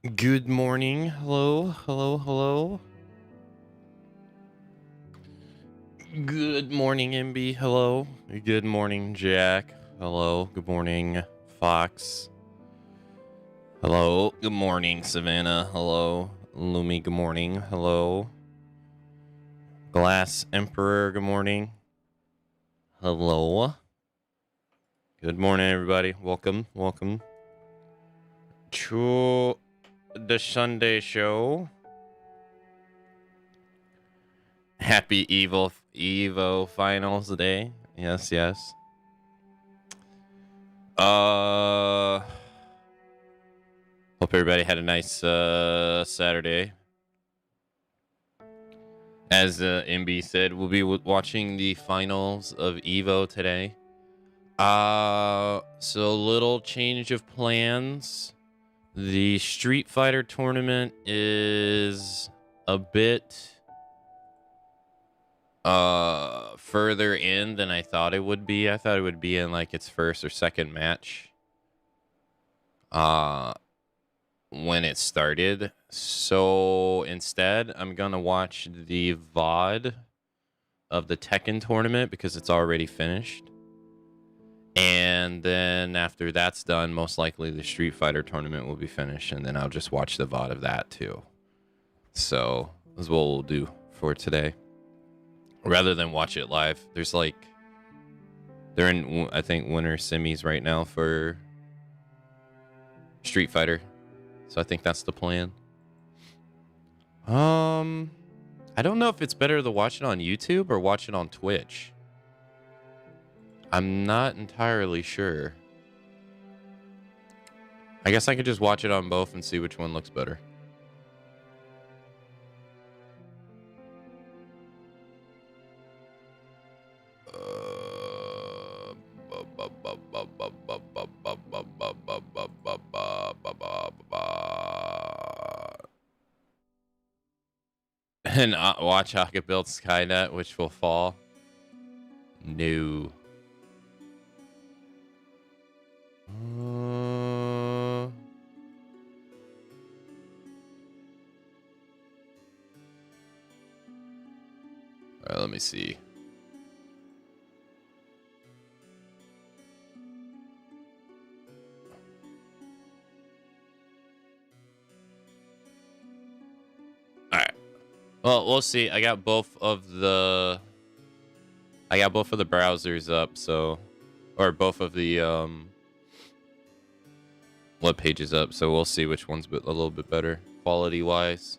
Good morning. Hello, hello, hello. Good morning, MB. Hello. Good morning, Jack. Hello. Good morning, Fox. Hello. Good morning, Savannah. Hello. Lumi, good morning. Hello. Glass Emperor, good morning. Hello. Good morning, everybody. Welcome to the Sunday show. Happy Evo Finals Day. Yes. Hope everybody had a nice Saturday. As MB said, we'll be watching the finals of Evo today. So little change of plans. The Street Fighter tournament is a bit further in than I thought it would be. I thought it would be in like its first or second match when it started. So instead, I'm gonna watch the VOD of the Tekken tournament because it's already finished. And then after that's done, most likely the Street Fighter tournament will be finished, and then I'll just watch the VOD of that too. So that's what we'll do for today. Rather than watch it live, there's like, they're in, I think, winter semis right now for Street Fighter. So I think that's the plan. I don't know if it's better to watch it on YouTube or watch it on Twitch. I'm not entirely sure. I guess I could just watch it on both and see which one looks better. And watch how I could build Skynet, which will fall. No. All right, let me see. All right. Well, we'll see. I got both of the browsers up, so, or both of the web pages up, so we'll see which one's a little bit better quality wise.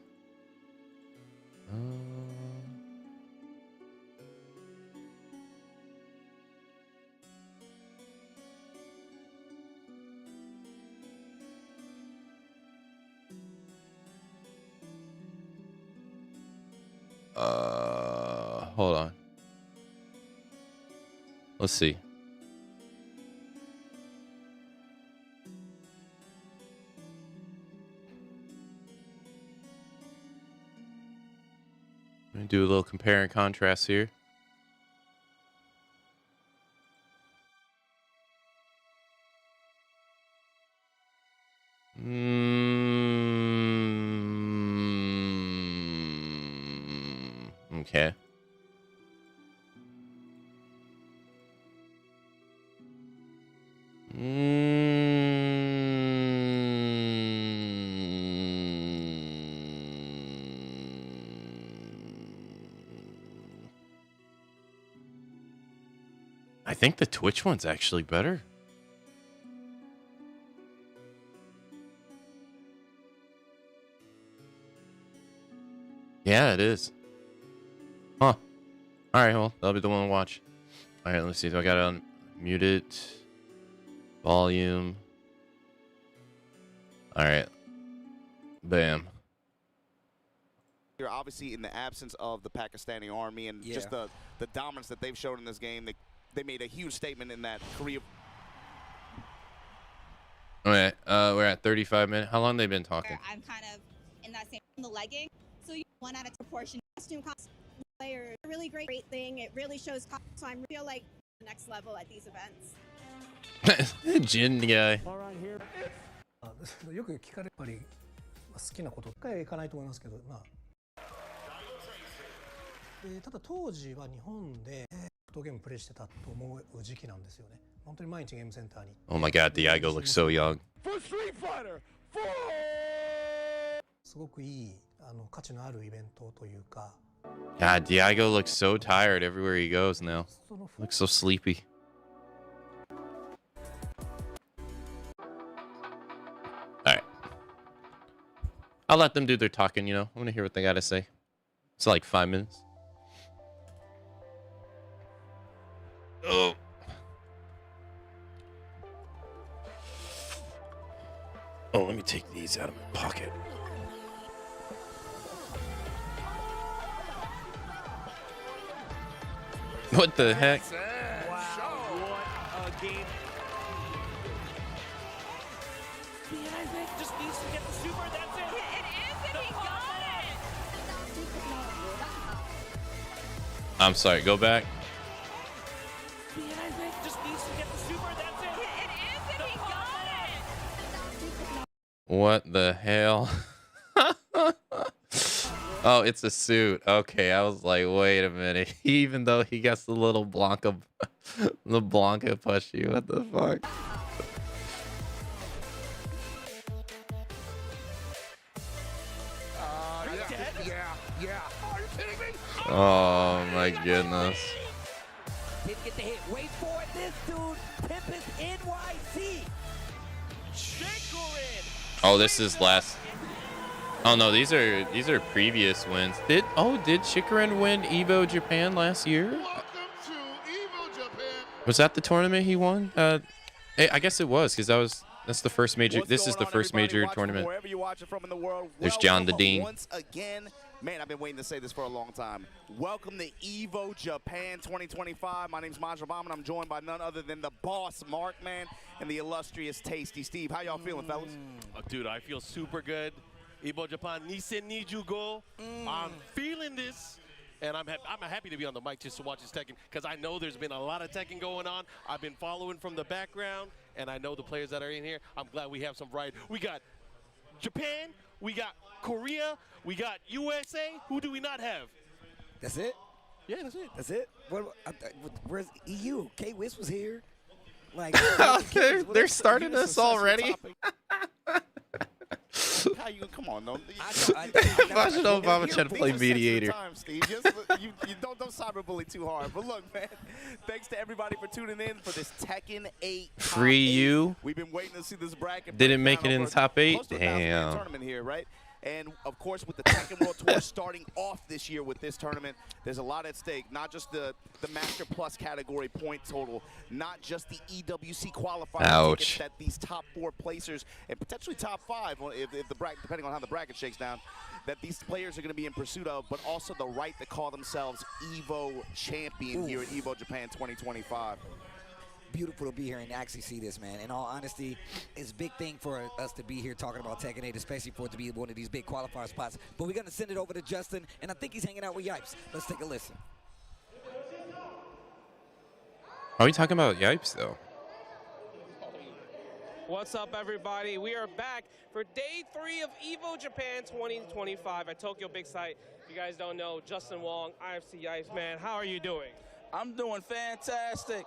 Hold on. Let's see. Let me do a little compare and contrast here. Okay. I think the Twitch one's actually better. Yeah, it is. Huh. Alright, well, that'll be the one to watch. Alright, let's see. Do I gotta unmute it? Volume. Alright. Bam. You're obviously in the absence of the Pakistani army and just the dominance that they've shown in this game. They made a huge statement in that Korea. Alright, we're at 35 minutes. How long they been talking? I'm kind of in that same the legging. So you one out of proportion costume player, really great thing. It really shows. So I feel like the next level at these events. Jin guy. よく聞かれやっぱり好きなことかはいかないと思いますけど、まあ。ただ当時は日本で格闘ゲームプレイしてたと思う時期なんですよね。本当に毎日ゲームセンターに。Oh my God, Diego looks so young. すごくいい価値のあるイベントというか。God, Diego looks so tired everywhere he goes now. Looks so sleepy. Alright. I'll let them do their talking, you know. I want to hear what they got to say. It's like 5 minutes. Oh. Oh, let me take these out of my pocket. What the heck? Wow, what a game. Just needs to get the super, that's it. It is, and he got it. I'm sorry, go back. Just needs to get the super, that's it. It is, and he got it. What the hell? Oh, it's a suit. Okay, I was like, wait a minute. Even though he gets the little Blanca, the Blanca plushie. What the fuck? Yeah. Are you kidding me? Oh my goodness. Didn't get the hit. Wait for it. This dude, Pimpus NYC. Oh, this is last. Oh no, these are previous wins. Did Shikaran win Evo Japan last year? Welcome to Evo Japan. Was that the tournament he won? I guess it was because that's the first major. This is the first major tournament. Wherever you're watching from in the world, There's John the Dean. Once again, man, I've been waiting to say this for a long time. Welcome to Evo Japan 2025. My name's Maj Obama, and I'm joined by none other than the boss, Mark, man, and the illustrious Tasty Steve. How y'all feeling, fellas? Oh, dude, I feel super good. Evo Japan, Nisen Nijugo. I'm feeling this. And I'm happy to be on the mic just to watch this Tekken because I know there's been a lot of Tekken going on. I've been following from the background, and I know the players that are in here. I'm glad we have some variety. We got Japan, we got Korea, we got USA. Who do we not have? That's it? Yeah, that's it. That's it? Where's EU? K-Wiz was here. Like, they're starting us already. How you come on? Don't Imagine Obama trying to play mediator. Time, Steve. You don't cyberbully too hard. But look, man, thanks to everybody for tuning in for this Tekken 8 Free you. We've been waiting to see this bracket. Didn't make it in the top 8. Close to 1,000 man tournament here, right? And, of course, with the Tekken World Tour starting off this year with this tournament, there's a lot at stake. Not just the Master Plus category point total, not just the EWC qualifier tickets that these top 4 placers and potentially top 5, if the bracket, depending on how the bracket shakes down, that these players are going to be in pursuit of, but also the right to call themselves Evo champion here at Evo Japan 2025. Beautiful to be here and actually see this, man. In all honesty, it's a big thing for us to be here talking about Tekken 8, especially for it to be one of these big qualifier spots. But we're going to send it over to Justin, and I think he's hanging out with Yipes. Let's take a listen. Are we talking about Yipes, though? What's up, everybody? We are back for day 3 of Evo Japan 2025 at Tokyo Big Sight. If you guys don't know, Justin Wong, IFC Yipes, man. How are you doing? I'm doing fantastic.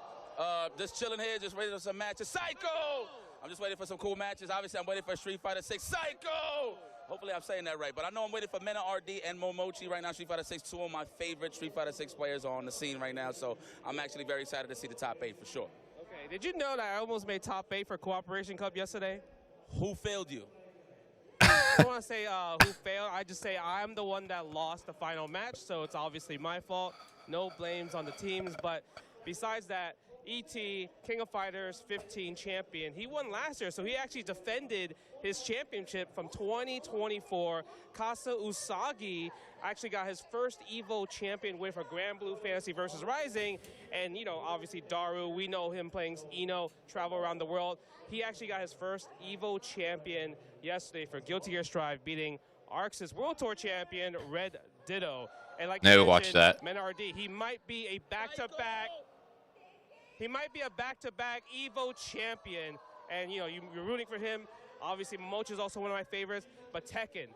Just chilling here, just waiting for some matches. Psycho! I'm just waiting for some cool matches. Obviously, I'm waiting for Street Fighter 6. Psycho! Hopefully, I'm saying that right. But I know I'm waiting for Mena RD and Momochi right now. Street Fighter 6, 2 of my favorite Street Fighter 6 players are on the scene right now. So I'm actually very excited to see the top 8 for sure. Okay, did you know that I almost made top 8 for Cooperation Cup yesterday? Who failed you? I don't want to say who failed. I just say I'm the one that lost the final match. So it's obviously my fault. No blames on the teams. But besides that, E.T., King of Fighters 15 champion. He won last year, so he actually defended his championship from 2024. Kasa Usagi actually got his first Evo champion win for Grand Blue Fantasy versus Rising. And, you know, obviously Daru, we know him playing Ino, travel around the world. He actually got his first Evo champion yesterday for Guilty Gear Strive, beating Arx's World Tour champion, Red Ditto. And like Never watched that. Mena RD, he might be a back-to-back Evo champion, and you know you're rooting for him. Obviously, Momochi is also one of my favorites, but Tekken.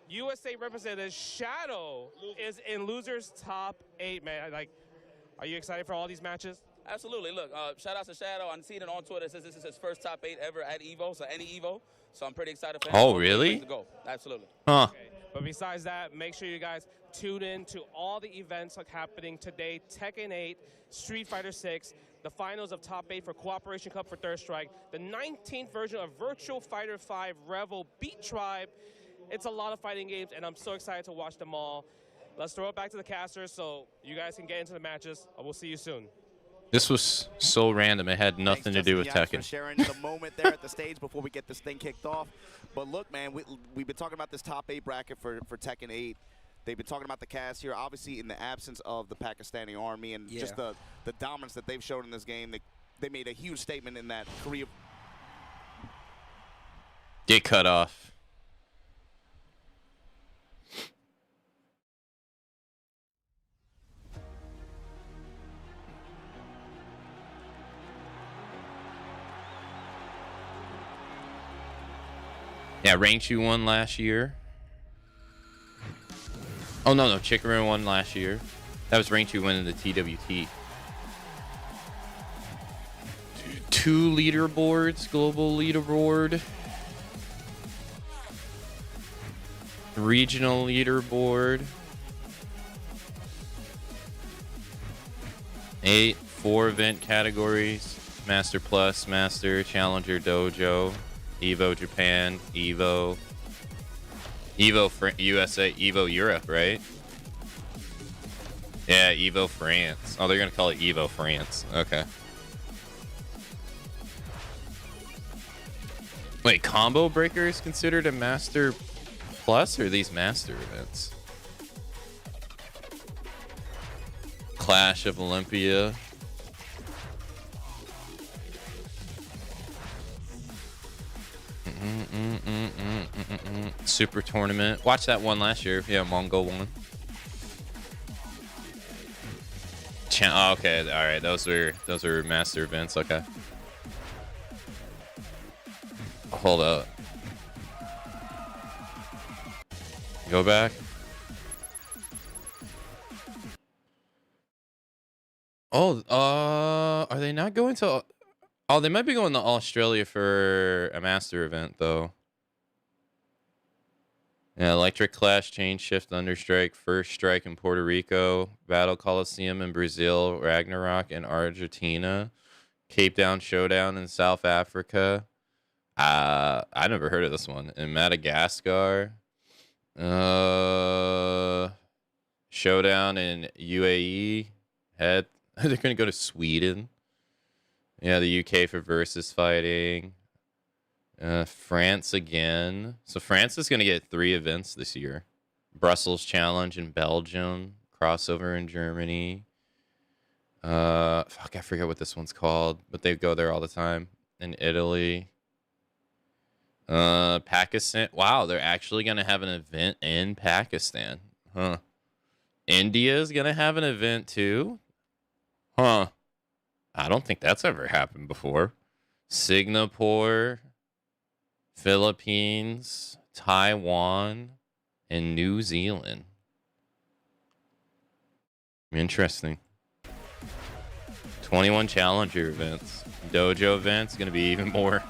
USA representative Shadow is in losers top 8, man. Like, are you excited for all these matches? Absolutely. Look, shout out to Shadow. I'm seeing it on Twitter. It says this is his first top 8 ever at Evo, so any Evo. So I'm pretty excited for him. Oh, Hopefully he really? brings the goal. Absolutely. Huh. Okay. But besides that, make sure you guys tune in to all the events like happening today. Tekken 8, Street Fighter 6, the finals of Top 8 for Cooperation Cup for Third Strike, the 19th version of Virtual Fighter 5 Revel Beat Tribe. It's a lot of fighting games, and I'm so excited to watch them all. Let's throw it back to the casters so you guys can get into the matches. We'll see you soon. This was so random. It had nothing to do with Justin Tekken. for sharing the moment there at the stage before we get this thing kicked off. But look, man, we've been talking about this top 8 bracket for Tekken 8. They've been talking about the cast here, obviously in the absence of the Pakistani army and just the dominance that they've shown in this game. They made a huge statement in that Korea. Get cut off. Yeah, Rangchu won last year. Oh, no, Chikarin won last year. That was Rangchu winning the TWT. Two leaderboards, global leaderboard. Regional leaderboard. 8, 4 event categories. Master Plus, Master, Challenger, Dojo. Evo Japan, Evo USA, Evo Europe, right? Yeah, Evo France. Oh, they're gonna call it Evo France. Okay. Wait, Combo Breaker is considered a Master Plus, or these Master events? Clash of Olympia. Super tournament. Watch that one last year. Yeah, Mongol won. Oh, okay, all right. Those were master events. Okay. Hold up. Go back. Oh, are they not going to? Oh, they might be going to Australia for a master event though. Yeah, Electric Clash, Chain Shift, Thunderstrike, First Strike in Puerto Rico, Battle Coliseum in Brazil, Ragnarok in Argentina, Cape Town Showdown in South Africa. I never heard of this one. In Madagascar, Showdown in UAE. They're gonna go to Sweden. Yeah, the UK for versus fighting. France again. So France is going to get 3 events this year. Brussels Challenge in Belgium. Crossover in Germany. Fuck, I forget what this one's called. But they go there all the time. In Italy. Pakistan. Wow, they're actually going to have an event in Pakistan. Huh. India is going to have an event too? Huh. I don't think that's ever happened before. Singapore, Philippines, Taiwan, and New Zealand. Interesting. 21 challenger events. Dojo events going to be even more.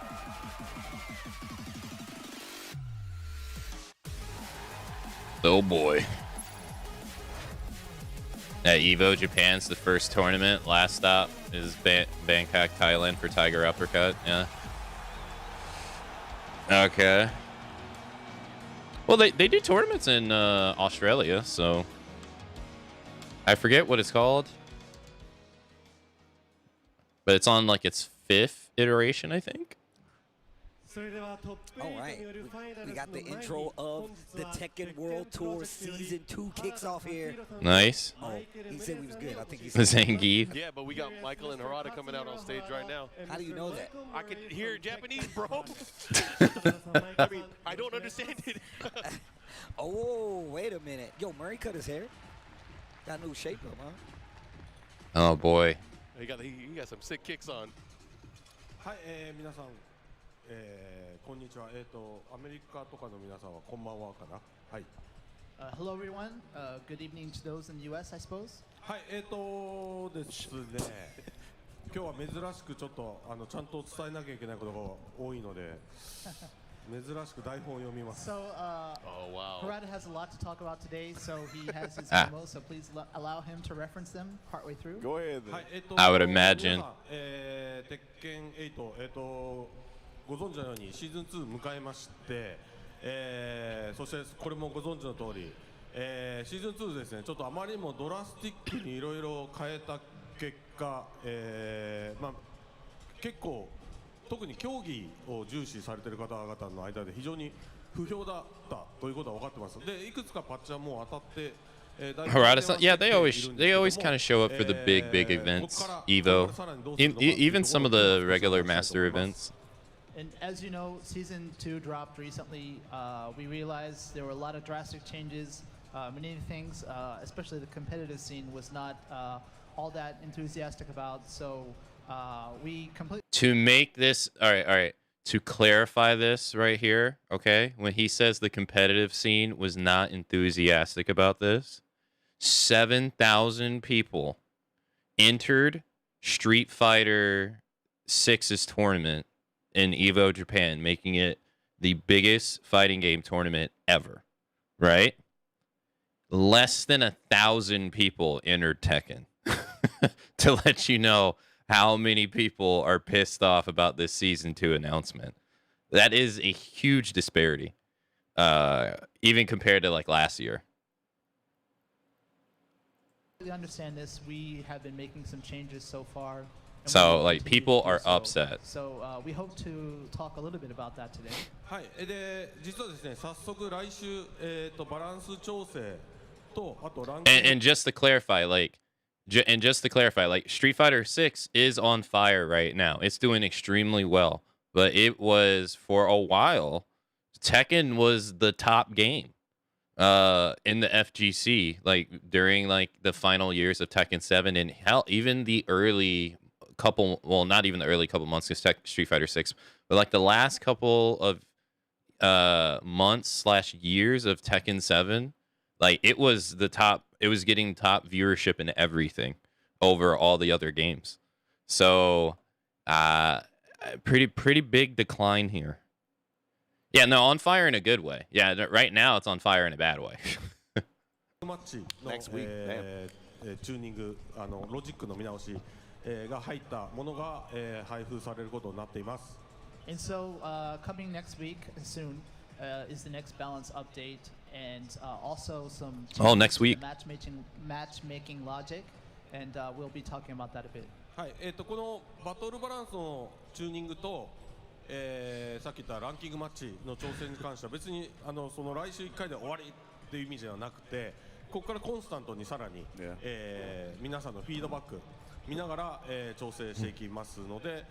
Oh boy. At Evo, Japan's the first tournament. Last stop is Bangkok, Thailand for Tiger Uppercut. Yeah. Okay. Well, they do tournaments in Australia, so I forget what it's called, but it's on like its 5th iteration, I think. All right, we got the intro of the Tekken World Tour Season 2 kicks off here. Nice. Oh, he said we was good. I think he said Zangief. Yeah, but we got Michael and Harada coming out on stage right now. How do you know that? I can hear Japanese, bro. I mean, I don't understand it. Oh, wait a minute. Yo, Murray cut his hair. Got a new shape up, huh? Oh boy. He got some sick kicks on. こんにちは。アメリカとかの皆さんはこんばんはかな。はい。Hello everyone. Good evening to those in the US, I suppose. はい、ですね。今日は珍しくちょっとちゃんと伝えなきゃいけないことが多いので、珍しく台本を読みます。So, Oh, wow. Harada has a lot to talk about today, so he has his memos, so please allow him to reference them partway through. Go ahead. はい、I would imagine. 皆さん鉄拳8、ご存知のようにシーズン2迎えまして、そしてこれもご存知の通り、シーズン2ですね、ちょっとあまりにもドラスティックにいろいろ変えた結果、まあ、結構特に競技を重視されている方々の間で非常に不評だったということは分かってます。で、いくつかパッチはもう当たって、Harada, yeah, they always kind of show up for the big events, Evo, even some of the regular master events. And as you know, Season 2 dropped recently. We realized there were a lot of drastic changes. Many things, especially the competitive scene, was not all that enthusiastic about. So we completely... To make this, all right, to clarify this right here, okay? When he says the competitive scene was not enthusiastic about this, 7,000 people entered Street Fighter 6's tournament in Evo Japan, making it the biggest fighting game tournament ever, right? Less than 1,000 people entered Tekken. To let you know how many people are pissed off about this Season 2 announcement. That is a huge disparity, even compared to like last year. understand this. We have been making some changes so far. So, like, people are upset. So we hope to talk a little bit about that today. はい、で実はですね、早速来週バランス調整とあとランキング And just to clarify, like, Street Fighter 6 is on fire right now. It's doing extremely well. But it was, for a while, Tekken was the top game in the FGC, like, during, like, the final years of Tekken 7. And hell, even the early couple, well, not even the early couple months of Street Fighter 6, but, like, the last couple of months/years of Tekken 7, like, it was the top. It was getting top viewership and everything over all the other games. So, pretty big decline here. Yeah, no, on fire in a good way. Yeah, right now it's on fire in a bad way. マッチの Next week, チューニングロジックの見直しが入ったものが配布されることになっています。 And so coming next week soon is the next balance update and also some next week. matchmaking logic, and we'll be talking about that a bit. はい、このバトルバランスのチューニングと、さっき言ったランキングマッチの挑戦に関しては別にその来週1回で終わりっていう意味ではなくて、ここからコンスタントにさらに、皆さんのフィードバック見ながら、調整していきますので、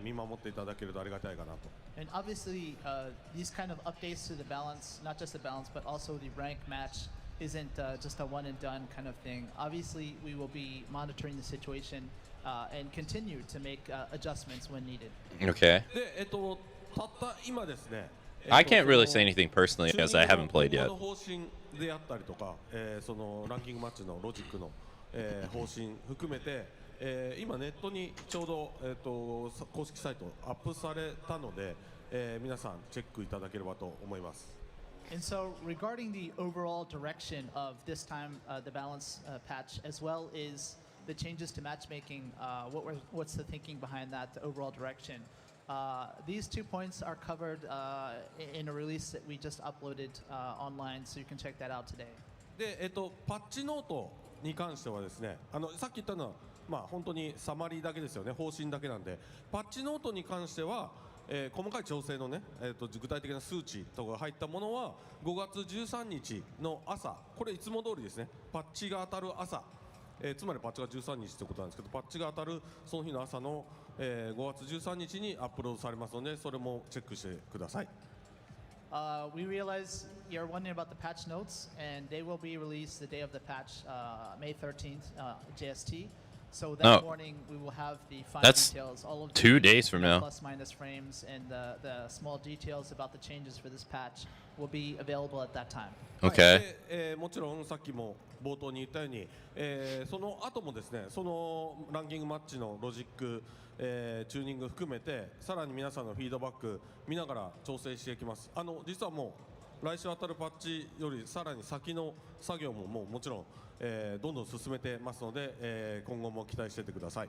見守っていただけるとありがたいかなと。 And obviously, these kind of updates to the balance, not just the balance, but also the rank match, isn't just a one and done kind of thing. Obviously, we will be monitoring the situation and continue to make adjustments when needed. Okay. で、たった今ですね。I can't really say anything personally as I haven't played yet. 方針であったりとか、そのランキングマッチのロジックの、方針含めて、今ネットにちょうど、公式サイトアップされたので、皆さんチェックいただければと思います。 And so, regarding the overall direction of this time, the balance patch, as well as the changes to matchmaking, what's the thinking behind that, the overall direction? These 2 points are covered in a release that we just uploaded online, so you can check that out today. で、パッチノートに関してはですね、さっき言ったのは、まあ、本当にサマリーだけですよね、方針だけなんで、パッチノートに関しては、細かい調整のね、具体的な数値とかが入ったものは5月13日の朝、これいつも通りですね、パッチが当たる朝、つまりパッチが13日ってことなんですけど、パッチが当たるその日の朝の、5月13日にアップロードされますので、それもチェックしてください。We realize you're wondering about the patch notes, and they will be released the day of the patch, May 13th, JST. So that morning we will have the fine details, all of the 2 days from now. plus minus frames and the small details about the changes for this patch will be available at that time. Okay. もちろんさっきも冒頭に言ったように、その後もですね、そのランキングマッチのロジック、チューニング含めてさらに皆さんのフィードバック見ながら調整していきます。実はもう来週当たるパッチよりさらに先の作業ももちろん、どんどん進めてますので、今後も期待しててください。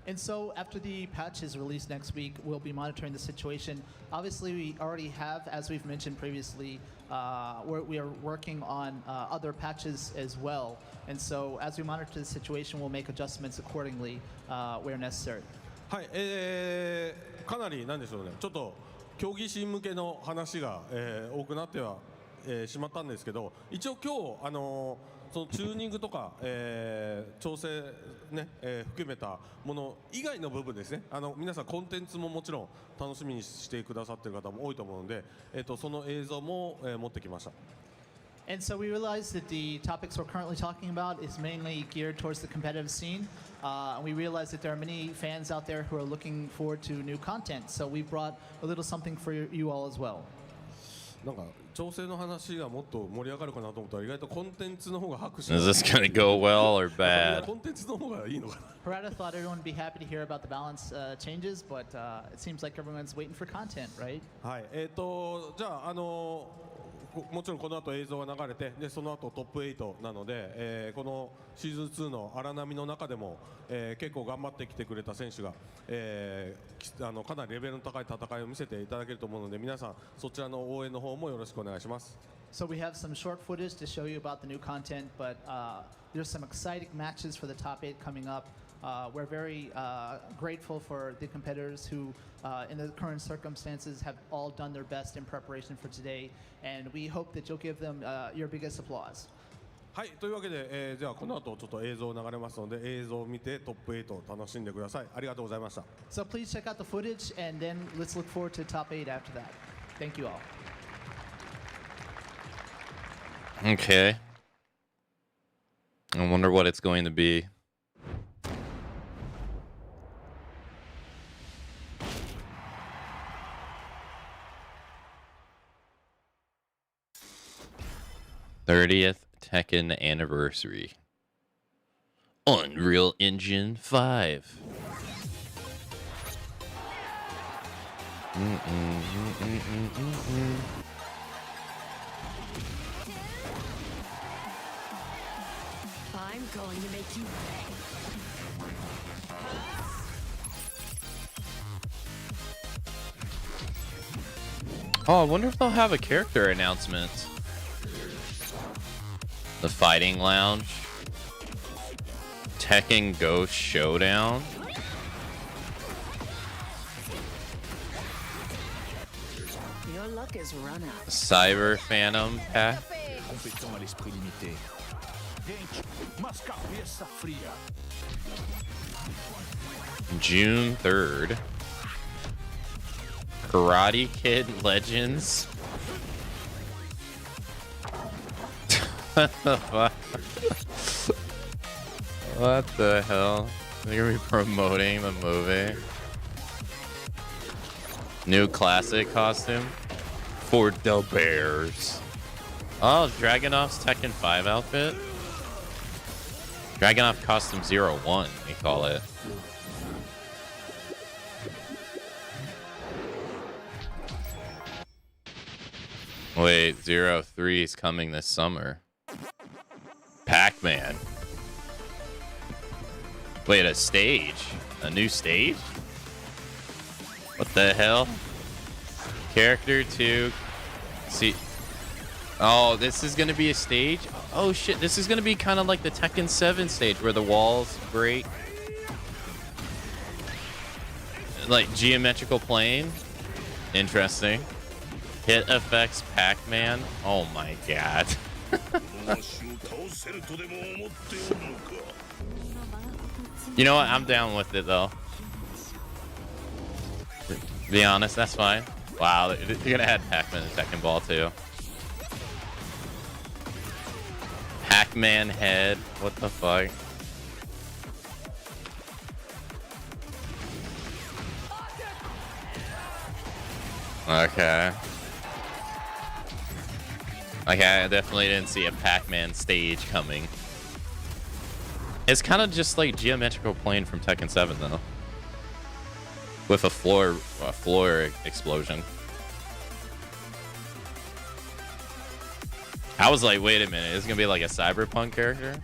And so after the patch is released next week, we'll be monitoring the situation. Obviously, we already have, as we've mentioned previously, we are working on other patches as well. And so as we monitor the situation, we'll make adjustments accordingly where necessary. はい、かなりなんでしょうね、ちょっと競技シーン向けの話が、多くなっては、しまったんですけど、一応今日そのチューニングとか、調整ね、含めたもの以外の部分ですね。皆さんコンテンツももちろん楽しみにしてくださっている方も多いと思うので、その映像も、持ってきました。And so we realized that the topics we're currently talking about is mainly geared towards the competitive scene. And we realized that there are many fans out there who are looking forward to new content. So we brought a little something for you all as well. なんか調整の話がもっと盛り上がるかなと思ったら意外とコンテンツの方が拍手。Is this gonna go well or bad? コンテンツの方がいいのかな。Harada thought everyone would be happy to hear about the balance changes, but it seems like everyone's waiting for content, right? はい、じゃあもちろんこの後映像が流れて、でその後トップ8なので、このシーズン2の荒波の中でも、結構頑張ってきてくれた選手が、かなりレベルの高い戦いを見せていただけると思うので、皆さんそちらの応援の方もよろしくお願いします。So we have some short footage to show you about the new content, but there's some exciting matches for the top 8 coming up. We're very grateful for the competitors who, in the current circumstances, have all done their best in preparation for today, and we hope that you'll give them your biggest applause. はい、というわけで、じゃあこの後ちょっと映像流れますので、映像を見てトップ8を楽しんでください。ありがとうございました。So please check out the footage, and then let's look forward to top 8 after that. Thank you all. Okay. I wonder what it's going to be. '30th Tekken anniversary. Unreal Engine 5. I'm going to make you pay. Oh, I wonder if they'll have a character announcement. The Fighting Lounge. Tekken Ghost Showdown. Your luck is run out. Cyber Phantom Pack. June 3rd. Karate Kid Legends. What the hell? They're gonna be promoting the movie. New classic costume for the Bears. Oh, Dragunov's Tekken 5 outfit. Dragunov Costume 01, we call it. Wait, 03 is coming this summer. Pac-Man. Wait, a stage? A new stage? What the hell? Character 2. See. Oh, this is gonna be a stage? Oh shit, this is gonna be kind of like the Tekken 7 stage where the walls break. Like geometrical plane. Interesting. Hit effects Pac-Man. Oh my god. You know what? I'm down with it though. To be honest, that's fine. Wow, you're gonna add Pac-Man and Tekken Ball too. Pac-Man head. What the fuck? Okay. Okay, I definitely didn't see a Pac-Man stage coming. It's kind of just like geometrical plane from Tekken 7, though, with a floor explosion. I was like, wait a minute, it's gonna be like a cyberpunk character?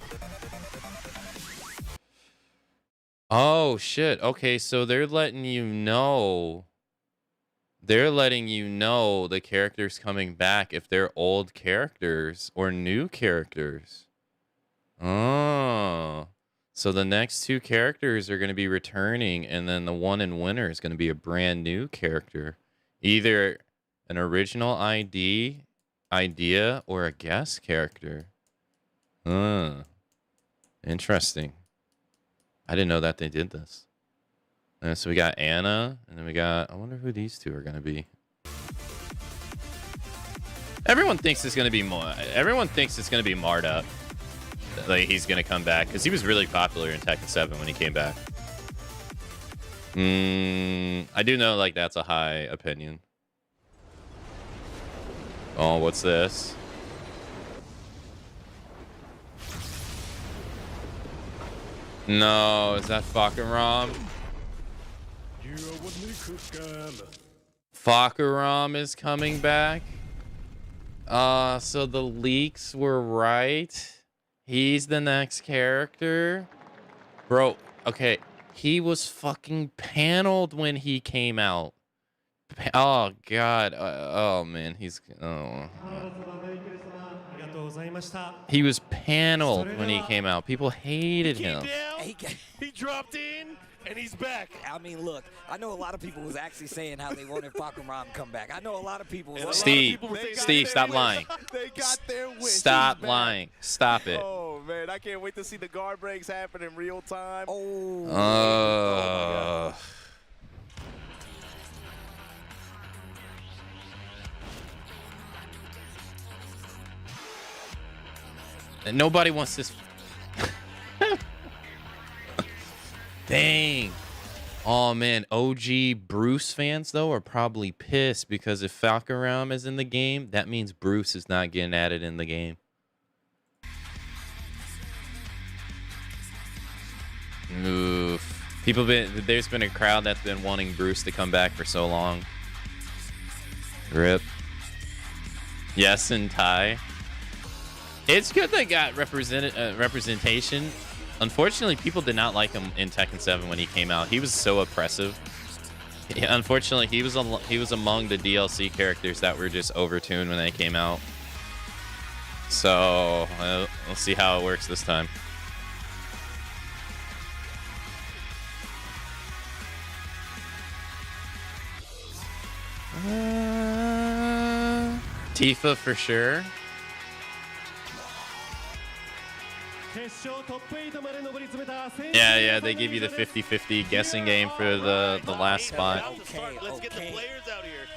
Oh shit. Okay, so they're letting you know. They're letting you know the characters coming back if they're old characters or new characters. Oh. So the next two characters are going to be returning, and then the one in winter is going to be a brand new character. Either an original idea or a guest character. Interesting. I didn't know that they did this. So we got Anna, and then we got... I wonder who these two are going to be. Everyone thinks it's going to be Marduk. Like, he's going to come back, because he was really popular in Tekken 7 when he came back. I do know, like, that's a high opinion. Oh, what's this? No, is that Fakaram? Fakaram is coming back. So the leaks were right. He's the next character. Bro, okay. He was fucking paneled when he came out. Oh, God. Oh, man. He's... Oh. He was paneled when he came out. People hated him. He dropped in, and he's back. I mean, look, I know a lot of people was actually saying how they wanted Fakaram to come back. I know a lot of people. Steve, stop lying. They got their wish. Stop lying. Stop it. Oh, man, I can't wait to see the guard breaks happen in real time. Oh. Oh my God. And nobody wants this. Dang. Oh, man. OG Bruce fans, though, are probably pissed because if Fakaram is in the game, that means Bruce is not getting added in the game. Oof. There's been a crowd that's been wanting Bruce to come back for so long. Rip. Yes, and Ty. It's good they got representation. Unfortunately, people did not like him in Tekken 7 when he came out. He was so oppressive. Yeah, unfortunately, he was among the DLC characters that were just overtuned when they came out. So we'll see how it works this time. Tifa for sure. Yeah, they give you the 50-50 guessing game for the last spot. Let's get the players out here.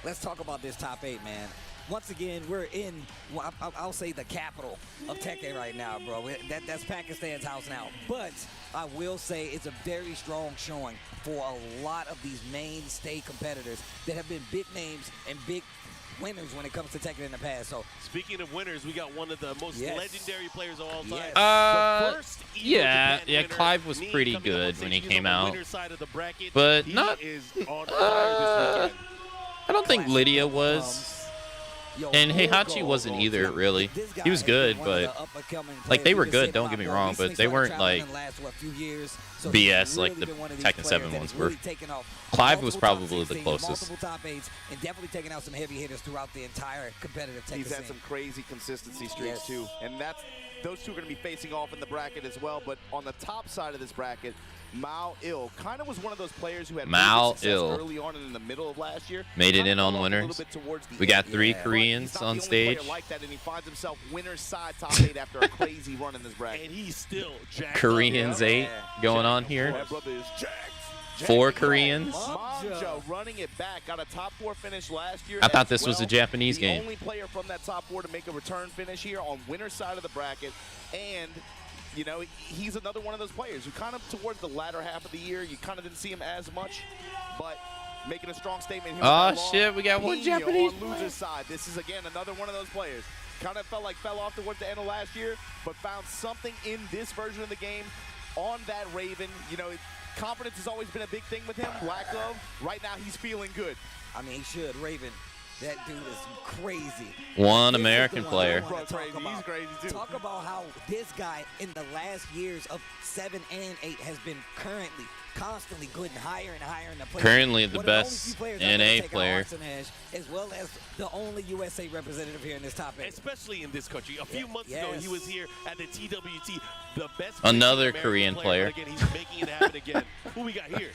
Let's talk about this top 8, man. Once again, we're in, well, I'll say the capital of Tekken right now, bro. That's Pakistan's house now. But I will say it's a very strong showing for a lot of these mainstay competitors that have been big names and big winners when it comes to Tekken in the past. So speaking of winners, we got one of the most legendary players of all time. Yes. Yeah, Clive was pretty good when he came out, but not. I don't think Lydia was. And Heihachi wasn't either, really. He was good, but like they were good. Don't get me wrong, but they weren't like BS like the Tekken 7 ones were. Clive was probably the closest. And definitely taking out some heavy hitters throughout the entire competitive Tekken. He's had some crazy consistency streaks too, and those two are going to be facing off in the bracket as well. But on the top side of this bracket, Mao Il kind of was one of those players who had early on and in the middle of last year. Made it in on winners. We got 3 Koreans on stage. Like that, and he finds himself winner's side top 8 after a crazy run in this bracket. And he's still jacked Koreans 8 going on here. 4 Koreans. Manjo running it back, got a top 4 finish last year. I thought this was a Japanese game. The only player from that top 4 to make a return finish here on winner's side of the bracket, and you know, he's another one of those players who kind of towards the latter half of the year, you kind of didn't see him as much, but making a strong statement here. Oh, shit, we got one Pena Japanese on loser's side. This is, again, another one of those players. Kind of felt like fell off towards the end of last year, but found something in this version of the game on that Raven. You know, confidence has always been a big thing with him, lack of. Right now, he's feeling good. I mean, he should. Raven, that dude is crazy. One American player. He's crazy, too. Talk about how this guy in the last years of 7 and 8 has been currently constantly good and higher in the play. Currently the best NA player. As well as the only USA representative here in this top 8. Especially in this country. A few months ago, he was here at the TWT, the best. Another Korean player. Again, he's making it happen again. Who we got here?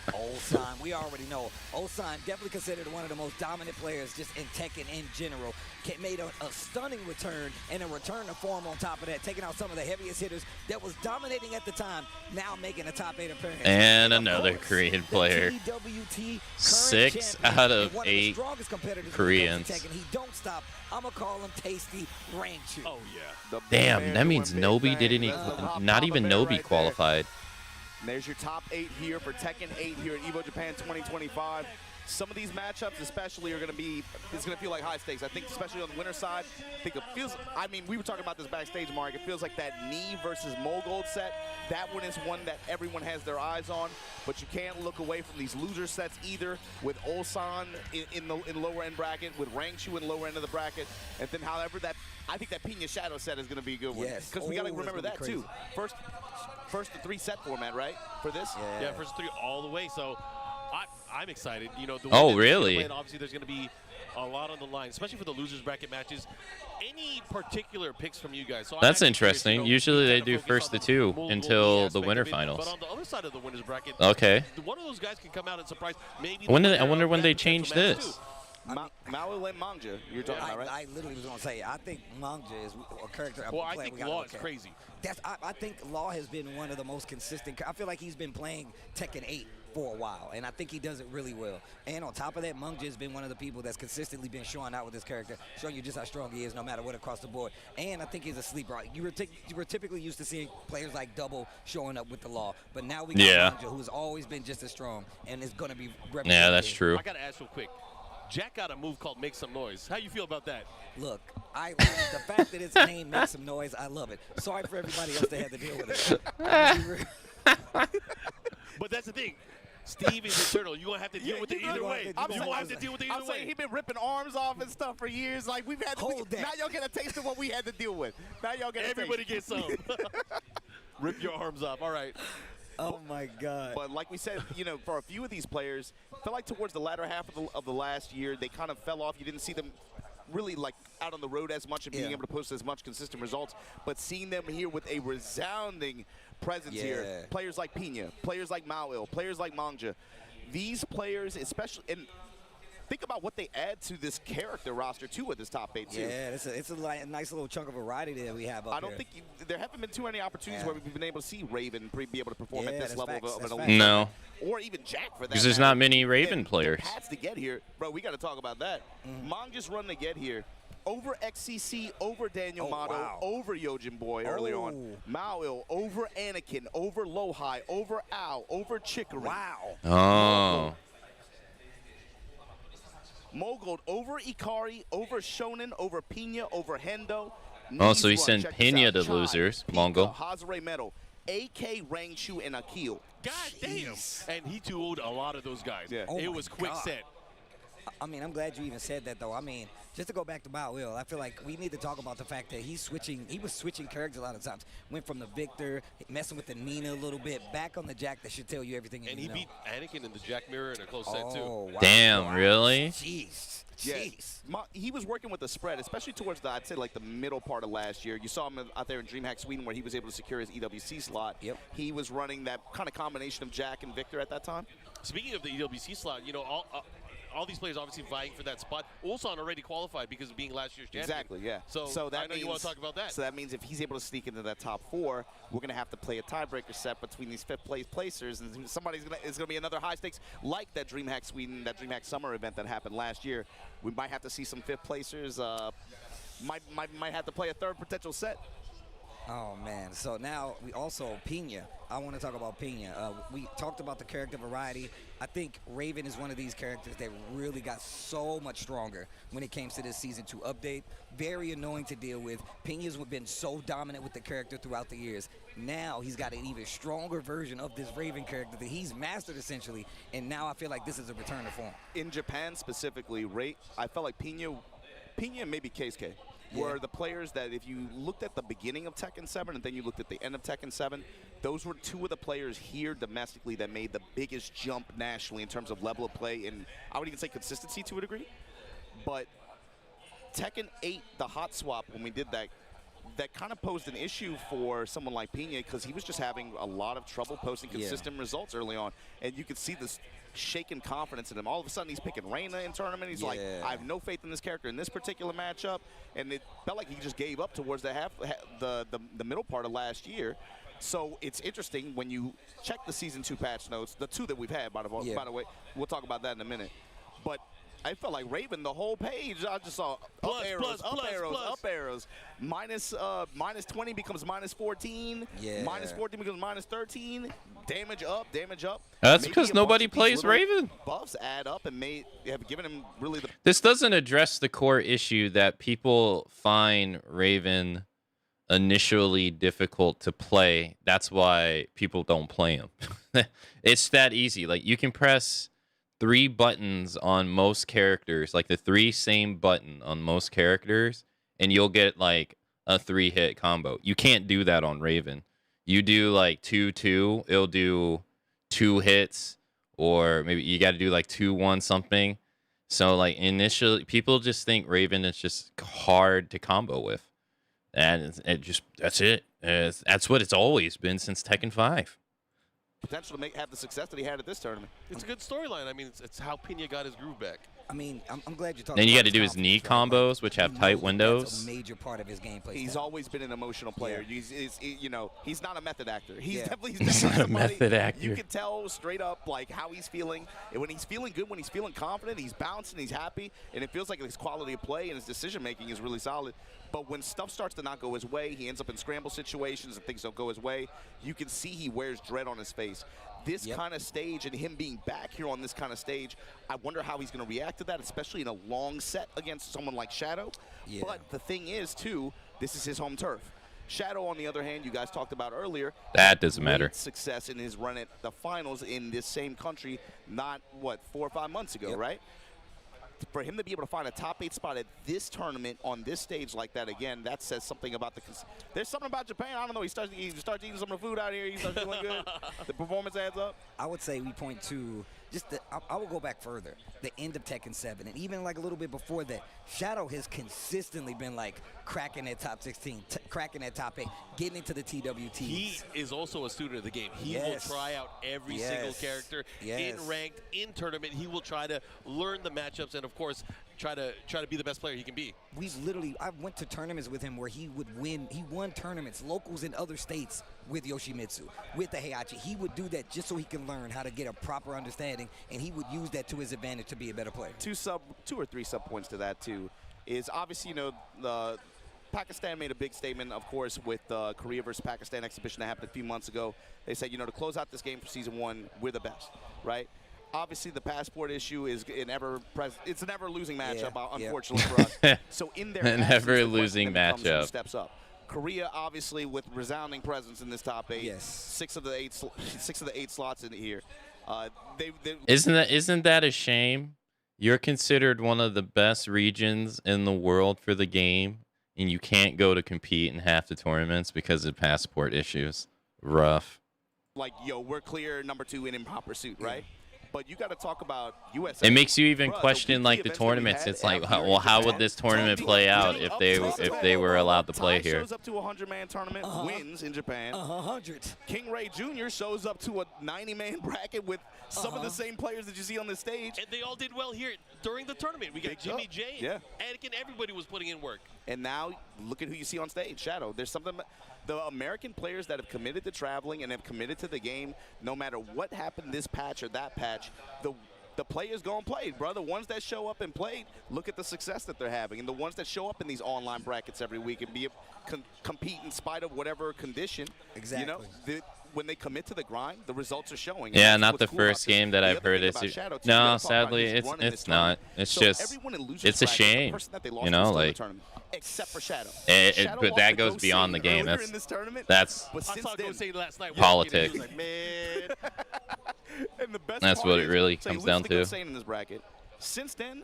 Ulsan, we already know. Ulsan, definitely considered one of the most dominant players just in Tekken in general. Made a stunning return and a return to form on top of that, taking out some of the heaviest hitters that was dominating at the time, now making a top 8 appearance. And another Korean player. 6 out of 8 Koreans. He don't stop. I'm going to call him Tasty Rangchu. Oh, yeah. Damn, that means Nobi didn't even, not even Nobi qualified. And there's your top 8 here for Tekken 8 here at EVO Japan 2025. Some of these matchups especially are going to be, it's going to feel like high stakes. I think especially on the winner side, I think it feels, I mean, we were talking about this backstage, Mark. It feels like that Knee versus Mogold set, that one is one that everyone has their eyes on, but you can't look away from these loser sets either, with Ulsan in lower end bracket, with Rangchu in lower end of the bracket, and then however that, I think that Pena Shadow set is going to be a good one. Yes. Because we got to remember that too. First the 3 set format, right, for this? Yeah, first 3 all the way, so I'm excited. You know, really? Obviously, there's going to be a lot on the line, especially for the losers bracket matches. Any particular picks from you guys? So that's interesting. You know, usually they do first the 2 until the winter finals. But on the other side of the winners bracket, okay. One of those guys can come out and surprise. Maybe. I wonder when they change this. Mao and Mangja, you're talking about, right? I literally was going to say, I think Mangja is a character. Well, I think Law is crazy. I think Law has been one of the most consistent. I feel like he's been playing Tekken 8 for a while, and I think he does it really well. And on top of that, Mangja has been one of the people that's consistently been showing out with this character, showing you just how strong he is no matter what across the board. And I think he's a sleeper. You were typically used to seeing players like Double showing up with the Law, but now we got Mangja, who's always been just as strong and is going to be represented. Yeah, that's true. I got to ask real quick. Jack got a move called Make Some Noise. How you feel about that? Look, the fact that its name makes some noise, I love it. Sorry for everybody else that had to deal with it. But that's the thing. Steve is eternal. You're going to have to deal with it either way. You're going to have to deal with it either way. I'm saying he's been ripping arms off and stuff for years. Like, we've had to now y'all get a taste of what we had to deal with. Now y'all get Everybody gets some. Rip your arms off. All right. Oh, my God. But like we said, you know, for a few of these players, felt like towards the latter half of the last year, they kind of fell off. You didn't see them really like out on the road as much and being able to post as much consistent results. But seeing them here with a resounding presence here, players like Pena, players like Mao, players like Mangja, these players, especially, and think about what they add to this character roster too with this top 8 too. Yeah, it's a nice little chunk of variety that we have up I don't think there haven't been too many opportunities where we've been able to see Raven be able to perform at this level of an elite. No. Or even Jack for that. Because there's not many Raven players. The paths to get here, bro. We got to talk about that. Mangja's run to get here. Over XCC, over Daniel Motto, over Yojin Boy early on. Mao over Anakin, over Lohai, over Ao, over Chicory. Wow. Oh. Mogold over Ikari, over Shonen, over Pena, over Hendo. Oh, so he sent Pena to losers, Mongol. Hazare Metal, AK, Rangchu, and Akil. God damn. And he tooled a lot of those guys. Yeah. It was quick set. I mean, I'm glad you even said that, though. I mean, just to go back to Bao Will, I feel like we need to talk about the fact that he was switching characters a lot of times. Went from the Victor, messing with the Nina a little bit, back on the Jack that should tell you everything you need to know. And he beat Anakin in the Jack Mirror in a close set, too. Wow. Damn, really? Jeez. He was working with the spread, especially towards the, I'd say, like the middle part of last year. You saw him out there in DreamHack Sweden where he was able to secure his EWC slot. Yep. He was running that kind of combination of Jack and Victor at that time. Speaking of the EWC slot, you know, all these players obviously vying for that spot. Ulsan already qualified because of being last year's champion. Exactly, yeah. So that I know you want to talk about that. So that means if he's able to sneak into that top 4, we're going to have to play a tiebreaker set between these 5th place placers, and it's going to be another high stakes like that DreamHack Sweden, that DreamHack Summer event that happened last year. We might have to see some 5th placers. Might have to play a 3rd potential set. Oh man, so now we also Pena. I want to talk about Pena. We talked about the character variety. I think Raven is one of these characters that really got so much stronger when it came to this season 2 update. Very annoying to deal with. Pena's been so dominant with the character throughout the years. Now he's got an even stronger version of this Raven character that he's mastered essentially, and now I feel like this is a return to form. In Japan specifically, I felt like Pena and maybe Keisuke were the players that if you looked at the beginning of Tekken 7 and then you looked at the end of Tekken 7, those were two of the players here domestically that made the biggest jump nationally in terms of level of play and I would even say consistency to a degree. But Tekken 8, the hot swap, when we did that, that kind of posed an issue for someone like Pena because he was just having a lot of trouble posting consistent results early on. And you could see this shaken confidence in him. All of a sudden, he's picking Reina in tournament. He's like, I have no faith in this character in this particular matchup. And it felt like he just gave up towards the the middle part of last year. So it's interesting when you check the Season 2 patch notes, the two that we've had, by the way. We'll talk about that in a minute. But I felt like Raven, the whole page, I just saw up arrows. Minus 20 becomes minus 14. Minus 14 becomes minus 13. Damage up. That's because nobody plays Raven. Buffs add up and have given him really the... This doesn't address the core issue that people find Raven initially difficult to play. That's why people don't play him. It's that easy. Like, you can press 3 buttons on most characters, like the 3 same button on most characters, and you'll get like a 3-hit combo. You can't do that on Raven. You do like 2-2, it'll do 2 hits, or maybe you got to do like 2-1 something. So like initially, people just think Raven is just hard to combo with, and that's it. That's what it's always been since Tekken 5. Potential to have the success that he had at this tournament. It's a good storyline. I mean, it's how Pena got his groove back. I mean, I'm glad you're talking. Then you got to about do his knee combos, which have tight windows. That's a major part of his gameplay. He's always been an emotional player. He's not a method actor. He's definitely not a method actor. You can tell straight up like how he's feeling. And when he's feeling good, when he's feeling confident, he's bouncing, he's happy, and it feels like his quality of play and his decision making is really solid. But when stuff starts to not go his way, he ends up in scramble situations and things don't go his way. You can see he wears dread on his face. This kind of stage and him being back here on this kind of stage, I wonder how he's going to react to that, especially in a long set against someone like Shadow. But the thing is, too, this is his home turf. Shadow, on the other hand, you guys talked about earlier. That doesn't matter. Success in his run at the finals in this same country, not, 4 or 5 months ago, right? For him to be able to find a top 8 spot at this tournament on this stage like that again, that says something about there's something about Japan. I don't know. He starts eating some of the food out here. He starts feeling good. The performance adds up. I would say we point to I will go back further. The end of Tekken 7, and even like a little bit before that, Shadow has consistently been like cracking that top 16, cracking that top 8, getting into the TWT. He is also a student of the game. He will try out every single character in ranked, in tournament. He will try to learn the matchups and, of course, try to be the best player he can be. I went to tournaments with him where he would win. He won tournaments, locals in other states with Yoshimitsu, with the Heihachi. He would do that just so he can learn how to get a proper understanding, and he would use that to his advantage to be a better player. 2 or 3 sub points to that too is obviously, the Pakistan made a big statement, of course, with the Korea versus Pakistan exhibition that happened a few months ago. They said, to close out this game for Season 1, we're the best, right? Obviously, the passport issue is it's an ever-losing matchup, unfortunately for us. So in their an ever-losing matchup. Who steps up? Korea, obviously, with resounding presence in this top 8. 6 of the 8 slots in here. Isn't that a shame? You're considered one of the best regions in the world for the game, and you can't go to compete in half the tournaments because of passport issues. Rough. Like, we're clear number 2 in improper suit, right? But you got to talk about USA. It makes you even question like the tournaments. It's like, well, how would this tournament play out if they were allowed to play here? Shows up to a 100-man tournament, wins in Japan. 100. King Ray Jr. shows up to a 90-man bracket with some of the same players that you see on this stage. And they all did well here during the tournament. We got Jimmy J, Anakin, everybody was putting in work. And now look at who you see on stage, Shadow. There's something. The American players that have committed to traveling and have committed to the game, no matter what happened this patch or that patch, the players go and play, bro. The ones that show up and play, look at the success that they're having. And the ones that show up in these online brackets every week and compete in spite of whatever condition. Exactly. You know, when they commit to the grind, the results are showing. Yeah, not the first game that I've heard. No, sadly, it's not. It's just, it's a shame. You know, like, except for Shadow. But that goes beyond the game. That's politics. That's what it really comes down to. In this bracket. Since then,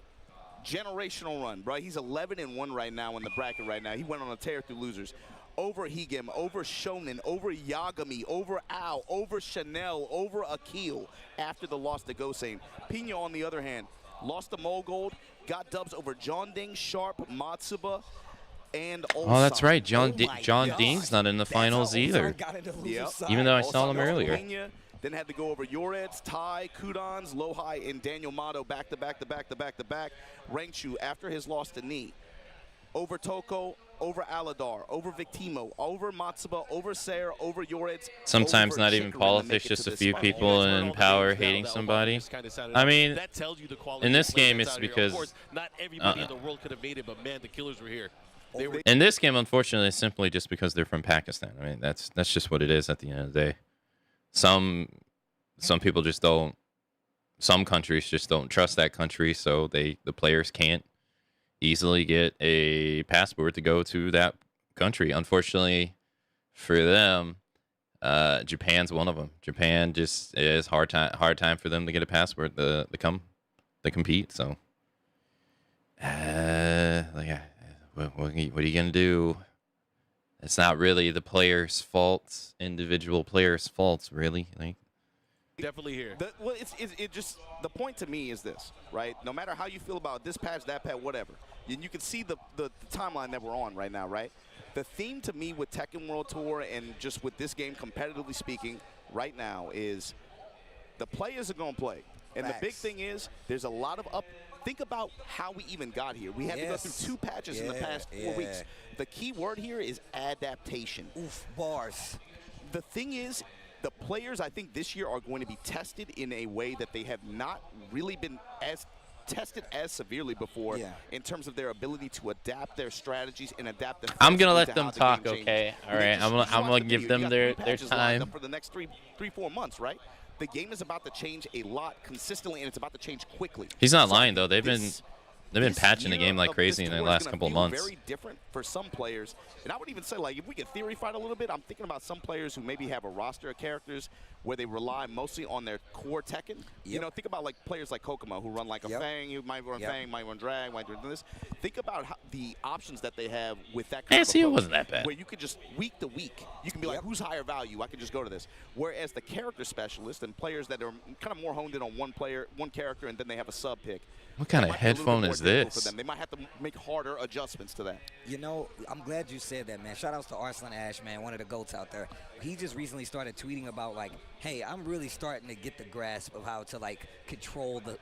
generational run, bro. He's 11-1 right now in the bracket right now. He went on a tear through losers. Over Higem, over Shonen, over Yagami, over Ao, over Chanel, over Akil after the loss to Gosen. Pina, on the other hand, lost to Mogold, got dubs over John Ding, Sharp, Matsuba, and Ulsan. Oh, that's right. John Ding's not in the finals either. Yep. Even though I saw him earlier. Pena, then had to go over Yoreds, Tai, Kudons, Lohai, and Daniel Mato back to back to back to back to back. Rangchu after his loss to Ni. Over Toko, over Aladar, over Victimo, over Matsuba, over Sayer, over Yoreds. Sometimes not even politics, just a few people in power hating somebody. I mean, in this game, it's because not everybody in the world could have made it, but man, the killers were here. In this game, unfortunately, it's simply just because they're from Pakistan. I mean, that's just what it is at the end of the day. Some people just don't. Some countries just don't trust that country, so the players can't easily get a passport to go to that country. Unfortunately for them, Japan's one of them. Japan just is hard time for them to get a passport to compete. So, what are you gonna do? It's not really the players' faults, individual players' faults, really. Like, definitely here. The point to me is this, right? No matter how you feel about this patch, that patch, whatever, and you can see the timeline that we're on right now, right? The theme to me with Tekken World Tour and just with this game, competitively speaking, right now is the players are going to play. And the big thing is there's a lot of think about how we even got here. We had to go through 2 patches in the past 4 weeks. The key word here is adaptation. Oof, bars. The thing is, the players, I think, this year are going to be tested in a way that they have not really been tested as severely before in terms of their ability to adapt their strategies and adapt the. I'm gonna let them talk, okay? All right, I'm gonna give them their time for the next 3-4 months, right? The game is about to change a lot consistently, and it's about to change quickly. He's not lying though. They've been patching the game like crazy in the last couple of months. Very different for some players, and I would even say, like, if we could theory fight a little bit, I'm thinking about some players who maybe have a roster of characters where they rely mostly on their core Tekken. You know, think about like players like Kokomo who run like a Fang, who might run Fang, might run Drag, might run this. Think about the options that they have with that kind of approach, it wasn't that bad. where you could just week to week, you can be like, who's higher value? I can just go to this. Whereas the character specialist and players that are kind of more honed in on one character, and then they have a sub pick. What kind of headphone is this? They might have to make harder adjustments to that. You know, I'm glad you said that, man. Shout outs to Arslan Ash, man, one of the GOATs out there. He just recently started tweeting about, like, hey, I'm really starting to get the grasp of how to, like, control the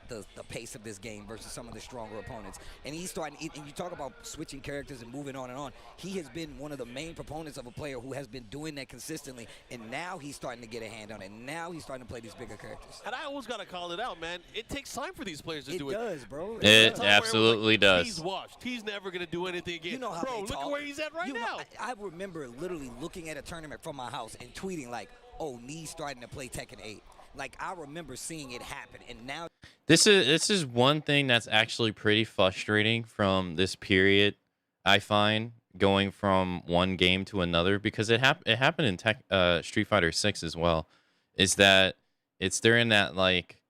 pace of this game versus some of the stronger opponents. And he's starting, and you talk about switching characters and moving on and on. He has been one of the main proponents of a player who has been doing that consistently, and now he's starting to get a hand on it. Now he's starting to play these bigger characters. And I always got to call it out, man. It takes time for these players to do it. It does, bro. It absolutely does. He's washed. He's never going to do anything again. You know how bro, look at where he's at right now. I remember literally looking at a tournament from my house and tweeting like, oh, Knee's starting to play Tekken 8. Like, I remember seeing it happen, and now this is one thing that's actually pretty frustrating from this period, I find, going from one game to another, because it happened in Street Fighter 6 as well, is that it's during that, like,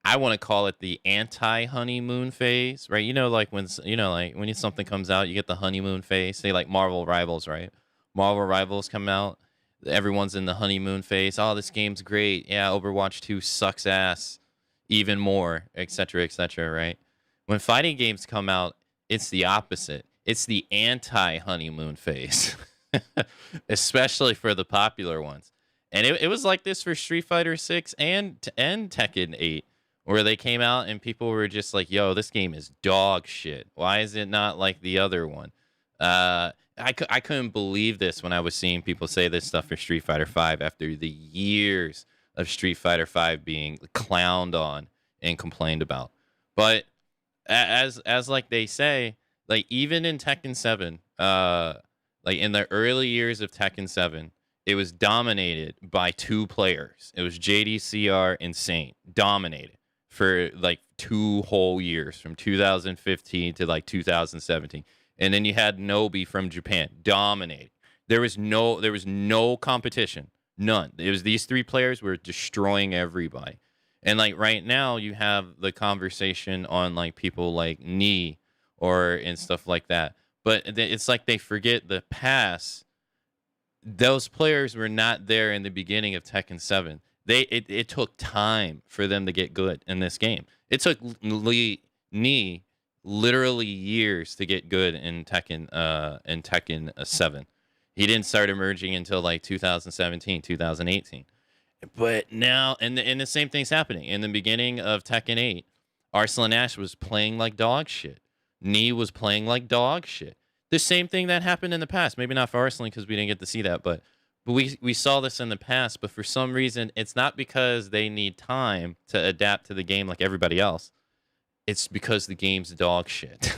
I want to call it the anti-honeymoon phase, right? You know, like when something comes out, you get the honeymoon phase. Say like Marvel Rivals, right? Marvel Rivals come out, everyone's in the honeymoon phase. Oh, this game's great. Yeah, Overwatch 2 sucks ass even more, etc., right? When fighting games come out, it's the opposite. It's the anti-honeymoon phase, especially for the popular ones. And it was like this for Street Fighter 6 and Tekken 8. Where they came out and people were just like, yo, this game is dog shit. Why is it not like the other one? I couldn't believe this when I was seeing people say this stuff for Street Fighter 5 after the years of Street Fighter 5 being clowned on and complained about. But as like they say, like even in Tekken 7, like in the early years of Tekken 7, it was dominated by 2 players. It was JDCR and Saint, dominated for like 2 whole years from 2015 to like 2017. And then you had Nobi from Japan, dominating. There was no competition, none. It was these 3 players were destroying everybody. And like right now, you have the conversation on like people like Knee and stuff like that. But it's like they forget the past. Those players were not there in the beginning of Tekken 7. It took time for them to get good in this game. It took Knee literally years to get good in Tekken 7. He didn't start emerging until like 2017, 2018. But now, and the same thing's happening. In the beginning of Tekken 8, Arslan Ash was playing like dog shit. Knee was playing like dog shit. The same thing that happened in the past. Maybe not for Arslan because we didn't get to see that, but we saw this in the past. But for some reason, it's not because they need time to adapt to the game like everybody else. It's because the game's dog shit.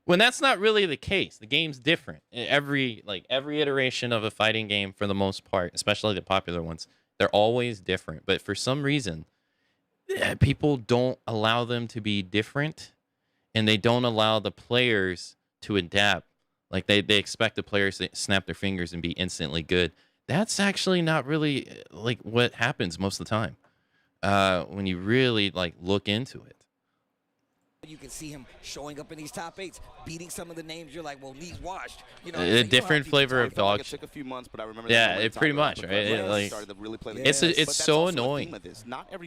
When that's not really the case. The game's different. Every iteration of a fighting game, for the most part, especially the popular ones, they're always different. But for some reason, people don't allow them to be different, and they don't allow the players to adapt. Like they expect the players to snap their fingers and be instantly good. That's actually not really like what happens most of the time when you really like look into it. You can see him showing up in these top 8s, beating some of the names. You're like, well, Knee's washed. You know, A different flavor of dog. It took a few months, but I remember. Yeah, it pretty much, right? It's so annoying.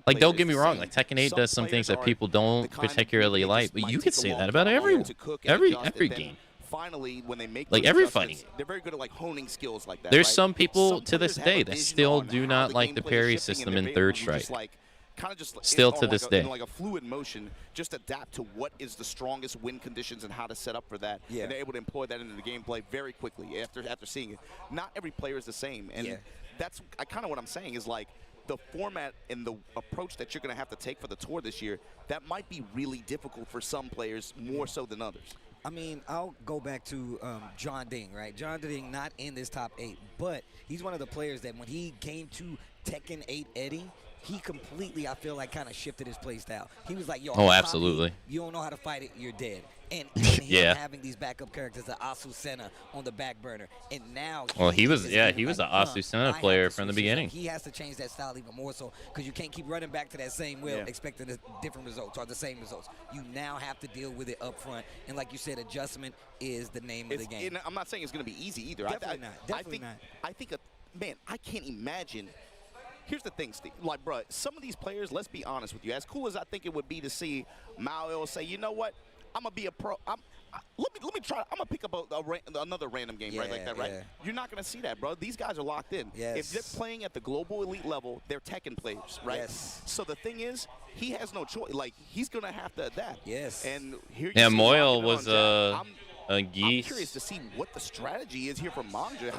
Like, don't get me wrong. Like Tekken 8 does some things that people don't particularly like, but you could say that about every game. Finally, when they make like every fighting, they're very good at like honing skills like that. There's some people to this day that still do not like the parry system in Third Strike. Kind of just still to this day, like a fluid motion, just adapt to what is the strongest win conditions and how to set up for that. Yeah. And they're able to employ that into the gameplay very quickly after seeing it. Not every player is the same, and that's kind of what I'm saying is like the format and the approach that you're going to have to take for the tour this year. That might be really difficult for some players more so than others. I mean, I'll go back to John Ding, right? John Ding not in this top 8, but he's one of the players that when he came to Tekken 8 Eddie, he completely, I feel like, kind of shifted his play style. He was like, yo, absolutely. You don't know how to fight it, you're dead. And him having these backup characters, the Asu Senna on the back burner. And now he was an Asu Senna player from the beginning. He has to change that style even more so because you can't keep running back to that same wheel expecting different results or the same results. You now have to deal with it up front. And like you said, adjustment is the name of the game. I'm not saying it's going to be easy either. Definitely not. I think, man, I can't imagine. Here's the thing, Steve. Like, bro, some of these players, let's be honest with you. As cool as I think it would be to see Mao say, you know what, I'm going to be a pro. Let me try. I'm going to pick up another random game like that, right? You're not going to see that, bro. These guys are locked in. Yes. If they're playing at the global elite level, they're Tekken players, right? Yes. So the thing is, he has no choice. Like, he's going to have to adapt. Yes. And here you Moyle was a Geese. I'm curious to see what the strategy is here from Manja.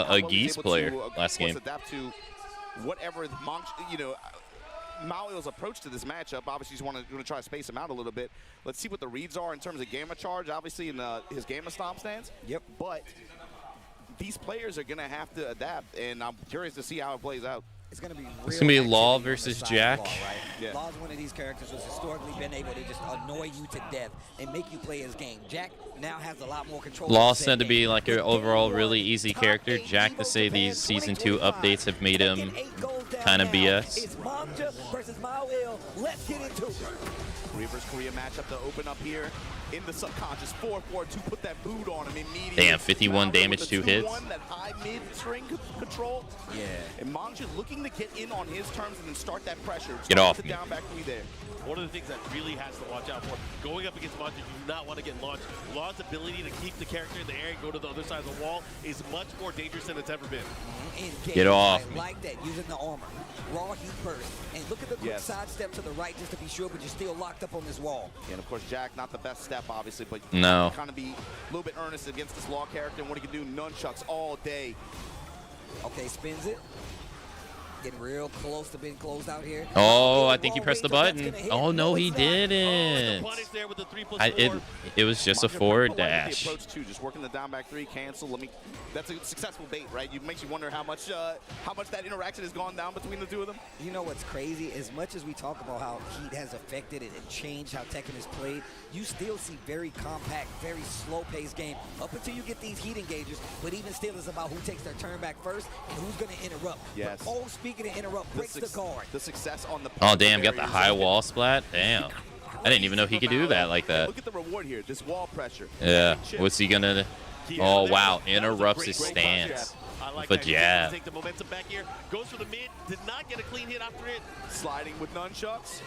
A Geese player last game. Adapt to whatever Mao's approach to this matchup. Obviously, he's going to try to space him out a little bit. Let's see what the reads are in terms of Gamma Charge, obviously, in his Gamma Stomp stance. Yep. But these players are going to have to adapt, and I'm curious to see how it plays out. It's going to be It's going to be Law versus Jack. Law, right? Law's one of these characters who's historically been able to just annoy you to death and make you play his game. Jack now has a lot more control. Law's said to be like an overall really easy character. Jack to say these Season 2 updates have made him kind of BS. It's Manja versus Mao. Let's get into it. Korea versus Korea matchup to open up here in the subconscious. 4-4-2, put that boot on him immediately. Damn, 51 damage, 2 hits. That high mid-string control. Yeah. And Manja looking to get in on his terms and then start that pressure. Get off me. Down back three there. One of the things that really has to watch out for, going up against Manja, you do not want to get launched. Law's ability to keep the character in the air and go to the other side of the wall is much more dangerous than it's ever been. Get off. I like that, using the armor. Raw heat burst. And look at the quick side step to the right just to be sure, but you're still locked up on this wall. And of course, Jack, not the best step, obviously, but no. Kind of be a little bit earnest against this Law character and what he can do. Nunchucks all day. Okay, spins it. getting real close to being closed out here. Oh, I think he pressed the button. Oh, no, he Oh, didn't. the punish there with the 3+4. It was just a forward dash. The approach too, just working the down back 3, cancel. That's a successful bait, right? It makes you wonder how much that interaction has gone down between the two of them. You know what's crazy? As much as we talk about how Heat has affected it and changed how Tekken is played, you still see very compact, very slow-paced game up until you get these Heat engagers. But even still, it's about who takes their turn back first and who's going to interrupt. Yes. But, oh, speaking of interrupt, breaks the guard. The success on the. Oh, damn, got the high wall splat. Damn. I didn't even know he could do that like that. Look at the reward here. This wall pressure. Yeah. What's he gonna? Oh wow! Interrupts his stance with a jab. Take the momentum back here. Goes for the mid. Did not get a clean hit after it. Sliding with nunchucks.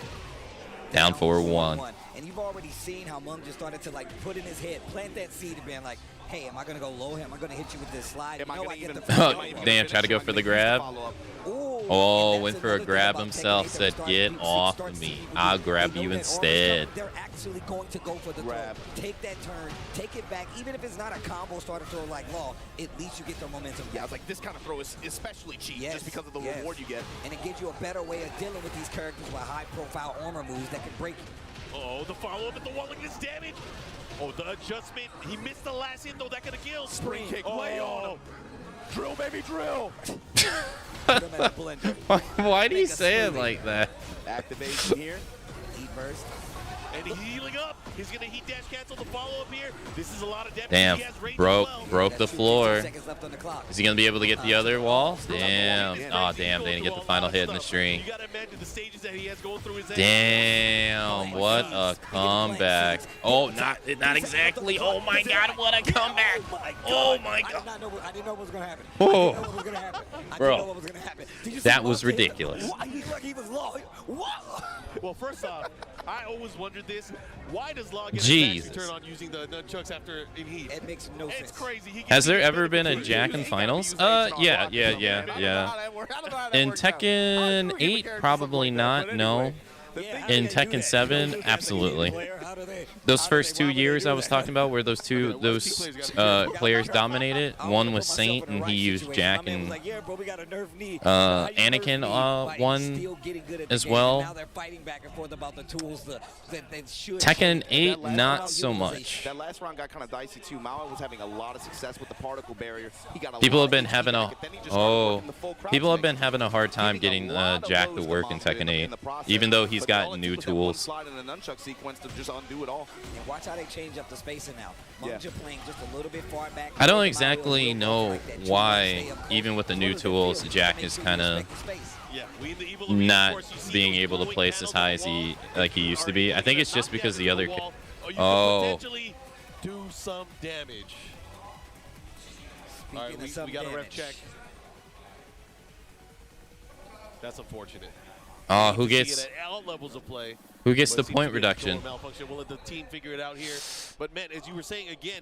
Down 4-1. And you've already seen how Mung just started to like put in his head, plant that seed and being like, hey, am I going to go low? Am I going to hit you with this slide? Damn, try to go for the grab. Oh, went for a grab himself, said, get off of me. I'll grab you instead. They're actually going to go for the grab. Take that turn, take it back. Even if it's not a combo starter throw like Law, at least you get their momentum. Yeah, I was like, this kind of throw is especially cheap just because of the reward you get. And it gives you a better way of dealing with these characters with high-profile armor moves that can break you. Oh, the follow-up at the wall, look at this damage. Oh, the adjustment. He missed the last hit, though. That could have killed. Spring kick way on him. Drill, baby, drill. Why do you say it like that? Activation here. Heat burst. And he's healing up. He's going to heat dash cancel the follow-up here. This is a lot of damage. Damn, He has range broke the floor. Is he going to be able to get the other wall? Damn. Oh, damn, they didn't get the final hit in the string. You got to imagine the stages that he has going through his head. Damn, what a comeback. Oh, not exactly. Oh, my God, what a comeback. Oh, my God. I didn't know what was going to happen. Oh. I didn't know what was going to happen. Bro, that was ridiculous. He was low. Well, first off, I always wondered this. Why does Law get Jesus. a turn on using the nunchucks after in heat? It makes no sense. It's crazy. Has there ever been a Jack in finals? Yeah. In Tekken 8, probably not, no. In Tekken 7, absolutely. Those first 2 years I was talking about where those players dominated, one was Saint and he used Jack, and Anakin won as well. Tekken 8, not so much. That last round got kind of dicey too. Mao was having a lot of success with the particle barrier. People have been having a hard time getting Jack to work in Tekken 8, even though he's got new tools. And watch how they change up the spacing now. Mungja playing just a little bit far back. I don't exactly know why, even with the new tools, Jack is kind of not being able to place as high as he used to be. I think it's just because the other. Potentially do some damage. All right, we got a ref check. That's unfortunate. Who gets all levels of play? Who gets the point reduction? We'll let the team figure it out here. But man, as you were saying again,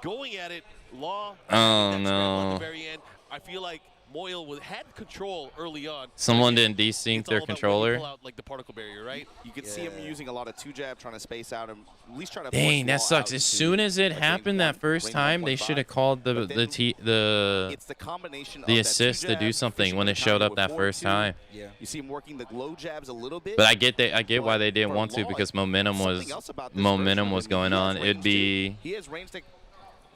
going at it, Law. Oh no! At the very end, I feel like Moyle had control early on. Someone didn't desync their controller. Out, like the particle barrier, right? You can see him using a lot of 2-jab, trying to space out and at least try to. Dang, that sucks. As soon as it happened that first time, they should have called the assist to do something when it showed up that first time. Yeah. You see him working the low jabs a little bit. But I get why they didn't want to, because momentum was going on. It'd be. He has range.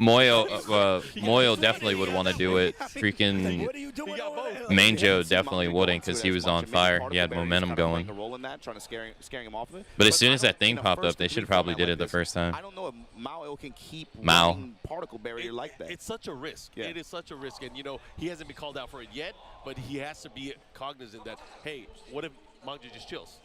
Moyo definitely would want to do it. Freaking Manjo definitely wouldn't, because he was on fire. He had momentum going. But as soon as that thing popped up, they should have probably did it the first time. I don't know if Mao can keep particle barrier like that. It's such a risk. Yeah. It is such a risk, and he hasn't been called out for it yet. But he has to be cognizant that, hey, what if Mangja just chills?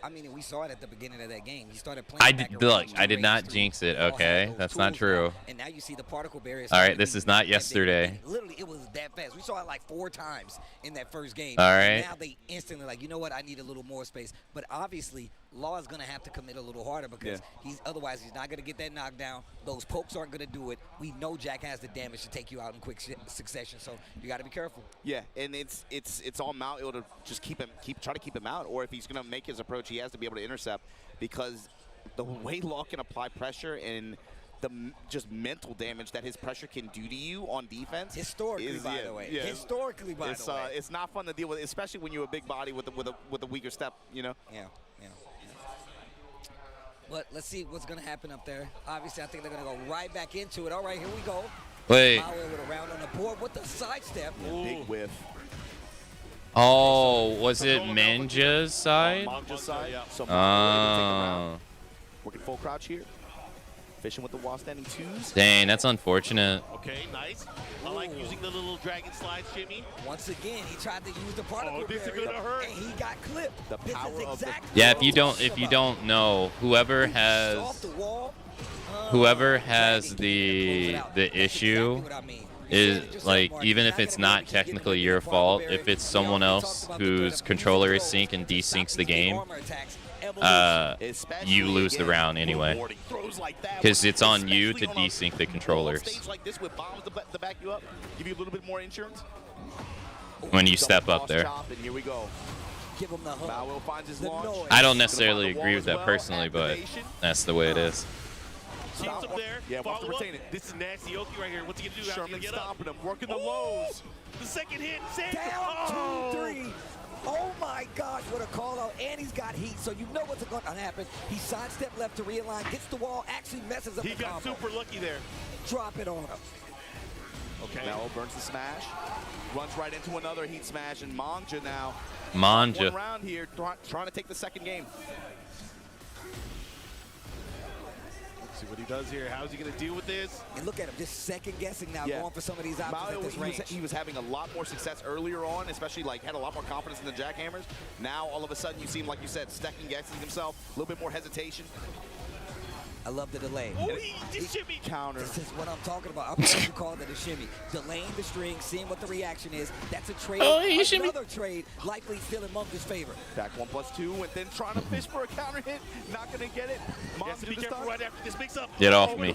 I mean, we saw it at the beginning of that game. He started playing. I did not jinx it. Okay, that's not true. And now you see the particle barriers. All right, this is not yesterday. Literally, it was that fast. We saw it like 4 times in that first game. All right. Now they instantly like, you know what? I need a little more space. But obviously, Law is going to have to commit a little harder, because otherwise he's not going to get that knockdown. Those pokes aren't going to do it. We know Jack has the damage to take you out in quick succession, so you got to be careful. Yeah, and it's on Mao to just try to keep him out, or if he's going to make his approach, he has to be able to intercept, because the way Law can apply pressure and just mental damage that his pressure can do to you on defense. Historically, by the way. Historically, by the way. It's not fun to deal with, especially when you're a big body with a weaker step, you know? Yeah. But let's see what's going to happen up there. Obviously, I think they're going to go right back into it. All right, here we go. Wait. Maui with a round on the board with the sidestep. Big whiff. Oh, was it Manja's side? Manja's side. Yeah. So Maui working full crouch here. Fishing with the wall standing twos. Dang, that's unfortunate. Okay, nice. I like using the little dragon slide shimmy. Once again, he tried to use the particle this is barrier, gonna hurt. and he got clipped. The This power is of the exactly Yeah, what if you don't know, whoever off has the wall, the issue is like, even if it's not technically your fault, if it's someone else whose controller is sync and desyncs the game, you lose the round anyway, because it's on you to desync the controllers Like this with bombs to back you up, give you a little bit more insurance. when you step up there. And here we go. Give him the hook. Maui finds his launch. I don't necessarily agree with that personally, but that's the way it is. Keeps him there. Yeah, wants to Follow up. retain it. This is nasty Oki right here. What's he gonna do? Sherman Get stopping up? him, working the lows. The second hit. Save. Down 2-3. Oh my gosh, what a call out. And he's got heat, so you know what's going to happen. He sidestepped left to realign, gets the wall, actually messes up He the got combo. super lucky there. Drop it on him. Okay. Now burns the smash. Runs right into another heat smash, and Manja now. Manja. One round here, trying to take the second game. Let's see what he does here. How's he going to deal with this? And look at him, just second guessing now, going for some of these options at this range. He was having a lot more success earlier on, especially like had a lot more confidence in the jackhammers. Now all of a sudden you see him, like you said, second guessing himself, a little bit more hesitation. I love the delay. Oh, he just shimmy. Counter. This is what I'm talking about. I'm glad you called it a shimmy. Delaying the string, seeing what the reaction is. That's a trade. Oh, he shimmy. Another trade, likely still in Munga's favor. Back 1+2, and then trying to fish for a counter hit. Not going to get it. He has to be careful right after this mix up. Get off me.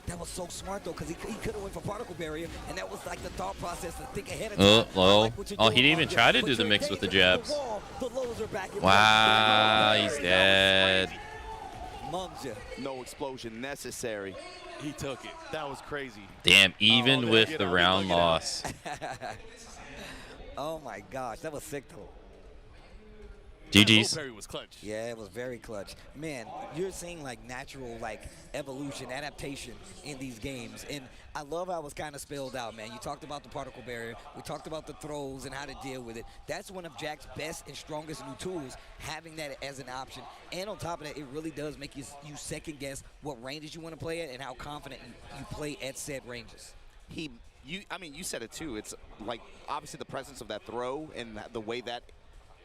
That was so smart, though, because he could have went for particle barrier, and that was like the thought process to think ahead of time. Low. Oh, he didn't even try to do the mix with the jabs. Wow, he's dead. Manja. No explosion necessary. He took it. That was crazy. Damn, even with the round loss. Oh my gosh, that was sick though. GG's. That was clutch. Yeah, it was very clutch. Man, you're seeing like natural like evolution, adaptation in these games. And I love how it was kind of spelled out, man. You talked about the particle barrier. We talked about the throws and how to deal with it. That's one of Jack's best and strongest new tools, having that as an option. And on top of that, it really does make you second guess what ranges you want to play at and how confident you play at said ranges. I mean, you said it too. It's like obviously the presence of that throw and the way that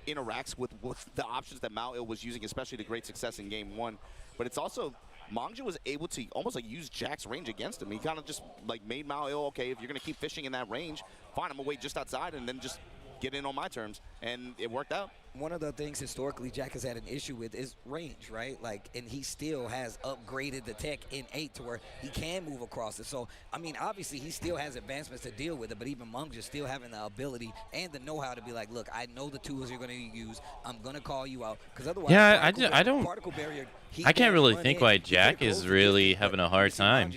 interacts with the options that Mao was using, especially to great success in game one. But it's also, Manja was able to almost like use Jack's range against him. He kind of just like made Mao, okay, if you're going to keep fishing in that range, fine, I'm going to wait just outside and then just get in on my terms. And it worked out. One of the things historically Jack has had an issue with is range, right? Like, and he still has upgraded the tech in 8 to where he can move across it. So, I mean, obviously he still has advancements to deal with it, but even Mungja still having the ability and the know-how to be like, look, I know the tools you're going to use. I'm going to call you out. Because otherwise, yeah, I can't really think why Jack is really having a hard time.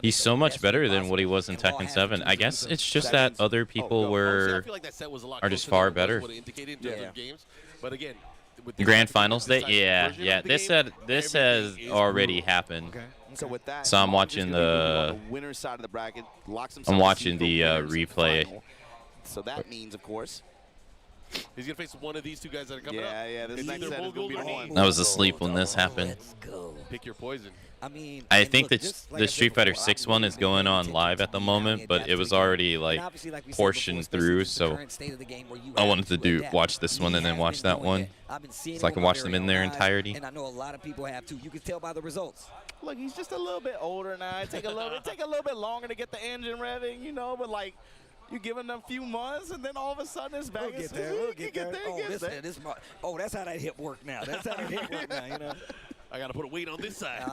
He's so much better than what he was in Tekken 7. I guess it's just that other people are just far better. Games. But again, with Grand Finals Day, yeah. This has already happened. Okay. So with that, so I'm watching the winner's side of the bracket. I'm watching the replay. So that means, of course, he's gonna face one of these two guys that are coming up. Yeah. This next set is gonna be the one. I was asleep when this happened. Let's go. Pick your poison. I mean, I think that the Street Fighter 6 one is going on live at the moment, but it was already like portioned through, so I wanted to watch this one and then watch that one, so I can watch them in their entirety. And I know a lot of people have too. You can tell by the results. Look, he's just a little bit older now. It take a little bit longer to get the engine revving, you know. But like, you give him a few months, and then all of a sudden it's back. We'll get there. We'll get there. That's how that hip work now. That's how that hip work now. You know. I got to put a weight on this side.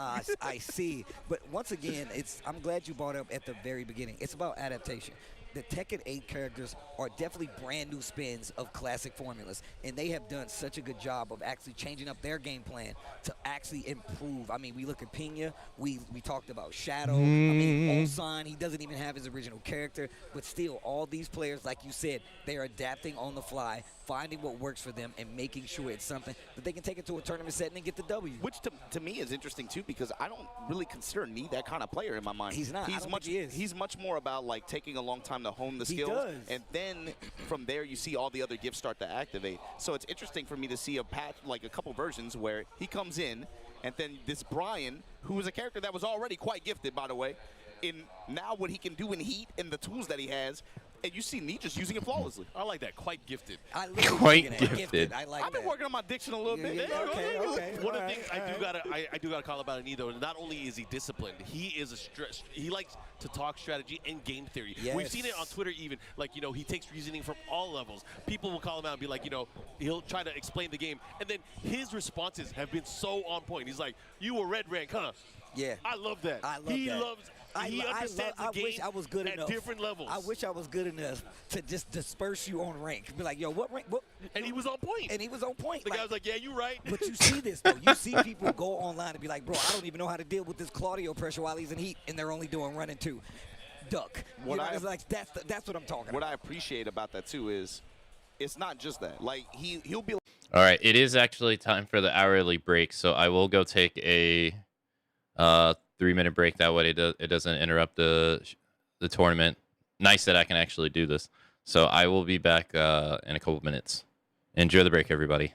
I see. But once again, I'm glad you brought up at the very beginning. It's about adaptation. the Tekken 8 characters are definitely brand new spins of classic formulas, and they have done such a good job of actually changing up their game plan to actually improve. I mean, we look at Pena, we talked about Shadow, I mean, Ulsan, he doesn't even have his original character, but still, all these players, like you said, they are adapting on the fly, finding what works for them, and making sure it's something that they can take into a tournament setting and get the W. Which to me is interesting too, because I don't really consider Nee that kind of player in my mind. He's not. He's much more about like taking a long time to hone the skills, and then from there you see all the other gifts start to activate. So it's interesting for me to see a patch, like a couple versions where he comes in, and then this Brian, who is a character that was already quite gifted, by the way, in now what he can do in Heat and the tools that he has. And you see Nee just using it flawlessly. I like that. Quite gifted. Quite gifted. I like I've been working on my diction a little bit. Okay. One of the things I do gotta call about Nee though. Not only is he disciplined, he is he likes to talk strategy and game theory. Yes. We've seen it on Twitter even. Like, you know, he takes reasoning from all levels. People will call him out and be like, you know, he'll try to explain the game, and then his responses have been so on point. He's like, "You were red rank, huh?" Yeah. I love that. He understands the game wish I was good at enough. different levels. I wish I was good enough to just disperse you on rank. Be like, yo, what rank? What? And he was on point. And he was on point. The guy was like, yeah, you're right. But you see this, though. You see people go online and be like, bro, I don't even know how to deal with this Claudio pressure while he's in Heat, and they're only doing run and 2. Duck. It's like, that's what I'm talking about. What I appreciate about that, too, is it's not just that. Like, he'll be... All right, it is actually time for the hourly break, so I will go take a 3-minute break. That way it doesn't interrupt the tournament. Nice that I can actually do this. So I will be back in a couple minutes. Enjoy the break, everybody.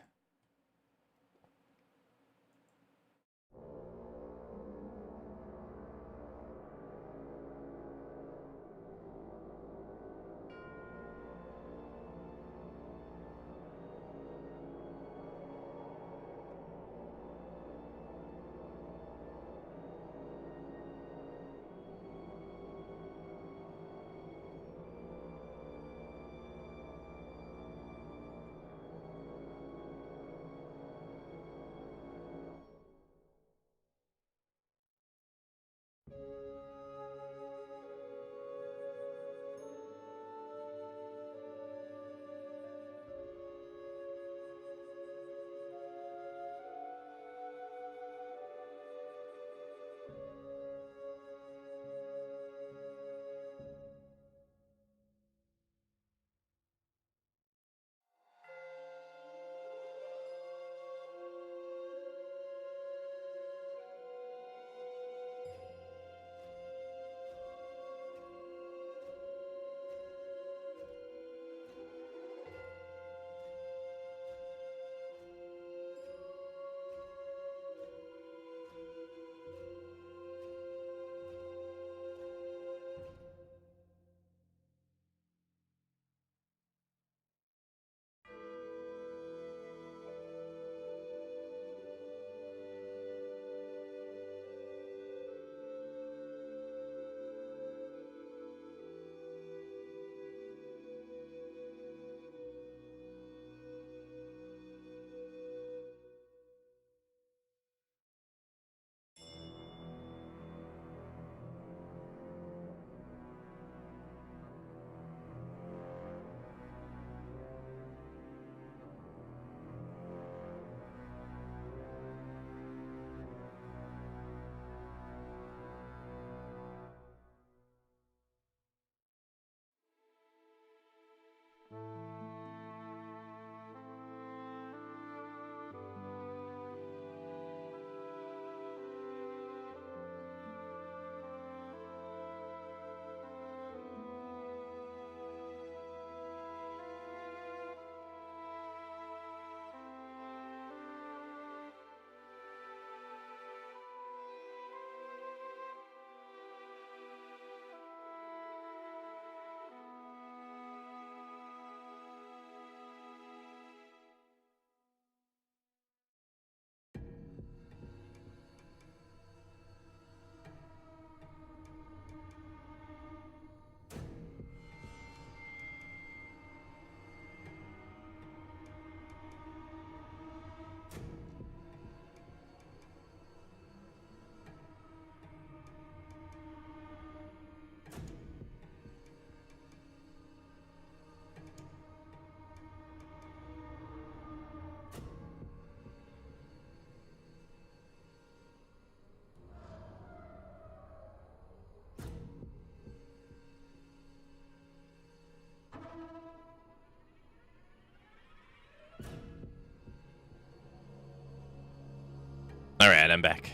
All right, I'm back.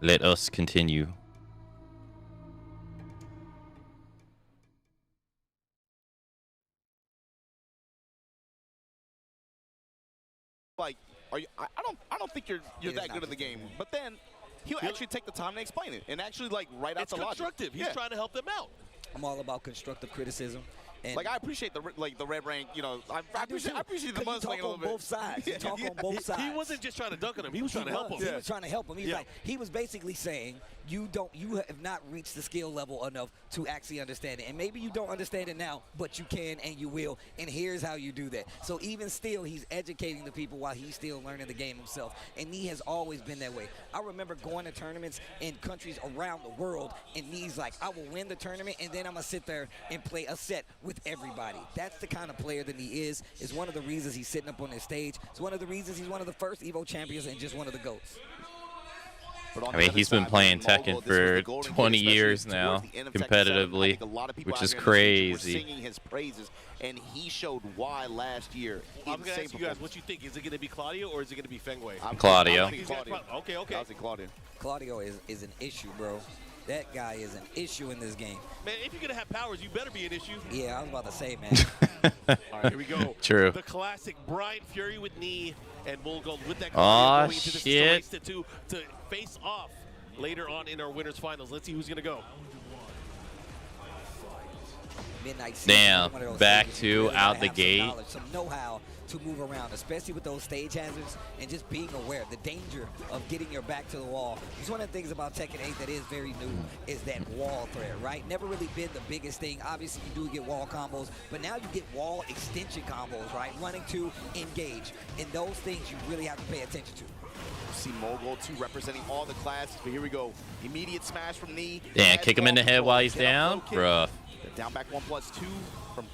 Let us continue. Like, I don't think you're that good at the game. But then he'll actually take the time to explain it and actually like write out the logic. It's constructive. He's trying to help them out. I'm all about constructive criticism. And like I appreciate the red rank, you know. I appreciate the mudslinging a little bit. Both sides. You talk on both sides. He wasn't just trying to dunk on him. He was trying to help him. He was trying to help him. He was basically saying you have not reached the skill level enough to actually understand it. And maybe you don't understand it now, but you can and you will. And here's how you do that. So even still, he's educating the people while he's still learning the game himself. And he has always been that way. I remember going to tournaments in countries around the world, and he's like, I will win the tournament, and then I'm going to sit there and play a set with everybody. That's the kind of player that he is. It's one of the reasons he's sitting up on this stage. It's one of the reasons he's one of the first EVO champions and just one of the GOATs. I mean, he's been playing Tekken for 20 years now, competitively, which is crazy. Singing his praises, and he showed why last year. I'm going to ask you guys what you think. Is it going to be Claudio or is it going to be Fengway? Claudio. Okay. I'll say Claudio. Claudio is an issue, bro. That guy is an issue in this game. Man, if you're going to have powers, you better be an issue. Yeah, I was about to say, man. All right, here we go. True. The classic Brian Fury with knee and Mulgold with that. Oh, going shit. To face off later on in our winners finals. Let's see who's going to go. Damn, back to out the gate. Some know-how to move around, especially with those stage hazards and just being aware. The danger of getting your back to the wall. It's one of the things about Tekken 8 that is very new is that wall threat, right? Never really been the biggest thing. Obviously, you do get wall combos, but now you get wall extension combos, right? Running to engage. And those things you really have to pay attention to. See Mogul 2 representing all the classes, but here we go. Immediate smash from knee. Damn, kick him in the head while he's down? Bruh. Down back 1+2 from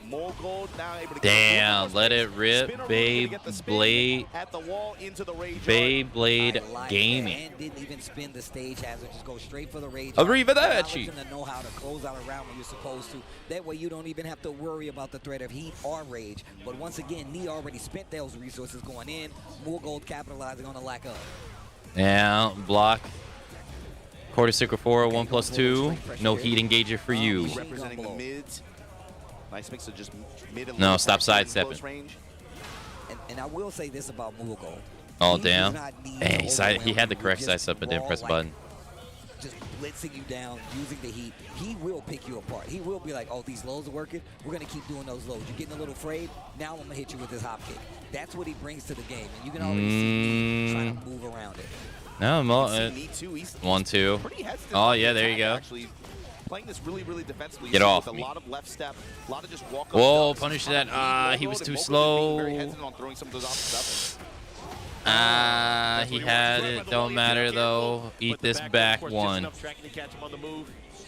Mogul. Now able to damn, let it rip, Beyblade. At the wall into the rage. Beyblade Gaming. And didn't even spin the stage hazard, just go straight for the rage. Arrivederci. And know how to close out a round when you're supposed to. That way you don't even have to worry about the threat of heat or rage. But once again, Knee already spent those resources going in. Mogul capitalizing on the lack of. Yeah, block. Quarter circle 4, 1+2. No heat engager for you. Representing the mids. Nice mix of just mid and no, stop sidestepping. And I will say this about Mogul. Oh, damn. Dang, he had the correct sidestep, but didn't press the button. Just blitzing you down, using the heat. He will pick you apart. He will be like, oh, these lows are working. We're going to keep doing those lows. You're getting a little afraid. Now I'm going to hit you with this hop kick. That's what he brings to the game. And you can already see him trying to move around it. No, 1-2. Oh, yeah, there you go. Playing this really, really defensively. Get off with me. a lot of left step, a lot of just walk up. Whoa, punish that. He was too slow. Very hesitant on throwing some of those options he had it. Don't matter, though. Eat this back one.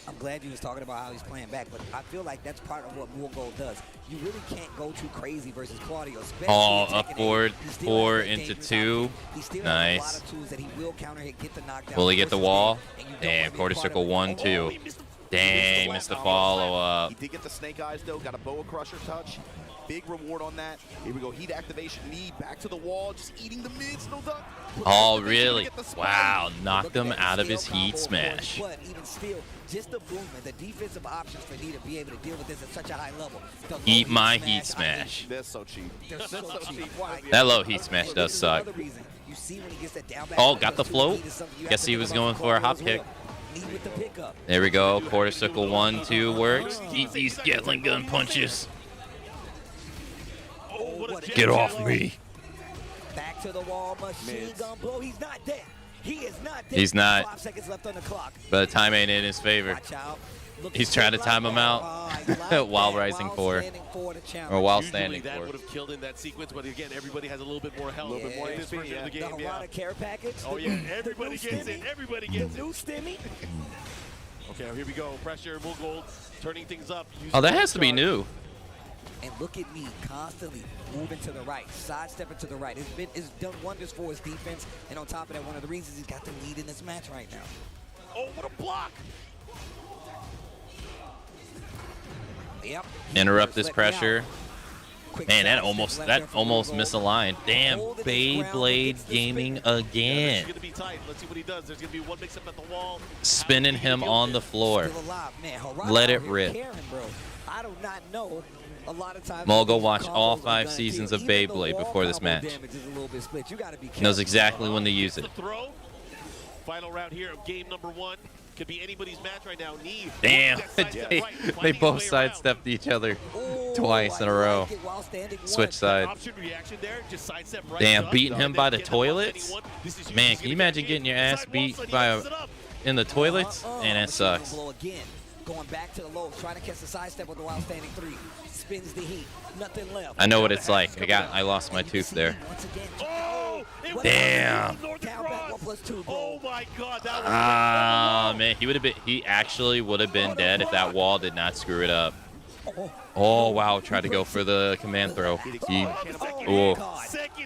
I'm glad you was talking about how he's playing back, but I feel like that's part of what Mogul does. You really can't go too crazy versus Claudio. Oh, up forward, 4 into 2. Nice. Will he get the wall? Damn, quarter circle 1, 2. Dang, missed the follow-up. He did get the snake eyes, though. Got a boa crusher touch. Big reward on that. Here we go. Heat activation. Knee back to the wall. Just eating the mids. No duck. Oh, really? Wow. Knocked him out of his heat smash. But even still, just the movement, the defensive options for Knee to be able to deal with this at such a high level. Eat my heat smash. They're so cheap. They're so cheap. That low heat smash does suck. Oh, got the float. Guess he was going for a hop kick. There we go. Quarter circle 1, 2 works. Eat these Gatling gun punches. Get off me. Back to the wall, machine gun blow. He's not dead. He is not dead. He's not. 5 seconds left on the clock. But the time ain't in his favor. He's trying to time him out while rising 4. Or while standing 4. That would have killed in that sequence, but again, everybody has a little bit more health, a little bit more in this version of the game. The care package. Oh yeah, everybody gets it. Everybody gets it. New stimmy. Okay, here we go. Pressure, Mogul, turning things up. Oh, that has to be new. And look at me constantly moving to the right, sidestepping to the right. It's done wonders for his defense. And on top of that, one of the reasons he's got the lead in this match right now. Oh, what a block! Yep. Interrupt this pressure. Quick Man, that side almost step left there from misaligned. Damn, Holding his ground Beyblade against the Gaming spinner. again. It's gonna be tight. Let's see what he does. There's gonna be one mix up at the wall. Spinning him on the floor. Still alive, man. Harada Let out it here rip. caring, bro. I do not know. A lot of times Mogul these watched all combos are 5 gonna seasons deal. of Even the Beyblade wall before this combo match. damage is a little bit split. You gotta be Knows careful. exactly when to use it. The throw. Final round here of game number 1. Could be anybody's match right now. Knee. Damn, They they both sidestepped each other twice in a row. Switch side. Damn, beating him by the toilets? Man, can you imagine getting your ass beat by in the toilets? Man, that sucks. Going back to the low, trying to catch the sidestep with the wild standing 3. Spins the heat. Nothing left. I know what it's like. I lost my tooth there. Damn. Oh my God, that was Ah, man, he actually would have been dead if that wall did not screw it up. Oh wow, tried to go for the command throw. Second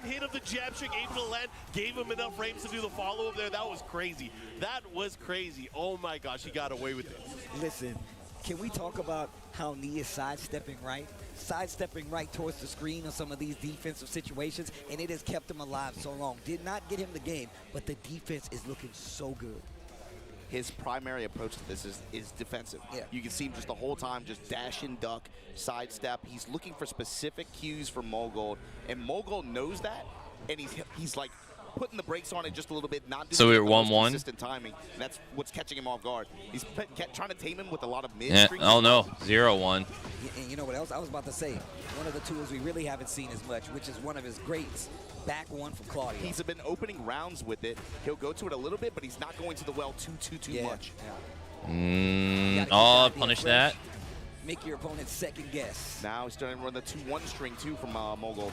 hit of the jab trick, able to land, gave him enough frames to do the follow-up there. That was crazy. That was crazy. Oh my gosh, he got away with it. Listen, can we talk about how Knee is sidestepping right? Sidestepping right towards the screen on some of these defensive situations, and it has kept him alive so long. Did not get him the game, but the defense is looking so good. His primary approach to this is defensive. Yeah. You can see him just the whole time just dash and duck, sidestep. He's looking for specific cues from Mogul, and Mogul knows that, and he's like putting the brakes on it just a little bit, not doing So we were the most 1-1? consistent timing. And that's what's catching him off guard. He's trying to tame him with a lot of mid. Yeah. Oh no, 0-1. And you know what else? I was about to say, one of the tools we really haven't seen as much, which is one of his greats, back one from Claudio. He's been opening rounds with it. He'll go to it a little bit, but he's not going to the well too much. Oh, punish that. Make your opponent second guess. Now he's starting to run the 2-1 string too from Mogul.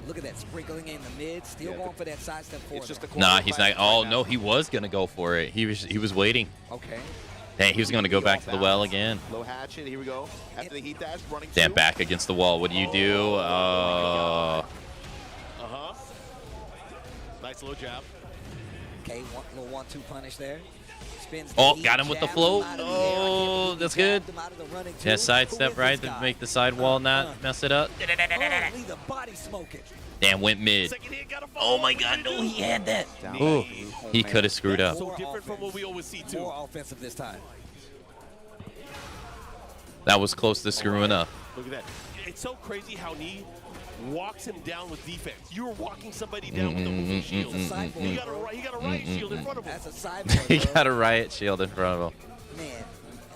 Look at that, sprinkling in the mid, still going for that sidestep forward. It's just a Nah, he's not. Oh no, he was gonna go for it. He was waiting. Okay. Dang, he was gonna go back to the well again. Low hatchet, here we go. After the heat dash, running Damn, two. back against the wall. What do you do? Nice low jab. Okay, little 1-2 punish there. Spins Oh, the got heat, him with the jab float. him out of the air. Oh, that's good. Jabbed him out of the running Yeah, too. sidestep Who right is this to guy? make the side wall not mess it up. Holy, the body smoking. Damn, went mid. Oh my God, no, he had that. Ooh, he could have screwed up. So different from what we always see too. More offensive this time. That was close to screwing up. Look at that. It's so crazy how Knee walks him down with defense. You were walking somebody down with a moving shield. He got a riot shield in front of him. That's a sideboard, He bro. got a riot shield in front of him. Man,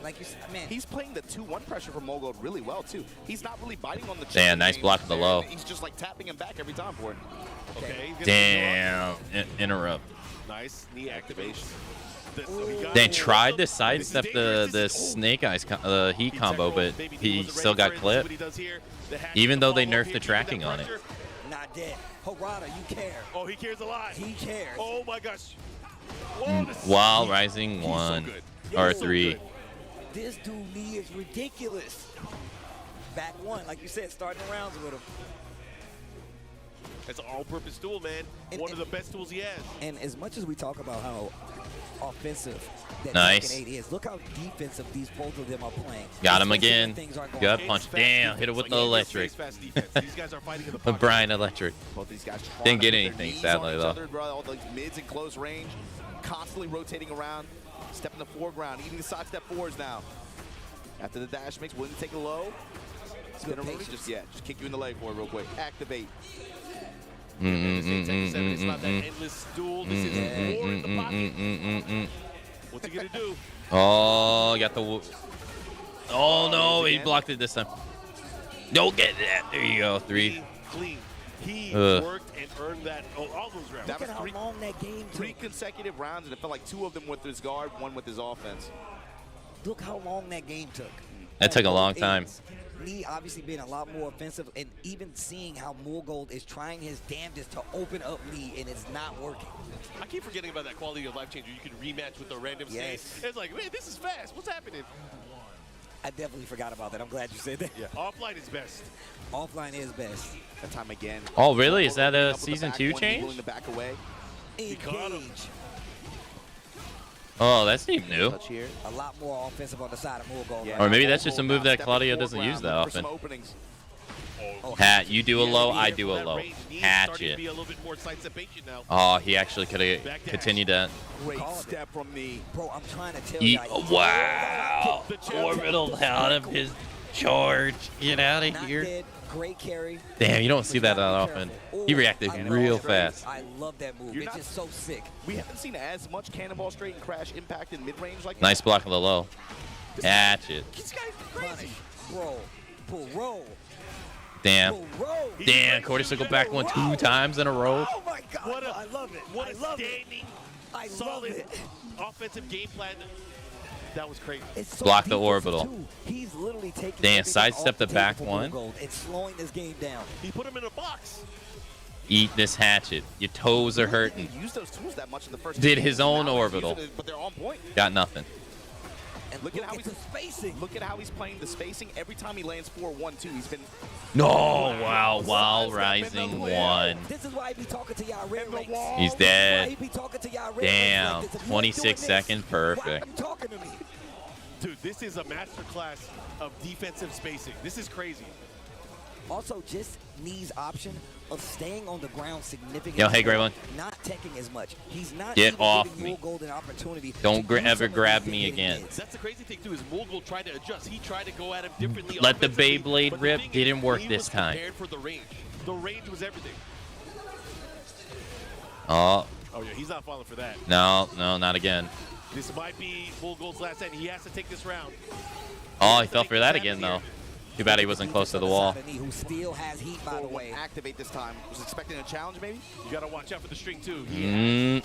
like you said, man. He's playing the 2-1 pressure from Mogul really well too. He's not really biting on the chin. Damn, nice block below. He's just like tapping him back every time for it. Okay. Damn, interrupt. Nice knee activation. Then tried to sidestep the Snake Eyes heat combo, but he still got clipped. Even though they nerfed the tracking on it. Not dead. Harada, you care. Oh, he cares a lot. He cares. Oh my gosh. While rising 1 or 3. This dude Knee is ridiculous. Back one, like you said, starting the rounds with him. It's an all-purpose tool, man. One of the best tools he has. And as much as we talk about how offensive that Nice. Tekken 8 is, look how defensive these both of them are playing. Got him Especially when again. things aren't going Gut well. punch. Damn, hit it with the electric. These guys are fighting in the pocket. Brian Electric. Both these guys Didn't get trying to put their anything, knees sadly, on each though. other, bro. All the mids in close range, constantly rotating around, stepping the foreground, eating the side step fours now. After the dash mix, willing to take it low. Spinner Rudy, just kick you in the leg for it real quick. Activate. It's not that endless duel. This is more in the pocket. What's he gonna do? Oh, got the. Oh no, he blocked it this time. No, get that. There you go. 3. Clean. He Ugh. worked and earned that. Oh, all those rounds. That was Look at how long that game took. 3 consecutive rounds, and it felt like 2 of them with his guard, 1 with his offense. Look how long that game took. That took a On long both time. ends. Lee obviously being a lot more offensive, and even seeing how Mogul is trying his damnedest to open up Lee, and it's not working. I keep forgetting about that quality of life changer. You can rematch with a random Yes. state. It's like, man, this is fast. What's happening? I definitely forgot about that. I'm glad you said that. Yeah. Offline is best. Offline is best. That time again. Oh, really? Is that a Up with the season back 2 one, change? willing to back away. Engage. Oh, that's even new. Touch here. A lot more offensive on the side of Mogul. Yeah. Or maybe that's just a Mogul move now that stepping Claudio forward doesn't round, use that looking for some often. openings. Hat, you do a low, I do a low. Hatchet. Oh, he actually could have continued that. Great step from me. Bro, I'm trying to tell you. Wow. Orbital out of his charge. Get out of here. Dead. Great carry. Damn, you don't see that often. He reacted real fast. I love that move. It's just so sick. We haven't seen as much cannonball straight and crash impact in mid-range like Nice that. block of the low. Hatchet. This guy's crazy. Bro. Damn. Damn, Cordy circled back 2 times in a row. Oh my God. I love it. What a standing, solid offensive game plan. That was crazy. So block the orbital. He's literally taking Damn, sidestep the back one. It's slowing this game down. He put him in a box. Eat this hatchet. Your toes are hurting. Use those tools that much in the first Did game. his own Now he's orbital. using it, but they're on point. Got nothing. And look at how he's spacing. Look at how he's playing the spacing. Every time he lands 4-1-2, he's been. No, wow, while rising 1. This is why he be talking to y'all red ranks. He's dead. He be talking to y'all red Damn, ranks like this. If you ain't 26 doing second, this, why are perfect. you talking to me? Dude, this is a masterclass of defensive spacing. This is crazy. Also, just Knee's option of staying on the ground significantly. Yo, hey, Graylin. Not teching as much. He's not Get even off giving me. Mulgold an opportunity. Don't to use ever some of grab these me big again. hits. That's the crazy thing, too, is Mulgold tried to adjust. He tried to go at him differently. Let the offensively, Beyblade but the rip. thing is, Didn't work he this was time. prepared for the range. The range was everything. Oh, Oh, yeah, he's not falling for that. no, not again. This might be Mulgold's last end. He has to take this round. Oh, he fell for that again, though. Too bad he wasn't close to the wall. Who still has heat, by the way. Activate this time. Was expecting a challenge, maybe? You got to watch out for the string, too.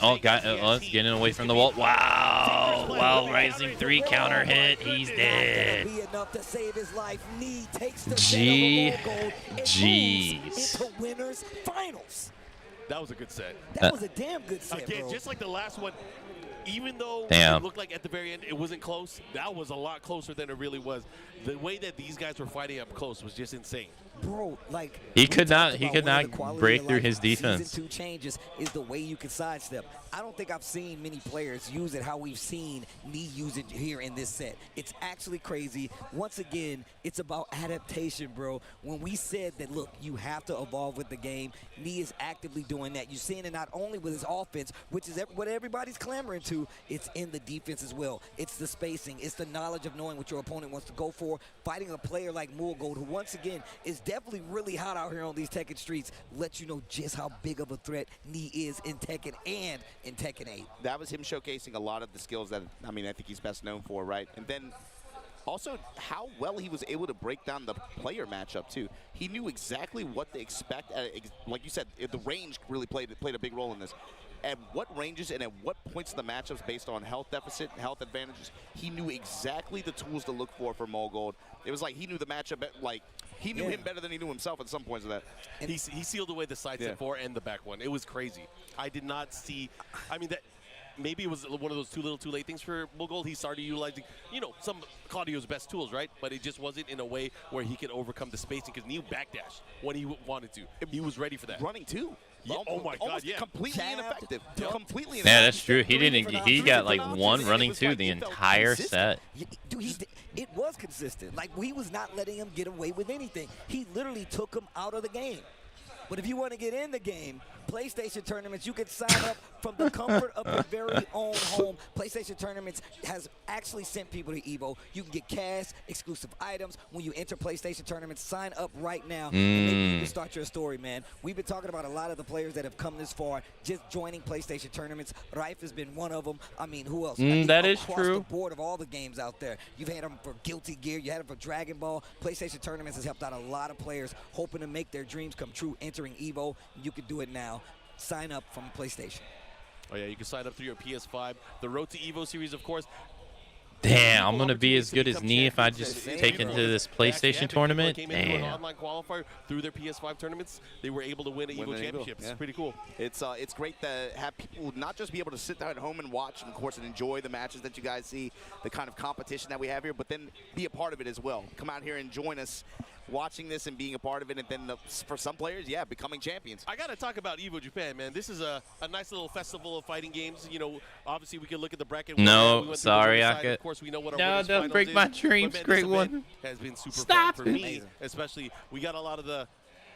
Oh, it's getting away from the wall. Wow. While rising 3 counter hit, he's dead. Be enough to save his life. Knee takes the Jeez. into winners finals. That was a good set. That was a damn good set, Again, bro. just like the last one, even though Damn. it looked like at the very end it wasn't close, that was a lot closer than it really was. The way that these guys were fighting up close was just insane. Bro, like He could not break through his defense. Season 2 changes is the way you can sidestep. I don't think I've seen many players use it how we've seen Knee use it here in this set. It's actually crazy. Once again, it's about adaptation, bro. When we said that, look, you have to evolve with the game, Knee is actively doing that. You're seeing it not only with his offense, which is what everybody's clamoring to, it's in the defense as well. It's the spacing. It's the knowledge of knowing what your opponent wants to go for. Fighting a player like Mulgold, who once again is definitely really hot out here on these Tekken streets, lets you know just how big of a threat Knee is in Tekken and in Tekken 8. That was him showcasing a lot of the skills that, I think he's best known for, right? And then also how well he was able to break down the player matchup, too. He knew exactly what to expect. Like you said, the range really played a big role in this. At what ranges and at what points in the matchups based on health deficit and health advantages, he knew exactly the tools to look for Mulgold. It was like he knew the matchup, like he knew him better than he knew himself at some points of that. He sealed away the side step 4 and the back one. It was crazy. I did not see, that maybe it was one of those too little too late things for Mulgold. He started utilizing, some Claudio's best tools, right? But it just wasn't in a way where he could overcome the spacing because Neil backdash when he wanted to. He was ready for that. Running too. Yeah, oh my God, yeah. Completely ineffective. Completely ineffective. Yeah, that's true. He got like 1 running 2 the entire set. Dude, it was consistent. Like, he was not letting him get away with anything. He literally took him out of the game. But if you want to get in the game, PlayStation Tournaments, you can sign up from the comfort of your very own home. PlayStation Tournaments has actually sent people to EVO. You can get cash, exclusive items when you enter PlayStation Tournaments. Sign up right now and maybe you can start your story, man. We've been talking about a lot of the players that have come this far just joining PlayStation Tournaments. Raif has been one of them. Who else? That is across true. the board of all the games out there. You've had them for Guilty Gear. You had them for Dragon Ball. PlayStation Tournaments has helped out a lot of players hoping to make their dreams come true entering EVO. You can do it now. Sign up from PlayStation. Oh, yeah, you can sign up through your PS5. The Road to EVO series, of course. Damn, I'm going to be as good as Knee if I just take into this PlayStation tournament. Came into an Damn. online qualifier through their PS5 tournaments. They were able to win an EVO championship. Yeah. It's pretty cool. It's great to have people not just be able to sit down at home and watch, and of course, and enjoy the matches that you guys see, the kind of competition that we have here, but then be a part of it as well. Come out here and join us watching this and being a part of it, and then for some players, yeah, becoming champions. I got to talk about Evo Japan, man. This is a nice little festival of fighting games. You know, obviously we can look at the bracket. No, sorry, Aka. Of course, we know what our no, winners don't finals break is, my dreams, but, man, great this one. event has been super Stop fun for it. me, especially. We got a lot of the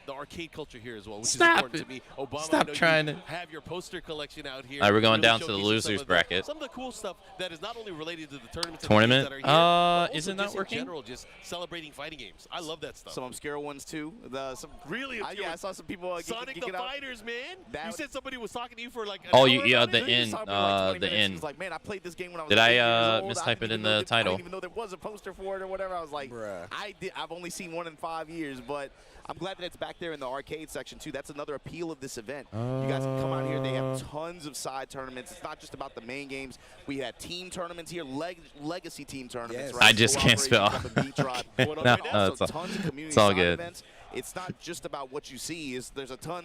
arcade culture here as well, which Stop is important it. to me. Obama, Stop I know trying you to have your poster collection out here. All right, we're going really down to the showcasing losers bracket. some of the cool stuff that is not only related to the tournaments Tournament? that are here, but also Is it not just working? in general, just celebrating fighting games. I love that stuff. Some obscure ones too. Some really obscure. yeah, I saw some people Sonic the Fighters, man. You said somebody was talking to you for like an Oh, hour yeah, about the it? end, the end. He's like, man, I played this game when I was Did 8 years I old. mistype it in didn't even know the title? I didn't even know there was a poster for it or whatever. I was like, I've only seen one in 5 years, but I'm glad that it's back there in the arcade section too. That's another appeal of this event. You guys can come out here. They have tons of side tournaments. It's not just about the main games. We had team tournaments here, legacy team tournaments. Yes. Right? I just can't spell. No, it's all- tons of community it's all side good. events. It's not just about what you see. There's a ton.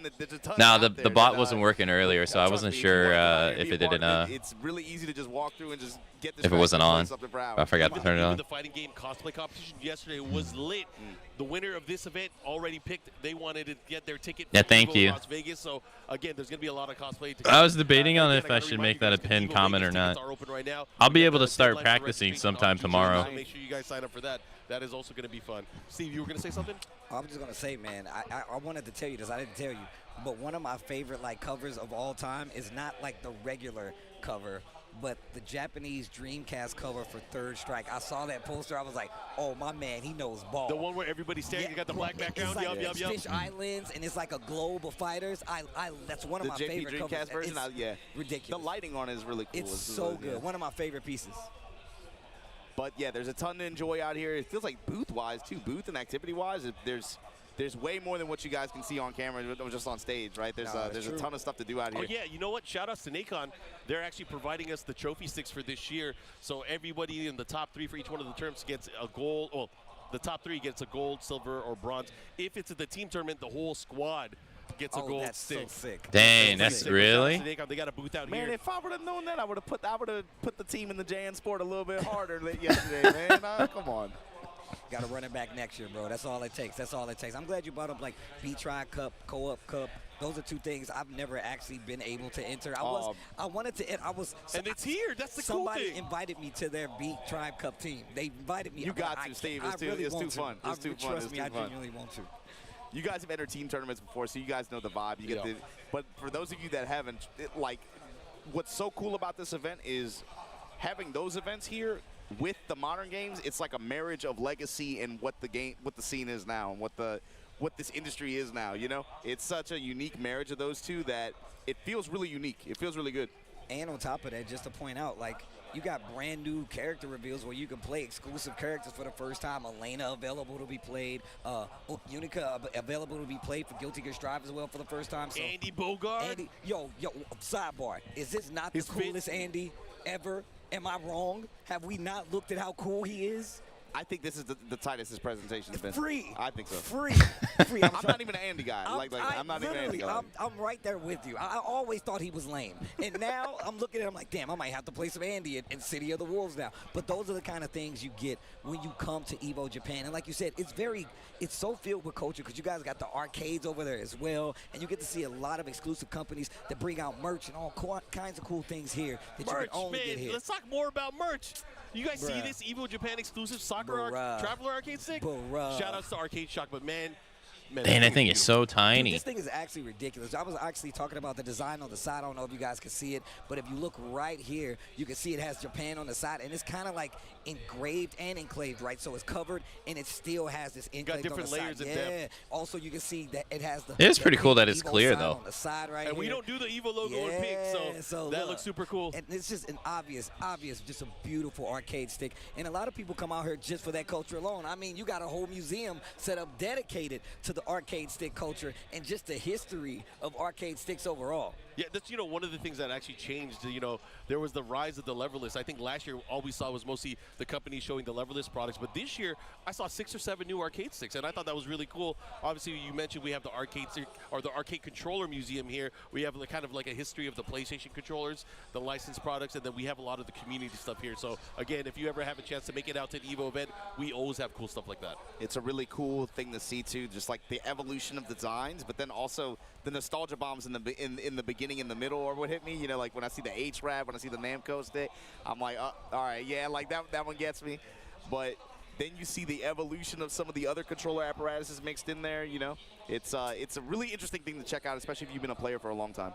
No, out the there bot that, wasn't working earlier, so I trust wasn't me, sure you wanna come out here and if be it a part didn't. of it. It's really easy to just walk through and just get this. If it wasn't on, something proud. I forgot to turn it Even on. the fighting game cosplay competition yesterday was lit. The winner of this event already picked. They wanted to get their ticket. Yeah, for thank Evo you. Las Vegas. So again, there's going to be a lot of cosplay. I was debating on again, if I gotta should remind make you that a guys that pinned Evo comment or Vegas not. tickets are open right now. I'll We be got able the to start deadline for practicing registration sometime on June tomorrow. 9th, so make sure you guys sign up for that. That is also going to be fun. Steve, you were going to say something? I'm just gonna say, man, I wanted to tell you this. I didn't tell you, but one of my favorite covers of all time is not like the regular cover, but the Japanese Dreamcast cover for Third Strike. I saw that poster. I was like, oh, my man, he knows ball. The one where everybody's staring. You got the black background. It's like Yup. Fish Islands, and it's like a globe of fighters. that's one of my favorite JP Dreamcast covers. version. Yeah, ridiculous. The lighting on it is really cool. It's so good. One of my favorite pieces. But yeah, there's a ton to enjoy out here. It feels like booth-wise too, booth and activity-wise. There's way more than what you guys can see on camera or just on stage, right? There's a ton of stuff to do out here. Oh yeah, you know what? Shout outs to Nacon. They're actually providing us the trophy sticks for this year. So everybody in the top 3 for each one of the terms gets a gold. Well, the top 3 gets a gold, silver, or bronze. If it's at the team tournament, the whole squad gets a gold stick. So sick. Dang, that's really. They got a booth out Man, here. if I would have known that, I would have put the team in the JN Sport a little bit harder yesterday, man. Come on. Got to run it back next year, bro. That's all it takes. That's all it takes. I'm glad you brought up like B-Try Cup, Co-op Cup. Those are 2 things I've never actually been able to enter. I wanted to. And it's here. That's the cool thing. Somebody invited me to their Beat Tribe Cup team. They invited me. You got to, Steve. It's too fun. It's too fun. Trust me, I genuinely want to. You guys have entered team tournaments before, so you guys know the vibe. You get but for those of you that haven't, what's so cool about this event is having those events here with the modern games. It's like a marriage of legacy and what the scene is now, and what this industry is now. You know, it's such a unique marriage of those two that it feels really unique. It feels really good. And on top of that, just to point out, you got brand new character reveals where you can play exclusive characters for the first time. Elena available to be played. Unica available to be played for Guilty Gear Strive as well for the first time. So Andy Bogard. Yo, sidebar. Is this not the coolest Andy ever? Am I wrong? Have we not looked at how cool he is? I think this is the tightest his presentation's been. Free. I think so. Free. I'm not even an Andy guy. I'm not even an Andy guy. I'm right there with you. I always thought he was lame. And now I'm looking at him like, damn, I might have to play some Andy in City of the Wolves now. But those are the kind of things you get when you come to Evo Japan. And like you said, it's so filled with culture because you guys got the arcades over there as well. And you get to see a lot of exclusive companies that bring out merch and all kinds of cool things here that you can only get here. Let's talk more about merch. You guys see this Evo Japan exclusive soccer Traveler arcade stick? Shout outs to Arcade Shock, but man, Man, that thing is so tiny. Dude, this thing is actually ridiculous. I was actually talking about the design on the side. I don't know if you guys can see it, but if you look right here, you can see it has Japan on the side, and it's kind of like engraved and enclaved, right? So it's covered, and it still has this enclaved different on the layers side. of depth. Also, you can see that it has the. It is pretty cool that it's Evo clear, sign though. On the side right and here. we don't do the Evo logo in pink, so that looks super cool. And it's just an obvious, just a beautiful arcade stick. And a lot of people come out here just for that culture alone. I mean, you got a whole museum set up dedicated to the arcade stick culture and just the history of arcade sticks overall. Yeah, that's one of the things that actually changed. There was the rise of the leverless. I think last year all we saw was mostly the companies showing the leverless products, but this year I saw 6 or 7 new arcade sticks, and I thought that was really cool. Obviously, you mentioned we have the arcade or the arcade controller museum here. We have kind of like a history of the PlayStation controllers, the licensed products, and then we have a lot of the community stuff here. So again, if you ever have a chance to make it out to an EVO event, we always have cool stuff like that. It's a really cool thing to see too, just like the evolution of designs, but then also the nostalgia bombs in the beginning, in the middle, or what hit me. Like when I see the H-Rap, when I see the Namco stick, I'm like, all right, yeah, like that one gets me. But then you see the evolution of some of the other controller apparatuses mixed in there. It's a really interesting thing to check out, especially if you've been a player for a long time.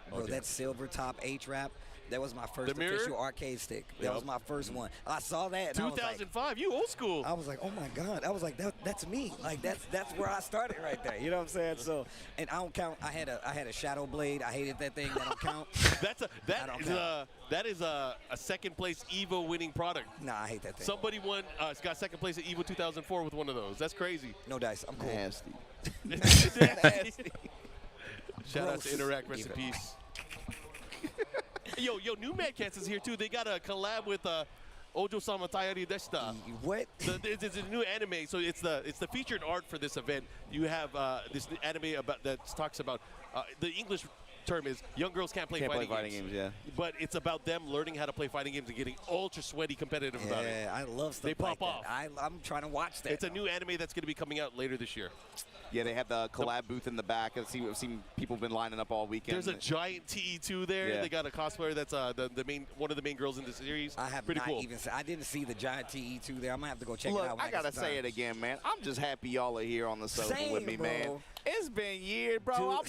Bro, that silver top H-Rap, that was my first official arcade stick. That was my first one. I saw that. And 2005, you old school. I was like, oh my God. I was like, that's me. Like that's where I started right there. You know what I'm saying? So, and I don't count. I had a Shadow Blade. I hated that thing. That don't count. That is a second place EVO winning product. Nah, I hate that thing. Somebody got second place at EVO 2004 with one of those. That's crazy. No dice. I'm cool. Nasty. Nasty. Shout out to Interact. Rest in peace. Yo, New Mad Cats is here too. They got a collab with Ojo Sama Tayari Deshita. What? It's a new anime, so it's the featured art for this event. You have this anime that talks about the English term is young girls can't play fighting games. Yeah. But it's about them learning how to play fighting games and getting ultra sweaty competitive about it. Yeah, I love stuff they pop like off. that. I'm trying to watch that. It's a new anime that's going to be coming out later this year. Yeah, they have the collab booth in the back. I've seen people been lining up all weekend. There's a giant TE2 there. Yeah. They got a cosplayer that's one of the main girls in the series. I have pretty not cool. even. I didn't see the giant TE2 there. I'm gonna have to go check it out. I gotta say it again, man. I'm just happy y'all are here on the sofa with me, bro. man. It's been years, bro. Dude. I'm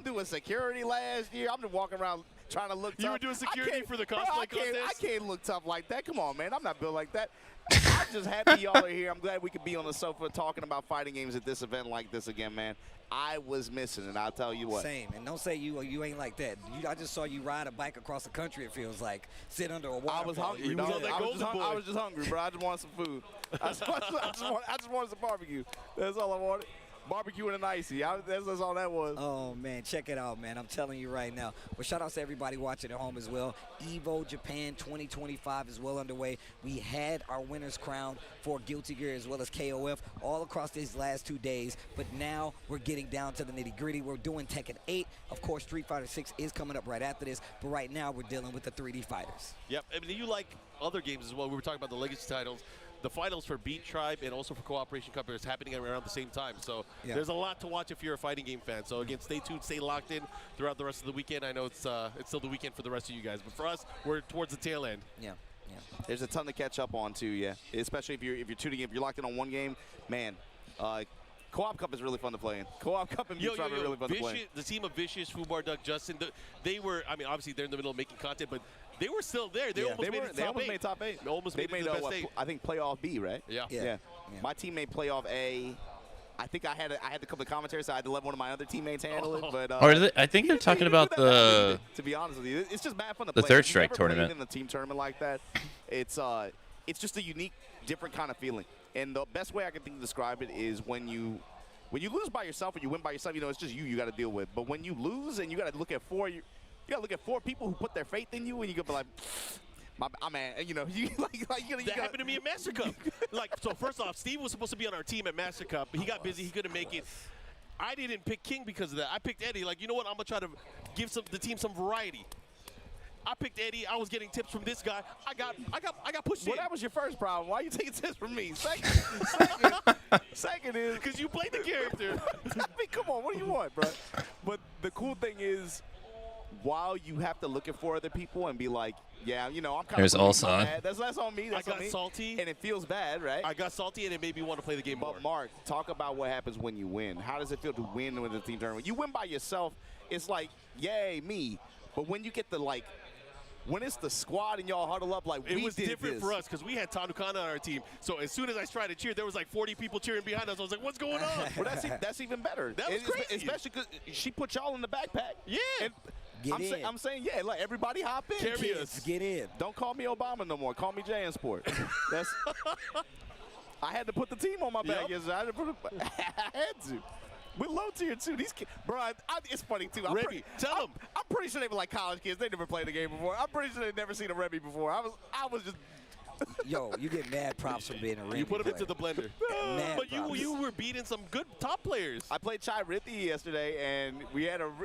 doing security last year. I'm just walking around trying to look tough. You were doing security for the cosplay contest? I can't look tough like that. Come on, man. I'm not built like that. I'm just happy y'all are here. I'm glad we could be on the sofa talking about fighting games at this event like this again, man. I was missing it, I'll tell you what. Same, and don't say you ain't like that. I just saw you ride a bike across the country, it feels like. Sit under a waterfall. I was hungry, dog. I was just hungry, bro. I just wanted some food. I just wanted some barbecue. That's all I wanted. Barbecue and an icy. That's all that was. Oh, man. Check it out, man. I'm telling you right now. Well, shout out to everybody watching at home as well. EVO Japan 2025 is well underway. We had our winners crowned for Guilty Gear as well as KOF all across these last 2 days. But now we're getting down to the nitty-gritty. We're doing Tekken 8. Of course, Street Fighter 6 is coming up right after this. But right now, we're dealing with the 3D fighters. Yep. I mean, you like other games as well. We were talking about the legacy titles. The finals for Beat Tribe and also for Cooperation Cup is happening around the same time. So there's a lot to watch if you're a fighting game fan. So again, stay tuned, stay locked in throughout the rest of the weekend. I know it's still the weekend for the rest of you guys, but for us, we're towards the tail end. Yeah. There's a ton to catch up on too, yeah. Especially if you're tuning in, if you're locked in on one game, man. Co-op Cup is really fun to play in. Co-op Cup and Beat Tribe are really fun to play in. The team of Vicious, Fubar, Doug, Justin, they were, I mean, obviously they're in the middle of making content, but they were still there. They almost made top 8. Almost made it to the best 8. I think playoff B, right? Yeah. My team made playoff A. I think I had a couple of commentaries, so I had to let one of my other teammates handle it. But I think they're talking about to be honest with you, it's just mad fun to play. The Third Strike tournament. In the team tournament like that, it's just a unique, different kind of feeling. And the best way I can think to describe it is when you lose by yourself or you win by yourself, it's just you got to deal with. But when you lose and you got to look at four people who put their faith in you, and you go be like, that happened to me at Master Cup. So first off, Steve was supposed to be on our team at Master Cup. He got busy. He couldn't make it. I didn't pick King because of that. I picked Eddie. You know what? I'm going to try to give the team some variety. I picked Eddie. I was getting tips from this guy. I got pushed in. Well, that was your first problem. Why are you taking tips from me? Second is because you played the character. I mean, come on, what do you want, bro? But the cool thing is, while you have to look at 4 other people and be like, yeah, I'm kind There's of also that's on me. I got salty, and it feels bad, right? I got salty, and it made me want to play the game more. But Mark, talk about what happens when you win. How does it feel to win with a team tournament? You win by yourself, it's like, yay, me. But when you get the when it's the squad and y'all huddle up it was different for us because we had Tanukana on our team. So as soon as I tried to cheer, there was 40 people cheering behind us. I was like, what's going on? Well, that's even better. That was crazy. Especially because she put y'all in the backpack. Yeah. And I'm saying, everybody hop in. Carry us. Get in. Don't call me Obama no more. Call me Jansport. I had to put the team on my back. Yes, I had to. We're low tier too. These kids, bro, it's funny too. Tell them. I'm pretty sure they were like college kids. They never played a game before. I'm pretty sure they've never seen a Remy before. I was just. Yo, you get mad props for being a Remy You put him player. into the blender. Mad But props. you were beating some good top players. I played Chai Rithi yesterday, and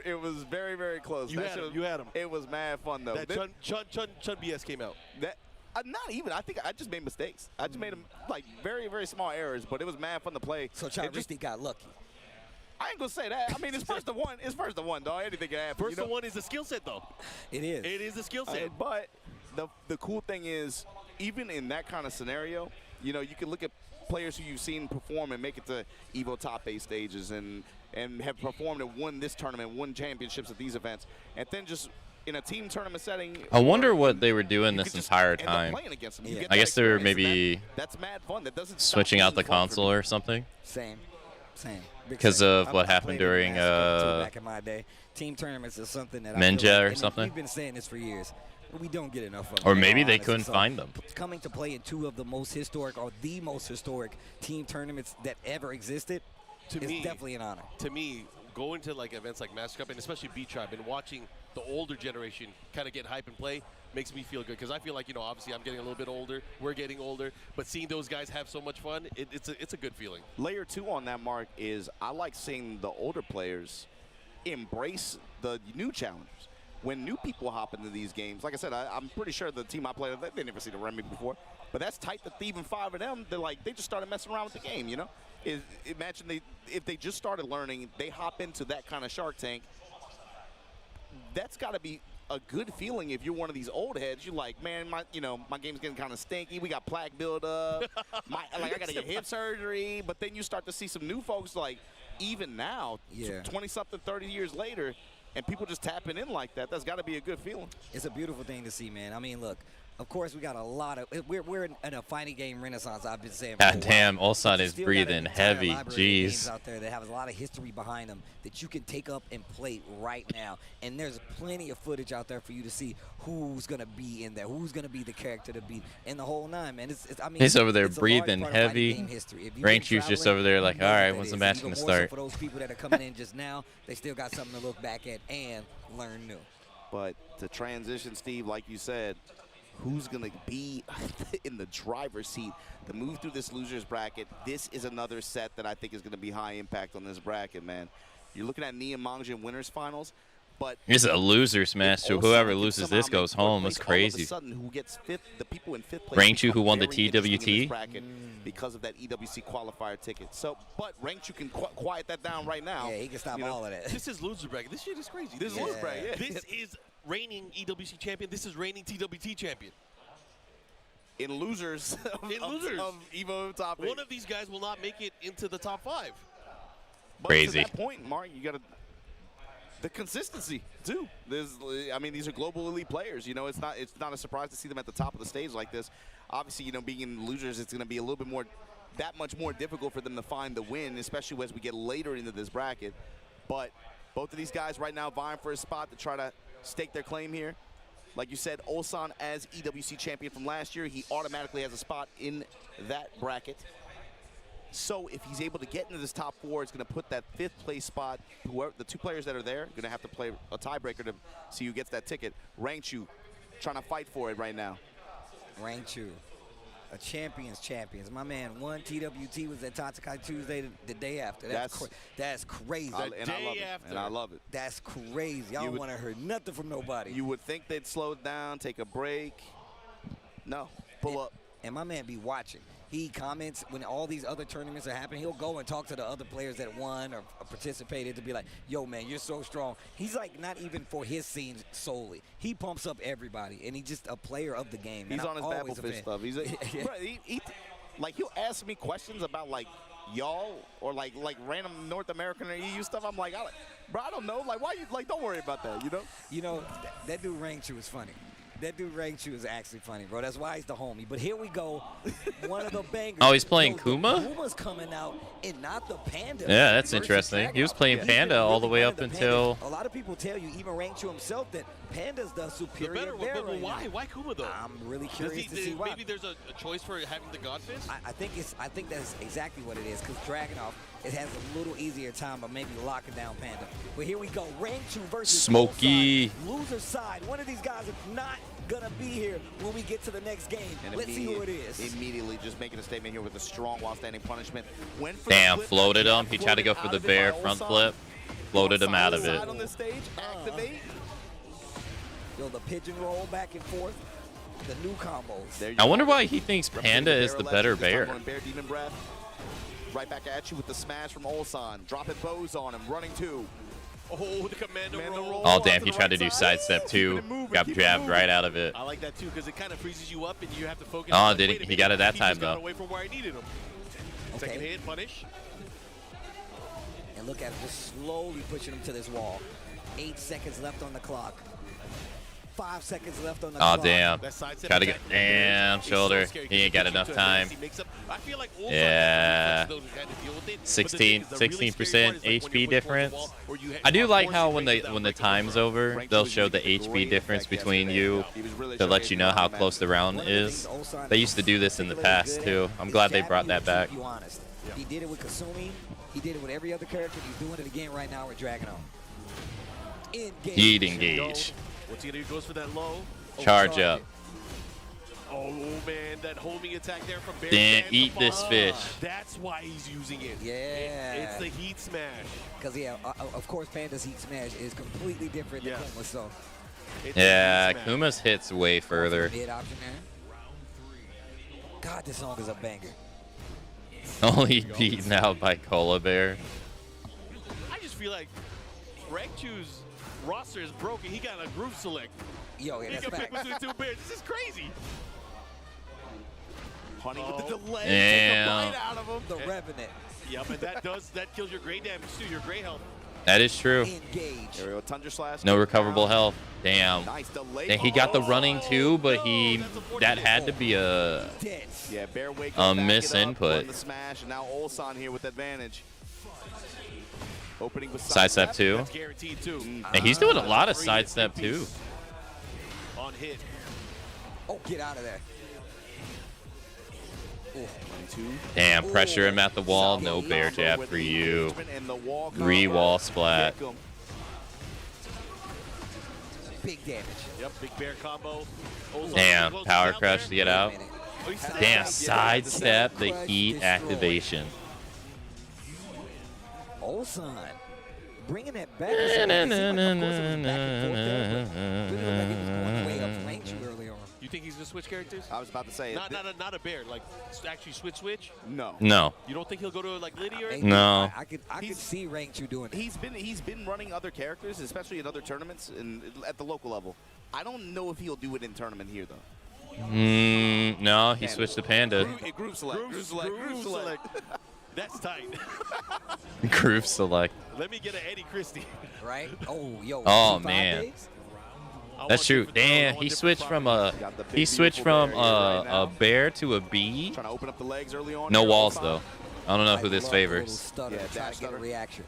it was very, very close. You had him. It was mad fun though. That Chun BS came out. That not even. I think I just made mistakes. I just made them like very, very small errors, but it was mad fun to play. So Chai Rithi got lucky. I ain't gonna say that. I mean, it's first to one. It's first to one, dog. Anything can happen. First to one is the skill set, though. It is. It is the skill set. But the cool thing is, even in that kind of scenario, you can look at players who you've seen perform and make it to EVO top 8 stages and have performed and won this tournament, won championships at these events, and then just in a team tournament setting. I wonder what they were doing this entire time. Yeah. I guess they were maybe that's mad fun. That doesn't switching out the console or something. Same. Because of what happened during back in my day. Team tournaments is something that Ninja or something. We've been saying this for years. We don't get enough of them. Or maybe they couldn't find them. Coming to play in two of the most historic or the most historic team tournaments that ever existed is definitely an honor. To me, going to like events like Master Cup and especially B-Tribe and watching the older generation kind of get hype and play makes me feel good because I feel like, obviously I'm getting a little bit older, we're getting older, but seeing those guys have so much fun, it's a good feeling. Layer 2 on that, Mark, is I like seeing the older players embrace the new challengers. When new people hop into these games, like I said, I'm pretty sure the team I played, they've never seen a Remy before, but that's tight that even 5 of them, they just started messing around with the game, Imagine if they just started learning, they hop into that kind of Shark Tank. That's got to be a good feeling if you're one of these old heads. You're like, man, my game's getting kind of stinky. We got plaque buildup. I got to get hip surgery. But then you start to see some new folks, like even now, 20-something, 30 years later, and people just tapping in like that. That's got to be a good feeling. It's a beautiful thing to see, man. I mean, look. Of course, we got a lot of. We're in a fighting game renaissance. I've been saying. God damn, Ulsan is breathing heavy. Jeez. Out there that have a lot of history behind them that you can take up and play right now. And there's plenty of footage out there for you to see who's gonna be in there, who's gonna be the character to be in the whole nine. Man, I mean, he's over there breathing heavy. Ranchu's just over there like, all right, when's the match gonna start? For those people that are coming in just now, they still got something to look back at and learn new. But to transition, Steve, like you said. Who's going to be in the driver's seat to move through this loser's bracket? This is another set that I think is going to be high impact on this bracket, man. You're looking at Nia Mangja winners finals, but it's a loser's match, so whoever loses this goes home. It's crazy. Who gets fifth? The people in fifth place. Rangchu, who won the TWT, because of that EWC qualifier ticket. So, but Rangchu can quiet that down right now. Yeah, he can stop all of that. This is loser bracket. This shit is crazy. This is loser bracket. Yeah. This is reigning EWC champion. This is reigning TWT champion. In losers of EVO top 8. One of these guys will not make it into the top 5. But crazy. To that point, Mark, you got the consistency too. These are global elite players. It's not a surprise to see them at the top of the stage like this. Obviously, being in losers, it's going to be a little bit more, that much more difficult for them to find the win, especially as we get later into this bracket. But both of these guys right now vying for a spot to try to stake their claim here. Like you said, Ulsan as EWC champion from last year, he automatically has a spot in that bracket. So if he's able to get into this top 4, it's going to put that 5th place spot. The 2 players that are there are going to have to play a tiebreaker to see who gets that ticket. Rangchu trying to fight for it right now. Rangchu, a champions. My man won TWT, was at Tatsukai Tuesday the day after. That's crazy. I love it. That's crazy. I don't want to hear nothing from nobody. You would think they'd slow down, take a break. No, pull up. And my man be watching. He comments when all these other tournaments are happening. He'll go and talk to the other players that won or participated to be like, yo, man, you're so strong. He's like not even for his scene solely. He pumps up everybody, and he's just a player of the game. He's on his Battlefield stuff. He's he'll ask me questions about like y'all or like random North American or EU stuff. I'm like, bro, I don't know. Like, why you don't worry about that, that dude Rangchu is funny. That dude Rangchu is actually funny, bro. That's why he's the homie. But here we go. One of the bangers. Oh, he's playing Kuma? Kuma's coming out and not the Panda. Yeah, that's interesting. He was playing Panda all the way up until... A lot of people tell you, even Rangchu himself, that Panda's the superior bear right now. Why Kuma, though? I'm really curious to see why. Maybe there's a choice for having the God Fist? I think that's exactly what it is, because Dragunov it has a little easier time of maybe locking down Panda. But here we go. Rangchu versus Smokey. Ulsan. Loser side. One of these guys is not gonna be here when we get to the next game. And let's see who it is. Immediately just making a statement here with a strong while standing punishment. Went for Damn, the flip, floated got him. He tried to go for the floated bear out of it by front Ulsan. flip. Floated him out of it. Side on this stage, activate. Yo, the pigeon roll back and forth. The new combos. I wonder why he thinks Panda is the better bear. Bear demon breath. Right back at you with the smash from Ulsan. Dropping bows on him, running two. Oh, the commando roll. Oh, damn, he tried to do sidestep too. Got jabbed right out of it. I like that too because it kind of freezes you up and you have to focus. Oh, on, did wait he? a He got it that he time just got though. away from where I needed him. Okay. Second hit, punish. And look at him just slowly pushing him to this wall. 8 seconds left on the clock. 5 seconds left on the Oh, clock. damn. Try to get. Damn, shoulder. He ain't got enough time. Yeah. 16% HP difference. I do like how when the time's over, they'll show the HP difference between you to let you know how close the round is. They used to do this in the past too. I'm glad they brought that back. He did it with Kasumi. He did it with every other character. He's doing it again right now with Dragon. Engage. He'd engage. What's he gonna do? Goes for that low. Charge up. Oh man, that homing attack there from Bear. Then eat this fish. That's why he's using it. Yeah. It's the heat smash. Because yeah, of course, Panda's heat smash is completely different than Kuma's. So. Yeah, Kuma's hits way further. Mid option there. God, this song is a banger. Only beaten out by Cola Bear. I just feel like Rangchu's roster is broken. He got a group select. Yo, yeah, he that's can pick fact. between two bears. This is crazy. Hunting with the delay. Damn. Take the bite out of him. The Revenant. Yep, and that kills your gray damage too. Your gray health. That is true. Engage. There we go. Tundra slash. No recoverable health. Damn. Nice delay. And he got the running too, but that had to be a Yeah, Bear wake miss input. The smash, and now Ulsan here with advantage. Opening with Sidestep too. That's guaranteed too. And he's doing a lot of sidestep too. On hit. Oh, get out of there. Damn, pressure him at the wall. No bear jab for you. Re-wall splat. Big damage. Yep, big bear combo. Damn, power crush to get out. Damn, sidestep the heat activation. Ulsan bringing that back. Of course, it was back and forth there, but really looked like he was going way up Rangchu early on. You think he's gonna switch characters? I was about to say. Not a bear. Like actually switch. No. No. You don't think he'll go to like Liddy or? No. I could see Rangchu doing it. He's been running other characters, especially in other tournaments and at the local level. I don't know if he'll do it in tournament here though. No, he switched to Panda. Group select. Group select. That's tight. Groove select. Let me get an Eddie Christie. Right? Oh, yo. Oh 5 man. days? That's true. Damn, he switched from a bear to a bee. Trying to open up the legs early on. No here, walls Ulsan. though. I don't know who this favors. Stutter, Yeah, trying dash to get a stutter. reaction.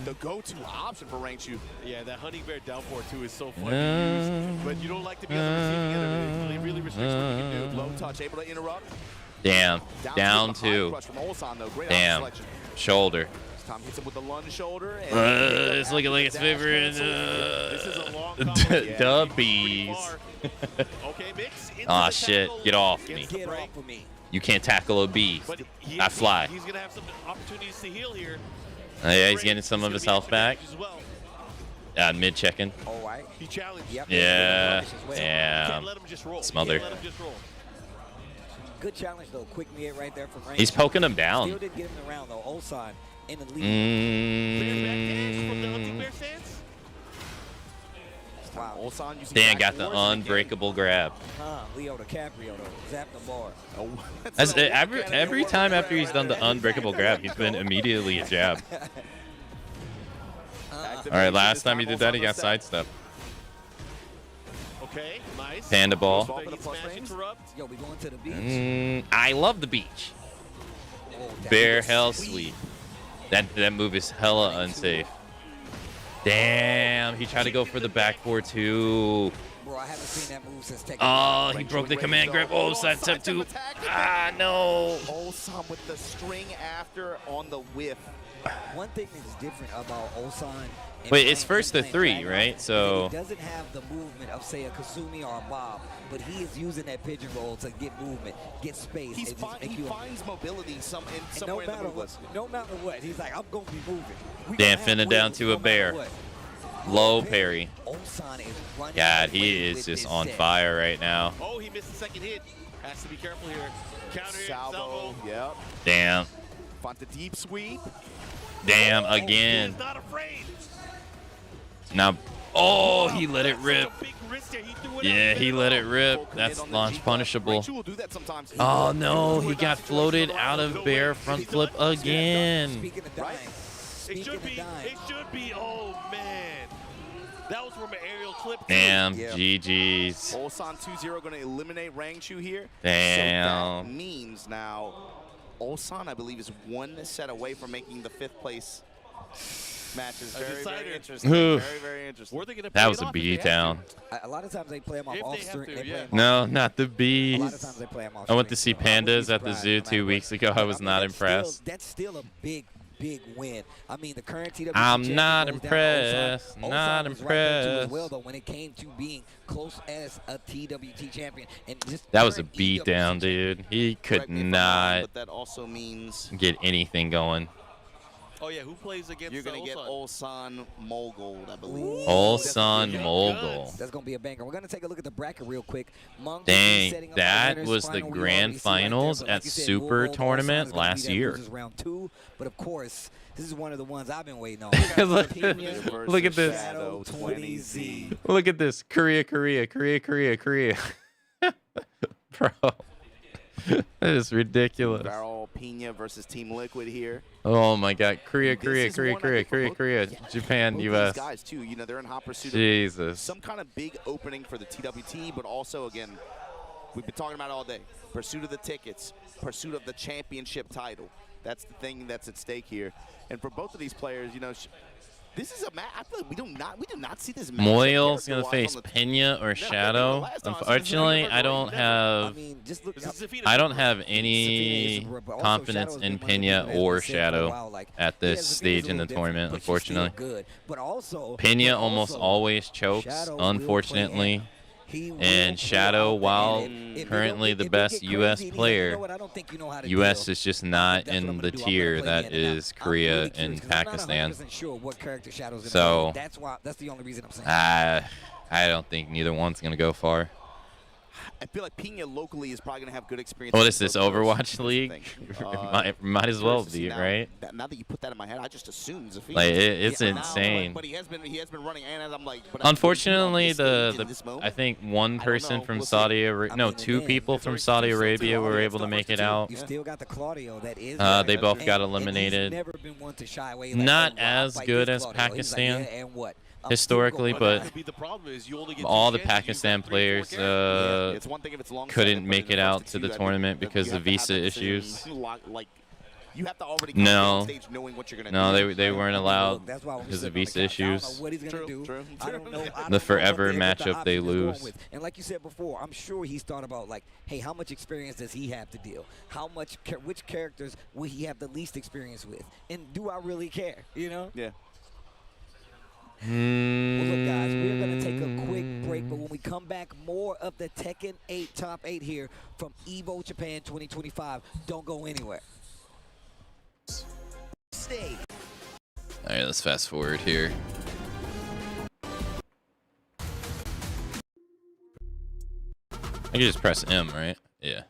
The go-to option for Rangchu. Yeah, that honey bear downpour too is so fun to use, but you don't like to be on the receiving end of it. It really restricts what you can do. Low touch, able to interrupt. Damn. Down to two. crush from Ulsan, though. Great Damn. selection. Shoulder. This time hits him with the lunge shoulder. And It's looking like it's favoring This is a long the bees. Okay, mix. Aw, shit. Get off me. Get off of me. You can't tackle a bee. I fly. He's gonna have some opportunities to heal here. Yeah, he's getting some of his health back. Mid checking. All right. He challenged. Yep. Yeah. Can't Damn. let him just roll. Smothered. Can't let him just roll. Good challenge, though. Quick mid right there from Rangchu. He's poking him down. Still didn't get him around, though. Ulsan in the lead. Wow. Ulsan using Dan back got the fours in unbreakable grab. Leo DiCaprio, though. Zap the bar. Oh, Every time after he's done the unbreakable grab, he's been immediately a jab. All right, last time he did that, he got sidestep. Okay, nice. Panda ball. Yo, we going to the beach. I love the beach. Bear hell sweet. That move is hella unsafe. Damn, he tried to go for the back four too. Bro, I haven't seen that move since Tekken. Oh, he broke the command grip. Oh, side step 2. Ah, no. Ulsan with the string after on the whiff. One thing that's different about Ulsan. Wait, it's first to 3, right? So he doesn't have the movement of, say, a Kasumi or a Bob, but he is using that pigeon roll to get movement, get space. He finds mobility somewhere in the move list. No matter what, he's like, I'm going to be moving. damn, finna down to a bear. Low parry. Ulsan is running. God, he is just on fire right now. Oh, he missed the second hit. Has to be careful here. Counter hit, salvo. Yep. Damn. Fought the deep sweep. Damn, again. He's not afraid. Now, oh, he let it rip. Yeah, he let it rip. That's launch punishable. Oh, no, he got floated out of bear front flip again. It should be, oh, man. That was from an aerial clip. Damn, GG's. Ulsan 2-0 going to eliminate Rangchu here. Damn. So that means now Ulsan, I believe, is 1 set away from making the 5th place matches. Very interesting. Very interesting. That was a beatdown. A lot of times they play them off stream. No, not the bees. A lot of times they play them off I went to see pandas at the zoo 2 weeks ago. I was not impressed. That's still a big win. I mean, the current TWT I'm not impressed. Not impressed. As well, though, when it came to being close as a TWT champion, and just that was a beatdown, dude. He could not but that also means get anything going. Oh, yeah, who plays against You're going to get Ulsan Mogul, I believe. Ulsan Mogul. That's going to be a banger. We're going to take a look at the bracket real quick. Dang, that was the grand finals at Super Tournament last year. Round 2, but of course, this is one of the ones I've been waiting on. Look at this. Look at this. Korea. Bro. That is ridiculous. Barrel Pina versus Team Liquid here. Oh my God, Korea, Japan, US. These guys too, you know, they're in hot pursuit Jesus. of some kind of big opening for the TWT, but also again, we've been talking about it all day. Pursuit of the tickets, pursuit of the championship title. That's the thing that's at stake here. And for both of these players, you know, this is a match. I feel like we do not see this match. Moyle's gonna face Pena or Shadow. Unfortunately, I don't have any confidence in Pena or Shadow at this stage in the tournament. Unfortunately, Pena almost always chokes. Unfortunately. And Shadow, while currently the best U.S. player, U.S. is just not in the tier that is Korea and Pakistan. So that's the only reason I'm saying. I don't think neither one's going to go far. I feel like Pina locally is probably going to have good experience. What is this, Overwatch League? might as well be, right? Now that you put that in my head, I just assumed Zafina. Like, it's insane. But he has been running, and I'm like. Unfortunately, I think one person from Saudi Arabia, no, 2 people from Saudi Arabia were able to make it out. You still got the Claudio that is. They both got eliminated. Not as good as Pakistan. Historically, but all the Pakistan players couldn't make it out to the tournament because of visa issues. You have to already no, stage knowing what you're gonna no, they weren't allowed because of visa issues. The forever matchup they lose. And like you said before, I'm sure he's thought about like, hey, how much experience does he have to deal? Which characters will he have the least experience with? And do I really care? You know? Yeah. Well, look, guys, we're going to take a quick break, but when we come back, more of the Tekken 8 Top 8 here from EVO Japan 2025. Don't go anywhere. Stay. All right, let's fast forward here. I can just press M, right? Yeah.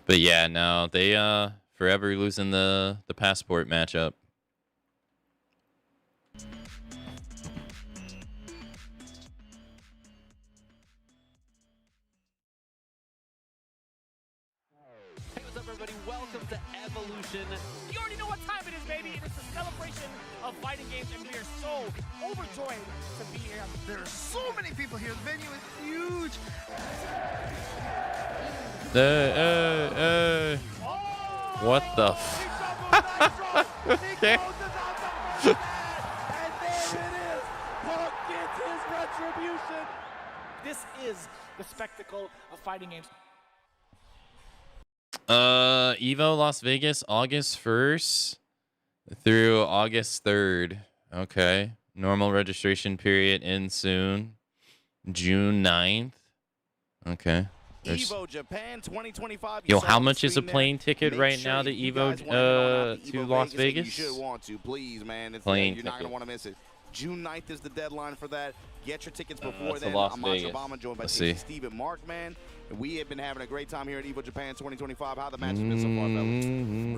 But yeah, no, they forever losing the passport matchup. Welcome to Evolution. You already know what time it is, baby. It is the celebration of fighting games, and we are so overjoyed to be here. There are so many people here. The venue is huge. What the Okay. And there it is. Punk gets his retribution. this is the spectacle of fighting games. Evo Las Vegas, August 1st through August 3rd. Okay. Normal registration period ends soon. June 9th. Okay. Evo Japan 2025. Yo, how much is a plane ticket right now to Evo to Las Vegas? You should want to, please, man. It's, Plane you're not going ticket. to want to miss it. June 9th is the deadline for that. Get your tickets before that's then. Las I'm Vegas. Obama, joined by Let's Casey, see. Steve, and Mark, man. We have been having a great time here at Evo Japan 2025. How the match has been so far, fellas?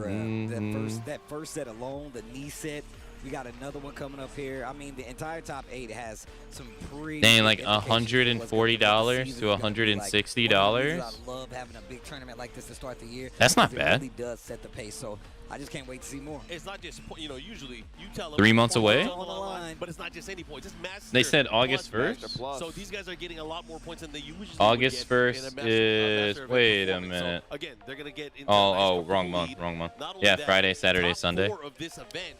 Bruh, that first set alone, the knee set. We got another one coming up here. I mean, the entire top 8 has some pretty. Dang, like $140 to $160. I love having a big tournament like this to start the year. That's not It bad. really does set the pace. So I just can't wait to see more. It's not just, you know, usually you tell them 3 months away? on the line, but it's not just any points. It's master. They said August plus 1st? master plus. So these guys are getting a lot more points than they usually August would get 1st in a master is. event Wait a performance. minute. So again, they're going to get into Oh, wrong month. Wrong month. Yeah, Friday, Saturday, Sunday. Of this event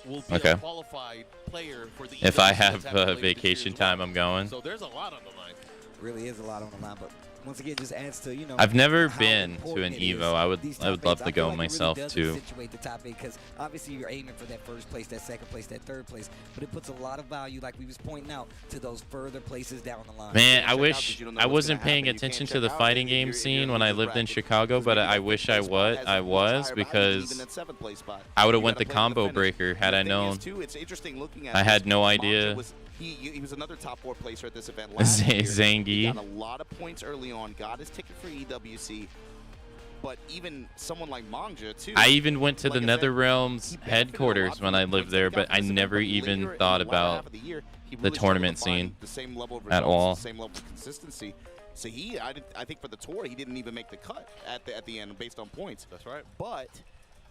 will be Okay. a qualified player for the If I EWC have that's happening later this year vacation as well. time, I'm going. So there's a lot on the line. Really is a lot on the line, but once again, just adds to, you know. I've never how been to important an it is, Evo. I would these love top eights. to I feel go like it myself really does too. Situate the top 8 because obviously you're aiming for that first place, that second place, that third place, but it puts a lot of value, like we was pointing out, to those further places down the line. Man, I wish I wasn't paying attention to the fighting game scene when I lived in Chicago, but I wish I was because I would have went the combo breaker had I known. It's interesting looking at I had no Manja idea. He was another top 4 placer at this event last year. Zangy. He got a lot of points early on, got his ticket for EWC. But even someone like Manja, too. I even went to the like I said, Netherrealms headquarters when I lived there, but I never even thought about the tournament scene the same level of at results, all. the same level of consistency. So I think for the tour, he didn't even make the cut at the end based on points. That's right. But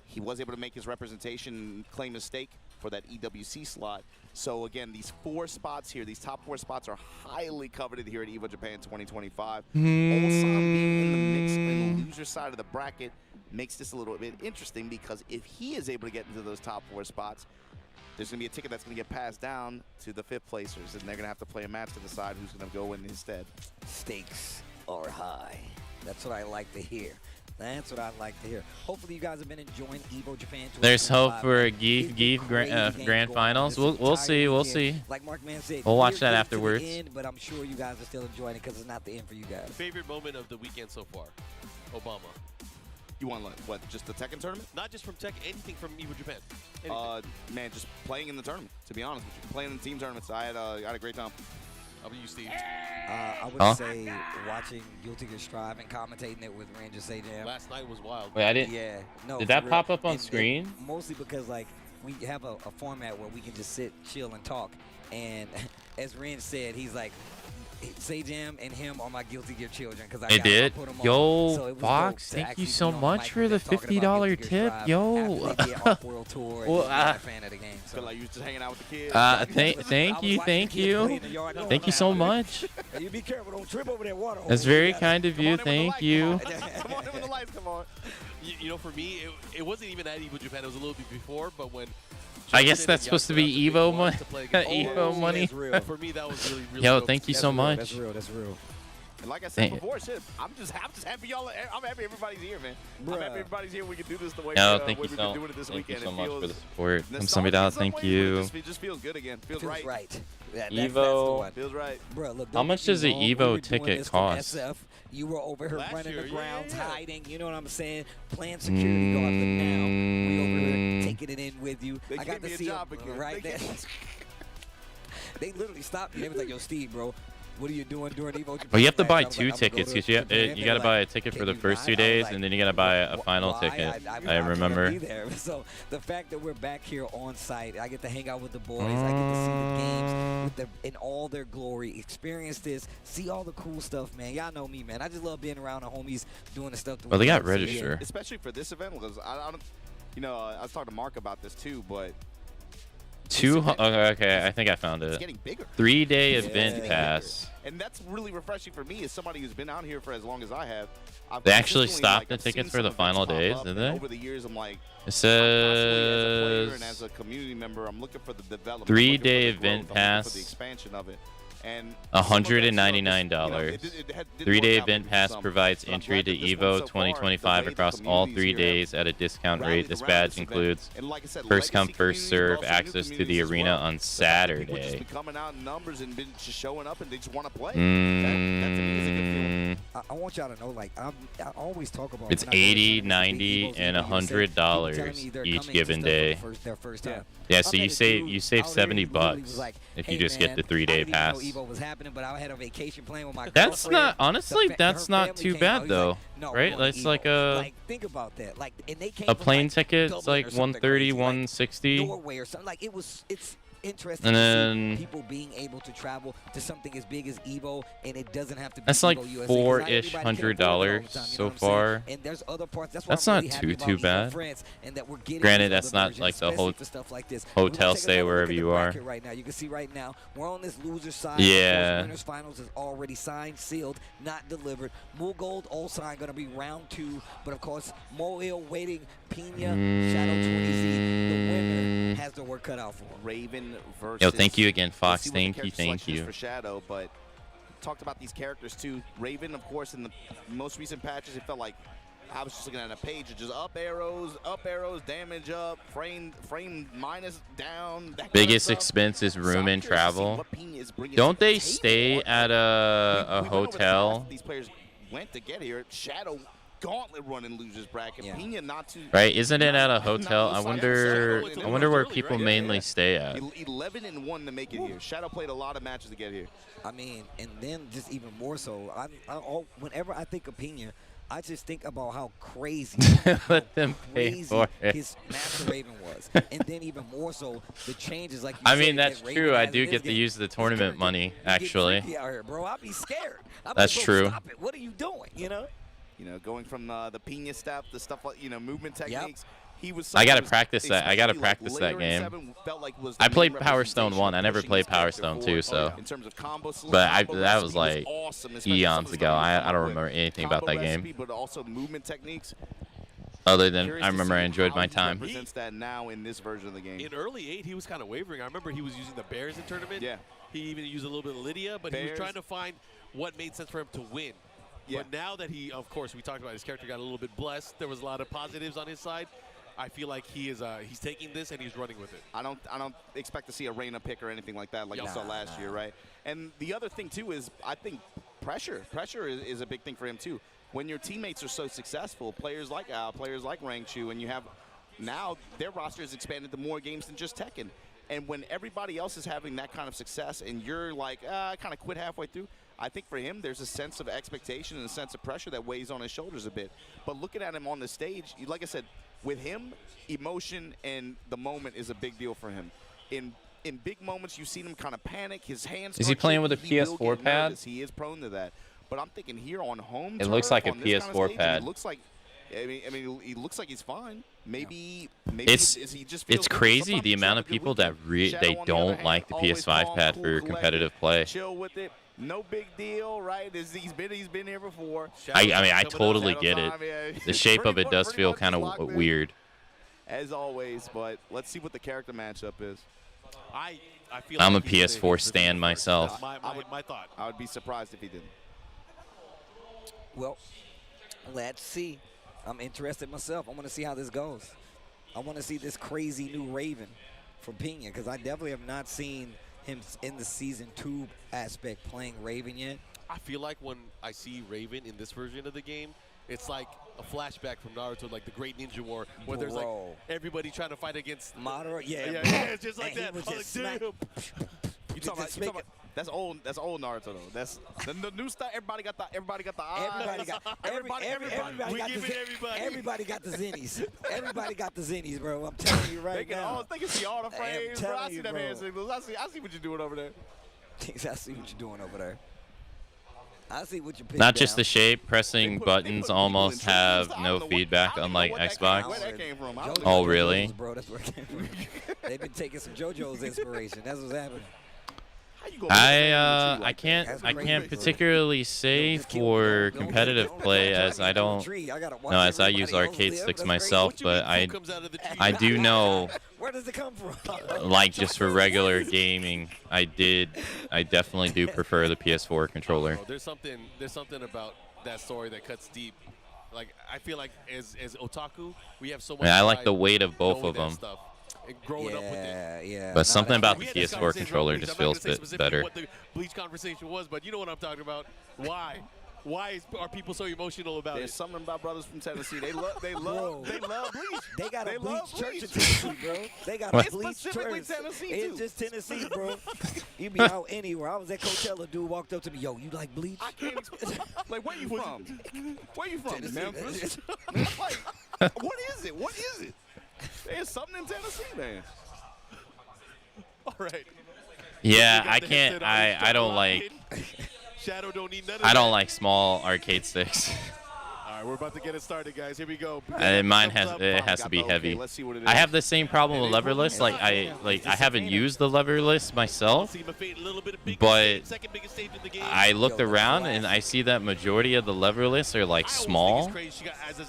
he was able to make his representation, claim his stake for that EWC slot. So again, these 4 spots here, these top 4 spots are highly coveted here at Evo Japan 2025. Ulsan being in the mix in the loser side of the bracket makes this a little bit interesting because if he is able to get into those top 4 spots, there's going to be a ticket that's going to get passed down to the 5th placers, and they're going to have to play a match to decide who's going to go in instead. Stakes are high. That's what I like to hear. That's what I like to hear. Hopefully, you guys have been enjoying Evo Japan. There's hope for a Geef grand finals. We'll see. We'll see. Like Mark Man said, we'll watch that we're afterwards. to the end, but I'm sure you guys are still enjoying it because it's not the end for you guys. Favorite moment of the weekend so far? Obama. You want what? Just the Tekken tournament? Not just from Tekken, anything from Evo Japan. Man, just playing in the tournament. To be honest with you, playing in the team tournaments, I had a great time. How about you, Steve? I would say watching Guilty Gear Strive and commentating it with Ranger Sajam. Last night was wild. Wait, I didn't. Yeah. No. Did for that real. pop up on And screen? Mostly because like we have a format where we can just sit, chill, and talk. And as Ren said, he's like, Sajam and him are my Guilty Gear children because I It did. put 'em on. Yo, So it was Fox, dope to thank you actually so be on the much mic for with the them talking about $50 Guilty Gear tip. Strive Yo. after they did Off-World Tour and Well, he was not a fan of the game. So. Feel like you was just hanging out with the kids. Thank you. Thank you so much. Hey, you be careful, don't trip over that water. That's very kind of you. Thank you. Come on in when the lights come on. You know, for me, it wasn't even at Evo Japan. It was a little bit before, but when I guess that's supposed to be Evo money. Evo money. For me, that was really Yo, dope. thank you so much. That's real. That's real. And like I said before, shit, I'm just happy y'all. I'm happy everybody's here, man. I'm happy everybody's here. We can do this the way Thank you we've been doing it this Thank you weekend. so much for the support. From nostalgic somebody in else, some thank ways, you. but it just feels good again. Feels right. That's Evo. the one. Feels right. Bro, look, How much does the Evo ticket cost? You were over here Last running year, the grounds, yeah. hiding. You know what I'm saying? Playing security guard. But now we over here taking it in with you. They I got gave me to a see job him again. right there. They literally stopped me. They was like, "Yo, Steve, bro, what are you doing during Evo Japan?" Well, you have to buy I was 2 like, "I'm gonna go tickets to because Japan." you got to buy a ticket for the first 2 days, and then you got to buy a final ticket. I remember. Be there. So the fact that we're back here on site, I get to hang out with the boys. I get to see the games in all their glory, experience this, see all the cool stuff, man. Y'all know me, man. I just love being around the homies, doing the stuff. Well, they got we love. So, register. Especially for this event, because I don't, I was talking to Mark about this too, but Okay, I think I found it's it. getting bigger. 3-day It's event getting pass. bigger. And that's really refreshing for me as somebody who's been out here for as long as I have. They actually stopped the I've seen tickets for some the events final pop days, up, did and they? Over the years, I'm like, It as a player says and as a community member, I'm looking for the development. 3-day I'm looking for the event growth, I'm looking pass. for the expansion of it. And $199. 3-day event pass provides entry to EVO 2025 across all 3 days at a discount rate. This badge includes first come, first serve access to the arena on Saturday. Coming out in numbers and been just showing up, and they just want to play. I want y'all to know, like, I always talk about it's $80, $90, and $100 each given day. Their first time. Yeah, so you save $70 if you just get the 3-day pass. Evo was happening, but I had a vacation playing with my That's girlfriend. not honestly. That's not too bad though, right? That's like a think about that. Like, and they came a plane ticket's like 130, 160. Norway or something. Like it's interesting And to then see people being able to travel to something as big as Evo, and it doesn't have to be that's like Evo USA, 'cause not $4-ish everybody can afford it all the $100 time, you know so what I'm saying? far. And there's other parts. That's That's why I'm not really happy too about Evo bad. France, and that we're getting Granted, these that's other not versions, like the especially whole for stuff like this. hotel We're gonna take stay another look wherever at you the are. bracket right now. You can see right now we're on this loser side. Yeah. Winners finals is already signed, sealed, not delivered. Mool Gold all signed, going to be round 2. But of course, Moil waiting. Pina, Shadow 20Z, the winner has the work cut out for him. Raven versus. Yo, thank you again, Fox. Let's see what the Thank you, character thank selection is you. For Shadow, but talked about these characters too. Raven, of course, in the most recent patches, it felt like I was just looking at a page of just up arrows, damage up, frame minus down. That Biggest kind of expense is room and travel. what Pina is bringing Don't to the they table. stay at a We went over the hotel? path these players went to get here. Shadow gauntlet running losers bracket. Pina not too. Right? Isn't it at a hotel? I not wonder. Shadow I wonder where early, people right? mainly stay at. 11-1 to make it here. Shadow played a lot of matches to get here. I mean, and then just even more so, whenever I think of Pina, I just think about how crazy, Let them pay crazy for it. his Master Raven was, and then even more so the changes. Like you I said, mean, that's that Raven true. I has in do this get to game. use the tournament money, actually. Freaky out here, bro. I'd be scared. I'd That's be like, bro, true. Stop it. What are you doing? You know. Going from the Pina step, the stuff like movement techniques. He was. I gotta practice that. I gotta practice that game. I played Power Stone 1. I never played Power Stone 2, so. In terms of combo But that was like awesome, eons ago. I don't remember anything about that game. But also movement techniques. Other than I remember I enjoyed my time. Represents that now in this version of the game. In early 8, he was kind of wavering. I remember he was using the Bears in tournament. Yeah. He even used a little bit of Lydia, but he was trying to find what made sense for him to win. Yeah. But now that of course, we talked about his character got a little bit blessed. There was a lot of positives on his side. I feel like he's taking this and he's running with it. I don't expect to see a Reina pick or anything like that like we saw last year, right? And the other thing too is I think pressure is a big thing for him too. When your teammates are so successful, players like Al, players like Rangchu, and you have now their roster has expanded to more games than just Tekken. And when everybody else is having that kind of success and you're like, I kind of quit halfway through, I think for him there's a sense of expectation and a sense of pressure that weighs on his shoulders a bit. But looking at him on the stage, like I said, with him, emotion and the moment is a big deal for him. In big moments, you've seen him kind of panic. His hands. Is he playing with a PS4 pad? He is prone to that. But I'm thinking here on home. It looks like a PS4 kind of stage, pad. It looks like. I mean, he looks like he's fine. Maybe It's he just it's crazy the amount of people that they don't like the PS5 pad for competitive play. Chill with it. No big deal, right? He's been here before. I mean, I totally get it. The shape of it does feel kind of weird. As always, but let's see what the character matchup is. I feel I'm like a PS4 stan myself. My thought. I would be surprised if he didn't. Well, let's see. I'm interested myself. I want to see how this goes. I want to see this crazy new Raven from Pina because I definitely have not seen him in the Season 2 aspect playing Raven yet. I feel like when I see Raven in this version of the game, it's like a flashback from Naruto, like the Great Ninja War, where there's like everybody trying to fight against Madara. Yeah, it's just like that. You talking about that's old Naruto though. That's the new style. Everybody got the eyes. Everybody got the zennies. Everybody got the zennies, bro. I'm telling you right now. They can see all the frames, bro. I see them hand signals. I see what you're doing over there. I see what you're doing over there. I see what you're putting Not just the shape, pressing buttons almost have no feedback, unlike Xbox. Oh, really? Bro, that's where it came from. They've been taking some JoJo's inspiration. That's what's happening. I can't particularly say for competitive play, as I don't know, as I use arcade sticks myself, but I do know, where does it come from? like just for regular gaming, I definitely do prefer the PS4 controller. There's something about that story that cuts deep. Like I feel like as otaku, we have so much. I like the weight of both of them. And growing up with it. Yeah. But something about the PS4 controller just feels better. What the Bleach conversation was, but you know what I'm talking about. Why? Why are people so emotional about There's it? something about brothers from Tennessee. They love Bleach. They got a They Bleach love church in Bleach. Tennessee, bro. They got What? a Bleach Specifically church. Tennessee, It's too. just Tennessee, bro. You be out anywhere. I was at Coachella. Dude walked up to me. Yo, you like Bleach? I can't explain. Like, where you from? Where you from? Tennessee. Memphis? Like, what is it? What is it? There's something in Tennessee, man. All right. Yeah, I can't. I don't like. Shadow don't need none of I don't that. like small arcade sticks. All right, we're about to get it started, guys. Here we go. Mine has to be heavy. Let's see what it is. I have the same problem with leverless. Like I haven't used the leverless myself, but I looked around and I see that majority of the leverless are like small,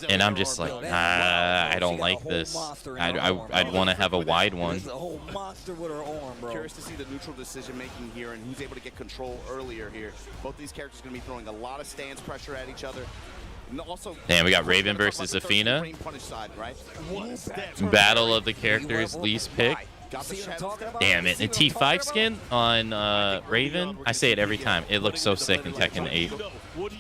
and I'm just like, I don't like this. I'd want to have a wide one. There's a whole monster with her arm, bro. Curious to see the neutral decision making here and who's able to get control earlier here. Both these characters are going to be throwing a lot of stance pressure at each other. And also, Damn, we got Raven versus Athena. Battle of the characters, least pick. Damn it, the T5 skin on Raven. I say it every time. It looks so sick in Tekken 8.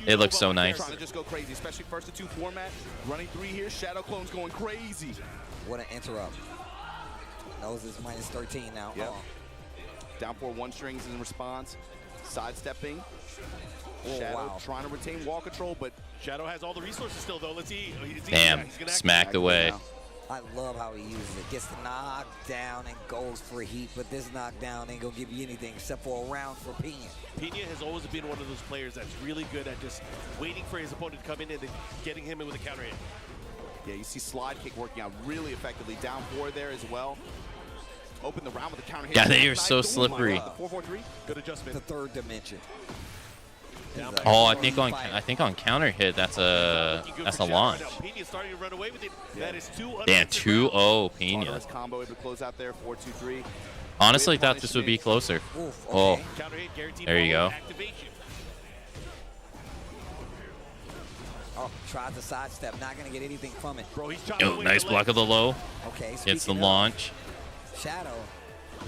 It looks so nice. Trying to just go crazy, especially first to two format. Running three here, Shadow Clone's going crazy. What an interrupt. Nose is minus 13 now. Yep. Down for one strings in response. Sidestepping. Oh, Shadow wow. trying to retain wall control, but Shadow has all the resources still, though. Let's see. Damn, smacked away. I love how he uses it. Gets the knockdown and goes for heat, but this knockdown ain't gonna give you anything except for a round for Pena. Pena has always been one of those players that's really good at just waiting for his opponent to come in and then getting him in with a counter hit. yeah, you see slide kick working out really effectively. Down four there as well. Open the round with the counter hit. Yeah, they are so slippery. 4-4-3. Good adjustment. The third dimension. Oh, I think on counter hit that's a launch. Pena's starting to run away with it. That is 2-0. Damn, 2-0 Pena. Combo able to close out there. 4-2-3. Honestly, thought this would be closer. Oof, Oh, okay. Counter hit, guaranteed there you go. activation. Oh, tries to sidestep. Not gonna get anything from it. Bro, he's chopping Yo, away nice the block of the low. Okay, Gets the speaking of, launch. Shadow,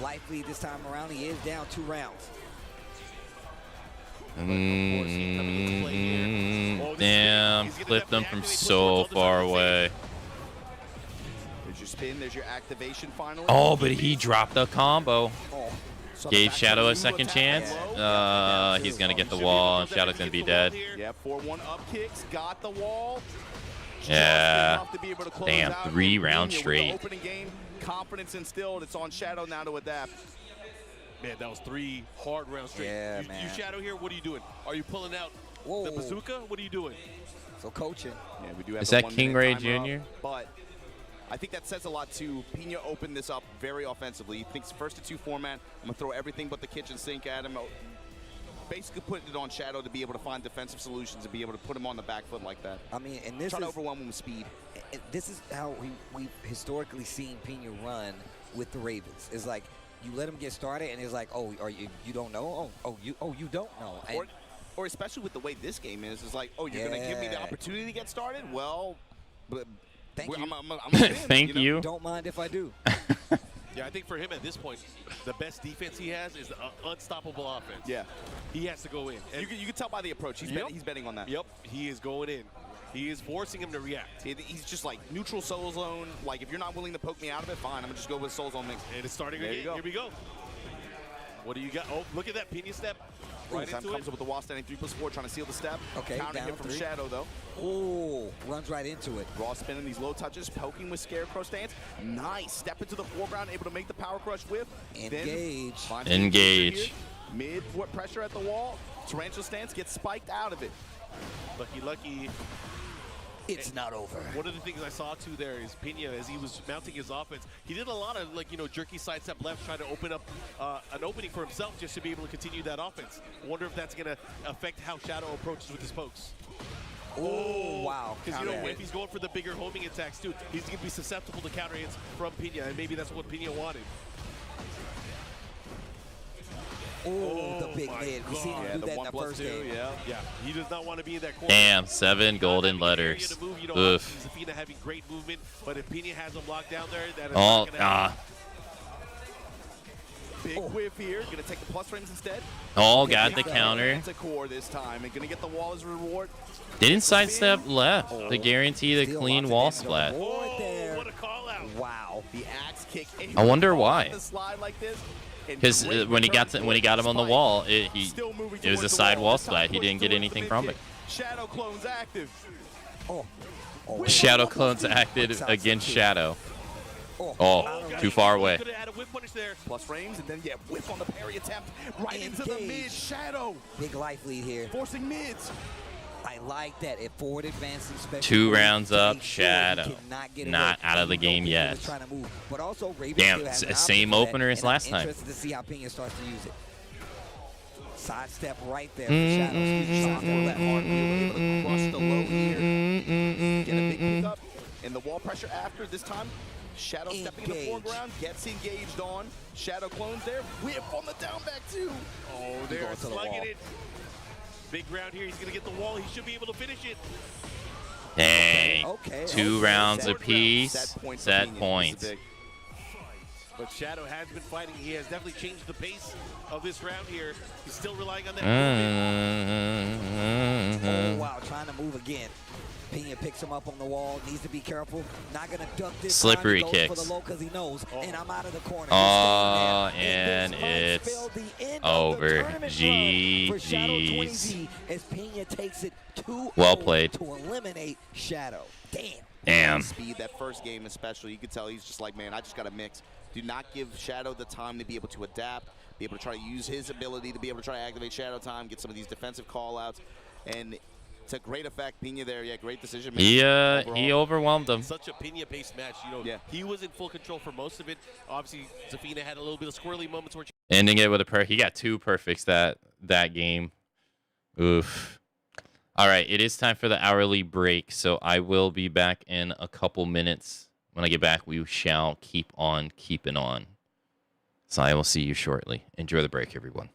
life lead this time around. He is down 2 rounds. Damn, clipped them from so far away. There's your spin. There's your activation finally. Oh, but he dropped the combo. Oh, Gave Shadow a second chance. He's gonna get the wall, and Shadow's gonna be dead. Yeah, 4-1 up kicks. Got the wall. Yeah. Enough to be able to close Damn, out. 3 rounds Pena with the straight. Opening game, confidence instilled. It's on Shadow now to adapt. Man, that was 3 hard rounds straight. Yeah, you man. Shadow here, what are you doing? Are you pulling out Whoa. the bazooka? What are you doing? So coaching. Yeah, we do have Is the that 1 King minute Ray timer Jr.? up, but I think that says a lot too. Pena opened this up very offensively. He thinks first to 2 format. I'm gonna throw everything but the kitchen sink at him. Basically putting it on Shadow to be able to find defensive solutions and be able to put him on the back foot like that. I mean, and this Try to is overwhelm him with speed. this is how we've historically seen Pena run with the Ravens. It's like you let him get started, and it's like, oh, are you don't know? You don't know. And Or especially with the way this game is like, oh, you're gonna give me the opportunity to get started? Well, but Thank you. I'm gonna win, Thank you. Don't mind if I do. Yeah, I think for him at this point, the best defense he has is unstoppable offense. Yeah. He has to go in. And You can tell by the approach. He's betting on that. Yep, he is going in. He is forcing him to react. He's just like neutral soul zone. Like, if you're not willing to poke me out of it, fine. I'm going to just go with soul zone mix. And it's starting There again. you go. Here we go. What do you got? Oh, look at that Pena step. Right Time into comes it. up with the wall standing 3+4, trying to seal the step. Okay, Counter down hit from 3. Shadow, though. Oh, runs right into it. Raw spinning these low touches, poking with Scarecrow stance. Nice. Step into the foreground, able to make the power crush whip. Engage. Engage. Mid pressure at the wall. Tarantula stance gets spiked out of it. Lucky. It's not over. One of the things I saw too there is Pena, as he was mounting his offense, he did a lot of jerky sidestep left, trying to open up an opening for himself just to be able to continue that offense. I wonder if that's going to affect how Shadow approaches with his pokes. Oh, wow. Because if he's going for the bigger homing attacks too, he's going to be susceptible to counter hits from Pena, and maybe that's what Pena wanted. Oh, the big mid. We seen him do that in the first game. Yeah, he does not want to be in that corner. Damn, 7 golden letters. Oof. Zafina having great movement, but if Pena has him locked down there, that is Oh, not gonna happen. Big whiff here. Gonna take the plus frames instead. Oh, got the counter. It's a core this time, and gonna get the wall as a reward. Didn't sidestep left to guarantee the clean wall splat. What a call out! Wow, the axe kick. I wonder why. The slide like this. Because when he got him on the wall, it was a side wall splat. He didn't get anything from it. Shadow clones active. Shadow clones acted against Shadow. Oh, too far away. Could have had a whip punish there. Plus frames, and then whip on the parry attempt right into the mid. Shadow. Big life lead here. Forcing mids. I like that. If forward advancing special 2 rounds up, Shadow. Not out of the game yet. But also, damn, same opener as last time. Interested to see how Pena starts to use it. Sidestep right there for Shadow. That hard wheel, able to crush the low here. Get a big pickup. And the wall pressure after this time. Shadow stepping in the foreground, gets engaged on. Shadow clones there. Whip on the down back too. Oh, they're slugging it. Big round here. He's going to get the wall. He should be able to finish it. Dang. 2 rounds apiece. Set points. But Shadow has been fighting. He has definitely changed the pace of this round here. He's still relying on that. Oh, wow. Trying to move again. Pena picks him up on the wall. Needs to be careful. Not going to duck this. Slippery time. kicks. For the low because he knows. And I'm out of the corner. Oh, and it's over. GG's. As Pena takes it 2-0 well played. To eliminate Shadow. Damn. Speed that first game especially. You could tell he's just like, man, I just got to mix. Do not give Shadow the time to be able to adapt, be able to try to use his ability to be able to try to activate Shadow time, get some of these defensive call-outs. And to great effect, Pena there, great decision. He overwhelmed him. Such a Pena-based match, He was in full control for most of it. Obviously, Zafina had a little bit of squirrely moments where Ending it with a he got 2 perfects that game. Oof. All right, it is time for the hourly break, so I will be back in a couple minutes. When I get back, we shall keep on keeping on. So I will see you shortly. Enjoy the break, everyone.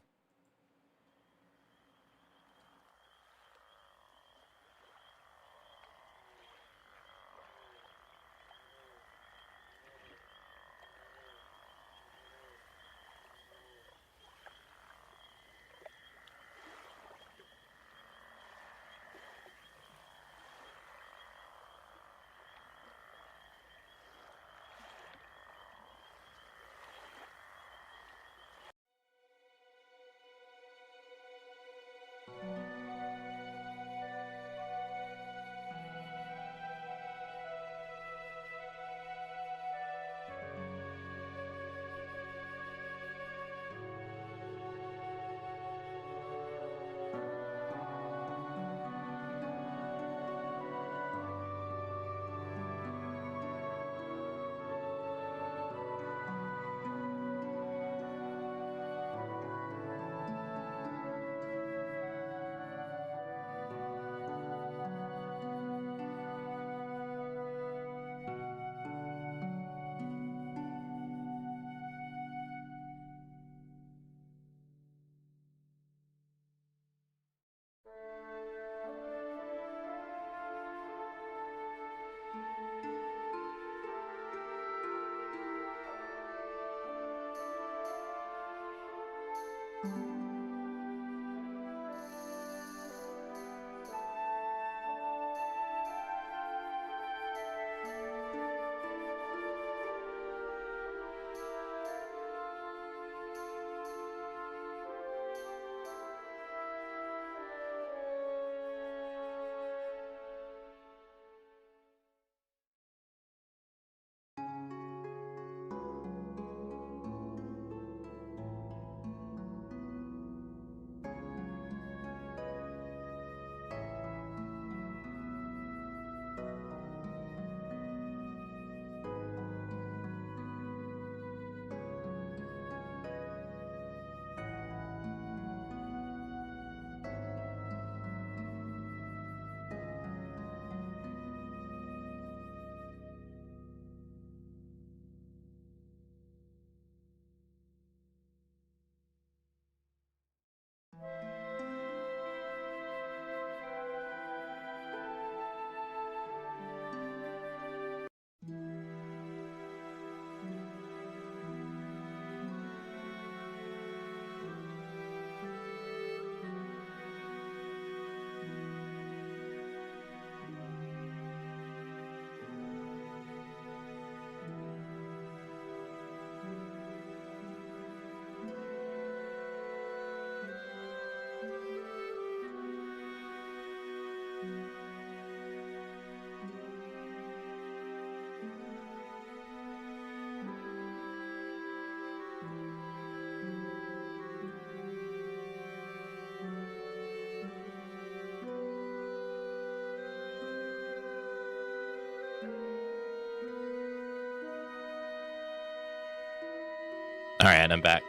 right, I'm back.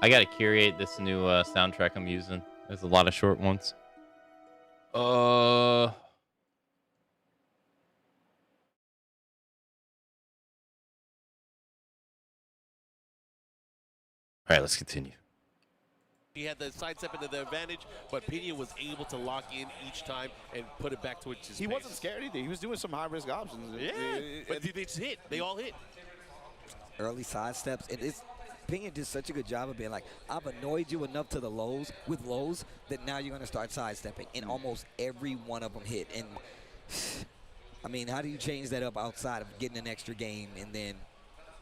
I gotta curate this new soundtrack I'm using. There's a lot of short ones. All right, let's continue. He had the sidestep into the advantage, but Pena was able to lock in each time and put it back to its pace. He wasn't scared either. He was doing some high-risk options. Yeah, but they just hit. They all hit. Early side steps. Pena did such a good job of being like, I've annoyed you enough to the lows that now you're going to start sidestepping. And almost every one of them hit. And, I mean, how do you change that up outside of getting an extra game and then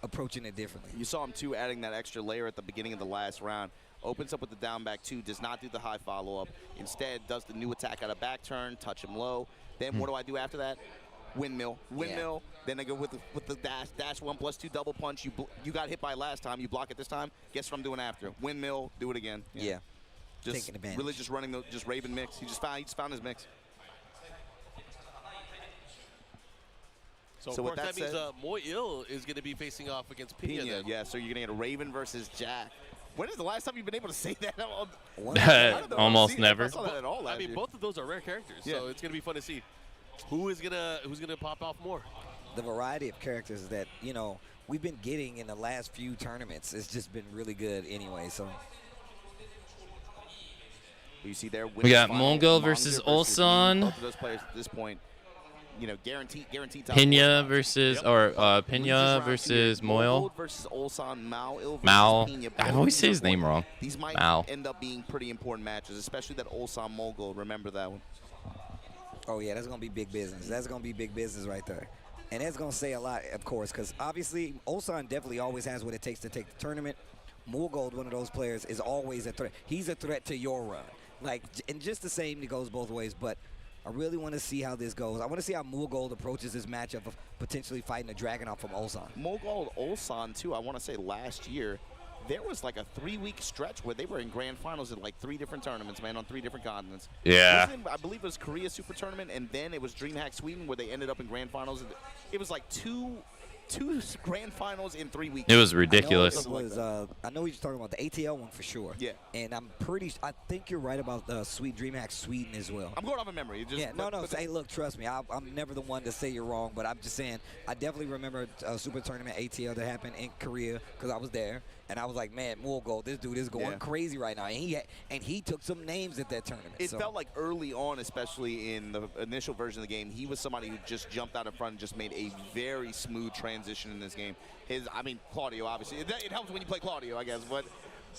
approaching it differently? You saw him, too, adding that extra layer at the beginning of the last round. Opens up with the down back, too, does not do the high follow-up. Instead, does the new attack out of back turn, touch him low. Then what do I do after that? Windmill. Then I go with the dash 1+2 double punch. You got hit by last time. You block it this time. Guess what I'm doing after? Windmill. Do it again. Yeah. Just taking advantage. Really just running the Raven mix. He just found his mix. So of course that means Moil is going to be facing off against Pena. Then. Yeah. So you're going to get a Raven versus Jack. When is the last time you've been able to say that? Almost never. I saw that at all I mean, both of those are rare characters, so it's going to be fun to see who's gonna pop off more. The variety of characters that we've been getting in the last few tournaments has just been really good anyway. So you see there. We got Mongol versus Ulsan. Both of those players at this point, guaranteed. Pena versus Pena versus Moil. Versus Ulsan, Mao. I always say his name wrong. These might end up being pretty important matches, especially that Ulsan Mogul. Remember that one. Oh, yeah, that's going to be big business. That's going to be big business right there. And that's going to say a lot, of course, because obviously Ulsan definitely always has what it takes to take the tournament. Mulgold, one of those players, is always a threat. He's a threat to your run. And just the same, it goes both ways. But I really want to see how this goes. I want to see how Mulgold approaches this matchup of potentially fighting a Dragunov from Ulsan. Mulgold, Ulsan, too, I want to say last year, there was like a 3-week stretch where they were in grand finals at like 3 different tournaments, man, on 3 different continents. Yeah. I believe it was Korea Super Tournament, and then it was DreamHack Sweden where they ended up in grand finals. It was like two grand finals in 3 weeks. It was ridiculous. I know he's talking about the ATL one for sure. Yeah. And I think you're right about the DreamHack Sweden as well. I'm going off of memory. Hey, look, trust me, I'm never the one to say you're wrong, but I'm just saying, I definitely remember a Super Tournament ATL that happened in Korea because I was there, and I was like, man, Mulgold, this dude is going crazy right now, and he took some names at that tournament. It felt like early on, especially in the initial version of the game, he was somebody who just jumped out in front and just made a very smooth transition in this game. Claudio, obviously, it helps when you play Claudio, I guess, but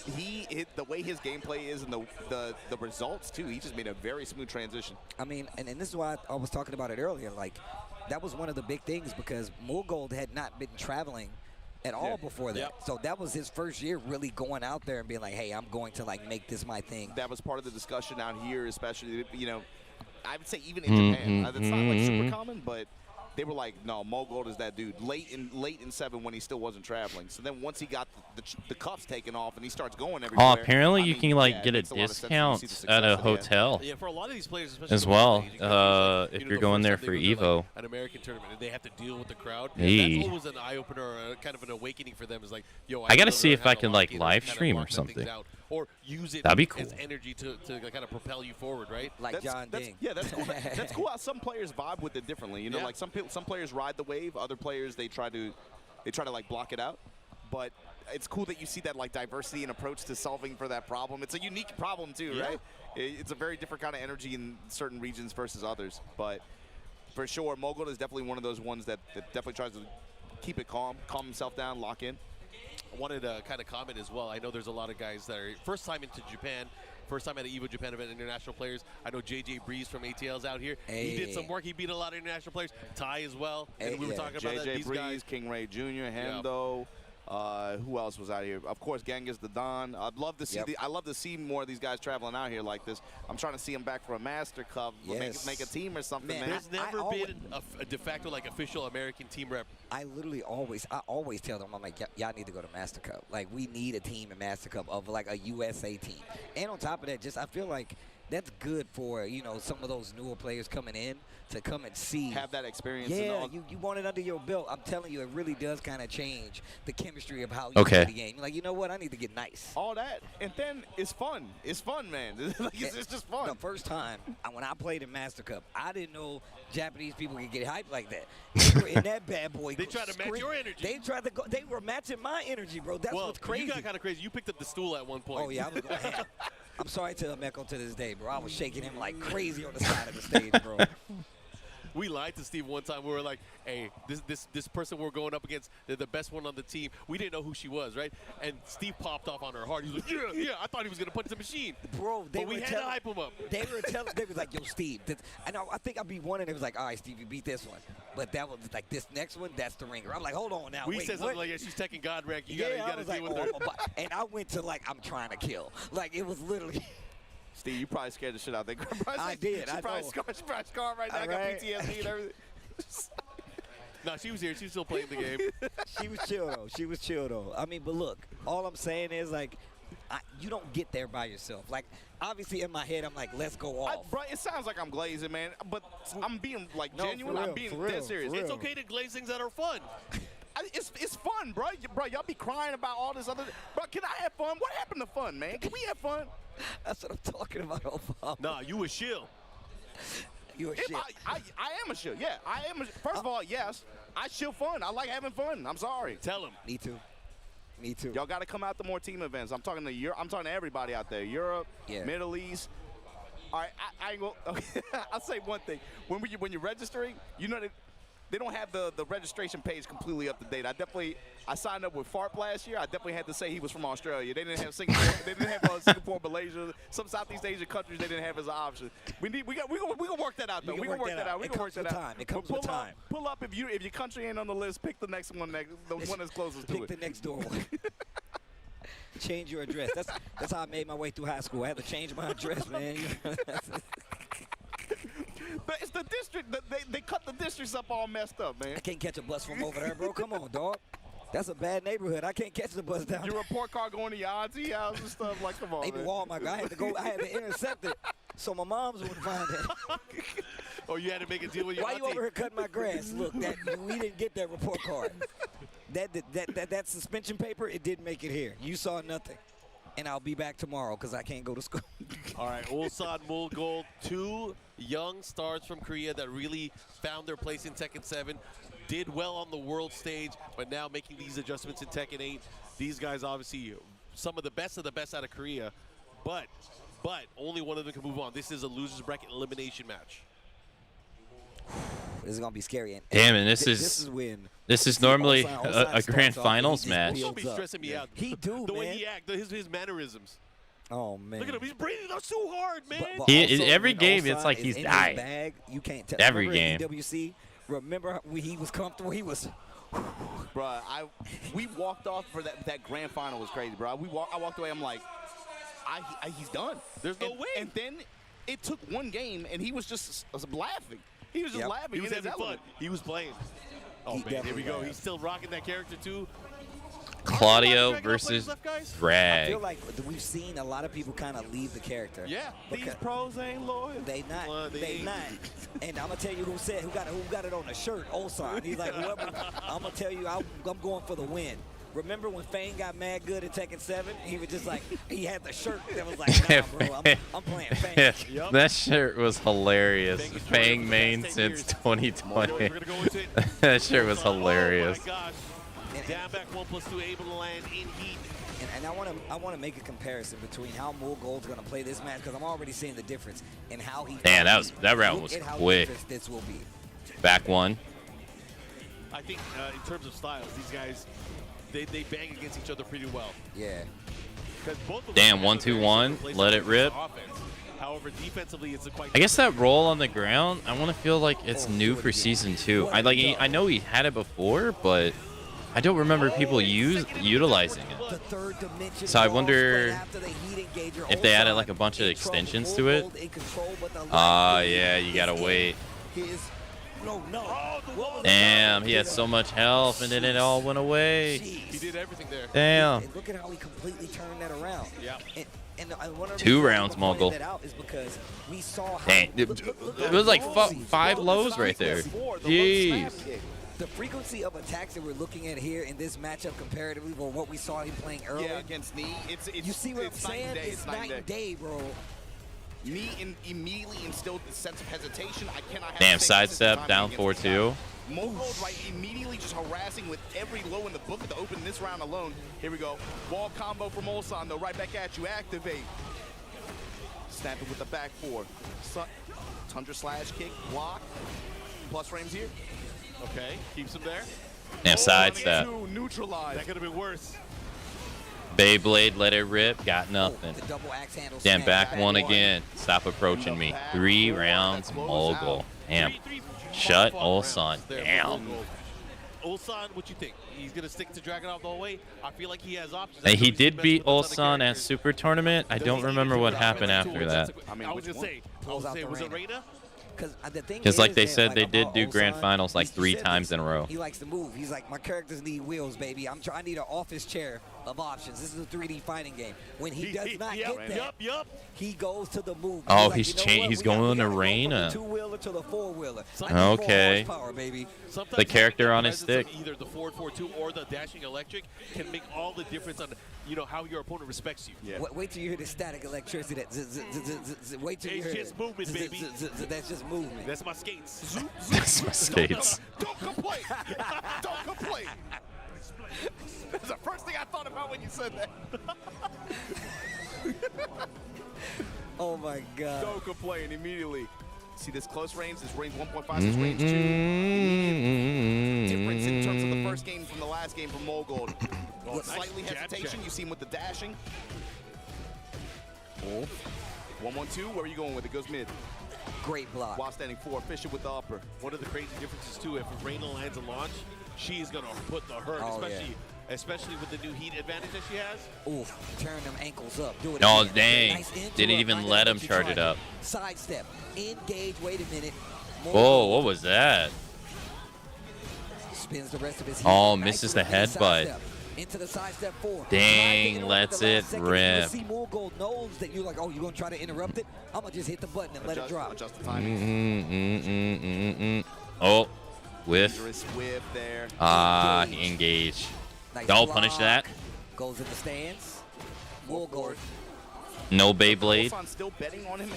the way his gameplay is and the results too, he just made a very smooth transition. I mean, and this is why I was talking about it earlier. Like, that was one of the big things because Mulgold had not been traveling at all before that. Yep. So that was his first year really going out there and being like, hey, I'm going to make this my thing. That was part of the discussion out here, especially, I would say even in Japan. That's not like super common, but they were like, no, Mulgold is that dude. Late in 7 when he still wasn't traveling. So then once he got the cuffs taken off and he starts going everywhere. Oh, apparently you can get a discount at a hotel. Yeah, for a lot of these players, especially as well. If you're going there for Evo. An American tournament, and they have to deal with the crowd. Hey. That's always an eye opener, kind of an awakening for them. Is like, yo, I gotta see if I can live stream or something. Or use it That'd be cool. as energy to kind of propel you forward, right? John Ding. Yeah, that's cool. That's cool how some players vibe with it differently. Like some players ride the wave, other players they try to block it out. But it's cool that you see that diversity and approach to solving for that problem. It's a unique problem too, right? It's a very different kind of energy in certain regions versus others. But for sure, Mogul is definitely one of those ones that definitely tries to keep it calm himself down, lock in. I wanted to kind of comment as well. I know there's a lot of guys that are first time into Japan, first time at an EVO Japan event, international players. I know JJ Breeze from ATL's out here. Hey. He did some work. He beat a lot of international players. Ty as well. And we were talking about JJ these Breeze, guys. King Ray Jr., Hendo. Who else was out here? Of course, Genghis the Don. I'd love to see. I love to see more of these guys traveling out here like this. I'm trying to see them back for a Master Cup, make a team or something. Man, there's never been a de facto official American team rep. I always tell them, I'm like, y'all need to go to Master Cup. We need a team in Master Cup of a USA team. And on top of that, I feel like that's good for, you know, some of those newer players coming in to come and see. Have that experience. Yeah, you want it under your belt. I'm telling you, it really does kind of change the chemistry of how you play the game. You're like, you know what? I need to get nice. All that. And then it's fun. It's fun, man. It's just fun. The first time when I played in Master Cup, I didn't know Japanese people could get hyped like that. They were in that bad boy. They tried to match your energy. They tried to go. They were matching my energy, bro. That's what's crazy. You got kind of crazy. You picked up the stool at one point. Oh, yeah. I was going ham. I'm sorry to Meko to this day, bro. I was shaking him like crazy on the side of the stage, bro. We lied to Steve one time. We were like, hey, this person we're going up against, they're the best one on the team. We didn't know who she was, right? And Steve popped off on her hard. He was like, yeah, I thought he was going to punch the machine. Bro, but we had to hype him up. They was like, yo, Steve. I think I beat one, and it was like, all right, Steve, you beat this one. But that was like, this next one, that's the ringer. I'm like, hold on now. We wait, said something like, yeah, she's taking God rank. You got to deal with her. And I went to like, I'm trying to kill. Like, it was literally... Steve, you probably scared the shit out of that. I did. She probably scarred right now. Got PTSD and everything. No, she was here. She was still playing the game. She was chill, though. I mean, but look, all I'm saying is, like, you don't get there by yourself. Like, obviously, in my head, I'm like, let's go off. Bro, it sounds like I'm glazing, man. But I'm being, like, genuine. I'm being dead serious. It's okay to glaze things that are fun. It's fun, bro. Bro, y'all be crying about all this other. Bro, can I have fun? What happened to fun, man? Can we have fun? That's what I'm talking about, Obama. Nah, you a shill. You a shill. I am a shill. Yeah, I am. First of all, yes, I shill fun. I like having fun. I'm sorry. Tell him. Me too. Me too. Y'all got to come out to more team events. I'm talking to everybody out there. Europe, Middle East. All right, I ain't go. Okay. I'll say one thing. When you're registering, you know they don't have the registration page completely up to date. I signed up with FARP last year. I definitely had to say he was from Australia. They didn't have Singapore. They didn't have Singapore, Malaysia, some Southeast Asian countries. They didn't have as an option. We gonna work that out though. We gonna work that out. It comes with time. It comes with time. Pull up if your country ain't on the list. Pick the next one. The one that's closest to it. Pick the next door one. Change your address. That's how I made my way through high school. I had to change my address, man. But it's the district. They cut the districts up all messed up, man. I can't catch a bus from over there, bro. Come on, dog. That's a bad neighborhood. I can't catch the bus down. Your report card going to your auntie house and stuff. Like, come on, Maybe man. Walmart. I had to intercept it so my mom's wouldn't find it. Oh, you had to make a deal with your Why auntie? you over here cutting my grass? Look, we didn't get that report card. That suspension paper, it didn't make it here. You saw nothing. And I'll be back tomorrow because I can't go to school. All right, Ulsan, Mulgold, two young stars from Korea that really found their place in Tekken 7, did well on the world stage, but now making these adjustments in Tekken 8. These guys obviously some of the best out of Korea, but only one of them can move on. This is a loser's bracket elimination match. This is gonna be scary. And this is normally a grand finals match. He'll be stressing me out. He do, the way he acts, his mannerisms. Oh man! Look at him. He's breathing out so hard, man. But every game, it's like he's dying. Bag, you can't tell. Every game. EWC. Remember when he was comfortable? He was. Bro, we walked off for that grand final was crazy, bro. I walked away. I'm like, he's done. There's no way. And then it took one game, and he was just laughing. He was just laughing. He was having fun. He was playing. Oh, man, here we go. He's still rocking that character, too. Claudio versus Drag. I feel like we've seen a lot of people kind of leave the character. Yeah, these pros ain't loyal. They not. They not. And I'm gonna tell you who got it on the shirt. Ulsan. He's like, whoever. I'm gonna tell you, I'm going for the win. Remember when Fang got mad good at Tekken 7? He was just like, he had the shirt that was like, nah, bro, I'm playing Fang. Yep. That shirt was hilarious. Fang main since 2020. That shirt was hilarious. Oh my gosh. Down back 1+2, able to land in heat. And I want to make a comparison between how Mulgold's going to play this match because I'm already seeing the difference in how he. Man, that round was quick. This will be. Back one. I think in terms of styles, these guys, they bang against each other pretty well. Yeah. Both of Damn, 1-2-1. Let it rip. However, defensively, it's quite. I guess that roll on the ground, I want to feel like it's new for season 2. I know he had it before, but I don't remember people utilizing it. So I wonder if they added like a bunch of extensions to it. Yeah, you gotta wait. no. Damn, he had so much health, and then it all went away. He did everything there. Damn. And look at how he completely turned that around. Yeah. And one of the 2 reasons rounds, I'm pointing Mogul. that out is because we saw how Dang, it was like 5 lows right there. Jeez. the frequency of attacks that we're looking at here in this matchup comparatively for what we saw him playing earlier. Yeah, against Knee, you see what I'm saying? It's night and day, bro. Knee immediately instilled the sense of hesitation. I cannot have Damn, the same sidestep sense of down timing against 4-2. Mogul, right, immediately just harassing with every low in the book to open this round alone. Here we go. Wall combo from Ulsan, though, right back at you. Activate. Snap it with the back 4. Tundra slash kick, block. Plus frames here. Okay, keeps him there. Damn, sidestep. Neutralize. That could have been worse. Beyblade, let it rip, got nothing. The double axe handle Damn, snap back one again. Stop approaching me. 3 rounds, Mogul. Damn. Shut Ulsan down. Ulsan, what you think? He's going to stick to Dragunov the whole way? I feel like he has options. And he did beat Ulsan at Super Tournament. I don't remember what happened after that. I was going to say, was it Reina? Because like they said, they did do grand finals like 3 times in a row. He likes to move. He's like, my characters need wheels, baby. I need an office chair of options. This is a 3D fighting game. When he does not get that, he goes to the move. Oh, like, he's changed. He's going to Reina. The 2-wheeler to the 4-wheeler. Okay. Baby. The character on his stick. Either the forward 4-2 or the dashing electric can make all the difference on how your opponent respects you. Yeah. Wait till you hear the static electricity. Wait till you hear it. It's just movement, baby. That's just movement. That's my skates. That's my skates. Don't complain. Don't complain. That's the first thing I thought about when you said that. Oh my God. Don't complain immediately. See this close range, this range 1.5, this range 2. Difference in terms of the first game from the last game from Mogul. Slightly hesitation, you see him with the dashing. 1-1-2, where are you going with it? Goes mid. Great block. While standing 4, Fisher with the upper. One of the crazy differences too, if Reina lands a launch, she is going to put the hurt, especially with the new heat advantage that she has. Oof, turn them ankles up. Do it Oh, again. dang. Nice Didn't even let him charge it up. Sidestep. Engage. Wait a minute. Whoa, what was that? Spins the rest of his Oh, misses the headbutt. Into the sidestep 4. Dang, lets it rip. See Mogul knows that you're like, oh, you're going to try to interrupt it? I'm going to just hit the button and let it drop. Adjust the timing. Oh, whiff. Whiff there. He engaged. Nice Don't block. punish that. Goes in the stands. Mogul. No Beyblade. Ulsan still betting on him.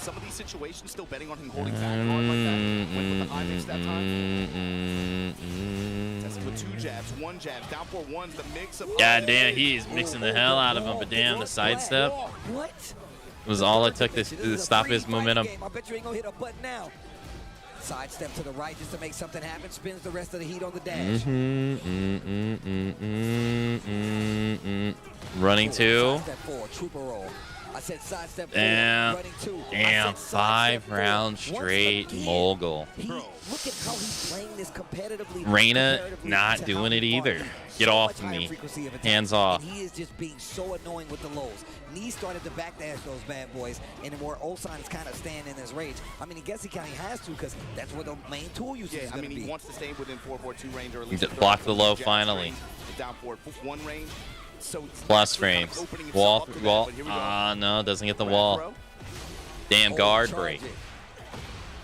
Some of these situations, still betting on him holding back hard like that. Went with the high mix that time. Testing with 2 jabs, 1 jab, down 4 ones, the mix of. God damn, he is mixing the hell out of him. But damn, the sidestep was all it took to stop his momentum. I bet you ain't gonna hit a button now. Sidestep to the right just to make something happen. Spins the rest of the heat on the dash. Running 2. Sidestep 4, trooper roll. I said sidestep 4, Damn. running 2. Damn, 5 rounds straight, Mogul. Look at how he's playing this competitively. Reina not doing it either. Get off me. Hands off. And he is just being so annoying with the lows. Knee started to backdash those bad boys, and where Ulsan is kind of staying in his rage. I mean, I guess he kind of has to because that's where the main tool usage is going to be. He wants to stay within 4-4-2 range or at He least blocked the low finally. Down forward 1 range. So Plus frames. Wall. No, doesn't get the wall. Damn guard break.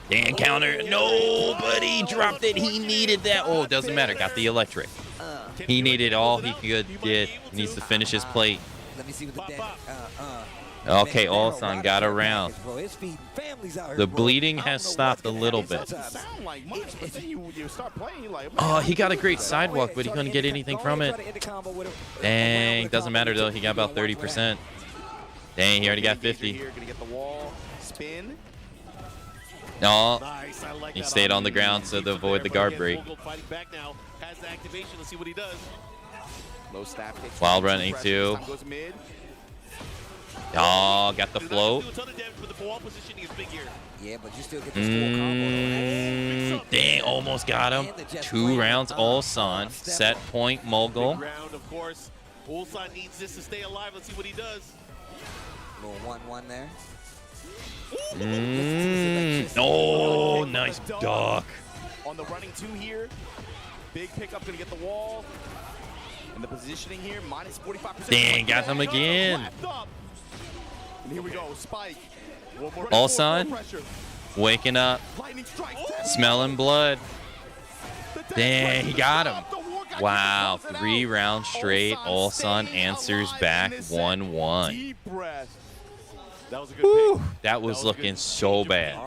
Damn counter. Nobody dropped it. He needed that. Oh, doesn't matter. Got the electric. He needed all he could get. He needs to finish his plate. Let me see what the Okay, Ulsan got around. The bleeding has stopped a little bit. Oh, he got a great sidewalk, but he couldn't get anything from it. Dang, doesn't matter though. He got about 30%. Dang, he already got 50. No, he stayed on the ground so to avoid the guard break. Wild running 2. Oh, got the float. Yeah, but you still get this full combo. Dang, almost got him. 2 rounds, Ulsan. Set point, Mogul. Of course, Ulsan needs this to stay alive. Let's see what he does. Little 1-1 there. Oh, nice duck. on the running two here. Big pickup, gonna get the wall. And the positioning here, minus 45%. Dang, got him again. And here we go, Spike. Ulsan waking up, smelling blood. Dang, he got him. Wow, 3 rounds straight. Ulsan answers back 1-1. Deep breath. That was a good Woo, that was looking so bad.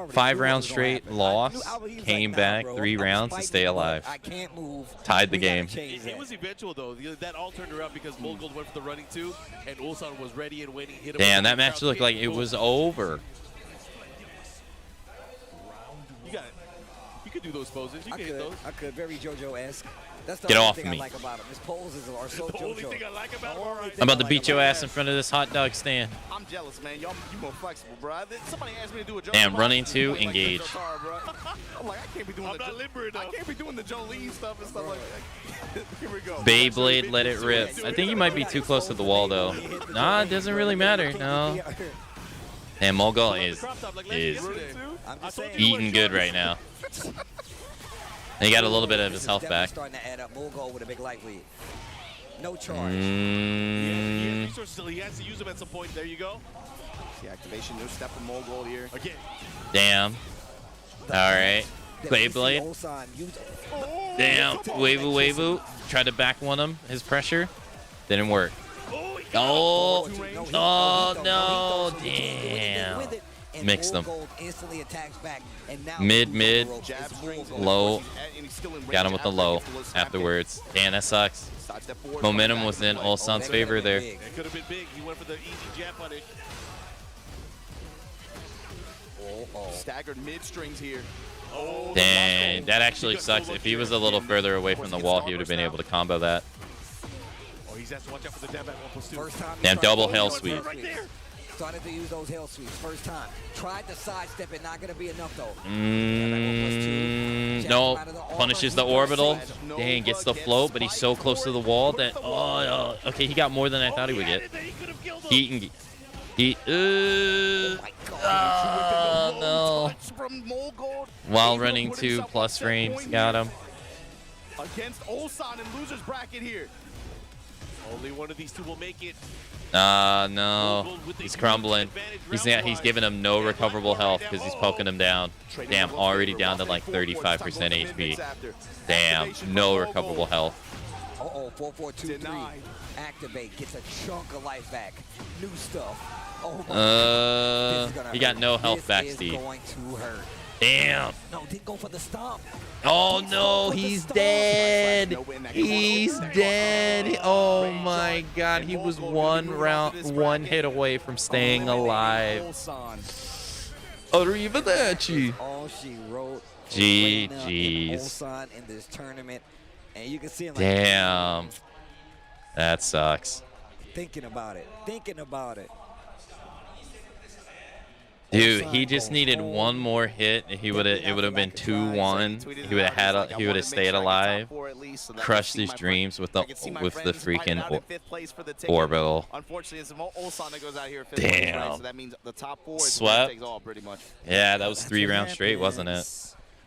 5 rounds straight, lost, came back 3 rounds to stay alive. I can't move. Tied the game. It was eventual though. That all turned around because Mulgold went for the running two, and Ulsan was ready and waiting. Hit him. Damn, that match looked like it was over. You got it. You could do those poses. You can hit those. I could. Very JoJo-esque. That's the Get only off thing me. I like about him. His poses are so The only JoJo. thing I like about him. All right. I'm about to beat your ass in front of this hot dog stand. I'm jealous, man. Y'all, you more flexible, bro. Somebody asked me to do a joke. Damn, running two, engage. I'm like, I can't be doing I'm not limber enough. I can't be doing the Jolene stuff and stuff like that. Here we go. Beyblade, let it rip. I think you might be too close to the wall, though. Nah, it doesn't really matter. No. And Mogul is eating good right now. And he got a little bit of his health back. Starting to add up. Mulgold with a big light lead. No charge. He has resources, so he has to use them at some point. There you go. The activation, no step from Mulgold here. Again. Damn. All right. Beyblade. Damn. Wavu. Tried to back one him. His pressure. Didn't work. Oh. Oh, no. Damn. Mixed them. Mid. Low. Got him with the low afterwards. Damn, that sucks. Momentum was in Ulsan's favor there. It could have been big. He went for the easy jab punish. Staggered mid strings here. Dang, that actually sucks. If he was a little further away from the wall, he would have been able to combo that. Oh, he's has to watch out for the jab at 1+2. Damn, double hell sweep. Started to use those hell sweeps first time. Tried to sidestep it, not gonna be enough though. No, punishes the orbital. Dang, gets the float, but he's so close to the wall that okay, he got more than I thought he would get. No. While running 2 plus frames, got him. Against Ulsan in loser's bracket here. Only one of these two will make it. No. He's crumbling. He's giving him no recoverable health because he's poking him down. Damn, already down to like 35% HP. Damn, no recoverable health. 4-4-2-3. Activate, gets a chunk of life back. New stuff. He got no health back, Steve. Going to hurt. Damn. No, didn't go for the stomp. Oh no, he's dead. He's dead. Oh my god, he was one hit away from staying alive. Arrivederci. All she wrote. GG's. Ulsan in this tournament, and you can see him. Like, damn. That sucks. Thinking about it. Dude, he just needed one more hit. It would have been 2-1. He would have stayed alive. Crushed his dreams with the freaking orbital. Unfortunately, it's Ulsan that goes out here. Damn. So that means the top 4 is Swept. takes all pretty much. Yeah, that was 3 rounds straight, wasn't it?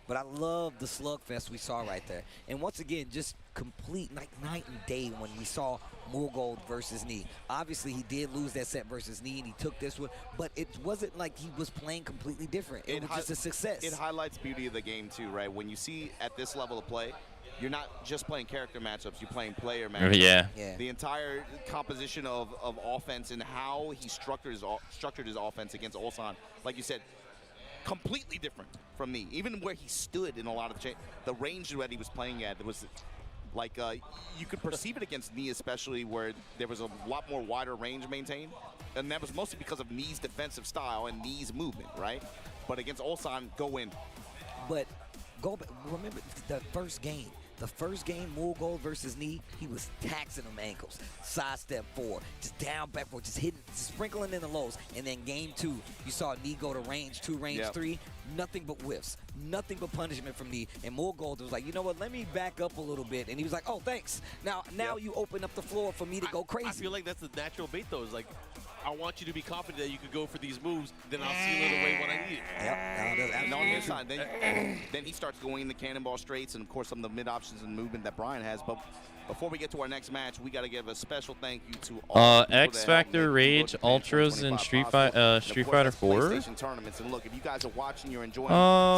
But I love the slugfest we saw right there. And once again, just complete night and day when we saw Mulgold versus Knee. Obviously, he did lose that set versus Knee, and he took this one. But it wasn't like he was playing completely different. It was just a success. It highlights the beauty of the game, too, right? When you see at this level of play, you're not just playing character matchups, you're playing player matchups. Yeah. The entire composition of offense and how he structured his offense against Ulsan, like you said, completely different from me. Even where he stood in a lot of the range that he was playing at, there was like you could perceive it against Knee, especially where there was a lot more wider range maintained, and that was mostly because of Knee's defensive style and Knee's movement, right? But against Ulsan, go in. But remember the first game. The first game, Mulgold versus Knee, he was taxing them ankles. Sidestep 4, just down, back 4, just hitting, sprinkling in the lows. And then game 2, you saw Knee go to range 2, range 3, nothing but whiffs. nothing but punishment from me. And Gold was like, you know what, let me back up a little bit. And he was like, oh, thanks. Now you open up the floor for me to go crazy. I feel like that's the natural bait, though. Is like, I want you to be confident that you could go for these moves, then I'll seal it away when I need it. Yep. And on his side, then he starts going in the cannonball straights and, of course, some of the mid options and movement that Brian has. But before we get to our next match, we got to give a special thank you to all X Factor, Rage, Ultras, and Street Fighter 4. Tournaments. And look, if you guys are watching, you're enjoying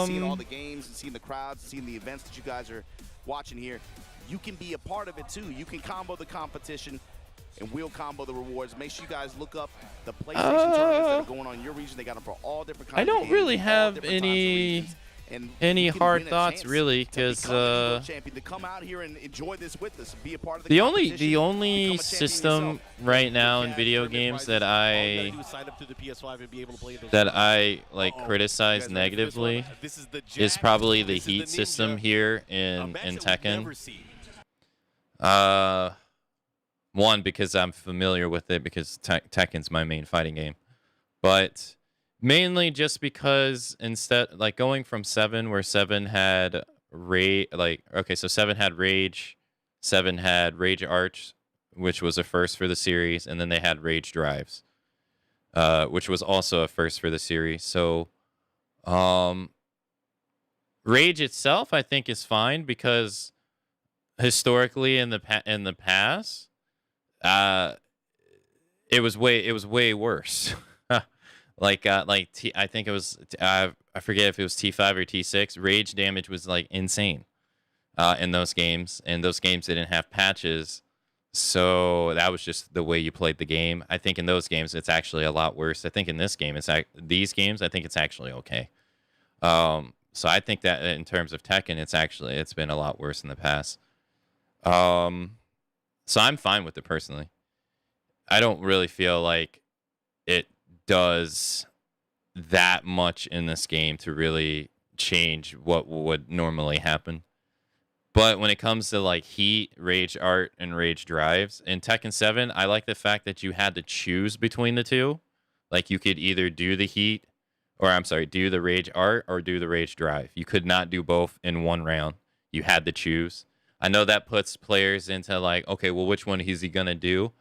seeing all the games and seeing the crowds, seeing the events that you guys are watching here, you can be a part of it too. You can combo the competition and we'll combo the rewards. Make sure you guys look up the PlayStation tournaments that are going on in your region. They got them for all different kinds I of don't games, really all have different times and regions. any you can hard win a thoughts chance really, to because become an Evo champion, to come out here and enjoy this with us, be a part of the the competition, only become a champion system yourself. right now in video games that I criticize negatively is probably the heat system here in Tekken. One, because I'm familiar with it, because Tekken's my main fighting game, but mainly just because instead, like going from 7, where 7 had so 7 had Rage, 7 had Rage Arch, which was a first for the series, and then they had Rage Drives, which was also a first for the series. So, Rage itself, I think, is fine because historically in the past, it was way worse. I think it was I forget if it was T5 or T6. Rage damage was like insane in those games, and those games didn't have patches, so that was just the way you played the game. I think in those games it's actually a lot worse. I think in this game these games I think it's actually okay. So I think that in terms of Tekken, it's been a lot worse in the past. So I'm fine with it personally. I don't really feel like it does that much in this game to really change what would normally happen. But when it comes to like Heat, Rage Art, and Rage Drives, in Tekken 7, I like the fact that you had to choose between the two. Like you could either do the Heat, do the Rage Art or do the Rage Drive. You could not do both in one round. You had to choose. I know that puts players into like, okay, well, which one is he gonna do?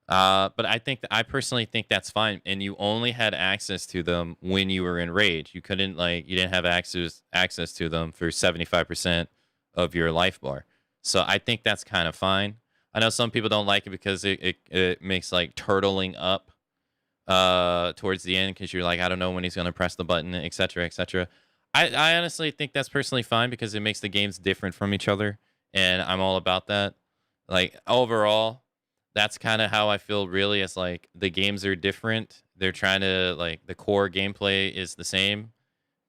But I personally think that's fine. And you only had access to them when you were in Rage. You didn't have access to them for 75% of your life bar. So I think that's kind of fine. I know some people don't like it because it makes like turtling up towards the end, because you're like, I don't know when he's gonna press the button, etc., etc. I honestly think that's personally fine because it makes the games different from each other. And I'm all about that. Like, overall, that's kind of how I feel, really. It's like the games are different. They're trying to, like, the core gameplay is the same,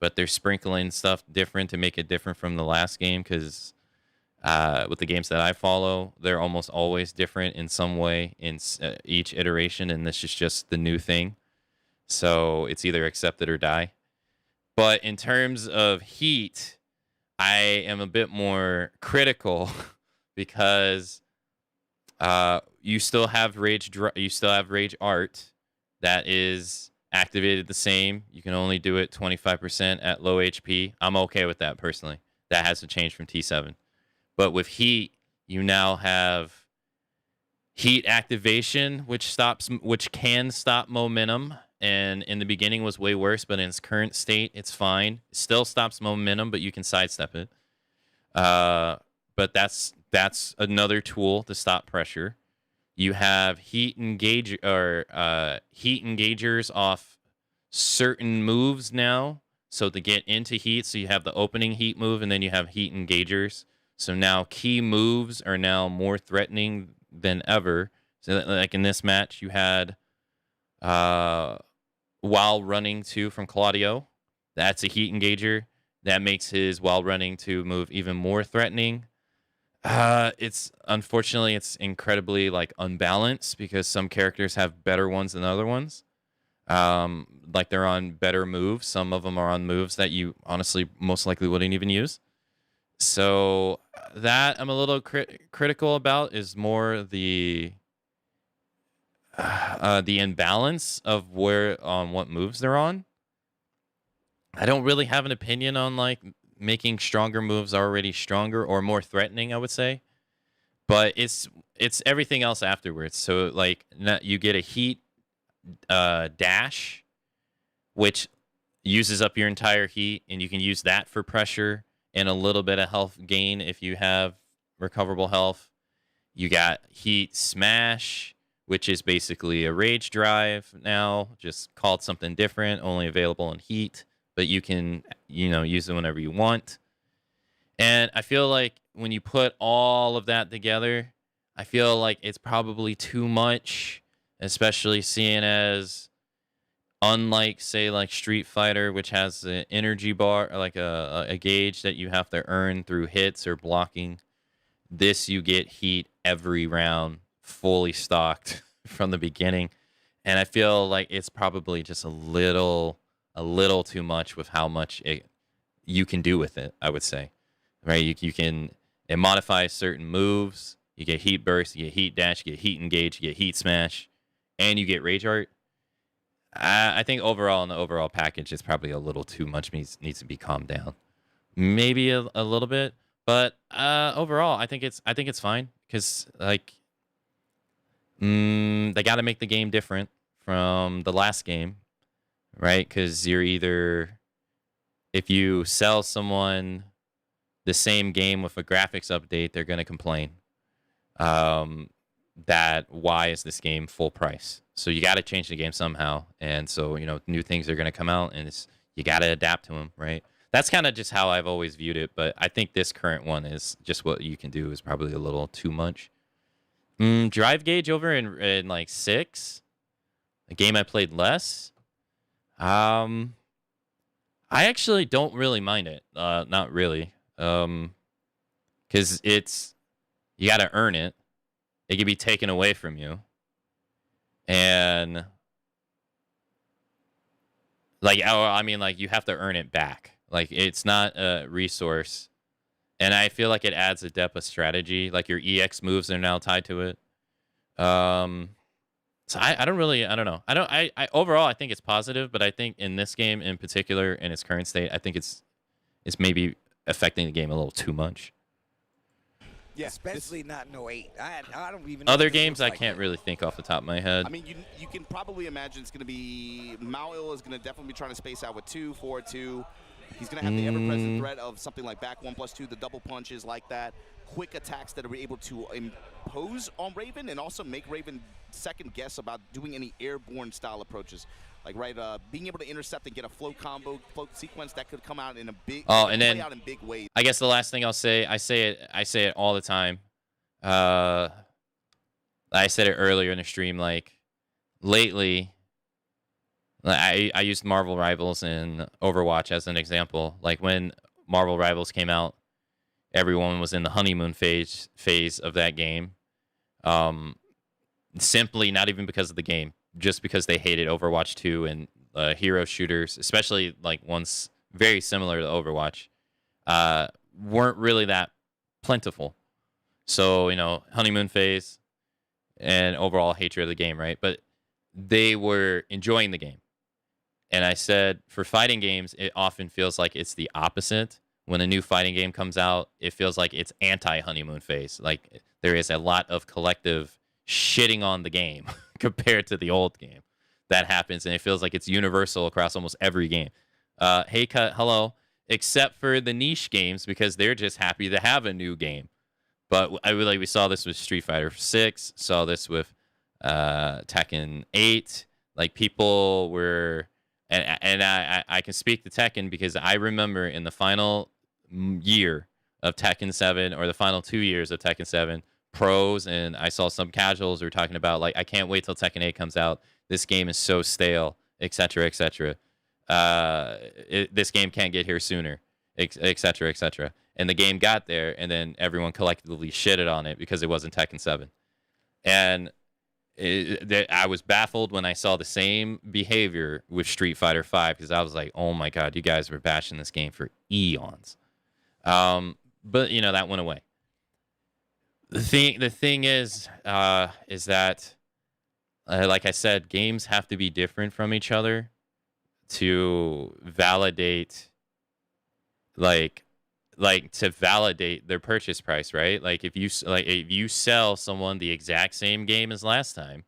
but they're sprinkling stuff different to make it different from the last game, because with the games that I follow, they're almost always different in some way in each iteration, and this is just the new thing. So it's either accept it or die. But in terms of Heat, I am a bit more critical because you still have Rage Art that is activated the same. You can only do it 25% at low HP. I'm okay with that personally. That hasn't changed from T7. But with Heat, you now have Heat activation, which can stop momentum. And in the beginning was way worse, but in its current state, it's fine. It still stops momentum, but you can sidestep it. But that's another tool to stop pressure. You have heat engagers off certain moves now. So to get into Heat, so you have the opening Heat move, and then you have heat engagers. So now key moves are now more threatening than ever. So like in this match, you had while running 2 from Claudio. That's a heat engager. That makes his while running 2 move even more threatening. It's incredibly like unbalanced because some characters have better ones than other ones. Like they're on better moves. Some of them are on moves that you honestly most likely wouldn't even use. So that I'm a little critical about is more the imbalance of what moves they're on. I don't really have an opinion on like making stronger moves already stronger or more threatening, I would say. But it's everything else afterwards. So like you get a heat dash, which uses up your entire heat, and you can use that for pressure and a little bit of health gain if you have recoverable health. You got heat smash, which is basically a rage drive now, just called something different, only available in heat, but you can, use it whenever you want. And I feel like when you put all of that together, I feel like it's probably too much, especially seeing as unlike say like Street Fighter, which has an energy bar, like a gauge that you have to earn through hits or blocking. This you get heat every round, fully stocked from the beginning, and I feel like it's probably just a little too much with how much you can do with it. I would say, right? You can it modifies certain moves. You get heat burst, you get heat dash, you get heat engage, you get heat smash, and you get rage art. I think overall in the overall package, it's probably a little too much. Needs to be calmed down, maybe a little bit, but overall, I think it's fine because like they got to make the game different from the last game, right? Because you're either if you sell someone the same game with a graphics update, they're gonna complain. Um, that why is this game full price? So you got to change the game somehow, and so new things are going to come out, and you got to adapt to them, right? That's kind of just how I've always viewed it, but I think this current one is just what you can do is probably a little too much. Drive gauge over in like 6, a game I played less. I actually don't really mind it. Not really. Because you got to earn it. It can be taken away from you. And like, I mean, like you have to earn it back. Like it's not a resource. And I feel like it adds a depth of strategy. Like your EX moves are now tied to it. So I don't know. I overall I think it's positive, but I think in this game in particular, in its current state, I think it's maybe affecting the game a little too much. Yeah, especially not no 8. I don't even know Other what this games looks I like can't yet. really think off the top of my head. I mean, you can probably imagine it's going to be Maoil is going to definitely be trying to space out with 2, 4, 2. He's going to have the ever-present threat of something like back 1+2, the double punches like that, quick attacks that are able to impose on Raven and also make Raven second guess about doing any airborne style approaches. Like being able to intercept and get a float combo, float sequence that could come out in a big. And then play out in big ways. I guess the last thing I'll say, I say it all the time. I said it earlier in the stream. Like lately, I used Marvel Rivals and Overwatch as an example. Like when Marvel Rivals came out, everyone was in the honeymoon phase of that game. Simply not even because of the game, just because they hated Overwatch 2 and hero shooters, especially like ones very similar to Overwatch, weren't really that plentiful. So, honeymoon phase and overall hatred of the game, right? But they were enjoying the game. And I said, for fighting games, it often feels like it's the opposite. When a new fighting game comes out, it feels like it's anti-honeymoon phase. Like there is a lot of collective shitting on the game compared to the old game. That happens, and it feels like it's universal across almost every game. Hey, Cut, hello. Except for the niche games, because they're just happy to have a new game. But we saw this with Street Fighter 6, saw this with Tekken 8. Like people were, and I can speak to Tekken because I remember in the final year of Tekken 7 or the final 2 years of Tekken 7, pros and I saw some casuals were talking about like I can't wait till Tekken 8 comes out. This game is so stale, etc., etc. This game can't get here sooner, etc., etc. And the game got there, and then everyone collectively shitted on it because it wasn't Tekken 7. And I was baffled when I saw the same behavior with Street Fighter 5 because I was like, oh my god, you guys were bashing this game for eons. But that went away. The thing is that, like I said, games have to be different from each other to validate, like to validate their purchase price, right? Like if you sell someone the exact same game as last time,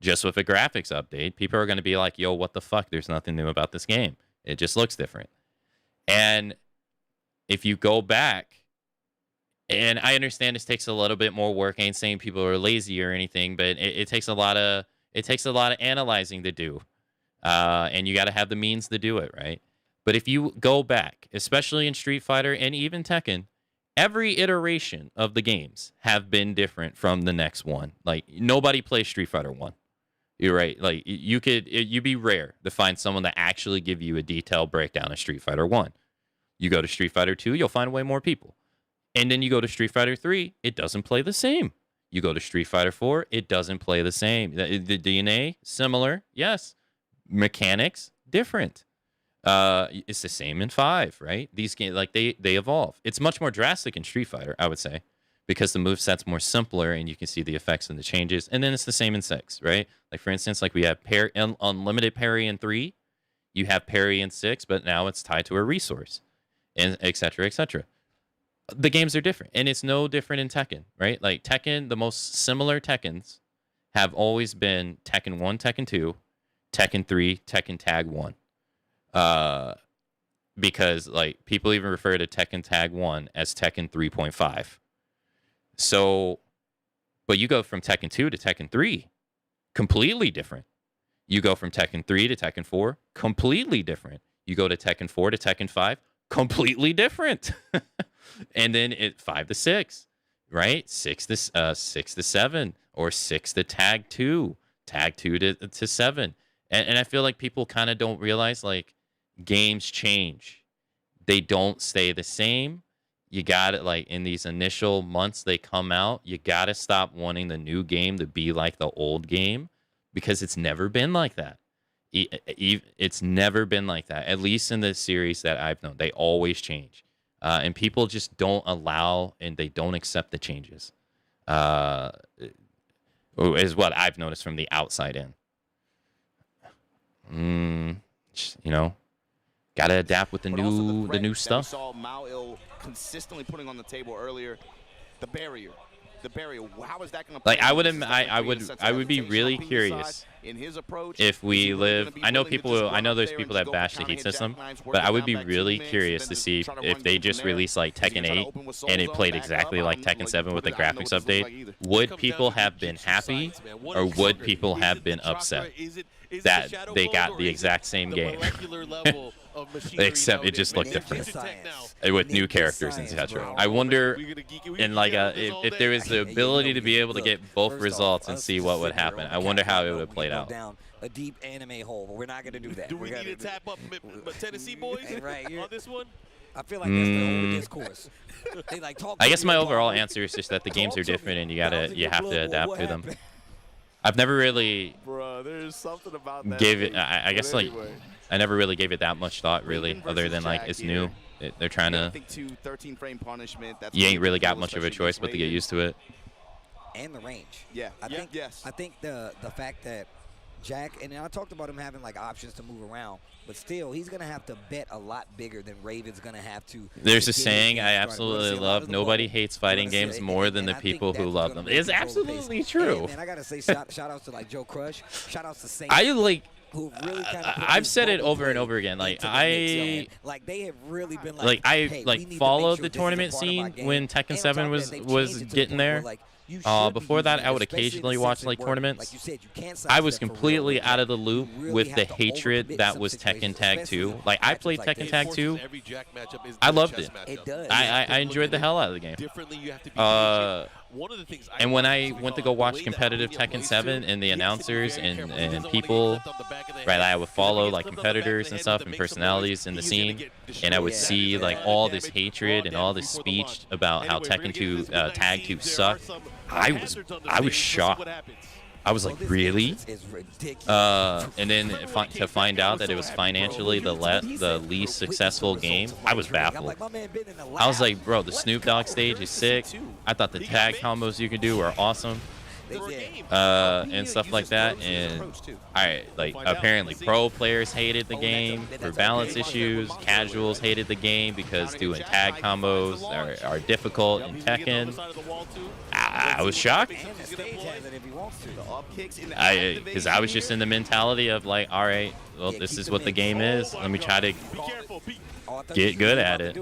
just with a graphics update, people are going to be like, yo, what the fuck? There's nothing new about this game. It just looks different. And if you go back, and I understand this takes a little bit more work. I ain't saying people are lazy or anything, but it takes a lot of analyzing to do. And you got to have the means to do it, right? But if you go back, especially in Street Fighter and even Tekken, every iteration of the games have been different from the next one. Like, nobody plays Street Fighter 1. You're right. Like, you'd be rare to find someone that actually give you a detailed breakdown of Street Fighter 1. You go to Street Fighter 2, you'll find way more people. And then you go to Street Fighter 3, it doesn't play the same. You go to Street Fighter 4, it doesn't play the same. The DNA, similar, yes. Mechanics, different. It's the same in 5, right? These games, like, they evolve. It's much more drastic in Street Fighter, I would say, because the moveset's more simpler and you can see the effects and the changes. And then it's the same in 6, right? Like, for instance, like we have unlimited parry in 3. You have parry in 6, but now it's tied to a resource, and et cetera, et cetera. The games are different, and it's no different in Tekken, right? Like, Tekken, the most similar Tekkens have always been Tekken 1, Tekken 2, Tekken 3, Tekken Tag 1. Because, like, people even refer to Tekken Tag 1 as Tekken 3.5. So, but you go from Tekken 2 to Tekken 3, completely different. You go from Tekken 3 to Tekken 4, completely different. You go to Tekken 4 to Tekken 5, completely different. And then 5 to 6, right? 6 to 7, or 6 to Tag 2, Tag 2 to 7. And I feel like people kind of don't realize, like, games change. They don't stay the same. You got it, like, in these initial months they come out, you got to stop wanting the new game to be like the old game, because it's never been like that. It's never been like that, at least in the series that I've known. They always change. And people just don't allow and they don't accept the changes. Is what I've noticed from the outside in. You know, gotta adapt with the new stuff. We saw Mao consistently putting on the table earlier. The barrier. How is that going to? Like, I would be really curious if we live. I know there's people that bash the heat system, but I would be really curious to see if they just released like Tekken 8 and it played exactly like Tekken 7 with the graphics update. Would people have been happy, or would people have been upset that they got the exact same game? Except it just looked different with new characters and etc. I wonder, and like if there was the ability to be able to get both results and see what would happen. I wonder how it would have played out. Down a deep anime hole, but we're not going to do that. Do we need to tap up Tennessee boys on this one? I feel like that's the whole discourse. They like talk. I guess my overall answer is just that the games are different and you have to adapt to them. I've never really there's something about that gave it. I guess like I never really gave it that much thought, really, other than like it's new. They're trying to. 13 frame punishment. You ain't really got much of a choice but to get used to it. And the range. Yeah. I think the fact that Jack, and I talked about him having like options to move around, but still he's gonna have to bet a lot bigger than Raven's gonna have to. There's a saying I absolutely love: nobody hates fighting games more than the people who love them. It's absolutely true. And I gotta say, shout outs to like Joe Crush, shout outs to Saint. Really I've said it over and over again. Like they have really been like I followed the tournament scene when Tekken 7 was getting there. Before that, I would occasionally watch like tournaments. I was completely out of the loop with the hatred that was Tekken Tag 2. Like, I played Tekken Tag 2. I loved it. I enjoyed the hell out of the game. And when I went to go watch competitive Tekken 7 and the announcers and people, right, I would follow like competitors and stuff and personalities in the scene, and I would see like all this hatred and all this speech about how Tekken 2 Tag 2 sucked. I was shocked. I was like, really? And then to find out that it was financially the least successful game, I was baffled. I was like, bro, the Snoop Dogg stage is sick. I thought the tag combos you could do were awesome. and stuff like that. And apparently pro players hated the game for balance issues. Casuals hated the game because doing tag combos are difficult in Tekken. I was shocked. Because I was just in the mentality of like, all right, well, this is what the game is. Let me try to get good at it.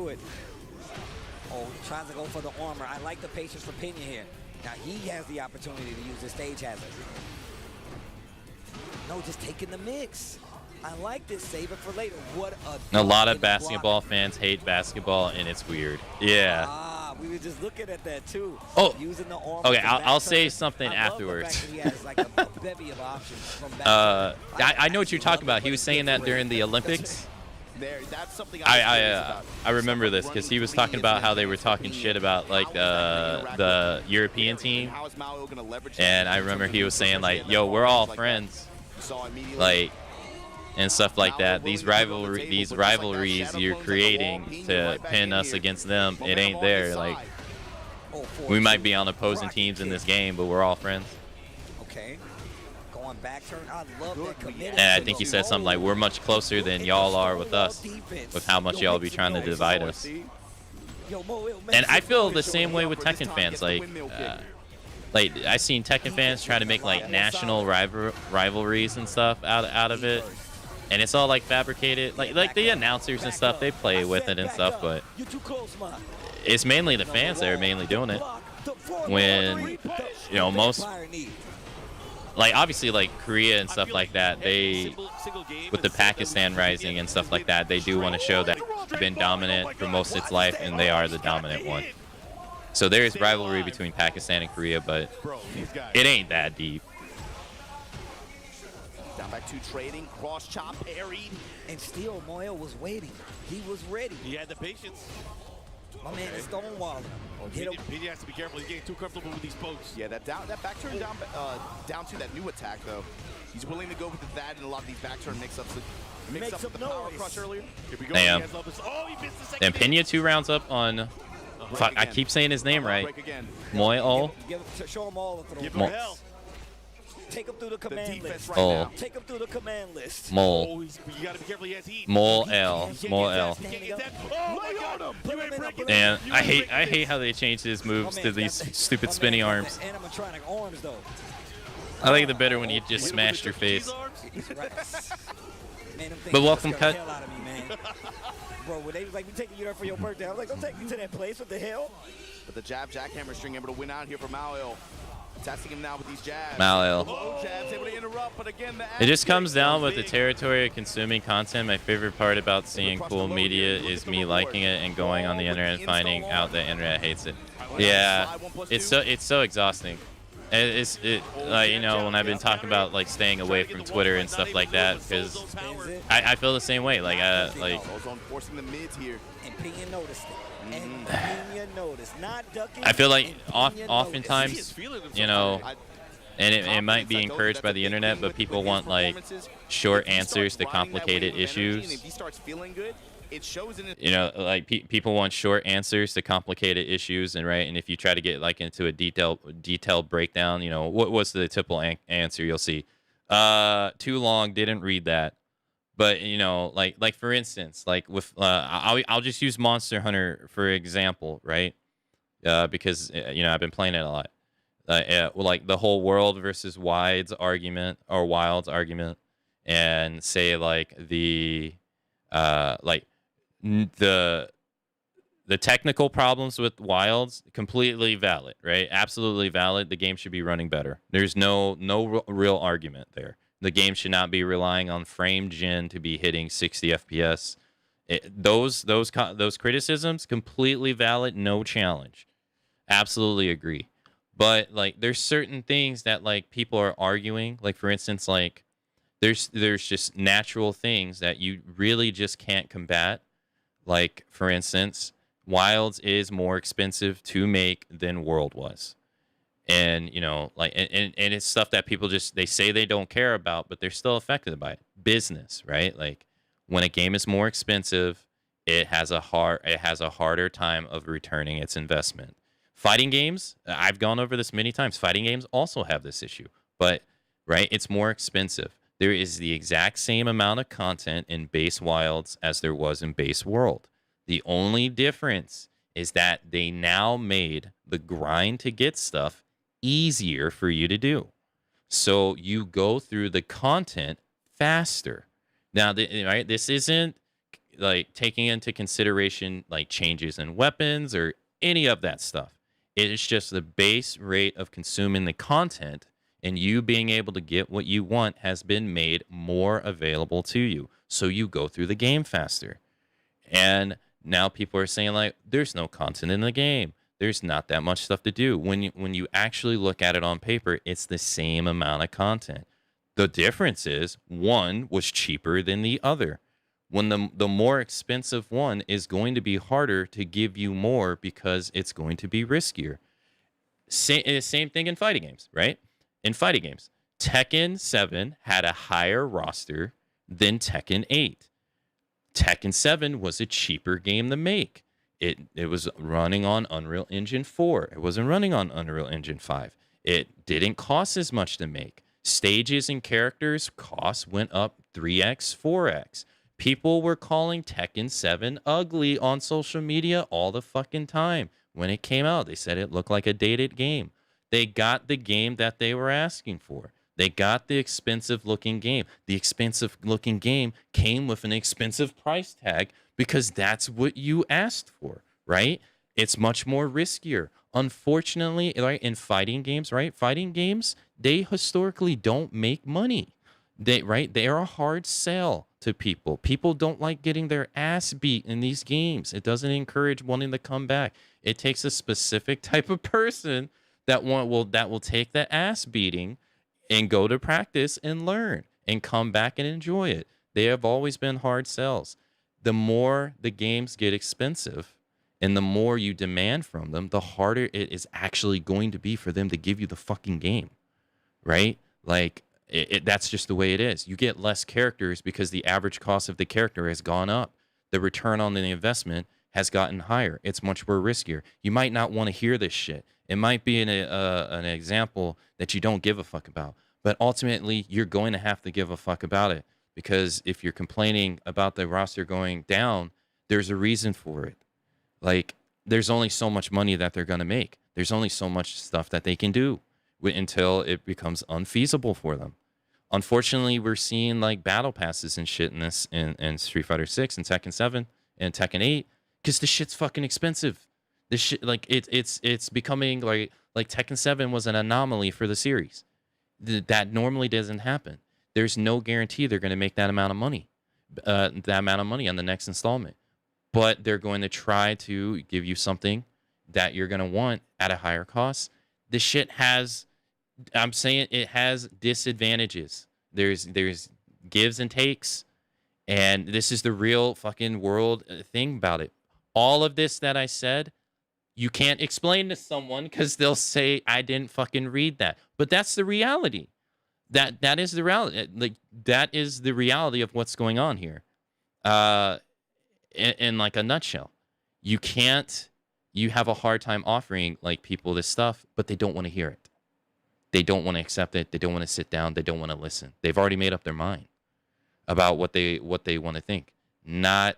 Oh, tries to go for the armor. I like the patience for Pena here. Now he has the opportunity to use the stage hazard. No, just taking the mix. I like this. Save it for later. What a lot of basketball fans hate basketball, and it's weird. Yeah. We were just looking at that too. Oh. Using the armor. Okay, I'll say something afterwards. I know what you're talking about. He was saying that during the Olympics. I remember this because he was talking about how they were talking shit about like the European team, and I remember he was saying like, "Yo, we're all friends," like, and stuff like that. These rivalries you're creating to pin us against them, it ain't there. Like, we might be on opposing teams in this game, but we're all friends. Okay. Back turn. I love that commitment. And I think he said something like, we're much closer than y'all are with us, with how much y'all be trying to divide us. And I feel the same way with Tekken fans. Like I seen Tekken fans try to make like national rivalries and stuff out of it, and it's all like fabricated. Like the announcers and stuff, they play with it and stuff, but it's mainly the fans that are mainly doing it. When most. Like, obviously, like, Korea and stuff like that, they, with the Pakistan rising and stuff like that, they do want to show that they've been dominant for most of its life, and they are the dominant one. So there is rivalry between Pakistan and Korea, but it ain't that deep. Down back to trading, cross chop, parried. And still, Moyo was waiting. He was ready. He had the patience. My man is stonewalling him. He has to be careful. He's getting too comfortable with these pokes. Yeah, that back turn down to that new attack, though. He's willing to go with that and a lot of these back turn mix-ups. Mix up the power crush earlier. Here we go. Damn. Oh, he missed the second. And Pena 2 rounds up on... Fuck, I keep saying his name right. Moyo. Show him all of Give him hell. Take him through the command list. Take him through the command list. Mole. Oh, you gotta be careful. He has heat. Mole L. Mole L. Oh my God. And I hate how they changed his moves to these stupid spinny arms. Animatronic arms, though. I like the better when you just smashed your face. But welcome, Cut. Bro, when they was like, we taking you there for your birthday, I was like, don't take me to that place. What the hell? But the jab jackhammer string able to win out here for Mao. Testing him now with these jabs. Mal. Jabs able to interrupt, but again, It just comes down with the territory of consuming content. My favorite part about seeing cool media is me liking it and going on the internet and finding out the internet hates it. Yeah, it's so exhausting. It's like, you know, when I've been talking about like staying away from Twitter and stuff like that, because I feel the same way. Like forcing the mids here. And Pena noticed it. And Pena noticed. Not ducking. I feel like oftentimes, you know, and it might be encouraged by the internet, but people want like short answers to complicated issues. If he starts feeling good, it shows in it. You know, like people want short answers to complicated issues, and right. And if you try to get like into a detailed breakdown, you know, what's the typical answer you'll see? Too long, didn't read that. But you know, like for instance, like with I'll just use Monster Hunter for example, right? Because you know I've been playing it a lot. Like the whole world versus Wild's argument, and say like the technical problems with Wilds, completely valid, right? Absolutely valid. The game should be running better. There's no real argument there. The game should not be relying on frame gen to be hitting 60 FPS. Those criticisms, completely valid, no challenge. Absolutely agree. But like, there's certain things that like people are arguing. Like for instance, like there's just natural things that you really just can't combat. Like for instance, Wilds is more expensive to make than World was. And, you know, like, and it's stuff that people they say they don't care about, but they're still affected by it. Business, right? Like, when a game is more expensive, it has a harder time of returning its investment. Fighting games, I've gone over this many times. Fighting games also have this issue, but right, it's more expensive. There is the exact same amount of content in base Wilds as there was in base World. The only difference is that they now made the grind to get stuff easier for you to do. So you go through the content faster. Now, right, this isn't like taking into consideration like changes in weapons or any of that stuff. It is just the base rate of consuming the content, and you being able to get what you want has been made more available to you. So you go through the game faster. And now people are saying like, there's no content in the game. There's not that much stuff to do. When you actually look at it on paper, it's the same amount of content. The difference is one was cheaper than the other. When the more expensive one is going to be harder to give you more because it's going to be riskier. Same thing in fighting games, right? In fighting games, Tekken 7 had a higher roster than Tekken 8. Tekken 7 was a cheaper game to make. It was running on Unreal Engine 4. It wasn't running on Unreal Engine 5. It didn't cost as much to make. Stages and characters costs went up 3x, 4x. People were calling Tekken 7 ugly on social media all the fucking time. When it came out, they said it looked like a dated game. They got the game that they were asking for. They got the expensive-looking game. The expensive-looking game came with an expensive price tag because that's what you asked for, right? It's much more riskier. Unfortunately, right, in fighting games, right? Fighting games, they historically don't make money. They are a hard sell to people. People don't like getting their ass beat in these games. It doesn't encourage wanting to come back. It takes a specific type of person that will take the ass beating and go to practice and learn and come back and enjoy it. They have always been hard sells. The more the games get expensive and the more you demand from them, the harder it is actually going to be for them to give you the fucking game, right? Like, that's just the way it is. You get less characters because the average cost of the character has gone up. The return on the investment has gotten higher. It's much more riskier. You might not want to hear this shit. It might be an example that you don't give a fuck about. But ultimately, you're going to have to give a fuck about it. Because if you're complaining about the roster going down, there's a reason for it. Like, there's only so much money that they're going to make. There's only so much stuff that they can do until it becomes unfeasible for them. Unfortunately, we're seeing like battle passes and shit in this in Street Fighter 6 and Tekken 7 and Tekken 8 because the shit's fucking expensive. This shit, like it's becoming like Tekken 7 was an anomaly for the series. That normally doesn't happen. There's no guarantee they're going to make that amount of money on the next installment. But they're going to try to give you something that you're going to want at a higher cost. This shit has, I'm saying it has disadvantages. There's gives and takes, and this is the real fucking world thing about it. All of this that I said, you can't explain to someone because they'll say I didn't fucking read that. But that's the reality. That is the reality. Like, that is the reality of what's going on here. In like a nutshell, you have a hard time offering like people this stuff, but they don't want to hear it. They don't want to accept it. They don't want to sit down. They don't want to listen. They've already made up their mind about what they want to think. Not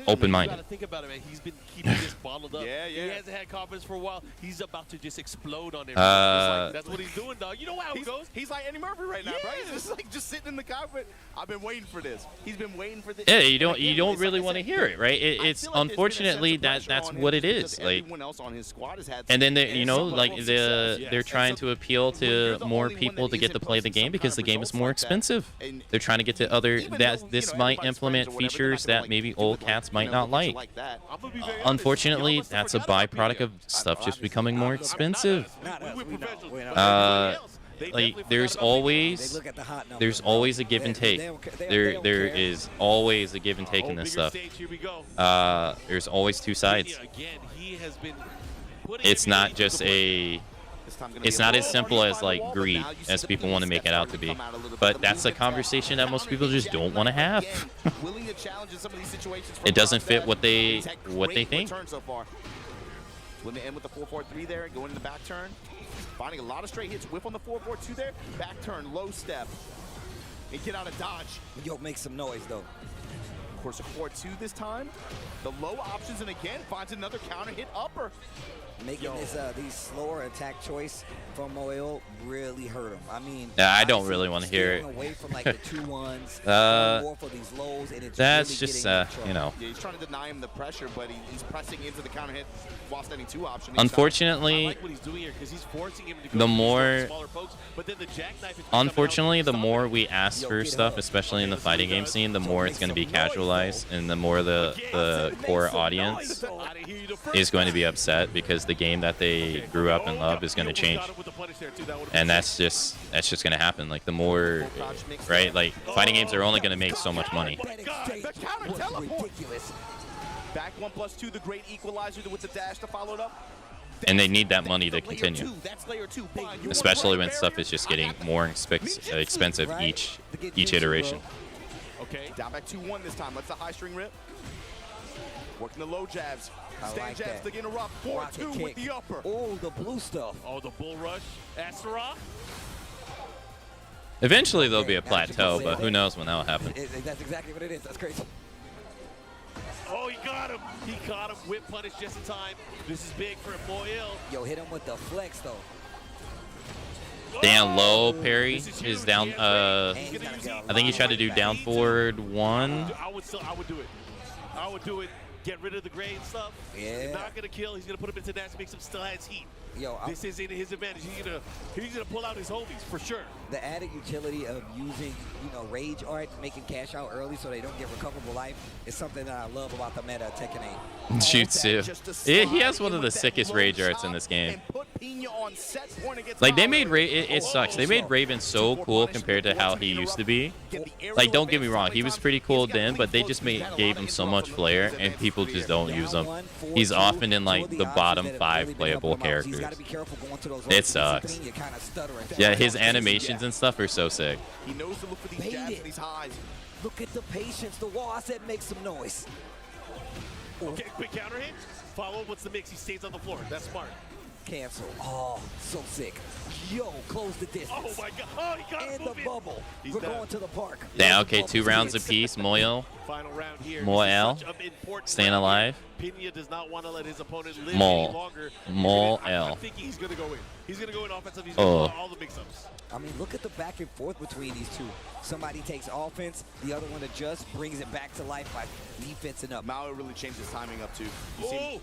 open-minded. You got to think about it, man. He's been keeping this bottled up. Yeah. He hasn't had confidence for a while. He's about to just explode on everyone. That's what he's doing, dog. You know how it goes. He's like Eddie Murphy right now, right? This is like just sitting in the cockpit. I've been waiting for this. He's been waiting for this. Yeah, you don't really want to hear it, right? It's like unfortunately that's what it is. Like, and then they're trying to appeal to more people to get to play the game because the game is more expensive. They're trying to get to this might implement features that maybe old cats might not like. Unfortunately, that's a byproduct of stuff just becoming more expensive. Like, there's always a give and take. There is always a give and take in this stuff. There's always two sides. It's not just it's not as simple as like greed as people want to make it out to be. But that's a conversation that most people just don't want to have. It doesn't fit what they think. When they end with the 4-4-3 there, going in the back turn. Finding a lot of straight hits. Whip on the 4-4-2 there. Back turn, low step. And get out of dodge. Yo, make some noise, though. Of course, a 4-2 this time. The low options, and again, finds another counter hit upper. Making this these slower attack choice from Moel really hurt him. I mean, Yeah, I don't really want to hear it. away from like the 2-1s, more for these lows, and it's That's really just getting him in you know. Yeah, he's trying to deny him the pressure, but he's pressing into the counter hit while standing 2 option. Unfortunately, I like what he's doing here because he's forcing him to go the to these more smaller pokes, but then the jackknife is unfortunately, the more we ask for stuff, especially in the fighting game scene, the more it's going to be casualized, and the more the core audience is going to be upset because the game that they grew up and love is going to change, and that's just going to happen. Like the more, right? Like fighting games are only going to make so much money. The counter teleport. Back 1+2, the great equalizer with the dash to follow it up. And they need that money to continue, That's layer 2. especially when stuff is just getting more expensive each iteration. Okay, down back 2-1 this time. Let's the high string rip. Working the low jabs. Stand jabs to interrupt. 4-2 with the upper. Oh, the blue stuff. Oh, the bull rush. Astaroth. Eventually there'll be a plateau, but who knows when that'll happen. That's exactly what it is. That's crazy. Oh, he got him. He caught him. Whip punish just in time. This is big for Moel. Yo, hit him with the flex, though. Down low parry is down. I think he tried to do down forward 1. I would do it. I would do it. Get rid of the gray and stuff. Yeah. He's not gonna kill. He's gonna put him into dash. Makes him still has heat. Yo, this is in his advantage. He's gonna pull out his homies for sure. The added utility of using, rage art, making cash out early so they don't get recoverable life is something that I love about the meta of Tekken 8. Jutsu. He has one of the sickest rage arts in this game. Like they made it sucks. They made Raven so cool compared to how he used to be. Like don't get me wrong, he was pretty cool then, but they just gave him so much flair, and people just don't use him. He's often in like the bottom 5 playable characters. It sucks. Yeah, his animations and stuff are so sick. He knows to look for these jabs and these highs. Look at the patience. The wall, I said make some noise. Okay, quick counter hit. Follow. What's the mix? He stays on the floor. That's smart. Cancel. Oh, so sick. Yo, close the distance. Oh my God. Oh, he got in the bubble. We're going to the park. Yeah, okay, 2 rounds apiece. Moel. Final round here. Moel. Staying alive. Pena does not want to let his opponent live any longer. Moel. I'm thinking he's going to go in. He's going to go in offensive. He's going to all the mix-ups. I mean, look at the back and forth between these two. Somebody takes offense, the other one adjusts, brings it back to life by defensing up. Mao really changed his timing up too. You see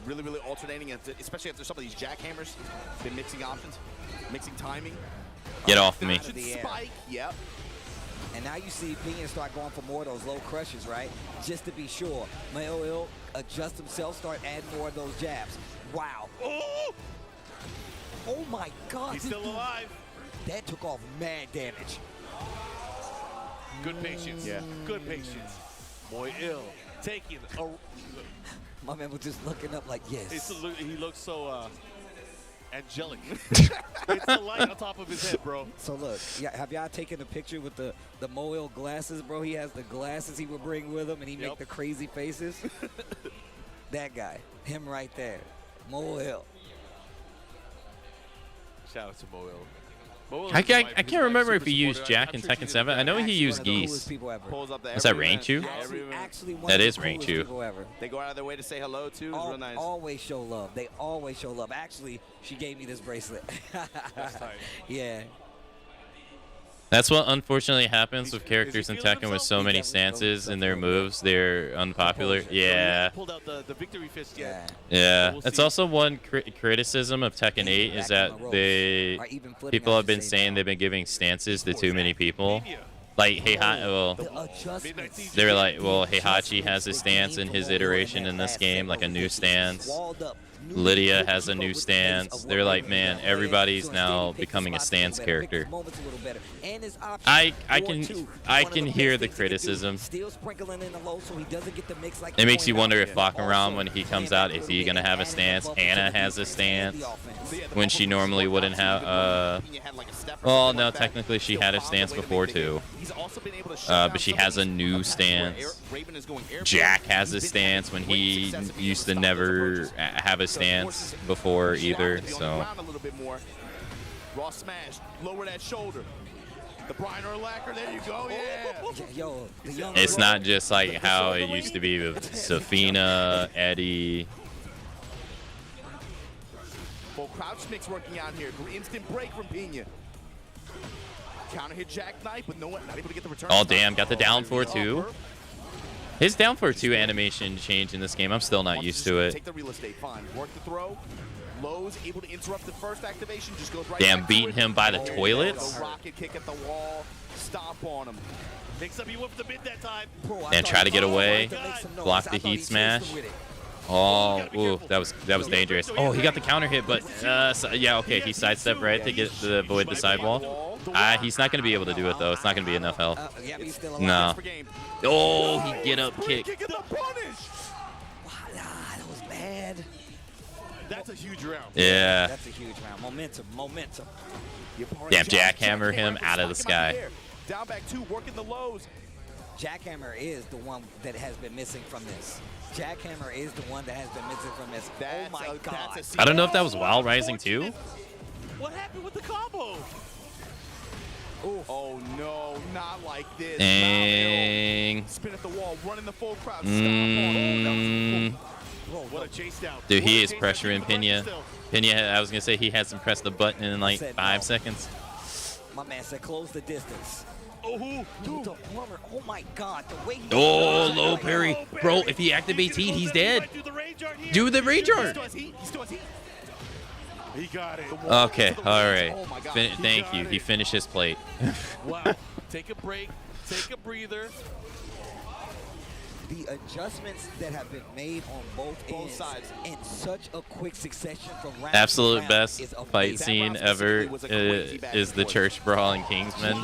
really, really alternating, especially after some of these jackhammers. Been mixing options, mixing timing. Get off me. Spike, yep. And now you see Pena start going for more of those low crushes, right? Just to be sure. Mayo adjust himself, start adding more of those jabs. Wow. Oh my God. He's still alive. That took off mad damage. Good patience. Yeah. Good patience. Moel taking a... My man was just looking up like, yes. He looks so angelic. It's the light on top of his head, bro. So look, have y'all taken a picture with the Moel glasses, bro? He has the glasses he would bring with him, and he make the crazy faces. That guy, him right there, Moel. Shout out to Moel. I can't remember if he used Jack in Tekken 7. I know he used Geese. Is that Raichu? That is Raichu. They go out of their way to say hello too. It's real nice. Always show love. They always show love. Actually, she gave me this bracelet. That's tight. Yeah. That's what unfortunately happens with characters in Tekken with so many stances in their moves. They're unpopular. Yeah. Pulled out the victory fist yet. Yeah. That's also one criticism of Tekken 8 is that people have been saying they've been giving stances to too many people. Like Heihachi, they were like, well, Heihachi has a stance in his iteration in this game, like a new stance. Lydia has a new stance. They're like, man, everybody's now becoming a stance character. I can hear the criticism. It makes you wonder if Bakaram, when he comes out, is he gonna have a stance? Anna has a stance when she normally wouldn't have. Well, no, technically she had a stance before too. But she has a new stance. Jack has a stance when he used to never have a his stance before either, so. A little bit more. Raw smash, lower that shoulder. The Brian Urlacher, there you go, yeah. It's not just like how it used to be with Safina, Eddie. Full crouch mix working out here. Instant break from Pena. Counter hit jackknife, but no one not able to get the return. Oh damn, got the down 4-2. His down 4-2 animation changed in this game. I'm still not used to it. Take the real estate, fine. Work the throw. Lowe's able to interrupt the first activation, just goes right. Damn, beating him by the toilets. Rocket kick at the wall. Stomp on him. Mix up, he went for the mid that time. And try to get away. Block the heat smash. Oh, ooh, that was dangerous. Oh, he got the counter hit, but so, yeah, okay, he sidestepped right to avoid the sidewall. He's not gonna be able to do it though. It's not gonna be enough health. No. Oh, he get up kick. That was bad. That's a huge round. Yeah. That's a huge round. Momentum. Damn, jackhammer him out of the sky. Down back 2, working the lows. Jackhammer is the one that has been missing from this. Jackhammer is the one that has been missing from this. Oh my God. I don't know if that was Wild Rising too. What happened with the combo? Oh no, not like this. Dang. Spin at the wall, running the full crowd. What a chase down. Dude, he is pressuring Pena. Pena, I was gonna say he hasn't pressed the button in like 5 seconds. My man said close the distance. Oh, oh my God, the way he low parry. Bro, if he activates heat, he's dead. Do the rage art. He got it. Okay, all right. Thank you. He finished his plate. Wow. Take a break. Take a breather. The adjustments that have been made on both sides in such a quick succession from round Absolute to round best is fight scene ever is the church brawl in Kingsman.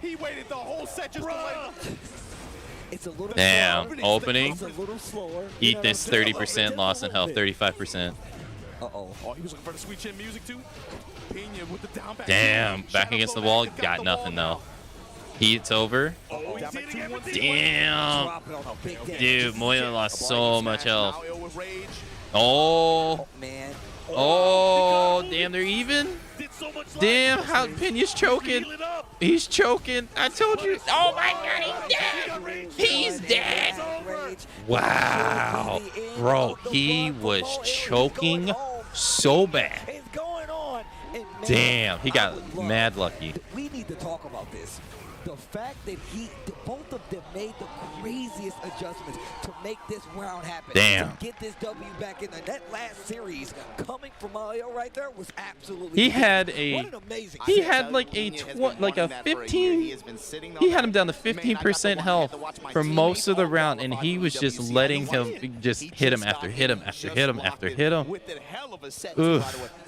He waited the whole set just to wait. It's a little Damn, opening. It's a little slower. Eat this 30% loss in health, 35%. Oh, he was looking for the sweet chin music too. Pena with the down back. Damn, back against the wall, got nothing though. Heat's over. Damn. Dude, Moya lost so much health. Oh. Oh, damn, they're even? Damn, how Pena's choking. He's choking. I told you. Oh my God, he's dead. He's dead. Wow. Bro, he was choking so bad. Damn, he got mad lucky. We need to talk about this. The fact that both of them made the craziest adjustments to make this round happen. Damn. To get this W back in there. That last series coming from Mario right there was absolutely He had what an amazing he had like a 15. He had him down to 15% health for most of the round, and he was just letting him just hit him after hit him after hit him after hit him. With the hell of a set,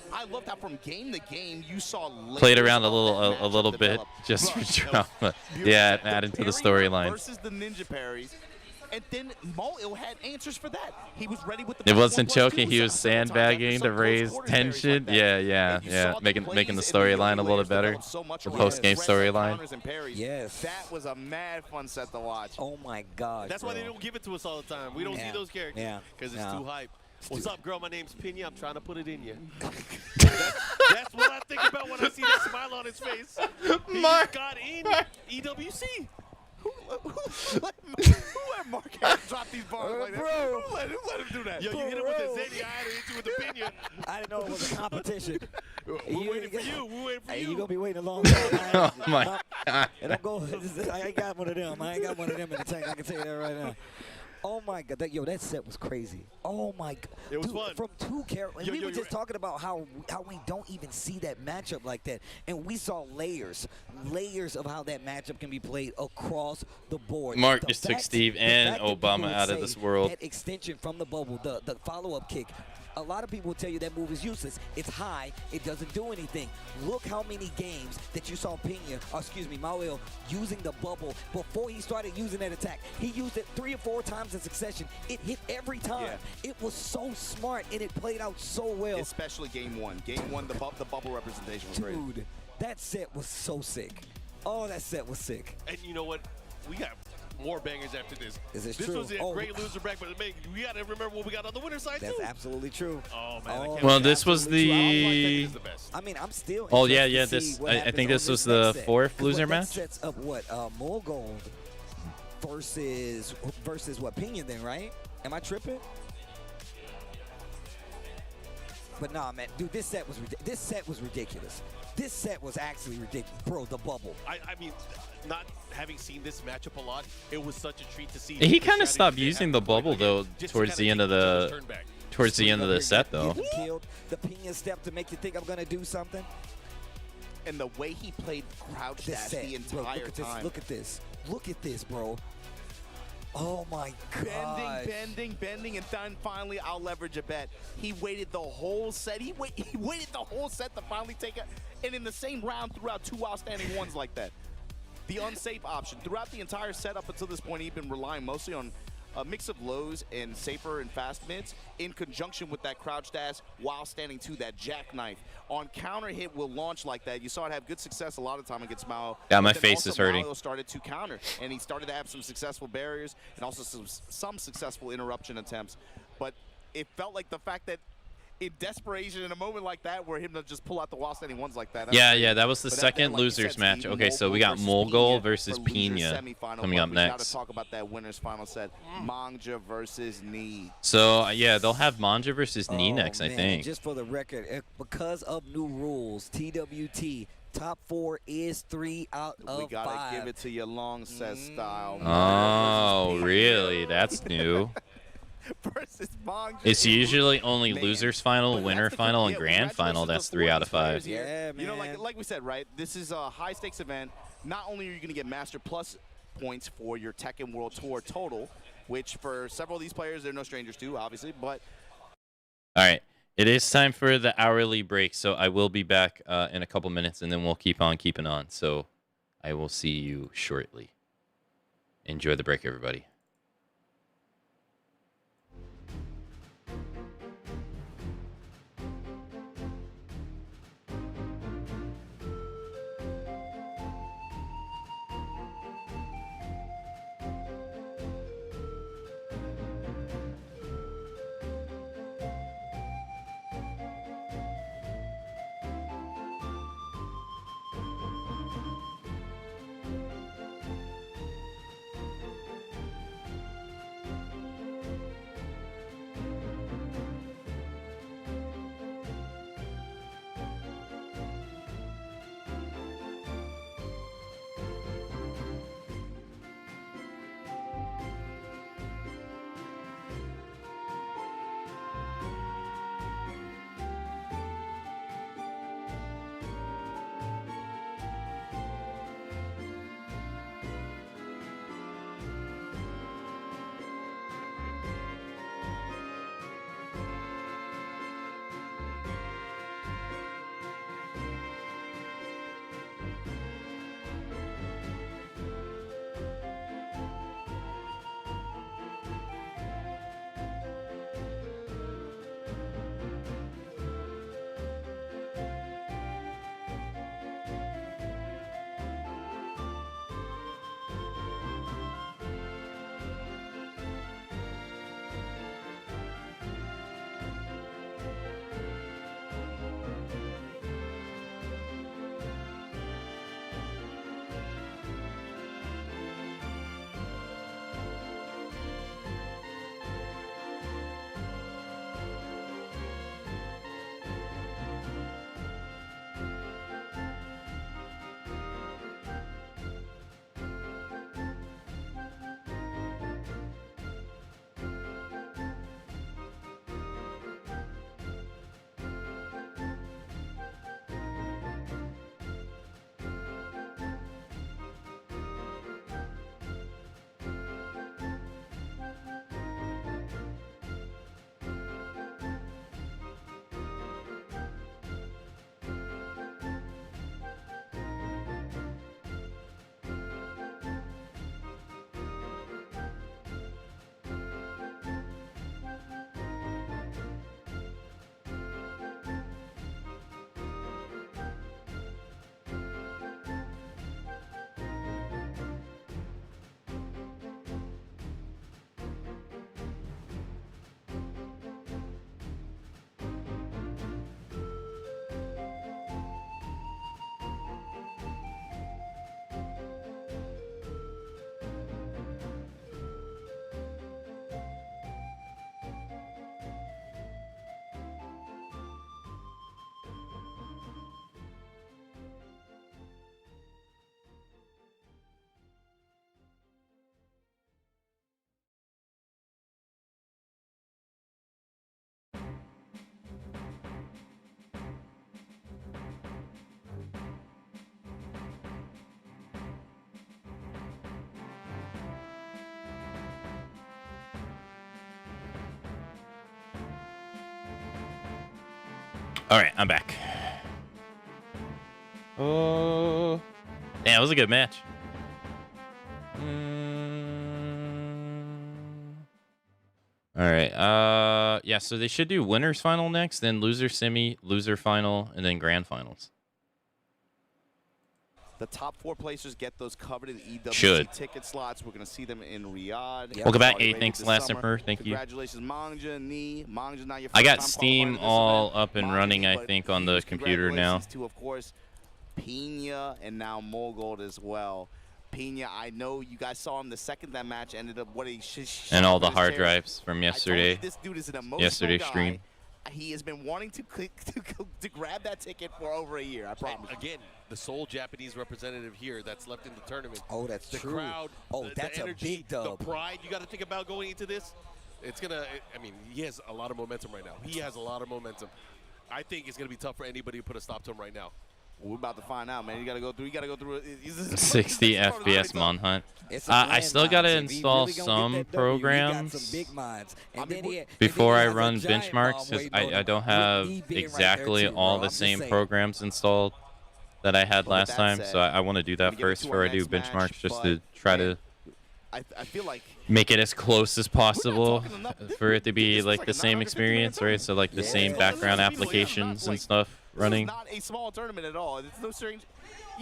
I loved how from game to game you saw played around a little bit just for drama. Yeah, adding to the storyline. Versus the ninja parries. And then Mo had answers for that. He was ready with the It wasn't choking, he was sandbagging to raise tension. Yeah. Making the storyline a little better. The post-game storyline. Yes. That was a mad fun set to watch. Oh my God. That's why they don't give it to us all the time. We don't see those characters because it's too hype. What's up, girl? My name's Pena. I'm trying to put it in you. That's what I think about when I see that smile on his face. He just got in EWC. Who let Mark drop these bars like that? Bro. Who let him do that? Yo, you hit him with the Zeddy. I had to hit you with the Pena. I didn't know it was a competition. We're waiting for you. We're waiting for you. You're going to be waiting a long time. Oh my God. And I'm going, I ain't got one of them. I ain't got one of them in the tank. I can tell you that right now. Oh my God, that set was crazy. Oh my God, it was fun. From two characters, we were just talking about how we don't even see that matchup like that, and we saw layers of how that matchup can be played across the board. Mark just took Steve and Obama out of this world. That extension from the bubble, the follow-up kick. A lot of people will tell you that move is useless. It's high. It doesn't do anything. Look how many games that you saw Manuel using the bubble before he started using that attack. He used it 3 or 4 times in succession. It hit every time. Yeah. It was so smart, and it played out so well. Especially game one. Game one, the bubble representation was great. Dude, that set was so sick. Oh, that set was sick. And you know what? We more bangers after this. This This true? was a great loser bracket, but man, we got to remember what we got on the winner's side, That's too. absolutely true. Oh, man. I can't Well, believe this was absolutely the. the best. I mean, I'm still. Oh yeah, interested yeah. to see This what I happens think on this was next the set. fourth 'Cause loser what, that match. sets up what Mulgold versus what Pinion then, right? Am I tripping? But nah, man, dude, this set was ridiculous. This set was actually ridiculous, bro. The bubble. I mean, not having seen this matchup a lot, it was such a treat to see. He the kind of strategies stopped they using had the to play bubble again, though just to towards kinda the end take of each other's the turn back. towards the end of the set though. Get him killed. The Pinion step to make you think I'm gonna do something. And the way he played crouch This dash set, the bro, entire look at this. time. Look at this. Look at this, bro. Oh my god. Bending, and then finally I'll leverage a bet. He waited the whole set. He waited the whole set to finally take it. And in the same round, threw out 2 outstanding ones like that. The unsafe option. Throughout the entire set up until this point, he'd been relying mostly on a mix of lows and safer and fast mids in conjunction with that crouch dash while standing to that jackknife. On counter hit will launch like that. You saw it have good success a lot of time against Mao. Yeah, my But then face also is hurting. Mao started to counter, and he started to have some successful barriers and also some successful interruption attempts. But it felt like the fact that in desperation, in a moment like that, where him to just pull out the while standing ones like that. Yeah, yeah, that was the But second like you losers said, match. Steve, Okay, so we got Mogul Mogul versus for loser Pina semifinal, coming but up we gotta next. talk about that winner's final set. Mangja versus Knee. So yeah, they'll have Manja versus Knee next, I man, think. Just for the record, because of new rules, TWT top 4 is 3 out of 5. We gotta give it to you long set style. Oh, really? That's new. Versus Mangja. It's usually only losers final, But winner that's the final, and yeah, grand final. congratulations That's to 3 out of four these 5. players here. Yeah, You know, man. like we said, right? This is a high stakes event. Not only are you gonna get Master Plus points for your Tekken World Tour total, which for several of these players they're no strangers to, obviously, but All right. It is time for the hourly break, so I will be back in a couple minutes, and then we'll keep on keeping on. So I will see you shortly. Enjoy the break, everybody. All right, I'm back. Oh, yeah, it was a good match. All right. Yeah, so they should do winners final next, then loser semi, loser final, and then grand finals. The top 4 placers get those coveted EWC Should. ticket slots. We're going to see them in Riyadh. Yep. Welcome back, Saudi A. Arabia Thanks, this Last summer. Emperor. Thank you. Congratulations, Mangja, Ni. Mangja's now your I got first-time Steam qualifier to this all event. up and Mangja, running, I but think, on the huge computer now. congratulations to, of course, Pena and now Mogold as well. Pena, I know you guys saw him the second that match ended up what he and all the hard drives from yesterday. I told you this dude is an emotional Yesterday's guy. stream. He has been wanting to grab that ticket for over a year, I promise. Again, the sole Japanese representative here that's left in the tournament. Oh, that's the true. Crowd, oh, that's the energy, a big dub. The pride you got to think about going into this. It's going to, I mean, he has a lot of momentum right now. He has a lot of momentum. I think it's going to be tough for anybody to put a stop to him right now. We're about to find out, man. You got to go through. 60 FPS Manhunt. I still got to install some programs before I run benchmarks, because I don't have exactly all the same programs installed that I had last time. So I want to do that first before I do benchmarks, just to try to I feel like make it as close as possible for it to be like the same experience, right? So like the same background applications and stuff running. This is not a small tournament at all. It's no strange.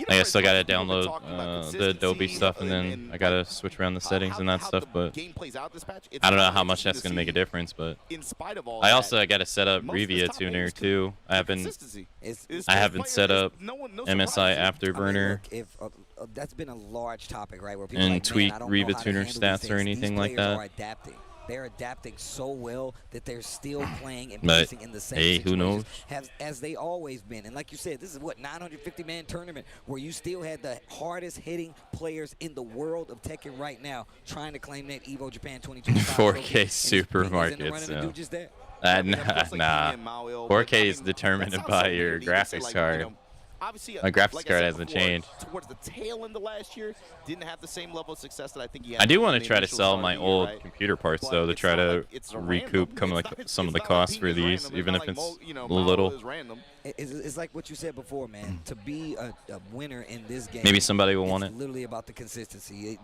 I still got to download the Adobe stuff, and then I got to switch around the settings and that stuff, but I don't know how much that's going to make a difference, but I also got to set up Revia Tuner, too. I haven't set up MSI Afterburner that's been a large topic, right? Where people and like, tweak I don't Reva know how to Tuner handle stats these or things. anything These like players that. are adapting. They're adapting so well that they're still playing and But, placing in the same hey, who knows? as they always been. And like you said, this is what 950-man tournament where you still had the hardest hitting players in the world of Tekken right now trying to claim that Evo Japan 2025. 4K supermarkets. Nah. 4K is determined by your graphics card. Obviously, My graphics like card said hasn't before, changed. Towards the tail end of last year, didn't have the same level of success that I think he had. I do want in to the try to initial sell start my of the year, old right? computer parts, But though, to it's try not to like it's recoup some of the costs for these, even if it's a little. It's like what you said before, man. To be a winner in this game, Maybe somebody will want it. It's literally about the consistency.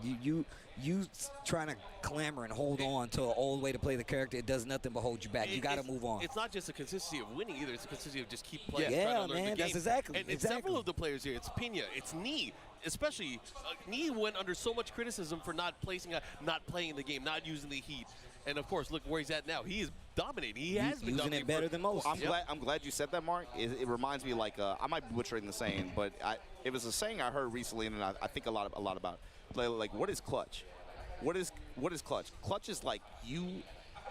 You trying to clamor and hold on to an old way to play the character, it does nothing but hold you back. You got to move on. It's not just a consistency of winning either. It's a consistency of just keep playing. Yeah, man, that's exactly. And several of the players here, it's Pena, it's Ni, especially. Ni went under so much criticism for not playing the game, not using the heat. And of course, look where he's at now. He is dominating. He has been using it better than most. I'm glad you said that, Mark. It reminds me like I might be butchering the saying, but it was a saying I heard recently, and I think a lot about. Like, what is clutch? What is clutch? Clutch is like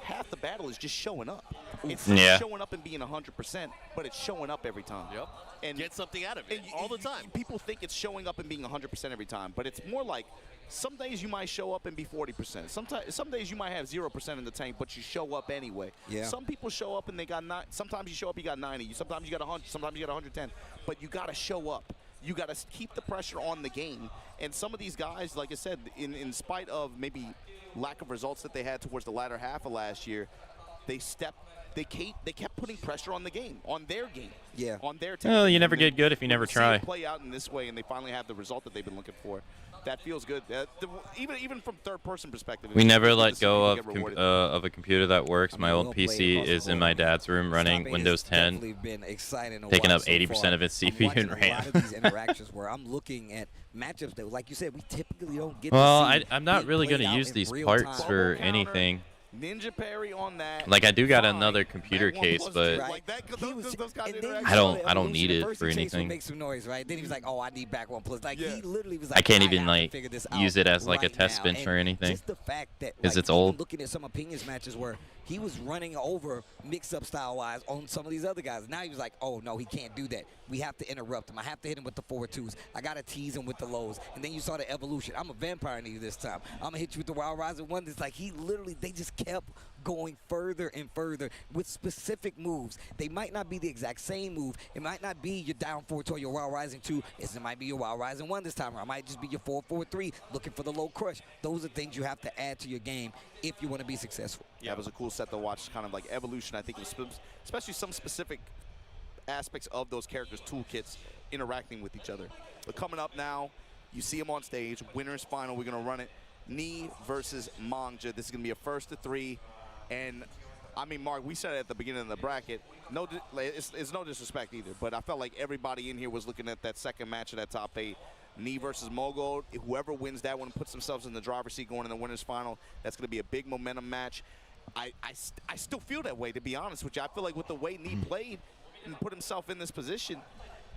half the battle is just showing up. It's not showing up and being 100%, but it's showing up every time. Yep. And get something out of it all the time. People think it's showing up and being 100% every time, but it's more like some days you might show up and be 40%. Some days you might have 0% in the tank, but you show up anyway. Yeah. Some people show up and they got sometimes you show up, you got 90. Sometimes you got 100. Sometimes you got 110. But you got to show up. You got to keep the pressure on the game. And some of these guys, like I said, in spite of maybe lack of results that they had towards the latter half of last year, they kept putting pressure on the game, on their game. Yeah. On their team. Well, you never get good if you never try. Play out in this way, and they finally have the result that they've been looking for. That feels good. Even from third-person perspective. We never let go of a computer that works. My old PC is in my dad's room running Windows 10, taking up 80% of its CPU and RAM. A lot of these interactions where I'm looking at matchups that, like you said, we typically don't get well, to see. I'm not really going to use these parts for anything. Ninja parry on that. Like I do got another computer case, but I don't need it for anything. Make some noise, right? Then he was like, "Oh, I need back 1+." Like he literally was like, I can't even like use it as like a test bench or anything. Just the fact that because it's old. Looking at some opinions matches where he was running over mix-up style-wise on some of these other guys. Now he was like, "Oh no, he can't do that. We have to interrupt him. I have to hit him with the 4-2s. I gotta tease him with the lows." And then you saw the evolution. I'm a vampire nigga this time. I'm gonna hit you with the Wild Rising one. It's like he literally, they just kept going further and further with specific moves. They might not be the exact same move. It might not be your down 4 or your Wild Rising 2. It might be your Wild Rising 1 this time, or it might just be your 4-4-3 looking for the low crush. Those are things you have to add to your game if you want to be successful. Yeah, it was a cool set to watch, kind of like evolution. I think it was especially some specific aspects of those characters' toolkits interacting with each other. But coming up now, you see him on stage, winners final, we're gonna run it. Knee versus Mangja. This is gonna be a first to 3. And I mean, Mark, we said it at the beginning of the bracket. No, it's no disrespect either, but I felt like everybody in here was looking at that second match of that top 8. Knee versus Mogul. Whoever wins that one puts themselves in the driver's seat going in the winners final. That's going to be a big momentum match. I still feel that way, to be honest with you. I feel like with the way Knee played and put himself in this position,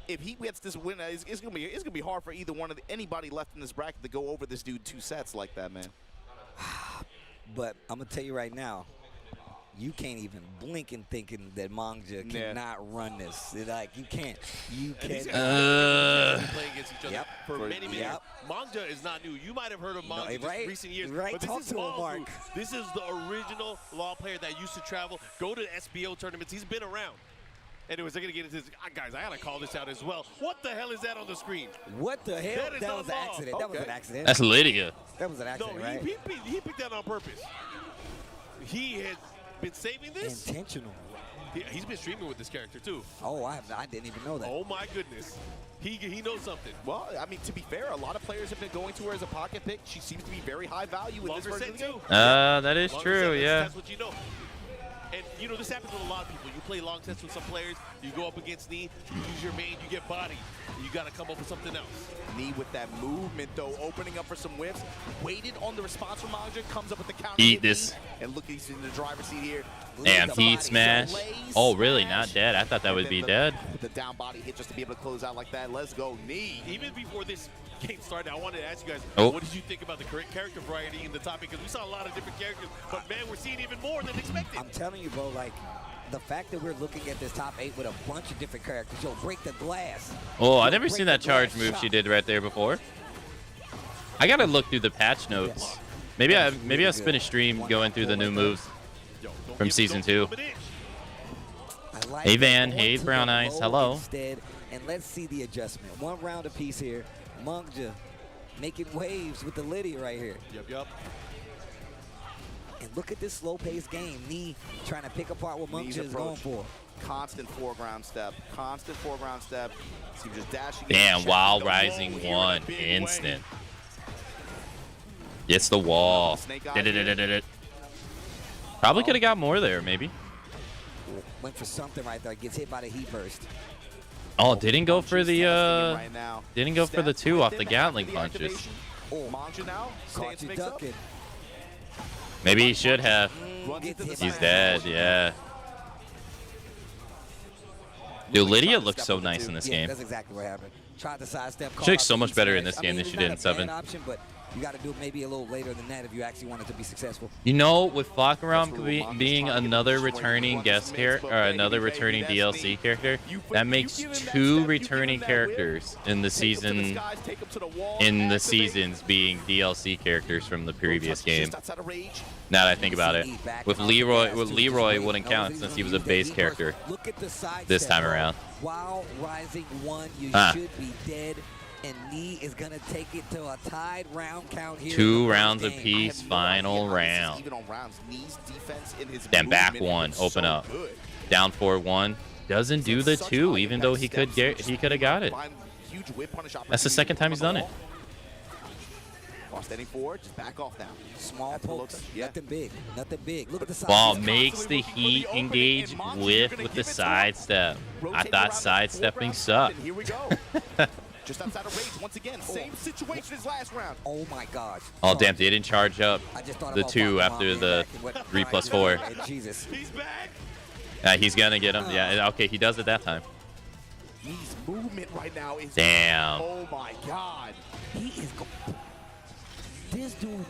if he gets this win, it's going to be hard for either one of anybody left in this bracket to go over this dude 2 sets like that, man. But I'm going to tell you right now, you can't even blink and thinking that Mangja cannot run this. Like, you can't. You can't. Playing against each other Yep. for many years. Yep. Mangja is not new. You might have heard of Mangja right? recent years. Right. But this Talk is to him, Law Mark. Group. This is the original Law player that used to travel, go to SBO tournaments. He's been around. Anyways, I'm going to get into this. Guys, I got to call this out as well. What the hell is that on the screen? What the hell? That was an accident. That was an accident. That's Lydia. That was an accident, No, right? he picked that on purpose. He had been saving this. Intentional. He's been streaming with this character, too. Oh, I didn't even know that. Oh, my goodness. He knows something. Well, I mean, to be fair, a lot of players have been going to her as a pocket pick. She seems to be very high value in this version of the game. That is Longer true, set, yeah. That's what you know. And, you know, this happens with a lot of people. You play long sets with some players, you go up against Knee, you use your main, you get bodied. You got to come up with something else. Knee with that movement, though, opening up for some whiffs. Waited on the response from Mangja, comes up with the counter. Eat this. And look, he's in the driver's seat here. Damn, heat smash. Oh, really? Not dead? I thought that would be dead. The down body hit just to be able to close out like that. Let's go, Knee. Even before this game started, I wanted to ask you guys, Oh. what did you think about the character variety in the topic? Because we saw a lot of different characters, but man, we're seeing even more than expected. I'm telling you, bro, like, the fact that we're looking at this top 8 with a bunch of different characters, yo, break the glass. Oh, I've never seen that charge move she did right there before. I gotta look through the patch notes. Maybe I'll spin a stream going through the new moves from season 2. Hey Van, hey Brown Eyes, hello. Instead, and let's see the adjustment. 1 round apiece here. Mangja making waves with the Lydia right here. Yep. And look at this slow-paced game. Knee trying to pick apart what Mangja is going for. Constant foreground step. Constant foreground step. So you're just dashing. Damn, while rising 1 instant. Gets the wall. Probably could have got more there, maybe. Went for something right there. Gets hit by the heat burst. Oh, didn't go for the didn't go for the 2 off the Gatling punches. Mangja now Caught you ducking. Maybe he should have. He's dead, yeah. Dude, Lydia looks so nice in this game. That's exactly what happened. Tried to sidestep. She looks so much better in this game than she did in 7. Option, but you got to do it maybe a little later than that if you actually want it to be successful. You know, with Fakaram being another returning guest character, or another returning DLC character, that makes 2 returning characters in the seasons being DLC characters from the previous game. Now that I think about it, with Leroy wouldn't count since he was a base character this time around. While rising 1, you should be dead. And Knee is going to take it to a tied round count here. 2 rounds apiece, final round. Then back 1, open up. Down 4-1. Doesn't do the 2, even though he could have got it. That's the second time he's done it. Lost any forward, just back off now. Small pokes, nothing big, nothing big. Look at the side. Ball makes the heat engage with the sidestep. I thought sidestepping sucked. Here we go. Just outside of rage once again. Same situation as last round. Oh my gosh. Oh damn, they didn't charge up the 2 after the 3+4. Jesus. He's back. Yeah, he's gonna get him. Yeah, okay, he does it that time. His movement right now is damn. Oh my god. He is this dude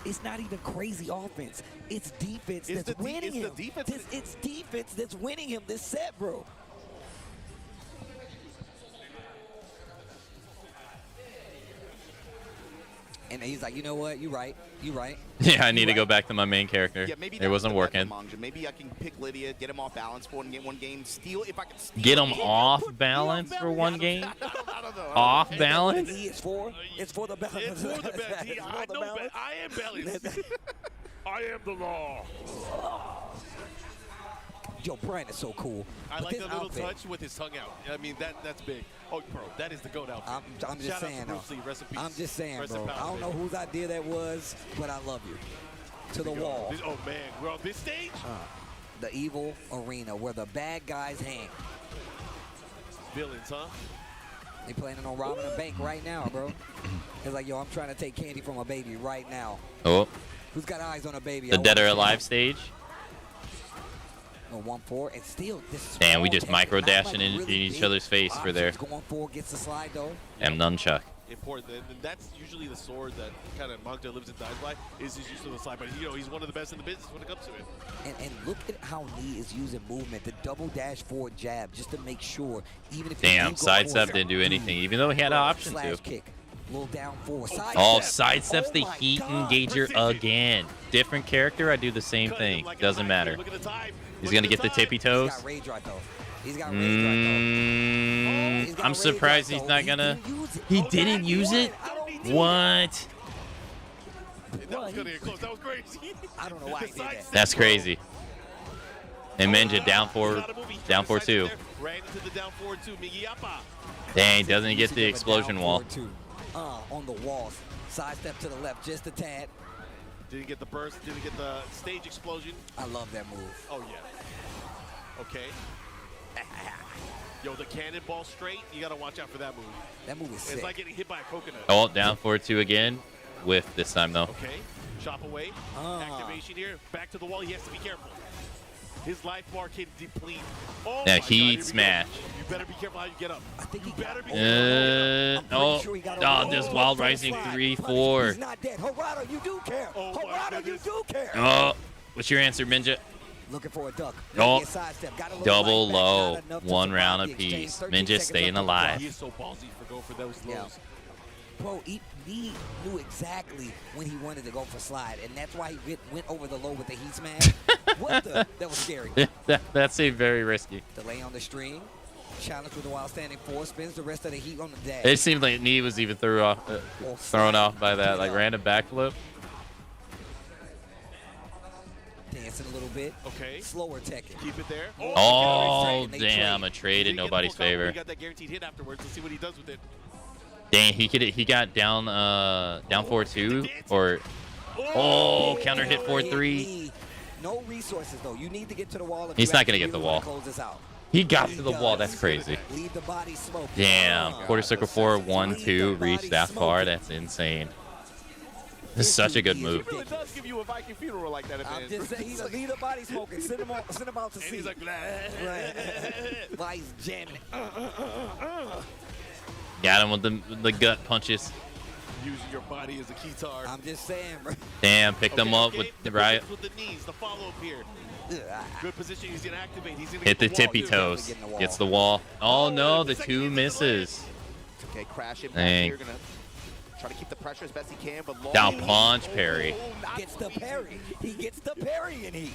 it's not even crazy offense. It's defense that's winning him. It's defense that's winning him this set, bro. And he's like, you know what? You're right. You're right. Yeah, I need to go back to my main character. Yeah, maybe it wasn't working. Maybe I can pick Lydia, get him off balance for one game, steal if I can steal. Get him off balance for 1 game? Off balance? It's for the balance. It's for the balance. I am balance. I am the law. Yo, Brian is so cool. I But like this the little outfit, touch with his tongue out. I mean, that's big. Oh, bro, that is the GOAT outfit. I'm just Shout out saying, to Bruce Lee. Rest in peace. I'm just saying, Rest in bro. power, I don't know baby. whose idea that was, but I love you. To the wall. Oh, man, we're on this stage? The evil arena where the bad guys hang. Villains, huh? They planning on robbing a bank right now, bro. It's like, yo, I'm trying to take candy from a baby right now. Oh, Who's got eyes on a baby? the I Dead or wanna see Alive it. stage. No, 1-4, and still, this is Damn, we small just tech, micro not dashing like in really each big other's face for there. options. Going for, gets the slide though. And nunchuck. Important, and that's usually the sword that kind of Mangta lives and dies by, is his use of the slide. But, you know, he's one of the best in the business when it comes to it. And look at how Lee is using movement, the double dash forward jab, just to make sure, even if Damn, sidestep didn't do anything, even though he had an option slash to. kick, little down forward. Oh, sidesteps the heat engager again. Different character, I do the same thing. Doesn't matter. He's gonna get the tippy toes. He's got rage right though. He's got rage right though. I'm surprised he's not gonna. He didn't use it? What? That was gonna get close. That was crazy. I don't know why he did that. That's crazy. And Menja down 4-2. Right into the down 4-2. Migiyapa. Dang, doesn't get the explosion wall. On the walls. Sidestep to the left just a tad. Didn't get the burst. Didn't get the stage explosion. I love that move. Oh, yeah. Okay. Yo, the cannonball straight, you got to watch out for that move. That move is sick. It's like getting hit by a coconut. Oh, down 4-2 again. Whiff this time, though. Okay. Chop away. Activation here. Back to the wall. He has to be careful. His life bar can deplete. Oh, Now my heat God, smash. You better be careful how you get up. I think you better be this wild rising 3-4. He's not dead. Harada, you do care. Harada, you do care. Oh, what's your answer, Menja? Looking for a duck. Oh, Sidestep. Got a little double right back, low. not enough to One survive round the exchange. apiece. 13 Menja seconds staying left on the clock. alive. He is so ballsy for going for those lows. Bro, he knew exactly when he wanted to go for slide, and that's why he went over the low with the heat smash. What the? That was scary. That's a very risky. Delay on the string. Challenge with a wild standing four. Spins the rest of the heat on the dash. It seemed like knee was even thrown off by that, like random backflip. Dancing a little bit. Okay. Slower tech. Keep it there. Oh, damn, a trade in nobody's favor. He got that guaranteed hit afterwards. Let's see what he does with it. Dang, he got down 4-2 or counter hit 4-3. No resources though. You need to get to the wall. He's not gonna get the wall. Close this out. He got to the wall. That's crazy. Leave the body smoke. Damn, quarter circle 4-1-2 reached that far. That's insane. This is such a good move. He really does give you a Viking funeral like that at the I'm end. just saying, he's a lead the body smoking. Send him out to sea. He's like, right. Why he's jamming it. Got him with the gut punches. Using your body as a keytar. I'm just saying, bro. Damn, picked him up with the right. With the knees, the follow-up here. Good position. He's going to activate. He's going to Hit the wall, tippy too. toes. Gets the wall. Oh no, the two misses. Okay, crash it back Dang. here. Gonna try to keep the pressure as best he can, but long Down punch, parry. Gets the parry. He gets the parry and he.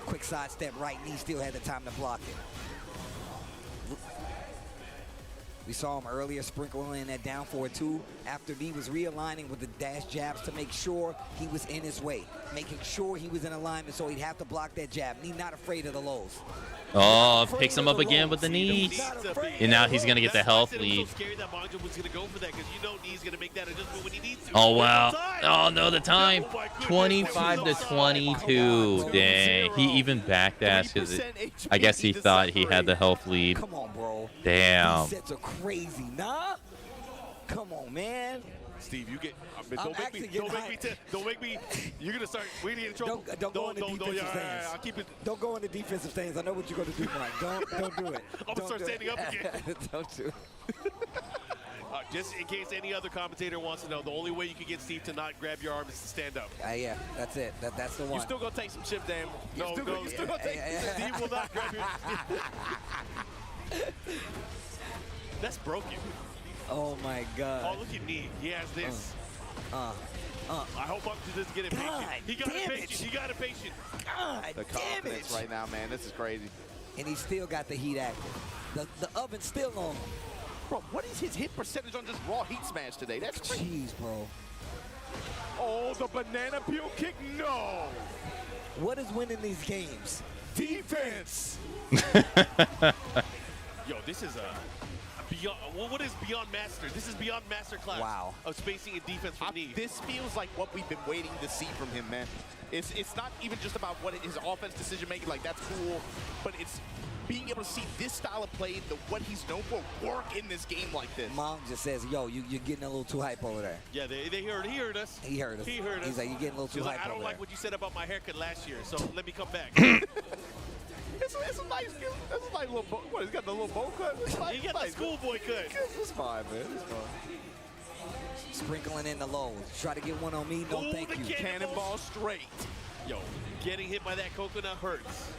Quick sidestep right knee. Still had the time to block it. We saw him earlier sprinkling in that down 4-2 after he was realigning with the dash jabs to make sure he was in his way, making sure he was in alignment so he'd have to block that jab. He's not afraid of the lows. Oh, picks him up again with the knees. And now he's going to get the health lead. Oh, wow. Oh, no, the time. 25-22. Dang. He even backdashed because I guess he thought he had the health lead. Come on, bro. Damn. These sets are crazy, nah? Come on, man. Steve, you get. Don't make me. You're gonna start. We need to trouble. Don't go in the defensive stance. I'll keep it. Don't go in the defensive stance. I know what you're gonna do, Mike. Don't do it. I'm gonna start standing up again. Don't do it. Just in case any other commentator wants to know, the only way you can get Steve to not grab your arm is to stand up. Yeah, that's it. That's the one. You still gonna take some shit, damn. No, you still gonna take. Steve will not grab your. That's broken. Oh my God. Oh, look at me. He has this. I hope Upton doesn't get impatient. He got impatient. He got impatient. God the confidence right now, man. This is crazy. And he still got the heat active. The oven's still on. Bro, what is his hit percentage on just raw heat smash today? That's crazy. Jeez, bro. Oh, the banana peel kick? No. What is winning these games? Defense. defense. Yo, this is a beyond. What is beyond master? This is beyond master class. Wow. Of spacing and defense from Knee. This feels like what we've been waiting to see from him, man. It's not even just about what his offense decision making, like that's cool, but it's being able to see this style of play, what he's known for, work in this game like this. Mom just says, yo, you're getting a little too hype over there. Yeah, he heard us. He heard us. He heard us. He's like, you're getting a little too He's hype like, I don't over like there. what you said about my haircut last year, so let me come back. It's a nice little bow. What, he's got the little bow cut? He got the schoolboy cut. It's fine, man. It's fine. Sprinkling in the lows. Try to get one on me. No, Ooh, thank the you. cannonball straight. Yo, getting hit by that coconut hurts.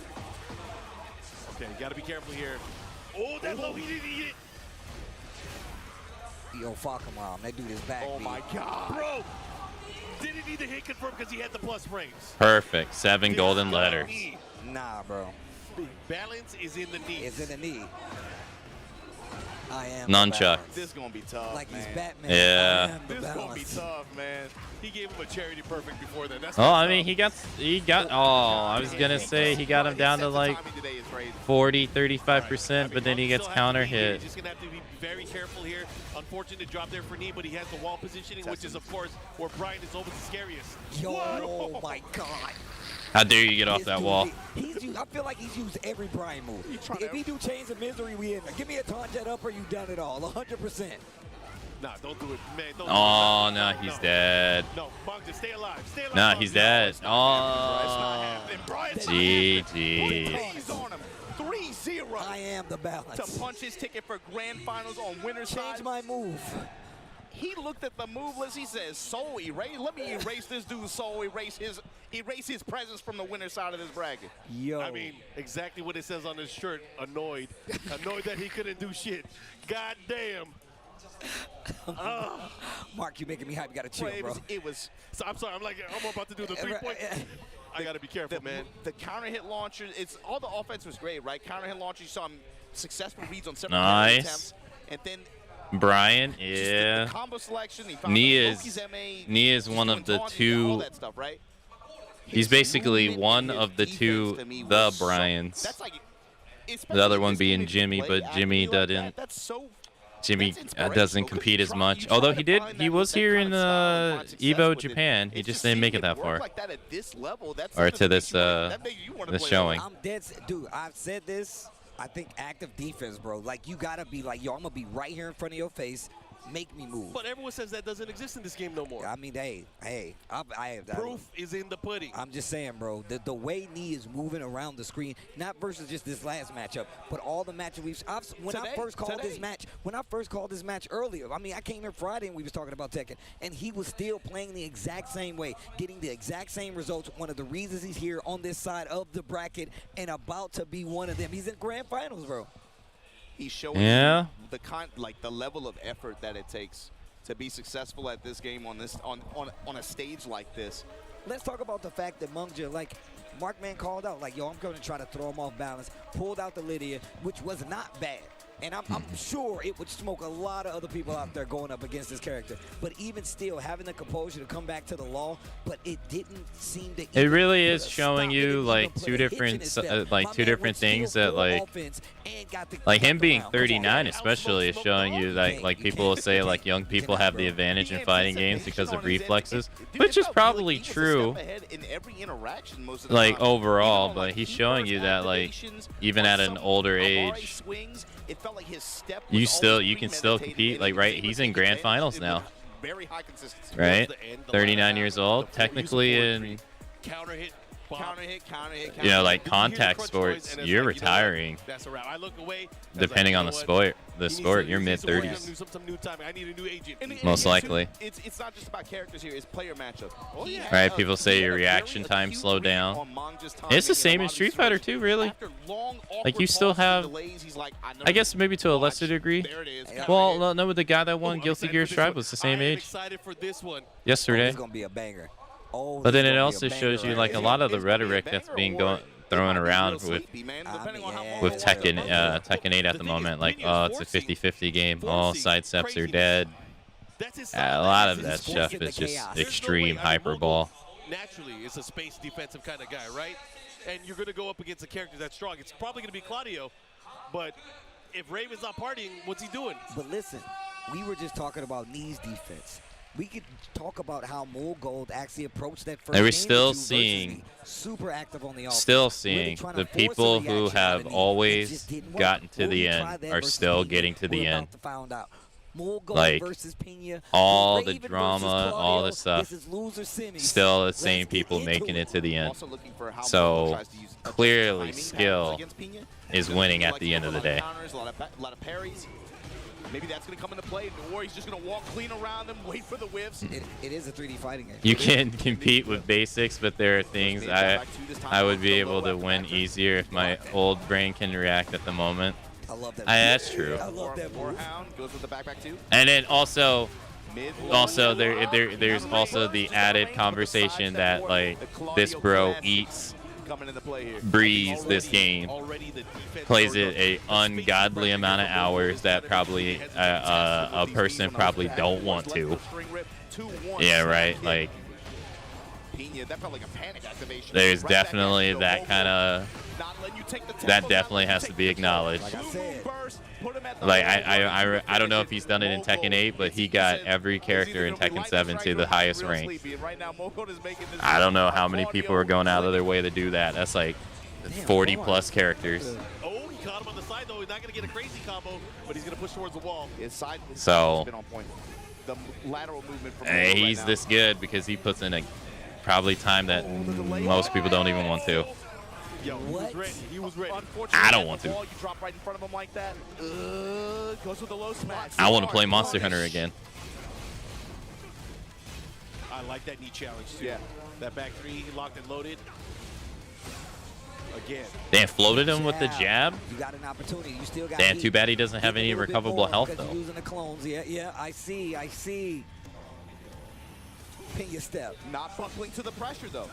Okay, you gotta be careful here. Oh, that low, he didn't eat it. Yo, fuck him, Mom. That dude is back. Oh B. my God. Bro, didn't need the hit confirmed because he had the plus frames. Perfect. 7 golden letters. Nah, bro. Balance is in the knee. It's in the knee. I am. Nunchuck. This is gonna be tough. Like man. he's Batman. Yeah. This is gonna be tough, man. He gave him a charity perfect before that. That's Oh, I mean, he got. Oh, I was gonna say he got him down to like 40, 35%, but then he gets counter hit. He's just gonna have to be very careful here. Unfortunate drop there for Knee, but he has the wall positioning, which is of course where Brian is always the scariest. Yo, oh my God. How dare you get off that wall? He's used, I feel like he's used every Brian move. If he do Chains of Misery, we in there. Give me a taunt jet up or you done it all, 100%. Nah, don't do it, man. Don't Oh, do it. no, he's dead. No, Bong, just stay alive. Stay alive. No, Bong. he's dead. No, Oh, GG. 3-0. I am the balance. To punch his ticket for grand finals on winner's side. Change my move. He looked at the move list. He says, "Soul erase. Let me erase this dude's soul. Erase his presence from the winner's side of this bracket." Yo. I mean, exactly what it says on his shirt. Annoyed. Annoyed that he couldn't do shit. God damn. Mark, you making me hype. You gotta chill, bro. It was. So I'm sorry. I'm about to do the 3-point. I gotta be careful, man. The counter hit launcher. It's all the offense was great, right? Counter hit launcher. You saw him successful reads on several attempts, and then. Brian, The yeah. combo selection. He found Knee Loki's MA, is one of the all two. that stuff, right? He's basically one of the two the Bryans. That's like, The other one being Jimmy, but Jimmy doesn't. Jimmy doesn't compete as much. Although he was here in Evo Japan. He just didn't make it that far. Or to this showing. I'm dead, dude. I've said this. I think active defense, bro. Like you gotta be like, yo, I'm gonna be right here in front of your face. Make me move. But everyone says that doesn't exist in this game no more. I mean, hey, Proof is in the pudding. I'm just saying, bro, the way Knee is moving around the screen, not versus just this last matchup, but all the matches I first called this match earlier, I mean, I came here Friday and we was talking about Tekken, and he was still playing the exact same way, getting the exact same results. One of the reasons he's here on this side of the bracket and about to be one of them. He's in grand finals, bro. He's showing the level of effort that it takes to be successful at this game on a stage like this. Let's talk about the fact that Mungja, like Markman called out, like, yo, I'm going to try to throw him off balance, pulled out the Lydia, which was not bad. And I'm sure it would smoke a lot of other people out there going up against this character. But even still, having the composure to come back to the law, but it didn't seem to. It really is showing you like two different things that like him being 39 especially is showing you like people will say like young people have the advantage in fighting games because of reflexes, which is probably true like overall, but he's showing you that like even at an older age you can still compete. Like, right, he's in grand finals now, right? 39 years old, technically in you know, like contact sports, you're retiring. Depending on the sport, you're mid-30s. Most likely. It's not just about characters here, it's player matchup. Right, people say your reaction time slowed down. It's the same in Street Fighter too, really. Like you still have, I guess maybe to a lesser degree. Well, no, with the guy that won Guilty Gear Strive was the same age. Yesterday. It's gonna be a banger. But then it also shows you like a lot of the rhetoric that's being thrown around with Tekken 8 at the moment. Like, oh, it's a 50-50 game. All sidesteps are dead. A lot of that stuff is just extreme hyperball. Naturally, it's a space defensive kind of guy, right? and you're going to go up against a character that's strong. It's probably going to be Claudio, but if Raven's not partying, what's he doing? But listen, we were just talking about knees defense. We could talk about how Mole Gold actually approached that first And we're game still versus seeing, me. Super active on the offense. still seeing Really the trying to people force a who reaction out have of me. It always just didn't work. gotten to Will the you try end that are versus still Pena? getting to the We're end. about to find out. Mole Gold Like, versus Pena. all Raven the versus drama, all Claudio. the stuff, This is loser semis. still the Let's same get people into making it to the end. Also looking for how Mole So tries to use clearly, timing skill patterns against Pena. is winning at the end of the day. A lot of parries. Maybe that's going to come into play, or he's just going to walk clean around them, wait for the whiffs. It is a 3D fighting game. You can compete with basics, but there are things I would be able to win easier if my old brain can react at the moment. I love that. That's true. I love that move. Goes with the backpack too. And then also there's also the added conversation that like this bro eats, breathes this game, plays it a ungodly amount of hours that probably a person probably don't want to. Yeah, right. Like there's definitely that kind of that definitely has to be acknowledged. Like I don't know if he's done it in Tekken 8, but he got every character in Tekken 7 to the highest rank. I don't know how many people are going out of their way to do that. That's like 40 plus characters. Oh, he caught him on the side though. He's not going to get a crazy combo, but he's going to push towards the wall. So the lateral movement from he's this good because he puts in a probably time that most people don't even want to. Yo, he was ready. He was ready. I don't want to. You drop right in front of him like that. Goes with the low smash. I want to play Monster Hunter again. I like that knee challenge too. Yeah. That back three, locked and loaded. Again. Damn, floated him with the jab. You got an opportunity. You still got. Damn, too bad he doesn't have any recoverable health though. Using the clones. Yeah, I see. Pena step. Not buckling to the pressure though.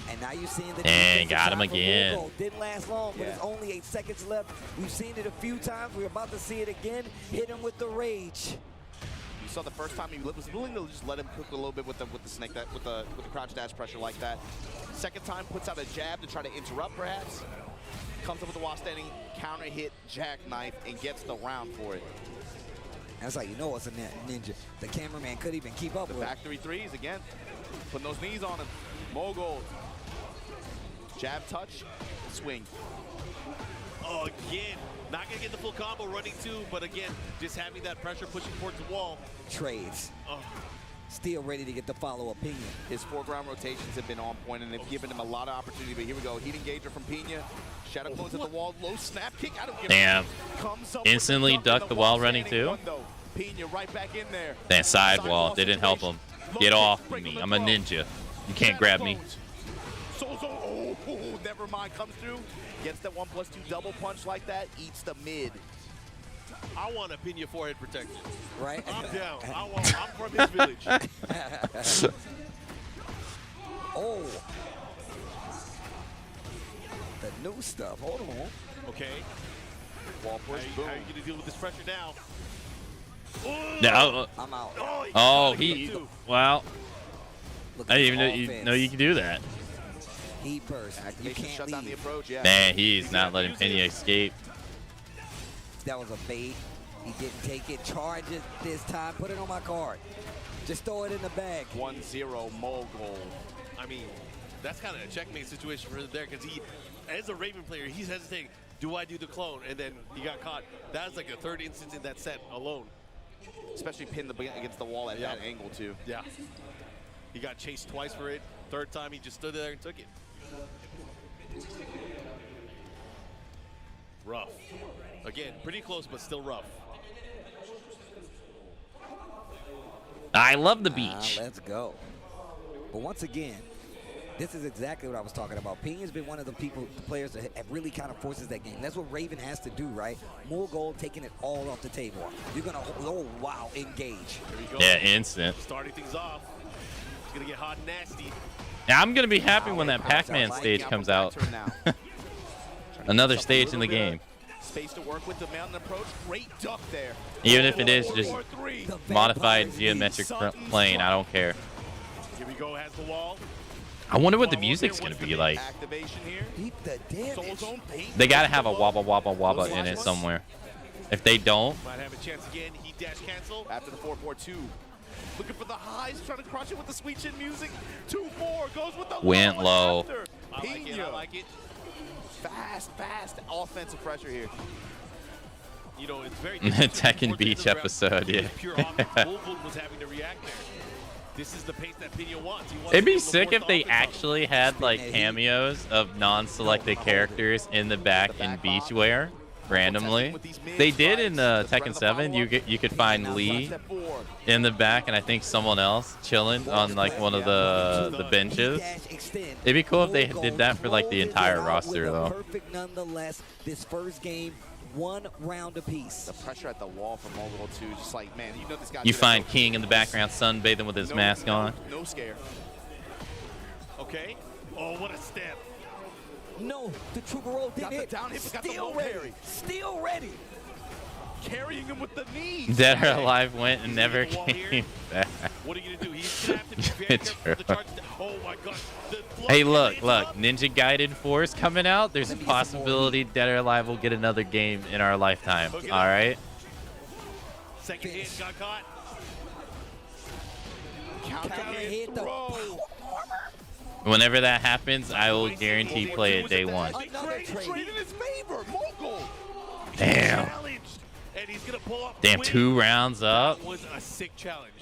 And now you're seeing the and got him again. Didn't last long, but it's only 8 seconds left. We've seen it a few times. We're about to see it again. Hit him with the rage. You saw the first time he was willing to just let him cook a little bit with the snake with the crouch dash pressure like that. Second time puts out a jab to try to interrupt perhaps. Comes up with the while standing counter hit jackknife and gets the round for it. That's how you know it's a ninja. The cameraman couldn't even keep up with back 3-3s again. Putting those knees on him. Mogul. Jab touch, swing. Oh, again, not going to get the full combo running too, but again, just having that pressure pushing towards the wall. Trades. Oh. Still ready to get the follow-up Pena. His foreground rotations have been on point, and they've given him a lot of opportunity, but here we go. Heat engager from Pena. Shadow close at the wall, low snap kick. I don't give Damn. Instantly ducked the wall running too. Pena right back in there. That side wall didn't help him. Get off of me. I'm a ninja. You can't grab me. Oh, never mind. Comes through. Gets that 1+2 double punch like that. Eats the mid. I want a Pena forehead protection. Right? I'm down. I'm from his village. Oh. The new stuff. Hold on. Okay. Wall push. How are you going to deal with this pressure now? No. I'm out. Oh, wow. I didn't even know you could do that. Heat burst. You can't shut down the approach, yeah. Man, he's not letting Pena escape. That was a bait. He didn't take it. Charge it this time. Put it on my card. Just throw it in the bag. 1-0 Mogul. I mean, that's kind of a checkmate situation for him there because he, as a Raven player, he's hesitating. Do I do the clone? And then he got caught. That was like a third instance in that set alone. Especially pinned against the wall at that angle, too. Yeah. He got chased twice for it. Third time, he just stood there and took it. Rough. Again, pretty close, but still rough. I love the beach. Let's go. But once again, this is exactly what I was talking about. Pena's been one of the players that have really kind of forces that game. That's what Raven has to do, right? More gold, taking it all off the table. You're going to, oh, wow, engage. Yeah, instant. Starting things off. It's going to get hot and nasty. Now, I'm going to be happy when that Pac-Man stage comes out. Another stage in the game. Space to work with the mountain approach. Great duck there. Even if it is just modified geometric plane, I don't care. Here we go, has the wall. I wonder what the music's gonna be like. Activation here. Beat the damage. They gotta have a wabba wabba wabba in it somewhere. If they don't, Might have a chance again. He dash cancel. After the 4-4-2. Looking for the highs, trying to crush it with the sweet chin music. 2-4 goes with the went low. after. I like it. I like it. Fast offensive pressure here. You know, it's very Tekken Beach episode, yeah. Pure offense. Bullbook was having to react there. This is the pace that Pino wants. He wants It'd to be give him the sick if fourth they offense. actually had like cameos of non-selected characters in the back in beachwear randomly. They did in Tekken 7. You could find Lee in the back, and I think someone else chilling on like one of the benches. It'd be cool if they did that for like the entire roster though. Perfect nonetheless. This first game, 1 round apiece. The pressure at the wall from Mogul too, just like, man, you know this guy. You find King in the background sunbathing with his mask on. No scare. Okay. Oh, what a step. No, the Trooper roll did Got the it. down hit, but got the Still low ready. parry. Still ready. Carrying him with the knees. Dead or Alive went and never came back. What are you gonna do? He's gonna have to be very careful with the charge. Oh my gosh. Hey, look, Ninja Gaiden 4 is coming out. There's a possibility Dead or Alive will get another game in our lifetime. All right. Second hit got caught. Counter hit throw. Whenever that happens, I will guarantee play it day one. Another trade in his favor. Mogul. Damn. And he's gonna pull off Damn, 2 rounds up. That was a sick challenge.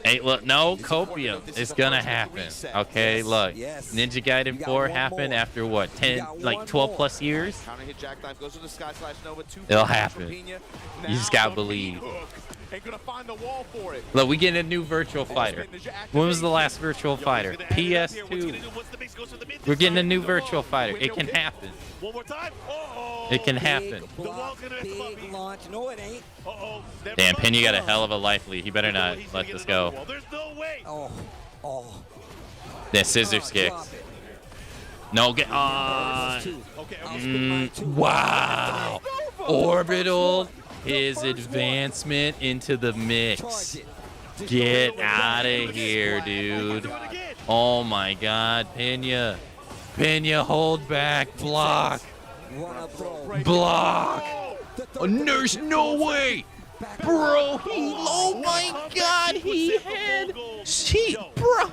Hey, look, no copium is gonna happen. Okay, look, Ninja Gaiden 4 happened after what, 12 plus years? Counter hit jackknife goes to the Sky Slash Nova. It'll happen. You just gotta believe. Ain't gonna find the wall for it. Look, we getting a new Virtual Fighter. When was the last Virtual Fighter? PS2. We're getting a new Virtual Fighter. It can happen. One more time. It can happen. The wall's gonna be Big launch. No, it ain't. Damn, Pena got a hell of a life lead. He better not let this go. There's no way. Oh. That scissors kicks. No, get on. Wow. Orbital his advancement into the mix. Get out of here, dude. Oh my God, Pena. Pena, hold back. Block. Block. Oh, there's no way. Bro, oh my God, he had, bro.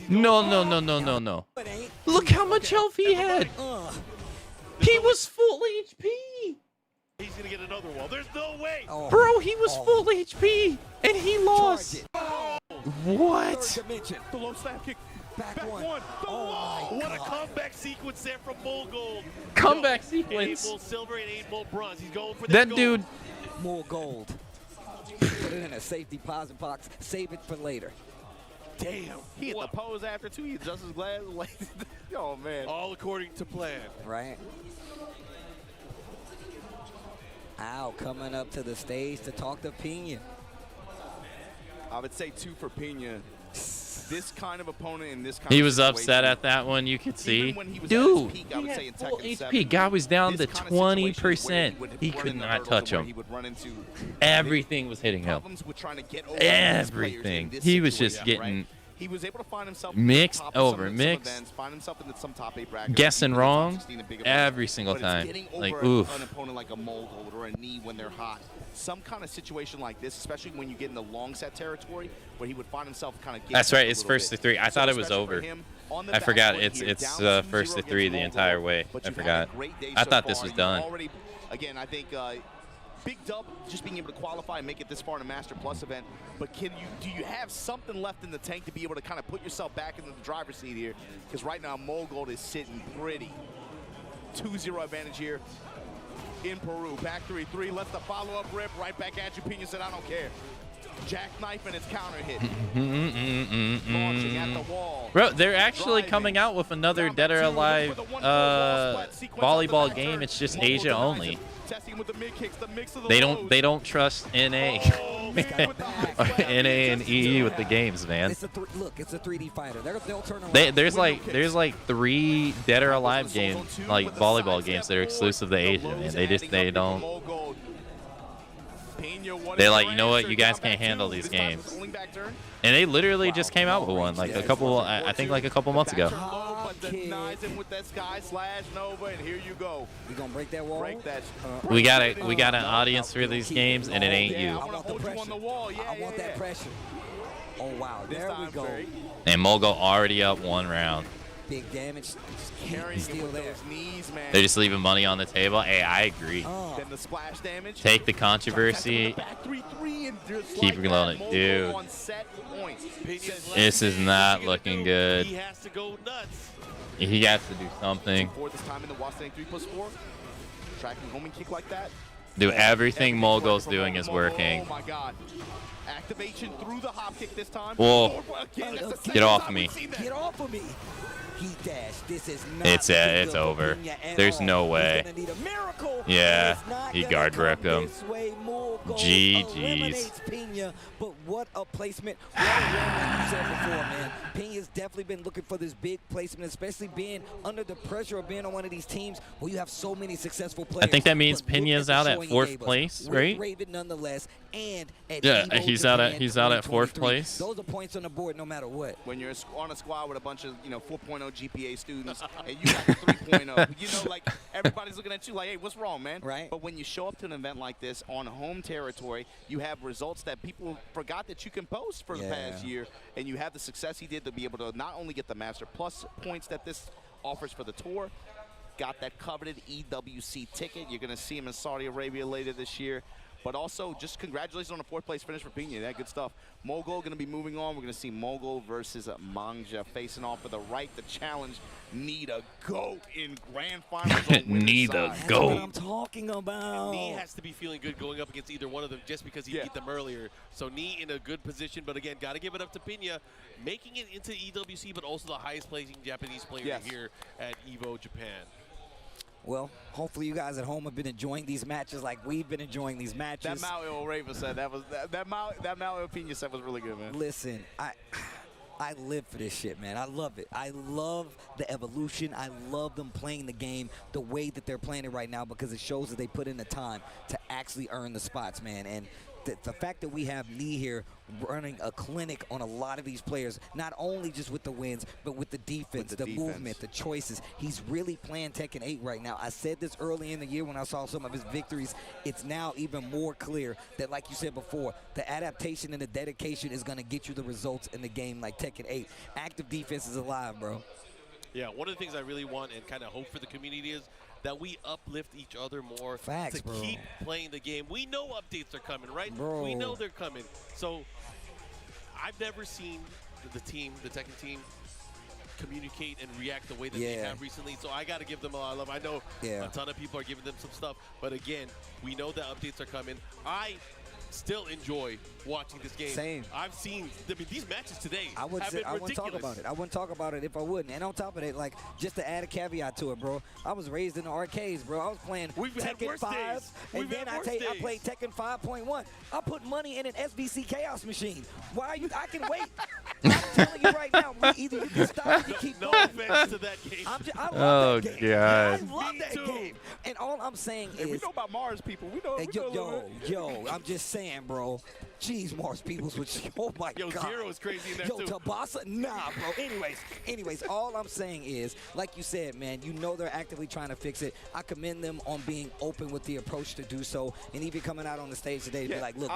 No. Look how much health he had. He was full HP. He's gonna get another wall. There's no way. Bro, he was full HP, and he lost. What? The low slap kick. Back one. What a comeback sequence there from Mogul. Comeback sequence. 8 more silver and 8 more bronze. He's going for that gold. dude. More gold. Put it in a safe deposit box. Save it for later. Damn. He hit the pose after too. He adjusts his glass. Oh man. All according to plan. Right. Al coming up to the stage to talk to Pena. I would say 2 for Pena. This kind of opponent in this kind He of was upset situation, at that one, you could see. even when he was at his Dude, peak, I would say in full Tekken 7, HP. Guy was down to this kind of situations where 20%. would He run could into not hurdles touch and where him. he would run into Everything was hitting him. problems with trying to get over these players in Everything. this He was just situation, getting right? He was able to find himself mixed top of over some mixed. events, find himself in some top 8 brackets, guessing even in top wrong 16 and bigger every brackets. single But time. it's getting Like, over oof. an opponent like a Mogul or a knee when they're hot. Some kind of situation like this, especially when you get in the long set territory, where he would find himself kind of. That's right. It's first to 3. I thought it was over. I forgot. It's first to 3 the entire way. I forgot. I thought this was done. Already, again, I think big dub just being able to qualify and make it this far in a Master Plus event. But do you have something left in the tank to be able to kind of put yourself back into the driver's seat here? Because right now Mogul is sitting pretty. 2-0 advantage here in Peru. Back 3-3. Lets the follow-up rip right back at you. Pena said, I don't care. Jackknife and its counter hit. Launching at the wall. Bro, they're actually coming out with another Dead or Alive volleyball game. It's just Asia only. They don't trust NA. NA and EE with the games, man. Look, it's a 3D fighter. They'll turn around. There's like 3 Dead or Alive games, like volleyball games that are exclusive to Asia, and they don't. They're like, you know what, you guys can't handle these games. And they literally just came out with one, like a couple, I think like a couple months ago. But denies him with that Sky Slash Nova, and here you go. We gonna break that wall? Break that. We got an audience for these games, and it ain't you. I want to hold you on the wall. Yeah, I want that pressure. Oh, wow. There we go. And Mogul already up 1 round. Big damage. Carrying still there. Knees, man. They're just leaving money on the table. Hey, I agree. Then the splash damage. Take the controversy. Keep reloading, dude. This is not looking good. He has to go nuts. He has to do something. For this time in the Wastang 3+4. Tracking homing kick like that. Dude, everything Mogul's doing is working. Oh my God. Activation through the hop kick this time. Whoa. Get off me. Get off of me. He dashed. This is not It's over. There's no way. Yeah, he guard broke him. GG's. Pena, but what a placement. What a run, like you said before, man. Pena's definitely been looking for this big placement, especially being under the pressure of being on one of these teams where you have so many successful players. I think that means Pena's out at 4th place, right? Raven nonetheless, and yeah, he's out at 4th place. Those are points on the board no matter what. When you're on a squad with a bunch of 4.0 GPA students and you got a 3.0, like everybody's looking at you like, hey, what's wrong, man? Right. But when you show up to an event like this on home territory, you have results that people forgot that you can post for the past year, and you have the success he did to be able to not only get the Master Plus points that this offers for the tour, got that coveted EWC ticket. You're going to see him in Saudi Arabia later this year. But also, just congratulations on the 4th place finish for Pena. That good stuff. Mogul going to be moving on. We're going to see Mogul versus Mangja facing off for the right to challenge Need a GOAT in grand finals. Need a That's GOAT. what I'm talking about. Nee has to be feeling good going up against either one of them just because he beat them earlier. So Nee in a good position, but again, got to give it up to Pena, making it into EWC, but also the highest placing Japanese player here at EVO Japan. Well, hopefully you guys at home have been enjoying these matches like we've been enjoying these matches. That Maui Raven said that Maui Pena said was really good, man. Listen, I live for this shit, man. I love it. I love the evolution. I love them playing the game the way that they're playing it right now because it shows that they put in the time to actually earn the spots, man. And the fact that we have Nee here running a clinic on a lot of these players, not only just with the wins, but with the defense, the movement, the choices. He's really playing Tekken 8 right now. I said this early in the year when I saw some of his victories. It's now even more clear that, like you said before, the adaptation and the dedication is going to get you the results in the game like Tekken 8. Active defense is alive, bro. Yeah, one of the things I really want and kind of hope for the community is that we uplift each other more to keep playing the game. We know updates are coming, right? Bro. We know they're coming. So I've never seen the team, the Tekken team, communicate and react the way that they have recently. So I got to give them a lot of love. I know a ton of people are giving them some stuff, but again, we know that updates are coming. I still enjoy watching this game. Same. I've seen, I mean, these matches today I wouldn't talk about it. I wouldn't talk about it if I wouldn't. And on top of it, like, just to add a caveat to it, bro, I was raised in the arcades, bro. I was playing Tekken 5, and then I played Tekken 5.1. I put money in an SBC Chaos machine. Why are you? I can wait. I'm telling you right now, either you can stop or you keep going. No offense to that game. I love that game. God. I love that game. And all I'm saying is, we know about Mars people. We know. Yo, I'm just saying, bro. Jeez, Mars Peoples, which, oh my God. Zero is crazy in there too. Tabasa, nah, bro. Anyways, all I'm saying is, like you said, man, you know they're actively trying to fix it. I commend them on being open with the approach to do so, and even coming out on the stage today to be like, look,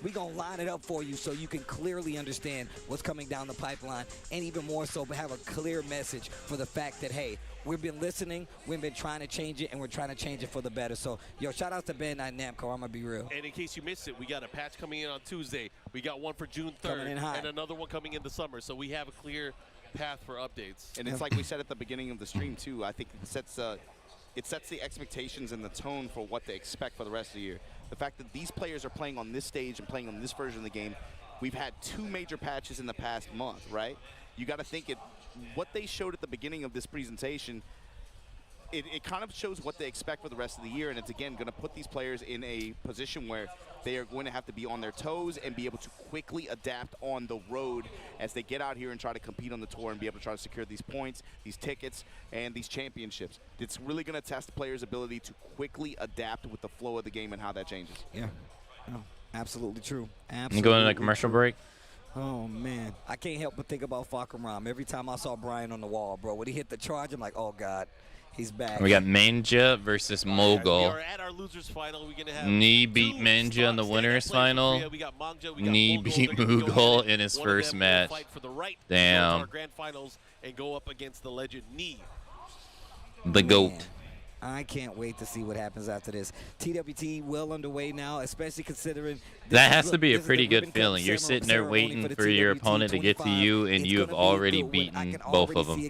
we gonna line it up for you so you can clearly understand what's coming down the pipeline, and even more so, but have a clear message for the fact that, hey, we've been listening, we've been trying to change it, and we're trying to change it for the better. So, yo, shout out to Ben and Namco. I'm going to be real. And in case you missed it, we got a patch coming in on Tuesday. We got one for June 3rd Coming in hot. and another one coming in the summer. So we have a clear path for updates. And it's like we said at the beginning of the stream, too. I think it sets the expectations and the tone for what they expect for the rest of the year. The fact that these players are playing on this stage and playing on this version of the game, we've had 2 major patches in the past month, right? You got to think what they showed at the beginning of this presentation, it kind of shows what they expect for the rest of the year, and it's, again, going to put these players in a position where they are going to have to be on their toes and be able to quickly adapt on the road as they get out here and try to compete on the tour and be able to try to secure these points, these tickets, and these championships. It's really going to test the players' ability to quickly adapt with the flow of the game and how that changes. Yeah. No, absolutely true. Absolutely You going to a commercial true. break? Oh, man. I can't help but think about Fakaram. Every time I saw Brian on the wall, bro, when he hit the charge, I'm like, oh, God, he's back. We got Manja versus Mogul. We are at our losers final. We're gonna have Knee beat Manja in the winners final. We got Mangja, we got Knee Mogul. beat They're gonna go Mogul at it. in his One of first them will match. fight for the right to go to Damn. our grand finals and go up against the legend Knee. The GOAT. I can't wait to see what happens after this. TWT well underway now, especially considering That has to be a pretty good feeling. You're sitting there waiting for your opponent to get to you, and you have already beaten both of them.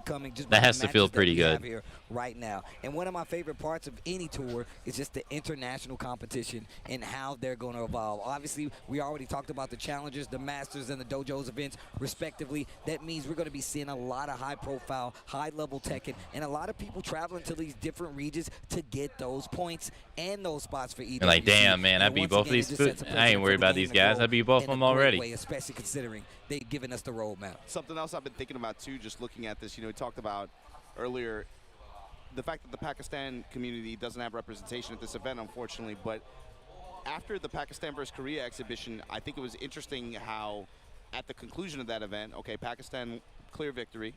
That has to feel pretty good. Right now. And one of my favorite parts of any tour is just the international competition and how they're going to evolve. Obviously, we already talked about the challengers, the masters, and the dojos events, respectively. That means we're going to be seeing a lot of high-profile, high-level Tekken, and a lot of people traveling to these different regions to get those points and those spots for EWC. Like, damn, man, I beat both of these. I ain't worried about these guys. I beat both of them already. Especially considering they've given us the roadmap. Something else I've been thinking about, too, just looking at this, you know, we talked about earlier the fact that the Pakistan community doesn't have representation at this event, unfortunately, but after the Pakistan versus Korea exhibition, I think it was interesting how at the conclusion of that event, okay, Pakistan, clear victory.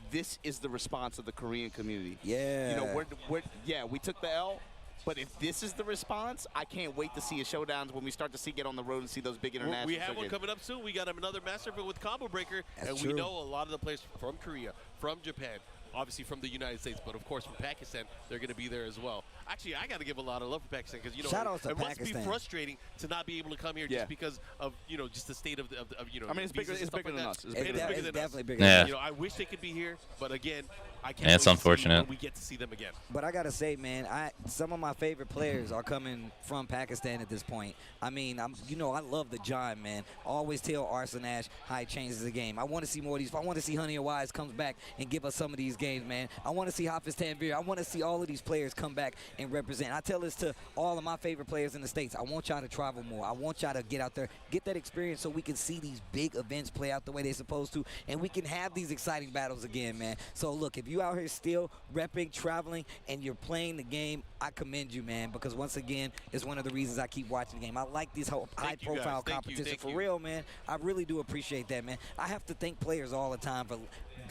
This is the response of the Korean community. Yeah. You know, we took the L, but if this is the response, I can't wait to see a showdowns when we start to get on the road and see those big international We have one circuits. coming up soon. We got another master with Combo Breaker, That's and true. we know a lot of the players from Korea, from Japan, obviously from the United States, but of course from Pakistan, they're going to be there as well. Actually, I got to give a lot of love for Pakistan because, you know, Shout out to it must be Pakistan. frustrating to not be able to come here just because of, you know, just the state of you know, I mean, it's bigger than us. It's definitely bigger Yeah. than us. You know, I wish they could be here, but again, I can't Yeah, it's wait to see unfortunate. when we get to see them again. But I gotta say, man, some of my favorite players are coming from Pakistan at this point. I mean, you know, I love the John, man. I always tell Arson Ash how he changes the game. I want to see more of these. I want to see Honey and Wise comes back and give us some of these games, man. I want to see Hafiz Tanvir. I want to see all of these players come back and represent. I tell this to all of my favorite players in the States. I want y'all to travel more. I want y'all to get out there, get that experience so we can see these big events play out the way they're supposed to, and we can have these exciting battles again, man. So, look, if you out here still repping, traveling, and you're playing the game, I commend you, man, because once again, it's one of the reasons I keep watching the game. I like these high-profile competition for real, man. I really do appreciate that, man. I have to thank players all the time for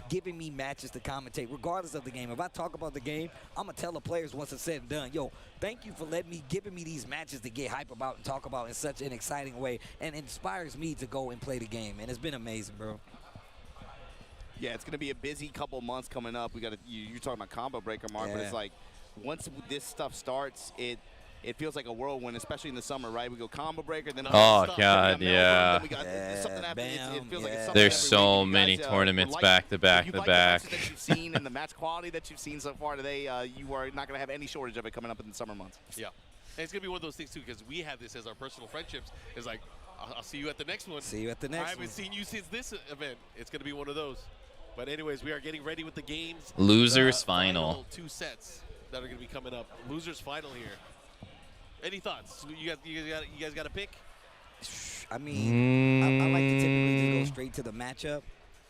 giving me matches to commentate, regardless of the game. If I talk about the game, I'm going to tell the players once it's said and done, yo, thank you for giving me these matches to get hype about and talk about in such an exciting way, and inspires me to go and play the game, and it's been amazing, bro. Yeah, it's going to be a busy couple months coming up. We got you're talking about Combo Breaker, Mark, but it's like once this stuff starts, it feels like a whirlwind, especially in the summer, right? We go Combo Breaker, then God, yeah. Then we got something happening. It feels like it's something There's every so week. You many guys, tournaments back to back to back. The matches that you've seen and the match quality that you've seen so far today, you are not going to have any shortage of it coming up in the summer months. Yeah. And it's going to be one of those things, too, because we have this as our personal friendships. It's like, I'll see you at the next one. See you at the next one. I haven't seen you since this event. It's going to be one of those. But anyways, we are getting ready with the games. Losers final. 2 sets that are going to be coming up. Losers final here. Any thoughts? You guys got a pick? I mean, I like to typically just go straight to the matchup.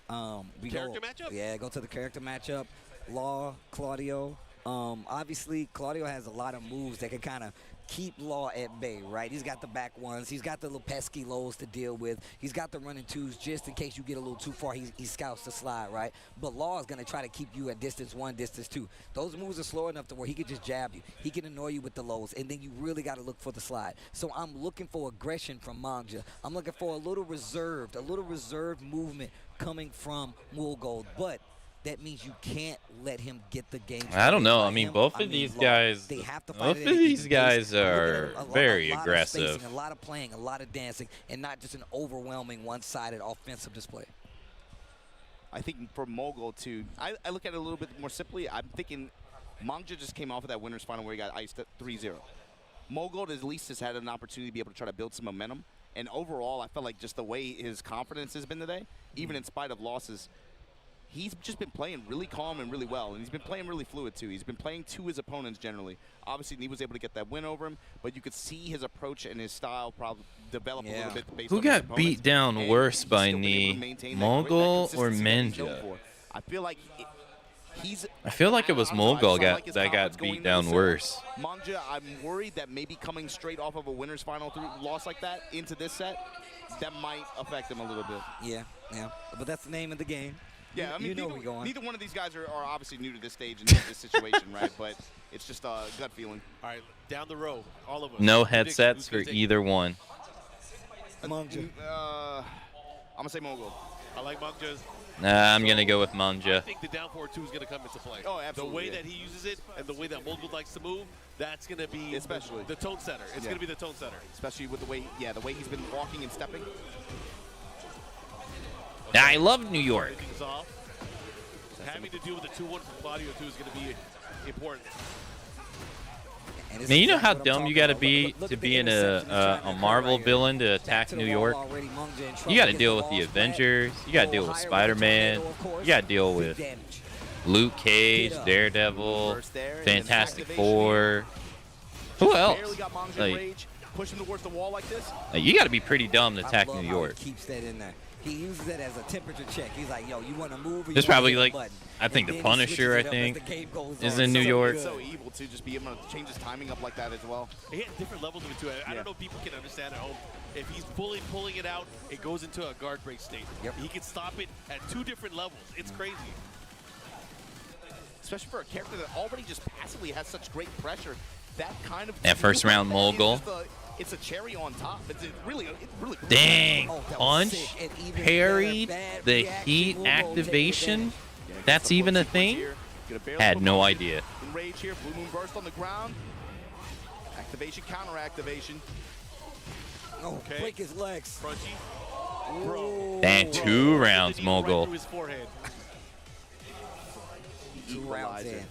Character matchup? Yeah, go to the character matchup. Law, Claudio. Obviously, Claudio has a lot of moves that can kind of keep Law at bay, right? He's got the back ones. He's got the little pesky lows to deal with. He's got the running twos just in case you get a little too far. He scouts the slide, right? But Law is going to try to keep you at distance 1, distance 2. Those moves are slow enough to where he can just jab you. He can annoy you with the lows, and then you really got to look for the slide. So I'm looking for aggression from Mangja. I'm looking for a little reserved movement coming from Mulgold. But that means you can't let him get the game. I don't know. I mean, both of these guys are very aggressive. A lot of playing, a lot of dancing, and not just an overwhelming one-sided offensive display. I think for Mogul, too, I look at it a little bit more simply. I'm thinking Mangja just came off of that winner's final where he got iced at 3-0. Mogul at least has had an opportunity to be able to try to build some momentum. And overall, I felt like just the way his confidence has been today, even in spite of losses, he's just been playing really calm and really well, and he's been playing really fluid, too. He's been playing to his opponents generally. Obviously, he was able to get that win over him, but you could see his approach and his style probably develop a little bit based on his opponents. Who got beat down worse by knee, Mogul or Mangja? I feel like I feel like it was Mogul that got beat down worse. Mangja, I'm worried that maybe coming straight off of a winner's final loss like that into this set, that might affect him a little bit. Yeah, but that's the name of the game. Yeah, I mean, neither one of these guys are obviously new to this stage and this situation, right? But it's just a gut feeling. All right, down the row, all of us. No headsets for either one. Mangja. I'm gonna say Mogul. I like Mangja's. Nah, I'm gonna go with I Mangja. think the down forward 2 is going to come into play. Oh, absolutely. The way that he uses it and the way that Mogul likes to move, that's going to be especially the tone setter. It's going to be the tone setter. Especially with the way he's been walking and stepping. Okay. I love New York. Everything's off. Having to deal with the 2-1 from Claudio 2 is going to be important. Man, you know how dumb you got to be in a Marvel villain to attack New York? You got to deal with the Avengers. You got to deal with Spider-Man. You got to deal with Luke Cage, Daredevil, Fantastic Four. Who else? Like, you got to be pretty dumb to attack New York. Keeps that in there. He uses it as a temperature check. He's like, yo, you want to move? There's probably like, I think the Punisher, is in New York. It's so evil to just be able to change his timing up like that as well. He had different levels of it too. I don't know if people can understand at home. If he's pulling it out, it goes into a guard break state. He can stop it at 2 different levels. It's crazy. Especially for a character that already just passively has such great pressure. That kind of first round Mogul. It's a cherry on top. It's really dang, punch, parried, the heat activation. That's even a thing? Had no idea. Enrage here, Blue Moon Burst on the ground. Activation, counter activation. Okay. Break his legs. Crunchy. Bro. Dang, 2 rounds, Mogul. Right 2 rounds in.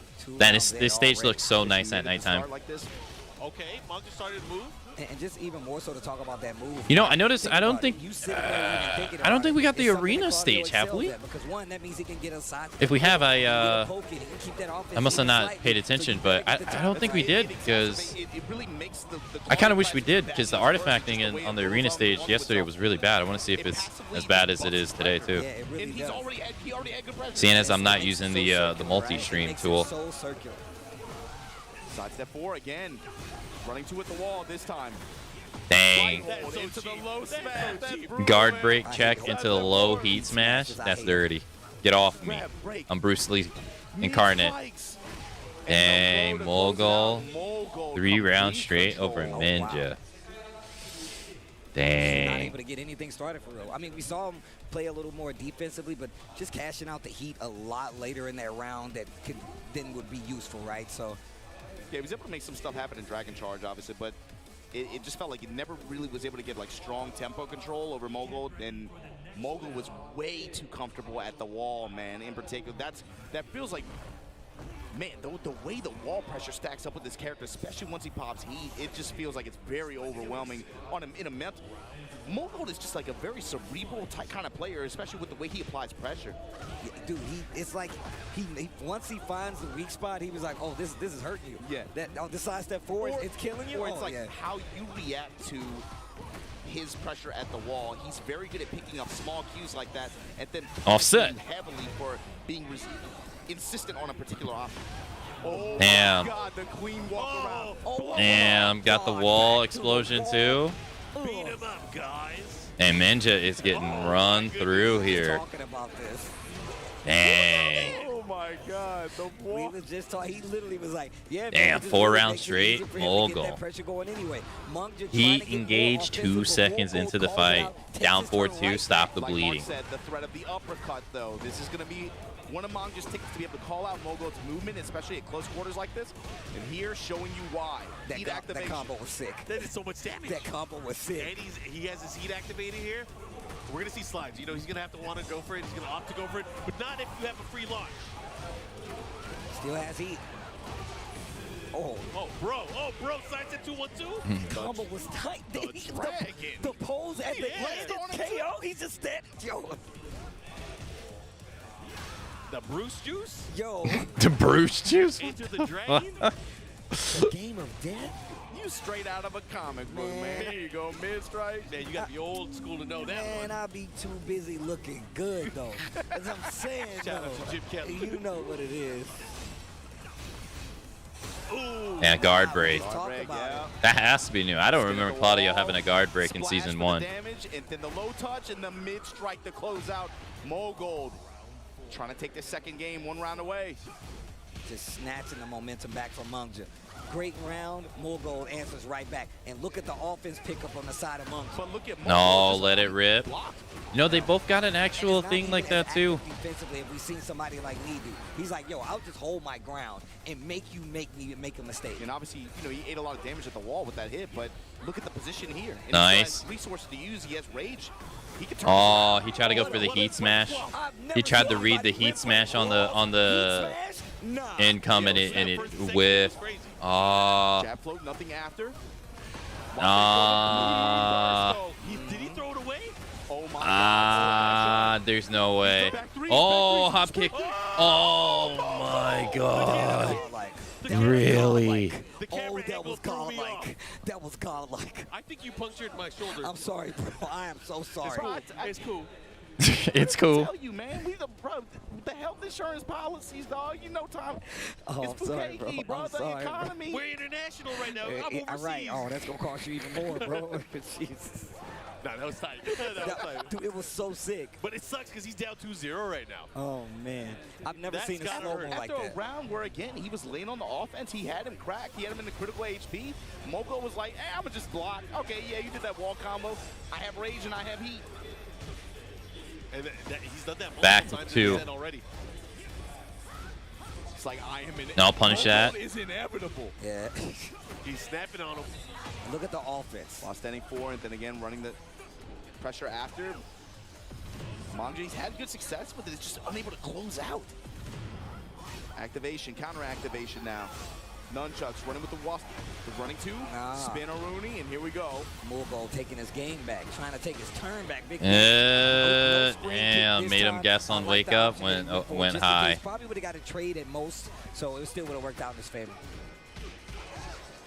This stage looks so nice at nighttime. Okay, Mangja started to move. And just even more so to talk about that move. You know, I noticed. I don't think we got the arena stage, have we? If we have, I must have not paid attention, but I don't think we did, because I kind of wish we did, because the artifacting on the arena stage yesterday was really bad. I want to see if it's as bad as it is today too. Seeing as I'm not using the multi-stream tool. Side step 4 again. Running 2 at the wall this time. Dang. Guard break check into the low heat smash. That's dirty. Get off me. I'm Bruce Lee incarnate. Dang, Mogul. 3 rounds straight over Mangja. Dang. Not able to get anything started for real. I mean, we saw him play a little more defensively, but just cashing out the heat a lot later in that round that then would be useful, right? So. Yeah, he was able to make some stuff happen in Dragon Charge, obviously, but it just felt like he never really was able to get like strong tempo control over Mogul, and Mogul was way too comfortable at the wall, man. In particular, that feels like, man, the way the wall pressure stacks up with this character, especially once he pops heat, it just feels like it's very overwhelming on him in a mental. Mogul is just like a very cerebral type kind of player, especially with the way he applies pressure. Yeah, dude, it's like he once he finds the weak spot, he was like, oh, this is hurting you. Yeah. The side step forward, it's killing you. Or it's like how you react to his pressure at the wall. He's very good at picking up small cues like that, and then offset heavily for being insistent on a particular option. Oh damn. My God, the clean walk around. Oh, damn, got the wall explosion too. Beat him up, guys. And Mangja is getting run through here. Talking about this. Dang. Oh my God, the wall. We was just talking. He literally was like, yeah. Damn, 4 rounds straight, Mogul. Anyway. He engaged 2 seconds into the fight. Down 4-2, stop the bleeding. Like Mark said, the threat of the uppercut, though. This is going to be one of Mangja's tickets to be able to call out Mogul's movement, especially at close quarters like this. And here, showing you why. That combo was sick. That is so much damage. That combo was sick. And he has his heat activated here. We're going to see slides. You know, he's going to have to want to go for it. He's going to opt to go for it, but not if you have a free launch. Still has heat. Oh, bro, sides at 2-1-2. Combo was tight. The pose at the KO, he's just standing. Yo. The Bruce juice? Yo. The Bruce juice? Into the dragon? The game of death? You straight out of a comic book, man. There you go, mid-strike. Man, you got to be old school to know that Man, one. I'll be too busy looking good, though. As I'm saying, Shout out to Jim Kelly. you know what it is. Ooh. And guard break. Talk about it. That has to be new. I don't remember Claudio having a guard break in Splash season for 1. the damage, and then the low touch and the mid-strike to close out. Mogold trying to take the second game 1 round away. Just snatching the momentum back from Mungja. Great round. Mogold answers right back. And look at the offense pickup on the side of Mungja. But look at No, let it rip. You know, they both got an actual thing like that too. Defensively, if we seen somebody like Lee do, he's like, yo, I'll just hold my ground and make you make a mistake. And obviously, you know, he ate a lot of damage at the wall with that hit, but look at the position here. And Nice. Resources to use. He has rage. He can turn Oh, he tried to go for the heat smash. He tried to read the heat smash on the income and it whiffed. Jab float, nothing after. Did he throw it away? Oh my God. There's no way. Oh, hop kick. Oh my God. Really? Oh, that was godlike. That was godlike. I think you punctured my shoulder. I'm sorry, bro. I am so sorry. It's cool. It's cool. I tell you, man, we the health insurance policies, dog. You know, Tom. Oh, it's I'm sorry, bro. Bukaki, bro. I'm The sorry, bro. economy. We're international right now. I'm overseas. Right. Oh, that's gonna cost you even more, bro. Jesus. Nah, that was tight. That was tight. Dude, it was so sick. But it sucks because he's down 2-0 right now. Oh man, I've never seen a slow-mo like After that. a round where again he was laying on the offense, he had him cracked. He had him in the critical HP. Mogo was like, "Hey, I'ma just block." Okay, yeah, you did that wall combo. I have rage and I have heat. And he's done that multiple Back times to in the already. It's like I am in. No, I'll punish that. Is inevitable. Yeah. He's snapping on him. Look at the offense. While standing 4 and then again running the pressure after. Mongja's had good success with it. It's just unable to close out. Activation, counter activation now. Nunchucks running with the wasp. The running 2, spin a Rooney, and here we go. Mogo taking his game back, trying to take his turn back. Big Damn, made him guess on wake up, went high. Probably would have got a trade at most, so it still would have worked out in his favor.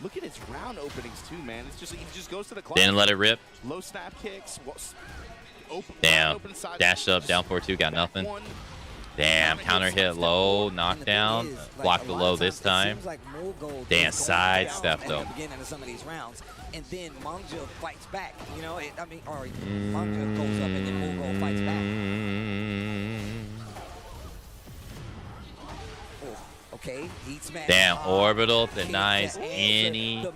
Look at his round openings too, man. It's just he just goes to the club. Didn't let it rip. Low snap kicks. Damn. Dashed up, down 4-2, got nothing. Damn, counter hit low, knockdown, blocked the low this time. Damn, sidestep though. At the beginning of some of these rounds, and then Mongja fights back. You know, Mongja goes up and then Mogo fights back. Okay, heat smash. Damn, orbital denies any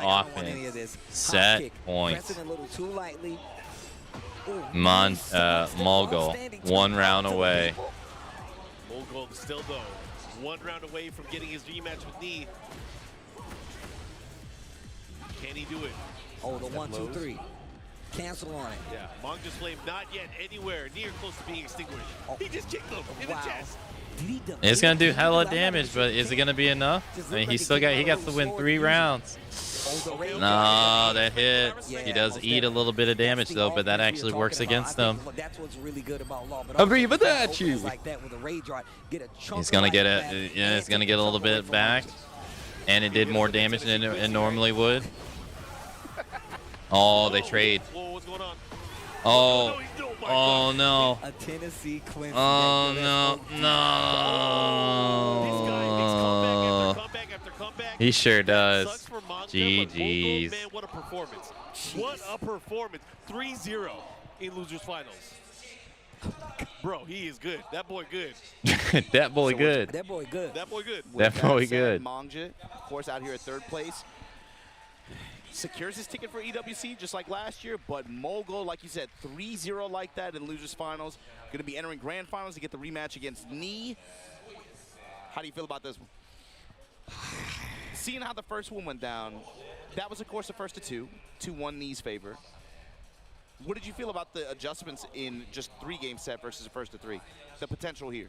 offense. Set points. Pressing a little too lightly. Mogul, 1 round away. Mogul still though, 1 round away from getting his rematch with Knee. Can he do it? Oh, the 1, 2, 3. Cancel on it. Yeah, Mongja's flame not yet anywhere near close to being extinguished. He just kicked him in the chest. It's gonna do hella damage, but is it gonna be enough? I mean, he got to win 3 rounds. No, that hit. He does eat a little bit of damage though, but that actually works against him. That's what's really good about Law. Arriba that you. He's gonna get a it's gonna get a little bit back, and it did more damage than it normally would. Oh, they trade. Whoa, what's going on? Oh. Oh no. A Tennessee Quincy. Oh no. No. Comeback after comeback. He sure does. Sucks for Mongja, GG's. man, what a performance. What a performance. 3-0 in losers finals. Bro, he is good. That boy good. That boy good. That boy good. That boy good. That boy good. Mongja, of course, out here at 3rd place. Secures his ticket for EWC just like last year, but Mogul, like you said, 3-0 like that in losers finals. Going to be entering grand finals to get the rematch against Knee. How do you feel about this one? Seeing how the first one went down, that was of course the first of 2, 2-1 Knee's favor. What did you feel about the adjustments in just 3-game set versus the first of 3? The potential here.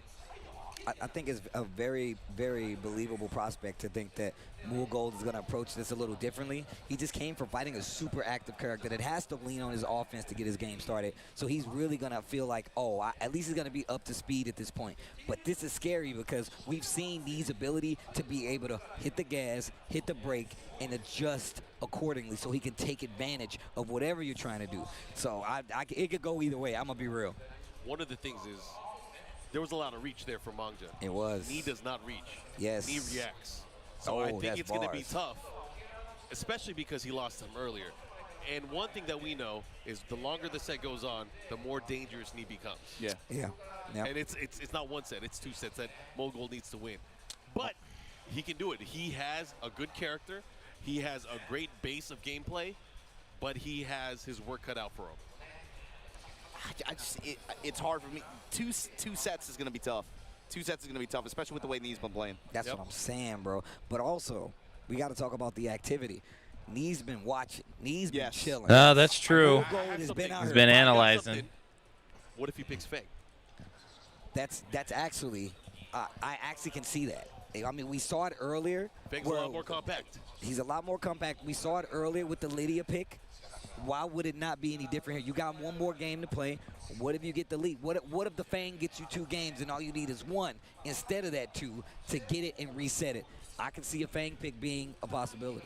I think it's a very, very believable prospect to think that Mool Gold is going to approach this a little differently. He just came from fighting a super active character that has to lean on his offense to get his game started. So he's really going to feel like, oh, at least he's going to be up to speed at this point. But this is scary because we've seen Nee's ability to be able to hit the gas, hit the brake, and adjust accordingly so he can take advantage of whatever you're trying to do. So it could go either way. I'm going to be real. One of the things is there was a lot of reach there from Mangja. It was. Knee does not reach. Yes. Knee reacts. So I think it's going to be tough, especially because he lost him earlier. And one thing that we know is the longer the set goes on, the more dangerous Knee becomes. Yeah. Yeah. Yep. And it's not one set, it's 2 sets that Mogul needs to win. But he can do it. He has a good character. He has a great base of gameplay, but he has his work cut out for him. It's hard for me. Two sets is going to be tough. 2 sets is going to be tough, especially with the way Knee's been playing. That's what I'm saying, bro. But also, we got to talk about the activity. Knee's been watching. Knee's been chilling. No, that's true. He's been analyzing. What if he picks Feng? That's actually, I actually can see that. I mean, we saw it earlier. Feng's a lot more compact. He's a lot more compact. We saw it earlier with the Lydia pick. Why would it not be any different here? You got one more game to play. What if you get the lead? What if the Fang gets you 2 games and all you need is 1 instead of that 2 to get it and reset it? I can see a Fang pick being a possibility.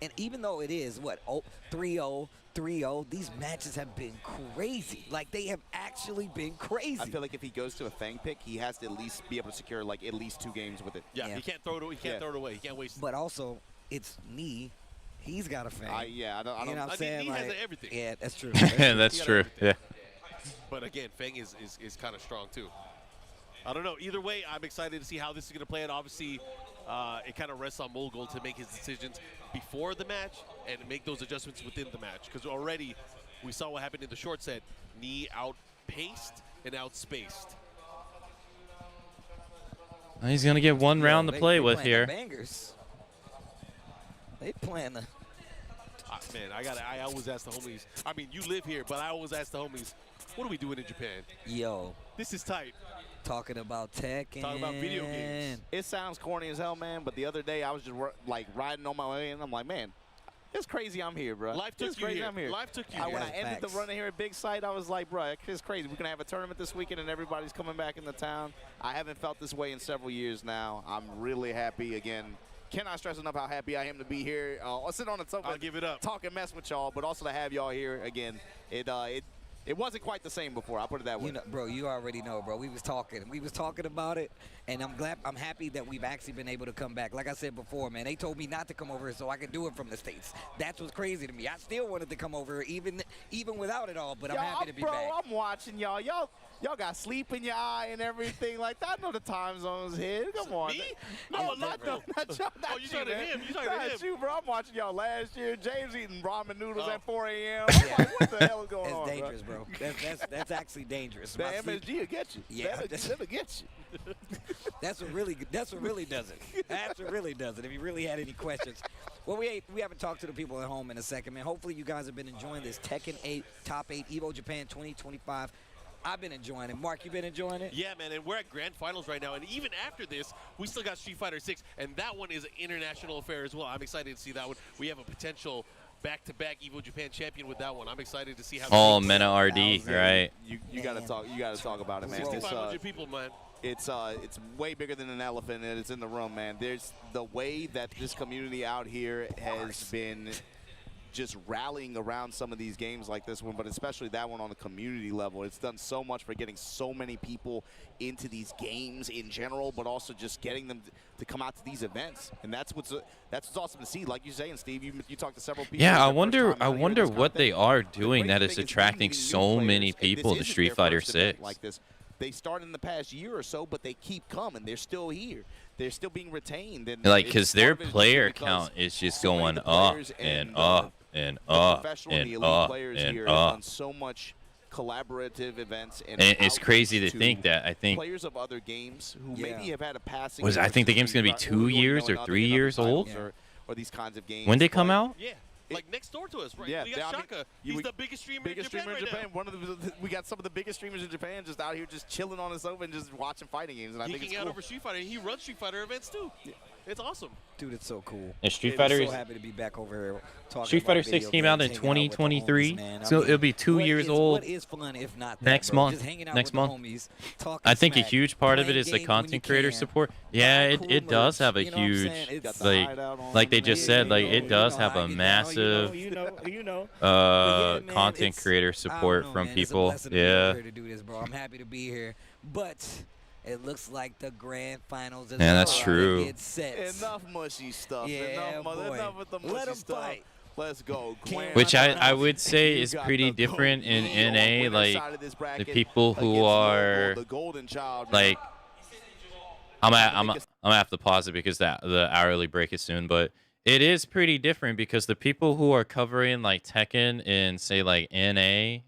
And even though it is, 3-0, 3-0, these matches have been crazy. Like, they have actually been crazy. I feel like if he goes to a Fang pick, he has to at least be able to secure, like, at least 2 games with it. Yeah, he can't throw it away. He can't throw it away. He can't waste it. But also, it's Knee. He's got a Fang. I don't. You know what I'm saying? Knee has Like, everything. Yeah, that's true. That's true. Yeah. But again, Feng is kind of strong too. I don't know. Either way, I'm excited to see how this is going to play. And obviously, it kind of rests on Mogul to make his decisions before the match and make those adjustments within the match. Because already we saw what happened in the short set. Knee outpaced and outspaced. He's going to get 1 round to play with here. Bangers. They playing the. Man, I always ask the homies. I mean, you live here, but I always ask the homies, what are we doing in Japan? Yo. This is tight. Talking about tech and talking about video games. It sounds corny as hell, man, but the other day I was just like riding on my way and I'm like, man, it's crazy I'm here, bro. Life took you here. I'm here. Life took you here. When I ended the run here at Big Sight, I was like, bro, it's crazy. We're going to have a tournament this weekend and everybody's coming back in the town. I haven't felt this way in several years now. I'm really happy again. Cannot stress enough how happy I am to be here. I'll sit on the sofa. I'll give it up. Talk and mess with y'all, but also to have y'all here again. It wasn't quite the same before. I'll put it that way. You know, bro, you already know, bro. We was talking about it, and I'm happy that we've actually been able to come back. Like I said before, man, they told me not to come over so I could do it from the States. That's what's crazy to me. I still wanted to come over even without it all, but I'm happy to be back. I'm watching y'all. Y'all got sleep in your eye and everything like that. I know the time zones here. Come on. Me? No, not y'all. Not you talking to him. You talking to him. Not you, bro. I'm watching y'all last year. James eating ramen noodles at 4 a.m. I'm like, what the hell is going on, It's dangerous, bro. That's actually dangerous. The MSG will get you. Yeah, that'll get you. That's what really does it. That's what really does it. If you really had any questions. Well, we haven't talked to the people at home in a second, man. Hopefully you guys have been enjoying this Tekken 8 Top 8 Evo Japan 2025. I've been enjoying it. Mark, you been enjoying it? Yeah, man, and we're at grand finals right now, and even after this, we still got Street Fighter 6, and that one is an international affair as well. I'm excited to see that one. We have a potential back-to-back Evo Japan champion with that one. I'm excited to see how. Oh, Mena RD, right? You got to talk. You got to talk about it, man. 6,500 people, man. It's way bigger than an elephant, and it's in the room, man. There's the way that this community out here has been just rallying around some of these games like this one, but especially that one on the community level. It's done so much for getting so many people into these games in general, but also just getting them to come out to these events. And that's what's awesome to see. Like you're saying, Steve, you talked to several people. Yeah, I wonder what they are doing that is attracting so many people to Street Fighter 6. Like this. They started in the past year or so, but they keep coming. They're still here. They're still being retained. And like, because their player count is just going up and up and up and up and up. So much collaborative events. And it's crazy to think that I think players of other games who maybe have had a passing. I think the game's going to be 2 years or 3 years old. Or these kinds of games. When they come out? Yeah. like next door to us, right? Yeah, we got I mean, Shaka. He's the biggest streamer in Japan right now. One of we got some of the biggest streamers in Japan just out here just chilling on his sofa and just watching fighting games, and I think it's Geeking out cool. over Street Fighter, and he runs Street Fighter events too. Yeah. It's awesome. Dude, it's so cool. And Street Fighter so is happy to be back over here talking Street Fighter about 6 video came out in games, hanging out with the 2023, homies, man. so it'll be 2 years old. What is fun if not that, next bro? month? Just hanging out Next with the month. homies, talking I think a smack, huge part of it playing is the games when you content creator can, support. Yeah, buying cool it does merch, have a you know what I'm huge, saying? It's like they just said, like it does have a massive content creator support from people. Yeah. To do this, bro. I'm happy to be here, but it looks like the grand finals is Yeah, that's true. Enough mushy stuff. Yeah, enough with the mushy stuff. Fight. Let's go. Which I would say is pretty different in NA. Like the people who are like, I'm gonna have to pause it because the hourly break is soon, but it is pretty different because the people who are covering like Tekken in say like NA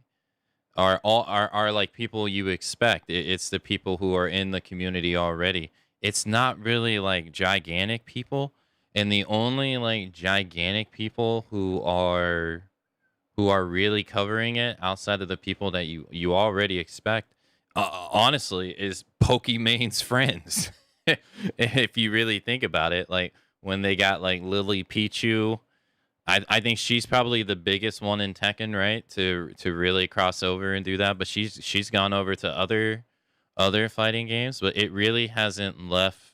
are like people you expect. It's the people who are in the community already. It's not really like gigantic people, and the only like gigantic people who are really covering it outside of the people that you already expect, honestly, is Pokemon's friends. If you really think about it, like when they got like Lily Pichu. I think she's probably the biggest one in Tekken, right? To really cross over and do that. But she's gone over to other fighting games, but it really hasn't left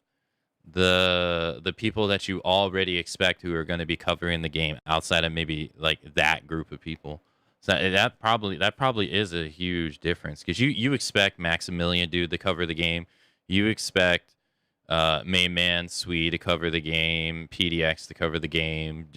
the people that you already expect who are going to be covering the game outside of maybe like that group of people. So that probably is a huge difference because you expect Maximilian dude to cover the game, you expect Main Man Swee to cover the game, PDX to cover the game,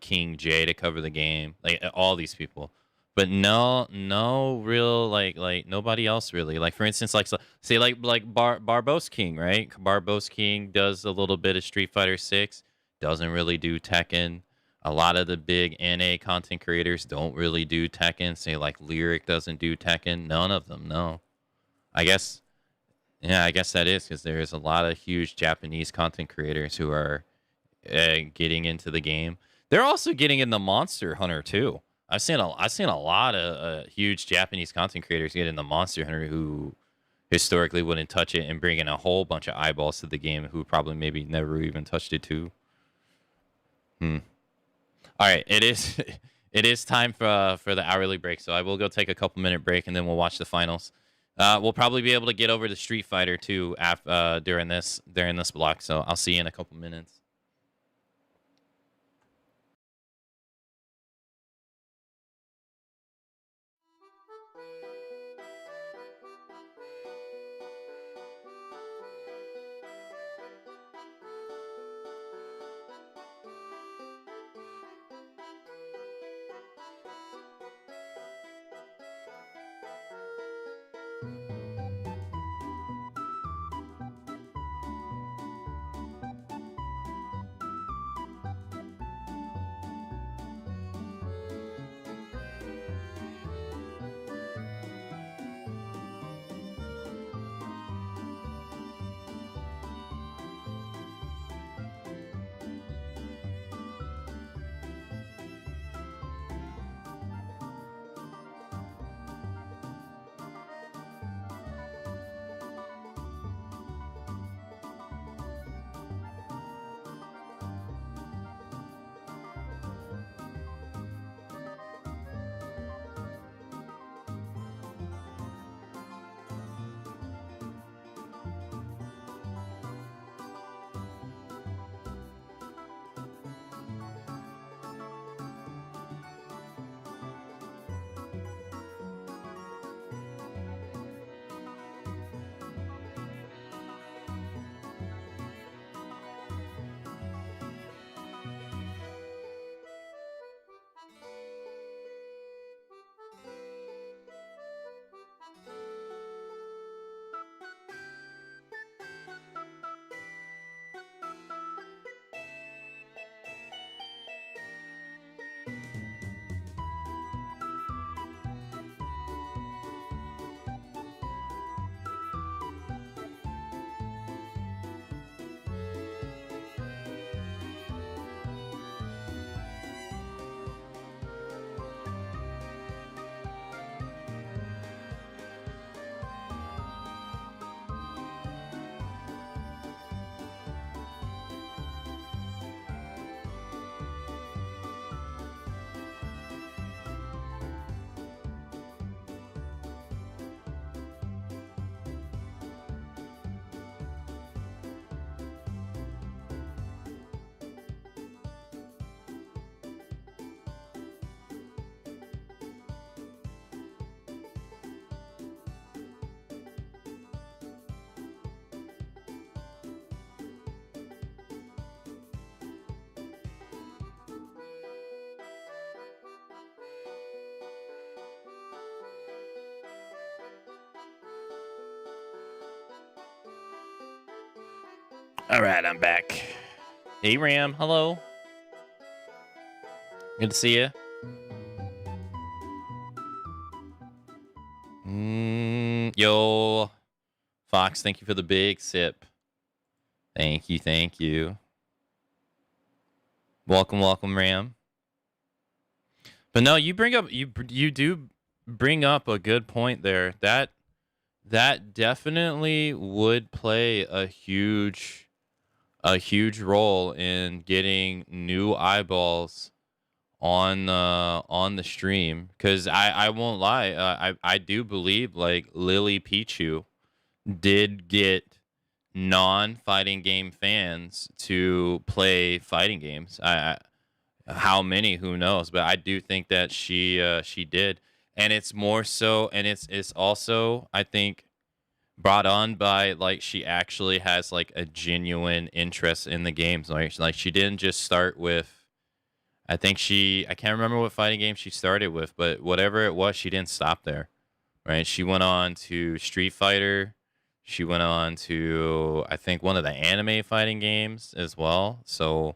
King J to cover the game, like all these people, but no real like nobody else really. Like for instance, like say like Barbos King, right? Barbos King does a little bit of Street Fighter 6, doesn't really do Tekken. A lot of the big NA content creators don't really do Tekken. Say like Lyric doesn't do Tekken. None of them, no. I guess that is because there's a lot of huge Japanese content creators who are getting into the game. They're also getting into Monster Hunter too. I've seen a lot of huge Japanese content creators get into Monster Hunter who historically wouldn't touch it and bring in a whole bunch of eyeballs to the game who probably maybe never even touched it too. All right, it is time for the hourly break, so I will go take a couple-minute break and then we'll watch the finals. We'll probably be able to get over to Street Fighter too during this block, so I'll see you in a couple minutes. All right, I'm back. Hey, Ram. Hello. Good to see you. Yo, Fox, thank you for the big sip. Thank you, thank you. Welcome, welcome, Ram. But no, you do bring up a good point there. That definitely would play a huge role in getting new eyeballs on the stream, because I won't lie, I do believe like Lily Pichu did get non-fighting game fans to play fighting games. How many, who knows, but I do think that she did, and it's more so, and it's also, I think, brought on by like she actually has like a genuine interest in the games. Like she didn't just start with, I can't remember what fighting game she started with, but whatever it was, she didn't stop there, right? She went on to Street Fighter. She went on to, I think, one of the anime fighting games as well. So,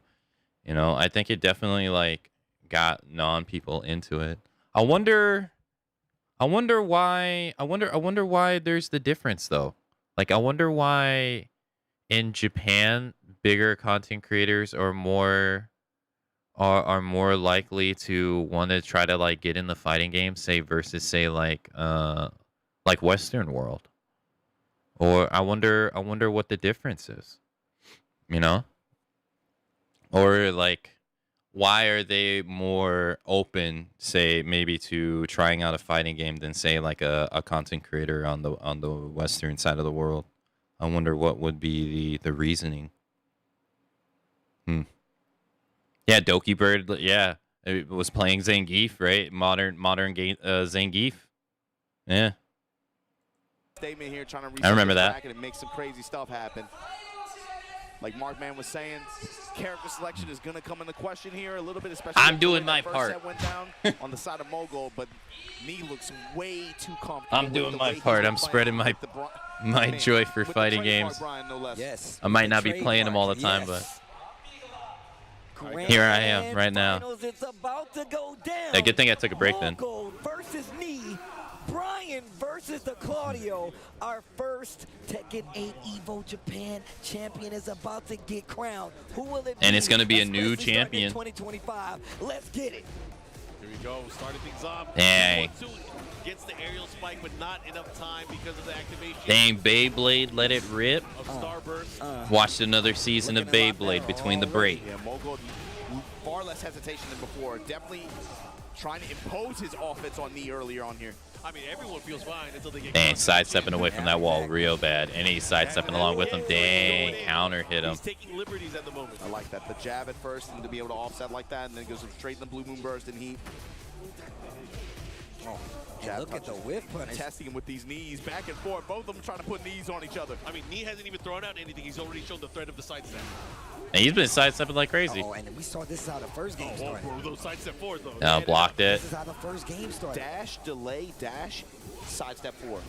you know, I think it definitely like got non-people into it. I wonder why there's the difference though. Like, I wonder why in Japan bigger content creators are more likely to want to try to like get in the fighting game, say, versus say like Western world. Or I wonder what the difference is. You know? Or like, why are they more open, say, maybe to trying out a fighting game than say like a content creator on the Western side of the world? I wonder what would be the reasoning. Yeah, Doki Bird. Yeah, it was playing Zangief, right? Modern game Zangief. Yeah, Statement here, trying to I remember that. and make some crazy stuff happen. Like Markman was saying, character selection is going to come into question here a little bit, especially. I'm doing my part. Set went down on the side of Mogul, but Knee looks way too comfortable. I'm doing my part. I'm spreading my joy for fighting games. Yes. I might not be playing them all the time, but here I am right now. Yeah, good thing I took a break then. Versus Knee. Brian versus the Claudio. Our first Tekken 8 Evo Japan champion is about to get crowned. Who will it be? And it's going to be a new champion. 2025. Let's get it. Here we go. Starting things off. Dang. Gets the aerial spike, but not enough time because of the activation. Dang, Beyblade, let it rip. Watched another season of Beyblade between the break. Yeah, Mogul, far less hesitation than before. Definitely trying to impose his offense on Knee earlier on here. I mean, everyone feels fine until they get. Dang, sidestepping away from that wall real bad. And he's sidestepping along with him. Dang, counter hit him. He's taking liberties at the moment. I like that. The jab at first, and to be able to offset like that, and then goes straight in the Blue Moon Burst, and he. Oh, and look at the whip punish. Testing him with these knees back and forth. Both of them trying to put knees on each other. I mean, Knee hasn't even thrown out anything. He's already shown the threat of the sidestep. And he's been sidestepping like crazy. Oh, and we saw this is how the first game started. Those sidestep forward, though. No, blocked it. This is how the first game started. Dash, delay, dash, sidestep forward.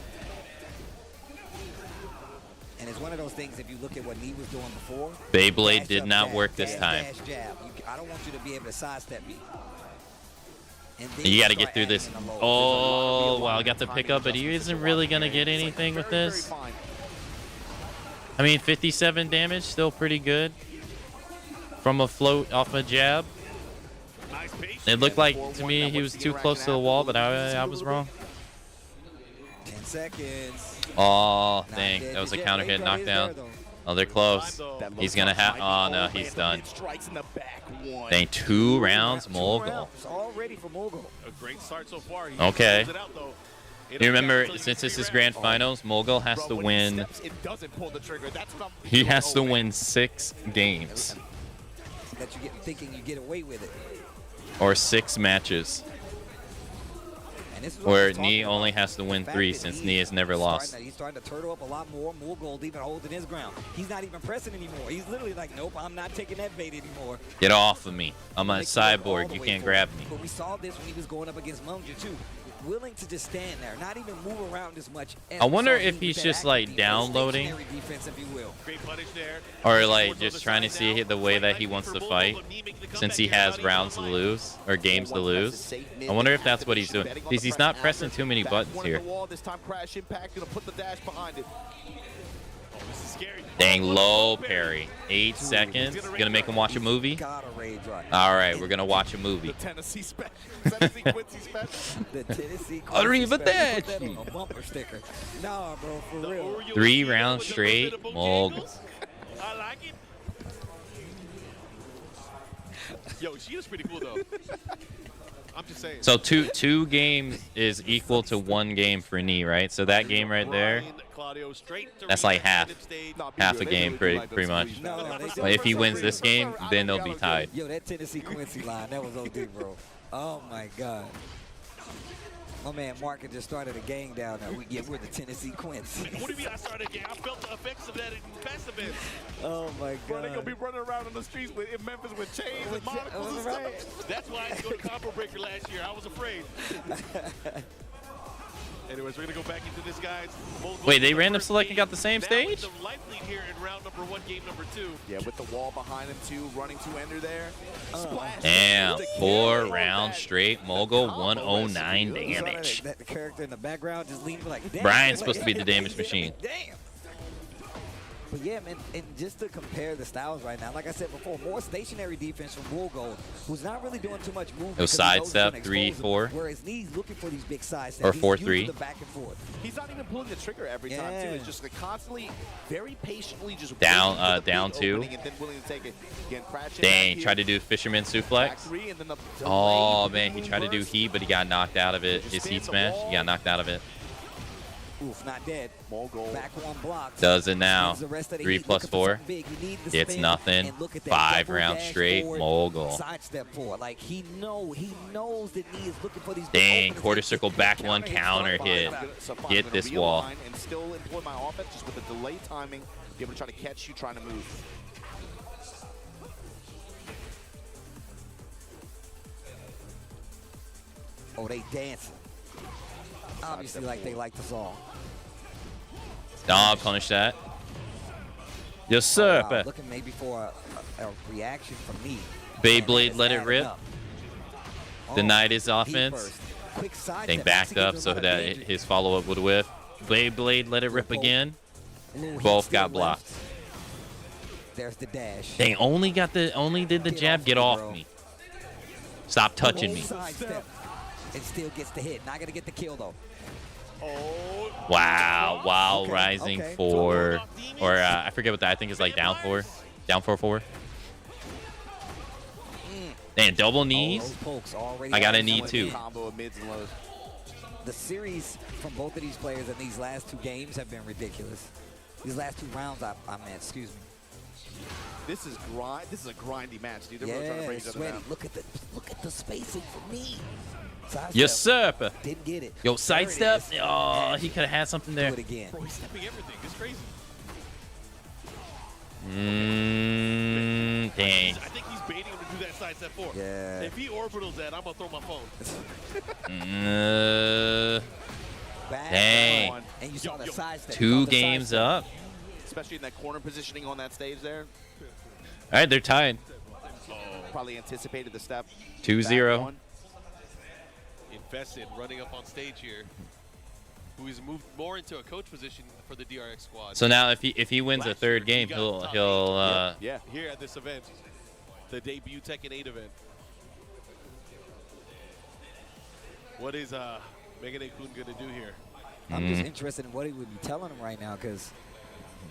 And it's one of those things, if you look at what Knee was doing before. Beyblade did not work this time. Dash, jab. I don't want you to be able to sidestep me. You got to get through this. Oh, wow, got the pickup, but he isn't really going to get anything with this. I mean, 57 damage, still pretty good. From a float off a jab. It looked like, to me, he was too close to the wall, but I was wrong. 10 seconds. Oh, dang. That was a counter hit knockdown. Oh, they're close. He's going to have... Oh, no, he's done. Dang, 2 rounds, Mogul. All ready for Mogul. A great start so far. Okay. You remember, since this is grand finals, Mogul has to win... He has to win 6 games. That you get thinking you get away with it. Or 6 matches. Where Knee only has to win 3 since Knee has never lost. He's starting to turtle up a lot more. Mogul even holding his ground. He's not even pressing anymore. He's literally like, nope, I'm not taking that bait anymore. Get off of me. I'm a cyborg. You can't grab me. But we saw this when he was going up against Munja too. willing to just stand there, not even move around as much. I wonder if he's just like downloading, defense, if you will. Great punish there. or like just trying to see the way that he wants to fight, since he has rounds to lose or games to lose. I wonder if that's what he's doing, because he's not pressing too many buttons here. This time Crash Impact gonna put the dash behind it. Oh, this is scary. Dang, low parry. 8 seconds. Gonna make him watch a movie? All right, we're gonna watch a movie. The Tennessee special. Tennessee Quincy special. The Tennessee Arrivederci. Put that on a bumper sticker. Nah, bro, for real. 3 rounds straight. Moguls. I like it. Yo, she is pretty cool though. I'm just saying. So two games is equal to 1 game for knee, right? So that game right there, that's like half a game pretty much. If he wins this game, then they'll be tied. Yo, that Tennessee Quincy line, that was OD, bro. Oh my God. My man Mark just started a gang down there. We're the Tennessee Quincy. What do you mean I started a gang? I felt the effects of that in past events. Oh my God. Bro, they gonna be running around on the streets in Memphis with chains and monocles and stuff. That's why I didn't go to Combo Breaker last year. I was afraid. Anyways, we're gonna go back into this, guys. Wait, they random select and got the same stage? The life lead here in round number 1, game number 2. Yeah, with the wall behind him too, running to ender there. Splash. Damn, 4 rounds straight. Mogul 109 damage. That the character in the background just leaning like, damn. Brian's supposed to be the damage machine. Damn. But yeah, man, and just to compare the styles right now, like I said before, more stationary defense from Woolgold, who's not really doing too much movement. No sidestep, 3-4. Whereas Knee's looking for these big sides. Or 4-3. Back and forth. He's not even pulling the trigger every time too. It's just like constantly, very patiently, just down 2. And then willing to take it. Again, dang, tried to do fisherman suplex. Oh man, he tried to do heat, but he got knocked out of it. His heat smash, he got knocked out of it. Oof, not dead. Back one block. Does it now. 3 plus 4. It's nothing. 5 rounds straight. Mogul. Sidestep 4. Like he knows that Knee is looking for these. Dang, quarter circle back 1 counter hit. Get this wall. And still employ my offense just with the delay timing, be able to try to catch you trying to move. Oh, they dancing. Obviously, like they like the song. I'll punish that. Yes, sir. Wow, looking maybe for a reaction from me. Beyblade let it rip. Denied his offense. They backed up so that his follow-up would whiff. Beyblade let it rip again. Both got blocked. There's the dash. Dang, only did the jab. Get off me. Stop touching me. It still gets the hit. Not gonna get the kill though. Wow, while rising 4, or I forget what that, I think is like down 4, 4. Damn, double knees. I got a knee too. The series from both of these players in these last 2 games have been ridiculous. These last 2 rounds, I meant, excuse me. This is a grindy match, dude. They're really trying to break each other down. Look at the spacing for me. Sidestep. Yes, sir. Didn't get it. Yo, sidestep. Oh, he could have had something there. Do it again. Bro, he's stepping everything. It's crazy. Dang. I think he's baiting him to do that sidestep 4. Yeah. If he orbitals that, I'm gonna throw my phone. Dang. And you saw the sidestep. 2 games up. Especially in that corner positioning on that stage there. All right, they're tied. Probably anticipated the step. 2-0. Infested running up on stage here, who has moved more into a coach position for the DRX squad. So now if he wins a 3rd game, he'll yeah, here at this event, the debut Tekken 8 event. What is Megane-kun gonna do here? I'm just interested in what he would be telling him right now, because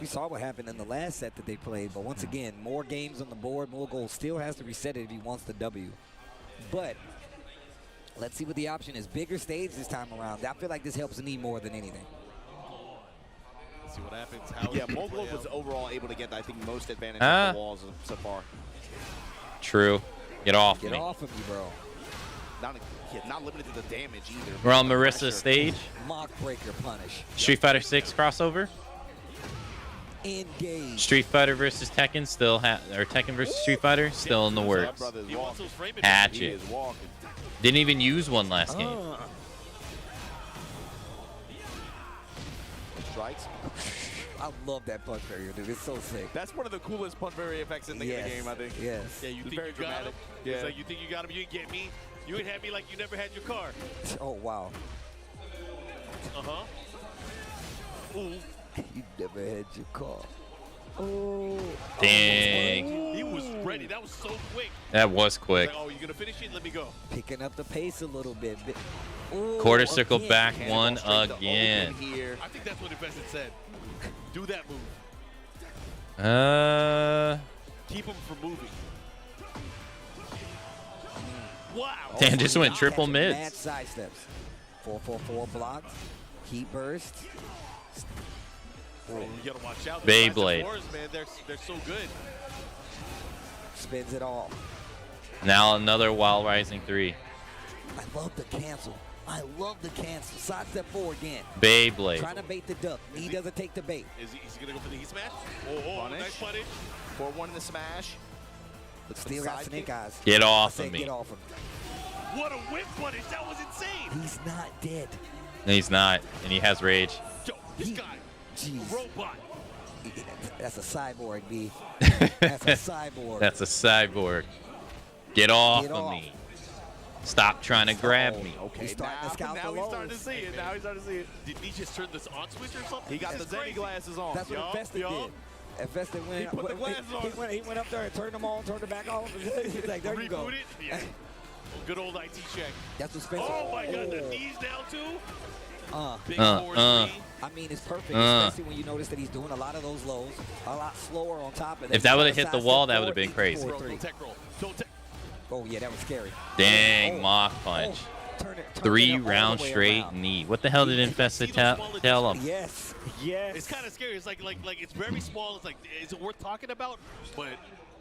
we saw what happened in the last set that they played. But once again, more games on the board. More goals. Still has to reset it if he wants the W. But let's see what the option is. Bigger stage this time around. I feel like this helps Knee more than anything. Let's see what happens. Yeah, Mogul was overall able to get, I think, most advantage of the walls so far. True. Get off me. Get off of me, bro. Not limited to the damage either. We're on Marissa's stage. Mock breaker punish. Street Fighter 6 crossover. Engage. Street Fighter versus Tekken or Tekken versus Street Fighter still in the works. Hatchet. Didn't even use one last game. strikes. I love that punch barrier, dude. It's so sick. That's one of the coolest punch barrier effects in the game, I think. Yes. Yeah, you It's think very you got him? dramatic. Yeah. It's like you think you got him, you didn't get me. You ain't had me like you never had your car. Oh, wow. Uh-huh. Ooh. You never had your car. Oh. Dang. He was ready. That was so quick. That was quick. Like, oh, you gonna finish it? Let me go. Picking up the pace a little bit. Ooh, Quarter circle again. back Cannonball one straight to again. open here. I think that's what Infested said. Do that move. Keep him from moving. Wow. Damn, just went triple Mad mids. side steps. 4-4-4 blocked. Heat burst. Bro, you gotta watch out. Beyblade. Wars, man, they're so good. Spins it all. Now another Wild Rising 3. I love the cancel. I love the cancel. Side step forward again. Beyblade. Trying to bait the duck. He doesn't take the bait. Is he gonna go for the heat smash? Oh, Punish. nice punish. 4-1 in the smash. But still got Side snake kick. eyes. Get off I of said me. Get off of me. What a whip punish. That was insane. He's not dead. He's not, and he has rage. Yo, this guy, Jeez. robot. That's a cyborg, B. That's a cyborg. That's a cyborg. Get off Get of off. me. Stop trying to grab me. Okay, He's starting to scout now the he's starting to lows. see it. Now he's starting to see it. Did he just turn this on switch or something? He got That's the Zenny crazy. glasses on. That's what Yup, Infested yup. did. Infested went, He put the glasses on. he went up there and turned them on, turned it back off. He's like, there you go. Reboot it? Yeah. Good old IT check. That's what Spencer. Oh my God, the knees down too. Big forward three. I mean, it's perfect, especially when you notice that he's doing a lot of those lows, a lot slower on top of that. If that would have hit the wall, that would have been crazy. Bro, don't tech roll. Don't tech. Oh yeah, that was scary. Dang, Mach punch. Turn it 3 all the round way straight around. knee. What the hell did Infested tell him? Yes, yes. It's kind of scary. It's like it's very small. It's like, is it worth talking about? But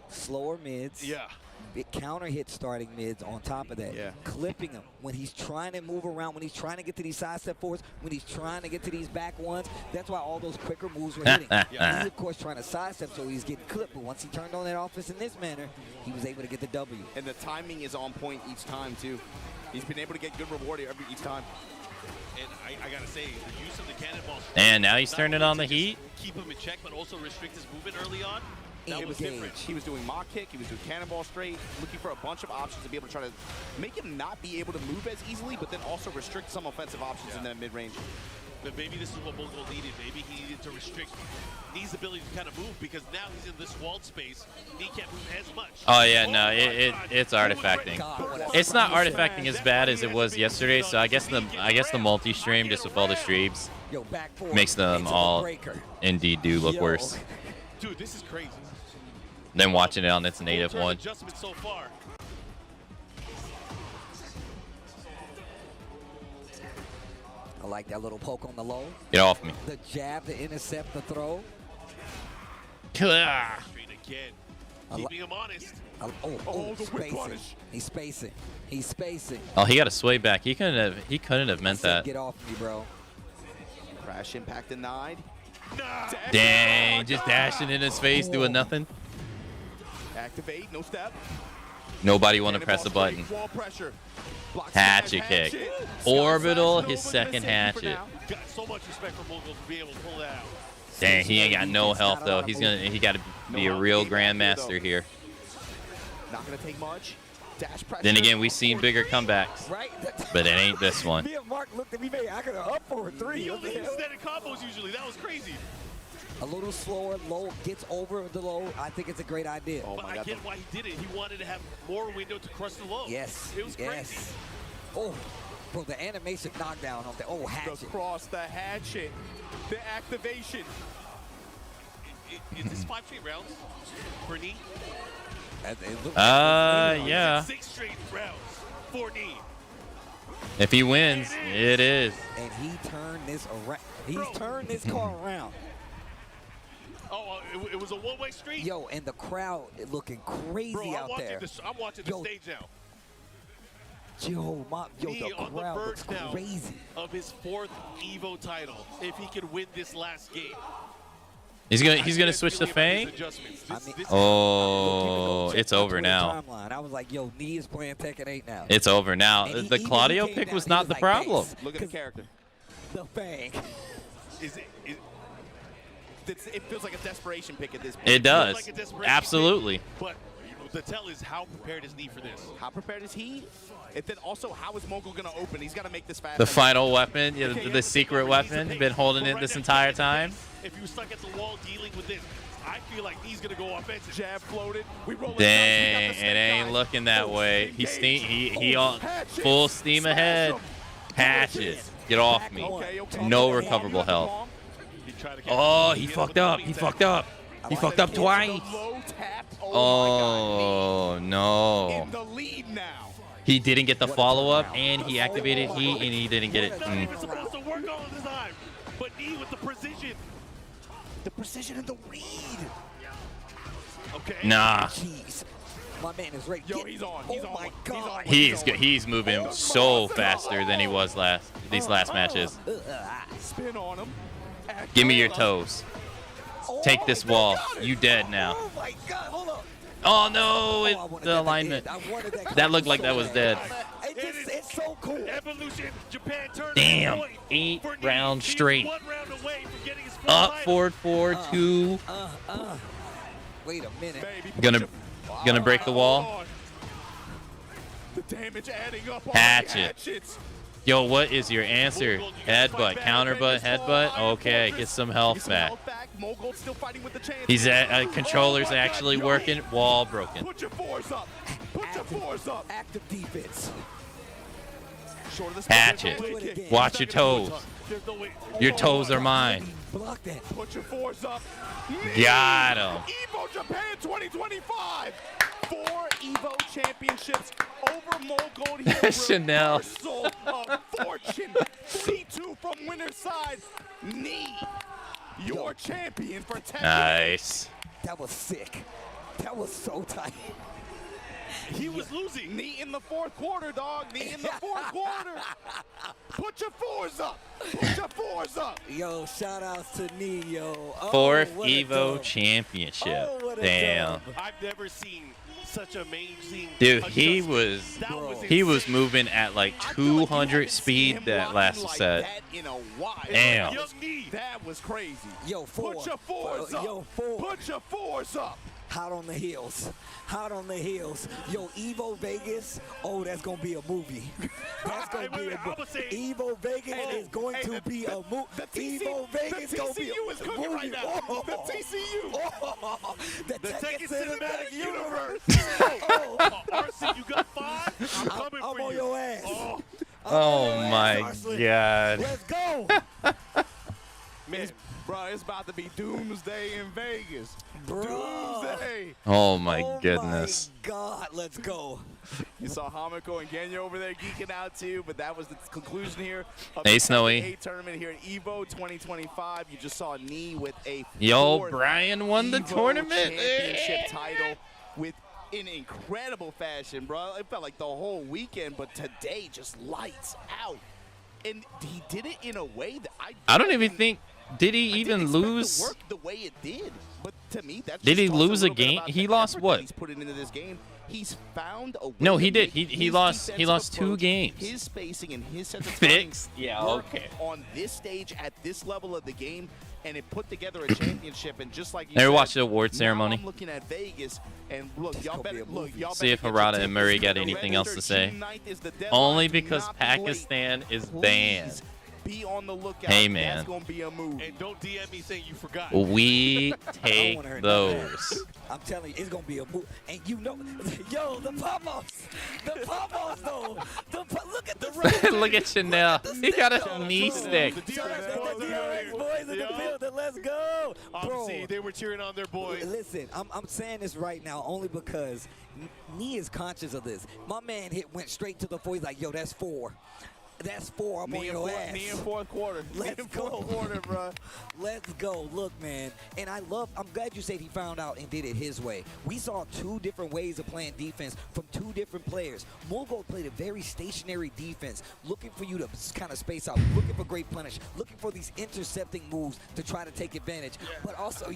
Slower mids. yeah. Big counter hit starting mids on top of that. Yeah. Clipping him when he's trying to move around, when he's trying to get to these side step forwards, when he's trying to get to these back ones. That's why all those quicker moves were hitting. He, of course, trying to sidestep, so he's getting clipped. But once he turned on that offense in this manner, he was able to get the W. And the timing is on point each time, too. He's been able to get good reward each time. And I gotta say, the use of the cannonball. And now he's not turning only on to the just heat. Keep him in check, but also restrict his movement early on. That was Engage. different. He was doing mock kick, he was doing cannonball straight, looking for a bunch of options to be able to try to make him not be able to move as easily, but then also restrict some offensive options in that mid-range. But maybe this is what Mogul needed. Maybe he needed to restrict Knee's ability to kind of move, because now he's in this walled space. Knee can't move as much. Oh yeah, no, my God. it's artifacting. God, It's not artifacting as bad as it was yesterday. So I guess the multi-stream, just with all the streams, Yo, back forward. makes them Into the all breaker. indeed do look Yo. worse Dude, this is crazy. than watching it on its native Full turn one. adjustment so far. I like that little poke on the low. Get off me. The jab to intercept the throw. Straight again. Keeping him honest. Oh, spacing. He's spacing. He's spacing. Oh, he got a sway back. He couldn't have meant I said, that. Get off me, bro. Crash impact denied. Dang, just dashing in his face, doing nothing. Activate, no step. Nobody want to press a Cannonball button. straight, wall pressure. Block Hatchet smash, kick. hatchet. Orbital, Side his slash, second Nova's missing for hatchet. now. Got so much respect for Mogul for being able to pull that out. Dang, he ain't got no health though. He got to be a real grandmaster here. Not gonna take much. Dash pressure. Then again, we've seen bigger comebacks, Right? but it ain't this one. Me and Mark looked at me, I could have up for a 3. He What the only hell? extended combos usually. That was crazy. A little slower, low, gets over the low. I think it's a great idea. Oh But my I God. get why he did it. He wanted to have more window to crush the low. Yes. It was yes. crazy. Oh, bro, the animation knockdown on the hatchet. The cross, the hatchet, the activation. Is this 5 straight rounds for Knee? Yeah. 6 straight rounds for Knee. If he wins, it is. And he turned this around. He's turned this car around. Oh, it was a one-way street. Yo, and the crowd looking crazy Bro, out there. I'm watching the stage now. Yo, Knee the on the crowd verge looks now crazy. of his 4th Evo title. If he could win this last game. He's gonna switch the Fang. Oh, it's over now. Timeline. I was like, yo, Knee is playing Tekken 8 now. It's over now. And The even Claudio he came pick down, was he not the like, problem. "Thanks." Look at the character. The Fang. It feels like a desperation pick at this point. It does. Like a desperation Absolutely. pick, but the tell is how prepared is Nee for this? How prepared is he? And then also, how is Mogul going to open? He's got to make this fast. The final weapon, yeah, the secret weapon, been holding it this entire time. If you stuck at the wall dealing with this, I feel like he's going to go offensive. Jab floated. Dang, it ain't looking that way. He on full steam ahead. Patches, get off me. No recoverable health. Oh, he fucked up. He fucked up. He fucked up twice. Oh, no. In the lead now. He didn't get the follow-up, and he activated heat, and he didn't get it. Not even supposed to work all the time, but Nee with the precision. The precision and the read. Okay. Nah. Jeez. My man is right. Yo, he's on. He's on. My God. He's moving so faster than he was these last matches. Spin on him. Give me your toes. Take this wall. You dead now. Oh my God, hold up. Oh no, the alignment. That looked like that was dead. It's so cool. Evolution, Japan turned. Damn, 8 rounds straight. 1 round away from getting his full Up title. 4-4-2. Wait a minute. Gonna break the wall. The damage adding up. Hatchet. Yo, what is your answer? Headbutt, counterbutt, headbutt. Okay, get some health back. Mogul's still fighting with the champion. He's at controller's actually working. Wall broken. Put your fours up. Put your fours up. Active defense. Hatchet. Watch your toes. Your toes are mine. Block that. Put your fours up. Got him. Evo Japan 2025. 4 Evo championships over Mogul here. Chanel. Reversal of fortune. 3-2 from winner's side. Nee, your champion for 10 Nice. That was sick. That was so tight. He was losing. Nee in the fourth quarter, dog. Nee in the fourth quarter. Put your fours up. Put your fours up. Yo, shout outs to Nee, yo. Oh, 4th what a Evo dub. championship. Oh, what a Damn. dub. I've never seen such amazing. Dude, he adjustment. was moving at like 200 speed that last set. Damn. Young Nee. That was crazy. Yo, Put your fours up. Yo, four. Put your fours up. Hot on the heels. Hot on the heels. Yo, Evo Vegas. Oh, that's going to be a movie. That's going to be a movie. Evo Vegas is going to be a movie. Evo Vegas is going to be a movie. The TCU is cooking right now. Oh. The TCU. Oh. The Tekken Cinematic Universe. RC, you got 5? I'm coming I'm for on you. your ass. Oh my God. Let's go. Man, bro, it's about to be doomsday in Vegas. Bro. Doomsday. Oh my goodness. My God, let's go. You saw Hamiko and Genya over there geeking out too, but that was the conclusion here of Hey, the Snowy. Tekken 8 tournament here at Evo 2025. You just saw Nee with a Yo, fourth Brian won the Evo tournament. championship title with in incredible fashion, bro. It felt like the whole weekend, but today just lights out. And he did it in a way that I don't even think. Did he even lose? work the way it did, but to me, that's Did just he talks lose a little bit game? about He the lost effort what? that he's put into this game. He's found a way No, he to did. make He his lost 2 defensive games. approach, his spacing and his sense of Fixed? timing Yeah, work okay. on this stage at this level of the game, and it put together a championship. And just like you Never said, watched the award now ceremony. I'm looking at Vegas, and look, y'all better See if Harada and Murray got anything else to say. Only because Pakistan is banned. Be on the lookout. Hey, That's man. gonna be a move. And don't DM me saying you forgot. We I don't take wanna hear none of those. that. I'm telling you, it's gonna be a move. And you know, yo, the pop-offs, though. Look at the Look at Chanel. He got a knee stick. The DRX boys in the building. Let's go, bro. Obviously, they were cheering on their boy. Listen, I'm saying this right now only because Nee is conscious of this. My man went straight to the 4. He's like, yo, that's 4. That's 4. I'm on your ass. Nee in fourth quarter. Let's Nee in go. fourth quarter, bro. Let's go. Look, man. And I'm glad you said he found out and did it his way. We saw 2 different ways of playing defense from 2 different players. Mogul played a very stationary defense, looking for you to kind of space out, looking for great punish, looking for these intercepting moves to try to take advantage. But also,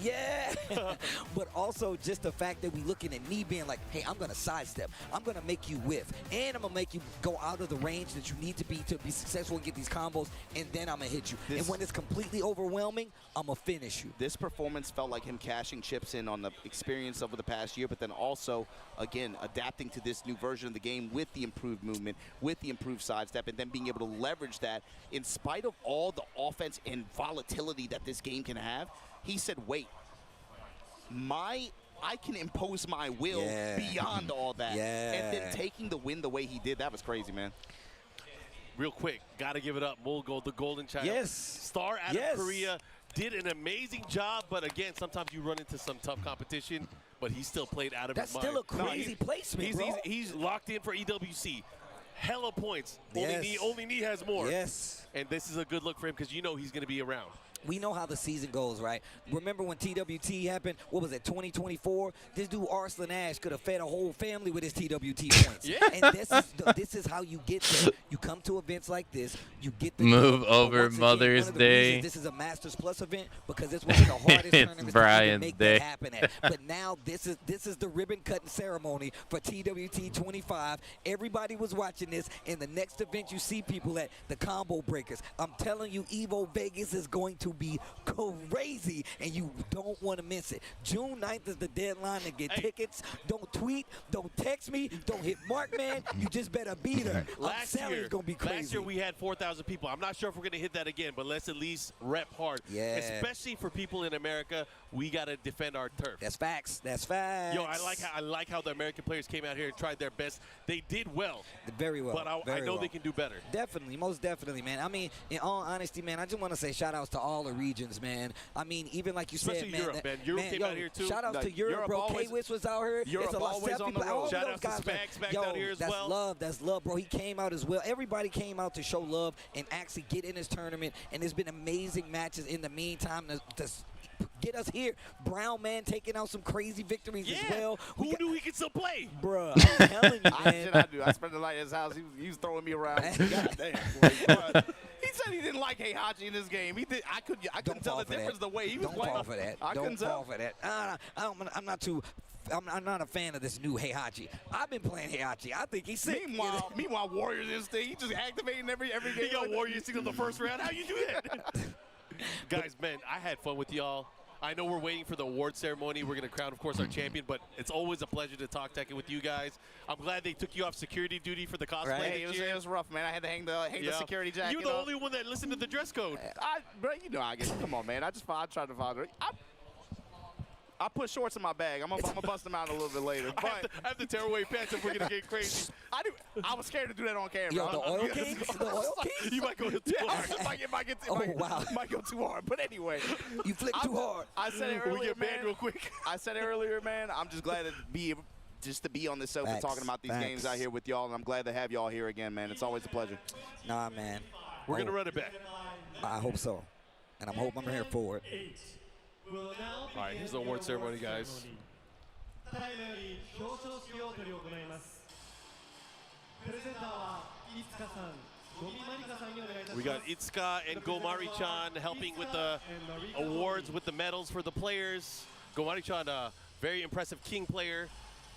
but also just the fact that we looking at Nee being like, hey, I'm going to sidestep. I'm going to make you whiff. And I'm going to make you go out of the range that you need to be to be successful and get these combos, and then I'm going to hit you. And when it's completely overwhelming, I'm going to finish you. This performance felt like him cashing chips in on the experience over the past year, but then also, again, adapting to this new version of the game with the improved movement, with the improved sidestep, and then being able to leverage that in spite of all the offense and volatility that this game can have. He said, wait, I can impose my will beyond all that. And then taking the win the way he did, that was crazy, man. Real quick, got to give it up. Mulgo, the golden child. Yes. Star out of Korea, did an amazing job, but again, sometimes you run into some tough competition, but he still played out of his mind. That's still a crazy placement, bro. He's locked in for EWC. Hella points. Only knee has more. Yes. And this is a good look for him because you know he's going to be around. We know how the season goes, right? Remember when TWT happened? What was it, 2024? This dude, Arslan Ash, could have fed a whole family with his TWT points. And this is how you get there. You come to events like this, you get the move over Mother's Day. This is a Masters Plus event because it's one of the hardest tournaments to make that happen at. But now this is the ribbon cutting ceremony for TWT 25. Everybody was watching this, and the next event you see people at, the Combo Breakers. I'm telling you, Evo Vegas is going to be crazy, and you don't want to miss it. June 9th is the deadline to get tickets. Don't tweet, don't text me, don't hit Mark, man. You just better be there. Last year, it's going to be crazy. Last year we had 4,000 people. I'm not sure if we're going to hit that again, but let's at least rep hard. Yeah. Especially for people in America, we got to defend our turf. That's facts. That's facts. Yo, I like how the American players came out here and tried their best. They did well. Very well. But I know they can do better. Definitely, most definitely, man. I mean, in all honesty, man, I just want to say shout outs to all the regions, man. I mean, even like you Especially said, Europe, man. Europe came out here too. Shout outs to Europe, bro. K-Wiz was out here. Europe It's a lot always of on the people. road. Shout out to Spags out here as well. That's love, bro. He came out as well. Everybody came out to show love and actually get in this tournament. And there's been amazing matches in the meantime to get us here. Brown man taking out some crazy victories as well. Who knew he could still play? Bruh, I'm telling you, man. I do. I spent the night at his house. He was throwing me around. God damn, boy. But he said he didn't like Heihachi in this game. He did. I couldn't tell the difference the way he was playing. Don't fall for that. Don't fall for that. I'm not a fan of this new Heihachi. I've been playing Heihachi. I think he's sick. Meanwhile, Warriors Instinct, he just activating every game. He got Warriors Instinct on the first round. How you do that? Guys, man, I had fun with y'all. I know we're waiting for the award ceremony. We're going to crown, of course, our champion, but it's always a pleasure to talk Tekken with you guys. I'm glad they took you off security duty for the cosplay this year. It was rough, man. I had to hang the security jacket. You're the only one that listened to the dress code. Bro, you know I get it. Come on, man. I tried to follow it. I put shorts in my bag. I'm gonna bust them out a little bit later. But I have to tear away pants if we're gonna get crazy. I was scared to do that on camera. Yo, the Oil Kings? The Oil Kings? You might go too hard. Might go too hard. But anyway. You flipped too hard. I said it earlier, we get banned man. real quick. I said it earlier, man. I'm just glad to be able to be on this sofa talking about these games out here with y'all, and I'm glad to have y'all here again, man. It's always a pleasure. Nah, man. We're gonna run it back. I hope so. And I'm here for it. All right, here's the award ceremony, guys. We got Itsuka and Gomari-chan helping with the awards, with the medals for the players. Gomari-chan, a very impressive King player.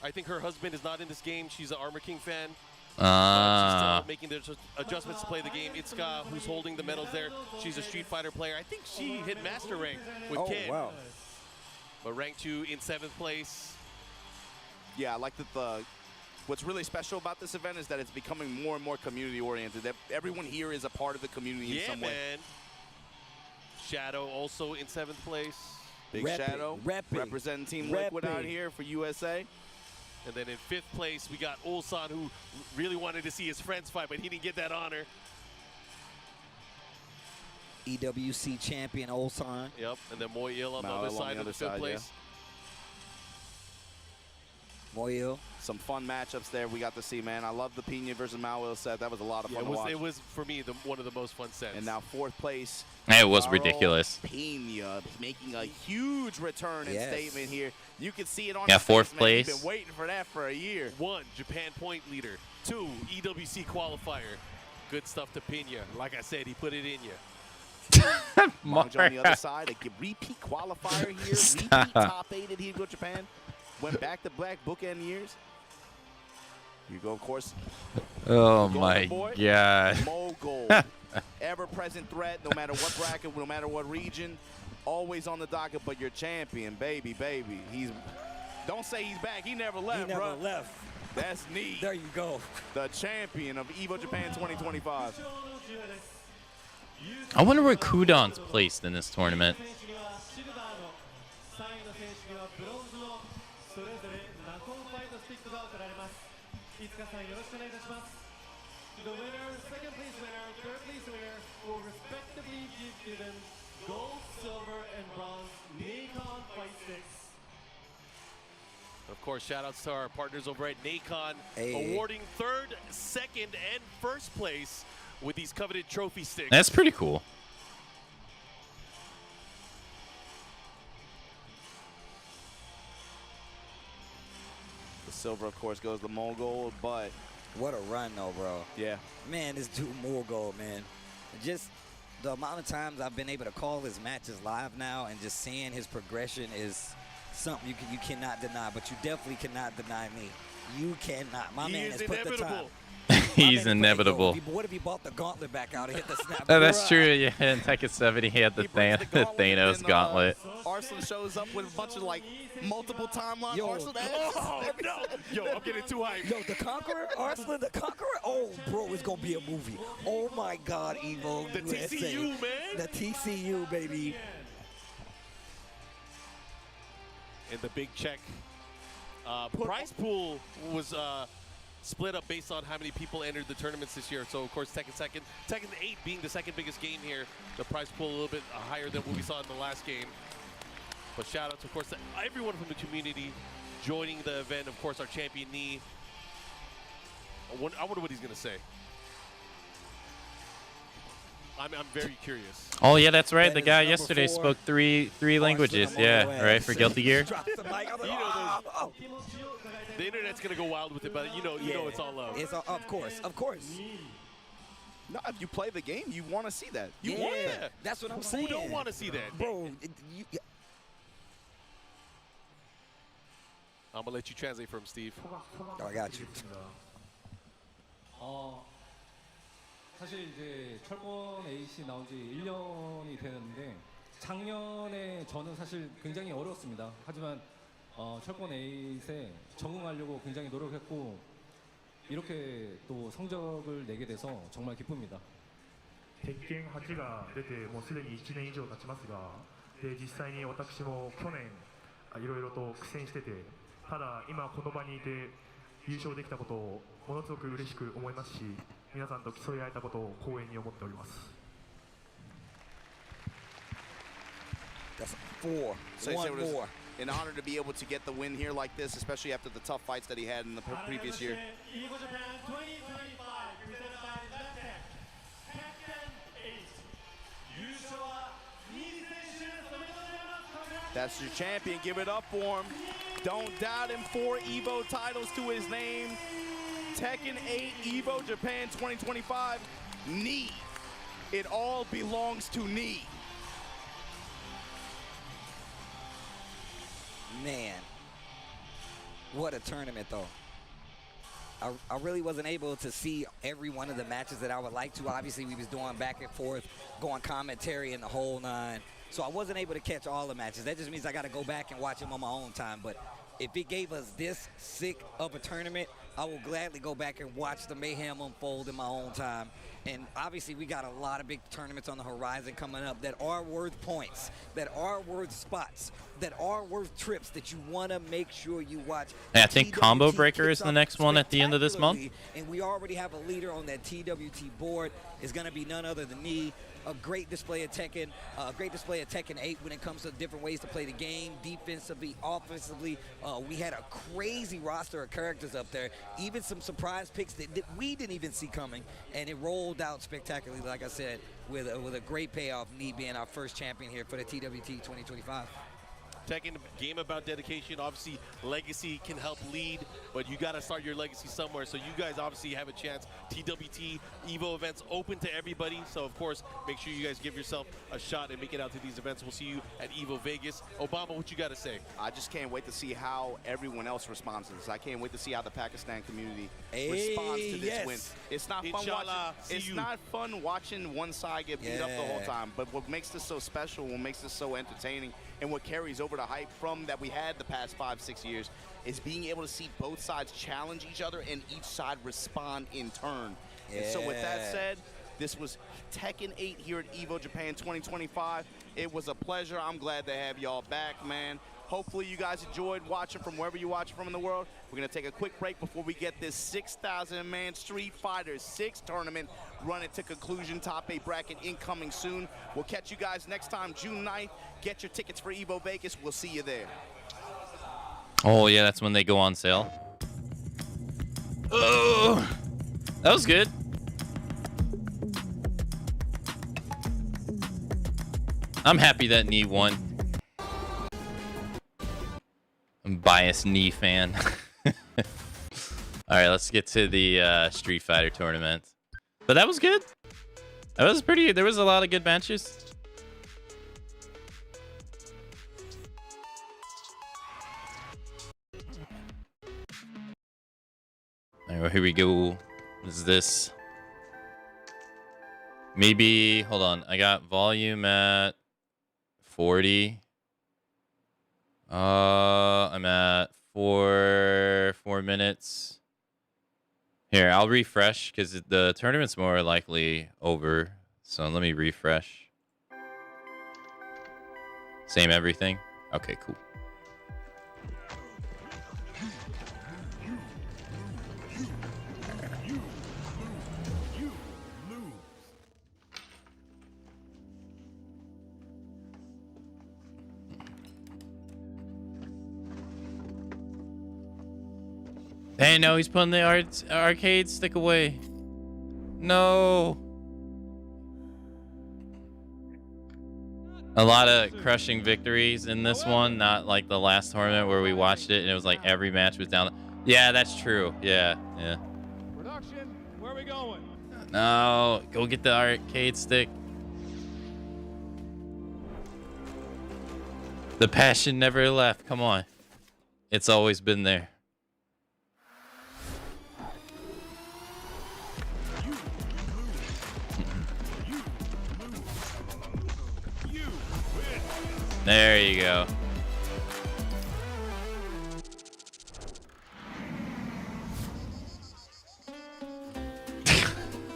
I think her husband is not in this game. She's an Armor King fan. She's still making the adjustments to play the game. Itsuka, who's holding the medals there, she's a Street Fighter player. I think she hit Master Rank with Ken. Wow. But Rank 2 in 7th place. Yeah, I like that what's really special about this event is that it's becoming more and more community-oriented. That everyone here is a part of the community in some way. Yeah, man. Shadow also in 7th place. Big Shadow representing Team Liquid out here for USA. And then in 5th place, we got Ulsan, who really wanted to see his friends fight, but he didn't get that honor. EWC champion Ulsan. Yep, and then Moyil on the other side of the 5th place. Moyil. Some fun matchups there we got to see, man. I love the Pena versus Malwell set. That was a lot of fun to watch. It was, for me, one of the most fun sets. And now 4th place. It was ridiculous. Pena making a huge return and statement here. You can see it on his 4th face, place. He's been waiting for that for a year. 1, Japan point leader. 2, EWC qualifier. Good stuff to Pena. Like I said, he put it in you. Monjo on the other side, a repeat qualifier here, repeat top 8 at Hero Japan. Went back to back bookend years. Here you go, of course. Oh my god. Mogul. Ever-present threat, no matter what bracket, no matter what region. Always on the docket, but your champion, baby. Don't say he's back. He never left, He never bro. left. That's neat. There you go. The champion of EVO Japan 2025. I wonder where Kudon's placed in this tournament. The winner, second place winner, third place winner will respectively be given gold, silver, and bronze Nikon fight sticks. Of course, shout outs to our partners over at Nacon, Hey. awarding third, second, and first place with these coveted trophy sticks. That's pretty cool. The silver, of course, goes to Mogul, but what a run, though, bro. Yeah. Man, this dude Mogul, man. Just the amount of times I've been able to call his matches live now and just seeing his progression is something you cannot deny, but you definitely cannot deny me. You cannot. My man has put the time. He's inevitable. What if he bought the gauntlet back out and hit the snap? Oh, that's true. Yeah, in Tekken 7, he had the Thanos gauntlet. Arslan shows up with a bunch of like multiple timelines. Yo, Arslan, oh no! Yo, I'm getting too hyped. Yo, the Conqueror, Arslan, the Conqueror. Oh, bro, it's gonna be a movie. Oh my God, Evo. The USA. TCU, man. The TCU, baby. And the big check. Prize pool was split up based on how many people entered the tournaments this year. So, of course, Tekken 8 being the second biggest game here. The prize pool a little bit higher than what we saw in the last game. But shout out, of course, to everyone from the community joining the event. Of course, our champion, Nee. I wonder what he's going to say. I'm very curious. Oh, yeah, that's right. The guy yesterday spoke three languages. Yeah, right, for Guilty Gear. The internet's gonna go wild with it, but you know it's all love. It's all, of course. No, if you play the game, you want to see that. You want that. That's what I'm saying. Who don't want to see that, bro? I'm gonna let you translate for him, Steve. Oh, I got you. 사실 이제 철권 A씨 나온 지 1년이 되는데 작년에 저는 사실 굉장히 어려웠습니다. 하지만 철권 A에 적응하려고 굉장히 노력했고 이렇게 또 성적을 내게 돼서 정말 기쁩니다. 鉄拳8が出てもうすでに1年以上経ちますが、で実際に私も去年いろいろと苦戦してて、ただ今この場にいて優勝できたことをものすごく嬉しく思いますし、皆さんと競い合えたことを光栄に思っております。That's 4. One more. An honor to be able to get the win here like this, especially after the tough fights that he had in the previous year. EVO Japan 2025 presented by Tekken 8. That's your champion. Give it up for him. Don't doubt him. 4 EVO titles to his name. Tekken 8 EVO Japan 2025. Nee. It all belongs to Nee. Man, what a tournament, though. I really wasn't able to see every one of the matches that I would like to. Obviously, we was doing back and forth, going commentary and the whole nine. So I wasn't able to catch all the matches. That just means I got to go back and watch them on my own time. But if it gave us this sick of a tournament, I will gladly go back and watch the mayhem unfold in my own time. And obviously, we got a lot of big tournaments on the horizon coming up that are worth points, that are worth spots, that are worth trips that you want to make sure you watch. I think Combo Breaker is the next one at the end of this month. And we already have a leader on that TWT board. It's going to be none other than me. A great display of Tekken, a great display of Tekken 8 when it comes to different ways to play the game, defensively, offensively. We had a crazy roster of characters up there, even some surprise picks that we didn't even see coming, and it rolled out spectacularly, like I said, with a great payoff, Nee being our first champion here for the TWT 2025. Tekken, game about dedication. Obviously, legacy can help lead, but you got to start your legacy somewhere. So you guys obviously have a chance. TWT Evo events open to everybody. So of course, make sure you guys give yourself a shot and make it out to these events. We'll see you at Evo Vegas. Obama, what you got to say? I just can't wait to see how everyone else responds to this. I can't wait to see how the Pakistan community Hey, responds to this yes. win. It's not fun Inshallah, watching. It's not fun watching one side get beat up the whole time. But what makes this so special, what makes this so entertaining, and what carries over the hype from that we had the past 5-6 years is being able to see both sides challenge each other and each side respond in turn. And so with that said, this was Tekken 8 here at Evo Japan 2025. It was a pleasure. I'm glad to have y'all back, man. Hopefully you guys enjoyed watching from wherever you watch from in the world. We're going to take a quick break before we get this 6,000-man Street Fighter 6 tournament running to conclusion. Top 8 bracket incoming soon. We'll catch you guys next time, June 9th. Get your tickets for Evo Vegas. We'll see you there. Oh, yeah, that's when they go on sale. Oh, that was good. I'm happy that Knee won. I'm a biased Knee fan. All right, let's get to the Street Fighter tournament. But that was good. That was pretty. There was a lot of good matches. All right, well, here we go. What is this? Maybe, hold on. I got volume at 40. I'm at 4 minutes. Here, I'll refresh because the tournament's more likely over. So let me refresh. Same everything? Okay, cool. Hey, no, he's putting the arcade stick away. No. A lot of crushing victories in this one, not like the last tournament where we watched it and it was like every match was down. Yeah, that's true. Yeah. Production, where are we going? No, go get the arcade stick. The passion never left. Come on. It's always been there. There you go.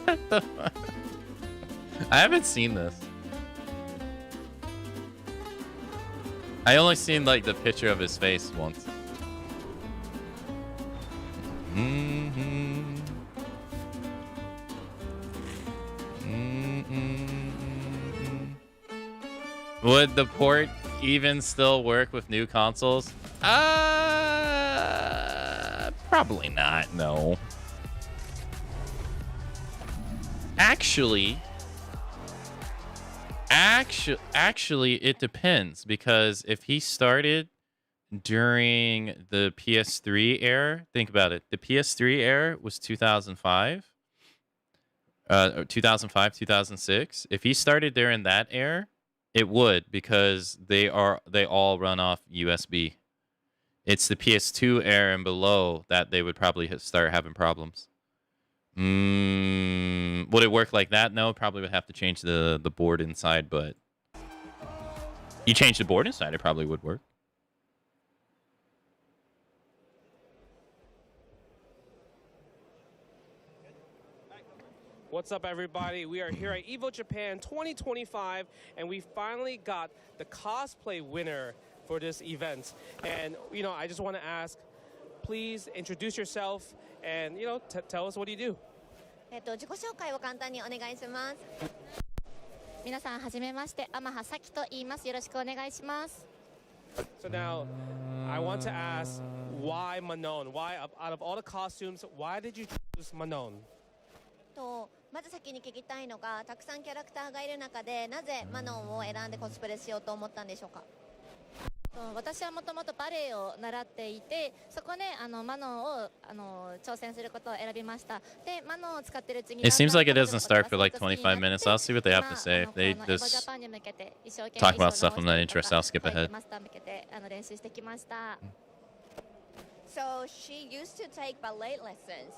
What the fuck? I haven't seen this. I only seen like the picture of his face once. Would the port even still work with new consoles? Probably not, no. Actually, it depends, because if he started during the PS3 era, think about it. The PS3 era was 2005. 2006. If he started during that era, it would, because they all run off USB. It's the PS2 era and below that they would probably start having problems. Would it work like that? No, probably would have to change the board inside, but you change the board inside, it probably would work. What's up, everybody? We are here at Evo Japan 2025, and we finally got the cosplay winner for this event. And, you know, I just want to ask, please introduce yourself and, you know, tell us what you do. 自己紹介を簡単にお願いします。皆さんはじめまして、天葉咲と言います。よろしくお願いします。 So now, I want to ask, why Manon? Why, out of all the costumes, why did you choose Manon? まず先に聞きたいのが、たくさんキャラクターがいる中で、なぜマノンを選んでコスプレしようと思ったんでしょうか。私はもともとバレエを習っていて、そこでマノンを挑戦することを選びました。で、マノンを使ってるうちに It seems like it doesn't start for like 25 minutes. I'll see what they have to say. If they just talk about stuff I'm not interested, I'll skip ahead. So she used to take ballet lessons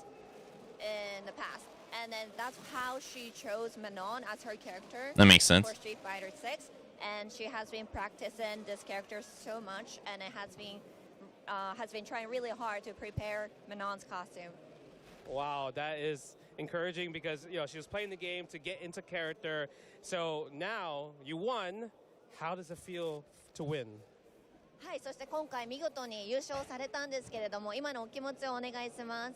in the past, and then that's how she chose Manon as her character. That makes sense. For Street Fighter 6, and she has been practicing this character so much, and it has been trying really hard to prepare Manon's costume. Wow, that is encouraging because she was playing the game to get into character. So now you won. How does it feel to win? はい、そして今回見事に優勝されたんですけれども、今のお気持ちをお願いします。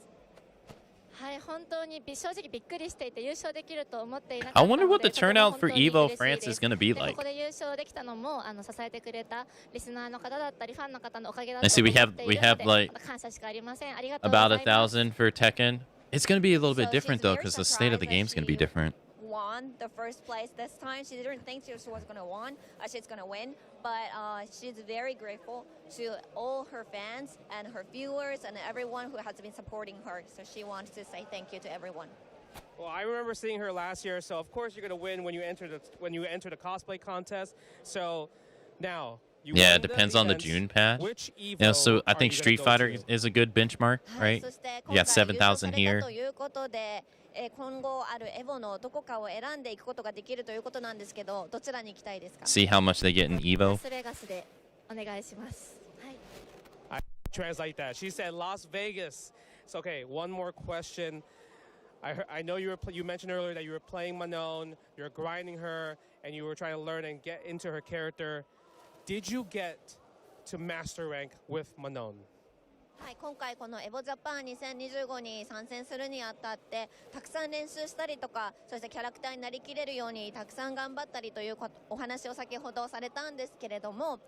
はい、本当に正直びっくりしていて優勝できると思っていなかった I ので、 wonder what the turnout for Evo France is going to be で like. ここで優勝できたのも支えてくれたリスナーの方だったりファンの方のおかげだ I と see 思 we っている have ので like 感謝しかありません。ありがとうござい about ます 1,000 for Tekken. It's going to be a little bit different though because the state of the game is going to be different. Won the first place this time. She didn't think she was going to win. She's going to win, but she's very grateful to all her fans and her viewers and everyone who has been supporting her. So she wants to say thank you to everyone. Well, I remember seeing her last year, so of course you're going to win when you enter the cosplay contest. So now you Yeah, won it the depends on the events. June patch. Which Evo Yeah, so I are think you Street gonna go Fighter to? is a good benchmark, はい right? そして You 今 got 回優勝 7,000 され here. たということで、今後あるエボのどこかを選んでいくことができるということなんですけど、どちらに行きたいですか？ See how much they get in ラ Evo. スベガスでお願いします。はい。 I translate that. She said Las Vegas. So okay, one more question. I know you mentioned earlier that you were playing Manon, you're grinding her, and you were trying to learn and get into her character. Did you get to master rank with Manon? はい、今回このエボジャパン2025に参戦するにあたってたくさん練習したりとか、そしてキャラクターになりきれるようにたくさん頑張ったりというお話を先ほどされたんですけれども、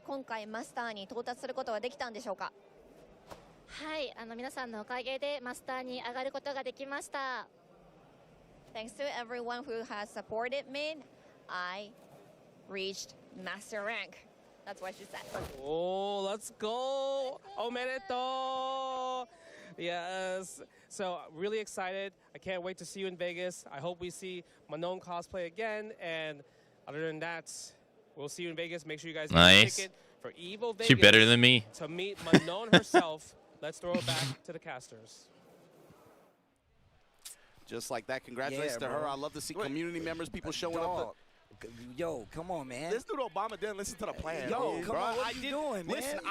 今回マスターに到達することはできたんでしょうか？はい、皆さんのおかげでマスターに上がることができました。 Thanks to everyone who has supported me, I reached master rank. That's what she said. Oh, let's go! Omedetou! Yes. So really excited. I can't wait to see you in Vegas. I hope we see Manon cosplay again. And other than that, we'll see you in Vegas. Make sure you guys get a Nice. ticket for Evo Vegas. She better than me. To meet Manon herself. Let's throw it back to the casters. Just like that, congratulations to Yeah, her. bro. I love to see community members, people showing up. Yo, come on, man. This dude Obama didn't listen to the plan. Yo, come bro. on, what you doing, man? Listen, Yo.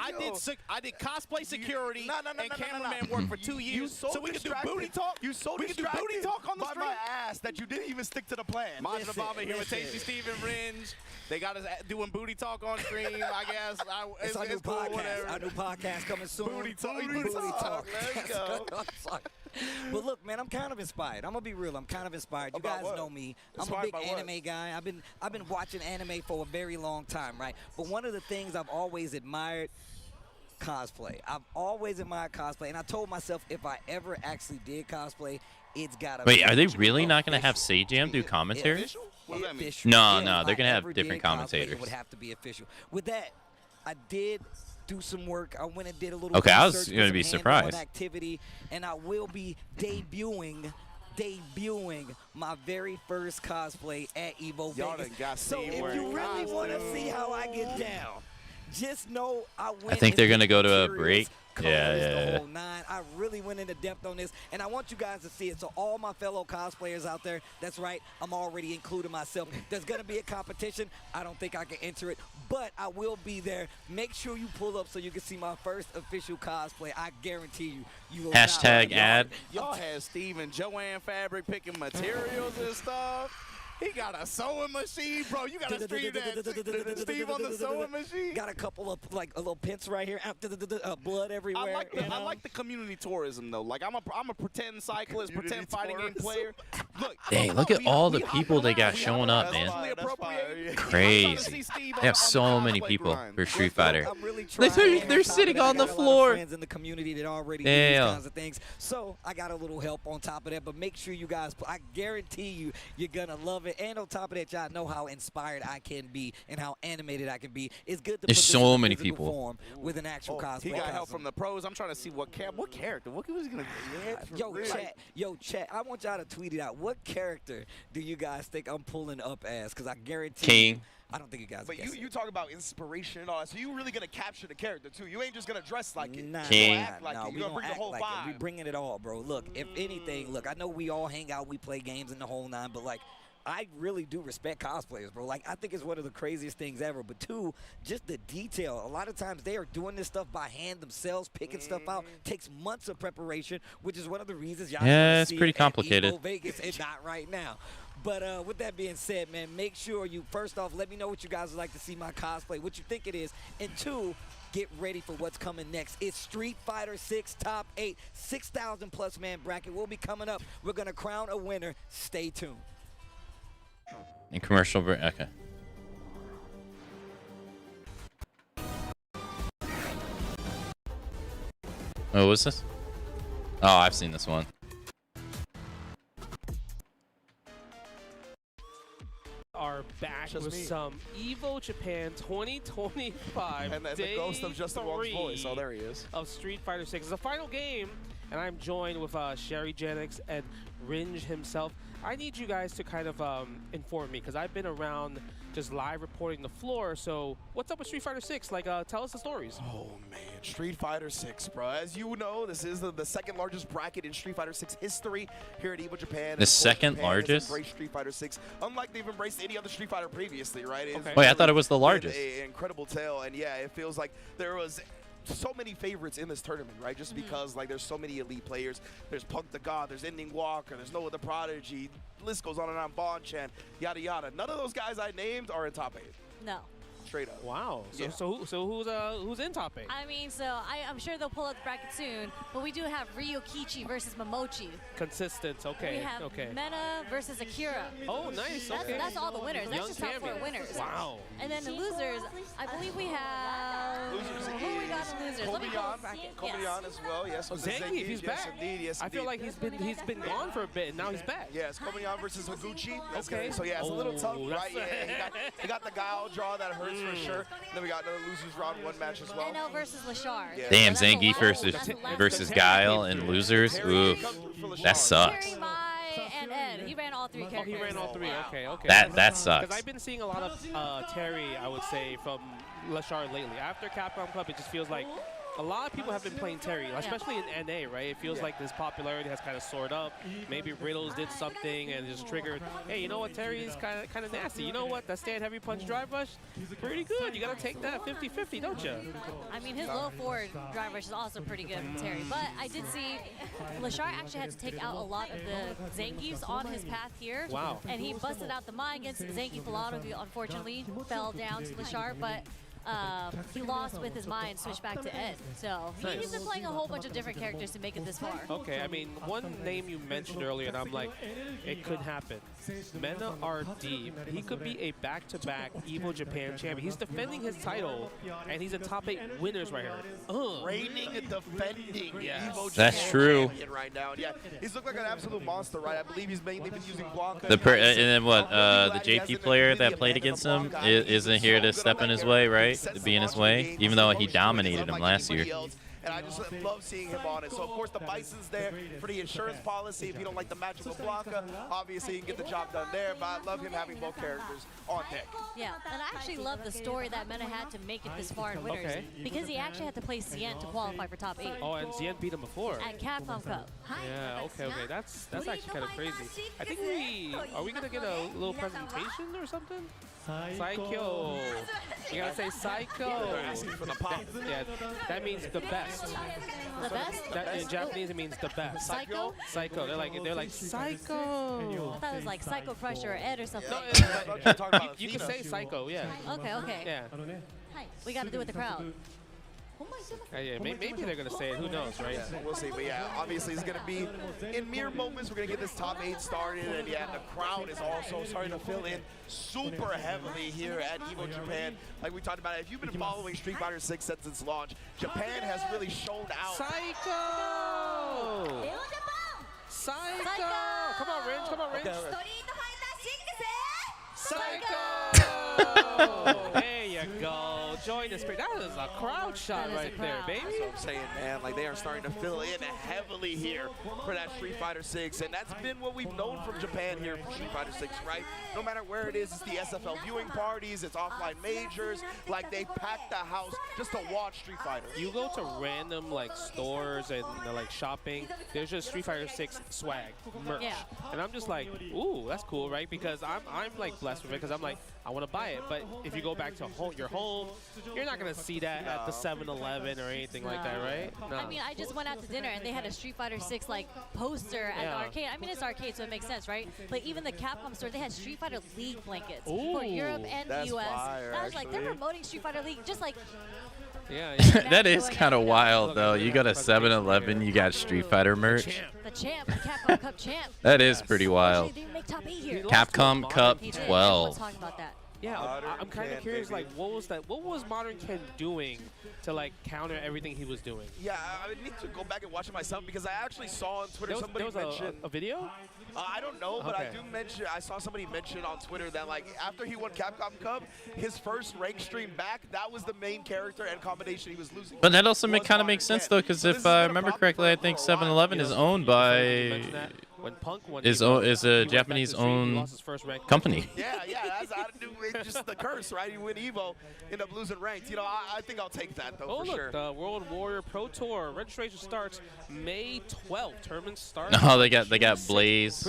I did cosplay security and cameraman no. work for 2 years, so we could do booty talk. You so we could do booty distracted talk on the by street. my ass that you didn't even stick to the plan. Majin Listen, Obama here with listen. Tasty Steven Ringe. They got us doing booty talk on stream, I guess. It's our new cool, podcast. whatever. Our new podcast coming soon. Booty talk. Booty talk. Let's go. But look, man, I'm kind of inspired. I'm gonna be real. I'm kind of inspired. You About guys what? know me. I'm a Inspired big by what? anime guy. I've been watching anime for a very long time, right? But one of the things I've always admired cosplay. I've always admired cosplay, and I told myself if I ever actually did cosplay, it's gotta be. Wait, are they really not going to have Sajam do commentary? Official? What does that mean? Official. No, Yeah, no, if they're I gonna have ever different did cosplay, commentators. It would have to be official. With that, I did do some work. I went and did a little Okay, I was research gonna for be some hands-on surprised. activity, and I will be debuting my very first cosplay at Evo Y'all Vegas. done got So seen if wearing you really want to see how I get down, just know I went. I think and they're did going to go to a materials, break. colors, Yeah, the yeah. whole nine. I really went into depth on this, and I want you guys to see it. So all my fellow cosplayers out there, that's right, I'm already including myself. There's going to be a competition. I don't think I can enter it, but I will be there. Make sure you pull up so you can see my first official cosplay. I guarantee you, you will not Hashtag want to ad. Y'all had Steve and Joanne Fabric picking materials and stuff. He got a sewing machine, bro. You got to stream that. Steve on the sewing machine. Got a couple of like a little pins right here, blood everywhere. I like the community tourism though. Like I'm a pretend cyclist, pretend fighting game player. Look, Dang, look at all the people they got showing up, man. Crazy. They have so many people for Street Fighter. I'm really They're sitting on the floor. Friends in the community that already do these kinds of things. So I got a little help on top of that, but make sure you guys. I guarantee you're gonna love it. of it. And on top of that, y'all know how inspired I can be and how animated I can be. It's good to There's put this so in many physical people. form with an actual cosplay. He got help costume. from the pros. I'm trying to see what character. What was he gonna get? Yo, chat. I want y'all to tweet it out. What character do you guys think I'm pulling up as? Because I guarantee King. I don't think you guys. But you talk about inspiration and all that, so you really gonna capture the character too. You ain't just gonna dress like it. Nah, King. You gonna act like it. we You gonna don't bring the act whole like it. We vibe. bringing it all, bro. Look, if anything, look, I know we all hang out, we play games in the whole nine, but like, I really do respect cosplayers, bro. Like, I think it's one of the craziest things ever. But two, just the detail. A lot of times they are doing this stuff by hand themselves, picking stuff out. Takes months of preparation, which is one of the reasons y'all. Yeah, it's see pretty it at complicated. Evo Vegas and not right now. But with that being said, man, make sure you, first off, let me know what you guys would like to see my cosplay, what you think it is. And two, get ready for what's coming next. It's Street Fighter 6 Top 8, 6,000 plus man bracket will be coming up. We're going to crown a winner. Stay tuned. In commercial break. Okay. Oh, what was this? Oh, I've seen this one. Are back with some Evo Japan 2025 And the ghost of Justin Wong's voice. Oh, there he is. Of Street Fighter 6. It's the final game, and I'm joined with Sherry Jennings and Ringe himself. I need you guys to kind of inform me, because I've been around just live reporting the floor. So what's up with Street Fighter 6? Like, tell us the stories. Oh, man. Street Fighter 6, bro. As you know, this is the second largest bracket in Street Fighter 6 history here at Evo Japan. The second largest? Embraced Street Fighter 6, unlike they've embraced any other Street Fighter previously, right? Okay. Wait, I thought it was the largest. An incredible tale, and yeah, it feels like there was so many favorites in this tournament, right? Just because like there's so many elite players. There's Punk the God, there's Ending Walker, there's Noah the Prodigy, list goes on and on, Bonchan, yada yada. None of those guys I named are in top 8. No. Straight up. Wow. So, Yeah. so who's in top 8? I mean, so I'm sure they'll pull out the bracket soon, but we do have Ryokichi versus Momochi. Consistent. Okay. We have okay. Mena versus Akira. Oh, nice. Okay. That's all the winners. That's Young just top 4 champions. winners. Wow. And then the losers, I believe we have. Who we got in losers? Let me pull up the bracket. Kobayan as well. Yes. with the Zangief, he's yes, back. Indeed. Yes, I feel indeed. like he's been gone for a bit, and now he's back. Yes, Kobayan versus Higuchi. That's Okay. good. So yeah, it's a little tough, Oh, right? that's- Yeah, he got the Guile draw that hurts for sure. Then we got another losers round 1 match as well. NL versus Lashard. Yeah. Damn, So that's a Zangief lot. versus Guile and losers. Ooh, that sucks. Terry, Mai, and Ed. He ran all 3 characters. Oh, he ran all 3. Okay, okay. That sucks. Because I've been seeing a lot of Terry, I would say, from Lashard lately. After Capcom Club, it just feels like a lot of people have been playing Terry, especially in NA, right? It feels like this popularity has kind of soared up. Maybe Riddles did something and just triggered, hey, you know what, Terry is kind of nasty. You know what, that stand heavy punch drive rush, pretty good. You got to take that 50-50, don't you? I mean, his low forward drive rush is also pretty good from Terry. But I did see Lashard actually had to take out a lot of the Zangiefs on his path here. Wow. And he busted out the Mai against Zangief a lot of you, unfortunately, fell down to Lashard, but he lost with his Mai and switched back to Ed. So he's been playing a whole bunch of different characters to make it this far. Okay, I mean, one name you mentioned earlier, and I'm like, it could happen. Mena RD, he could be a back-to-back Evo Japan champion. He's defending his title, and he's in top 8 winners right here. Reigning and defending Evo That's Japan true. champion right now. Yeah, he's looked like an absolute monster, right? I believe he's mainly been using Blanca. And then what? The JP player that played against him isn't here to step in his way, right? To be in his way, even though he dominated him last year. And I just love seeing him on it. So, of course, the Bison's there for the insurance policy. If you don't like the matchup with Blanca, obviously you can get the job done there. But I love him having both characters on deck. Yeah, and I actually love the story that Mena had to make it this far in winners. Okay. Because he actually had to play Cien to qualify for top 8. Oh, and Zien beat him before. At Capcom Cup. Yeah, okay. That's actually kind of crazy. I think are we gonna get a little presentation or something? Psycho. You gotta say Psycho. Yeah, that means the best. The best? That, in Japanese, it means the best. Psycho? Psycho. They're like Psycho. I thought it was like Psycho Crusher or Ed or something. You can say Psycho, yeah. Okay. Yeah. We got to do it with the crowd. Yeah, maybe they're gonna say it. Who knows, right? Yeah, we'll see. But yeah, obviously it's gonna be in mere moments. We're gonna get this top 8 started, and yeah, the crowd is also starting to fill in super heavily here at Evo Japan. Like we talked about, if you've been following Street Fighter 6 since its launch, Japan has really shown out. Psycho! Psycho! Come on, Ringe. Come on, Ringe. Psycho! There you go. Join the spirit. That is a crowd shot right there, baby. That's what I'm saying, man. Like, they are starting to fill in heavily here for that Street Fighter 6, and that's been what we've known from Japan here for Street Fighter 6, right? No matter where it is, it's the SFL viewing parties, it's offline majors. Like, they pack the house just to watch Street Fighter. You go to random like stores and like shopping, there's just Street Fighter 6 swag, merch. Yeah. And I'm just like, ooh, that's cool, right? Because I'm like blessed with it because I'm like, I want to buy it. But if you go back to your home, you're not going to see that at the 7-Eleven or anything like that, right? No. I mean, I just went out to dinner and they had a Street Fighter 6 like poster at the arcade. I mean, it's arcade, so it makes sense, right? But even the Capcom store, they had Street Fighter League blankets for Europe and the US. Fire, I was like, they're promoting Street Fighter League just like. Yeah, That is kind of wild, though. You got a 7-Eleven, you got Street Fighter merch. The champ, the Capcom Cup champ. That is pretty wild. They make top 8 here. Capcom Cup He did. 12. Everyone's talking about that. Yeah, I'm kind of curious, like, what was Modern Ken doing to, like, counter everything he was doing? Yeah, I need to go back and watch it myself because I actually saw on Twitter somebody mention a video? I don't know, but Okay. I saw somebody mention on Twitter that, like, after he won Capcom Cup, his first rank stream back, that was the main character and combination he was losing. But that also kind of makes sense, though, because if I remember correctly, I think 7-Eleven is owned by is a Japanese-owned company. Yeah, that's just the curse, right? You win Evo, end up losing ranked. You know, I think I'll take that, though, for look, sure. the World Warrior Pro Tour registration starts May 12th. Tournament starts. Oh, they got Blaze.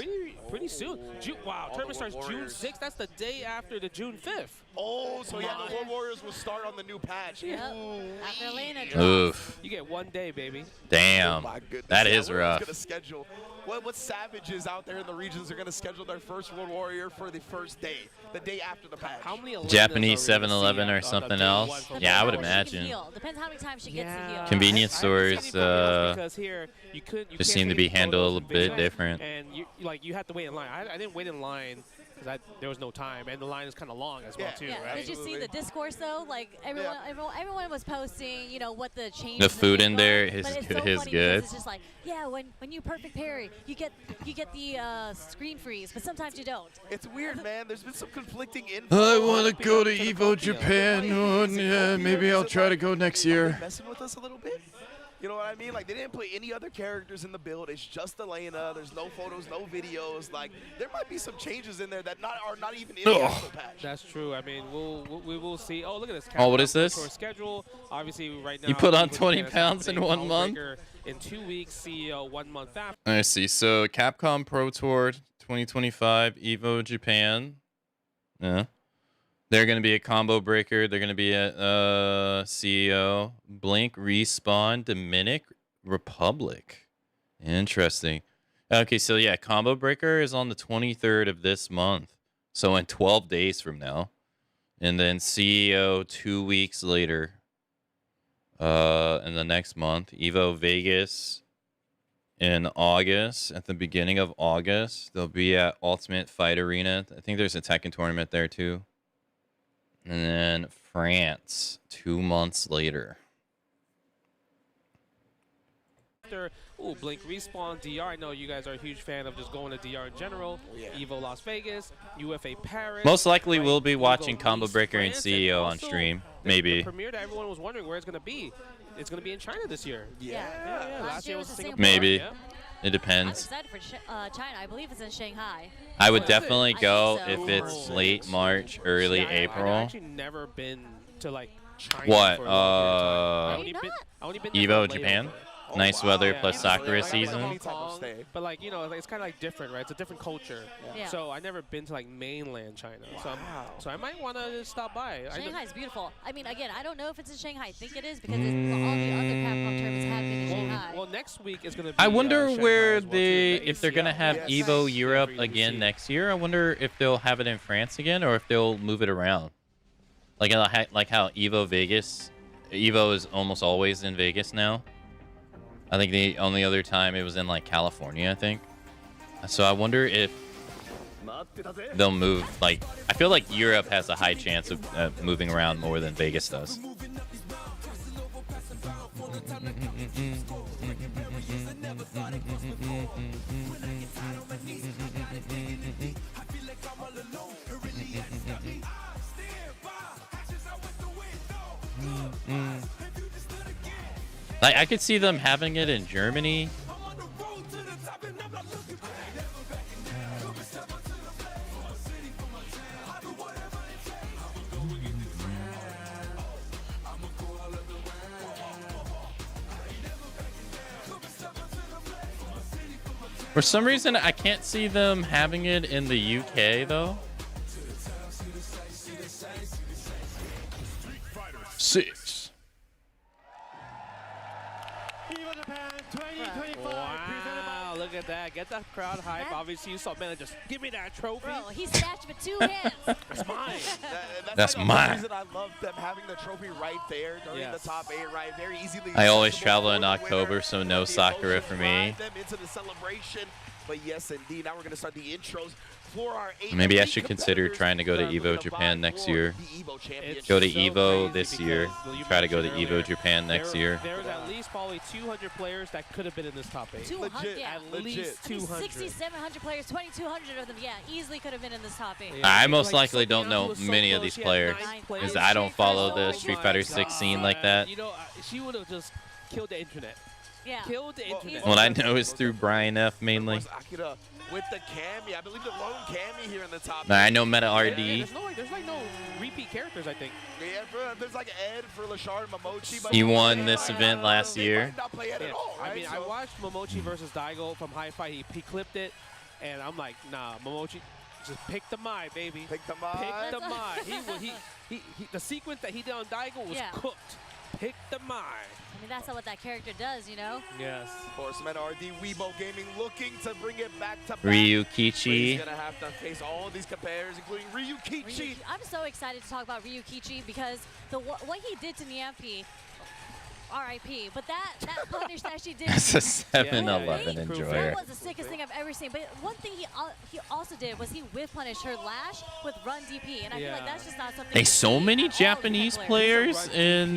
Pretty soon. Wow, tournament starts June 6th. That's the day after the June 5th. Oh, so yeah, the World Warriors will start on the new patch. Yep. After Elena Oof. You get 1 day, baby. Damn. Oh my goodness. That Yeah, is we're rough. Gonna schedule what savages out there in the regions are going to schedule their first World Warrior for the first day, the day after the patch? How many Japanese 7-Eleven or something else? Yeah, I would imagine. Depends how many times she gets to heal. Convenience stores because here you just seem to be handled a bit different. And you have to wait in line. I didn't wait in line because there was no time, and the line is kind of long as well too. Yeah. Right? Did you see the discourse though? Like everyone was posting, you know, what the change. The food in there is is good. good. It's just like, yeah, when you perfect parry, you get the screen freeze, but sometimes you don't. It's weird, man. There's been some conflicting info. I want to go to Evo Japan. Oh, yeah, maybe I'll try to go next year. Messing with us a little bit. You know what I mean? Like, they didn't play any other characters in the build. It's just Elena. There's no photos, no videos. Like, there might be some changes in there that are not even in the actual patch. That's true. I mean, we will see. Oh, look at this. Oh, what is this? Schedule. Obviously, right now. You put on 20 pounds in 1 month? In 2 weeks, CEO 1 month after. I see. So, Capcom Pro Tour 2025, Evo Japan. Yeah. They're going to be a combo breaker. They're going to be at CEO, Blink, Respawn, Dominic Republic. Interesting. Okay, so yeah, combo breaker is on the 23rd of this month. So in 12 days from now. And then CEO 2 weeks later. In the next month. Evo Vegas in August. At the beginning of August. They'll be at Ultimate Fight Arena. I think there's a Tekken tournament there too. And then France 2 months later. Blink, Respawn, DR. I know you guys are a huge fan of just going to DR in general. Evo Las Vegas, UFA Paris. Most likely we'll be watching Combo Breaker and CEO on stream. Maybe. The premiere that everyone was wondering where it's going to be. It's going to be in China this year. Yeah. Last year was Singapore. Maybe. Yeah. It I'm depends. excited for China. I believe it's in Shanghai. I would definitely go I think so. if it's late March, early April. I've actually never been to like China What? for a long period of time. I only been there for Evo labor. Japan? Nice weather plus Sakura I've been to season. Hong Kong, but like, you know, it's kind of like different, right? It's a different culture. Yeah. So I never been to like mainland China. So I might want to stop by. Shanghai's beautiful. I mean, again, I don't know if it's in Shanghai. I think it is because all the other Capcom tournaments have been in Shanghai. Well, next week is going to be I wonder Shanghai where as well, too, if they're gonna have Evo Europe again next year. I wonder if they'll have it in France again or if they'll move it around. Like how Evo Vegas, Evo is almost always in Vegas now. I think the only other time it was in like California, I think. So I wonder if they'll move. Like, I feel like Europe has a high chance of moving around more than Vegas does. Like, I could see them having it in Germany. For some reason, I can't see them having it in the UK, though. 6. Wow, look at that. Get that crowd hype. Obviously, you saw Mena just give me that trophy. Bro, he snatched with 2 hands. That's mine. That's like mine. The reason I love them having the trophy right there during the top 8, right? Very easily. I always travel in October, so no Sakura for me. Them into the celebration. But yes, indeed. Now we're going to start the intros for our 8 Maybe I should consider trying to go to EVO Japan next year. Go to EVO this year. Try to go to EVO Japan next year. There's at least probably 200 players that could have been in this top 8. 200, yeah. At least 200. 6,700 players, 2,200 of them, yeah, easily could have been in this top 8. I most likely don't know many of these players because I don't follow the Street Fighter 6 scene like that. You know, she would have just killed the internet. Yeah. Killed the internet. What I know is through Brian F mainly. Akira with the Cammy. I believe the lone Cammy here in the top. I know Meta RD. There's like no repeat characters, I think. Yeah, there's like Ed for Lashard and Momochi. But He won this event last year. not play Ed at all, right? I mean, I watched Momochi versus Daigo from Hi-Fi. He clipped it, and I'm like, nah, Momochi, just pick the Mai, baby. Pick the Mai. Pick the Mai. He the sequence that he did on Daigo was cooked. Pick the Mai. I mean, that's not what that character does, you know? Yes. Horseman RD Weibo Gaming looking to bring it back to back. Ryu He's Kichi. going to have to face all these compares, including Ryu Kichi. I'm so excited to talk about Ryu Kichi because what he did to Nyampi, RIP, but that punish that she did. That's a 7-Eleven enjoyer. That was the sickest thing I've ever seen. But one thing he also did was he whiff punished her lash with run DP, and I feel like that's just not something. Hey, so many Japanese players in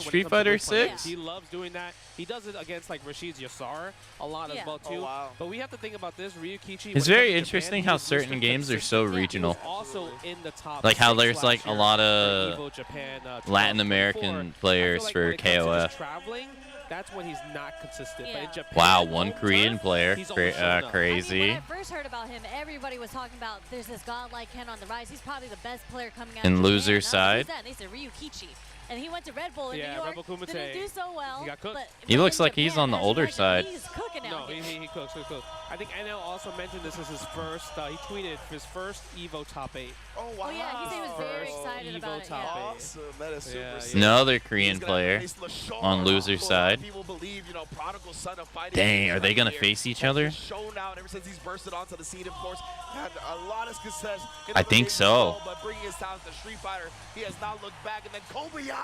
Street Fighter 6. He loves doing that. He does it against like Rashid's Yasar a lot as well too. Oh, wow. But we have to think about this. Ryu Kichi. It's very interesting how certain games are so regional. Also in the top Like how 6 there's like a lot of Evo Japan, Latin American players for KOF. Traveling, that's when he's not consistent. But in Japan, Wow, one Korean player. Crazy. I mean, when I first heard about him, everybody was talking about there's this godlike Ken on the rise. He's probably the best player coming out. In of loser Japan. side. Who's that? And they said Ryu Kichi. And he went to Red Bull in New York, didn't do so well. He got cooked. He looks like he's on the older side. He's cooking out. No, he cooks. I think NL also mentioned this is his first. He tweeted his first Evo top 8. Oh wow! Oh yeah, he said he was very excited Evo about it. top Yeah. 8. Awesome. That is super. Another Korean player on loser side. People believe, you know, prodigal son of fighting. Dang, are they gonna face each other? Shown out ever since he's bursted onto the scene. Of course, had a lot of success. I think so. But bringing his talent to Street Fighter, he has not looked back. And then Kobayan,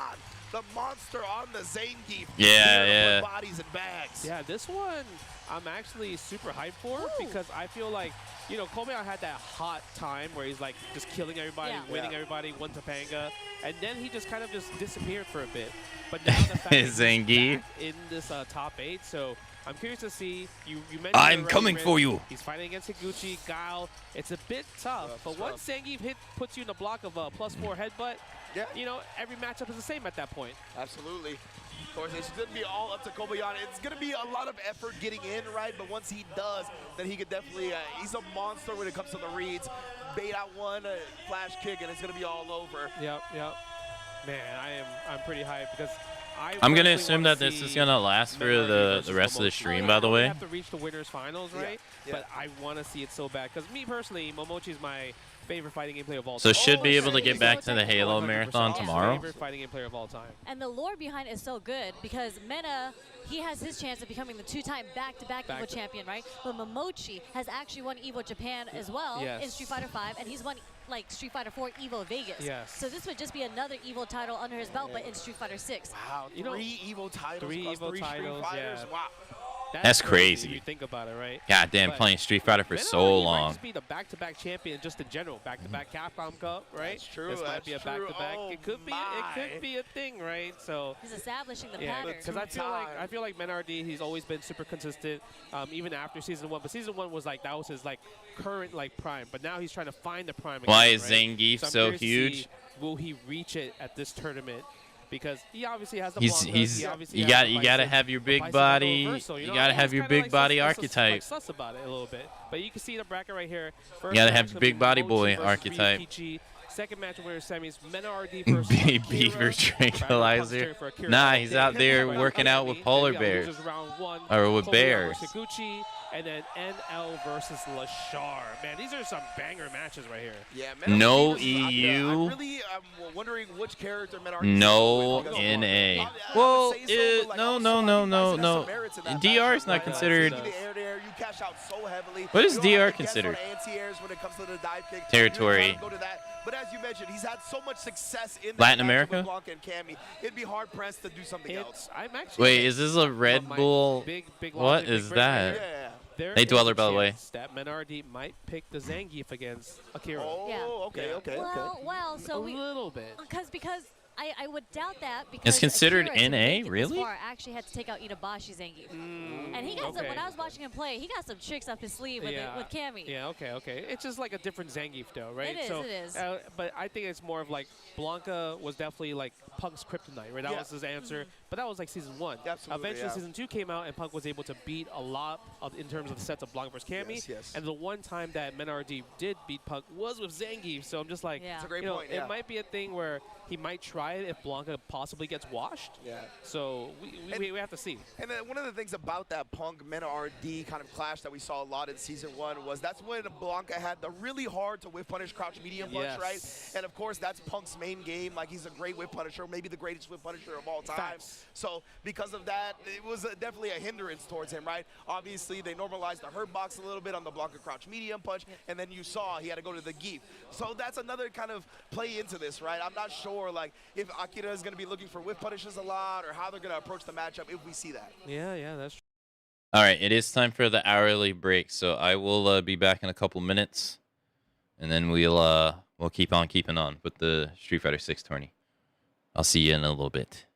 the monster on the Zangief. Yeah. Bodies and bags. Yeah, this one I'm actually super hyped for because I feel like, you know, Kobayan had that hot time where he's like just killing everybody, winning everybody, one Topanga, and then he just kind of just disappeared for a bit. But now the fact that he's Zangief back in this top 8, so I'm curious to see. You mentioned I'm already, coming Riz, for you. He's fighting against Higuchi, Guile. It's a bit tough, but once Zangief puts you in the block of a +4 headbutt, you know, every matchup is the same at that point. Absolutely. Of course, it's going to be all up to Kobayan. It's going to be a lot of effort getting in, right? But once he does, then he could definitely, he's a monster when it comes to the reads. Bait out one, flash kick, and it's going to be all over. Yep. Man, I'm pretty hyped because I'm going to assume that this is going to last for the rest of the stream, by the way. We have to reach the winners finals, right? Yeah. But I want to see it so bad because me personally, Momochi is my favorite fighting game player of all So time. should be able to get back to the Halo Marathon tomorrow. Favorite fighting game player of all time. And the lore behind it is so good because Mena, he has his chance of becoming the 2-time back-to-back Evo champion, right? But Momochi has actually won Evo Japan as well in Street Fighter 5, and he's won like Street Fighter 4 Evo Vegas. Yes. So this would just be another Evo title under his belt, but in Street Fighter 6. Wow, three Evo titles. Three Evo Street titles, Fighters. yeah. Wow. That's If crazy. you think about it, right? God damn, But playing Street Fighter for Meta so already might long. just be the back-to-back champion just in general. Back-to-back Capcom Cup, right? That's true. This might That's be a true. back-to-back. Oh, It could be a thing, right? So He's establishing the yeah, pattern. because I feel like Menardi, he's always been super consistent, even after season 1. But season 1 was like that was his like current like prime. But now he's trying to find the prime. Why again, is right? Zangief I'm so curious to huge? see, will he reach it at this tournament? Because he obviously has the You gotta have your big body. You gotta have your big body archetype. Sus about it a little bit, but you can see the bracket right here. You gotta have your big body boy archetype. Second match of winner semis, Menardi versus Big beaver tranquilizer. Nah, he's out there working out with polar bears or with bears. And then NL versus Lashar. Man, these are some banger matches right here. Yeah, No EU. EU. I'm wondering which character Menardi. No NA. Well, no. DR is not considered. What is DR considered? Territory. But as you mentioned, he's had so much success in Latin America. Blanca and Cammy. It'd be hard pressed to do something else. Wait, is this a Red Bull? What is that? Hey, Dweller, by the way. That Menardi might pick the Zangief against Akira. Oh, okay. Well, so a little bit. Because I would doubt that because It's considered Akira, to NA, make it this really? far, actually had to take out Itabashi Zangief. And he got some, when I was watching him play, he got some tricks up his sleeve with Cammy. Yeah, okay. It's just like a different Zangief though, right? It is. But I think it's more of like Blanca was definitely like Punk's kryptonite, right? That was his answer. But that was like season 1. Absolutely, Eventually season 2 came out and Punk was able to beat a lot in terms of the sets of Blanca versus Cammy. Yes. And the one time that Menardi did beat Punk was with Zangief. So I'm just like, That's a great point, it might be a thing where he might try it if Blanca possibly gets washed. Yeah. So we have to see. And one of the things about that Punk Menardi kind of clash that we saw a lot in season 1 was that's when Blanca had the really hard to whip punish crouch medium punch, right? And of course that's Punk's main game. Like he's a great whip punisher, maybe the greatest whip punisher of all time. Facts. So because of that, it was definitely a hindrance towards him, right? Obviously they normalized the hurt box a little bit on the Blanca crouch medium punch, and then you saw he had to go to the Geef. So that's another kind of play into this, right? I'm not sure like if Akira is going to be looking for whip punishes a lot or how they're going to approach the matchup if we see that. Yeah, that's true. All right, it is time for the hourly break, so I will be back in a couple minutes, and then we'll keep on keeping on with the Street Fighter 6 tourney. I'll see you in a little bit.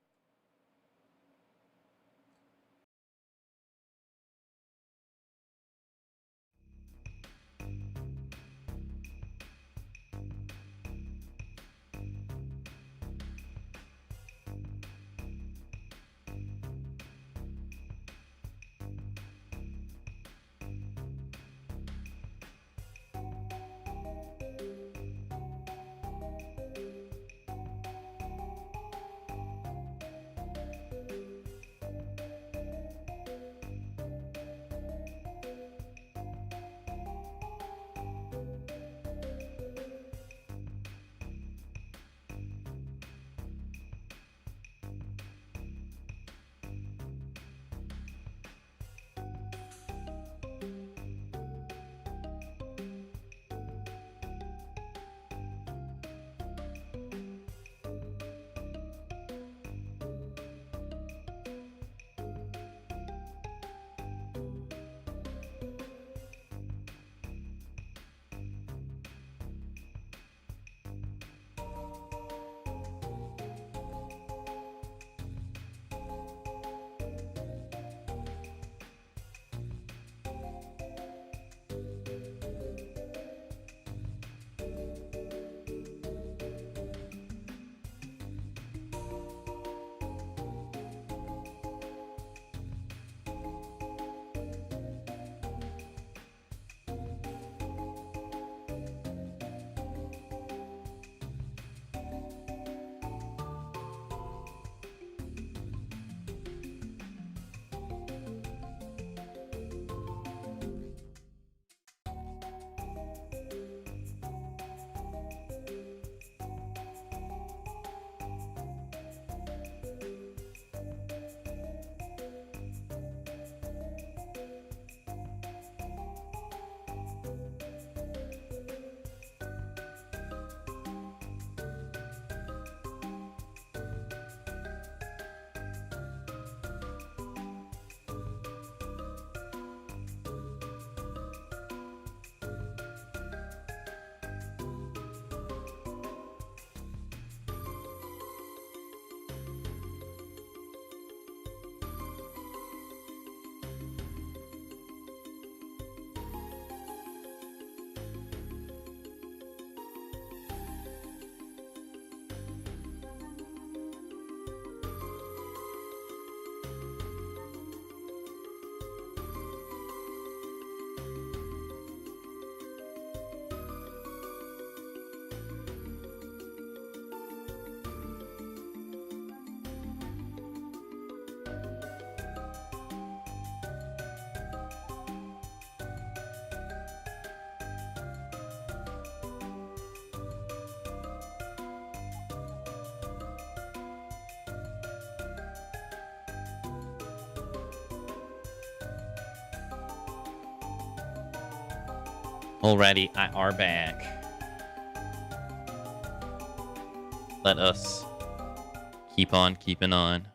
Alrighty, I are back. Let us keep on keeping on.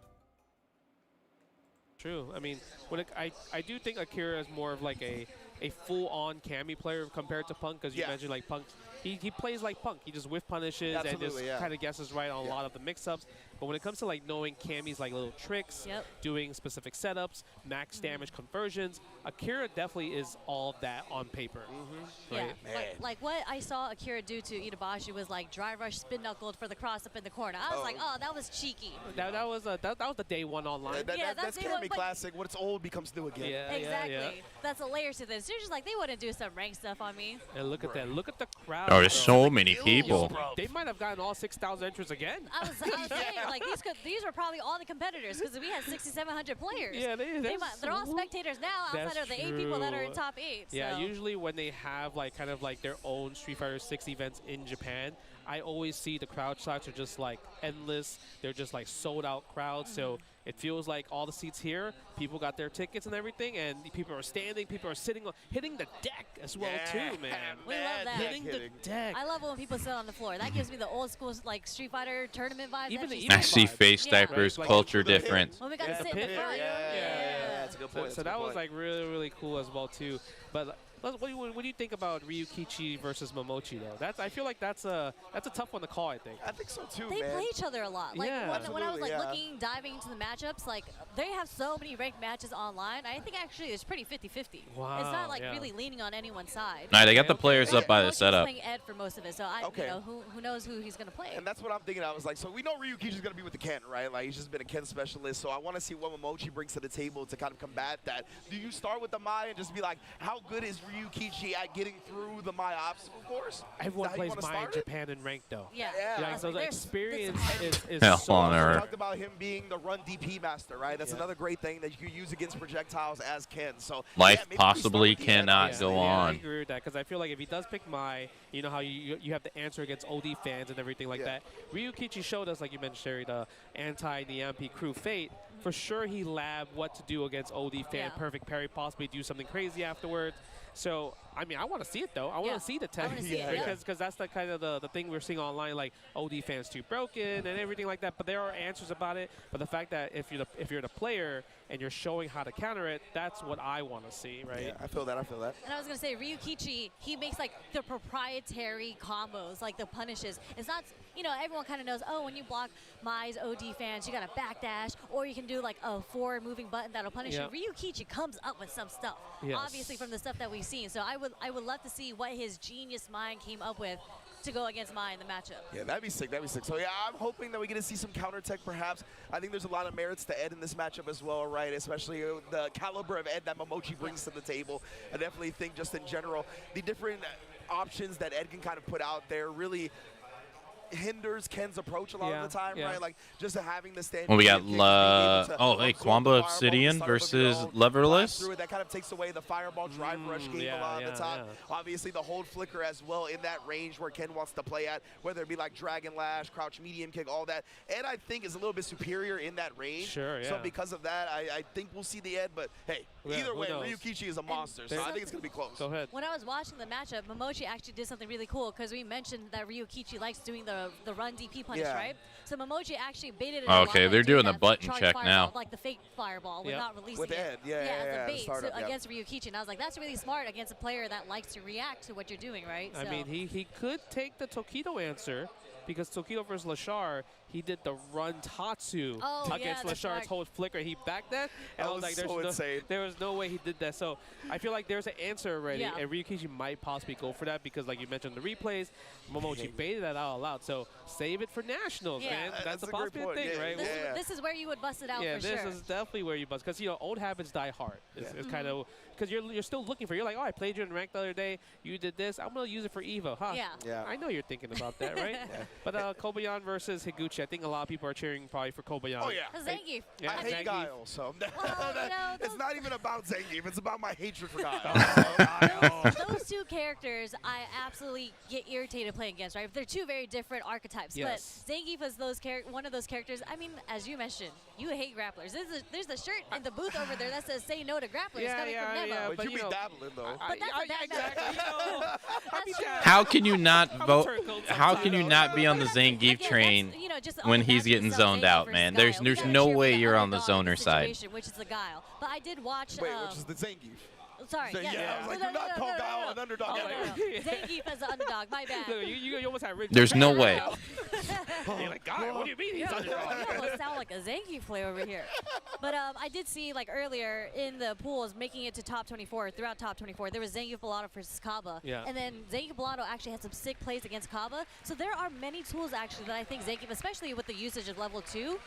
True. I mean, I do think Akira is more of like a full-on Cammy player compared to Punk, because you mentioned like Punk, he plays like Punk. He just whiff punishes and just kind of guesses right on a lot of the mix-ups. But when it comes to like knowing Cammy's like little tricks, doing specific setups, max damage conversions, Akira definitely is all of that on paper. Right? Yeah, like what I saw Akira do to Itabashi was like dry rush spin knuckled for the cross up in the corner. I was like, oh, that was cheeky. That was the day one online. That's Cammy classic. What's old becomes new again. Yeah, exactly. That's a layer to this. They're just like, they wouldn't do some rank stuff on me. And look at that. Look at the crowd. Oh, there's so many people. They might have gotten all 6,000 entrants again. I was saying, like, these were probably all the competitors, because we had 6,700 players. Yeah, they're all spectators now outside of the 8 people that are in top 8. Yeah, so. Usually when they have like kind of like their own Street Fighter 6 events in Japan, I always see the crowd shots are just like endless. They're just like sold out crowds. So it feels like all the seats here, people got their tickets and everything, and people are standing, people are sitting, hitting the deck as well too, man. We love that. Hitting the deck. I love it when people sit on the floor. That gives me the old school like Street Fighter tournament vibes. I see face diapers, culture difference. When we got to sit in the front. Yeah, that's a good point. So that was like really, really cool as well too. But what do you think about Ryukichi versus Momochi though? I feel like that's a tough one to call. I think so too. They play each other a lot. Like when I was like Absolutely, diving into the matchups, like they have so many ranked matches online. I think actually it's pretty 50-50. Wow, it's not like really leaning on anyone's side. All right, they got the players up by the Moshi's setup. playing Ed for most of it, so you know, who knows who he's gonna play. And that's what I'm thinking. I was like, so we know Ryukichi's gonna be with the Ken, right? Like he's just been a Ken specialist. So I want to see what Momochi brings to the table to kind of combat that. Do you start with the Mai and just be like, how good is Ryukichi at getting through the Mai obstacle course? Everyone plays Mai in Japan in ranked though. Yeah. So the experience is Hell so on earth. We talked about him being the run DP master, right? That's another great thing that you could use against projectiles as Ken. So Life maybe possibly cannot go on. I agree with that, because I feel like if he does pick Mai, you know how you have the answer against OD fans and everything like that. Ryukichi showed us, like you mentioned, Sherry, the anti-Niampi crew Fate. For sure, he labbed what to do against OD fan, perfect parry, possibly do something crazy afterwards. So, I mean, I want to see it, though. I want to see the tech. Because that's the kind of the thing we're seeing online, like, OD fans too broken and everything like that. But there are answers about it. But the fact that if you're the player and you're showing how to counter it, that's what I want to see, right? Yeah, I feel that. And I was going to say, Ryukichi, he makes, like, the proprietary combos, like the punishes. It's not, you know, everyone kind of knows, oh, when you block Mai's OD fans, you got to backdash, or you can do, like, a forward-moving button that'll punish you. Ryukichi comes up with some stuff, obviously, from the stuff that we've seen. So I would love to see what his genius mind came up with to go against Mai in the matchup. Yeah, that'd be sick. So yeah, I'm hoping that we get to see some counter tech perhaps. I think there's a lot of merits to Ed in this matchup as well, right? Especially the caliber of Ed that Momochi brings to the table. I definitely think just in general, the different options that Ed can kind of put out there really hinders Ken's approach a lot of the time, right? Like just having the stand. Well, we got Kwamba Obsidian versus Leverless. That kind of takes away the fireball drive rush game a lot of the time. Obviously, the hold flicker as well in that range where Ken wants to play at, whether it be like Dragon Lash, crouch medium kick, all that. Ed, I think, is a little bit superior in that range. So because of that, I think we'll see the Ed. But hey, either way, Ryukichi is a monster, so I think it's going to be close. Go ahead. When I was watching the matchup, Momochi actually did something really cool, because we mentioned that Ryukichi likes doing the run DP punish, right? So Momochi actually baited it. Okay, they're doing the button check now. Like the fake fireball with not releasing with Ed. Yeah, as a bait against Ryukichi. And I was like, that's really smart against a player that likes to react to what you're doing, right? I mean, he could take the Tokido answer, because Tokido versus Lashar, he did the run Tatsu against Lashar's hold flicker. He backed that, and I was like, there was no way he did that. So I feel like there's an answer already, and Ryukichi might possibly go for that, because like you mentioned the replays, Momochi baited that out loud. So save it for Nationals, man. That's a possible thing, right? This is where you would bust it out for sure. Yeah, this is definitely where you bust, because, you know, old habits die hard. It's kind of, because you're still looking for, you're like, oh, I played you in ranked the other day, you did this, I'm going to use it for EVO, huh? Yeah. I know you're thinking about that, right? But Kobayan versus Higuchi, I think a lot of people are cheering probably for Kobayan. Oh, yeah. Zangief. Yeah, I hate Zangief. Guile, so it's not even about Zangief. It's about my hatred for Guile. Those two characters, I absolutely get irritated playing against, right? They're two very different archetypes. Yes. But Zangief is one of those characters. I mean, as you mentioned, you hate grapplers. There's a shirt in the booth over there that says "Say no to grapplers." coming from Nemo. Yeah, but you be know, dabbling though. But that's a bad Exactly. How can you not vote? How can you not be on the Zangief train when he's getting zoned out, man? There's no way you're on the zoner side. Which is the Guile. But I did watch. Wait, which is the Zangief? Sorry. Yeah, I was like, do not call Guile an underdog. Zangief as an underdog. My bad. You almost had Rick. There's no way. You're like, God, what do you mean he's underdog? You almost sound like a Zangief player over here. But I did see, like, earlier in the pools, making it to top 24, throughout top 24, there was Zangief Bellato versus Kaba. Yeah. And then Zangief Bellato actually had some sick plays against Kaba. So there are many tools, actually, that I think Zangief, especially with the usage of level 2,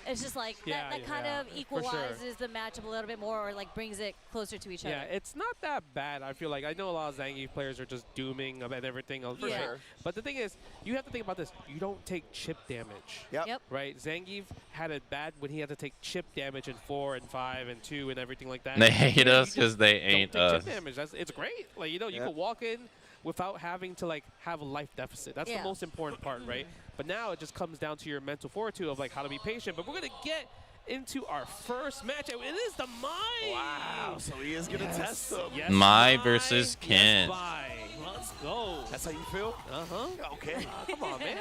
it's just like that kind of equalizes the matchup a little bit more, or like brings it closer to each other. Yeah, it's not that bad. I feel like I know a lot of Zangief players are just dooming and everything else. For sure. But the thing is, you have to think about this. You don't take chip damage. Yep. Right? Zangief had it bad when he had to take chip damage in 4 and 5 and 2 and everything like that. They hate us because they ain't don't take us. chip damage. It's great. Like, you know, you can walk in without having to like have a life deficit. That's the most important part, right? But now it just comes down to your mental fortitude of like how to be patient. But we're gonna get into our first match. It is the Mai. Wow, so he is gonna test them. Yes, Mai versus Ken. Yes, Mai. Let's go. That's how you feel? Uh-huh. Okay. Come on, man.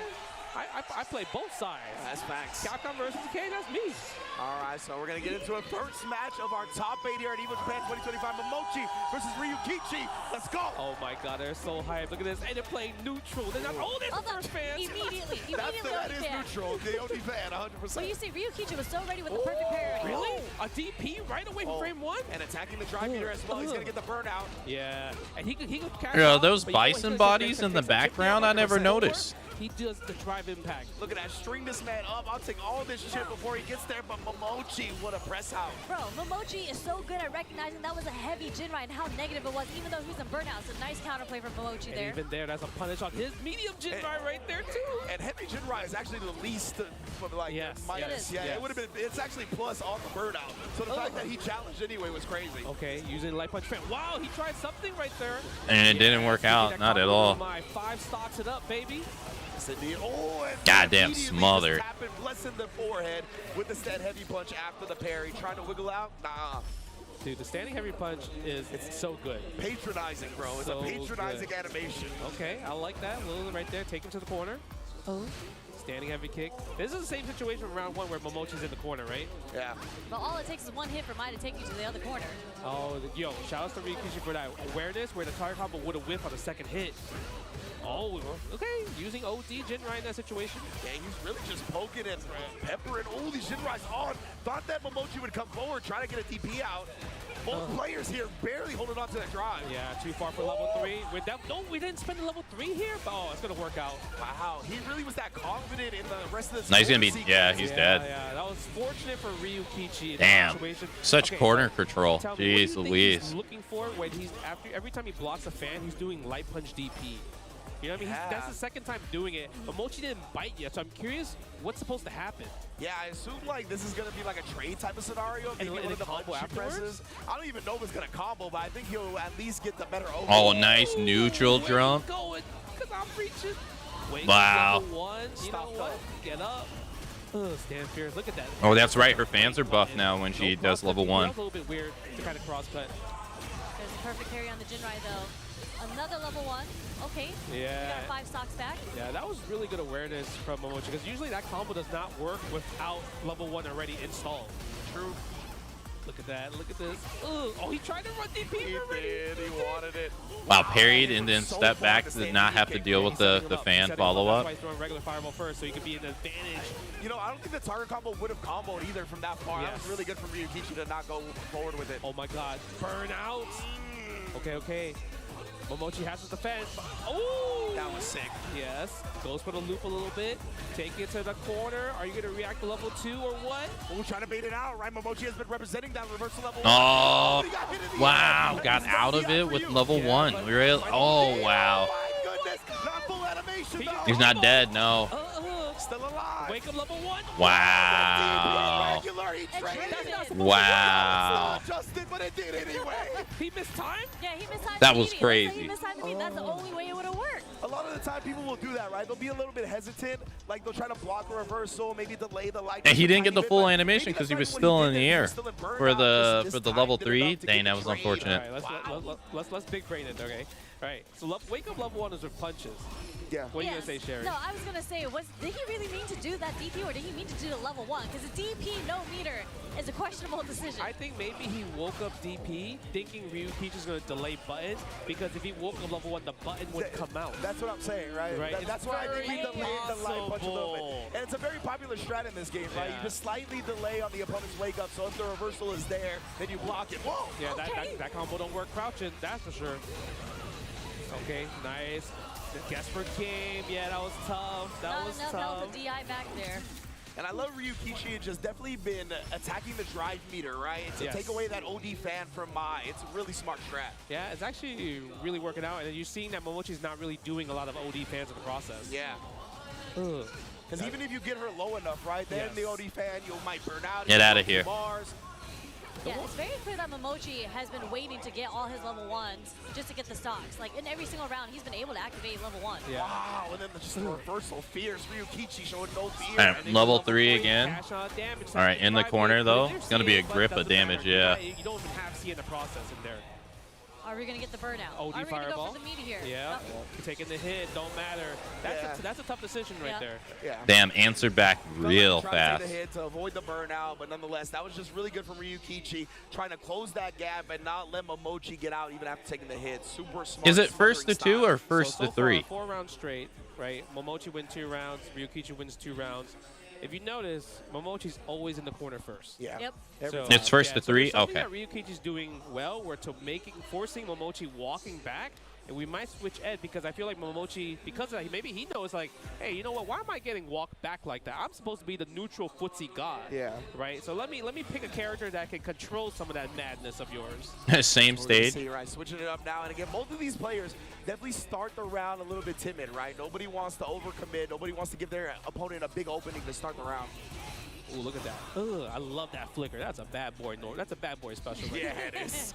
I play both sides. That's facts. Capcom versus Ken, that's me. All right, so we're going to get into a first match of our top 8 here at EVO Japan 2025. Momochi versus Ryukichi. Let's go. Oh, my God. They're so hyped. Look at this. And they're playing neutral. They're not. Oh, they're first fans. Immediately. That is neutral. The OD fan, 100%. Well, you see, Ryukichi was so ready with the perfect parry. Really? A DP right away from frame 1? And attacking the drive meter as well. He's going to get the burnout. Yeah. And he could carry Yo, those bison bodies in the background, I never noticed. He does the drive impact. Look at that. String this man up. I'll take all this shit before he gets there. But Momochi, what a press out. Bro, Momochi is so good at recognizing that was a heavy Jinrai and how negative it was, even though he was in burnout. It's a nice counterplay from Momochi And there. even there, that's a punish on his medium Jinrai right there, too. And heavy Jinrai is actually the least, like, minus. It is. It would have been, it's actually plus on the burnout. So the fact that he challenged anyway was crazy. Okay, using light punch. Wow, he tried something right there. And it didn't work out, not at all. My 5 stocks it up, baby. Oh, and Goddamn smother. Blessing the forehead with the stand heavy punch after the parry. Trying to wiggle out? Nah. Dude, the standing heavy punch it's so good. Patronizing, bro. It's so a patronizing animation. Okay, I like that. Lily right there. Take him to the corner. Oh. Standing heavy kick. This is the same situation from round 1 where Momochi's in the corner, right? Yeah. But all it takes is one hit for Mai to take you to the other corner. Oh, yo, shout out to Ryukichi for that awareness where the target combo would have whiffed on the second hit. Oh, okay, using OD Jinrai in that situation. Yeah, he's really just poking and peppering all these Jinrais on. Thought that Momochi would come forward, trying to get a DP out. Both players here barely holding on to that drive. Yeah, too far for level 3. We didn't spend the level 3 here, but it's going to work out. Wow, he really was that confident in the rest of the No, he's going to be, he's dead. Yeah, that was fortunate for Ryukichi in Damn, that situation. such corner control. Jeez Louise. He's looking for when he's, every time he blocks a fan, he's doing light punch DP. You know what I mean? That's the second time doing it. Momochi didn't bite yet, so I'm curious what's supposed to happen. Yeah, I assume like this is gonna be like a trade type of scenario. Maybe one of the combo presses. I don't even know if it's gonna combo, but I think he'll at least get the better over. Oh, nice neutral jump. Going, because I'm reaching. Wait, wow. Level 1. You know what? Get up. Stand fierce. Look at that. Oh, that's right. Her fans are buffed now when she does level 1. That's a little bit weird to kind of cross cut. There's a perfect carry on the Jinrai though. Another level 1. Okay. Yeah. We got 5 stocks back. Yeah, that was really good awareness from Momochi because usually that combo does not work without level 1 already installed. True. Look at that. Look at this. Ugh. Oh, he tried to run DP already. He wanted it. Wow, parried and then stepped back to not have to deal with the fan follow-up. That's why he's throwing regular fireball first, so he could be in an advantage. You know, I don't think the target combo would have comboed either from that far. That was really good from Ryukichi to not go forward with it. Oh my God. Burnout. Okay, okay. Momochi has to defend. Oh! That was sick. Yes. Goes for the loop a little bit. Take it to the corner. Are you going to react to level 2 or what? Oh, trying to bait it out, right? Momochi has been representing that reversal level 1. Oh, wow. Got out of it with level 1. Really? Oh, wow. Oh, my goodness. Not full animation. He's not dead, no. Still alive. Wake up level 1. Wow. Wow. Justin, but it did anyway. He missed time? Yeah, he missed time. That was crazy. He missed time to beat. That's the only way it would have worked. A lot of the time, people will do that, right? They'll be a little bit hesitant, like they'll try to block a reversal, maybe delay the light. And he didn't get the full animation because he was still in the air for the level 3. Dang, that was unfortunate. All right, let's big brain it, okay? All right, so wake up level 1 is with punches. Yeah. What are you gonna say, Sherry? No, I was gonna say, did he really mean to do that DP or did he mean to do the level 1? Because a DP no meter is a questionable decision. I think maybe he woke up DP thinking Ryukichi is gonna delay button because if he woke up level 1, the button would come out. That's what I'm saying, right? That's why I think he delayed the light punch a little bit. And it's a very popular strat in this game, right? You just slightly delay on the opponent's wake up, so if the reversal is there, then you block it. Whoa! Yeah, that combo don't work crouching, that's for sure. Okay, nice. The guess for game. Yeah, that was tough. That was tough. That was a DI back there. And I love Ryukichi has just definitely been attacking the drive meter, right? To take away that OD fan from Mai. It's a really smart strat. Yeah, it's actually really working out. And you're seeing that Momochi's not really doing a lot of OD fans in the process. Yeah. Because even if you get her low enough, right, then the OD fan, you might burn out. Get out of here. Yeah, it's very clear that Momochi has been waiting to get all his level 1s just to get the stocks. Like, in every single round, he's been able to activate level 1. Yeah. Wow, and then just the reversal. Fierce Ryukichi showing no fear. All right, level 3 again. All right, in the corner, though. It's going to be a grip of damage, yeah. You don't even have C in the process in there. Are we going to get the burnout? OD Are we going to fireball. go for the meaty here? Yeah, taking the hit, don't matter. That's a tough decision right there. Yeah. Damn, answered back real fast. To take the hit to avoid the burnout, but nonetheless, that was just really good from Ryukichi, trying to close that gap and not let Momochi get out even after taking the hit. Super smart. Is it first to 2 or first to 3? 4 rounds straight, right? Momochi wins 2 rounds, Ryukichi wins 2 rounds. If you notice, Momochi's always in the corner first. Yeah. Yep. So, it's first to 3? So okay. that Ryukichi's doing well, we're forcing Momochi walking back, and we might switch Ed because I feel like Momochi, because of that, maybe he knows like, hey, you know what? Why am I getting walked back like that? I'm supposed to be the neutral footsie god. Yeah. Right. So let me pick a character that can control some of that madness of yours. Same stage. See, right, switching it up now, and again, both of these players definitely start the round a little bit timid, right? Nobody wants to overcommit. Nobody wants to give their opponent a big opening to start the round. Ooh, look at that. Ugh, I love that flicker. That's a bad boy. That's a bad boy special. Right yeah, there. it is.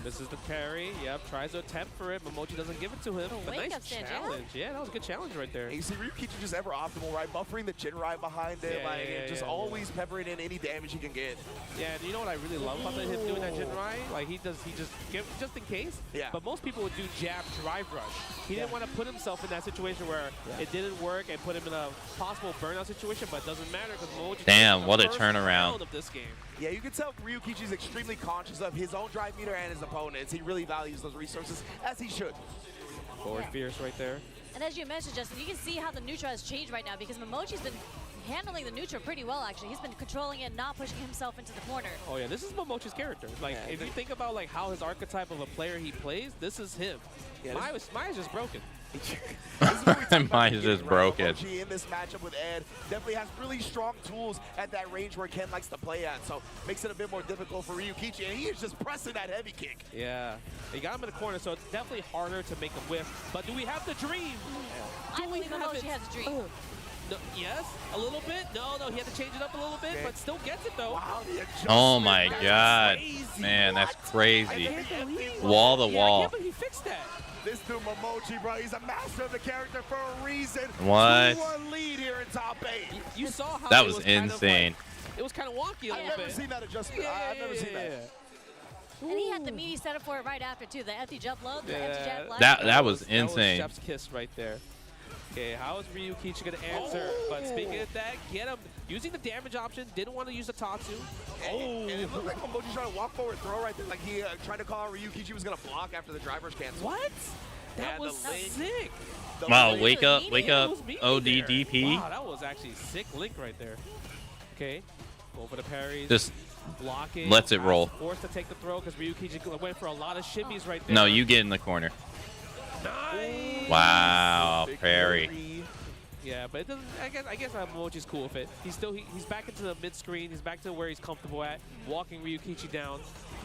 This is the carry. Yep, tries to attempt for it. Momochi doesn't give it to him. But nice challenge. Yeah, that was a good challenge right there. And you see Ryukichi just ever optimal, right? Buffering the Jinrai behind it, and just always peppering in any damage he can get. Yeah, and you know what I really love about him doing that Jinrai? Like he just in case. Yeah. But most people would do jab drive rush. He didn't want to put himself in that situation where it didn't work and put him in a possible burnout situation, but it doesn't matter because Momochi. Damn, what a turnaround of this game. Yeah, you can tell Ryukichi's extremely conscious of his own drive meter and his opponent's. He really values those resources, as he should. Forward fierce right there. And as you mentioned, Justin, you can see how the neutral has changed right now because Momochi's been handling the neutral pretty well, actually. He's been controlling it, not pushing himself into the corner. Oh, yeah, this is Momochi's character. Like, if you think about like how his archetype of a player he plays, this is him. Yeah, Maya's just broken. Mine is just broken. Momochi in this matchup with Ed definitely has really strong tools at that range where Ken likes to play at, so makes it a bit more difficult for Ryukichi, and he is just pressing that heavy kick. Yeah, he got him in the corner, so it's definitely harder to make him whiff. But do we have the dream? I believe Momochi has a dream. No, yes, a little bit. No, he had to change it up a little bit, but still gets it though. Wow, oh my god, man, that's crazy. Wall to wall. I can't believe he fixed that. This dude Momochi, bro, he's a master of the character for a reason. What? 2-1 lead here in top 8. You saw how that was insane. It was kind of wonky a little bit. I've never seen that adjustment. I've never seen that. And he had the meaty setup for it right after, too. The empty jump load, the empty jab line. That was insane. That was Chef's kiss right there. Okay, how is Ryukichi going to answer? But speaking of that, get him. Using the damage option, didn't want to use the Tatsu. And it looked like Momochi's trying to walk forward throw right there. Like he tried to call Ryukichi was going to block after the driver's cancel. What? That was sick. Wow, wake up, ODDP. Wow, that was actually sick link right there. Okay, go for the parries. Just blocking. lets it roll. Forced to take the throw because Ryukichi went for a lot of shimmies right there. No, you get in the corner. Nice. Wow, parry. Yeah, but it doesn't. I guess Momochi's cool with it. He's back into the mid screen. He's back to where he's comfortable at, walking Ryukichi down.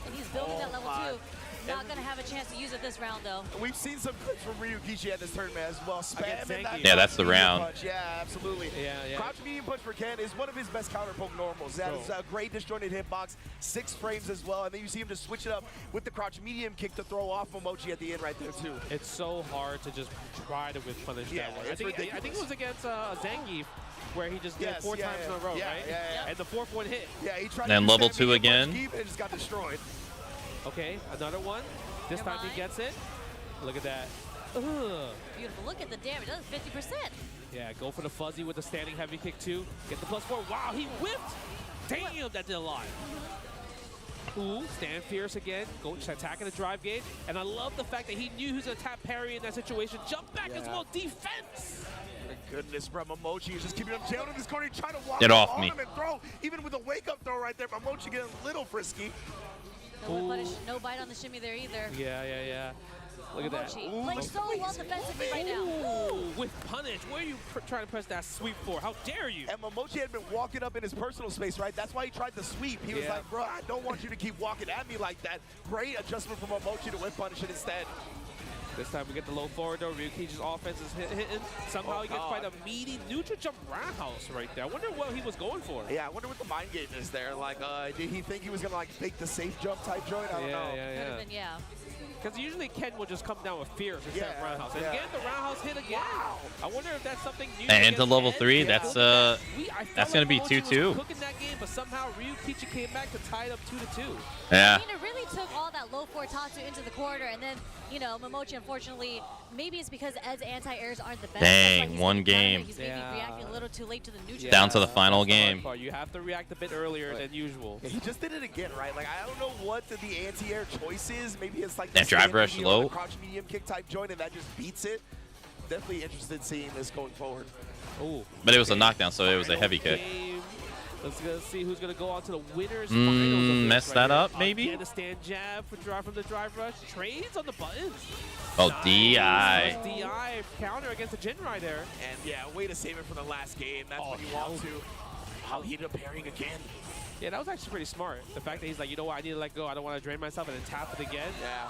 And he's building that level 2. Not going to have a chance to use it this round, though. We've seen some clips from Ryukichi at this tournament as well. Spamming that yeah, that's the round. Punch. Yeah, absolutely. Yeah. Crouch medium punch for Ken is one of his best counter poke normals. That is a great disjointed hitbox, 6 frames as well. And then you see him just switch it up with the crouch medium kick to throw off Momochi at the end right there, too. It's so hard to just try to whip punish that one. I think it was against Zangief, where he just did 4 times in a row, right? Yeah. And the 4th one hit. Yeah, he tried then to level 2 again. And just got destroyed. Okay, another one. This time he gets it. Look at that. Ugh. Beautiful. Look at the damage. That was 50%. Yeah, go for the fuzzy with the standing heavy kick too. Get the +4. Wow, he whipped. Damn, that did a lot. Ooh, stand fierce again. Go attacking the drive gauge. And I love the fact that he knew he was going to tap parry in that situation. Jump back as well. Defense. Goodness, bro. Momochi is just keeping him jailed in this corner. He's trying to walk Get off on me. him and throw. Even with a wake-up throw right there, Momochi getting a little frisky. No bite on the shimmy there either. Yeah. Look at that. Playing so well defensively right now. Ooh, with punish. Where are you trying to press that sweep for? How dare you? And Momochi had been walking up in his personal space, right? That's why he tried the sweep. He was like, bro, I don't want you to keep walking at me like that. Great adjustment from Momochi to whip punish it instead. This time we get the low forward though. Ryukichi's offense is hitting. Somehow he gets quite a meaty neutral jump roundhouse right there. I wonder what he was going for. Yeah, I wonder what the mind game is there. Like, did he think he was going to, like, fake the safe jump type joint? I don't know. Yeah. Because usually Ken will just come down with fierce instead of roundhouse. And again, the roundhouse hit again. Wow. I wonder if that's something new. And to level 3, Yeah. that's going to be 2-2. Cooking that game, but somehow Ryukichi came back to tie it up 2-2. Yeah. I mean, it really took all that low 4 Tatsu into the corner, and then, Momochi, unfortunately, maybe it's because Ed's anti-airs aren't the best. Dang, one game. He's maybe reacting a little too late to the neutral. Down to the final game. You have to react a bit earlier than usual. Yeah, he just did it again, right? Like, I don't know what the anti-air choice is. Maybe it's like that drive rush low. Crouch medium kick type joint, and that just beats it. Definitely interested in seeing this going forward. Oh, but it was a knockdown, so it was a heavy kick. Let's see who's going to go on to the winners. Finals mess that up, maybe? Again, a stand jab from the drive rush. Trades on the buttons. Oh, nice. DI. DI counter against the Jinrai there. And yeah, way to save it for the last game. That's what you want to. How he ended up parrying again. Yeah, that was actually pretty smart. The fact that he's like, you know what, I need to let go. I don't want to drain myself, and then tap it again. Yeah.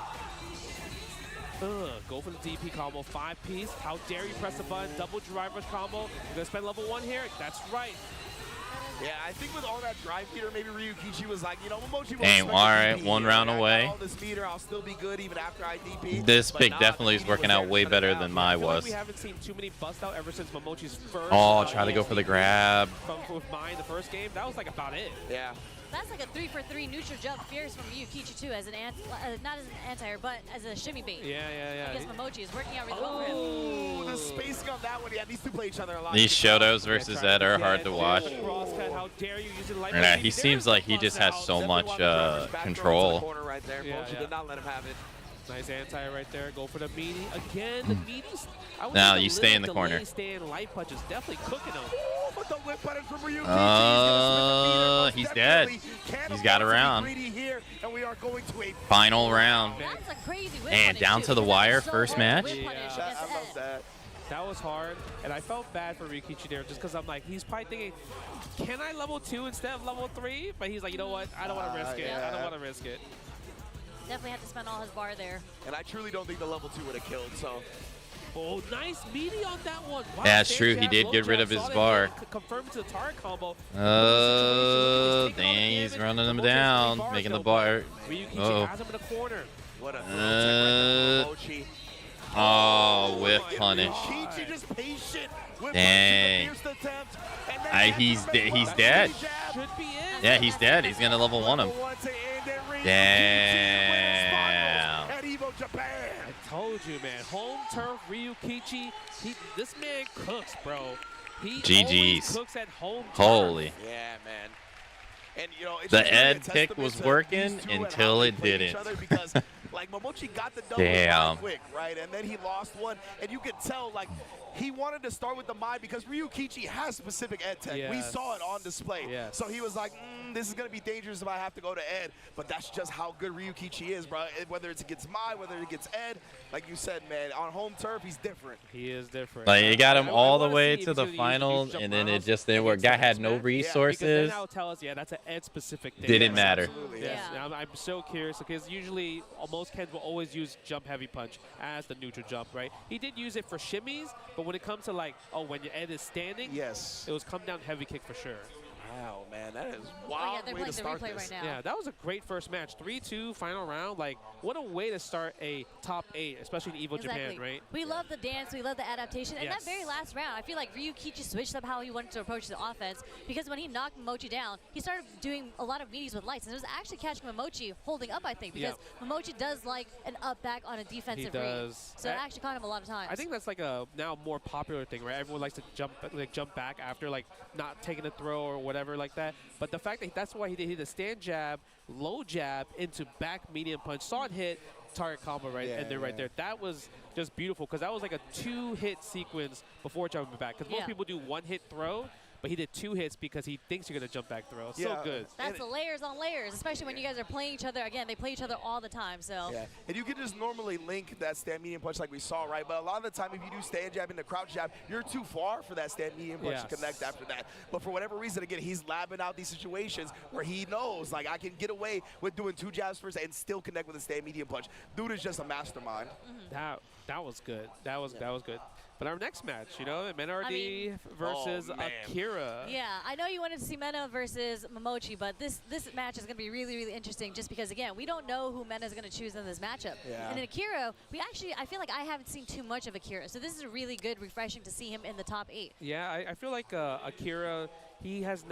Go for the DP combo, 5-piece. How dare you press the button, double drive rush combo. You're going to spend level 1 here? That's right. Yeah, I think with all that drive meter, maybe Ryukichi was like, Momochi will Dang, all right, one round away. All this meter, I'll still be good even after I DP. This pick definitely is working out way better than my was. We haven't seen too many bust out ever since Momochi's first. Oh, try to go for the grab. With mine the first game, that was like about it. Yeah. That's like a 3-for-3 neutral jump fierce from Ryukichi too, as an not as an anti-air, but as a shimmy bait. Yeah. I guess Momochi is working out really well for him. Oh, the spacing on that one. Yeah, these two play each other a lot. These Shotos versus Ed are hard to watch. How dare you using light Yeah, he seems like he just has so much control. Right there. Momochi did not let him have it. Nice anti right there. Go for the meaty again. The meaty's. Now you stay in the corner. Stand light punch is definitely cooking him. But the whip button from Ryukichi. He's dead. He's got around. Here, and we are going to a final round. That's a crazy whip And down to the wire, first match. I love that. That was hard, and I felt bad for Ryukichi there just because I'm like, he's probably thinking, can I level 2 instead of level 3? But he's like, you know what? I don't want to risk it. I don't want to risk it. Definitely had to spend all his bar there. And I truly don't think the level 2 would have killed, so. Oh, nice meaty on that one. Wow, yeah, it's true. He did get rid of his bar. Confirmed to the target combo. Dang, he's running him down, making the bar. Ryukichi has him in the corner. What a oh, whiff punish. Dang. He's dead. Yeah, he's dead. He's gonna level 1 him. Damn. I told you, man. Home turf Ryukichi. This man cooks, bro. He GG's. cooks at home turf. Holy. Yeah, man. And the Ed pick was working until it didn't. Like Momochi got the double quick, right? And then he lost one, and you could tell like he wanted to start with the Mai because Ryukichi has specific ed tech. We saw it on display. So he was like, this is going to be dangerous if I have to go to ed. But that's just how good Ryukichi is, bro. Whether it's against Mai, whether it gets ed, like you said, man, on home turf, he's different. He is different. Like, it got him all the way to the final, and then it just didn't work. Guy had no resources. Because then that'll tell us, that's an ed-specific thing. Didn't matter. I'm so curious because usually most Kens will always use jump heavy punch as the neutral jump, right? He did use it for shimmies, but when it comes to like, when your ed is standing, it was come down heavy kick for sure. Wow, man, that is wild way to start this. Right now. Yeah, that was a great first match. 3-2 final round. Like, what a way to start a top 8, especially in Evo Japan, right? We love the dance, we love the adaptation, and that very last round, I feel like Ryukichi switched up how he wanted to approach the offense because when he knocked Momochi down, he started doing a lot of meaties with lights, and it was actually catching Momochi holding up, I think, because Momochi does like an up back on a defensive read. So it actually caught him a lot of times. I think that's like a now more popular thing, right? Everyone likes to jump back after like not taking a throw or whatever like that. But the fact that that's why he did hit a stand jab, low jab into back medium punch, saw it hit, target combo right there. That was just beautiful because that was like a 2-hit sequence before jumping back. Because most people do 1-hit throw, but he did 2 hits because he thinks you're going to jump back throw. So good. That's the layers on layers, especially when you guys are playing each other. Again, they play each other all the time. So and you can just normally link that stand medium punch like we saw, right? But a lot of the time, if you do stand jab into crouch jab, you're too far for that stand medium punch to connect after that. But for whatever reason, again, he's labbing out these situations where he knows, like, I can get away with doing 2 jabs first and still connect with a stand medium punch. Dude is just a mastermind. That was good. That was good. But our next match, Menardi versus Akira. Yeah, I know you wanted to see Mena versus Momochi, but this match is going to be really, really interesting just because, again, we don't know who Mena is going to choose in this matchup. And in Akira, I feel like I haven't seen too much of Akira, so this is really good, refreshing to see him in the top 8. Yeah, I feel like Akira, he hasn't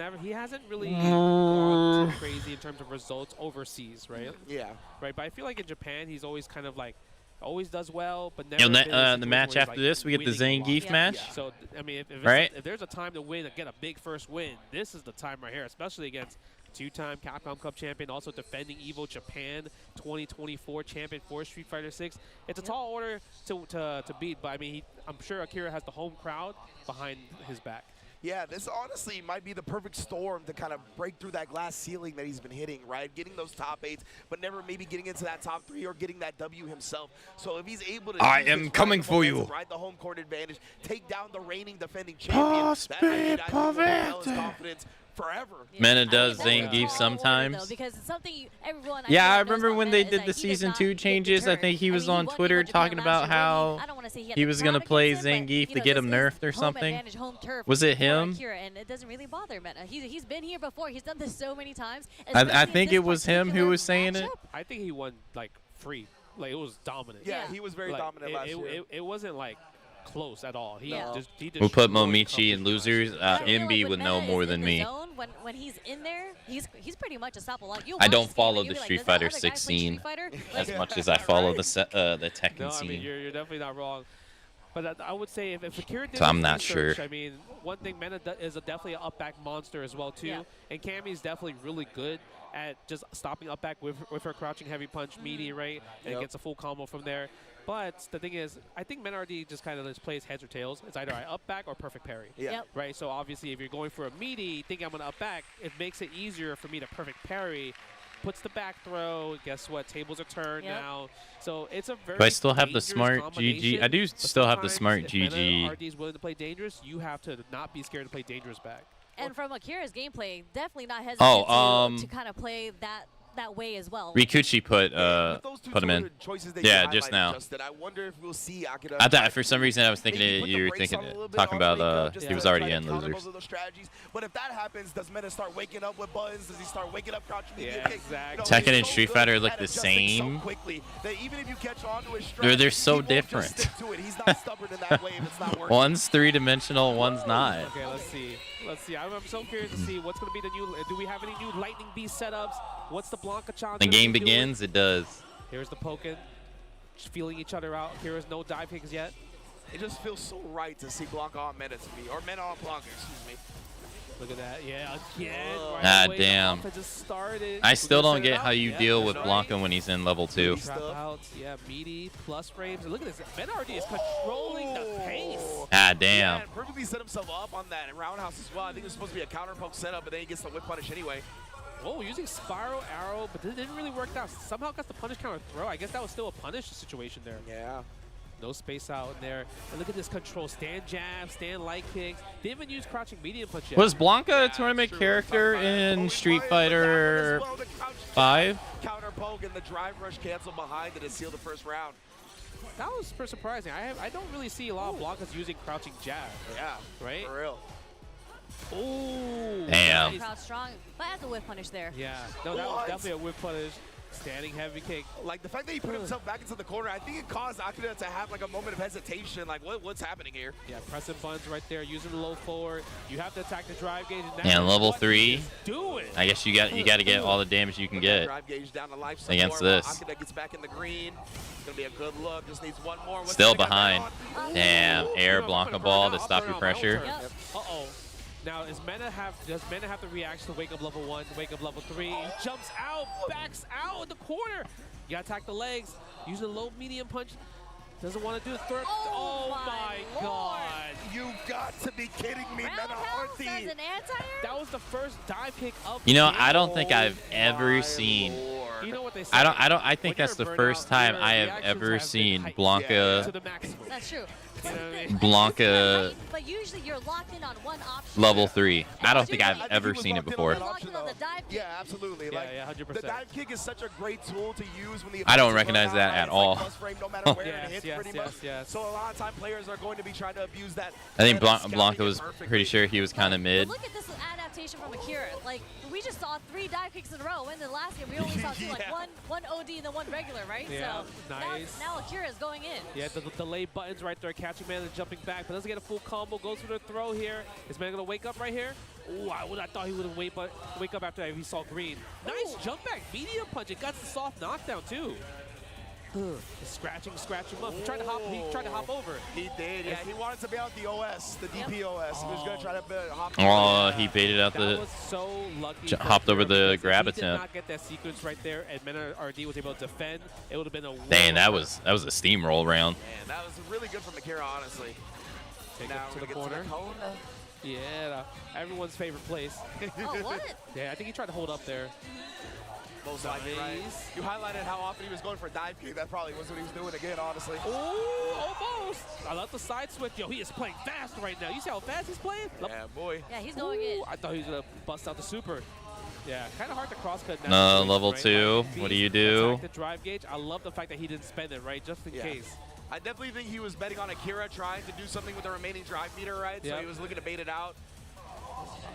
really gone too crazy in terms of results overseas, right? Yeah. Right, but I feel like in Japan, he's always kind of like, always does well, but never. And the match after this, we get the Zangief match. So, I mean, if there's a time to win and get a big first win, this is the time right here, especially against 2-time Capcom Cup champion, also defending Evo Japan 2024 champion for Street Fighter 6. It's a tall order to beat, but I mean, I'm sure Akira has the home crowd behind his back. Yeah, this honestly might be the perfect storm to kind of break through that glass ceiling that he's been hitting, right? Getting those top 8s, but never maybe getting into that top 3 or getting that W himself. So if he's able to I am coming for you. Ride the home court advantage, take down the reigning defending champion, that may propel his confidence forever. Mena does Zangief sometimes. Because it's something everyone. I remember when they did the Season 2 changes. I think he was on Twitter talking about how he was going to play Zangief to get him nerfed or something. Was it him? And it doesn't really bother Mena. He's been here before. He's done this so many times. I think it was him who was saying it. I think he won like free. Like, it was dominant. Yeah, he was very dominant last year. It wasn't like close at all. He just We'll put Momichi in losers. MB would know more than me. When he's in there, he's pretty much a stopper. Like, I don't follow the Street Fighter 6 scene as much as I follow the Tekken scene. I mean, you're definitely not wrong. But I would say if Akira did I'm not research, sure. I mean, one thing, Mena is definitely an up-back monster as well, too. And Cammy's definitely really good at just stopping up-back with her crouching heavy punch, meaty, right? And gets a full combo from there. But the thing is, I think Menardi just kind of just plays heads or tails. It's either I up back or perfect parry. Right? So obviously, if you're going for a meaty, thinking I'm going to up back, it makes it easier for me to perfect parry. Puts the back throw. Guess what? Tables are turned now. So it's a very. Do I still have the smart GG? I do still have the smart GG. Menardi is willing to play dangerous. You have to not be scared to play dangerous back. And from Akira's gameplay, definitely not hesitant to kind of play that way as well. Rikuchi put him in. Just now. I wonder if we'll see Akira. I thought for some reason I was thinking you were talking about he was already in losers. But if that happens, does Mena start waking up with buttons? Does he start waking up crouching? Exactly. Tekken and Street Fighter look the same. They're so different. One's 3-dimensional, one's not. Okay, let's see. I'm so curious to see what's going to be the new. Do we have any new Lightning Beast setups? What's the Blanca chance? The game begins. It does. Here's the Pokken, just feeling each other out. Here's no dive kicks yet. It just feels so right to see Blanca on Mena to me, or Mena on Blanca, excuse me. Look at that. Yeah, again. Damn. I still don't get how you deal with Blanca when he's in level 2. Yeah, meaty plus frames. Look at this. Menardi is controlling the pace. Ah, damn. Yeah, and perfectly set himself up on that roundhouse as well. I think it was supposed to be a counter poke setup, but then he gets the whip punish anyway. Oh, using spiral arrow, but it didn't really work out. Somehow got the punish counter throw. I guess that was still a punish situation there. Yeah. No space out in there. And look at this control. Stand jab, stand light kicks. They even use crouching medium punch yet. Was Blanca a tournament character in Street Fighter 5? Counter poke and the drive rush cancel behind it to seal the first round. That was super surprising. I don't really see a lot of Blancas using crouching jab. Yeah. Right? For real. Oh. Damn. Crowd strong, but has a whip punish there. Yeah. No, that was definitely a whip punish. Standing heavy kick. Like the fact that he put himself back into the corner, I think it caused Akira to have like a moment of hesitation. Like, what's happening here? Yeah, pressing buttons right there, using the low forward. You have to attack the drive gauge. And level 3. Do it. I guess you got to get all the damage you can get Drive gauge down to life against support. this. Akira gets back in the green. It's gonna be a good look. Just needs one more. Still behind. Damn, air Blanca ball to stop your pressure. Uh-oh. Now, does Mena have the reaction to wake up level 1, wake up level 3? He jumps out, backs out in the corner. You gotta attack the legs. Using a low medium punch. Doesn't want to do the third. Oh my God. You've got to be kidding me, Mena Arti. That was the first dive kick of You know, the I don't game. think I've ever seen. You know what they say? I think that's the first time I have ever seen Blanca. That's true. You know what I mean? Blanca But usually you're locked in on one option. level 3. I don't think I've ever seen it before. Yeah, absolutely. Yeah, like, yeah, 100%. The dive kick is such a great tool to use when the I don't recognize that at all. no matter where Yes, it hits, yes, pretty yes, much. yes. So a lot of time players are going to be trying to abuse that. I think and scouting Blanca it was perfectly. pretty sure he was kind of mid. Look at this adaptation from Akira. Like, we just saw 3 dive kicks in a row. In the last game, we only saw 2, like one OD and then one regular, right? Yeah, so nice. now Akira is going in. Yeah, the delay buttons right there, catching man and jumping back, but doesn't get a full combo, goes for the throw here. Is man gonna wake up right here? Ooh, I thought he would wake up after he saw green. Nice jump back, medium punch. It got the soft knockdown too. Scratching him up. He tried to hop over. He did, yeah. He wanted to bail out the OS, the DPOS. He was going to try to hop Oh, he baited out that the. was so lucky. Hopped over the grab He did attempt. not get that sequence right there, and Mena RD was able to defend. It would have been a Dang, that was a steamroll round. Man, that was really good from Akira, honestly. Take Now it to we're the gonna corner. get to the corner. Yeah, everyone's favorite place. Oh, what? Yeah, I think he tried to hold up there. Most likely, right? You highlighted how often he was going for a dive kick. That probably was what he was doing again, honestly. Oh, almost. I love the side switch. Yo, he is playing fast right now. You see how fast he's playing? Yeah, boy. Yeah, he's going in. I thought he was going to bust out the super. Yeah, kind of hard to cross-cut now. No, level 2. What do you do? Attack the drive gauge. I love the fact that he didn't spend it, right? Just in case. I definitely think he was betting on Akira trying to do something with the remaining drive meter, right? So he was looking to bait it out.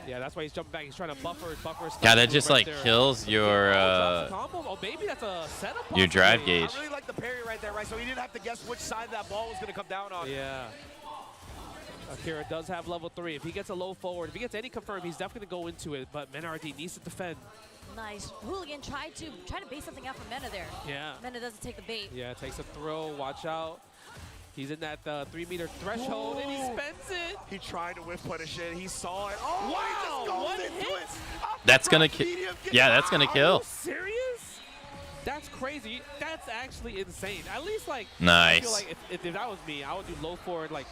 Yeah, that's why he's jumping back. He's trying to buffer. Yeah, that just like kills your Oh, maybe that's a setup. your drive gauge. I really like the parry right there, right? So he didn't have to guess which side that ball was going to come down on. Yeah. Akira does have level 3. If he gets a low forward, if he gets any confirm, he's definitely going to go into it. But Menardi needs to defend. Nice. Hooligan tried to bait something out from Mena there. Yeah. Mena doesn't take the bait. Yeah, takes a throw. Watch out. He's in that 3-meter threshold, and he spends it. He tried to whiff punish it. He saw it. Oh, wow! He just goes into it. That's gonna kill. Yeah, that's gonna kill. Are you serious? That's crazy. That's actually insane. At least like Nice. I feel like if that was me, I would do low forward like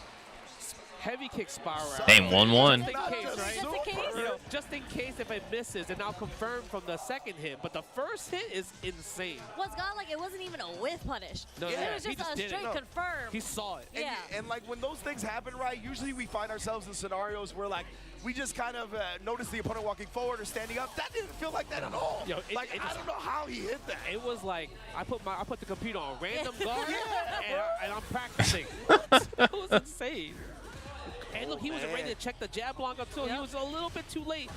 heavy kick spiral. Dang, 1-1. Just in case, right? Just in case. You know, just in case if it misses, and I'll confirm from the second hit. But the first hit is insane. What's gone like it wasn't even a whiff punish. No, it yeah, was he just a did it. straight No. confirm. He saw it. And, Yeah. and like when those things happen, right, usually we find ourselves in scenarios where like we just kind of notice the opponent walking forward or standing up. That didn't feel like that at all. Yo, I don't know how he hit that. It was like I put the computer on random guard and I'm practicing. It was insane. And look, he was ready to check the jab block up too. He was a little bit too late.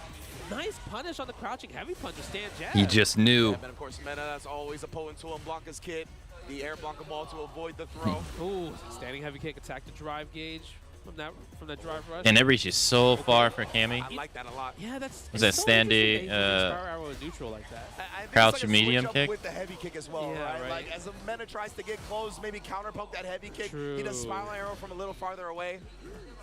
Nice punish on the crouching heavy punch to stand jab. He just knew. And of course, Mena, that's always a potent tool in Blanca's kit. The air Blanca ball to avoid the throw. Ooh, standing heavy kick, attack the drive gauge from that drive rush. And it reaches so far for Cammy. I like that a lot. Yeah, that's. Was that so standing, interesting that he spiral arrow neutral like that. I think Crouch it's like a medium switch up kick? with the heavy kick as well, Yeah, right? Like as Mena tries to get close, maybe counter poke that heavy kick. He does True. spiral arrow from a little farther away.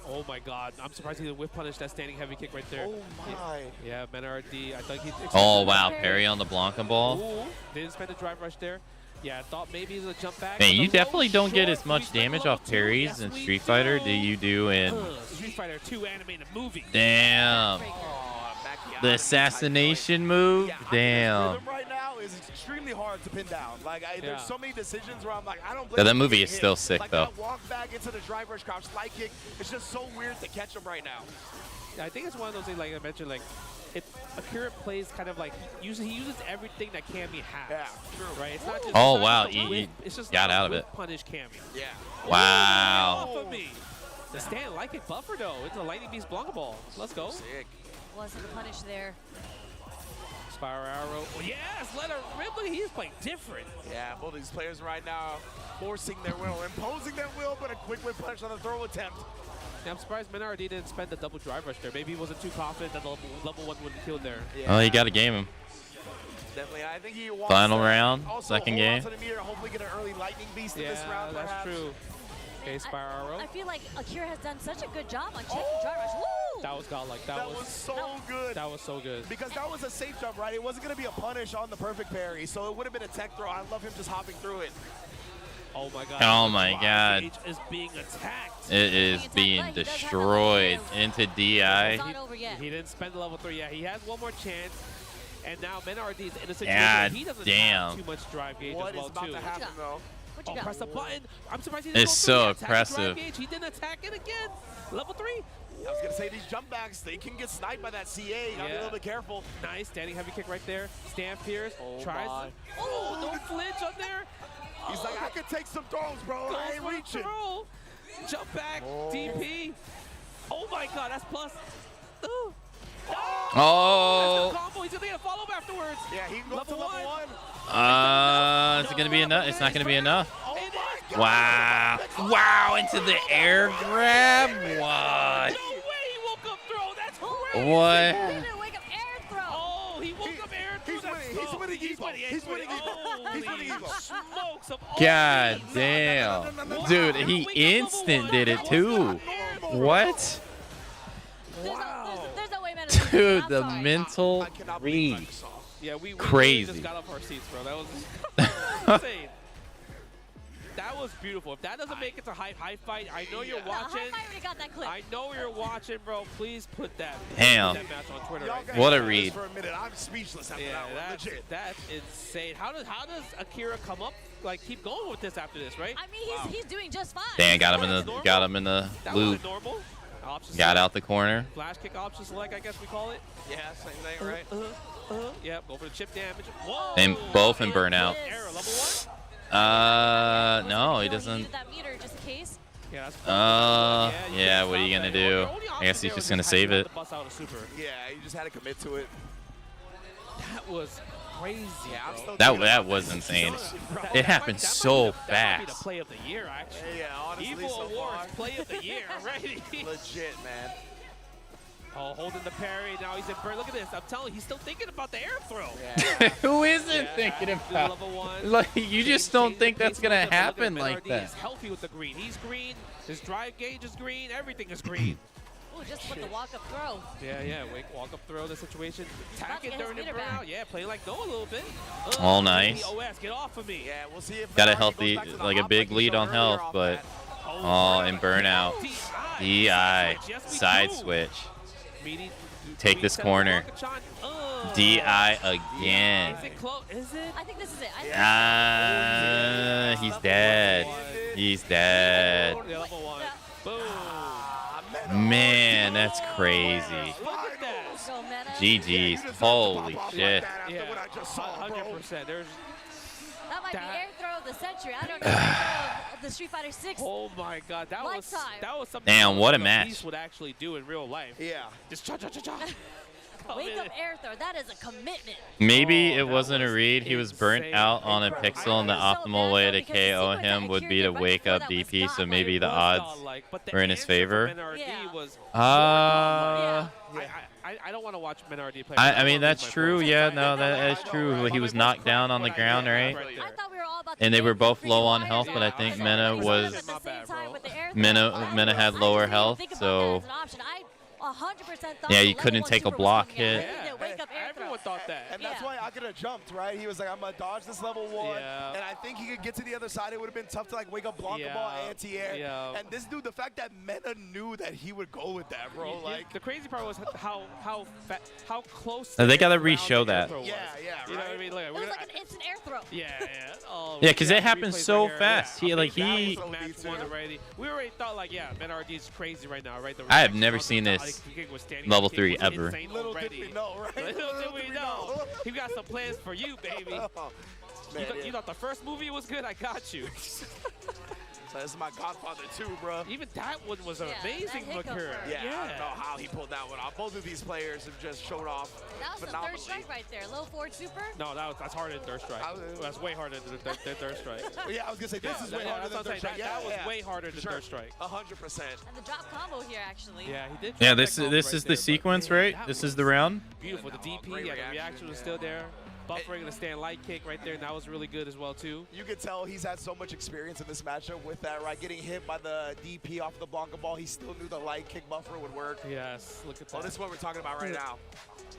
Oh my God! I'm surprised he didn't whip punish that standing heavy kick right there. Oh my! Yeah, Mena RD. I thought he. Oh wow, parry on the Blanca ball. Ooh, didn't spend the drive rush there. Yeah, I thought maybe it was a jump back. Man, but you the low definitely don't get short as much freeze level damage level off 2. parries Yes, in we Street Fighter do. do you do in... Street Fighter 2 animated movie. Damn. The assassination move? Damn. Rhythm right now is extremely hard to pin down. Like, there's so many decisions where I'm like, I don't blame Yeah, that him for movie getting is hit. still sick, like, though. That walk back into the driver's crouch slide kick, it's just so weird to catch him right now. I think it's one of those things, like I mentioned, like, Akira plays kind of like, he uses everything that Cammy has. Yeah, true. Right? It's not just, Oh, it's not wow. just a He whip, it's just got not a out of whip it. Punish Cammy. Yeah. Wow. Off of me. The stand light kick buffer, though. It's a Lightning Beast Blanca Ball. Let's go. Sick. Wasn't the punish there. Spiral Arrow. Yes, let her rip. Look, he's playing different. Yeah, both these players right now forcing their will, imposing their will, but a quick whip punch on the throw attempt. Yeah, I'm surprised Menard didn't spend the double drive rush there. Maybe he wasn't too confident that level 1 wouldn't kill there. Oh, you got to game him. Definitely, I think he wants Final to round, also second hold on game. to the meter, hopefully get an early lightning beast in this round, that's perhaps. true. Okay, Spiral Arrow. I feel like Akira has done such a good job on checking dry rush. Woo! That was godlike. That was so good. That was so good. Because that was a safe jump, right? It wasn't going to be a punish on the perfect parry, so it would have been a tech throw. I love him just hopping through it. Oh my god. Oh my god. Is being attacked. It is being destroyed into DI. He didn't spend the level 3 yet. He has one more chance. And now Menard is in a situation God where he doesn't damn. have too much drive gauge What as well is about too. to happen, though? Oh, press the button. I'm surprised he didn't It's go through so the attack aggressive. drive gauge. He didn't attack it again. Level 3. I was going to say, these jump backs, they can get sniped by that CA. You got to be a little bit careful. Nice. Standing heavy kick right there. Stand Pierce. Oh Tries. my. Oh, no flinch on there. He's like, I could take some throws, bro. Goes I ain't for the reaching. throw. Jump back. DP. Oh my god, that's plus. Ooh. Oh. That's a combo. He's going to get a follow-up afterwards. Yeah, he can go level to level 1. Is it going to be enough? It's not going to be enough. Oh my god. Wow. Wow, into the air grab. What? No way he woke up throw. That's crazy. What? He didn't wake up air throw. Oh, he woke up air throw. He's winning Evo. He's winning Evo. He's winning Evo. Smokes of God damn. Dude, he instant did it too. What? There's no way Menard. Dude, the mental read. Yeah, we Crazy. just got off our seats, bro. That was insane. That was beautiful. If that doesn't make it to high fight, I know you're watching. I already got that clip. I know you're watching, bro. Please put that, Damn. that match on Twitter. Y'all Right guys What a hold this read. For a minute. I'm speechless after that one. Legit. That's insane. How does Akira come up, like keep going with this after this, right? I mean, he's doing just fine. Damn, got him in the That loop. wasn't normal. Option Got select. out the corner. Flash kick option select, I guess we call it. Yeah, same thing, right? Yep, go for the chip damage. Whoa! And both in burnout. Error, level 1? No, he He doesn't. needed that meter just in case. Yeah, that's Yeah, what are you gonna do? I guess he's just gonna save it. Bust out a super. Yeah, you just had to commit to it. That was crazy. Yeah, I'm still That was insane. It happened so That might be the fast. play of the year, actually. Yeah, honestly, Evil so Awards far. play of the year, right? Legit, man. Oh, holding the parry. Now he's in burn. Look at this. I'm telling you, he's still thinking about the air throw. Who isn't thinking about? Level 1. Like, you just don't think that's gonna Look at happen like Menardi. that. He's healthy with the green. He's green. His drive gauge is green. Everything is green. Ooh, just with the walk-up throw. Yeah. Walk up throw the situation. Attacking get his during the meter back. burnout. Yeah, playing like Noah a little bit. All nice. OS, get off of me. Yeah, we'll see if Got a Menardi healthy, goes back to the like a hop big he lead showed on earlier health, off but that. in burnout. DI, side switch. Take this corner. DI again. Is it close? Is it? I think this is it. He's dead. He's dead. Level 1. Boom. Man, that's crazy. Look at that. Go meta. GG's. Holy shit. Yeah, 100%. There's That might That- be air throw of the century. I don't know. Air throw of the Street Fighter 6. Oh my God, that was something. Damn, what a One match. Piece would actually do in real life. Yeah. Just cha cha cha cha. Wake up air throw. That is a commitment. Maybe it wasn't a read. He was burnt out on a pixel, and the optimal way to KO him would be to wake up DP, so maybe the odds were in his favor. I don't want to watch Menardi play. I mean, that's true. Yeah, no, that is true. He was knocked down on the ground, right? And they were both low on health, but I think Mena was Mena had lower health, so 100% thought yeah, the you level couldn't 1 take a super was block coming out. hit. Wake up air throw. Everyone thought that. And that's why Akira jumped, right? He was like, I'm going to dodge this level 1. Yeah. And I think he could get to the other side. It would have been tough to like wake up Blanca Ball anti-air. Yeah. And this dude, the fact that Mena knew that he would go with that, bro. Like the crazy part was how close. They gotta re-show that. Yeah, You know what I mean? Look, It was like an instant air throw. Yeah. Oh, Yeah, because we it got happens replays so right here. fast. Yeah, He match won already. We already thought like, Ben RD is crazy right now, right? The I have reaction never on the seen top, this like, he was standing level on the 3 kick was ever. insane Little did already. we know, right? Little did we know. He got some plans for you, baby. You thought the first movie was good? I got you. So this is my Godfather 2, bro. Even that one was an amazing Makura. Yeah, I don't know how he pulled that one off. Both of these players have just showed off That was the phenomenally. third strike right there. Low forward super. No, that's harder than Third Strike. That's way harder than Third Strike. Yeah, I was gonna say this is way harder than Third Strike. That was way harder than Third Strike. 100%. And the drop combo here, actually. Yeah, he did. Yeah, this is the sequence, right? This is the round. Beautiful. The DP, the reaction was still there. Buffering the stand light kick right there, and that was really good as well too. You can tell he's had so much experience in this matchup with that, right? Getting hit by the DP off the Blanca Ball, he still knew the light kick buffer would work. Yes, look at that. Oh, this is what we're talking about right now,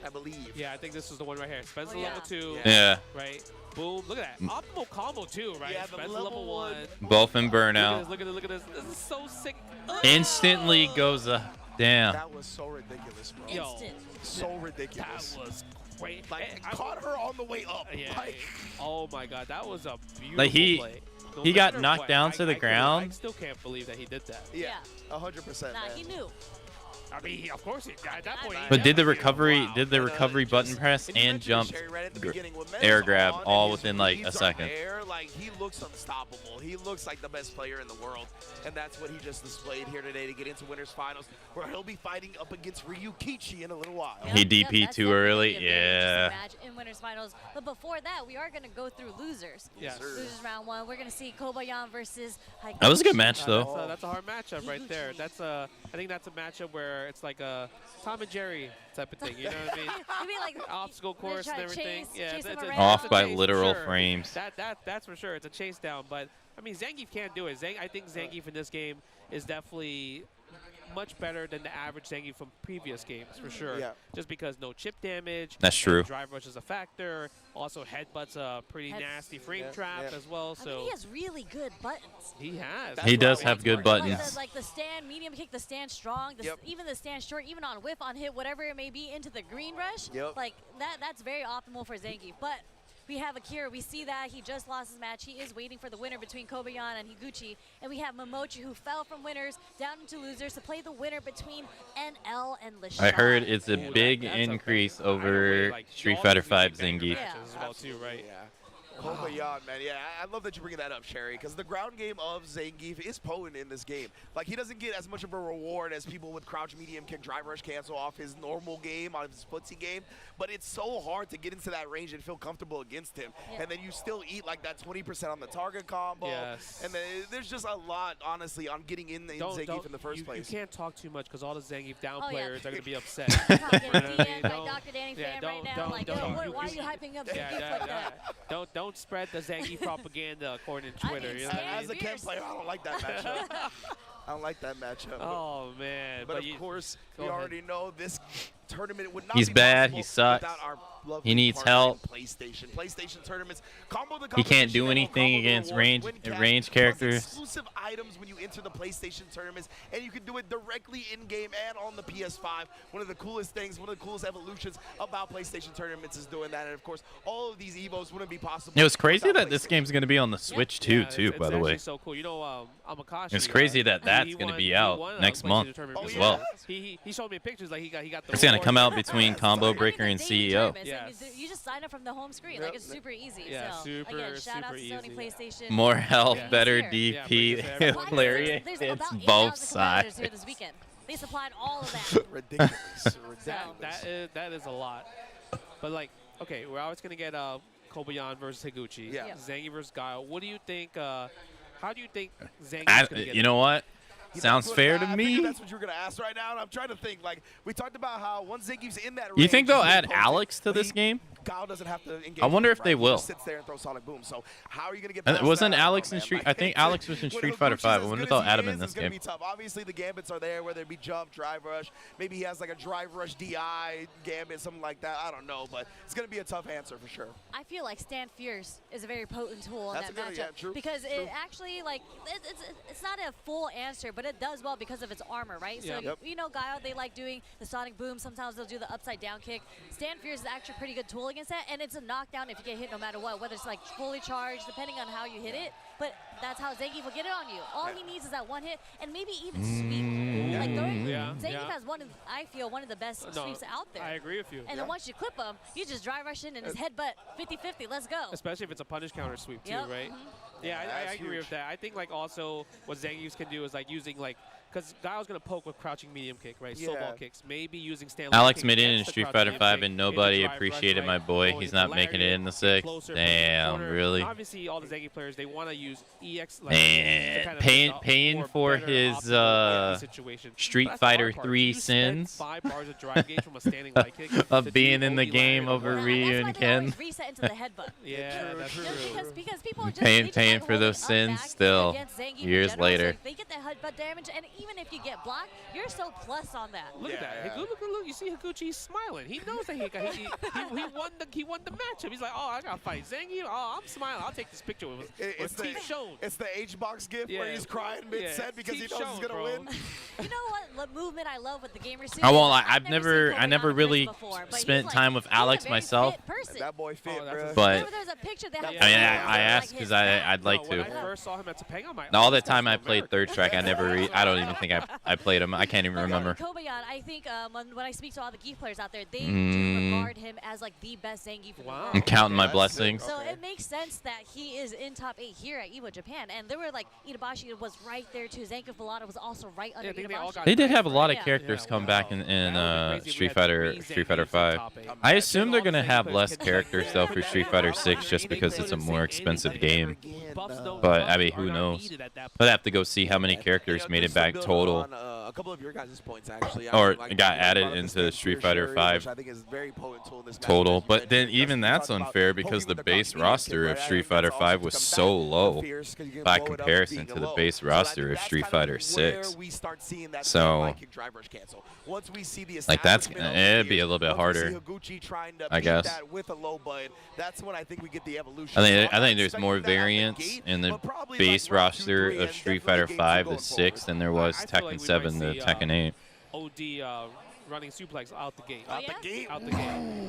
I believe. Yeah, I think this is the one right here. Spencer level 2. Yeah. Right. Boom. Look at that. Optimal combo too, right? Yeah, the Spencer level 1. Both in burnout. Look at this. This is so sick. Instantly goes up. Damn. That was so ridiculous, bro. Yo, so ridiculous. That was great. Like, caught her on the way up. Yeah. Like, Oh my God, that was a beautiful Like play. he got matter knocked what, down to the I ground. still can't believe that he did that. yeah, 100%. Nah, man. he knew. I mean, of course, at that point. But did the recovery button press and jump air grab all within like a second? Like, he looks unstoppable. He looks like the best player in the world. And that's what he just displayed here today to get into Winners Finals, where he'll be fighting up against Ryu Kichi in a little while. He DP too early. Yeah. Match in winners finals. But before that, we are going to go through losers. Yes. Losers round 1. We're going to see Kobayan versus Higuchi. That was a good match though. That's a hard matchup right there. I think that's a matchup where it's like a Tom and Jerry type of thing. You know what I mean? You mean like obstacle course and everything. chase them it's around? Off a by chase for literal sure. frames. That's for sure. It's a chase down, but I mean Zangief can't do it. I think Zangief in this game is definitely much better than the average Zangief from previous games, for sure. Yeah. Just because no chip damage. That's true. Drive rush is a factor. Also, headbutt's a pretty nasty frame trap as well. I So mean, he has really good buttons. he has. He does have good buttons. Like the stand medium kick, the stand strong, even the stand short, even on whiff, on hit, whatever it may be, into the green rush. Like that's very optimal for Zangief. But we have Akira. We see that he just lost his match. He is waiting for the winner between Kobayan and Higuchi. And we have Momochi, who fell from winners down into losers to play the winner between NL and Lashon. I heard it's a big increase over Street Fighter V Zangief. As well too, right? Yeah. Kobayan, man. Yeah, I love that you bring that up, Sherry, because the ground game of Zangief is potent in this game. Like, he doesn't get as much of a reward as people with crouch, medium kick, drive rush cancel off his normal game, on his footsie game, but it's so hard to get into that range and feel comfortable against him. And then you still eat like that 20% on the target combo. Yes. And then there's just a lot, honestly, on getting in Zangief in the first place. You can't talk too much because all the Zangief down Oh, yeah. players are going to be upset. I'm getting DM'd by Dr. Danny fan right now. Like, yo, why are you hyping up Zangief like that? Don't spread the Zangief propaganda according to Twitter. You know what I As a mean? Ken player, I don't like that matchup. I don't like that matchup. Oh, man. But of course, we already know this tournament would not He's be bad. possible He sucks. without our lovely He needs partner help. in PlayStation tournaments. Combo the He can't do competition, anything combo the against rewards, win cash, range plus characters. Exclusive items when you enter the PlayStation tournaments, and you can do it directly in game and on the PS5. One of the coolest things, one of the coolest evolutions about PlayStation tournaments is doing that. And of course, all of these Evos wouldn't be possible. It was crazy without that this game's going to be on the Switch too, by the way. It's so cool. You know, Amakashi. It's crazy that that's going to be out next month as well. He showed me pictures like he got the. It's going to come out between Combo Breaker and CEO. Yes. You just sign up from the home screen. Like, it's super easy. Yeah, so, super, again, shout out super to Sony easy. PlayStation. More health, Yeah. better Here. DP. Hilarious. There's It's about both 8,000 competitors sides. here this weekend. They supplied all of that. Ridiculous. That is a lot. But like, okay, we're always gonna get Kobayan versus Higuchi. Yeah. Zangief versus Guile. What do you think? How do you think Zangief's gonna get? You know what? Sounds fair to I me. figured that's what you were going to ask right now, and I'm trying to think. Like, we talked about how once Zangief's in that range, You think they'll he's add potent, Alex to but this game? Guile doesn't have to engage. I wonder with if him, they right? He will. just sits there and throws Sonic Boom. So how are you going to get And past wasn't that? I don't Alex know, in man. Street? Like, I think Alex was in when Street Fighter Higuchi's 5. I as wouldn't have good as thought he Adam in is, this it's gonna game. be tough. Obviously, the gambits are there, whether it be jump, drive rush. Maybe he has like a drive rush DI gambit, something like that. I don't know, but it's going to be a tough answer for sure. I feel like Stand Fierce is a very potent tool in That's that a good- matchup yeah, true, because true. it actually like it's not a full answer, but it does well because of its armor, right? Yeah. So you know, Guile, they like doing the Sonic Boom. Sometimes they'll do the upside down kick. Stand Fierce is actually a pretty good tool against that, and it's a knockdown if you get hit no matter what, whether it's like fully charged, depending on how you hit it. But that's how Zangief will get it on you. All he needs is that one hit, and maybe even sweep. Like Zangief has I feel one of the best sweeps out there. I agree with you. And then once you clip him, you just dry rush in and his headbutt 50-50. Let's go. Especially if it's a punish counter sweep too, Yep. right? Yeah, I agree with that. I think like also what Zangief can do is like using like, because Guile's gonna poke with crouching medium kick, right? Yeah. Snowball kicks. Maybe using Stanley. Alex made it in Street Fighter 5, and nobody appreciated my boy. Going He's into not making it in the 6. Damn, really? Obviously, all the Zangief players, they want to use EX. Like, Man, kind of paying for his Street Fighter 3 sins 5 bars of drive gauge from a standing light kick of being in the game over Ryu and Ken. Reset into the headbutt. Yeah, that's true. Because people just Paying for those sins still years later. So they get that headbutt damage, and even if you get blocked, you're so plus on that. Look at that. Look. You see Higuchi smiling. He knows that he won the matchup. He's like, oh, I got to fight Zangief. Oh, I'm smiling. I'll take this picture with teeth shown. It's the H-Box gift where he's crying mid-set because he knows he's going to win. You know what movement I love with the gamer suit? I won't lie. I never really spent time with Alex myself. That boy fit, bro. But there's a picture that I mean, I asked because I'd like When to. I first saw him at Topanga, I'm like, All the time I played Third Strike, I don't even think I played him. I can't even remember. Kobayan, I think when I speak to all the Geef players out there, they do regard him as like the best Zangief in the world. I'm counting my blessings. So it makes sense that he is in top 8 here at Evo Japan, and there were like Itabashi was right there too. Zangief Volata was also right under Itabashi. They did have a lot of characters come back in Street Fighter 5. I assume they're gonna have less characters though for Street Fighter 6 just because it's a more expensive game. But I mean, who knows? I'd have to go see how many characters made it back total. A couple of your guys' points actually. Or got added into Street Fighter 5 I think is very potent tool in this total. But then even that's unfair because the base roster of Street Fighter 5 was so low by comparison to the base roster of Street Fighter 6. So like that's it'd be a little bit harder, I guess. That's when I think we get the evolution. I think there's more variance in the base roster of Street Fighter 5 to 6 than there was Tekken 7 to Tekken 8. OD running suplex out the gate. Out the gate.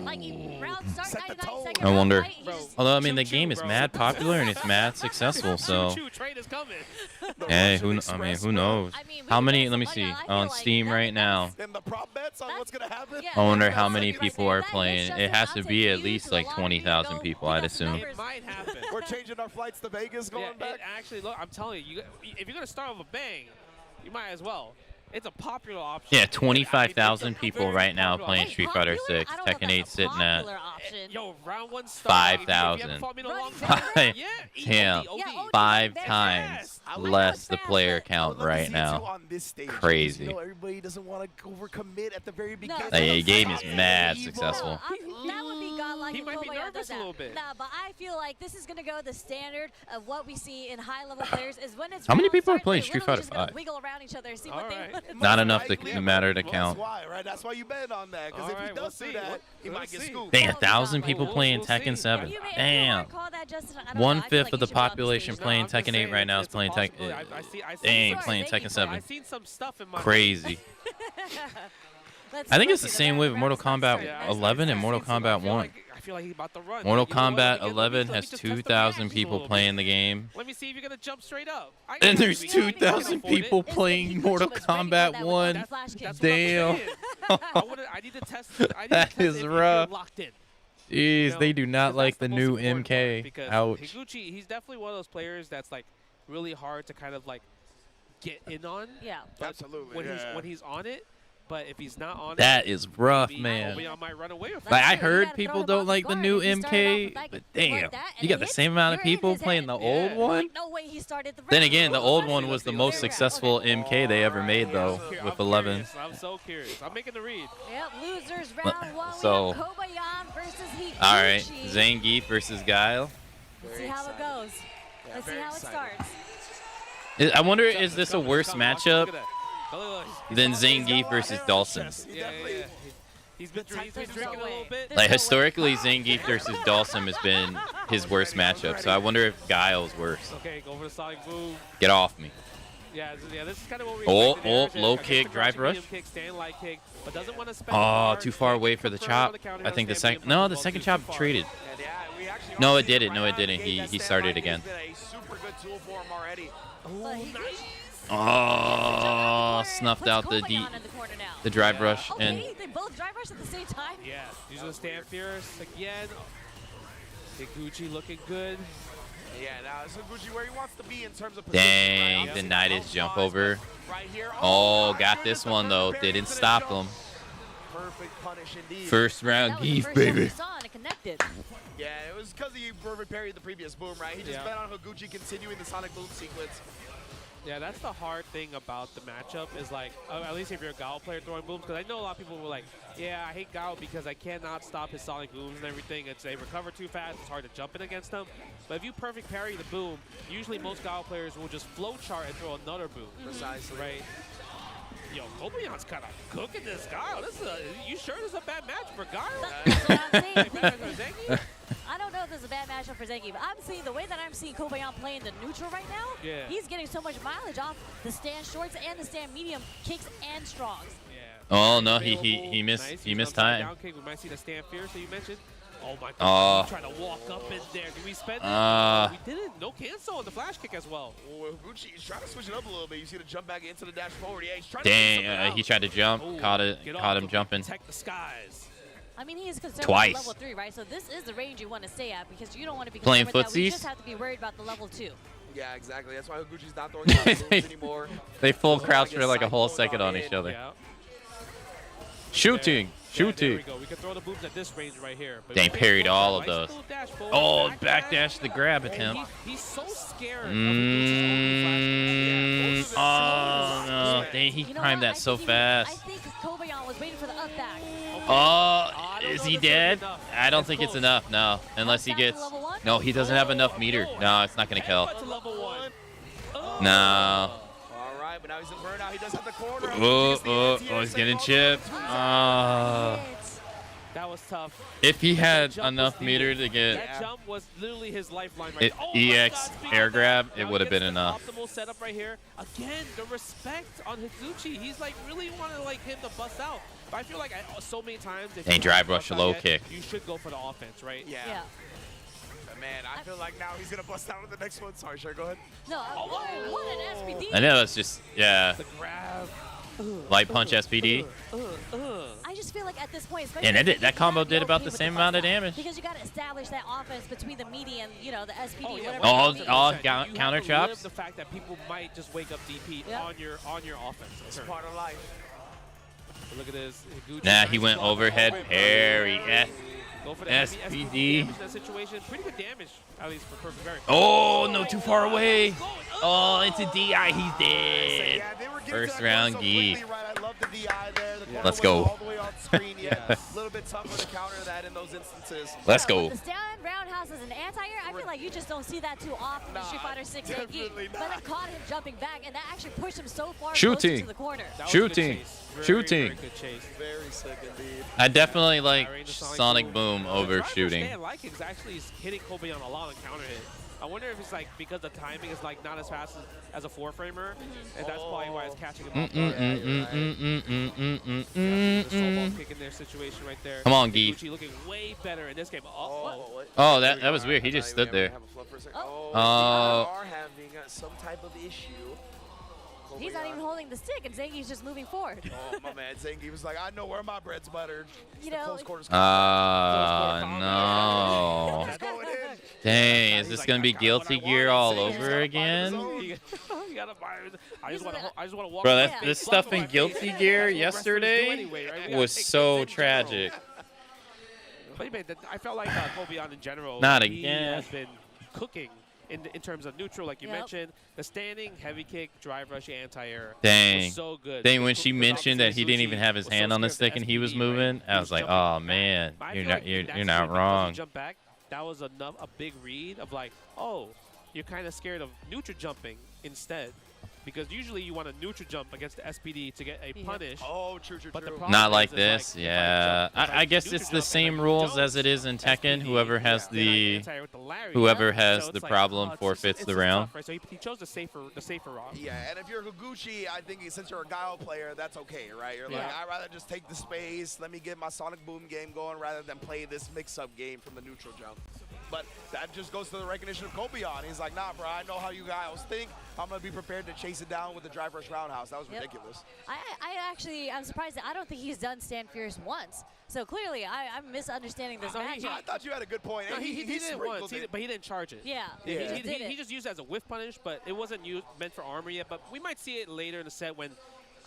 Like round start 99 seconds. I wonder. Although I mean the game is mad popular and it's mad successful, so hey, who knows? How many? Let me see on Steam right now. I wonder how many people are playing. It has to be at least like 20,000 people, I'd assume. It might happen. We're changing our flights to Vegas going back. Actually, look, I'm telling you, if you're gonna start with a bang, you might as well. It's a popular option. Yeah, 25,000 people right now playing Street Fighter 6. Tekken 8 sitting at Yo, round 1 5,000. Damn, 5 times less the player count right now. Crazy. Everybody doesn't want to overcommit at the very beginning. The game is mad successful. That would be godlike. He might be nervous a little bit. Nah, but I feel like this is gonna go the standard of what we see in high-level players is when it's How many round people are start, playing they Street literally Fighter just gonna 5? wiggle around each other, see what they want. Not enough to matter to count. That's why, right? That's why you bet on that. Because if he does do that, he might get scooped. Dang, 1,000 people playing Tekken 7. Damn. 1/5 of the population playing Tekken 8 right now is playing Tekken. Dang, playing Tekken 7. I've seen some stuff in my Crazy. I think it's the same way with Mortal Kombat 11 and Mortal Kombat 1. I feel like he's about to run. Mortal Kombat 11 has 2,000 people playing the game. Let me see if you're gonna jump straight up. And there's 2,000 people playing Mortal Kombat 1. Damn. I need to test. That is rough. Locked in. Jeez, they do not like the new MK. Ouch. Higuchi, he's definitely one of those players that's like really hard to kind of like get in on. Yeah. Absolutely. When he's on it. But if he's not on That it, is rough, maybe man. Kobeon might run away with Like, it. I heard people don't like the new MK, but damn, you got the same amount of people playing the old one. No way he started the Then again, the old one was the most successful MK they ever made, though, with 11. I'm so curious. I'm making the read. Yep, losers round one. So, We have Kobayan versus Higuchi. all right, Zangief versus Guile. Let's see how it goes. Let's see how it starts. I wonder, is this a worse matchup than Zangief versus Dawson? Yeah. He's been drinking a little bit. Like, historically, Zangief versus Dawson has been his worst matchup, so I wonder if Guile's worse. Okay, go for the Sonic Boom. Get off me. Yeah, this is kind of what we Oh, low kick, drive rush. Kick, stand light kick, but doesn't want to spend Oh, too far away for the chop. I think the second. No, the second chop traded. No, it didn't. No, it didn't. He started again. Oh, snuffed out the drive rush and. They both drive rush at the same time. Yeah, using the stand fierce again. Higuchi looking good. Yeah, now it's Higuchi where he wants to be in terms of Dang, denied his jump over. Oh, got this one though. Didn't stop him. Perfect punish indeed. First round Geef, baby. Yeah, it was because he perfect parried the previous boom, right? He just bet on Higuchi continuing the Sonic Boom sequence. Yeah, that's the hard thing about the matchup is like, at least if you're a Gao player throwing booms, because I know a lot of people were like, yeah, I hate Gao because I cannot stop his Sonic booms and everything. They recover too fast. It's hard to jump in against them. But if you perfect parry the boom, usually most Gao players will just flow chart and throw another boom. Precisely. Right? Yo, Kobayan's kind of cooking this Gao. You sure this is a bad match for Gao? I don't know if this is a bad matchup for Zangief. I'm seeing the way that I'm seeing Kobayan playing the neutral right now. Yeah. He's getting so much mileage off the stand shorts and the stand medium kicks and strongs. Oh no, he missed. Nice. He missed Down time. kick. We might see the stand fierce that you mentioned. Oh my God! He's trying to walk up in there. Did we spend it? We didn't. No cancel on the flash kick as well. Oh, Higuchi, he's trying to switch it up a little bit. You see the jump back into the dash forward. Yeah, he's trying Dang, he tried to jump. Ooh, Caught him jumping. Protect the skies. I mean, he is concerned Twice. with level 3, right? So this is the range you want to stay at because you don't want to be Playing concerned with that. We footsies? just have to be worried about the level 2. Yeah, exactly. That's why Higuchi's not throwing Sonic booms anymore. They full crouch for like a whole second on each other. Yeah. Shooting. There we go. We can throw the booms at this range right here. But Dang, parried all of those. Oh, back backdash the grab attempt. He's so scared. Oh no! Dang, he timed that so fast. I think Kobayan was waiting for the up back. Oh, is he dead? I don't think it's enough. No, unless he gets. No, he doesn't have enough meter. No, it's not gonna kill. No. All right, but now he's in burnout. He does have the corner. Oh, he's getting chipped. That was tough. If he had enough meter to get That jump was literally his lifeline right EX air grab, it would have been enough. Optimal setup right here. Again, the respect on Higuchi. He's like really wanted like him to bust out. But I feel like so many times if Dang, you drive bust rush, out low yet, kick. You should go for the offense, right? Yeah. But man, I feel like now he's gonna bust out with the next one. Sorry, sure, go ahead. No, what an SPD. I know it's just The grab. light punch SPD. I just feel like at this point, especially And that combo you did gotta about be the okay same with amount of bust out. damage. Because you got to establish that offense between the media and the SPD. Whatever All it may be. counter You chops. live the fact that people might just wake up DP on your offense. It's part of life. But look at this. Higuchi, Nah, he nice went block. overhead parry. Go for the SPD. damage in that situation. Pretty good damage, at least for perfect parry. Oh, no, too far away. Oh, it's a DI. He's dead. First round Geef. I love the DI there. The Let's go. all the way on screen. Yeah, a little bit tougher to counter that in those instances. Let's go. The stand roundhouse as an anti-air, I feel like you just don't see that too often in Street Fighter 6 Zangief. But it caught him jumping back, and that actually pushed him so far closer Shooting. to the corner. Shooting. Shooting. Very good chase. Very sick indeed. I definitely like Sonic Boom over shooting. I like it's actually hitting Kobayan a lot on counter hit. I wonder if it's like because the timing is like not as fast as a 4-framer, and that's probably why it's catching him off guard. The soul ball kick in their situation right there. Come on, Geef. Higuchi looking way better in this game. Oh, Oh, that was weird. He just stood there. Oh, are having some type of issue. He's not even holding the stick, and Zangief's just moving forward. Oh, my man. Zangief was like, I know where my bread's buttered. You know, no. Dang, is this going to be Guilty Gear all over again? You gotta buy it. I just want to walk. Bro, this stuff in Guilty Gear yesterday was so tragic. But man, I felt like Kobeon in general. Not he again. has been cooking in terms of neutral, like you mentioned. The standing, heavy kick, drive rush, anti-air was so good. Dang, when she mentioned that he didn't even have his hand on the stick and he was moving, I was like, oh man, you're not wrong. Jump back. That was a big read of like, oh, you're kind of scared of neutral jumping instead. Because usually you want to neutral jump against the SPD to get a punish. Oh, true. But the Not like this, yeah. I guess it's the same rules as it is in Tekken. Whoever has the problem forfeits the round. So he chose the safer route. Yeah, and if you're Higuchi, I think since you're a Guile player, that's okay, right? You're like, I'd rather just take the space, let me get my Sonic Boom game going rather than play this mix-up game from the neutral jump. But that just goes to the recognition of Kobeon. He's like, nah, bro, I know how you guys think. I'm going to be prepared to chase it down with the drive rush roundhouse. That was ridiculous. I'm surprised that I don't think he's done Stand Fierce once. So clearly, I'm misunderstanding this matchup. I thought you had a good point. No, he did it once, but he didn't charge it. Yeah. He just used it as a whiff punish, but it wasn't meant for armor yet. But we might see it later in the set when,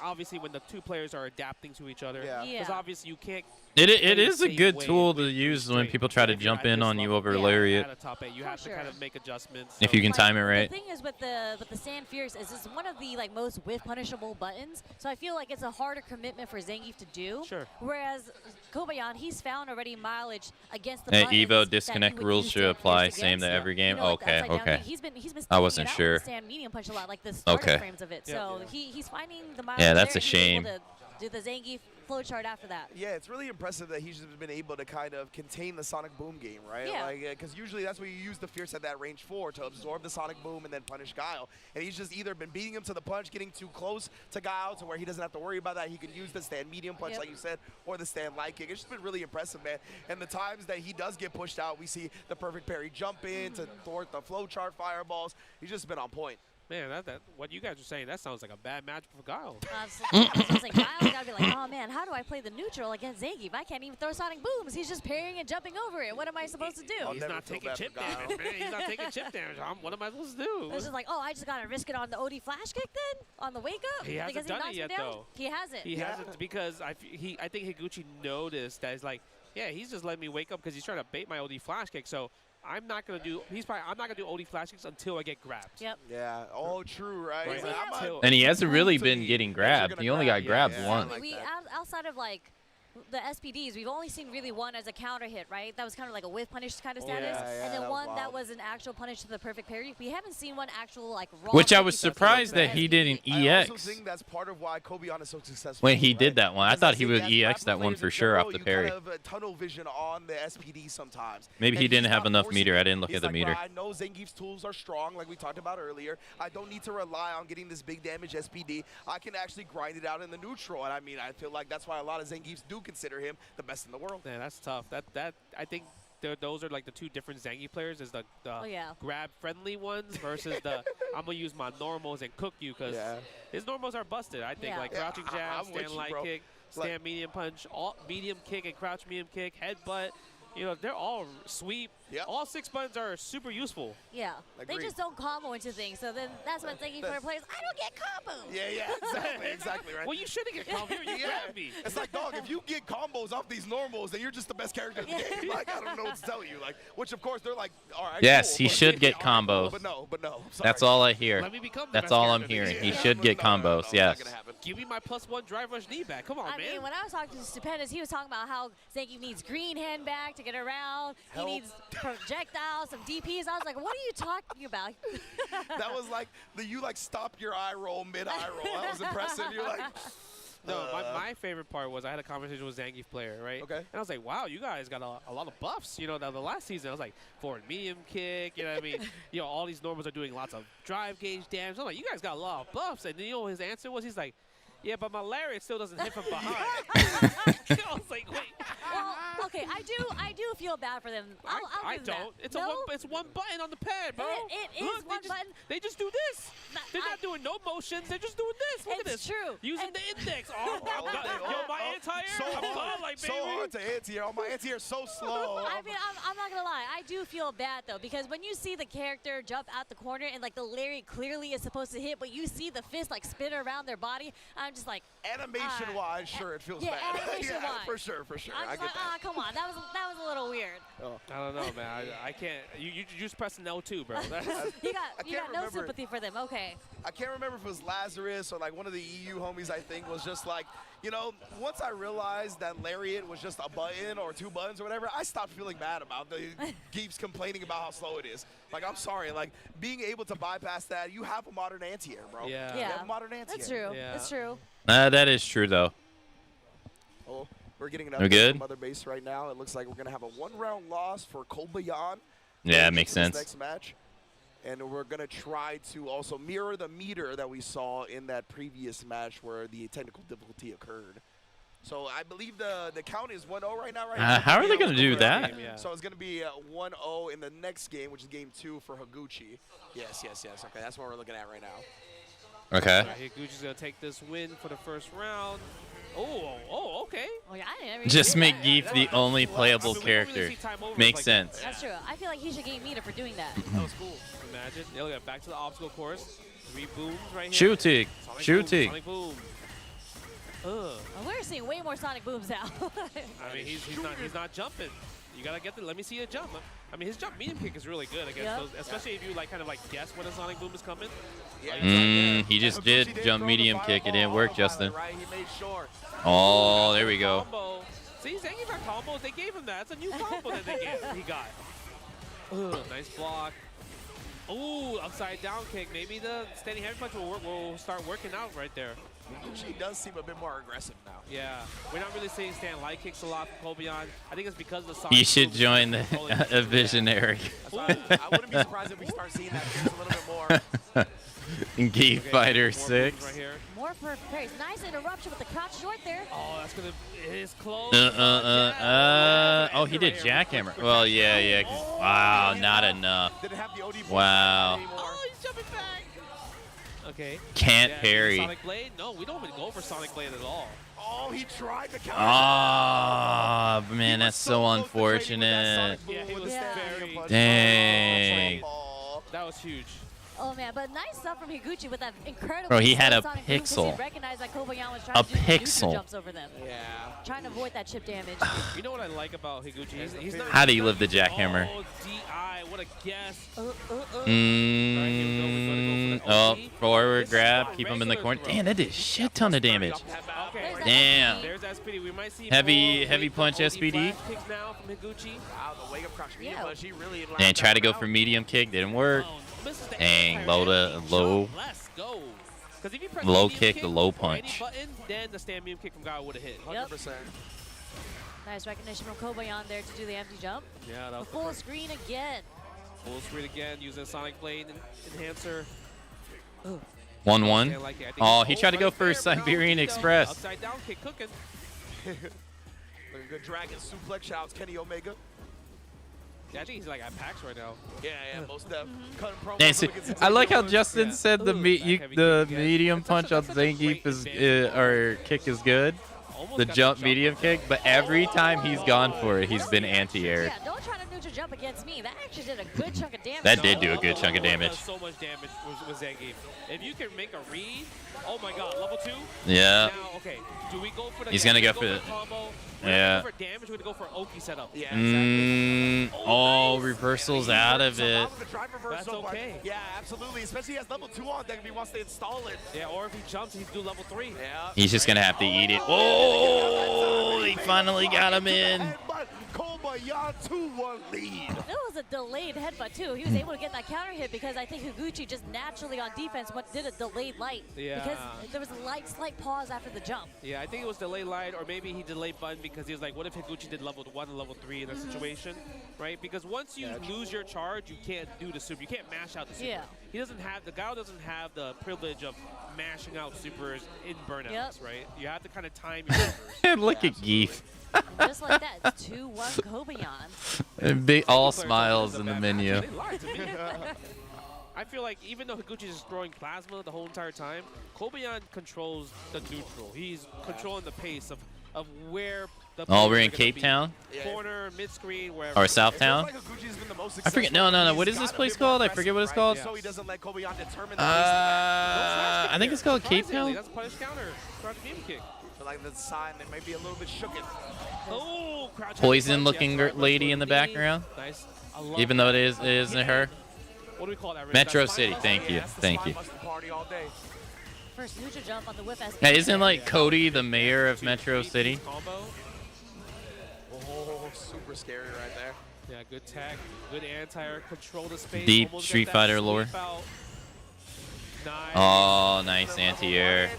obviously, when the two players are adapting to each other. Because obviously you can't. It is a good tool to use when people try to jump in on you over lariat. You have to kind of make adjustments. If you can time it right. The thing is with the Stand Fierce is it's one of the most whiff punishable buttons. So I feel like it's a harder commitment for Zangief to do. Sure. Whereas Kobayan, he's found already mileage against the buttons. Evo disconnect rules should apply same to every game. Okay. He's been I wasn't sure. Stand medium punch a lot, like the starter frames of it. So he's finding the mileage. Yeah, that's a there, shame. To do the Zangief flowchart after that. Yeah, it's really impressive that he's just been able to kind of contain the Sonic Boom game, right? Yeah. Because usually that's what you use the Fierce at that range for, to absorb the Sonic Boom and then punish Guile. And he's just either been beating him to the punch, getting too close to Guile to where he doesn't have to worry about that. He can use the stand medium punch, like you said, or the stand light kick. It's just been really impressive, man. And the times that he does get pushed out, we see the perfect parry jump in to thwart the flowchart fireballs. He's just been on point. Man, what you guys are saying, that sounds like a bad match for Guile. It's like Guile's got to be like, oh man, how do I play the neutral against Zangief? I can't even throw Sonic Booms. He's just parrying and jumping over it. What am I supposed to do? He's not taking chip damage, man. He's not taking chip damage. What am I supposed to do? It's just like, oh, I just got to risk it on the OD flash kick then? On the wake up? He hasn't done it yet, though. He hasn't. He hasn't because I think Higuchi noticed that he's like, yeah, he's just letting me wake up because he's trying to bait my OD flash kick. So I'm not gonna do OD flash kicks until I get grabbed. Yep. Yeah. Oh, true, right? And he hasn't really been getting grabbed. He only got grabbed once. Outside of like the SPDs, we've only seen really one as a counter hit, right? That was kind of like a whiff punish kind of status, and then one that was an actual punish to the perfect parry. We haven't seen one actual like raw. Which I was surprised that he didn't EX. I also think that's part of why Kobeon is so successful. When he did that one, I thought he would EX that one for sure off the parry. Kind of tunnel vision on the SPD sometimes. Maybe he didn't have enough meter. I didn't look at the meter. I know Zangief's tools are strong, like we talked about earlier. I don't need to rely on getting this big damage SPD. I can actually grind it out in the neutral, and I mean, I feel like that's why a lot of Zangiefs do consider him the best in the world. Man, that's tough. That I think those are like the two different Zangief players. Is the grab friendly ones versus the I'm gonna use my normals and cook you because his normals are busted. I think like crouching jab, stand light kick, stand medium punch, medium kick and crouch medium kick, headbutt. You know, they're all sweep. All 6 buttons are super useful. Yeah. They just don't combo into things. So then that's what Zangief player plays. I don't get combos. Yeah, exactly, right? Well, you shouldn't get combos. You grab me. It's like, dog, if you get combos off these normals, then you're just the best character in the game. Like, I don't know what to tell you. Like, which, of course, they're like, all right, yes, cool, he should get combos. But no. That's all I hear. Let me become the That's best all I'm character. hearing. He should get combos, yes. Give me my +1 drive rush knee back. Come on, man. I mean, when I was talking to Stupendous, he was talking about how Zangief needs green hand back to get around. He needs projectiles, some DPs. I was like, what are you talking about? That was like, you stopped your eye roll, mid-eye roll. That was impressive. You're like... No, my favorite part was I had a conversation with Zangief player, right? Okay. And I was like, wow, you guys got a lot of buffs. You know, the last season, I was like, forward medium kick, you know what I mean? You know, all these normals are doing lots of drive gauge damage. I'm like, you guys got a lot of buffs. And you know what his answer was? He's like, yeah, but my lariat still doesn't hit from behind. I was like, wait. Well, okay, okay, I do feel bad for them. I'll I give them don't. that. It's no? it's one button on the pad, bro. It is Look, one button. They just do this. They're not doing no motions. They're just doing this. Look at this. It's true. Using the index. Oh, yo, my anti-air. I'm godlike, baby. So hard to anti-air. Oh, my anti-air is so slow. I mean, I'm not gonna lie. I do feel bad though, because when you see the character jump out the corner and like the lariat clearly is supposed to hit, but you see the fist like spin around their body, I'm just like. Animation-wise, sure, it feels yeah, bad. Animation-wise. For sure. I'm I just get like, that. come on, that was a little weird. Oh. I don't know, man. I can't. You just pressing L2, bro. you got no sympathy for them. Okay. I can't remember if it was Lazarus or like one of the EU homies, I think, was just like, you know, once I realized that lariat was just a button or 2 buttons or whatever, I stopped feeling bad about the geeks complaining about how slow it is. Like, I'm sorry, like being able to bypass that, you have a modern anti-air, bro. Yeah. You have a modern anti-air. That's true. Yeah. That's true. That is true, though. Oh, we're getting an We're good? update from Mother Base right now. It looks like we're going to have a 1-round loss for Kobayan. Yeah, it makes sense. Next match. And we're going to try to also mirror the meter that we saw in that previous match where the technical difficulty occurred. So I believe the count is 1-0 right now, right? How are they going to do that? So it's going to be 1-0 in the next game, which is game 2 for Higuchi. Yes. Okay, that's what we're looking at right now. Okay. Higuchi's going to take this win for the first round. Oh, okay. Oh, yeah, I didn't Just really make Geef the only playable character. Makes sense. That's true. I feel like he should gain meter for doing that. That was cool. Imagine. Yeah, look at back to the obstacle course. 3 booms right here. Shooting. Sonic Shooting. Boom, Sonic boom. Well, we're seeing way more Sonic Booms now. I mean, he's not jumping. You gotta get the. Let me see a jump. I mean, his jump medium kick is really good against those, especially if you like kind of like guess when a Sonic Boom is coming. He just did jump medium kick. It didn't work, Justin. Oh, there we go. Combo. See, Zangief got combos. They gave him that. It's a new combo that he got. Nice block. Ooh, upside down kick. Maybe the standing heavy punch will start working out right there. She does seem a bit more aggressive now. Yeah, we're not really seeing stand light kicks a lot from Kobayan. I think it's because of the Sonic He should Boom. join a visionary. I wouldn't be surprised if we start seeing that a little bit more. Geef Fighter 6. Right here. More for parries. Nice interruption with the crouch short there. Oh, that's gonna. It is close. Oh, he did jackhammer. Well, yeah. Wow, not enough. Wow. Oh, he's jumping back. Okay. Can't parry. Sonic Blade? No, we don't even go for Sonic Blade at all. Oh, he tried to counter. Oh, man, that's so unfortunate. Yeah, he was very. Dang. That was huge. Oh man, but nice stuff from Higuchi with that incredible. Bro, he had a Sonic Boom 'cause pixel. He recognized that Kobayan was trying A to do pixel. neutral jumps over them. Yeah. Trying to avoid that chip damage. You know what I like about Higuchi? He's not. How do you live the jackhammer? Oh, DI, what a guess. Oh, forward grab, keep him in the corner. Damn, that did a shit ton of damage. Damn. There's SPD. We might see Heavy punch SPD. Kicks now from Higuchi. Wow, the wake up crouch medium punch, he really And try to go for medium kick, didn't work. Dang, low Let's go. Because if you press low medium kick, the low or any punch. button, then the stand medium kick from Guy would have hit. 100%. Nice recognition from Kobayan there to do the empty jump. Yeah, that The was full screen again. full screen again using Sonic Blade enhancer. 1-1. Oh, he tried to go right for there, Siberian Brownie, Express. Upside down kick cooking. Good dragon suplex. Shouts Kenny Omega. Yeah, I think he's like at PAX right now. Yeah, most def. Cutting promos Dang, see, against I like how Xavier. Justin said the medium punch on Zangief is or kick is good. The jump medium kick, but every time he's gone for it, he's been anti-aired. Yeah, don't try to neutral jump against me. That actually did a good chunk of damage. That did do a good chunk of damage. Does so much damage with Zangief. If you can make a read, oh my God, level 2. Yeah. Now, okay, do we go for the? He's gonna go for the it. combo. Yeah. For damage, we're gonna go for Oki setup. Yeah, Oh, reversals out of it. That's okay. Yeah, absolutely. Especially he has level 2 on deck if he wants to install it. Yeah, or if he jumps, he's do level 3. Yeah. He's just gonna have to eat it. Oh, he finally got him in. Headbutt, Kobayan 2-1 lead. It was a delayed headbutt too. He was able to get that counter hit because I think Higuchi just naturally on defense did a delayed light. Yeah. Because there was a slight pause after the jump. Yeah, I think it was delay light, or maybe he delayed button because he was like, what if Higuchi did level 1 and level 3 in that situation, right? Because once you lose your charge, you can't do the super. You can't mash out the super. Yeah. He doesn't have, the guy doesn't have the privilege of mashing out supers in burnouts, right? You have to kind of time your supers. Look at Geef. Just like that. it's 2-1 Kobayan. Big all smiles in the menu. They lied to me. I feel like even though Higuchi's just throwing plasma the whole entire time, Kobayan controls the neutral. He's controlling the pace of where the Oh, we're players in are gonna Cape be. Town? Corner, mid-screen, wherever. Or Southtown? I forget. No. What is this place called? I forget what it's called. So he doesn't let Kobayan determine I think it's called Cape Town. That's a punish counter. Crouch game kick. So like the sign, they may be a little bit shooken. Oh, crouch Poison-looking lady in the background. Nice. Even though it isn't her. What do we call that? Rich? Metro That's City. spine Thank you. Thank you. Party all day. First neutral jump on the whip. Hey, isn't like Cody the mayor of Metro City? Combo. Oh, super scary right there. Yeah, good tech, good anti-air, control the space. Deep almost Street get that Fighter lore. sweep out. Nice. Oh, nice anti-air.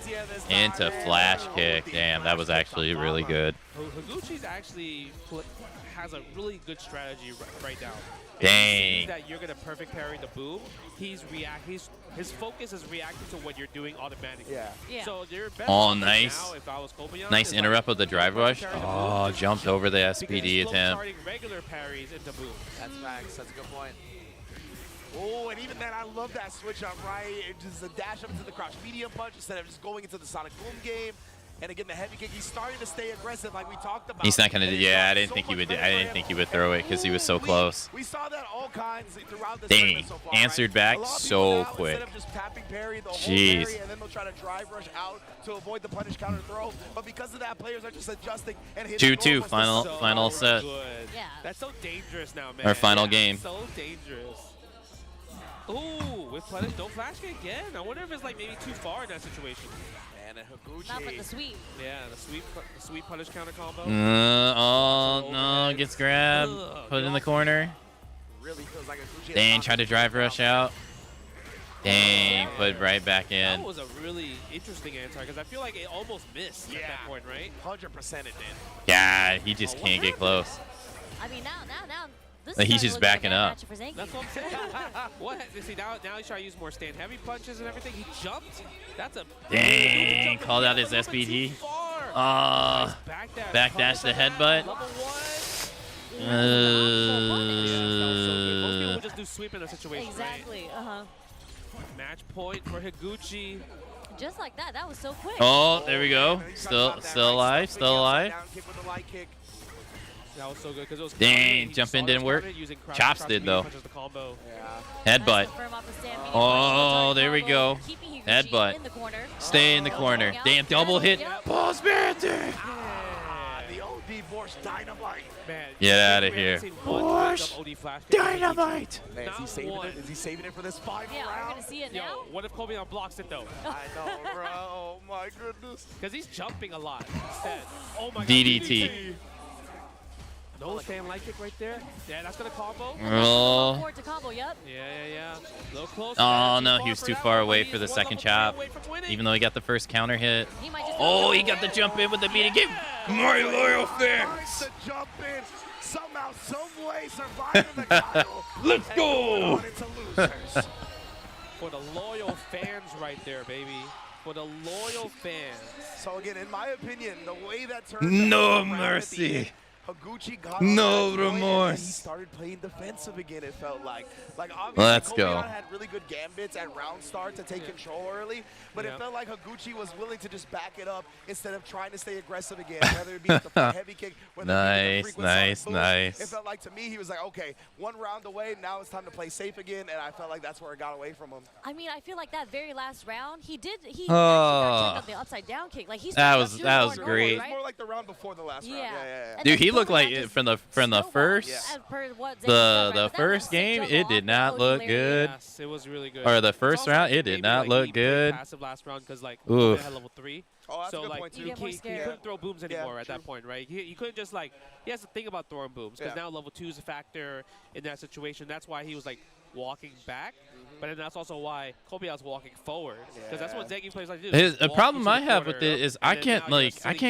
Into flash kick. Damn, that was actually really good. Higuchi's actually has a really good strategy right now. Dang. That you're gonna perfect parry the boom. His focus is reacting to what you're doing automatically. Yeah. So you're better Oh, off nice. now if I was Kobayan, Nice is interrupt with the drive rush. parry the boom. Oh, jumped over the Because SPD he's attempt. starting regular parries into boom. That's facts. That's a good point. Oh, and even then, I love that switch up, right? It just a dash up into the crouch medium punch instead of just going into the Sonic Boom game. And again, the heavy kick. He's starting to stay aggressive, like we talked about. He's not gonna. Yeah, I didn't think he would. I didn't think he would throw it because he was so close. We saw that all kinds throughout this Dang, tournament so far, answered right? back A lot of people so now, quick. Instead of just tapping parry the whole Jeez. parry, and then they'll try to drive rush out to avoid the punish counter throw. But because of that, players are just adjusting and hitting. 2-2 final So set. good. Yeah. That's so dangerous now, man. Our final Yeah, game. So dangerous. Ooh, with punish, don't flash kick again. I wonder if it's like maybe too far in that situation. And a Higuchi. Not with the sweep. Yeah, the sweep punish counter combo. Oh no, gets grabbed, put it in the corner. Really feels like Higuchi. Dang, tried to drive rush out. Dang, put right back in. That was a really interesting anti because I feel like it almost missed at that point, right? 100% it did. Yeah, he just can't get close. I mean, now. This Like, is he's starting to just look like a backing bad up. matchup for Zangief. That's what I'm saying. What? See, now he's trying to use more stand heavy punches and everything. He jumped. That's a Dang, called out his SBG. Backdash the headbutt. Most people would just do sweep in a situation. Exactly. Right? Match point for Higuchi. Just like that. That was so quick. Oh, there we go. Still alive. Still alive. That was so good because it was. Dang, jump in didn't work. Chops did though. Yeah. Headbutt. Oh, there we go. Headbutt. Stay in the corner. Damn, double hit. Boss Banter. The OD Borscht Dynamite. Man, Get out of here. Borscht Dynamite. Man, is he saving it? Is he saving it for this final Yeah, round? we're gonna see it Yo, now. what if Kobayan blocks it though? I know, bro. Oh my goodness. Because he's jumping a lot instead. Oh my god. DDT. No stand light kick right there. Yeah, that's gonna combo. Oh. Forward to combo, yep. Yeah. A little close. Oh no, he was too far away for the second chop. Even though he got the first counter hit. Oh, he got the jump in with the beating game. My loyal fans. To jump in, somehow, some way, surviving the Kyle. Let's go. For the loyal fans right there, baby. For the loyal fans. So again, in my opinion, the way that turned No around at the mercy. end, Higuchi got No on that point, and remorse. He started playing defensive again, it felt like. Like, obviously, Let's Kobayan go. had really good gambits at round start to take control early, but it felt like Higuchi was willing to just back it up instead of trying to stay aggressive again, whether it be with the front heavy kick, whether it be with the frequent sonic boom. It felt like, to me, he was like, okay, one round away, now it's time to play safe again, and I felt like that's where it got away from him. I mean, I feel like that very last round, he actually Oh. got checked on the upside down kick. Like, he That started was- doing that more was normal, great. It was right? more like the round before the last round. Yeah. And Dude, then he looked like Kobayan it just from the snowballed first as per what Zangief said, right? the But that first last game. jump It off, did that not was look hilarious. good. Yes, it was really good. Or the It's first also round, it maybe did not like look he played good. passive last round because like Oof. Kobayan had level 3. Oh, that's so a good like point, too. You get more he scared. couldn't throw booms anymore at true. that point, right? He couldn't just like he has to think about throwing booms because now level 2 is a factor in that situation. That's why he was like walking back. But then that's also why Kobayan's walking forward because that's what Zangief plays like to do. The problem I have with it is I can't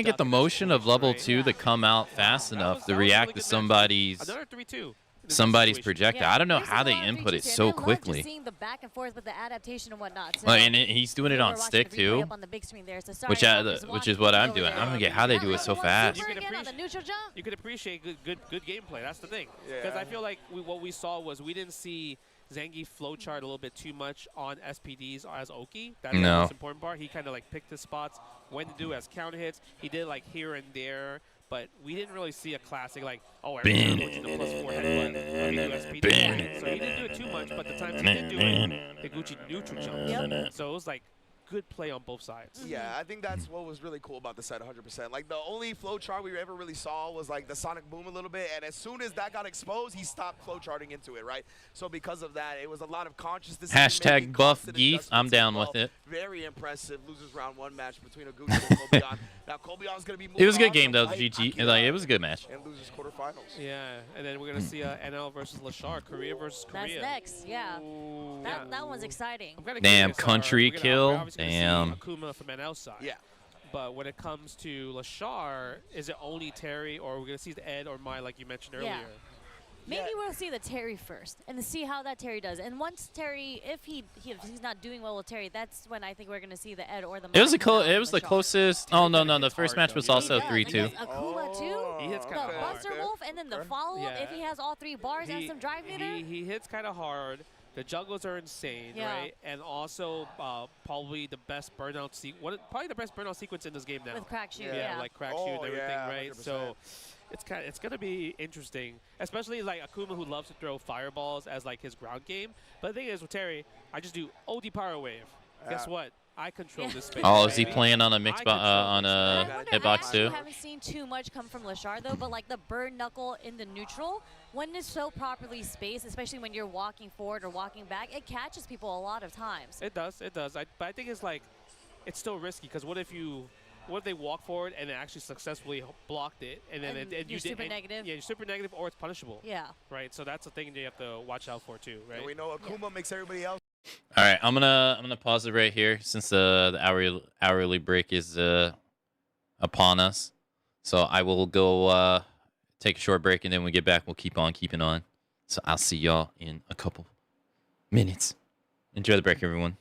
get the motion of level 2 to come out fast enough to react to somebody's Another 3-2. somebody's situation. projector. Yeah, I don't know there's a how they lot of input it features here, so and I love quickly. just seeing the back and forth with the adaptation and whatnot. So Like, and he's doing it we're on watching stick the replay too, up on the big screen there. So sorry, which Focus is watching what I'm over doing. there. I don't get how they do it so fast. Super again on the neutral jump. You could appreciate good gameplay. That's the thing. Yeah. Because I feel like what we saw was we didn't see Zangief flowchart a little bit too much on SPDs as Oki. That's the No. most important part. He kind of like picked his spots, when to do as counter hits. He did like here and there, but we didn't really see a classic like, oh, everyone's going to the +4 headbutt. Let me do SPD. So he didn't do it too much, but the times he did do it, Higuchi neutral jump. So it was like good play on both sides. Yeah, I think that's what was really cool about the set 100%. Like, the only flowchart we ever really saw was, like, the Sonic Boom a little bit, and as soon as that got exposed, he stopped flowcharting into it, right? So because of that, it was a lot of conscious decision Hashtag buff Geef. I'm down with it. Very impressive losers round 1 match between Higuchi and Kobeon. Now, Kobeon's going to be moving It was a good on game to though. fight GG. Akira Like, it was a good match. and losers quarterfinals. Yeah, and then we're going to see NL versus Lashar, Korea versus Korea. That's next, yeah. That one's exciting. Damn, country kill. Damn. Akuma from NL side. Yeah. But when it comes to Lashar, is it only Terry, or are we going to see the Ed or Mai like you mentioned earlier? Yeah. Maybe we'll see the Terry first and see how that Terry does. And once Terry, if he's not doing well with Terry, that's when I think we're going to see the Ed or the. It was the closest. Oh no, the first match was also 3-2. Akuma too. He hits The kind of Buster Wolf, and then the follow-up. If he has all 3 bars and some drive meter. He hits kind of hard. The juggles are insane, Yeah. right? And also probably the best burnout sequence in this game now. With crack shoot, yeah. Like crack shoot and everything, yeah, right? 100%. So it's gonna be interesting, especially like Akuma, who loves to throw fireballs as like his ground game. But the thing is with Terry, I just do OD Power Wave. Guess what? I control this space. Oh, is he baby. playing on a mix on a hitbox too? I haven't seen too much come from Lashar though, but like the bird knuckle in the neutral, when it's so properly spaced, especially when you're walking forward or walking back, it catches people a lot of times. It does. But I think it's like, it's still risky because what if they walk forward and it actually successfully blocked it, and then you're super negative? Yeah, you're super negative, or it's punishable. Yeah. Right. So that's the thing that you have to watch out for too, right? And we know Akuma makes everybody else. All right, I'm gonna pause it right here since the hourly break is upon us. So I will go take a short break, and then when we get back, we'll keep on keeping on. So I'll see y'all in a couple minutes. Enjoy the break, everyone.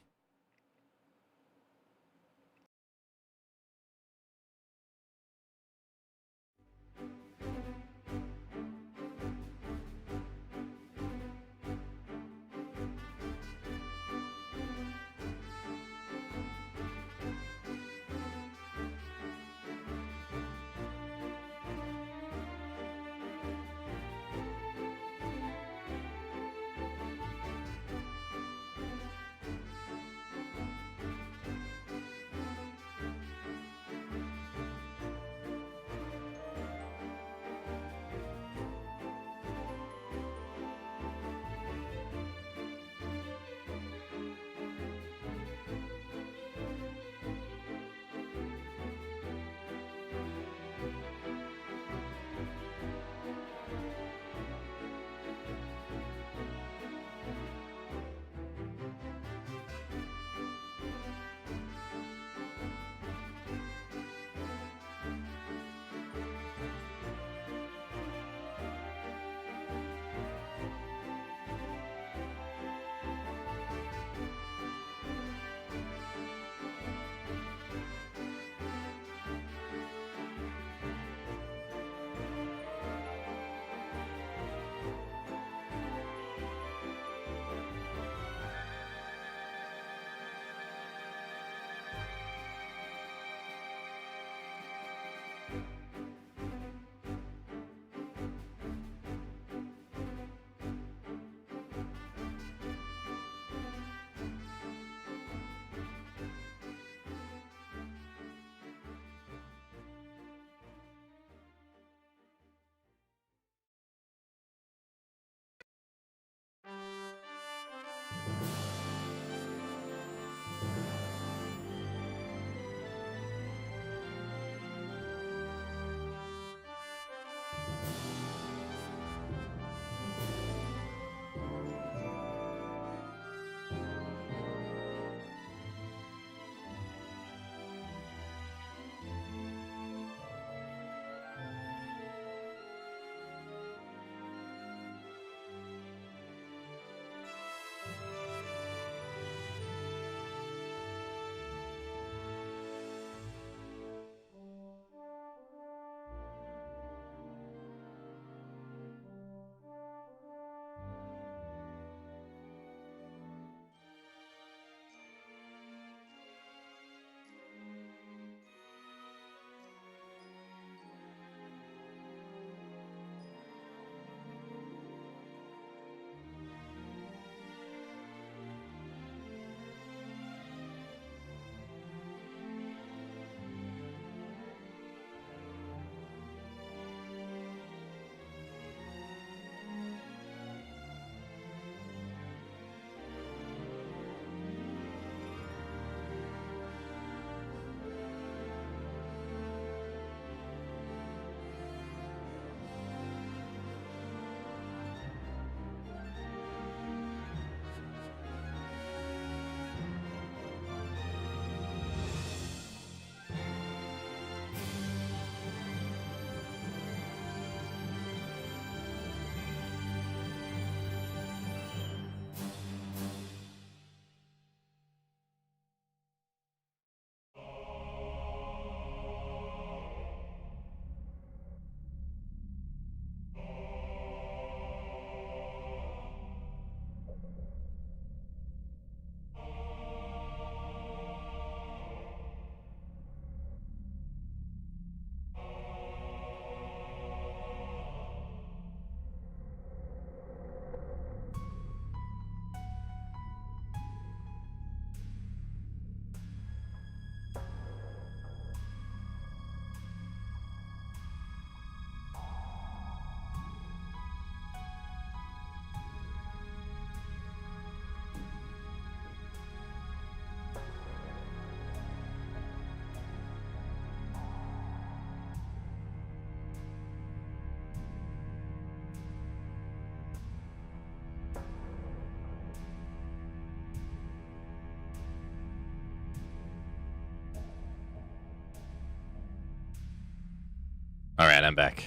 I'm back.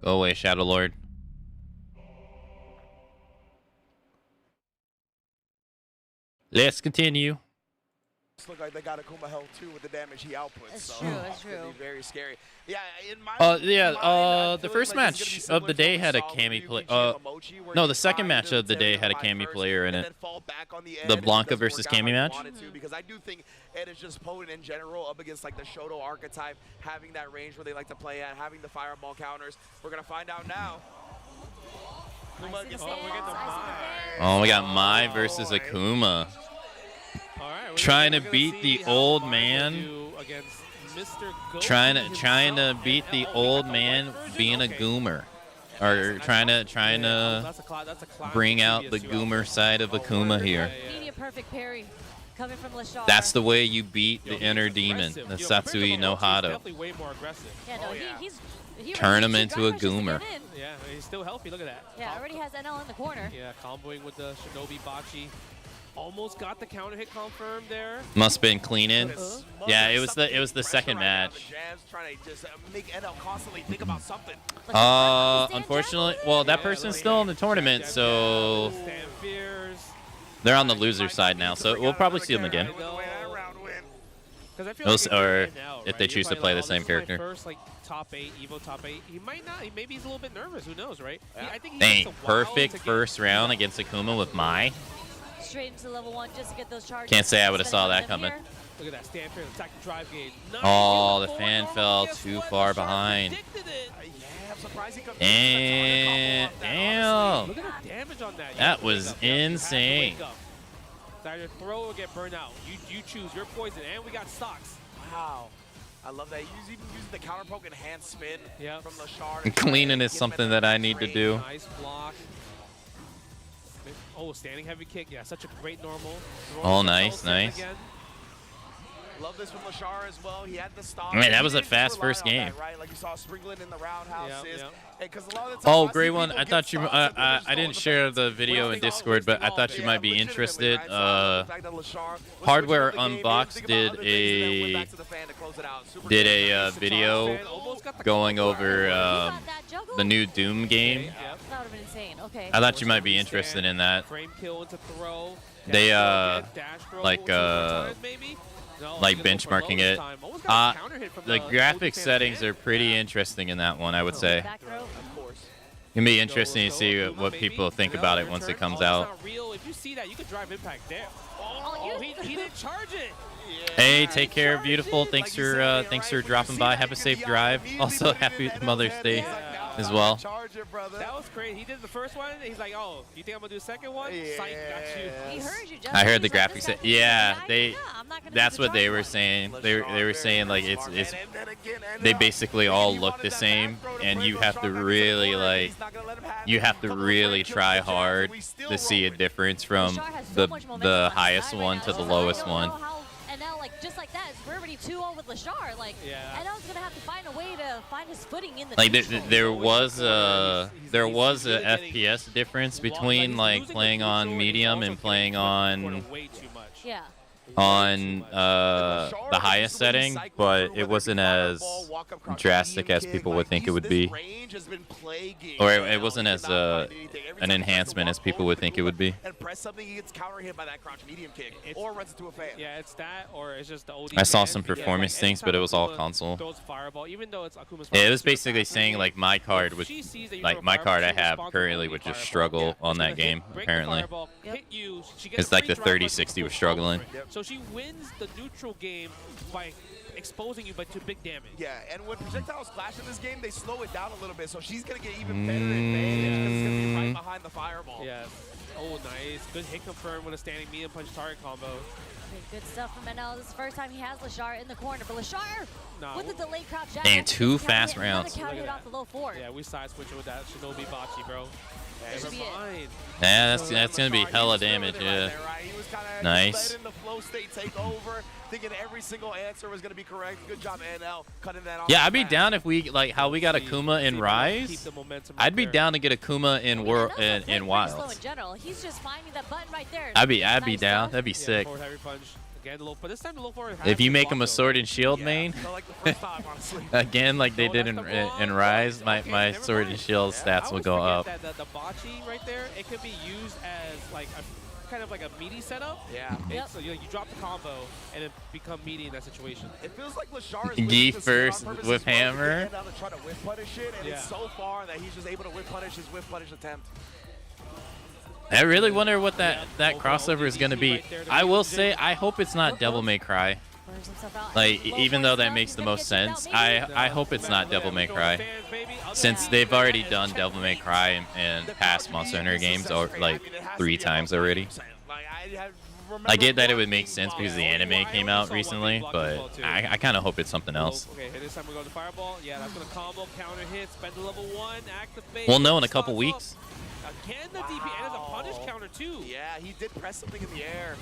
Go away, Shadow Lord. Let's continue. Look like they got Akuma held too with the damage he outputs. It's so true, it's it's gonna true. be very scary. Yeah, in my The first match of the day had a Kami play. No, the second match of the day had a Kami player in it. The Blanca versus Kami match. Because I do think Ed is just potent in general up against like the Shoto archetype, having that range where they like to play at, having the fireball counters. We're gonna find out now. Oh, we got Mai versus Akuma. Trying to beat the old man. Trying to beat the old man being a goomer. Or trying to bring out the goomer side of Akuma here. Media perfect parry coming from Lashar. That's the way you beat the inner demon, the Satsui no Hado. Yeah, no, he Turn him into a goomer. Yeah, he's still healthy. Look at that. Yeah, already has NL in the corner. Yeah, comboing with the Shinobi Bachi. Almost got the counter hit confirmed there. Must have been clean in. Yeah, it was the second match. Unfortunately, well, that person's still in the tournament, so they're on the loser side now. So we'll probably see them again. Or if they choose to play the same character. First, like top 8, Evo top 8. He might not. Maybe he's a little bit nervous. Who knows, right? I think he takes a while Perfect first round against Akuma with Mai. Straight into level 1 just to get those charges. Can't say I would have saw that coming. Look at that stand fair attack drive gauge. Oh, the fan fell too far behind. And damn. Look at the damage on that. That was insane. It's either throw or get burned out. You choose your poison, and we got stocks. Wow. I love that. He's even using the counter poke and hand spin from Lashar. And cleaning is something that I need to do. Nice block. Oh, standing heavy kick. Yeah, such a great normal. Oh, nice, nice. Again. Love this from Lashar as well. He had the stop. Man, that was a fast first game. That, right? Like you saw sprinkling in the roundhouses. Gray One, I thought you. I didn't share the video in Discord, but I thought you might be interested. Hardware Unboxed did a video going over the new Doom game. That would have been insane. Okay. I thought you might be interested in that. They like benchmarking it. The graphic settings are pretty interesting in that one, I would say. It'll be interesting to see what people think about it once it comes out. If you see that, you could drive impact there. Oh, he didn't charge it. Hey, take care, beautiful. Thanks for dropping by. Have a safe drive. Also, happy Mother's Day as well. That was great. He did the first one. He's like, "Oh, you think I'm gonna do the second one?" Psych, got you. He heard you. Justin. I heard the graphics. Yeah, that's what they were saying. They were saying like it's they basically all look the same, and you have to really try hard to see a difference from the highest one to the lowest one. And now, like just like that, we're already 2-0 with Lashar. Like, NL's gonna have to find a way to find his footing in the. Like there was a FPS difference between like playing on medium and playing on the highest setting, but it wasn't as drastic as people would think it would be, or it wasn't as an enhancement as people would think it would be. And press something, he gets counter hit by that crouch medium kick, or runs into a fan. Yeah, it's that, or it's just the OD. I saw some performance things, but it was all console. Even though it's Akuma's it was basically saying like my card I have currently would just struggle on that game apparently. It's like the 3060 was struggling. So she wins the neutral game by exposing you to big damage. Yeah, and when projectiles clash in this game, they slow it down a little bit, so she's going to get even better advantage because it's going to be right behind the fireball. Yeah. Oh, nice. Good hit confirmed with a standing medium punch target combo. Okay, good stuff from NL. This is the first time he has Lashar in the corner, but Lashar with the delayed crouch jab. And 2 fast rounds. Off the low 4. Yeah, we side switching with that Shinobi Bachi, bro. Never mind. Yeah, that's gonna be hella damage. Yeah. Nice. In the flow state take over, thinking every single answer was gonna be correct. Good job, NL, cutting that off. Yeah, I'd be down if we like how we got Akuma in Rise. I'd be down to get Akuma in Wild. In general, he's just finding that button right there. I'd be down. That'd be sick. Forward heavy punch. Again, but this time the low forward. If you make him a sword and shield main, Like the first time, honestly. again, like they did in Rise, my sword and shield stats will go up. That the bocce right there, it could be used as like a kind of like a meaty setup. Yeah. So you drop the combo and then become meaty in that situation. It feels like Lashar is Gi first with hammer. To try to whiff punish it, and it's so far that he's just able to whiff punish his whiff punish attempt. I really wonder what that crossover is going to be. I will say, I hope it's not Devil May Cry. Like, even though that makes the most sense, I hope it's not Devil May Cry. Since they've already done Devil May Cry in past Monster Hunter games, or like 3 times already. I get that it would make sense because the anime came out recently, but I kind of hope it's something else. Okay, and this time we're going to Fireball. Yeah, that's going to combo, counter hit, spend the level 1, activate. We'll know in a couple weeks. Again, the DP, and it's a punish counter too. Yeah, he did press something in the air.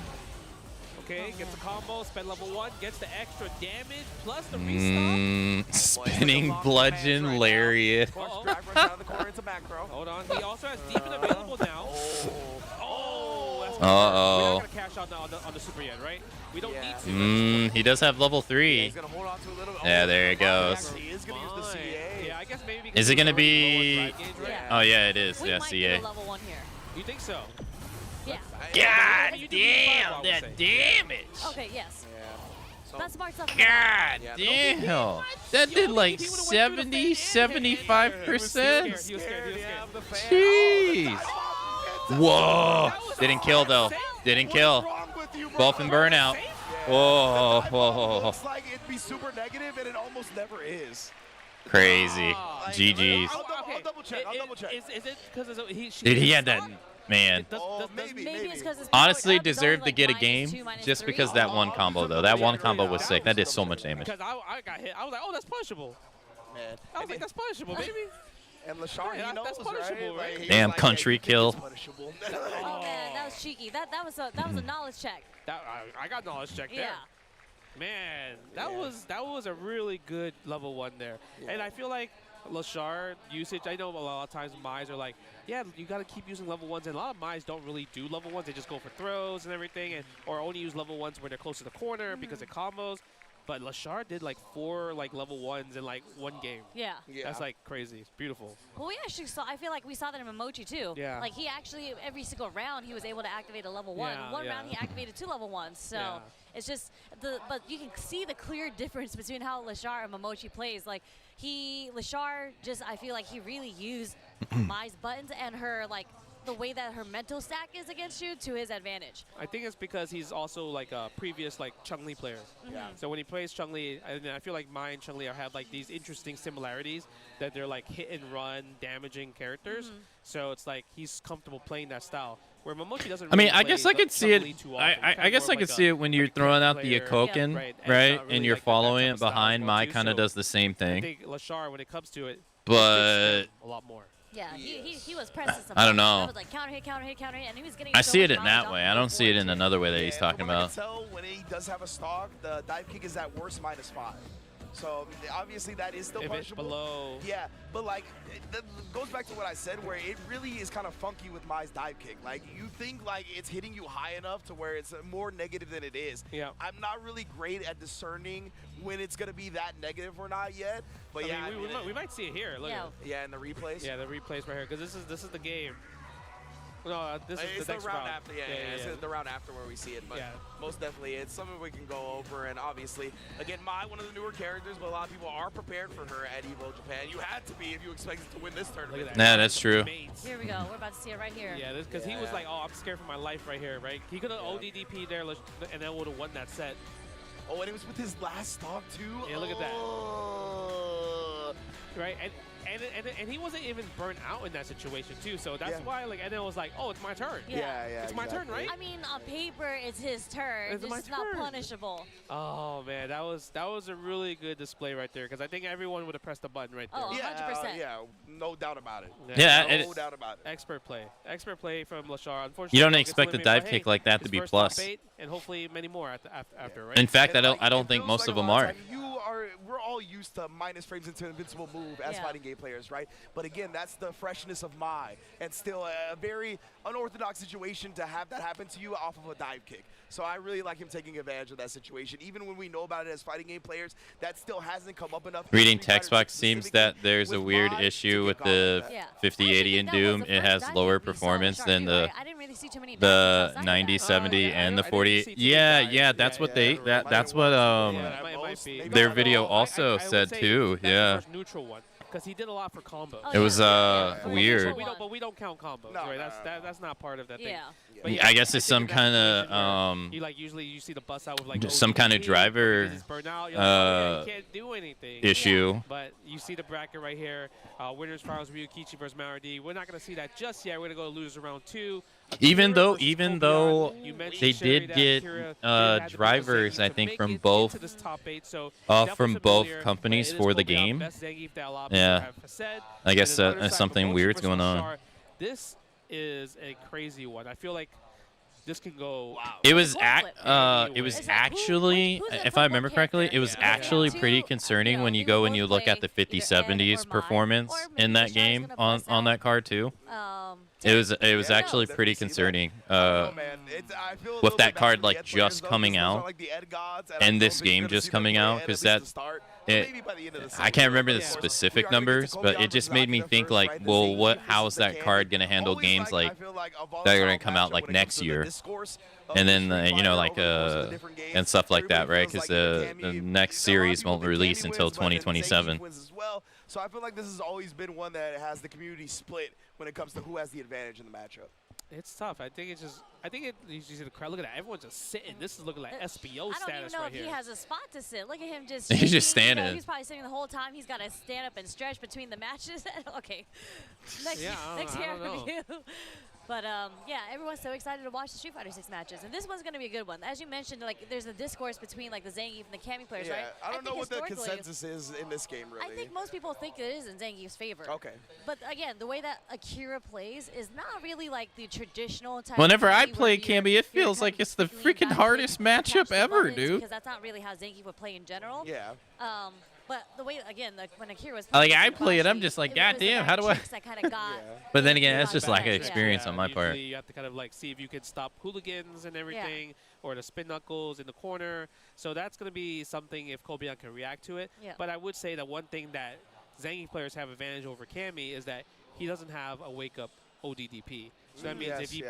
Okay, gets a combo, spend level 1, gets the extra damage, plus the restock. Spinning bludgeon lariat. Hold on, he also has deepen available now. We're not gonna cash out now on the super yet, right? We don't need to. He does have level 3. He's gonna hold on to a little. Yeah, there it goes. He is gonna use the CA. Yeah, I guess maybe. Is it gonna be? Oh yeah, it is. Yeah, CA. Level 1 here. You think so? Yeah. God damn, that damage. Okay, yes. That's smart stuff. God damn. That did like 70, 75%. Jeez. Whoa. Didn't kill though. Didn't kill. Both in burnout. Whoa. Whoa. Looks like it'd be super negative, and it almost never is. Crazy. GG's. I'll double check. I'll double check. Is it because Dude, he had that. Man. Maybe it's because his Honestly, power up is deserved only, to get a like, game -2, just -3. because that one combo though. That one combo was sick. That did so much damage. Because I got hit. I was like, oh, that's punishable. Man. I was like, that's punishable, baby. And Lashar, he knows, that's punishable, right? right? Damn, country kill. Oh man, that was cheeky. That was a knowledge check. I got knowledge check there. Yeah. Man, that was a really good level 1 there. And I feel like Lashar usage, I know a lot of times Mai's are like, yeah, you got to keep using level 1s, and a lot of Mai's don't really do level 1s. They just go for throws and everything, or only use level 1s when they're close to the corner because it combos. But Lashar did like 4 level 1s in like 1 game. Yeah. That's like crazy. It's beautiful. Well, we actually saw. I feel like we saw that in Momochi too. Yeah. Like he actually every single round he was able to activate a level 1. Yeah, One round he activated 2 level 1s. So it's just but you can see the clear difference between how Lashar and Momochi plays. Like Lashar just I feel like he really used Mai's buttons and her like the way that her mental stack is against you to his advantage. I think it's because he's also like a previous like Chun-Li player. Yeah. So when he plays Chun-Li, I feel like Mai and Chun-Li have like these interesting similarities that they're like hit and run, damaging characters. So it's like he's comfortable playing that style. Where Momochi doesn't. I mean, really I guess I could see it. I guess I could see it when you're throwing out the Akoken, right? And you're following it behind. Mai kind of does the same I thing. think Lashar, when it comes to it, But a lot more. Yeah, he was pressing some. I don't know. That was like counter hit, and he was getting. I so see much it in knowledge that off way. of I don't it see it in another way that he's talking From what I about. can tell, when he does have a stock, the dive kick is at worst -5. So obviously that is still If it's punishable. below. Yeah, but like it goes back to what I said, where it really is kind of funky with Mai's dive kick. Like you think like it's hitting you high enough to where it's more negative than it is. Yeah. I'm not really great at discerning when it's gonna be that negative or not yet. But I mean, we might see it here. Look at it. Yeah, in the replays. Yeah, the replays right here, because this is the game. No, this is it's the next round round. after. Yeah, it's the round after where we see it. But most definitely, it's something we can go over. And obviously, again, Mai, one of the newer characters, but a lot of people are prepared for her at EVO Japan. You had to be if you expected to win this tournament. Nah, that's true. Here we go. We're about to see it right here. Yeah, because he was like, oh, I'm scared for my life right here, right? He could have ODDP there, and then would have won that set. Oh, and it was with his last stock too. Yeah, look at that. Right, and he wasn't even burnt out in that situation too. So that's why, like, and then it was like, oh, it's my turn. It's my turn, right? I mean, on paper, it's his turn. It's my just not turn. punishable. Oh man, that was a really good display right there, because I think everyone would have pressed the button right there. Oh, 100%. Yeah, no doubt about it. Yeah, no doubt about it. Expert play from Lashar. Unfortunately, You don't gets expect a eliminated, dive but kick hey, like that to his be first plus. top 8, and hopefully many more after, right? In fact, And, I don't think it most feels of like them a lot are. times You we're all used to minus frames into invincible move as fighting game players, right? But again, that's the freshness of Mai, and still a very unorthodox situation to have that happen to you off of a dive kick. So I really like him taking advantage of that situation. Even when we know about it as fighting game players, that still hasn't come up enough. Reading text box seems that there's a weird issue with the 5080 in Doom. It has lower performance than the 9070 and the 40. Yeah, that's what that's what their video also said too. Yeah. Neutral one. Because he did a lot for combos. It was weird. But we don't count combos, right? That's not part of that thing. But I guess it's some kind of usually you see the bust out with like some kind of driver can't do anything issue. But you see the bracket right here. Winners finals Ryukichi versus Maradi. We're not going to see that just yet. We're going to go to losers round 2. Even though they did get drivers, I think from both companies for the game. Yeah, I guess something weird's going on. This is a crazy one. I feel like this can go. It was actually, if I remember correctly, it was actually pretty concerning when you go and you look at the 5070's performance in that game on that card too. It was actually pretty concerning with that card like just coming out and this game just coming out, because I can't remember the specific numbers, but it just made me think like, well, how's that card gonna handle games like that are gonna come out like next year, and then and stuff like that, right? Because the next series won't release until 2027. So I feel like this has always been one that has the community split when it comes to who has the advantage in the matchup. It's tough. You see the crowd. Look at that. Everyone's just sitting. This is looking like SBO status right here. I don't even know if he has a spot to sit. Look at him just. He's just standing. He's probably sitting the whole time. He's got to stand up and stretch between the matches. Okay. Next year review. But yeah, everyone's so excited to watch the Street Fighter 6 matches, and this one's going to be a good one. As you mentioned, like there's a discourse between like the Zangief and the Cammy players, right? I don't know what the consensus is in this game, really. I think most people think it is in Zangief's favor. Okay. But again, the way that Akira plays is not really like the traditional type. Whenever I play Cammy, it feels like it's the freaking hardest matchup ever, dude. Because that's not really how Zangief would play in general. Yeah. But the way, again, when Akira was playing, I play it, I'm just like, God damn, how do I? Got But then again, that's just lack of experience on my part. You have to kind of like see if you can stop hooligans and everything, or the spin knuckles in the corner. So that's going to be something if Kobian can react to it. But I would say that one thing that Zangief players have advantage over Cammy is that he doesn't have a wake-up ODDP. So that means if he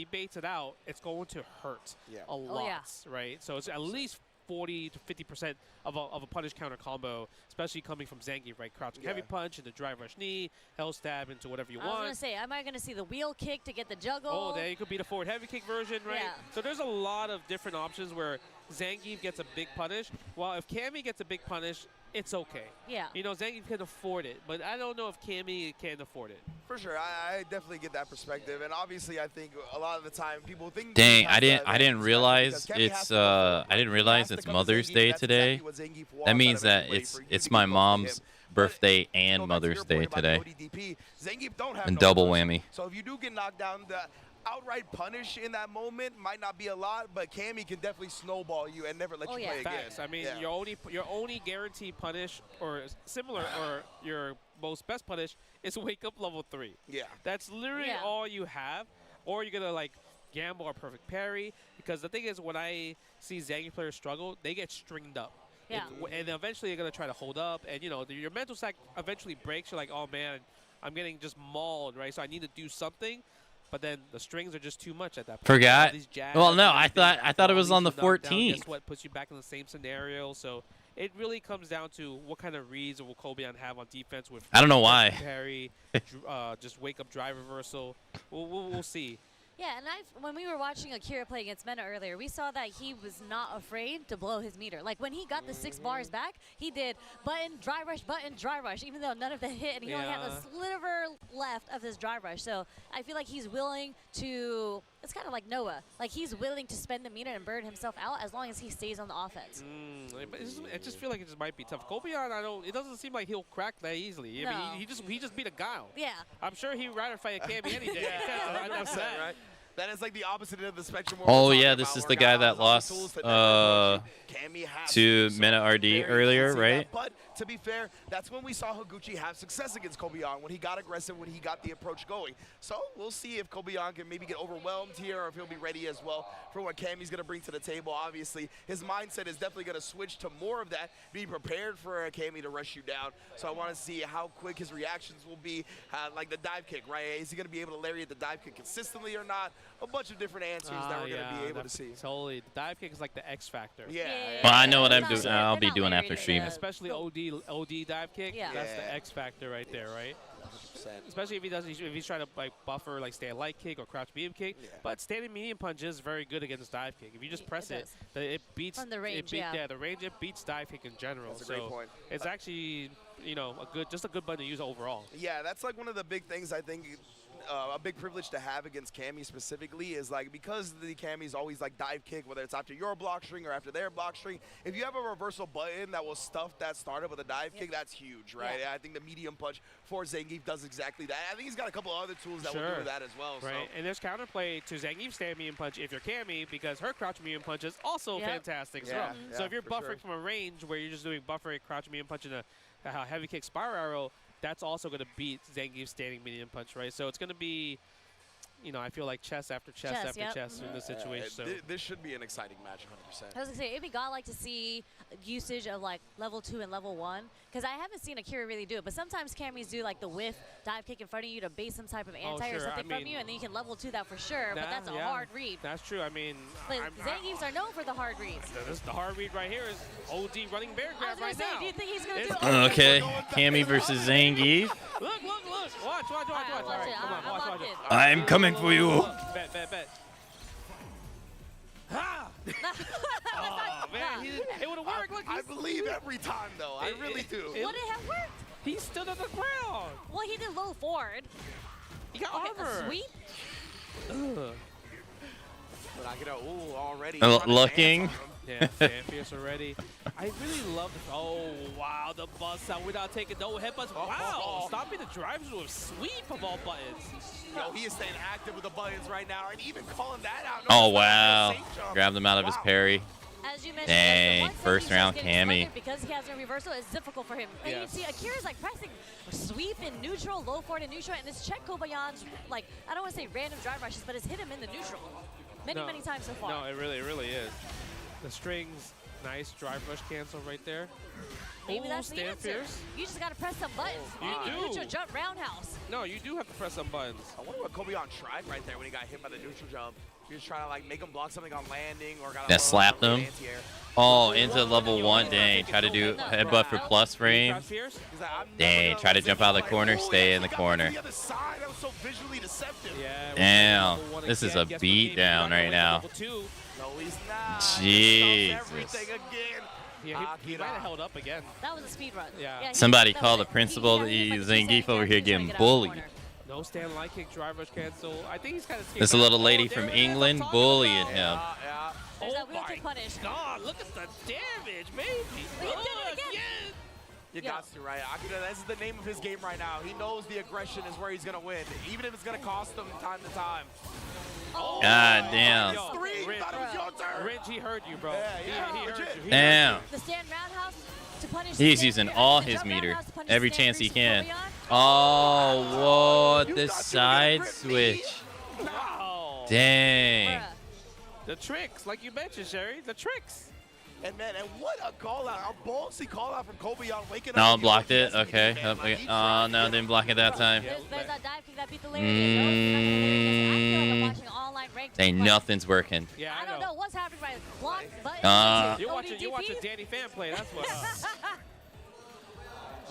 baits it out, it's going to hurt a lot, right? So it's at least 40 to 50% of a punish counter combo, especially coming from Zangief, right? Crouching heavy punch into drive rush knee, hell stab into whatever you want. I was going to say, am I going to see the wheel kick to get the juggle? Oh, there you could be the forward heavy kick version, right? Yeah. So there's a lot of different options where Zangief gets a big punish, while if Cammy gets a big punish, it's okay. Yeah. You know, Zangief can afford it, but I don't know if Cammy can afford it. For sure, I definitely get that perspective, and obviously, I think a lot of the time people think. Dang, I didn't realize it's Mother's Day today. That means that it's my mom's birthday and Mother's Day today. And double whammy. So if you do get knocked down, the outright punish in that moment might not be a lot, but Cammy can definitely snowball you and never let you play again. I mean, your only guaranteed punish or similar or your most best punish is wake up level 3. Yeah. That's literally all you have, or you're gonna like gamble or perfect parry, because the thing is when I see Zangief players struggle, they get stringed up. Yeah. And eventually you're gonna try to hold up, and you know your mental stack eventually breaks. You're like, oh man, I'm getting just mauled, right? So I need to do something. But then the strings are just too much at that point. Forgot. Well, no, I thought it was on the 14th. Guess what? Puts you back in the same scenario. So it really comes down to what kind of reads will Kobian have on defense with. I don't know why. Parry, just wake up drive reversal. We'll see. Yeah, and when we were watching Akira play against Mena earlier, we saw that he was not afraid to blow his meter. Like, when he got the 6 bars back, he did button, dry rush, even though none of them hit, and he only had a sliver left of his dry rush. So I feel like he's willing to, it's kind of like Noah. Like, he's willing to spend the meter and burn himself out as long as he stays on the offense. I just feel like it just might be tough. Kobian, it doesn't seem like he'll crack that easily. I mean, he just beat a Guile. Yeah. I'm sure he'd rather fight a Cammy any day. 100%, right? That is like the opposite end of the spectrum. Oh yeah, this is the guy that lost to Mena RD earlier, right? But to be fair, that's when we saw Higuchi have success against Kobeon, when he got aggressive, when he got the approach going. So we'll see if Kobeon can maybe get overwhelmed here or if he'll be ready as well for what Cammy's going to bring to the table. Obviously, his mindset is definitely going to switch to more of that, be prepared for Cammy to rush you down. So I want to see how quick his reactions will be, like the dive kick, right? Is he going to be able to lariat the dive kick consistently or not? A bunch of different answers that we're going to be able to see. Totally. The dive kick is like the X factor. Yeah. Well, I know what I'm doing. I'll be doing after stream. Especially OD dive kick. Yeah. That's the X factor right there, right? 100%. Especially if he's trying to like buffer like stand light kick or crouch medium kick. Yeah. But standing medium punch is very good against dive kick. If you just press it beats from the range. The range it beats dive kick in general. That's a great point. It's actually just a good button to use overall. Yeah, that's like one of the big things I think. A big privilege to have against Cammy specifically is like because the Cammy's always like dive kick, whether it's after your block string or after their block string. If you have a reversal button that will stuff that startup with a dive kick, that's huge, right? Yeah. I think the medium punch for Zangief does exactly that. I think he's got a couple other tools that will do that as well. Right, so. and there's counterplay to Zangief's stand medium punch if you're Cammy because her crouch medium punch is also fantastic as well. Yeah, so if you're buffering from a range where you're just doing buffering, crouch medium punch, and a heavy kick spiral arrow, that's also going to beat Zangief's standing medium punch, right? So it's going to be, I feel like chess after chess after chess in this situation. So this should be an exciting match, 100%. I was going to say, it'd be godlike to see usage of like level 2 and level 1, because I haven't seen Akira really do it, but sometimes Cammys do like the whiff dive kick in front of you to base some type of anti or something from you, and then you can level 2 that for sure, but that's a hard read. That's true. I mean, Zangiefs are known for the hard reads. The hard read right here is OD running bear grab right now. Do you think he's going to do Okay, Cammy versus Zangief. Look. Watch. All right, come on, watch it. I'm coming for you. Bet. Ha! Oh, man, it would have worked. Look, I believe every time, though. I really do. Would it have worked? He stood on the ground. Well, he did low forward. He got armor. Sweep? But I get already. Looking. Yeah, Fierce already. I really love this. Oh, wow, the bust out without taking no headbutts. Wow, stopping the drives with a sweep of all buttons. Yo, he is staying active with the buttons right now, and even calling that out. Oh, wow. Grabbed him out of his parry. As you mentioned, dang, first round Cammy. Because he has no reversal, it's difficult for him. And you see, Akira's like pressing sweep in neutral, low forward in neutral, and this check Kobayan's, like, I don't want to say random drive rushes, but it's hit him in the neutral many times so far. No, it really is. The strings, nice drive rush cancel right there. Maybe that's the answer. Fierce. You just got to press some buttons. You do. Neutral jump roundhouse. No, you do have to press some buttons. I wonder what Kobeon tried right there when he got hit by the neutral jump. He was trying to like make him block something on landing or got slapped him. Oh, into level 1. Dang, try to do headbutt for plus frame. Dang, try to jump out of the corner, stay in the corner. Damn, this is a beat down right now. Jesus. Yeah, he might have held up again. That was a speed run. Yeah. Somebody call the principal. Zangief over here getting bullied. No stand light kick, drive rush cancel. I think he's kind of scared. This little lady from England bullying him. Yeah. There's that wheel kick punish. God, look at the damage, baby. He did it again. You got to, right? Akira, this is the name of his game right now. He knows the aggression is where he's going to win, even if it's going to cost him time to time. Oh, God damn. Ringe, he heard you, bro. Yeah, he heard you. Damn. The stand roundhouse to punish. He's using all his meter, every chance he can. Oh, what? The side switch. Wow. Dang. The tricks, like you mentioned, Sherry, the tricks. And man, and what a call out, a ballsy call out from Kobeon waking up. No, blocked it. Okay. Oh, no, didn't block it that time. There's that dive kick that beat the lady. I feel like I'm watching online ranked. Ain't nothing's working. Yeah, I don't know what's happening right block button. You're watching Danny Fan play, that's what.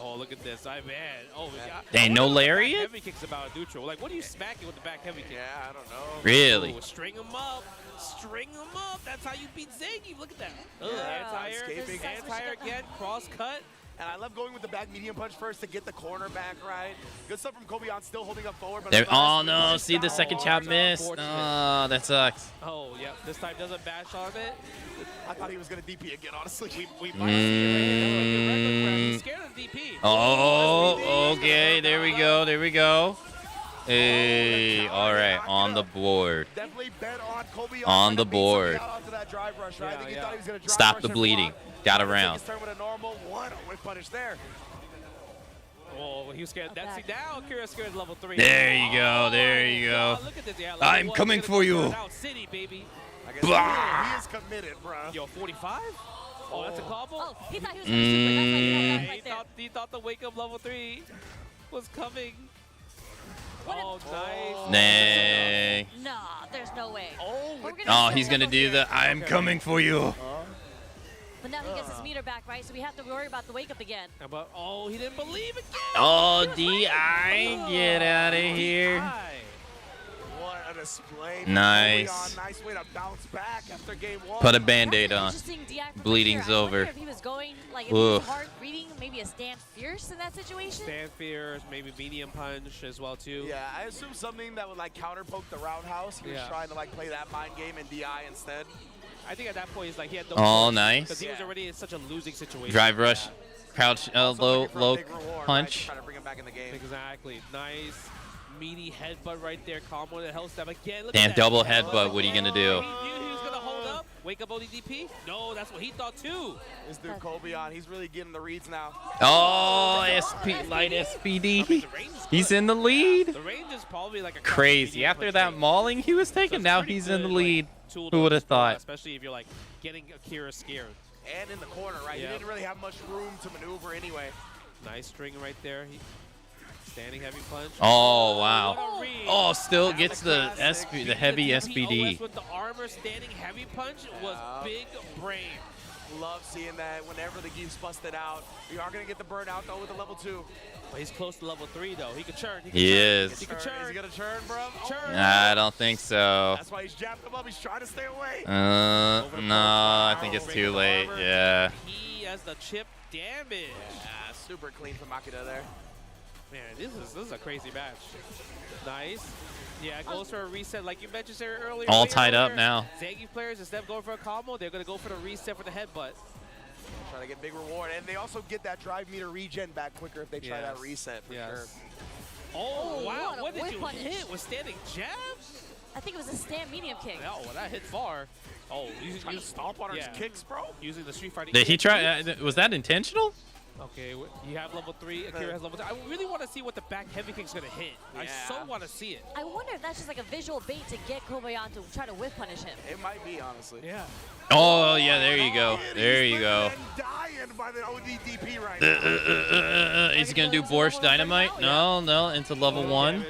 Oh, look at this. Man. Oh, Dang, no lariat? Heavy kicks about neutral. Like, what are you smacking with the back heavy kick? Yeah, I don't know. Really? Oh, string him up. That's how you beat Zangief. Look at that. Anti-air again. Cross cut. And I love going with the back medium punch first to get the corner back right. Good stuff from Kobeon, still holding up forward. But oh, no. See, the second chop missed. Oh, that sucks. Oh, yeah. This time doesn't bash on it. I thought he was going to DP again, honestly. We might see He's scared of DP. Oh, okay. There we go. Hey, all right, on the board. Definitely definitely bet on Kobe On the board. After that drive rush, right? I think he thought he was gonna drive Stop rush the and bleeding. block. Got Tried to take around. his turn with a normal one. Whip punish there. Oh, he was scared. That's it. Now Akira's scared level 3. There you go. There you go. Look at this. Yeah, I'm one, coming for you. Out City, baby. I guess he is committed, bro. Yo, 45? Oh, that's a combo? Oh, he thought he was going to super. That's why he held that right there. He thought the wake up level 3 was coming. Oh, nice. Nay. No, there's no way. Oh, he's going to do the I'm coming for you. But now he gets his meter back, right? So we have to worry about the wake up again. But, oh, he didn't believe it. Oh, DI. Get out of here. What a display. Nice. Nice way to bounce back after game 1. Put a Band-Aid on. Just seeing DI from Bleeding's here. I wonder over. if he was going, like, if he was hard reading, maybe a stand fierce in that situation. Stand fierce, maybe medium punch as well, too. Yeah, I assume something that would, like, counter poke the roundhouse. He was trying to, like, play that mind game and DI instead. I think at that point, he's like, he had no Oh, choice, nice. Because he was already in such a losing situation. Drive rush. Crouch, low punch. Trying to bring him back in the game. Exactly. Nice. Meaty headbutt right there. Combo the health step again. Look Damn, at that. double headbutt. What are you going to do? He knew he was going to hold up. Wake up ODDP? No, that's what he thought too. This dude Kobe on, he's really getting the reads now. Oh, light SPD. He's in the lead. The range is probably like a Crazy. After that mauling he was taking, now he's in the lead. Who would have thought? Especially if you're like getting Akira scared. And in the corner, right? He didn't really have much room to maneuver anyway. Nice string right there. Standing heavy punch. Oh, wow. Oh, still gets the heavy SPD. With the armor standing heavy punch was big brain. Love seeing that whenever the geef's busted out. We are going to get the burnout, though, with the level 2. But he's close to level 3, though. He could churn. He is. He could churn. Is he going to churn, bro? Churn. I don't think so. That's why he's jabbed him up. He's trying to stay away. No, I think it's too late. Yeah. He has the chip damage. Yeah, super clean from Makita there. Man, this is a crazy match. Nice. Yeah, it goes for a reset like you mentioned Sarah, earlier. All tied up now. Zangief players, instead of going for a combo, they're going to go for the reset for the headbutt. Trying to get big reward. And they also get that drive meter regen back quicker if they try that reset for sure. Oh, wow. What did you punish. hit? Was standing jab? I think it was a stand medium kick. Oh, well, that hit far. Oh, trying to stomp on his kicks, bro. Using the Street Fighting Did he kick. try? Was that intentional? Okay, you have level 3. Akira has level 3. I really want to see what the back heavy kick's going to hit. I so want to see it. I wonder if that's just like a visual bait to get Kobayan to try to whip punish him. It might be, honestly. Yeah. Oh, yeah, there you go. There you go. Dying by the ODDP right now. Is he going to do Borscht Dynamite? No, into level 1.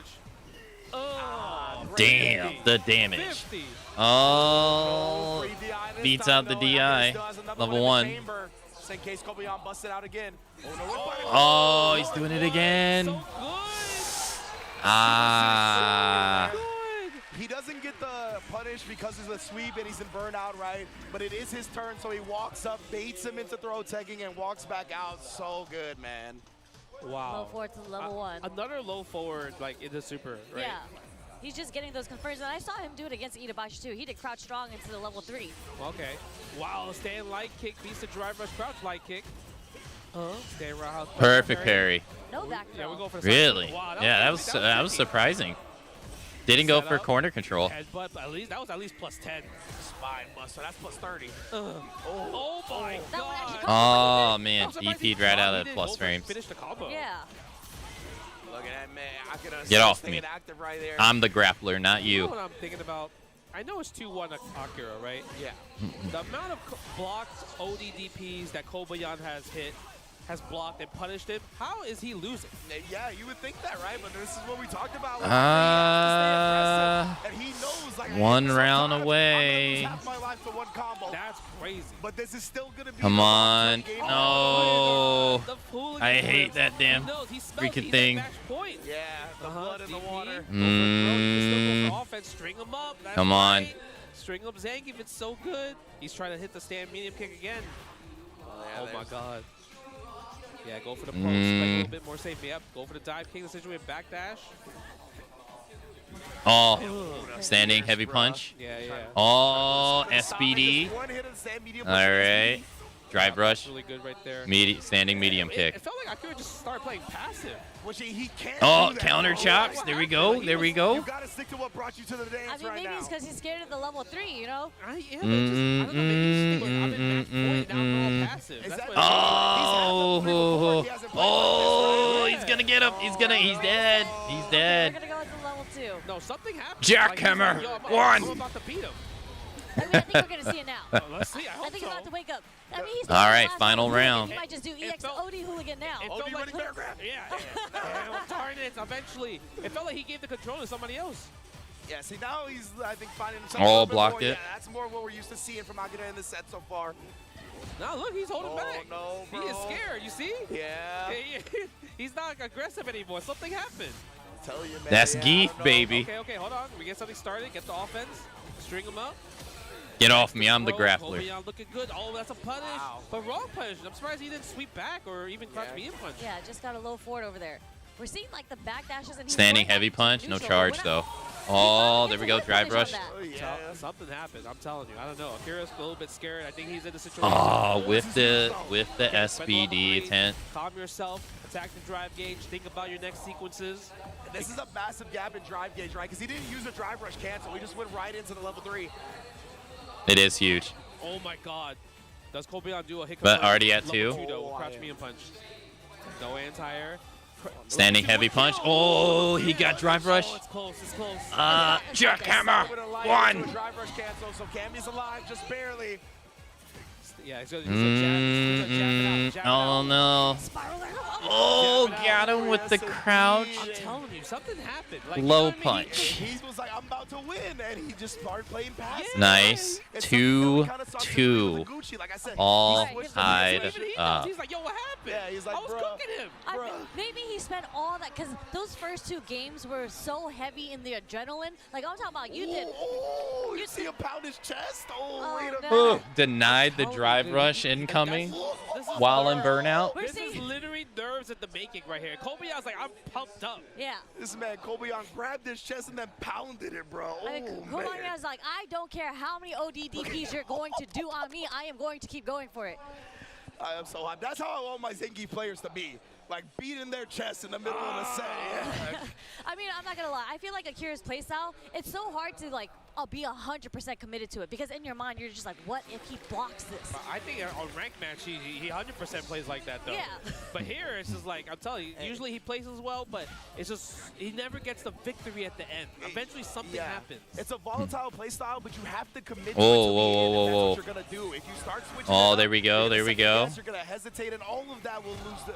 Damn, the damage. Oh, beats out the DI. Level 1. In case Kobayan busted out again. Oh, he's doing it again. He doesn't get the punish because it's a sweep and he's in burnout, right? But it is his turn, so he walks up, baits him into throw tagging, and walks back out. So good, man. Wow. Low forward to level 1. Another low forward, like in the super, right? Yeah. He's just getting those confirms, and I saw him do it against Itabashi too. He did crouch strong into the level 3. Okay. Wow, stand light kick beats the drive rush crouch light kick. Stand roundhouse. Perfect parry. No back throw. Yeah, we're going for the Really? Wow, Yeah, that was surprising. Didn't go for corner control. Headbutt, but that was at least plus 10. Spine buster, that's plus 30. Oh my god. Oh man, DP'd right out of the plus frames. Finish the combo. Yeah. Look at that, man. Get off me. Active right there. I'm the grappler, not You know you. what I'm thinking about? I know it's 2-1 Akira, right? Yeah. The amount of blocked ODDPs that Kobayan has hit, has blocked and punished him, how is he losing? Yeah, you would think that, right? But this is what we talked about. And he knows, like, one round sometimes away. I'm gonna lose half my life to one combo. That's crazy. But this is still gonna be. Come on. game. No. I hate that damn freaking thing. Yeah, the blood in the water. Offense, string him up. That's Come on. right. String up Zangief, it's so good. He's trying to hit the stand medium kick again. Oh my god. Yeah, go for the post, like a little bit more safe. Yep, go for the dive kick, the situation backdash. Oh, standing heavy punch. Yeah. Oh, SPD. All right. Drive rush. Really good right there. Standing medium kick. It felt like Akira just started playing passive. Which he can't Oh, do that, counter bro. chops. There we go. There we You go. gotta stick to what brought you to the dance I mean, maybe it's because he's scared of the level 3, you know? Oh, he's gonna get him. He's dead. He's dead. We're gonna go into level 2. No, something happened. Jackhammer. I'm about to beat him. I think we're gonna see it now. Let's see. I I think he's about to wake up. I mean, he's All right, last final hooligan. round. He might just do EX OD hooligan now. It felt like, darn it, eventually. It felt like he gave the control to somebody else. Yeah, see, now he's, I think, finding himself. Oh, a little bit blocked more, it. Yeah, that's more what we're used to seeing from Akira in the set so far. Now look, he's holding back. No, he is scared. You see? Yeah. He's not aggressive anymore. Something happened. I tell you, man. That's yeah, Geef, baby. Okay, hold on. We get something started. Get the offense. String him up. Get off me. I'm the grappler. Kobeyan looking good. Oh, that's a punish. Wow. But wrong punish. I'm surprised he didn't sweep back or even crouch medium punch. Yeah, just got a low forward over there. We're seeing like the back dashes and he's Standing going heavy back punch. to No neutral. charge, We're though. not- Oh, there we go. Drive rush. Something happened. I'm telling you. I don't know. Akira's a little bit scared. I think he's in the situation. Oh, with the SBD attempt. Calm yourself. Attack the drive gauge. Think about your next sequences. This is a massive gap in drive gauge, right? Because he didn't use a drive rush cancel. He just went right into the level 3. It is huge. Oh my God. Does Kobeyan do a hiccup? But punch? already at Level 2. though. Crouch medium punch. No anti-air. Standing heavy punch. Oh, he got drive rush. Oh, it's close. It's close. Jackhammer. One. Drive rush cancel, so Cammy's alive, just barely. Yeah, he's gonna jab it out. Oh no. Oh, got him with the crouch. I'm telling you, something happened. Like, Low punch. He was like, I'm about to win, and he just started playing passive. Nice. 2-2. All tied up. He's like, yo, what happened? Yeah, he's like, I was cooking him. Maybe he spent all that because those first 2 games were so heavy in the adrenaline. Like I'm talking about, you did. Oh, you see him pound his chest? Oh, wait a no. minute. Denied the drive rush incoming while in burnout. This is literally nerves at the making right here. Kobeyan's like, I'm pumped up. Yeah. This man, Kobeyan, grabbed his chest and then pounded it, bro. I mean, Oh, man. Kobeyan's like, I don't care how many ODDPs you're going to do on me. I am going to keep going for it. I am so hyped. That's how I want my Zengi players to be. Like, beating their chest in the middle of the set. Yeah. I mean, I'm not going to lie. I feel like Akira's playstyle, it's so hard to, like, be 100% committed to it. Because in your mind, you're just like, what if he blocks this? I think on ranked match, he 100% plays like that, though. Yeah. But here, it's just like, I'm telling you, usually he plays as well, but it's just, he never gets the victory at the end. Eventually, something happens. It's a volatile playstyle, but you have to commit to it Whoa, till whoa, the end, whoa, and whoa, that's what you're going to do. If you start switching Oh, it there up, we go. you're There gonna we second go. guess, you're going to hesitate, and all of that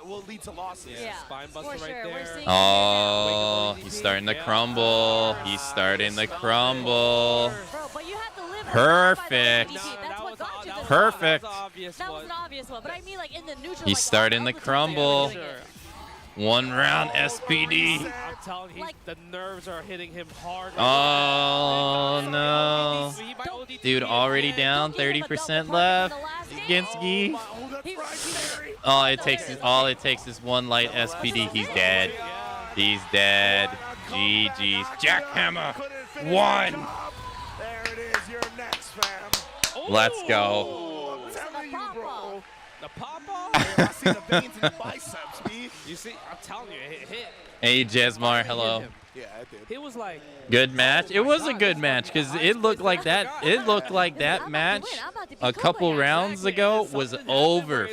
will lead to losses. Yeah, spine buster for right sure. We're there. seeing Oh, he's starting to crumble. He's starting to crumble. Bro, but you have to live Perfect. That's what got you this Perfect. That was an obvious one. But I mean, like, in the neutral, He's like, starting to overtime, crumble. they're doing it. 1 round SPD. I'm telling you, the nerves are hitting him hard. Oh no. Dude, already down. 30% left against Gi. All it takes is 1 light SPD. He's dead. He's dead. GG's. Jackhammer. 1. There it is. You're next, fam. Let's go. I'm telling you, bro. The pop-off? I see the veins in the biceps, B. You see, I'm telling you, it hit. Hey, Jesmar. Hello. Yeah, I did. He was like, Good match. It was a good match because it looked like that. It looked like that match a couple rounds ago was over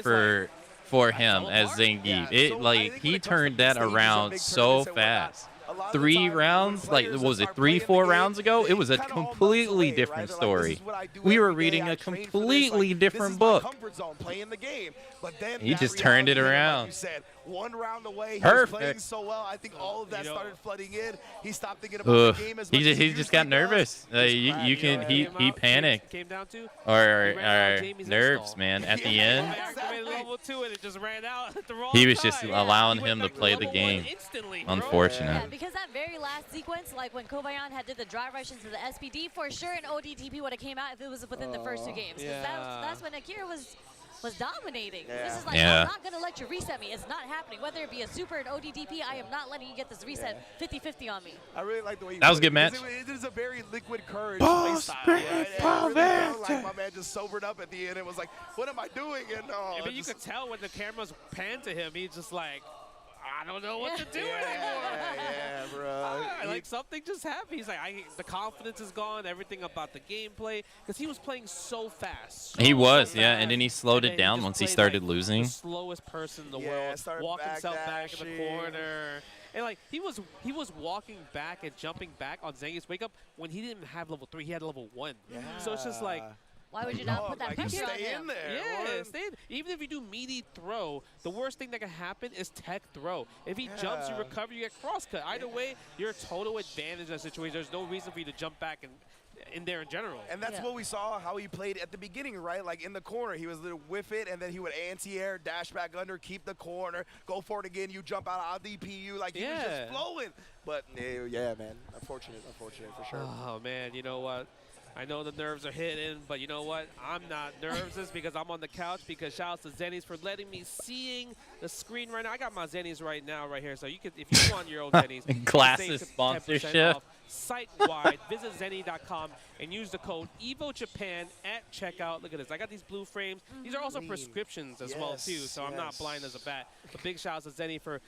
for him as Zangief. It like he turned that around so fast. 3 rounds, like what was it 3-4 rounds ago? It was a completely different story. We were reading a completely different book. He just turned it around. 1 round away. He Perfect. was playing so well. I think all of that started flooding in. He stopped thinking about the game as much as He just got nervous. You can he panicked. came down to. Or nerves, man. At the end, Level 2 and it just ran out at the wrong he was just time. allowing him to play the game. Unfortunate. Yeah, because that very last sequence, like when Kobayan had did the drive rush into the SPD, for sure an ODTP would have came out if it was within the first 2 games. 'Cause that's when Akira was was dominating. Yeah. This is like, Yeah. I'm not going to let you reset me. It's not happening. Whether it be a super and ODDP, I am not letting you get this reset 50-50 on me. I really like the way you That was a put it, good match. because It is a very liquid courage Boss playstyle. break, Right? And I really felt like my man just sobered up at the end and was like, what am I doing? And Yeah, but you could tell when the cameras panned to him, he's just like, I don't know what to do anymore. Yeah, bro. Like something just happened. He's like, the confidence is gone, everything about the gameplay, because he was playing so fast. He was, so yeah, fast. and then he slowed And it then down just once he played, started like, losing. The slowest person in the Yeah, world, started walking himself back in the backdashing. corner. And like he was walking back and jumping back on Zangief's wake up when he didn't have level 3, he had level 1. So it's just like, why would you not put that pressure on him? Yeah, stay in. Even if you do meaty throw, the worst thing that can happen is tech throw. If he jumps, you recover, you get cross cut. Either way, you're a total advantage in that situation. There's no reason for you to jump back and in there in general. And that's what we saw, how he played at the beginning, right? Like in the corner, he was a little whiff it, and then he would anti-air, dash back under, keep the corner, go for it again, you jump out of DPU, like he was just flowing. But yeah, man, unfortunate for sure. Oh man, you know what? I know the nerves are hitting, but you know what? I'm not nervous because I'm on the couch. Because shout out to Zennies for letting me seeing the screen right now. I got my Zennies right now, right here. So you can, if you want your own Zennies, Glasses save 10% sponsorship. off site-wide. Visit Zenny.com and use the code EVOJapan at checkout. Look at this. I got these blue frames. These are also prescriptions as well too. So I'm not blind as a bat. But big shout out to Zenny for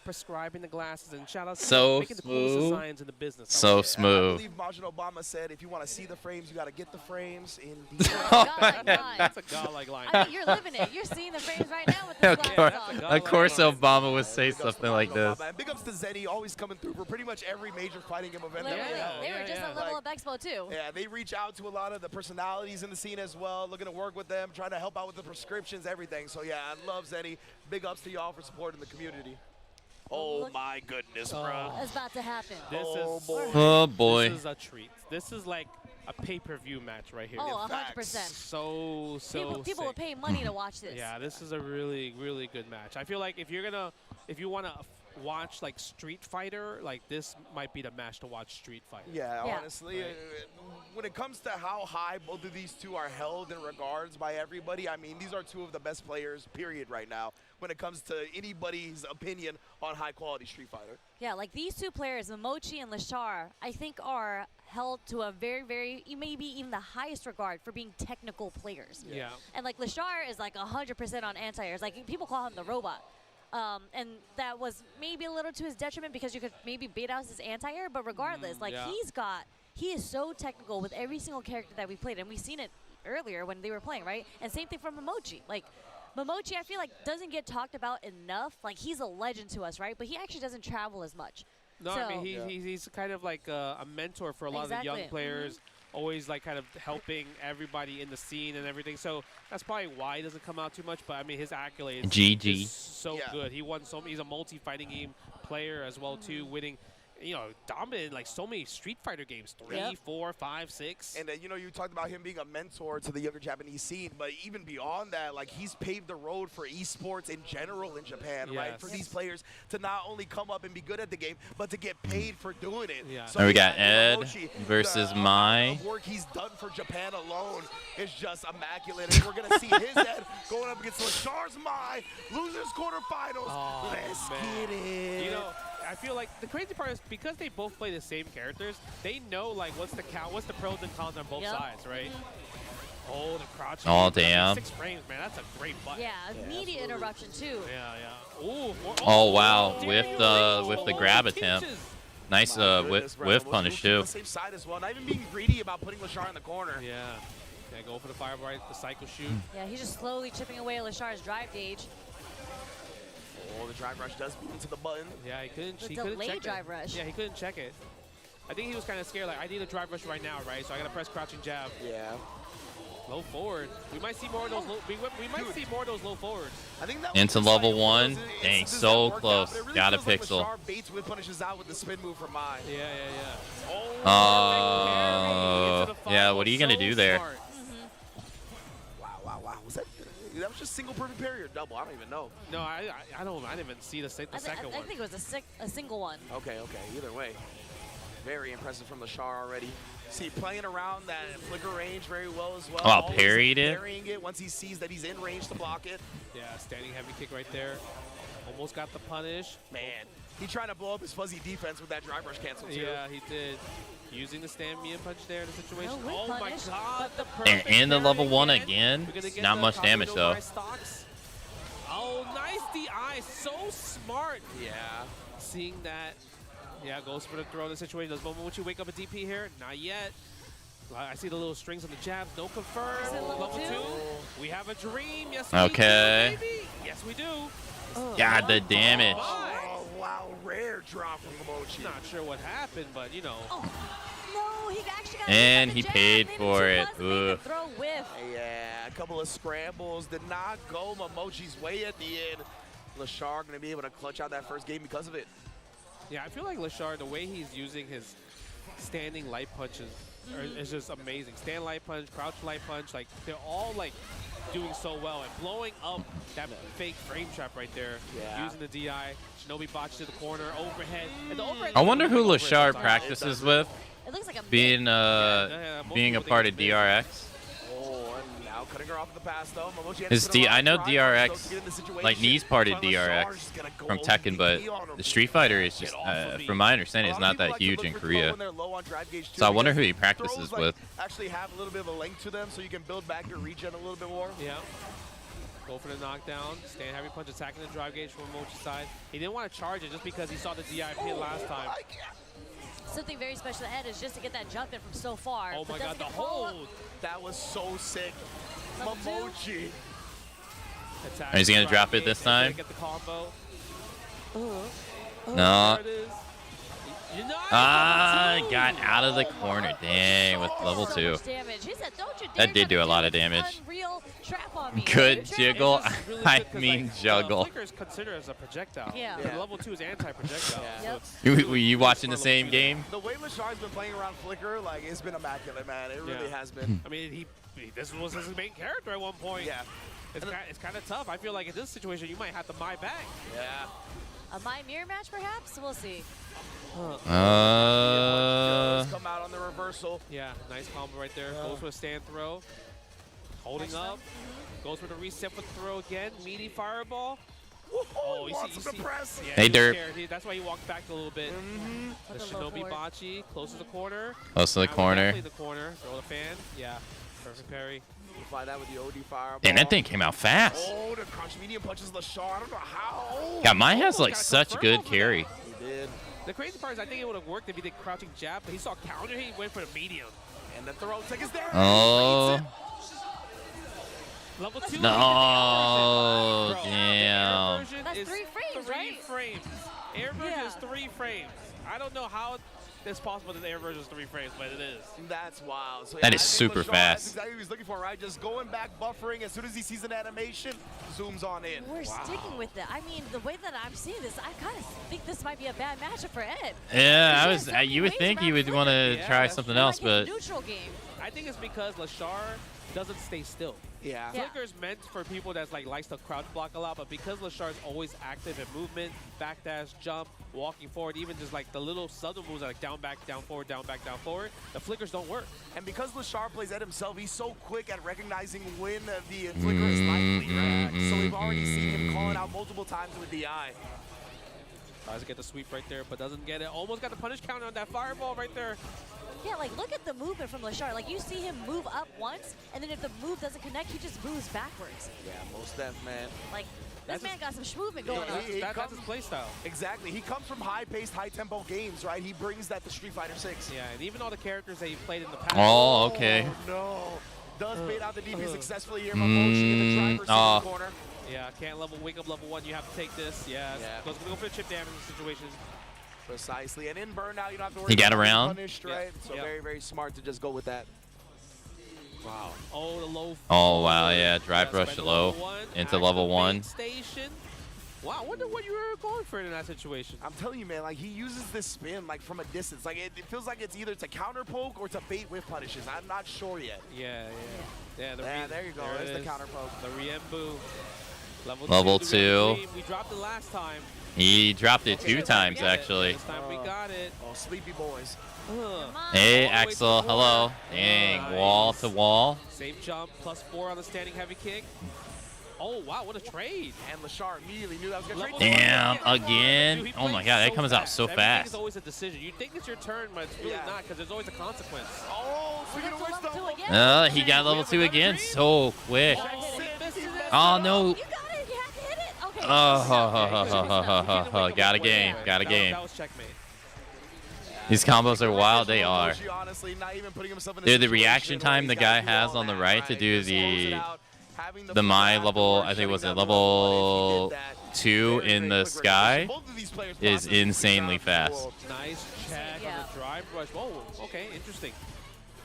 prescribing the glasses, and shout out to So making the coolest smooth. designs in the business. So I smooth. believe Majin Obama said, if you want to see the frames, you got to get the frames. That's a godlike line. I mean, you're living it. You're seeing the frames right now with the glasses on. Of course Obama would say something like this. And big ups to Zenny, always coming through for pretty much every major fighting game event. Literally. They were just at Level Up Expo too. Yeah, they reach out to a lot of the personalities in the scene as well, looking to work with them, trying to help out with the prescriptions, everything. So yeah, I love Zenny. Big ups to y'all for supporting the community. Oh my goodness, bro. It's about to happen. Oh boy. This is a treat. This is like a pay-per-view match right here. Oh, 100%. So People will pay money to watch this. Yeah, this is a really, really good match. I feel like if you want to watch like Street Fighter, like this might be the match to watch Street Fighter. Yeah, honestly, when it comes to how high both of these two are held in regards by everybody, I mean, these are two of the best players, period, right now, when it comes to anybody's opinion on high-quality Street Fighter. Yeah, like these two players, Momochi and Lashar, I think are held to a very, very, maybe even the highest regard for being technical players. Yeah. And like Lashar is like 100% on anti-airs. Like people call him the robot. And that was maybe a little to his detriment because you could maybe bait out his anti-air, but regardless, he is so technical with every single character that we played, and we've seen it earlier when they were playing, right? And same thing for Momochi. Like, Momochi, I feel like, doesn't get talked about enough. Like, he's a legend to us, right? But he actually doesn't travel as much. No, I mean, he's kind of like a mentor for a lot of the young players. Always like kind of helping everybody in the scene and everything. So that's probably why he doesn't come out too much. But I mean, his accolades GG. is so good. He won he's a multi-fighting game player as well too, winning, dominated like so many Street Fighter games, 3, 4, 5, 6. And you talked about him being a mentor to the younger Japanese scene, but even beyond that, like he's paved the road for esports in general in Japan, right? For these players to not only come up and be good at the game, but to get paid for doing it. Yeah. So And we got Ed Momochi, versus the Mai. work he's done for Japan alone is just immaculate, and we're gonna see his Ed going up against Lashar's Mai, losers quarterfinals. Let's get it. I feel like the crazy part is because they both play the same characters, they know like what's the pros and cons on both sides, right? Oh, the crouch. Oh, damn. 6 frames, man. That's a great button. Yeah, immediate interruption too. Yeah. Ooh, Oh wow, with the grab attempt. Nice whiff punish too. Safe side as well. Not even being greedy about putting Lashar in the corner. Yeah. Go for the fireball, the cycle shoot. Yeah, he's just slowly chipping away at Lashar's drive gauge. Oh, the drive rush does beat into the button. Yeah, he couldn't delayed check drive it. rush. Yeah, he couldn't check it. I think he was kind of scared. Like, I need a drive rush right now, right? So I gotta press crouching jab. Yeah. Low forward. We might see more of those. We might see more of those low forwards. I think that Into level 1. Dang, so close. Really Got a feels like pixel. Lashar baits whip punishes out with the spin move from Mai. Yeah. Yeah, what are you gonna do there? Wow. That was just single perfect parry or double? I don't even know. No, I didn't even see the second one. I think it was a single one. Okay. Either way. Very impressive from Lashar already. See, playing around that flicker range very well as well. Oh, parried it. Parrying it once he sees that he's in range to block it. Yeah, standing heavy kick right there. Almost got the punish. Man, he trying to blow up his fuzzy defense with that drive rush cancel too. Yeah, he did. Using the stand Mia punch there in the situation. No, Oh my punish, god, the And the level 1 again. Not much damage though. Oh, nice DI. So smart. Yeah. Seeing that. Yeah, goes for the throw in the situation. Does Momochi wake up a DP here? Not yet. I see the little strings on the jabs. No confirm. Level 2. We have a dream. Yes, we do, baby. Yes, we do. God, the damage. Oh, wow. Rare drop from Momochi. Not sure what happened, but, you know. No, he actually got And he paid for it. Ugh. Throw whiff. Yeah, a couple of scrambles did not go Momochi's way at the end. Lashar going to be able to clutch out that first game because of it. Yeah, I feel like Lashar, the way he's using his standing light punches is just amazing. Stand light punch, crouch light punch, like they're all like doing so well and blowing up that fake frame trap right there. Yeah. Using the DI, Shinobi botch to the corner, overhead, and the overhead. I wonder who Lashar practices with. It looks like a Being being a part of DRX. Oh, and now cutting her off in the pass though. I know DRX, like Knee's part of DRX from Tekken, but the Street Fighter is just, from my understanding, is not that huge in Korea. So I wonder who he practices with. Actually have a little bit of a length to them so you can build back your regen a little bit more. Yeah. Go for the knockdown. Stand heavy punch, attacking the drive gauge from Mochi's side. He didn't want to charge it just because he saw the DI hit last time. Something very special ahead is just to get that jump in from so far. Oh my god, the hold! That was so sick. Momochi. Is he gonna drop it this time? Get the combo. No. There it is. Got out of the corner. Dang, with level 2. That did do a lot of damage. Good jiggle. I mean juggle. Flicker is considered as a projectile. Yeah. Level 2 is anti-projectile. Were you watching the same game? The way Lashar's been playing around Flicker, like, it's been immaculate, man. It really has been. I mean, this was his main character at one point. Yeah. It's kind of tough. I feel like in this situation, you might have to buy back. Yeah. A my mirror match, perhaps? We'll see. Come out on the reversal. Yeah, nice combo right there. Goes for a stand throw. Holding up. Goes for the reset for the throw again. Meaty fireball. Oh, you see. Yeah, Hey, Derp. That's why he walked back a little bit. The Shinobi Bachi, close to the corner. Close to the corner. Definitely the corner. Throw the fan. Yeah, perfect parry. Apply that with the OD fireball. And that thing came out fast. Oh, the crunch medium punches Lashar. I don't know how. Yeah, mine has like such good carry. He did. The crazy part is I think it would have worked if he did crouching jab, but he saw counter, he went for the medium. And the throw tech is there. Oh. Level 2. No. Damn. That's 3 frames, right? 3 frames. Air version is 3 frames. I don't know how it's possible that the air version is 3 frames, but it is. That's wild. So, That yeah, is I think super Lashar, fast. That's exactly what he's looking for, right? Just going back, buffering. As soon as he sees an animation, zooms on in. We're sticking with it. I mean, the way that I'm seeing this, I kind of think this might be a bad matchup for Ed. Yeah, you would think you would want to try something else, but Neutral game. I think it's because Lashar doesn't stay still. Yeah. Flicker is meant for people that likes to crouch block a lot, but because Lashar is always active in movement, backdash, jump, walking forward, even just like the little subtle moves like down, back, down, forward, down, back, down, forward, the flickers don't work. And because Lashar plays Ed himself, he's so quick at recognizing when the flicker is likely, right? So we've already seen him calling out multiple times with the eye. Tries to get the sweep right there, but doesn't get it. Almost got the punish counter on that fireball right there. Yeah, like look at the movement from Lashar. Like you see him move up once, and then if the move doesn't connect, he just moves backwards. Yeah, most def, man. Like this man got some schmovement going on. That's his playstyle. Exactly. He comes from high-paced, high-tempo games, right? He brings that to Street Fighter 6. Yeah, and even all the characters that he played in the past. Oh, okay. Oh, no. Does bait out the DP successfully here. Momochi in the driver's seat in the corner. Yeah, can't wake up level 1. You have to take this. Yeah. Goes go for the chip damage situation. Precisely. And in burnout, you don't have to worry He got about being around. punished, right? So very, very smart to just go with that. Wow. Oh, the low. Oh wow, yeah, drive rush low into level 1. Station. Wow, I wonder what you were going for in that situation. I'm telling you, man, like he uses this spin like from a distance. Like it feels like it's either to counter poke or to bait with punishes. I'm not sure yet. Yeah. Yeah, there you go. There's the counter poke. The Riembu. Level 2. We dropped it last time. He dropped it 2 times actually. This time we got got it. Oh, sleepy boys. Hey, Axel. Hello. Dang, wall to wall. Safe jump, +4 on the standing heavy kick. Oh, wow, what a trade. And Lashar immediately knew that was going to trade. Damn, again. Oh my god, that comes out so Everything fast. is always a decision. You think it's your turn, but it's really not, because there's always a consequence. Oh, speaking of which, though. He got level 2 again so quick. Oh no. You got it. You have to hit it. Okay. Oh, got a game. Got a game. That was checkmate. These combos are wild. They are. Honestly, not even putting himself in a Dude, the situation reaction time the guy has on the right to do the my level, I think was it level 2 in the sky, is insanely fast. Nice check on the drive rush. Oh, okay, interesting.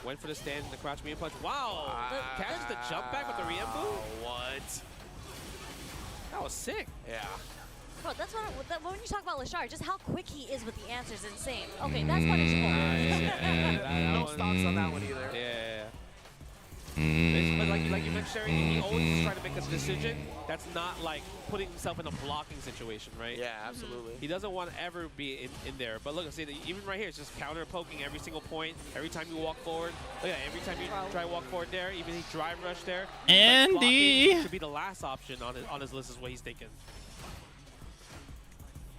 Went for the stand and the crouch medium punch. Wow, catch the jump back with the Riembu? What? That was sick. Yeah. Bro, that's when you talk about Lashar, just how quick he is with the answers is insane. Okay, that's punishable. No stocks on that one either. Yeah. But like you mentioned, Sherry, he always tries to make a decision that's not like putting himself in a blocking situation, right? Yeah, absolutely. He doesn't want to ever be in there. But look, see, even right here, it's just counter poking every single point. Every time you walk forward, look at every time you try to walk forward there, even he drive rush there. Andy should be the last option on his list is what he's thinking.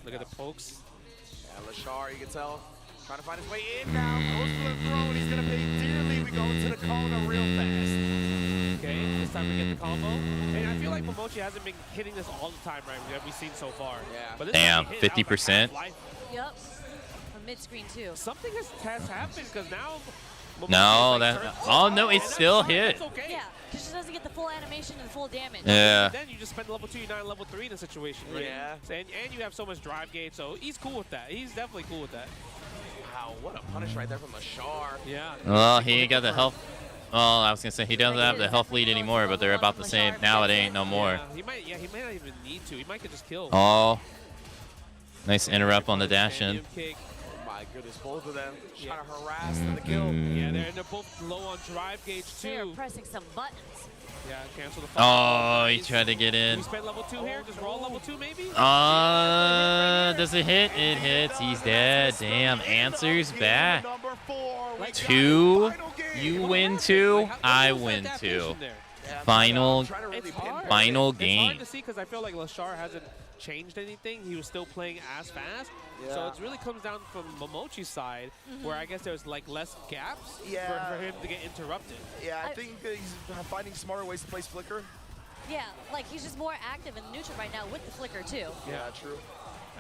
Look at the pokes. Yeah, Lashar, you can tell, trying to find his way in now. Goes for the throw, and he's going to pay dearly. We go into the Kona real fast. Okay, this time we get the combo. And I feel like Momochi hasn't been hitting this all the time, right, that we've seen so far. Yeah. But this Damn, time he hit it, 50%. Yep. On mid-screen, too. Something has happened, because now Momochi No, is, like, that. Oh no, it still hit. It's okay. Yeah, because she doesn't get the full animation and the full damage. Yeah. Then you just spend level 2, you're not in level 3 in a situation, right? Yeah. So, and you have so much drive gauge, so he's cool with that. He's definitely cool with that. Wow, what a punish right there from Lashar. Yeah. Well, he ain't got the health. Well, I was gonna say he doesn't have the health lead anymore, but they're about the same. Now it ain't no more. Yeah, he might not even need to. He might get just killed. Oh, nice interrupt on the dash in. Kick. Oh my goodness, both of them trying to harass the kill. Yeah, they're both low on drive gauge too. They're pressing some buttons. Yeah, cancel the Oh, he tried to get in. We spend level 2 here. Just roll level 2 maybe. Does it hit? It hits. He's dead. Damn. Answers back. 2. You win 2. I win 2. Final game. It's hard to see because I feel like Lashar hasn't changed anything. He was still playing as fast. Yeah. So it really comes down from Momochi's side, where I guess there's like less gaps for him to get interrupted. Yeah, I think he's finding smarter ways to place Flicker. Yeah, like he's just more active in neutral right now with the flicker too. Yeah, true.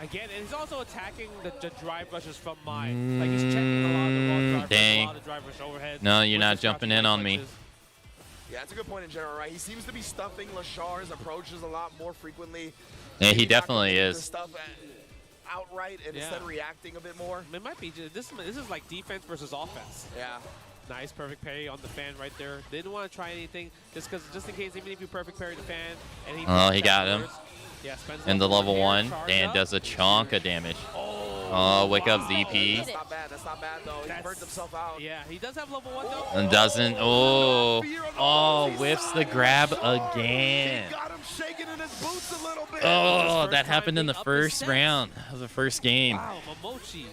Again, and he's also attacking the drive rushes from mine. Like he's checking a lot of the wrong drive rushes, a lot of drive rush overhead. No, you're not jumping in on me. Yeah, that's a good point in general, right? He seems to be stuffing Lashar's approaches a lot more frequently. Yeah, he definitely is. Stuff outright and instead reacting a bit more. It might be this is like defense versus offense. Yeah. Nice perfect parry on the fan right there. They didn't want to try anything just in case, even if you perfect parry the fan and he got him. Yeah, in the level 1 and does a chunk of damage. Oh, wake up ZP. That's not bad. That's not bad though. He burnt himself out. Yeah, he does have level 1 though. And doesn't. Oh, whiffs the grab again. He got him shaking in his boots a little bit. Oh, that happened in the first round of the first game. Wow, Momochi.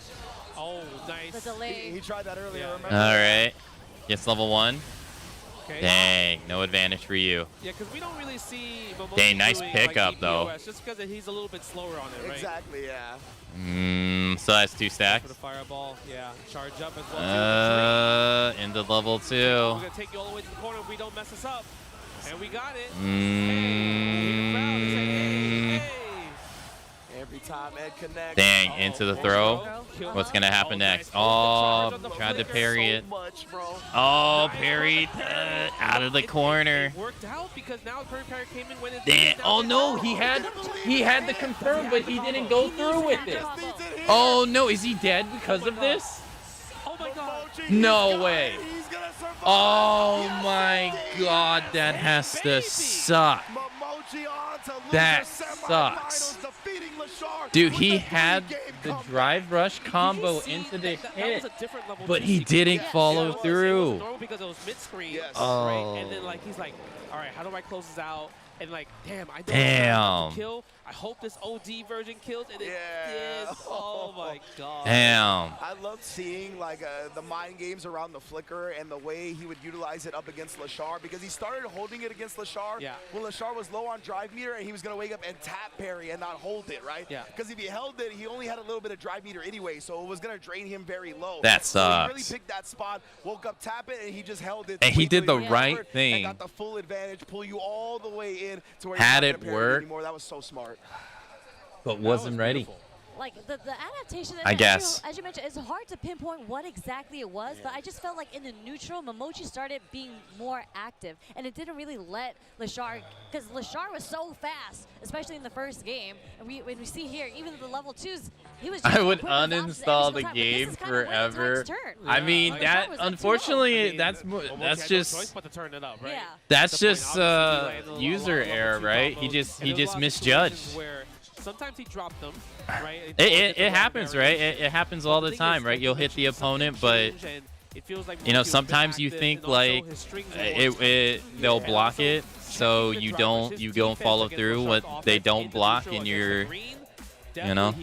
Oh, nice. The delay. He tried that earlier. All right. Gets level 1. Okay. Dang, no advantage for you. Yeah, because we don't really see Momochi Dang, nice doing, pickup like, though. EPOS, just because he's a little bit slower on it, right? Exactly, yeah. So that's 2 stacks. For the fireball, yeah. Charge up as well. Into level 2. We're going to take you all the way to the corner if we don't mess us up. And we got it. Every time Ed connects. Dang, into the throw. What's going to happen next? Oh, tried to parry it. Oh, parried out of the corner. It worked out because now parry came in when it Damn. Oh no, he had the confirm, but he didn't go through with it. Oh no, is he dead because of this? Oh my god. No way. Oh my god, that has to suck. That sucks. Dude, he had the drive rush combo into the hit, but he didn't follow through. Because it was mid-screen, Oh. right? And then like he's like, all right, how do I close this out? And like, damn, I don't know how to kill. I hope this OD version kills, and it did. Oh my God. Damn. I loved seeing like the mind games around the flicker and the way he would utilize it up against Lashar, because he started holding it against Lashar when Lashar was low on drive meter, and he was going to wake up and tap parry and not hold it, right? Yeah. Because if he held it, he only had a little bit of drive meter anyway, so it was going to drain him very low. That So he really sucks. picked that spot, woke up, tap it, and he just held it. And he did the quickly right forward thing. And got the full advantage, pull you all the way in to where Had you're it not gonna parry work. anymore. That was so smart. But wasn't ready. Like the adaptation, I as guess. as you mentioned, it's hard to pinpoint what exactly it was, but I just felt like in the neutral, Momochi started being more active, and it didn't really let Lashar, because Lashar was so fast, especially in the first game, and when we see here, even the level 2s, he was just I would quick as opposites uninstall every the single time, but this game is kind of when the forever. times turn. I mean, Lashar that was up too low. unfortunately, that's Choice just but to turn it up, right? Yeah. that's The point, just obviously, he landed a user lot of error, level two right? combos, He just and there's a lot of misjudged. situations where sometimes he dropped them, right? It happens, right? It happens all the time, right? You'll hit the opponent, but you know, sometimes you think like they'll block it, so you don't follow through what they don't block, and you're, you know,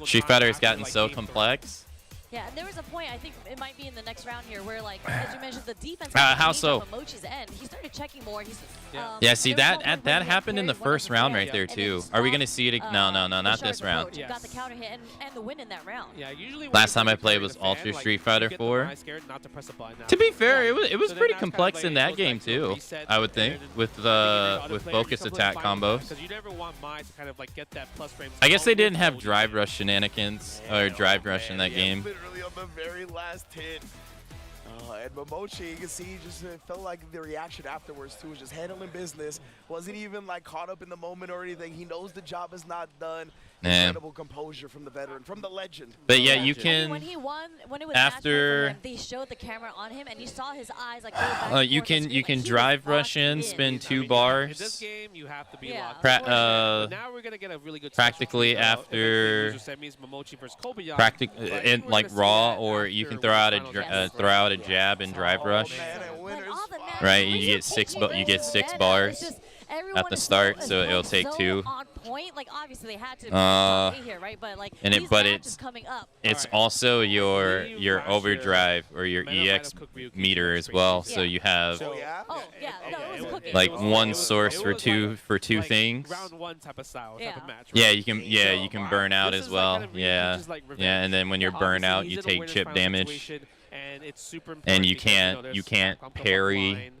Street Fighter has gotten so complex. Yeah, and there was a point, I think it might be in the next round here, where, like, as you mentioned, the defense How so? Momochi's end. He started checking more. And Yeah, see there was one that point that where he happened in the carried one of first round the right there and then too. Are we gonna see it? No, not Lashar's this round. approach, got the counter hit and the win in that round. Yeah, usually Last time I played was Ultra Street Fighter 4. To be fair, it was pretty complex in that game too. I would think with focus attack combos. Because you never want Mai to kind of like get that plus frames. I guess they didn't have drive rush shenanigans or drive rush in that game. Literally on the very last hit. And Momochi, you can see, just felt like the reaction afterwards too was just handling business. Wasn't even like caught up in the moment or anything. He knows the job is not done. Man. Incredible composure from the veteran, from the legend. But yeah, you can. When he won, when it was after match point for him, they showed the camera on him, and you saw his eyes like go back and you forth on can screen, like, he drive was rush in, locked spin 2 In this bars. game, you have to be locked. Now we're gonna get a really good practically after like raw, or you can throw out a jab and drive rush. Right, you get 6 bars at the start, so it'll take 2. on point. Like obviously they had to here, right? But like and these matches coming up. It's also your overdrive or your EX meter as well. So you have Oh yeah, no, it was cooking. like one source for two things. Round 1 type of style type of match. Yeah, you can burn out as well. Yeah, and then when you're burnt out, you take chip damage, and you can't parry.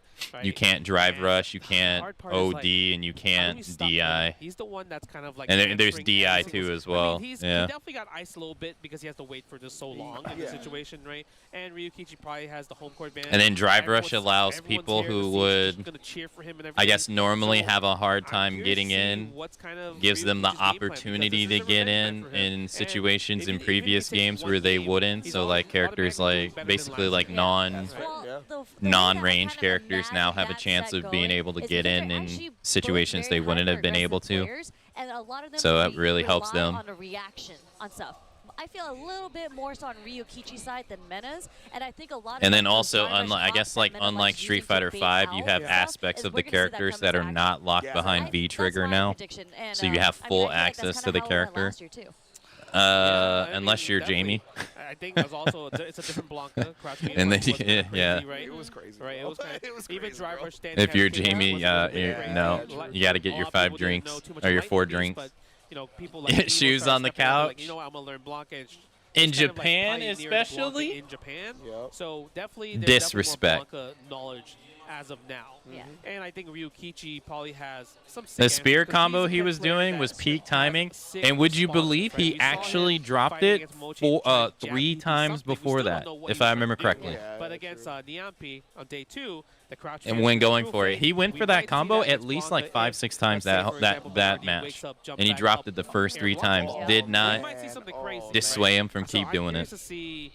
You can't drive rush, you can't OD, and you can't DI. He's the one that's kind of like. And there's DI too as well. I mean, he yeah. definitely got iced a little bit because he has to wait for this so long in the situation, right? And Ryukichi probably has the home court advantage. And then drive rush allows people who would, I guess, normally have a hard time getting in, gives them the opportunity to get in situations in previous games where they wouldn't. So like characters like basically like non-range characters now have a chance of being able to get in situations they wouldn't have been able to. And a lot of them So that really helps rely them. on a reaction on stuff. I feel a little bit more so on Ryukichi's side than Mena's, and I think a lot of And them then also, drive rush I guess like Mena likes unlike using Street to Fighter bait 5, you out have stuff, aspects is of we're the gonna see that characters come that are back. not locked behind V trigger now. And, So you have full access to the character. Unless you're Jamie. I think it was also it's a different Blanca. And then yeah, right? It was crazy. Right, it was crazy. Even drive rush stand. If you're Jamie, no, you got to get your 5 drinks or your 4 drinks. You know, people like shoes on the couch. Like, you know what, I'm gonna learn Blanca. In kind Japan, of like especially. in Japan. So definitely Disrespect. Blanca knowledge as of now. And I think Ryukichi probably has some The spear combo he was doing was peak timing, and would you believe he actually dropped it 3 times before that, if I remember correctly. But against Niampi on day 2, the crouch And when going for it, he went for that combo at least like 5-6 times that match, and he dropped it the first 3 times. Did not dissuade him from keep doing it. To see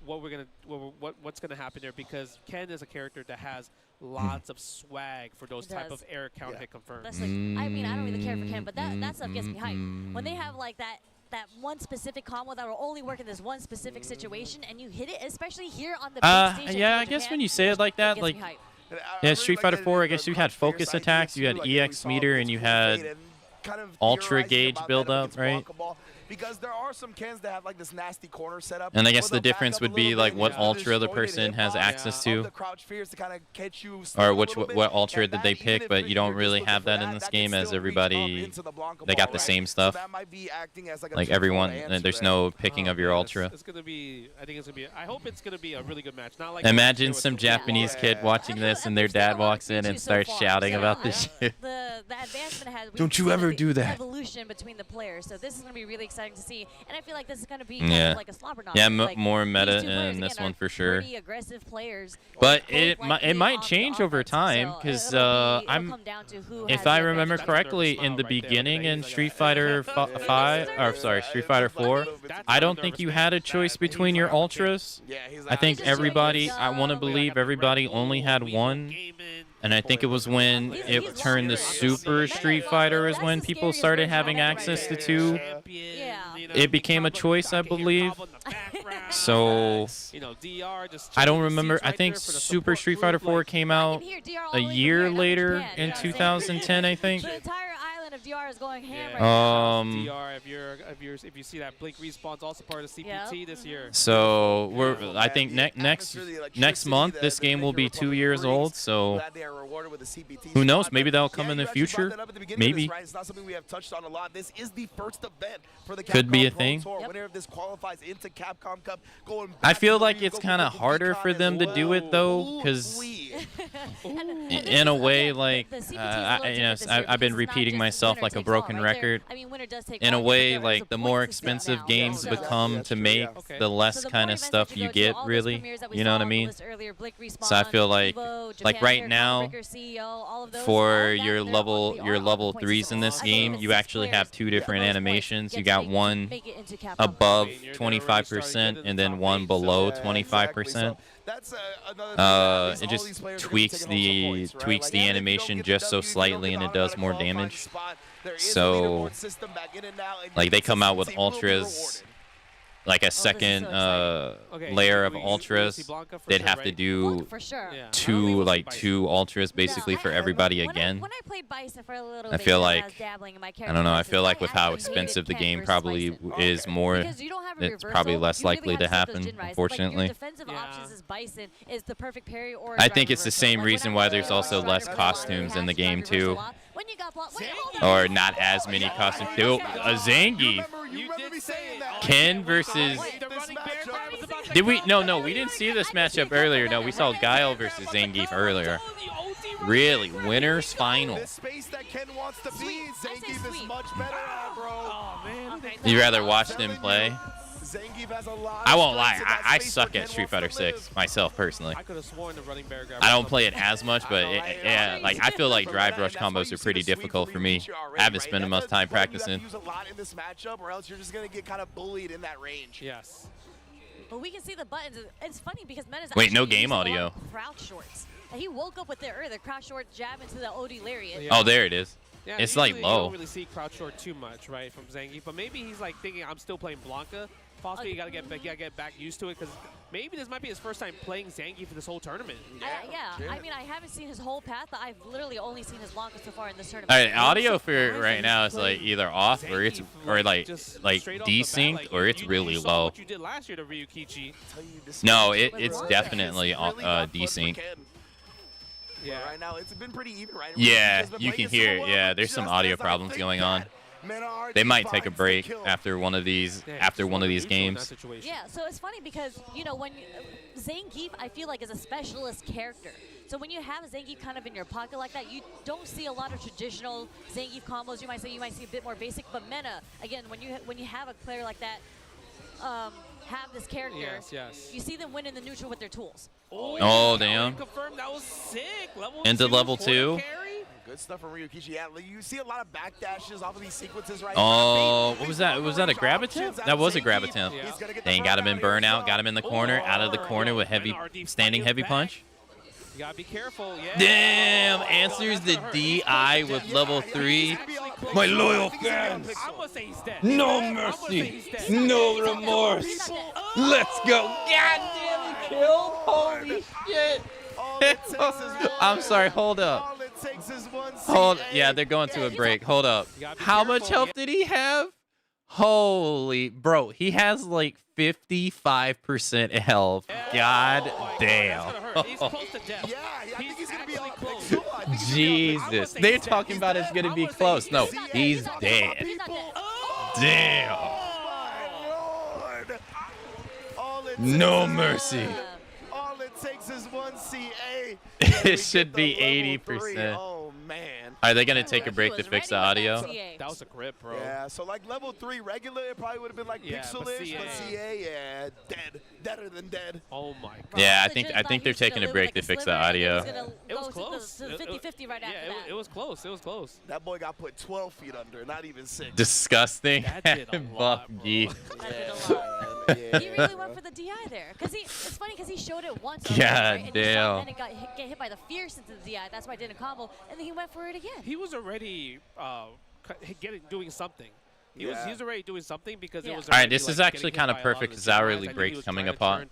what's gonna happen there, because Ken is a character that has lots of swag for those type of air counter hit confirms. That's like, I mean, I don't really care for Ken, but that stuff gets me hyped. When they have like that one specific combo that will only work in this one specific situation, and you hit it, especially here on the big stage. Yeah, I guess when you say it like that, like, yeah, Street Fighter 4, I guess you had focus attacks, you had EX meter, and you had ultra gauge build up, right? because there are some cans that have like this nasty corner setup. And I guess the difference would be like what ultra the person has access to, or what ultra did they pick. But you don't really have that in this game, as everybody they got the same stuff. Like everyone, there's no picking of your ultra. It's gonna be. I think it's gonna be. I hope it's gonna be a really good match. Not like imagine some Japanese kid watching this and their dad walks in and starts shouting about this shit. The advancement has. Don't you ever do that. Evolution between the players, so this is gonna be really exciting to see, and I feel like this is gonna be Yeah, like a slobber knock. yeah, like, more meta these two players, in this again, one are for sure. Pretty aggressive players. But it might change over time, because if I remember correctly, in the beginning in Street Fighter 4, I don't think you had a choice between your ultras. I think everybody, I want to believe everybody only had one. And I think it was when it turned to Super Street Fighter is when people started having access to two. It became a choice, I believe. So I don't remember. I think Super Street Fighter 4 came out a year later in 2010, I think. The entire island of DR is going ham right now. DR, if you see that Blink Respawn's also part of CPT this year. So I think next month this game will be 2 years old. So who knows? Maybe that'll come in the future. Maybe. It's not something we have touched on a lot. This is the first event for the could be a thing. Winner of this qualifies into Capcom Cup. I feel like it's kind of harder for them to do it though, because in a way, like I've been repeating myself like a broken record. In a way, like the more expensive games become to make, the less kind of stuff you get, really. You know what I mean? So I feel like right now, for your level 3s in this game, you actually have two different animations. You got one above 25% and then one below 25%. It just tweaks the animation just so slightly, and it does more damage. So like they come out with ultras, like a second layer of ultras. They'd have to do two ultras basically for everybody again. When I played Bison for a little I bit, feel and like was dabbling in my I don't know. I feel character like with how classes, I expensive the hated game Ken probably versus Bison. is more, Because you don't have a it's probably reversal, less you really likely have to to set happen, those Jin Rise. unfortunately. Like, your defensive options as Bison is the perfect parry or I think it's the same reason why there's also less costumes in the game too. Or not as many costumes. A Zangief. Ken versus... Did we? No, we didn't see this matchup earlier. No, we saw Guile versus Zangief earlier. Really? Winner's final. You'd rather watch them play? I won't lie. I suck at Street Fighter 6 myself personally. I don't play it as much, but yeah, like I feel like drive rush combos are pretty difficult for me. I haven't spent enough time practicing. Use a lot in this matchup, or else you're just gonna get kind of bullied in that range. Yes. But we can see the buttons. It's funny because Mena's Wait, no actually game used a lot audio. of crouch shorts. And he woke up with the crouch short jab into the OD lariat. Oh, there it is. Yeah, it's like usually low. You don't really see crouch short too much, right, from Zangief. But maybe he's like thinking, I'm still playing Blanca. Possibly you gotta get back used to it, because maybe this might be his first time playing Zangief for this whole tournament. I mean, I haven't seen his whole path, but I've literally only seen his Blanca so far in this tournament. All right, audio for right now is like either off or it's like desynced or it's really low. What you did last year to Ryukichi. No, it's definitely desynced. Yeah. Right now, it's been pretty even, right? Yeah, you can hear it. Yeah, there's some audio problems going on. They might take a break after one of these games. Yeah, so it's funny because, you know, when Zangief, I feel like, is a specialist character. So when you have Zangief kind of in your pocket like that, you don't see a lot of traditional Zangief combos. You might see a bit more basic, but Mena, again, when you have a player like that, have this character, you see them win in the neutral with their tools. Oh, damn. Confirmed, that was sick. Into level 2. Good stuff from Ryukichi. Yeah, you see a lot of backdashes off of these sequences right now. What was that? Was that a grab attempt? That was a grab attempt. Dang, got him in burnout, got him in the corner, out of the corner with standing heavy punch. You gotta be careful. Yeah. Damn, answers the DI with level 3. My loyal fans. I'm gonna say he's dead. No mercy, no remorse. Let's go. God damn, he killed. Holy shit. I'm sorry, hold up. Yeah, they're going to a break. Hold up. How much health did he have? Holy bro, he has like 55% health. God damn. He's close to death. Yeah, I think he's gonna be close. Jesus. They're talking about it's gonna be close. No, he's dead. Damn. No mercy. All it takes is one CA. It should be 80%. Oh man. Are they gonna take a break to fix the audio? That was a grip, bro. Yeah, so like level 3 regular, it probably would have been like pixelish, but CA, yeah, deader than dead. Oh my god. Yeah, I think they're taking a break to fix the audio. It was close. To 50-50 right after that. It was close. It was close. That boy got put 12 feet under, not even 6. Disgusting. That did a lot, bro. He really went for the DI there. It's funny because he showed it once. God right? And damn. then it get hit by the fierce into the DI. That's why I did a combo. And then he went for it again. He was already doing something. He was already doing something because it was. All right, this is actually kind of perfect because hourly breaks coming upon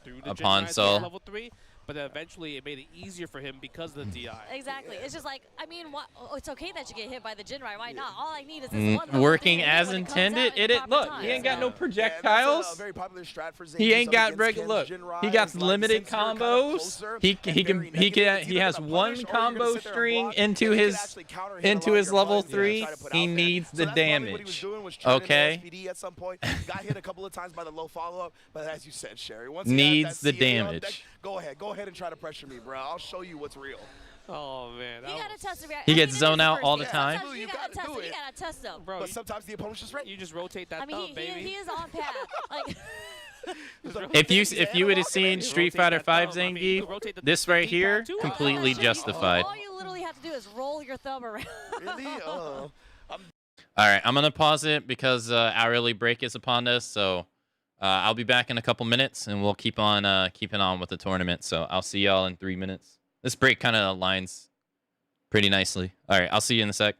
so. Level 3, but then eventually it made it easier for him because of the DI. Exactly. It's just like, I mean, it's okay that you get hit by the Jinrai. Why not? All I need is this one level Working 3, as intended. Look, he ain't got no projectiles. Very popular strat for He ain't got regular. Look, he got limited combos. He has one combo string into his level 3. He needs the damage. Okay. At some point, got hit a couple of times by the low follow-up, but as you said, Sherry, once needs the CA on damage. deck, go ahead and try to pressure me, bro. I'll show you what's real. Oh man, you gotta test the He gets zoned out all the time. You gotta test him. You gotta test him, bro. But sometimes the opponent's just ready. You just rotate that thumb, baby. He is on path. Like. If you would have seen Street Fighter 5 Zangief, this right here, completely justified. All you literally have to do is roll your thumb around. Really? All right, I'm gonna pause it because hourly break is upon us. So I'll be back in a couple minutes, and we'll keep on keeping on with the tournament. So I'll see y'all in 3 minutes. This break kind of aligns pretty nicely. All right, I'll see you in a sec.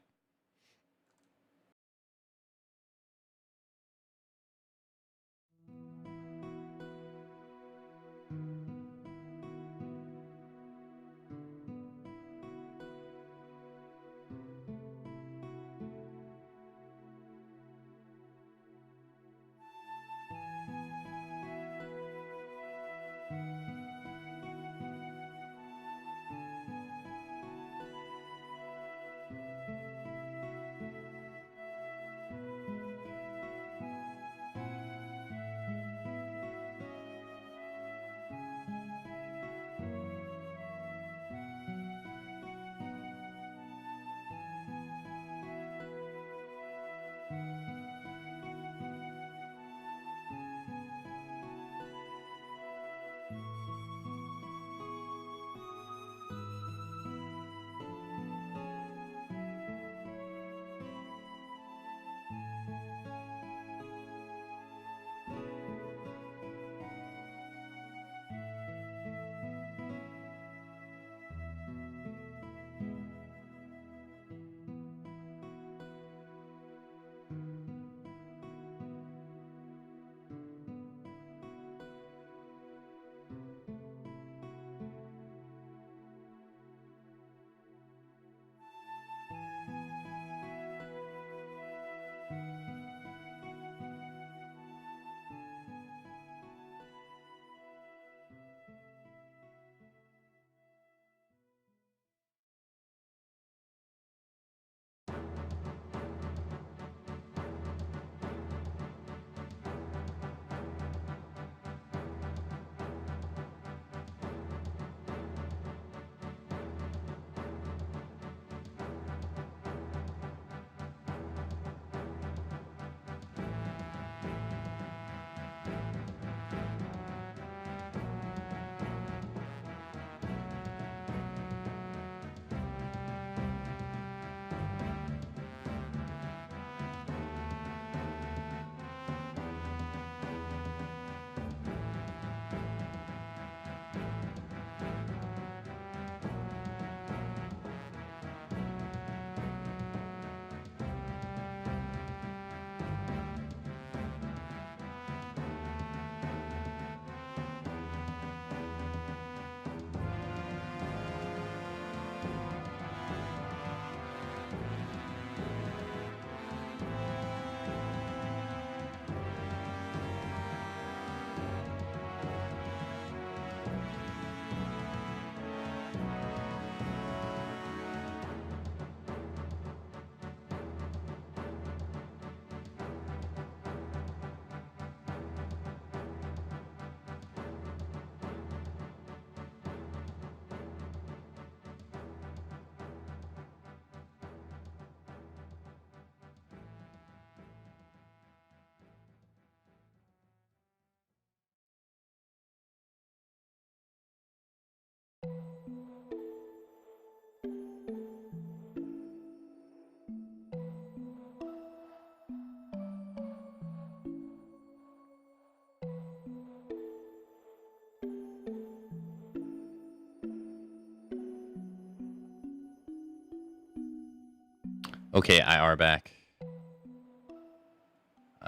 Okay, IR back.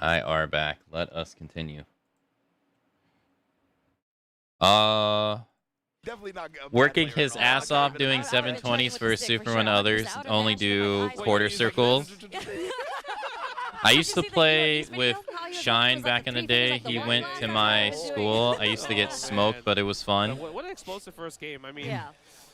IR back. Let us continue. Definitely not a bad Working player his at all. ass off, doing 720s for Super when others only do quarter circles. I used to play with Shine back in the day. He went to my school. I used to get smoked, but it was fun. What an explosive first game. I mean, Yeah.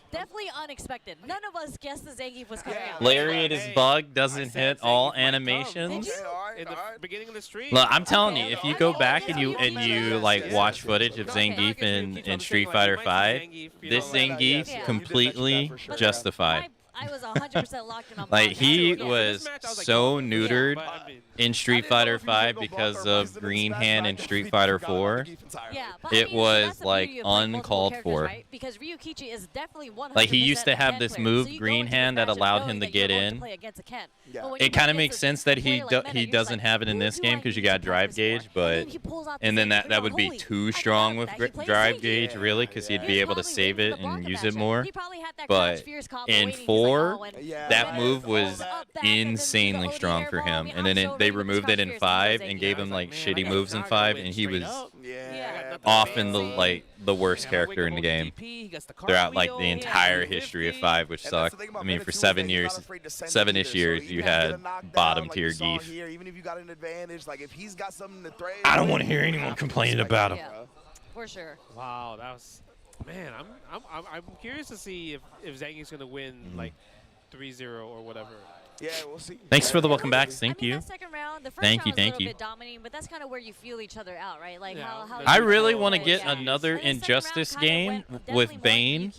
Definitely unexpected. None of us guessed the Zangief was coming out. Lariat is bug, doesn't hit all animations. in the beginning of the stream. Look, I'm telling you, if you go back and you like watch footage of Zangief in Street Fighter V, this Zangief completely justified. I was 100% locked in on Like he Blanca. was so neutered in Street Fighter V because of Green Hand in Street Fighter 4. Yeah, but It I mean, was that's the like beauty of playing multiple uncalled characters, for. right? Because Ryukichi is definitely 100% Like he used to a have Ken this player. move, So you go Green into the Hand, that match allowed knowing him to that get you're going to in. play against a Ken. Yeah. But when you It go kind of against makes a sense that he player like Mena, he you're just doesn't like, have it in who this do game I because you need to got drive practice for? gauge, And but then he pulls out the and then Zangief, that would be holy, too I strong forgot with that he plays drive Zangief. gauge, really, because he'd be He's able to probably save waiting it for the and Blanca use matchup. it more. He probably had that But crouch fierce combo in waiting. He's like, 4, oh, and that move was up back, and then insanely the strong air for ball. I him. mean, And then I'm so they ready for this removed crouch it in fierce 5 Zangief. and gave him like shitty moves in now I 5, gotta and win he straight was up. Yeah. often the worst character in the game throughout like the Yeah. entire history of 5, which sucked. I mean, for 7-ish years, you had bottom tier Geef. Here, even if you got an advantage, like if he's got something to throw, I don't want to hear anyone complaining about him. Yeah, for sure. Wow, that was, man. I'm curious to see if Zangief's gonna win like 3-0 or whatever. Yeah, we'll see. Thanks for the welcome back. Thank you. That second round, the first Thank round you, was thank a little you. bit dominating, but that's kind of where you feel each other out, right? Like how I really want want to get another Injustice game with Bane.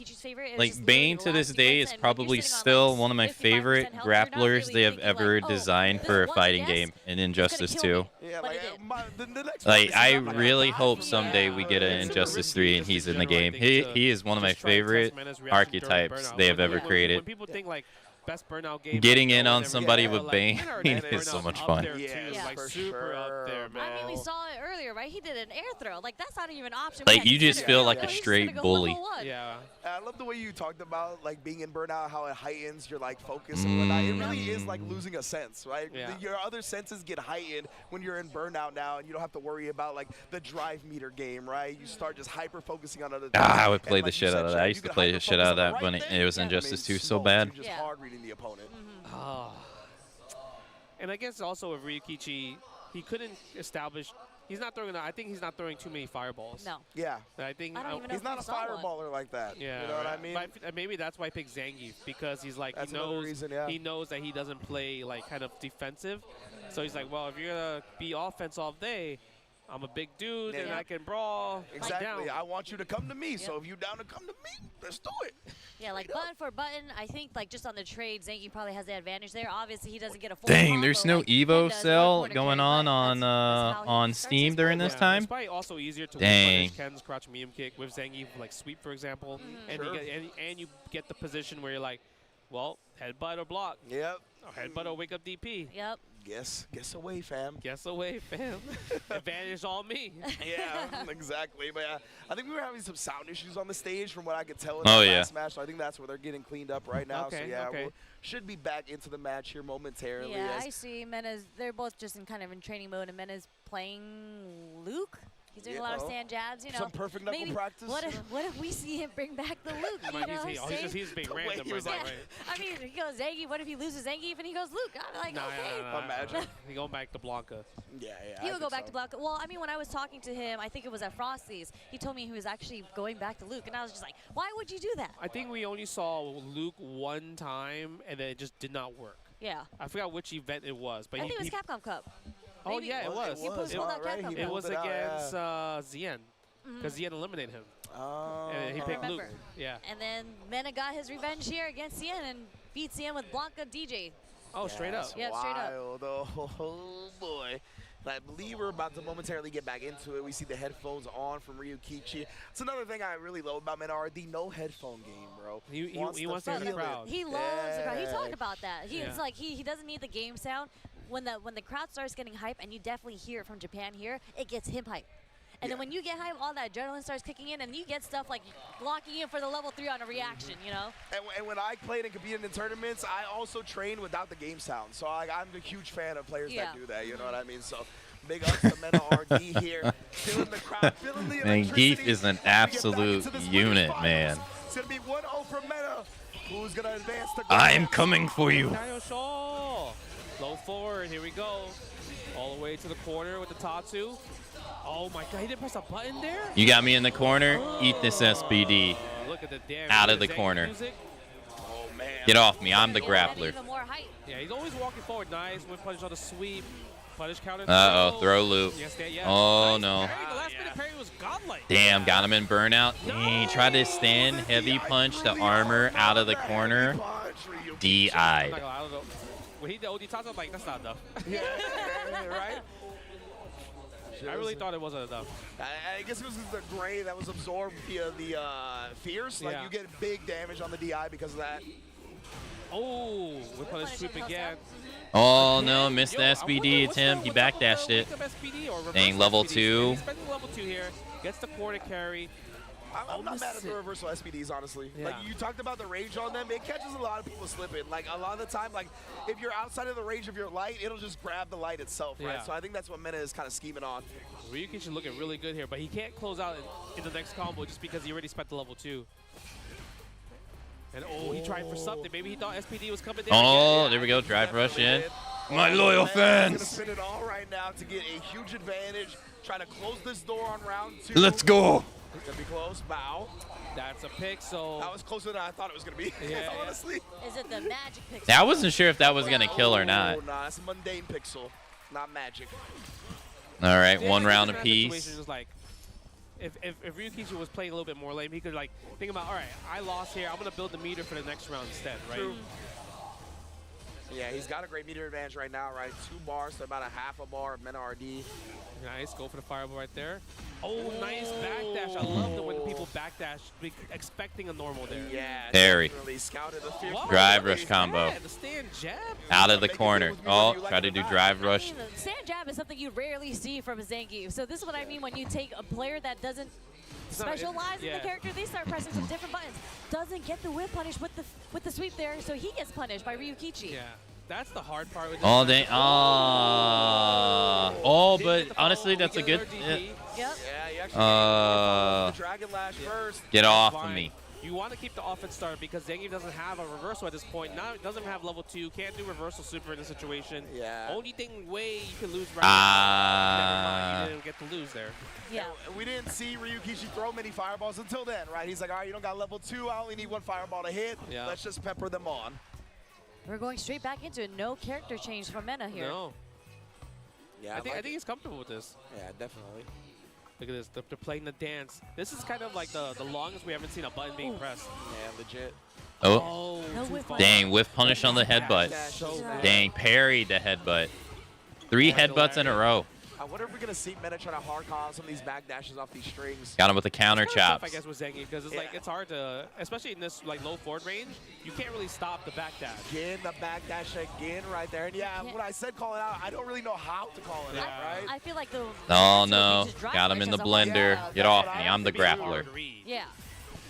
Like Bane to this day is probably still one of my favorite grapplers they have ever designed for a fighting game in Injustice 2. Yeah, Like I really hope someday we get an Injustice 3 and he's in the game. He is one of my favorite archetypes they have ever created. When people think like best burnout game, Getting in on whatever, somebody yeah, with like, Bane Burnout is so much up fun. there, too, like super up there, man. I mean, we saw it earlier, right? He did an air throw. Like that's not even an option. Like you just feel like a straight bully. Yeah. I love the way you talked about like being in burnout, how it heightens your like focus and whatnot. It really is like losing a sense, right? Yeah. Your other senses get heightened when you're in burnout now, and you don't have to worry about like the drive meter game, right? You start just hyper focusing on other things. I would play And, the like shit you said, out of that. Chad, I you used to could play the shit out of hyper-focus on that the when right it was thing, Injustice 2 so smoked. bad. You're just hard reading the opponent. Oh. And I guess also with Ryukichi, he couldn't establish. He's not throwing. I think he's not throwing too many fireballs. No. Yeah. I think I don't even know he's if not we a saw one. fireballer like that. Yeah, You know what I right. mean? But maybe that's why I picked Zangief, because he's like That's he another knows reason, yeah. he knows that he doesn't play like kind of defensive, so he's like, well, if you're gonna be offense all day, I'm a big dude and I can brawl. Exactly. Down. I want you to come to me. So if you're down to come to me, let's do it. Yeah, like button for button, I think like just on the trade, Zangief probably has the advantage there. Obviously, he doesn't get a full Dang, combo there's no like Evo Ken does, sale one-corner going carry, but on Steam during this Yeah, time. It's probably also easier to Dang. punish Ken's crouch medium kick with Zangief, like sweep, for example, and, Sure. you get the position where you're like, well, headbutt or block. Yep. Or headbutt or wake up DP. Yep. Guess away, fam. Guess away, fam. Advantage all me. Yeah, exactly. But I think we were having some sound issues on the stage from what I could tell in Oh, the yeah. last match. So I think that's where they're getting cleaned up right now. Okay, so yeah, okay. we should be back into the match here momentarily. Yeah, as I see. Mena's, they're both just in kind of in training mode, and Mena's playing Luke. He's doing a lot of sand jabs, you know. Some perfect knuckle maybe, practice. What if we see him bring back the Luke? You know, He's being The way random he was right now, like- right? I mean, he goes Zangief. What if he loses Zangief and he goes Luke? I'm like, okay. Nah, Imagine. He going back to Blanca. Yeah. He I would go think back so. to Blanca. Well, I mean, when I was talking to him, I think it was at Frosty's, he told me he was actually going back to Luke, and I was just like, why would you do that? I think we only saw Luke one time, and then it just did not work. Yeah. I forgot which event it was, but I think it was Capcom Cup. Oh Maybe. yeah, it was. He pulled out Capcom It Cup. was against Zien, Mm-hmm. because Zien eliminated him. Oh. And he picked Luke. Remember. Yeah. And then Mena got his revenge here against Cien and beat Cien with Blanca DJ. Oh, straight up. Yeah, straight up. Wild. Oh boy. And I believe we're about to momentarily get back into it. We see the headphones on from Ryukichi. It's another thing I really love about Menard, the no headphone game, bro. He wants to hear the feel it. crowd. He loves the crowd. He Yeah. talked about that. He's Yeah. like he doesn't need the game sound. When the crowd starts getting hype, and you definitely hear it from Japan here, it gets him hype. And then when you get hype, all that adrenaline starts kicking in, and you get stuff like locking in for the level 3 on a reaction, you know? And when I played and competed in tournaments, I also trained without the game sound. So I'm a huge fan of players that do that, you know what I mean? So big ups to Mena RD here, feeling the crowd, feeling the Man, Geef is an absolute unit, man. It's going to be 1-0 for Mena. Who's going to advance to I'm coming for you. Low forward, here we go. All the way to the corner with the Tatsu. Oh my god, he didn't press a button there? You got me in the corner. Eat this SBD. Look at the damage. Out of the corner. Oh, man. Get off me. I'm the grappler. Yeah, he's always walking forward. Nice. Whip punish on the sweep. Punish counter. Uh-oh. Throw loop. Yes, Oh, nice no. parry. The last minute parry was godlike. Damn, got him in burnout. Dang, he tried to stand heavy punch the armor out of the corner. DI'd. When he did OD Tatsu, I'm like, that's not enough. Right? I really thought it wasn't enough. I guess it was the gray that was absorbed via the fierce. Like, you get big damage on the DI because of that. Oh, we punish sweep again. Oh, no. Missed the SBD attempt. He backdashed it. Dang, level 2. He's spending level 2 here. Gets the corner carry. I'm not mad at the reversal SPDs, honestly. Yeah. Like, you talked about the range on them. It catches a lot of people slipping. Like, a lot of the time, like, if you're outside of the range of your light, it'll just grab the light itself, right? Yeah. So I think that's what Mena is kind of scheming on. Ryukichi looking really good here, but he can't close out in the next combo just because he already spent the level 2. And he tried for something. Maybe he thought SPD was coming down. Oh, there we go. Drive rush in. My loyal fans. He's gonna spin it all right now to get a huge advantage. Trying to close this door on round 2. Let's go. It's gonna be close. Bow. That's a pick, so... That was closer than I thought it was gonna be, honestly. Is it the magic pixel? Yeah, I wasn't sure if that was going to kill or not. Oh, nah, that's a mundane pixel, not magic. All right, Yeah, one round in that apiece. situation, was like, if Ryukichi was playing a little bit more lame, he could like think about, all right, I lost here. I'm gonna build the meter for the next round instead, right? True. Yeah, he's got a great meter advantage right now, right? 2 bars to about a half a bar of Mena RD. Nice, go for the fireball right there. Oh, nice backdash. I love the when people backdash, expecting a normal there. Yeah, Parry. definitely scouted the fierce. Drive rush combo. Yeah, the stand jab. Out of the corner. Oh, try to do drive rush. The stand jab is something you rarely see from Zangief. So this is what I mean when you take a player that doesn't specialize in the character, they start pressing some different buttons. Doesn't get the whip punish with the sweep there, so he gets punished by Ryukichi. Yeah. That's the hard part with All day. Oh, but honestly, that's a good. Yep. Yeah, you actually Dragon Lash first. Get off of me. You want to keep the offense started because Zangief doesn't have a reversal at this point. Now it doesn't have level 2. Can't do reversal super in this situation. Yeah. Only way you can lose right now. You didn't get to lose there. Yeah. We didn't see Ryukichi throw many fireballs until then, right? He's like, all right, you don't got level 2. I only need 1 fireball to hit. Yeah. Let's just pepper them on. We're going straight back into it. No character change from Mena here. No. Yeah, I think he's comfortable with this. Yeah, definitely. Look at this. They're playing the dance. This is kind of like the longest we haven't seen a button being pressed. Yeah, legit. Oh. Dang, whiff punish on the headbutt. Dang, parried the headbutt. 3 headbutts in a row. I wonder if we're going to see Mena try to hard call some of these backdashes off these strings. Got him with the counter It's kinda tough, chops. I guess, with Zangief, because it's like it's hard to, especially in this like low forward range, you can't really stop the backdash. Again, the backdash again right there. And yeah, what I said calling out, I don't really know how to call it out, right? I feel like the... Oh, no. Got him in the blender. Get off me. I'm the grappler. Yeah.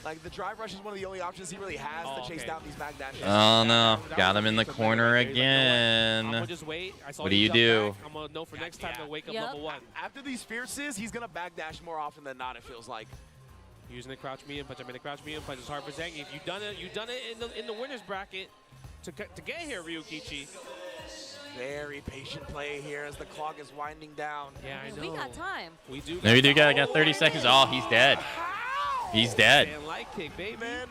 Like, the drive rush is one of the only options he really has to chase down these backdashes. Oh, no. Got him in the corner again. I'm gonna just wait. I saw What do you you jump do? back. I'm gonna know for next time to wake up level 1. After these fierces, he's going to backdash more often than not, it feels like. Using the crouch medium punch. I mean, the crouch medium punch is hard for Zangief. You've done it. You've done it in the winners bracket to get here, Ryukichi. Very patient play here as the clock is winding down. Yeah, I know. We got time. We do. No, we do got 30 seconds. Oh, he's dead. He's dead. Light kick, baby. Man,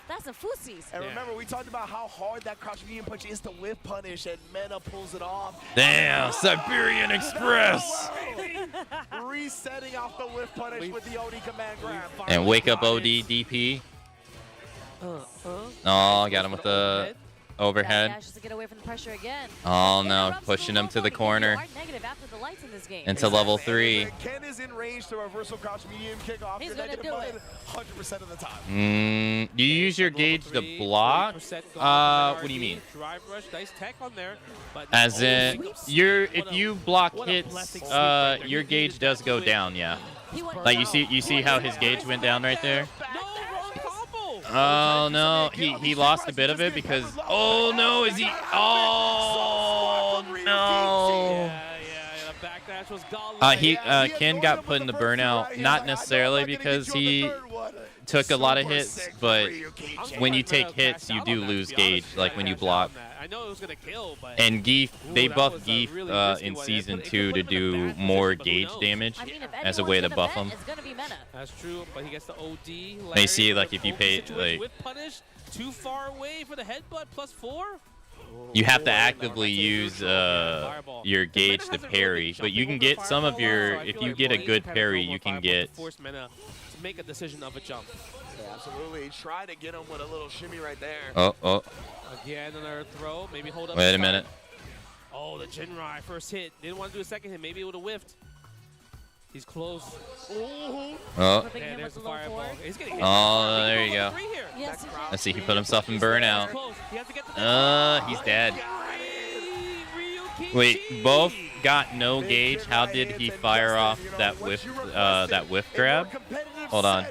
That's some foosies. and remember, we talked about how hard that crouch medium punch is to whiff punish, and Mena pulls it off. Damn, Siberian Express. Resetting off the whiff punish with the OD command grab. And wake up OD DP. Oh, got him with the overhead. Backdash just to get away from the pressure again. Oh, no. Pushing him to the corner. You are negative after the lights in this game. Into level 3. Ken is in range to reversal crouch medium kick off. He's You're gonna negative do button it. 100% of the time. Do you use your gauge to block? What do you mean? Drive rush, nice tech on there. But As in, if you block hits, your gauge does go down, yeah. Like you see how his gauge went down right there? Oh no, he lost a bit of it because oh no, is he oh no. Ken got put in the burnout, not necessarily because he took a lot of hits, but when you take hits, you do lose gauge, like when you block. I know it was gonna kill, but And Geef, they buffed Geef in Season 2 to do more gauge damage as a way to buff him. That's true, but he gets the OD. They see, like, if you pay, like, whip punish, too far away for the headbutt, +4. you have to actively use your gauge to parry, but you can get some of your, if you get a good parry, you can get force Mena to make a decision of a jump. Yeah, absolutely. Try to get him with a little shimmy right there. Oh. Again, another throw. Maybe hold up. Wait a minute. Oh, the Jinrai first hit. Didn't want to do a second hit. Maybe it would have whiffed. He's close. Oh. Yeah, there's the fireball. He's getting hit. Oh, there you go. Yes, Let's see, he put himself in burnout. He's dead. Wait, both got no gauge. How did he fire off that whiff grab? Hold on.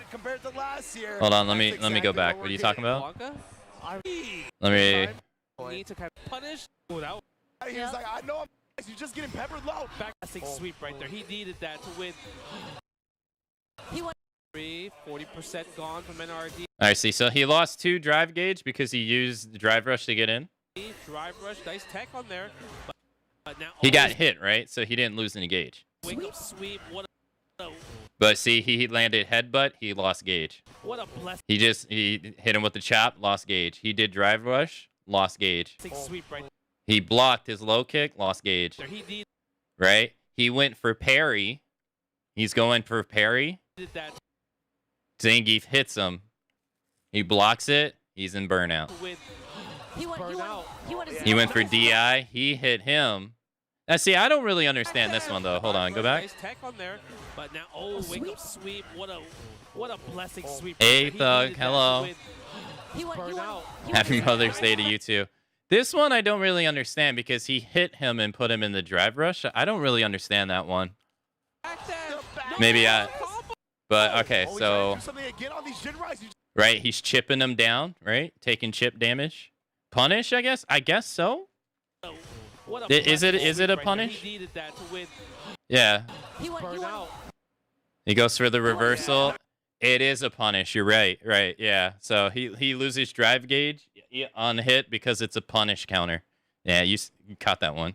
Hold on, let me go back. What are you talking about? Let me. Need to kind of punish. He was like, I know I'm you're just getting peppered low. Back sweep right there. He needed that to win. He won. 40% gone from NRD. All right, see, so he lost 2 drive gauge because he used drive rush to get in. Drive rush, nice tech on there. But now He got hit, right? So he didn't lose any gauge. Wake up sweep. What a But see, he landed headbutt, he lost gauge. What a blessing. He hit him with the chop, lost gauge. He did drive rush, lost gauge. Sweep right. He blocked his low kick, lost gauge. Right? He went for parry. He's going for parry. Zangief hits him. He blocks it. He's in burnout. He went for DI. He hit him. Now, see, I don't really understand this one, though. Hold on. Go back. Nice tech on there. But now, wake up sweep. What a blessing sweep. Hey, Thug. Hello. Happy Mother's Day to you, too. This one I don't really understand because he hit him and put him in the drive rush. I don't really understand that one. Maybe but okay, so right, he's chipping him down, right? Taking chip damage. Punish, I guess. I guess so. Is it a punish? Yeah. He goes for the reversal. It is a punish. You're right. Right. Yeah. So he loses drive gauge on hit because it's a punish counter. Yeah, you caught that one.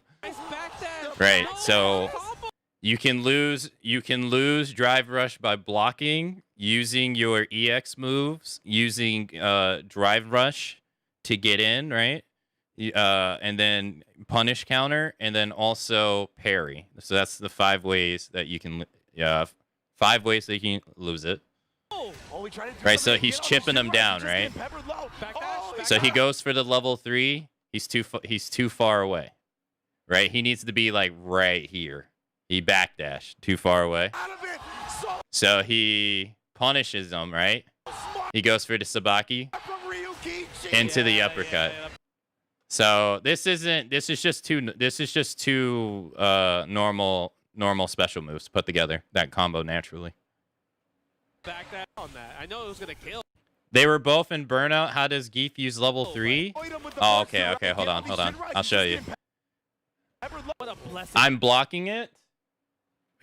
Right. So you can lose drive rush by blocking, using your EX moves, using drive rush to get in, right? And then punish counter, and then also parry. So that's the 5 ways that you can 5 ways that you can lose it. Right, so he's chipping him down, right? So he goes for the level 3. He's too far away, right? He needs to be like right here. He backdashed too far away. So he punishes him, right? He goes for the Sabaki into the uppercut. So this is just two normal special moves put together that combo naturally. Back that on that. I know it was gonna kill. They were both in burnout. How does Geef use level 3? Oh, okay. Hold on. I'll show you. I'm blocking it,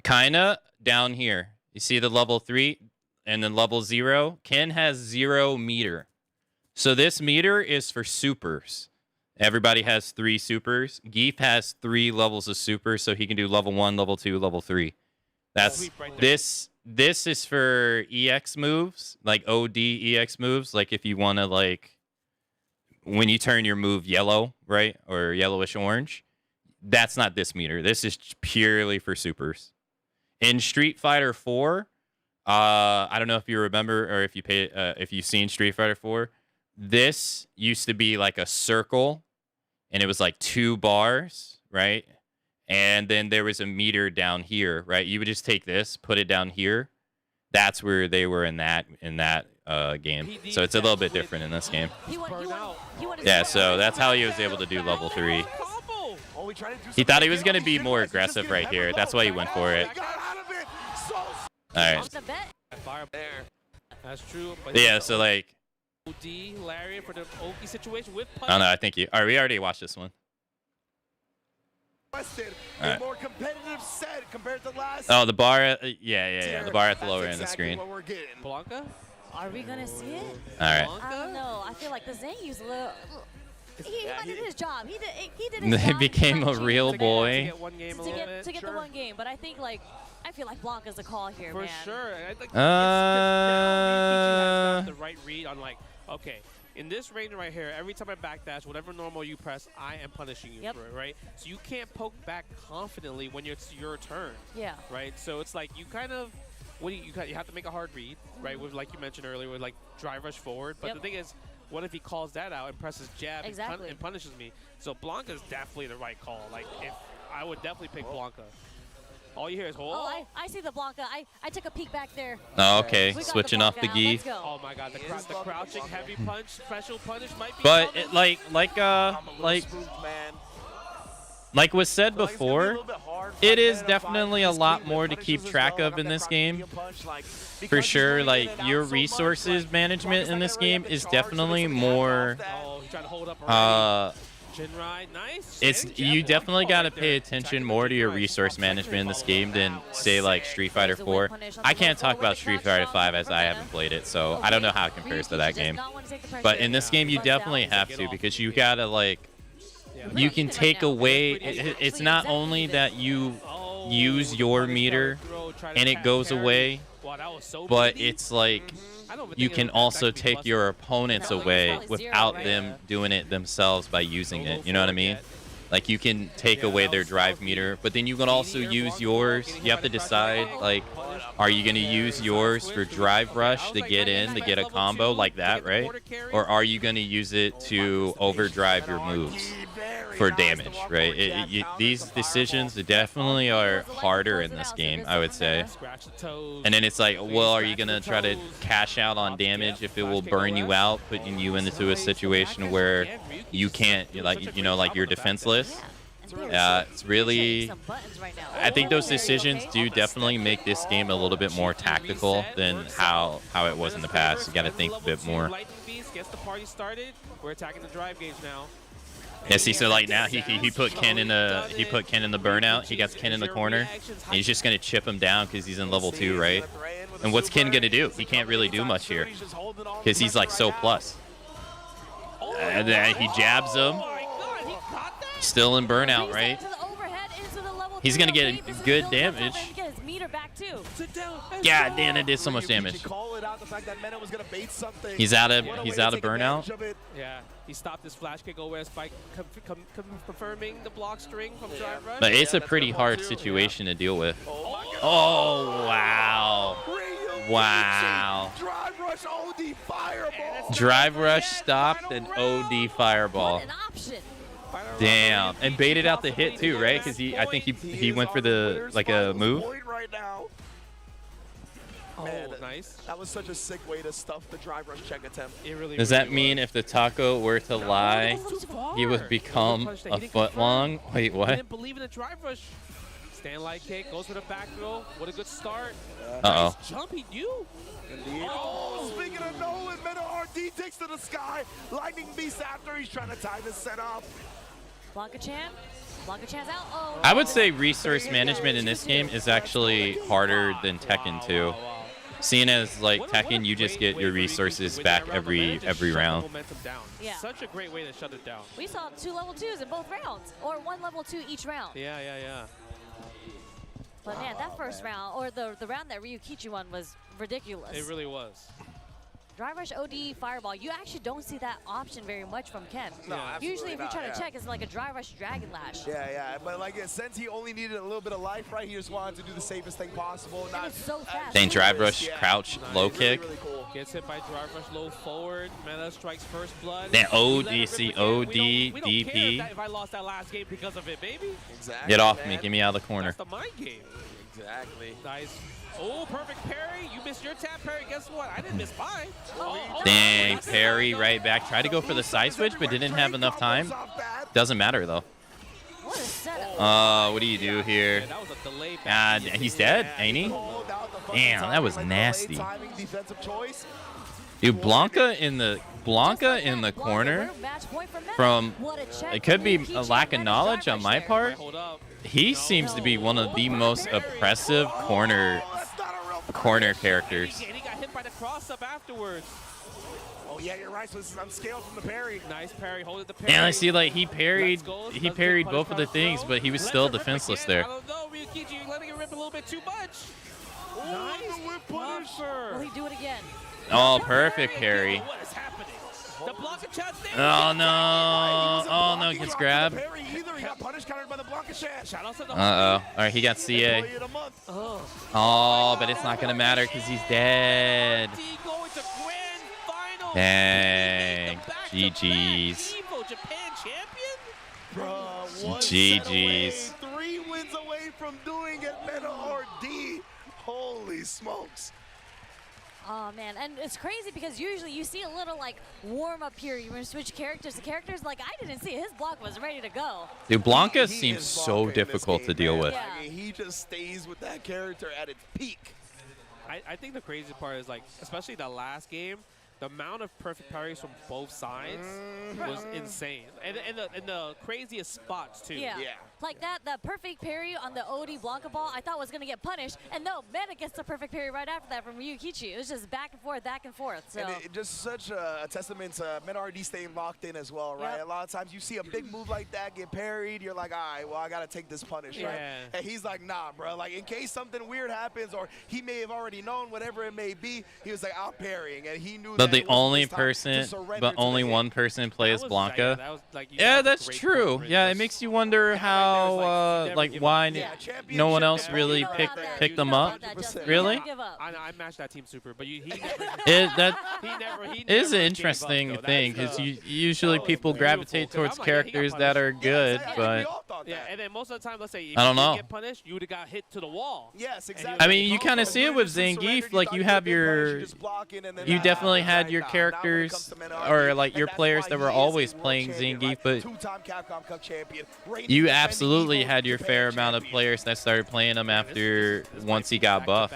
kinda down here. You see the level 3 and then level 0. Ken has 0 meter, so this meter is for supers. Everybody has 3 supers. Geef has 3 levels of super, so he can do level 1, level 2, level 3. That's this is for EX moves, like OD EX moves, like if you want to, like, when you turn your move yellow, right, or yellowish orange. That's not this meter. This is purely for supers. In Street Fighter 4, I don't know if you remember or if you've seen Street Fighter 4. This used to be like a circle, and it was like 2 bars, right? And then there was a meter down here, right? You would just take this, put it down here. That's where they were in that game. So it's a little bit different in this game. Yeah, so that's how he was able to do level 3. He thought he was going to be more aggressive right here. That's why he went for it. All right. On the bet. Fire there. That's true. But Yeah, so like. OD lariat for the Oki situation with punch. Oh no, I think you. All right, we already watched this one. All right. More competitive set compared to last. Oh, the bar. Yeah. The bar at the lower end of the screen. What we're getting. Blanca? Are we gonna see it? All right. I don't know. I feel like the Zangief's a little. He did his job. He did He his job. became a real boy. To get the one game, but I think like I feel like Blanca's the call here, for man. sure. I think now has got the right read on like, okay, in this range right here, every time I backdash, whatever normal you press, I am punishing you for it, right? So you can't poke back confidently when it's your turn. Yeah. Right. So it's like you kind of. You have to make a hard read, right? With like you mentioned earlier, with like drive rush forward. But the thing is, what if he calls that out and presses jab and punishes me? So Blanca's definitely the right call. Like if I would definitely pick Blanca. All you hear is Oh, I see the Blanca. I took a peek back there. Oh, okay. Switching off the gi. Oh my God, the crouching heavy punch, special punish might be. But it, like was said before, it is definitely a lot more to keep track of in this game. For sure, like your resources management in this game is definitely more. You definitely got to pay attention more to your resource management in this game than say like Street Fighter 4. I can't talk about Street Fighter 5 as I haven't played it, so I don't know how it compares to that game. But in this game, you definitely have to because you gotta like. You can take away. It's not only that you use your meter and it goes away, but it's like you can also take your opponents away without them doing it themselves by using it. You know what I mean? Like you can take away their drive meter, but then you can also use yours. You have to decide like, are you going to use yours for drive rush to get in, to get a combo like that, right? Or are you going to use it to overdrive your moves for damage, right? These decisions definitely are harder in this game, I would say. And then it's like, well, are you going to try to cash out on damage if it will burn you out, putting you into a situation where you can't, like, like you're defenseless? It's really, I think those decisions do definitely make this game a little bit more tactical than how it was in the past. You got to think a bit more. Gets the party started. We're attacking the drive gauge now. Yeah, see, so like now he put Ken in the burnout. He got Ken in the corner. And he's just gonna chip him down because he's in level 2, right? And what's Ken gonna do? He can't really do much here because he's like so plus. And then he jabs him. Still in burnout, right? He's gonna get good damage. God damn, it did so much damage. He's out of burnout. Yeah, he stopped his flash kick OS by confirming the block string from drive rush. But it's a pretty hard situation to deal with. Oh wow. Wow. Drive rush OD fireball. Drive rush stopped and OD fireball. Damn, and baited out the hit too, right? Because I think he went for the like a move. Man, nice. That was such a sick way to stuff the drive rush check attempt. It really. Does that mean if the taco were to lie, he would become a foot long? Wait, what? He didn't believe in the drive rush. Stand light kick, goes for the back throw. What a good start. Uh-oh. Nice jump, he knew. Indeed. Oh, speaking of Nolan, Meta RD takes to the sky. Lightning Beast after he's trying to time his set up. Blanca-chan out. Oh. I would say resource management in this game is actually harder than Tekken 2. Seeing as like Tekken, you just get your resources back every round. Yeah. Such a great way to shut it down. We saw 2 level 2s in both rounds, or 1 level 2 each round. Yeah. But man, that first round, or the round that Ryukichi won, was ridiculous. It really was. Drive rush OD fireball. You actually don't see that option very much from Ken. No, usually if you're trying to check, it's like a drive rush dragon lash. Yeah. But like since he only needed a little bit of life, right? He just wanted to do the safest thing possible. And it's so fast. Then drive rush, crouch, low kick. Really cool. Gets hit by drive rush low forward. Meta strikes first blood. Then ODC, OD, we don't DP. care if I lost that last game because of it, baby. Exactly. Get off me. Get me out of the corner. That's the mind game. Exactly. Nice. Oh, perfect parry. You missed your tap parry. Guess what? I didn't miss mine. Dang, parry right back. Tried to go for the side switch, but didn't have enough time. Doesn't matter, though. What a setup. What do you do here? God, he's dead, ain't he? Damn, that was Like, nasty. timing, defensive choice. Dude, Blanca in the corner from it could be a lack of knowledge on my part. He seems to be one of the most oppressive corner characters. And he got hit by the cross up afterwards. Oh yeah, you're right. So this is unscaled from the parry. Nice parry, hold it the parry. And I see like he parried both of the things, but he was still defenseless there. I don't know, Ryukichi letting it rip a little bit too much. Nice whip punish. Will he do it again? Oh, perfect parry. What is happening? The Blanca chat there. Oh no! Oh no! Gets grabbed. He got punished, countered by the Blanca chat. All right, he got CA. Oh, but it's not gonna matter because he's dead. Dang. GG's. Evo Japan champion? Bruh, GG's. 3 wins away from doing it, Meta RD. Holy smokes. Oh man, and it's crazy because usually you see a little like warm up here. You want to switch characters. The characters like I didn't see his block was ready to go. Dude, Blanca seems so difficult to deal with. I mean, he just stays with that character at its peak. I think the crazy part is like, especially the last game, the amount of perfect parries from both sides was insane, and the craziest spots too. Yeah. Like that perfect parry on the OD Blanca ball, I thought was gonna get punished, and no, Meta gets the perfect parry right after that from Ryukichi. It was just back and forth. So And it just such a testament to Meta RD staying locked in as well, right? A lot of times you see a big move like that get parried, you're like, all right, well, I gotta take this punish, right? And he's like, nah, bro. Like in case something weird happens, or he may have already known, whatever it may be, he was like, I'm parrying, and he knew. But the only person, one person plays Blanca. Yeah, that's true. Yeah, it makes you wonder how, like, why no one else really picked them up. Really? I matched that team super, but he That is an interesting thing because usually people gravitate towards characters that are good, but and then most of the time, let's say if I don't you know. didn't get punished, you would have got hit to the wall. Yes, exactly. I mean, you kind of see it with Zangief. Like you have you definitely had your characters or like your players that were always playing Zangief, but you absolutely had your fair amount of players that started playing him after once he got buffed.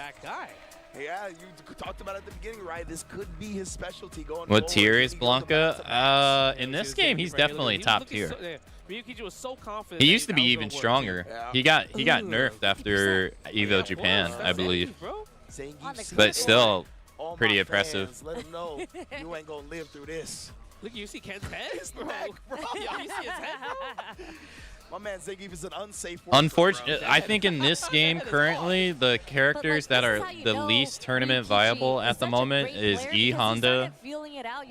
Yeah, you talked about it at the beginning, right? This could be his specialty going What tier is Blanca? In this game, he's definitely top tier. Ryukichi was so confident. He used to be even stronger. He got nerfed after Evo Japan, I believe. But still, pretty impressive. Let him know you ain't gonna live through this. Look, you see Ken's head? His neck, bro. Yeah, you see his head, bro? My man Zangief is an unsafe one. Unfortunately, I think in this game currently, the characters that are the least tournament viable at the moment is E Honda,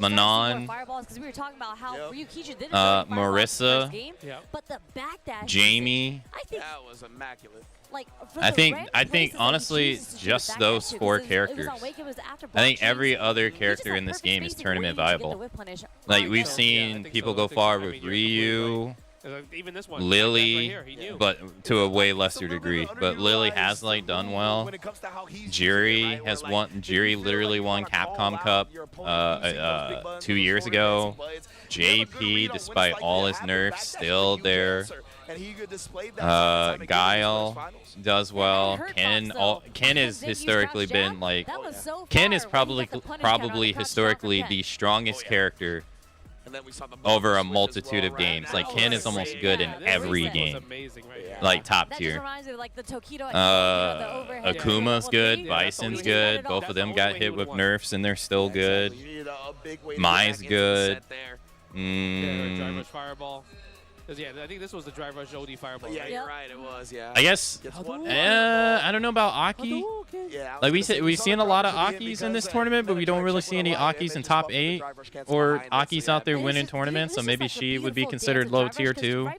Manon, Marissa, Jamie. That was immaculate. I think honestly, just those 4 characters. I think every other character in this game is tournament viable. Like we've seen people go far with Ryu. Even this one, Lily, but to a way lesser degree. But Lily has like done well. Jiri has won. Jiri literally won Capcom Cup 2 years ago. JP, despite all his nerfs, still there. Guile does well. Ken has historically been like. Ken is probably historically the strongest character over a multitude of games. Like Ken is almost good in every game. Like top tier. Akuma's good, Bison's good. Both of them got hit with nerfs and they're still good. Mai's good. Driver's fireball. Yeah, I think this was the Drive Rush OD fireball. Yeah, right? you're right. It was. Yeah. I guess. I don't know about Aki. Like we've seen a lot of Akis in this tournament, but we don't really see any Akis in top 8 or Akis out there winning tournaments. So maybe she would be considered low tier too.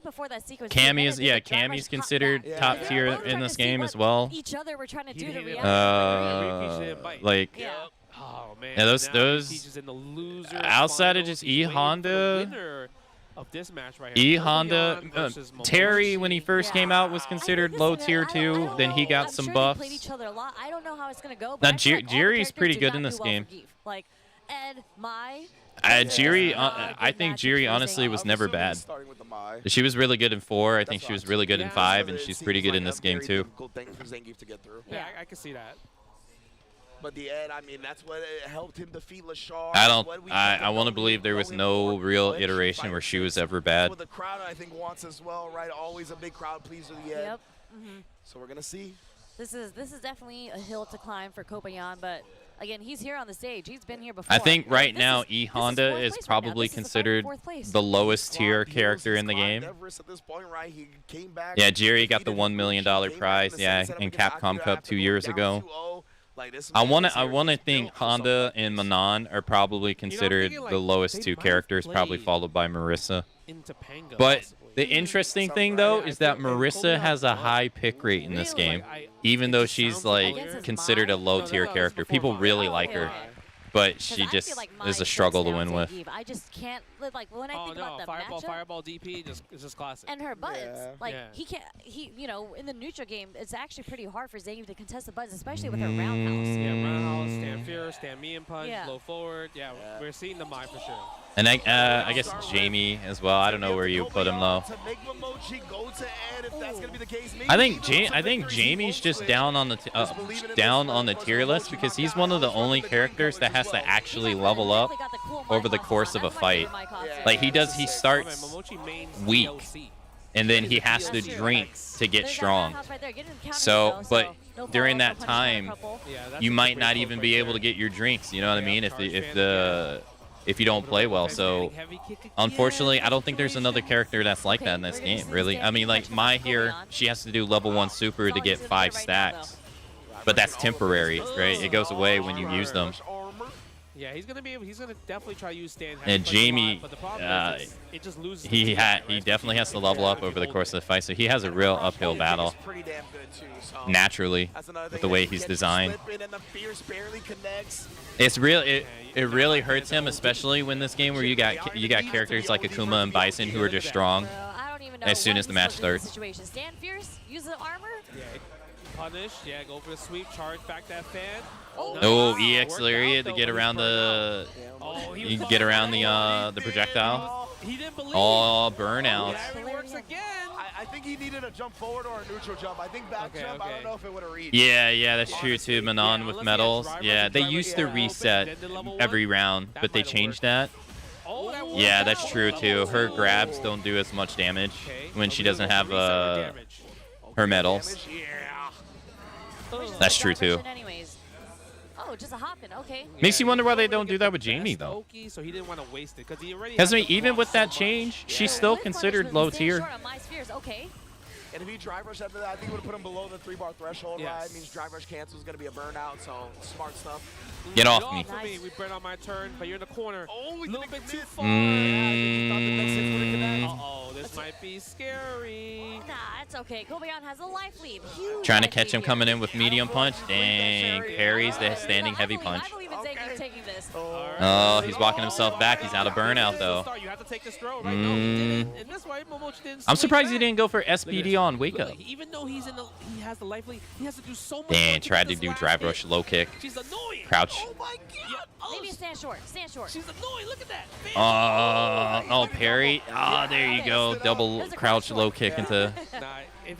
Cammy is Cammy's considered top tier in this game as well. Like. Oh man. Yeah, those outside of just E Honda. Of this match right here. E Honda, Terry when he first came out was considered low tier too. Then he got some buffs. Now Jiri's pretty good in this game. Like Ed, Mai. Jiri, I think Jiri honestly was never bad. She was really good in 4. I think she was really good in 5, and she's pretty good in this game too. Yeah, I can see that. But the end, I mean, that's what helped him defeat Lashar. I want to believe there was no real iteration where she was ever bad. What the crowd, I think, wants as well, right? Always a big crowd pleaser at the end. Yep. So we're gonna see. This is definitely a hill to climb for Kobayan, but again, he's here on the stage. He's been here before. I think right now E Honda is probably considered the lowest tier character in the game. Yeah, Jerry got the $1 million prize. Yeah, in Capcom Cup 2 years ago. I wanna think Honda and Manon are probably considered the lowest two characters, probably followed by Marissa. But the interesting thing though is that Marissa has a high pick rate in this game, even though she's like considered a low tier character. People really like her, but she just is a struggle to win with. I just can't like when I think about the matchup. Fireball DP is just classic. And her buttons, like he can't. You know, in the neutral game, it's actually pretty hard for Zangief to contest the buttons, especially with her roundhouse. Yeah, roundhouse, stand fierce, stand me and punch, low forward. Yeah, we're seeing the Mai for sure. And I guess Jamie as well. I don't know where you put him though. I think Jamie's just down on the tier list because he's one of the only characters that has to actually level up over the course of a fight. Like he starts weak, and then he has to drink to get strong. So, but during that time, you might not even be able to get your drinks. You know what I mean? If you don't play well. So unfortunately, I don't think there's another character that's like that in this game, really. I mean, like Mai here, she has to do level 1 super to get 5 stacks. But that's temporary, right? It goes away when you use them. Yeah, he's gonna definitely try to use stand. And Jamie, but the problem is it just loses. he definitely has to level up over the course of the fight, so he has a real uphill battle. Naturally, with the way he's designed. It's real. It really hurts him, especially when this game where you got characters like Akuma and Bison who are just strong as soon as the match starts. Stand fierce, use the armor. Yeah, punish. Yeah, go for the sweep, charge back that fan. Oh, EX Lariat to get around the the projectile. Oh, burnout. I think he needed a jump forward or a neutral jump. I think back jump, I don't know if it would have reached. Yeah, that's true too. Manon with medals. Yeah, they used to reset every round, but they changed that. Yeah, that's true too. Her grabs don't do as much damage when she doesn't have her medals. That's true too. Oh, just a hopping. Okay. Makes you wonder why they don't do that with Jamie though. So he didn't want to waste it because he already. Because I mean, even with that change, she's still considered low tier. Okay. And if he drive rush after that, I think it would have put him below the 3-bar threshold, right? It means drive rush cancel is going to be a burnout, so smart stuff. Get off me. We burn on my turn, but you're in the corner. Oh, a little bit too far. Uh-oh, this might be scary. Nah, it's okay. Kobayan has a life lead. Huge Trying to catch him coming in with medium punch. Dang, parries the standing heavy punch. I believe in Zangief taking this. Oh, he's walking himself back. He's out of burnout though. You have to take this throw, right? No, he didn't. And that's why Momochi didn't. I'm surprised he didn't go for SPD on wake up. Even though he has the life lead, he has to do so much. Dan tried to do drive rush low kick. She's annoying. Crouch. Oh my god. Maybe stand short. Stand short. She's annoying. Look at that. Oh, parry. Oh, there you go. Double crouch low kick into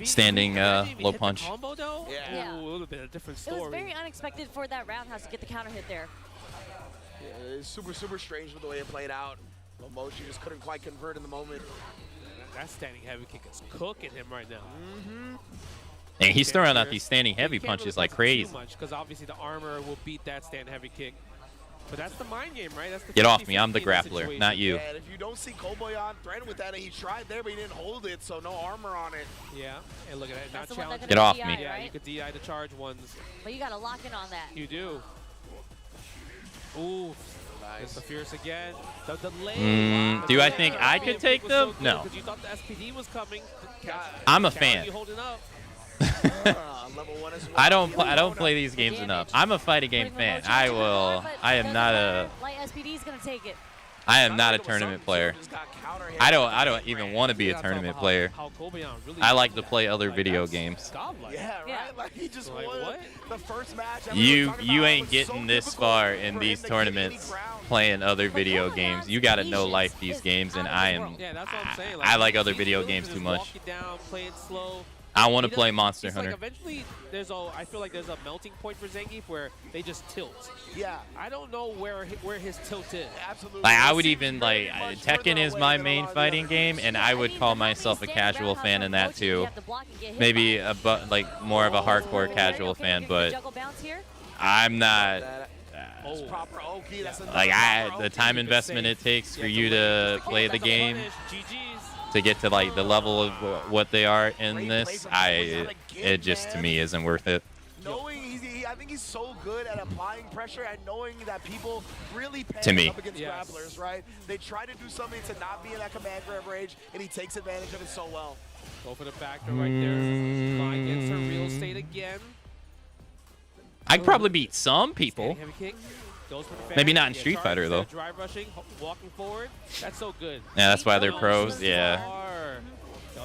standing low punch. Yeah. Ooh, a little bit of a different story. It was very unexpected for that roundhouse to get the counter hit there. Yeah, it's super strange with the way it played out. Momochi just couldn't quite convert in the moment. That standing heavy kick is cooking him right now. And he's throwing out these standing heavy punches like crazy. Because obviously the armor will beat that stand heavy kick. But that's the mind game, right? That's the Get off me. I'm the grappler, not you. Yeah, and if you don't see Kobayan threatened with that, and he tried there, but he didn't hold it, so no armor on it. Yeah, and look at that. Not challenging. Get off DI, me. Yeah, right? you could DI the charge ones. But you got to lock in on that. You do. Ooh. Nice. The fierce again. The delay. Do I think I could take them? No. Because you thought the SPD was coming. I'm a fan. Holding up. I don't play these games enough. I'm a fighting game fan. I am not a Light SPD's gonna take it. I am not a tournament player. I don't even want to be a tournament player. I like to play other video games. Yeah, right? Like he just won the first match. You ain't getting this far in these tournaments playing other video games. You got to know life these games, and I like other video games too much. Walk it down, play it slow. I want to play Monster It's Hunter. like eventually I feel like there's a melting point for Zangief where they just tilt. Yeah. I don't know where his tilt is. Absolutely. Like I would even like Tekken is my main fighting game, and I would call myself a casual fan in that too. Maybe like more of a hardcore casual fan, but I'm not. Like the time investment it takes for you to play the game to get to like the level of what they are in this, it just to me isn't worth it. Knowing I think he's so good at applying pressure and knowing that people really To panic me. up against grapplers, right? They try to do something to not be in that command grab range, and he takes advantage of it so well. Go for the backdoor right there. Mine gets her real estate again. I could probably beat some people. Heavy kick. Goes for the Maybe not in yeah, Street charge Fighter instead though. of drive rushing, walking forward. That's so good. Yeah, that's why they're He pros. goes Yeah. far.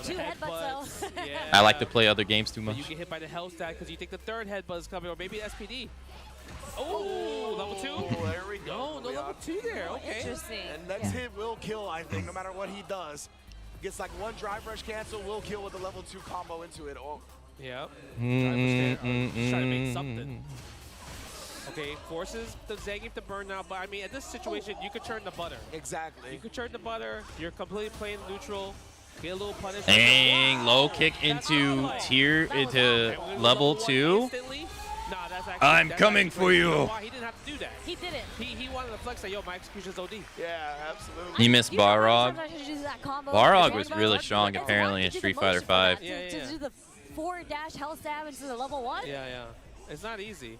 Two headbutts though. Yeah. I like to play other games too But much. you get hit by the hell stack because you think the third headbutt is coming, or maybe SPD. Oh, level 2? Oh, there we go. No level 2 there. Okay. Interesting. And next hit will kill, I think, no matter what he does. Gets like one drive rush cancel, will kill with a level 2 combo into it. Oh. Yep. Trying to make something. Okay, forces the Zangief to burn now, but I mean, at this situation, you could turn the butter. Exactly. You could turn the butter. You're completely playing neutral. Get a little punish. Dang, low kick into level 2. Nah, that's actually, I'm coming for you. He didn't have to do that. He didn't. He wanted to flex that, yo, my execution's OD. Yeah, absolutely. You missed Balrog. Balrog Balrog was really strong apparently in Street Fighter 5. To do the 4 dash hell stab into the level 1? Yeah. It's not easy.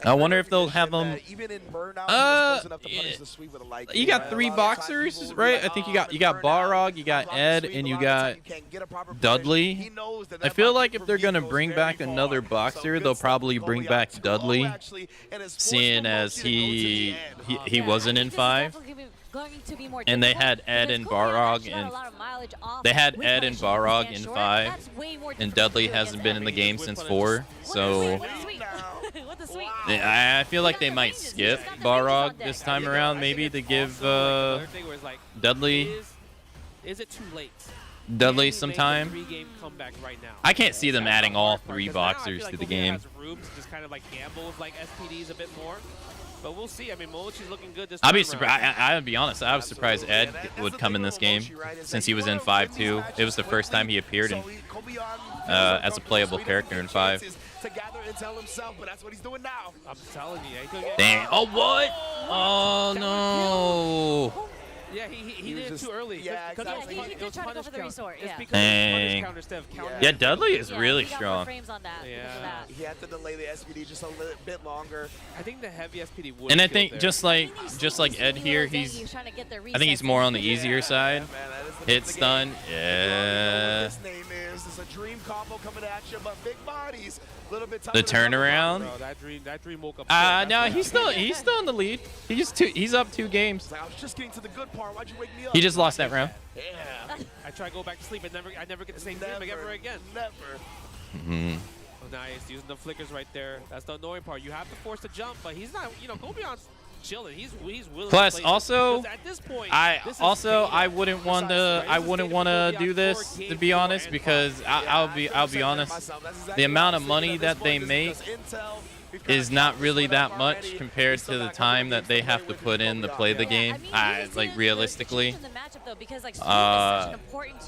I wonder if they'll have them. Even in burnout, he was close enough to punish the sweep with a light. You got 3 boxers, right? I think you got Balrog, you got Ed, and you got Dudley. I feel like if they're gonna bring back another boxer, they'll probably bring back Dudley, seeing as he wasn't in 5. And they had Ed and Balrog in. They had Ed and Balrog in 5, and Dudley hasn't been in the game since 4. So I feel like they might skip Balrog this time around, maybe to give Dudley Is it too late? Dudley some time. Three-game comeback right now. I can't see them adding all 3 boxers to the game. Has room to just kind of like gamble with like SPDs a bit more. But we'll see. I mean, Mochi's looking good this time. I'll be surprised. I'll be honest. I was surprised Ed would come in this game since he was in 5 too. It was the first time he appeared in, as a playable character in 5. To gather intel himself, but that's what he's doing now. I'm telling you. Dang. Oh, what? Oh, no. Yeah, he did it too early. Yeah, exactly. He did try to go for the resort. It's Yeah. because of punish counter instead of counter. Yeah, Dudley is really he got strong. more frames on that because of that. He had to delay the SPD just a little bit longer. I think the heavy SPD would. And I think just like Ed here, I think he's more on the easier side. Hit stun. Yeah. His name is. There's a dream combo coming at you, but big bodies. Little bit The turnaround. Bro, that dream woke up. No, he's still in the lead. He's up 2 games. I was just getting to the good part. Why'd you wake me up? He just lost that round. Yeah. I try to go back to sleep and I never get the same dream ever again. Never. Oh, nice, using the flickers right there. That's the annoying part. You have to force the jump, but he's not. You know, Gobion's chilling. He's willing. Plus, to play also, at this point, I wouldn't want to do this, to be honest, because I'll be honest. The amount of money that they make is not really that much compared to the time that they have to put in to play the game. Like realistically,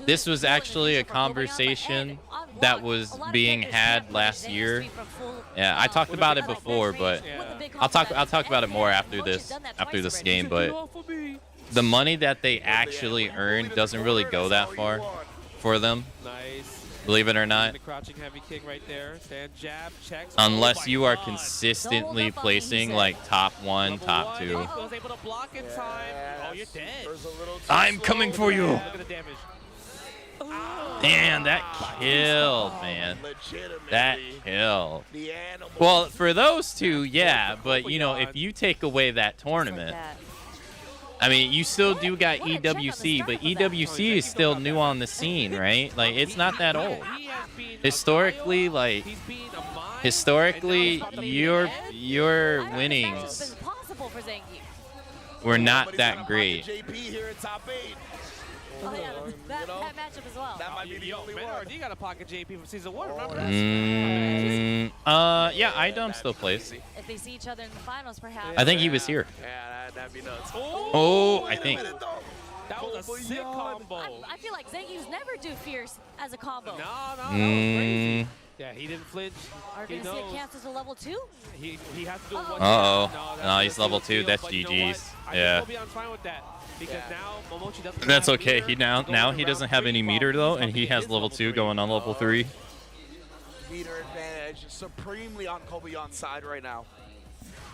this was actually a conversation that was being had last year. Yeah, I talked about it before, but I'll talk about it more after this game. But the money that they actually earn doesn't really go that far for them. Nice. Believe it or not. The crouching heavy kick right there. Stand jab, checks. Unless you are consistently placing like top 1, top 2. He was able to block in time. Oh, you're dead. I'm coming for you. Look at the damage. Damn, that killed, man. That killed. Well, for those 2, yeah, but you know, if you take away that tournament, I mean, you still do got EWC, but EWC is still new on the scene, right? Like, it's not that old. Historically, your winnings were not that great. JP here at top 8. Oh yeah, that matchup as well. That might be the only Meta one. RD got a pocket JP from season 1. Remember that? Yeah, IDOM still plays. If they see each other in the finals, perhaps. I think he was here. Yeah, that'd be nuts. Oh, I think. That was a sick combo. I feel like Zangief's never do fierce as a combo. No, that was crazy. Yeah, he didn't flinch. Are we going to see it cancel to level 2? He has to do one. No, he's level 2. That's GG's. Yeah. I'm fine with that. Because now Momochi doesn't That's have okay. meter. He now he doesn't have any meter though, and he has level 2 going on level 3. Meter advantage supremely on Kobeon's side right now.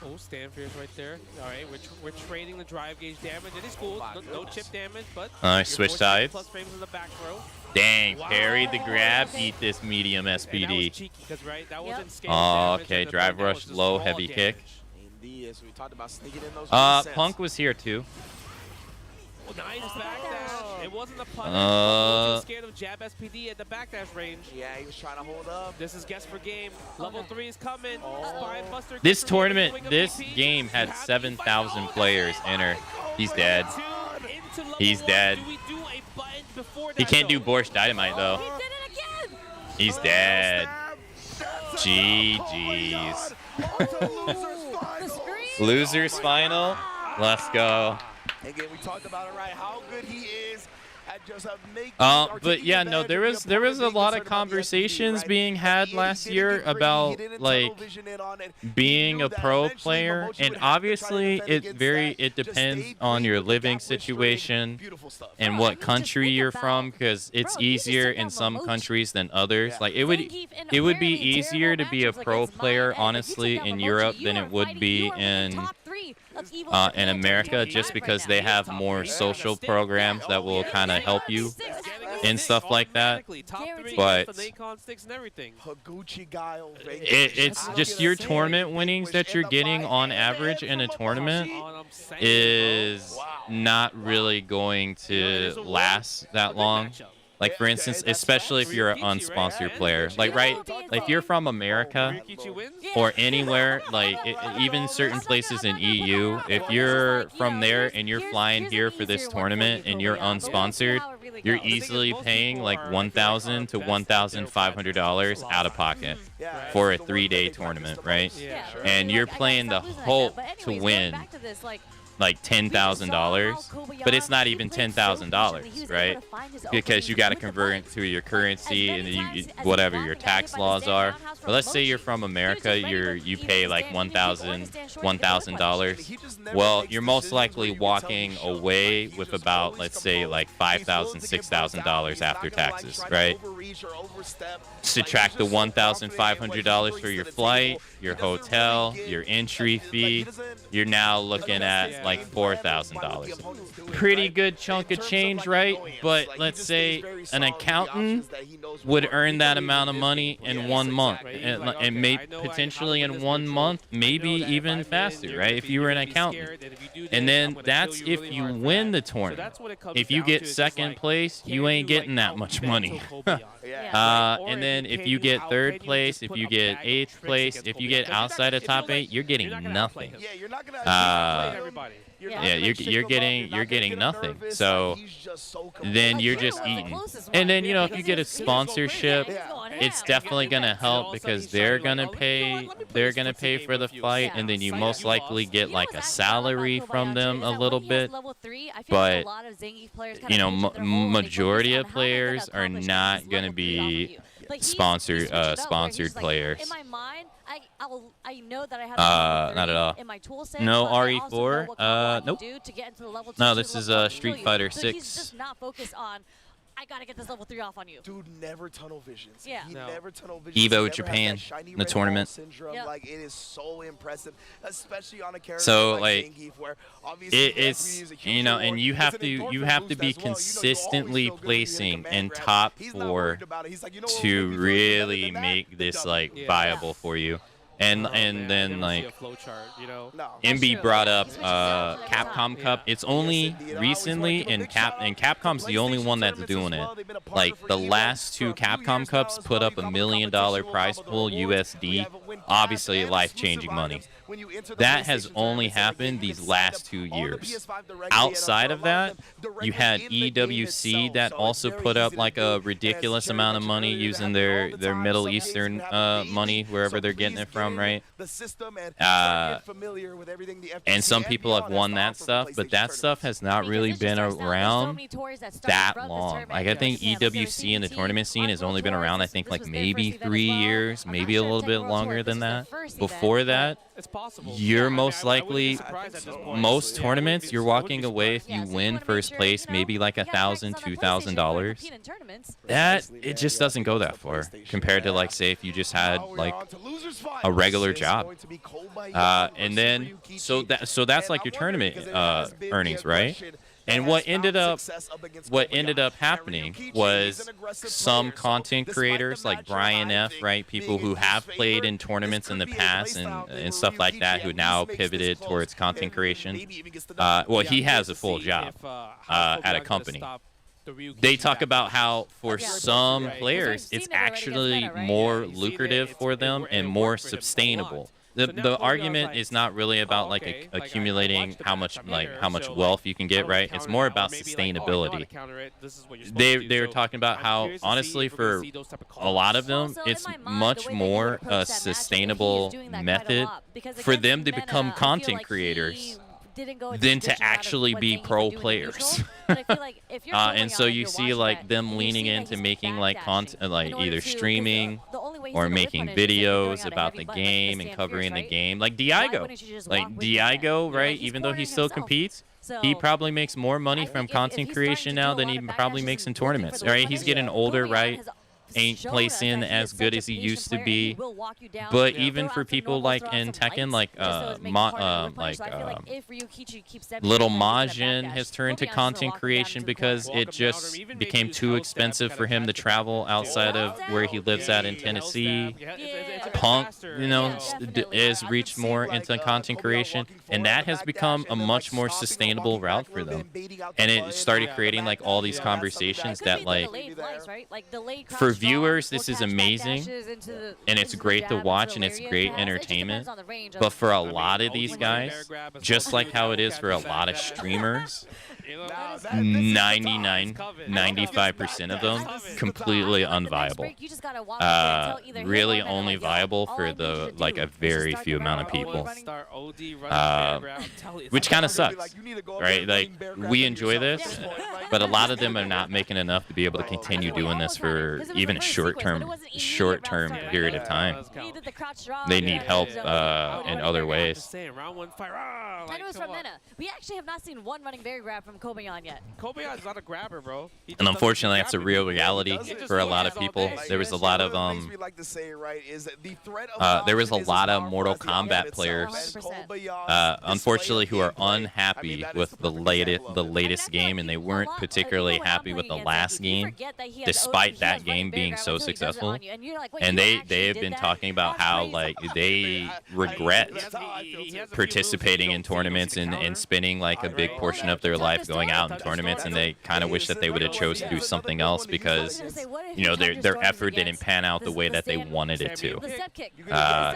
Oh, stand fierce right there. All right, we're trading the drive gauge damage. It is cool. No chip damage, but Switch sides. Plus frames in the back throw. Dang, parried the grab. Eat this medium And that was SPD. cheeky, 'cause, right, that wasn't scale Oh, damage, okay. and the Drive that was rush, just low, raw heavy damage. kick. Indeed, as we talked about sneaking in those resets. Punk was here too. Nice backdash. It wasn't a punish. He was scared of jab SPD at the backdash range. Yeah, he was trying to hold up. This is guess for game. Level 3 is coming. Spine buster. This tournament, this game had 7,000 players enter. He's dead. He's dead. He can't do Borscht Dynamite though. He did it again! He's dead. GG's. Losers final. Let's go. Again, we talked about it, right? How good he is at just making. But yeah, no, there was a lot of conversations being had last year about like being a pro player, and obviously it depends on your living situation and what country you're from, because it's easier in some countries than others. Like it would be easier to be a pro player honestly in Europe than it would be in America, just because they have more social programs that will kind of help you and stuff like that. But it's just your tournament winnings that you're getting on average in a tournament is not really going to last that long. Like, for instance, especially if you're an unsponsored player. Like, right, like if you're from America or anywhere, like even certain places in EU, if you're from there and you're flying here for this tournament and you're unsponsored, you're easily paying like $1,000 to $1,500 out of pocket for a 3-day tournament, right? And you're playing the hope to win like $10,000, but it's not even $10,000, right? Because you got to convert it to your currency and whatever your tax laws are. But let's say you're from America, you pay like $1,000. Well, you're most likely walking away with about, let's say, like $5,000, $6,000 after taxes, right? Subtract the $1,500 for your flight, your hotel, your entry fee. You're now looking at like $4,000. Pretty good chunk of change, right? But let's say an accountant would earn that amount of money in 1 month, and maybe potentially in 1 month, maybe even faster, right? If you were an accountant. And then that's if you win the tournament. If you get second place, you ain't getting that much money. And then if you get third place, if you get 8th place, if you get outside of top 8, you're getting nothing. You're getting nothing. So then you're just eating. And then, you know, if you get a sponsorship, it's definitely gonna help because they're gonna pay for the flight, and then you most likely get like a salary from them a little bit. But you know, majority of players are not gonna be sponsored players. In my mind, I know that I have not at all. in my tool set. No but I also know RE4. what combo I can Nope. do to get into the level 2 No, to this is level 1 Street kill you. Fighter So 6. he's just not focused on, I gotta get this level 3 off on you. Dude never tunnel visions. Yeah. He No. never tunnel visions. Evo He never has Japan, that shiny the red tournament. ball syndrome. Like, it is so impressive, especially on a character So like like Zangief, where obviously it's, you know, and you have to be consistently placing in top 4 to really make this like viable for you. And then like MB brought up Capcom Cup. It's only recently and Capcom's the only one that's doing it. Like the last 2 Capcom Cups put up $1 million prize pool USD, obviously life-changing money. That has only happened these last 2 years. Outside of that, you had EWC that also put up like a ridiculous amount of money using their Middle Eastern money, wherever they're getting it from, right? And some people have won that stuff, but that stuff has not really been around that long. Like, I think EWC in the tournament scene has only been around, I think, like maybe 3 years, maybe a little bit longer than that. Before that, you're most likely, most tournaments, you're walking away if you win first place, maybe like $1,000, $2,000. That, it just doesn't go that far compared to, like, say if you just had like a regular job. And then so that's like your tournament earnings, right? And what ended up happening was some content creators like Brian F, right? People who have played in tournaments in the past and stuff like that, who now pivoted towards content creation. Well, he has a full job at a company. They talk about how for some players, it's actually more lucrative for them and more sustainable. The argument is not really about like accumulating how much wealth you can get, right? It's more about sustainability. They're talking about how, honestly, for a lot of them, it's much more a sustainable method for them to become content creators than to actually be pro players. And so you see like them leaning into making like content, like either streaming or making videos about the game and covering the game. Like Diego, right? Even though he still competes, he probably makes more money from content creation now than he probably makes in tournaments. Right? He's getting older, right? Ain't placing as good as he used to be, but even for people like in Tekken, like Little Majin has turned to content creation because it just became too expensive for him to travel outside of where he lives at in Tennessee. Punk, is reached more into content creation, and that has become a much more sustainable route for them. And it started creating like all these conversations that like for viewers, this is amazing, and it's great to watch, and it's great entertainment. But for a lot of these guys, just like how it is for a lot of streamers, 95% of them completely unviable. Really only viable for the like a very few amount of people, which kind of sucks, right? Like, we enjoy this, but a lot of them are not making enough to be able to continue doing this for even a short term period of time. They need help in other ways. And it was from Nina. We actually have not seen one running bear grab from Kobayan yet. Kobayan's not a grabber, bro. And unfortunately, that's a real reality for a lot of people. There was a lot of Mortal Kombat players, unfortunately, who are unhappy with the latest game, and they weren't particularly happy with the last game, despite that game being so successful. And they have been talking about how like they regret participating in tournaments and spending like a big portion of their life going out in tournaments, and they kind of wish that they would have chose to do something else because their effort didn't pan out the way that they wanted it to,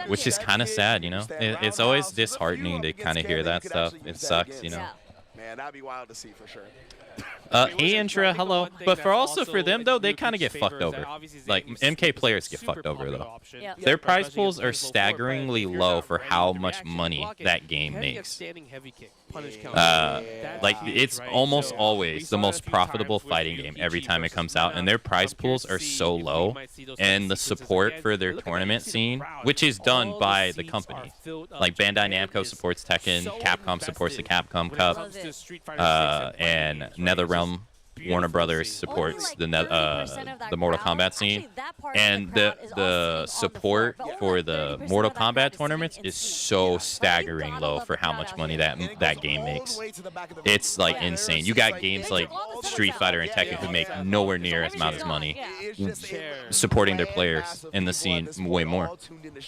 which is kind of sad. It's always disheartening to kind of hear that stuff. It sucks. Man, that'd be wild to see for sure. Hey Intra, hello. But for them though, they kind of get fucked over. Like MK players get fucked over though. Their prize pools are staggeringly low for how much money that game makes. Like it's almost always the most profitable fighting game every time it comes out, and their prize pools are so low, and the support for their tournament scene, which is done by the company, like Bandai Namco supports Tekken, Capcom supports the Capcom Cup, and NetherRealm, Warner Brothers supports the Mortal Kombat scene, and the support for the Mortal Kombat tournaments is so staggering low for how much money that game makes. It's like insane. You got games like Street Fighter and Tekken who make nowhere near as amount of money supporting their players in the scene way more.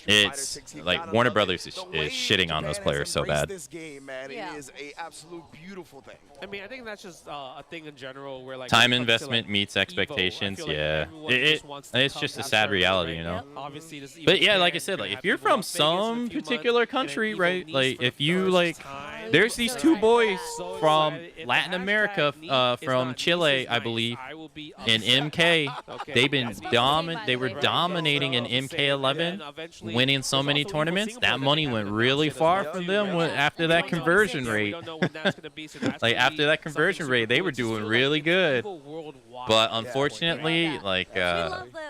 It's like Warner Brothers is shitting on those players so bad. This game, man, it is a absolute beautiful thing. I mean, I think that's just a thing in general Evo where like Time when it comes to, investment like, meets Evo, I expectations. feel like Yeah, everyone just wants to it's come just to a the sad tournament, reality, right? you know. Yep. Obviously, this Evo But yeah, Japan, like I said, you're like gonna if have you're people from Las Vegas in a some few months, particular and then country, Evo right? Nice Like for the if you first like, time. there's these So two excited for boys that. So from excited. If the Latin America, hashtag Nice is from not Chile, Nice is I nice, believe, I will be in upset. MK. Okay, They've been that's They were right. dominating in So, and MK11, then eventually, winning so there's many also Evo tournaments. Singapore That that they money haven't went announced really yet as far well, for too, them right? after We that don't know. conversion Yeah, rate. we don't know when that's gonna be, so that's Like gonna after be that something conversion super rate, they cool. were It just doing feels really like good. Evo worldwide. But We unfortunately, love that. like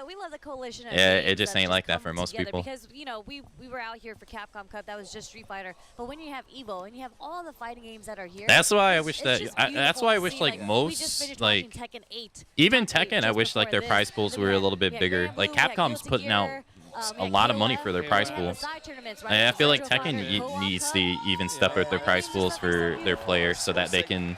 we love the coalition of yeah, it games just that's ain't like that come for most together people. because you know we were out here for Capcom Cup, that was just Street Fighter, but when you have Evo and you have all the fighting games that are here, That's why I it's wish just that. That's why I beautiful to wish see, like we just most finished like watching Tekken 8, even top 8 Tekken, I just wish like before their this, prize and pools then were we a had- little bit we had bigger. Grand Like Blue, we had Capcom's Guilty putting out Gear, we a had lot of money Killa, for their we prize had the pools. side tournaments, right? And I The feel like Central Tekken Fighter Co-op needs Cup. to even step up their prize pools for their players so that they can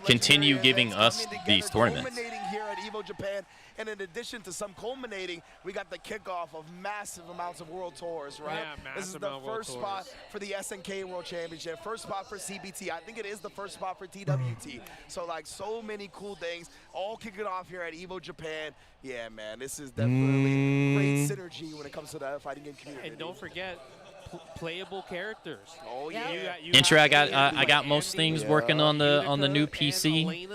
continue giving us these tournaments. Culminating here at Evo Japan, and in addition to some culminating, we got the kickoff of massive amounts of world tours, right? Yeah, This is massive the amount of world first spot tours. for the SNK World Championship, first spot for CBT. I think it is the first spot for TWT. So like so many cool things, all kicking off here at Evo Japan. Yeah, man, this is definitely great synergy when it comes to the fighting game community. And don't forget, playable characters. Oh yeah. Intro, I got most things working on the new PC.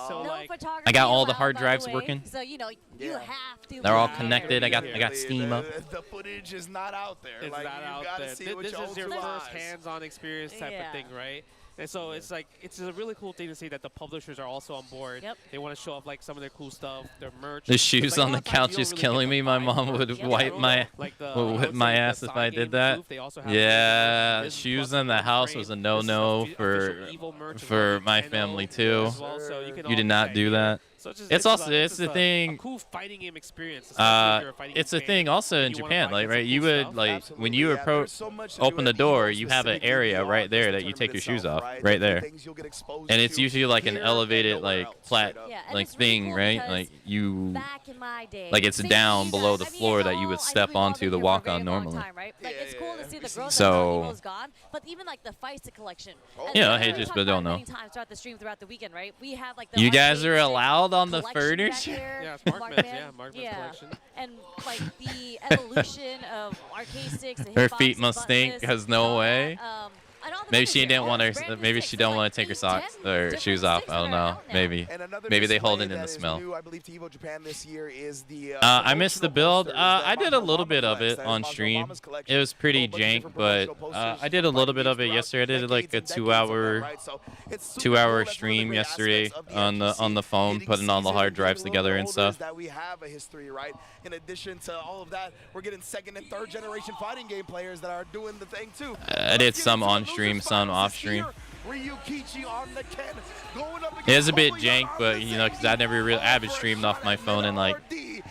So like, I got all the hard drives working. So you know you have to. They're all be connected. I here. got Steam up. The footage is not out there. it's like, not you out gotta there. see it with This your is own your two first eyes. hands-on experience type of thing, right? And so it's like it's a really cool thing to see that the publishers are also on board. Yep. They want to show off like some of their cool stuff, their merch. The It's shoes like, on a the lot of times couch you is don't really killing get me. to My buy mom merch. would Yeah, wipe my like the, would I whip would my say ass the if side I game did that. booth, they also have Yeah, business shoes plus in the one house frame. was a This is no-no official for Evo merch as well. my And family too. as well, so you can You did all not get do here. that. So It's also it's the a thing. cool fighting game experience. especially if you're a fighting It's game a thing fan also in and you wanna Japan, buy like some right. You cool would stuff. like when you There's approach, so much to do open at the door, Evo you have an specifically area beyond right there just that the you take your shoes tournament off, itself, right there, Things you'll get exposed and it's to usually like an here elevated and nowhere like else, plat straight up. Yeah, and like it's really thing, cool right? because Like you back in my day, like it's same down you below guys. the I mean, floor yeah, that you would all- I step think we've all onto been to here for a walk very on long normally. time, right? Like it's cool to see the growth So- that Evo's gone, but even like the Feisty collection. And Yeah, like, hey, we just talked but about don't it know. many times throughout the stream, throughout the weekend, right? We have like the You guys are arcade allowed on the collection back furniture. there, Yeah, it's Markman's, Markman. yeah, Markman's Yeah. collection. And like the evolution of arcade sticks, the Her hitboxes, feet must stink, buttonless, cause no way. and all the Maybe buttons she here, didn't all want those her. brand new Maybe sticks. she There's don't want like to take her 8, socks 10 or different shoes off. sticks I don't that are know. out now. Maybe. And another Maybe they hold display it in the that is smell. new, I believe, to Evo Japan this year is the I missed the build. posters that I did a Mazo little Mama bit of collects. it That is on Mazo stream. Mama's collection. It was pretty Whole bunch of jank, different but promotional I posters did a from little fighting bit of games it yesterday. I did throughout like a decades and decades of them, 2-hour right? So it's super 2-hour cool. That's one of the stream great yesterday aspects of the on the phone, getting putting all the seasoned hard and drives getting a little together bit and older stuff. is that we have a history, right? In addition to all of that, we're getting second and third generation fighting game players that are doing the thing too. I did some on stream, some off stream. Ryukichi on the Ken, going up It is a bit against jank, Kobayashi but you know, because I never really average streamed off my phone in like in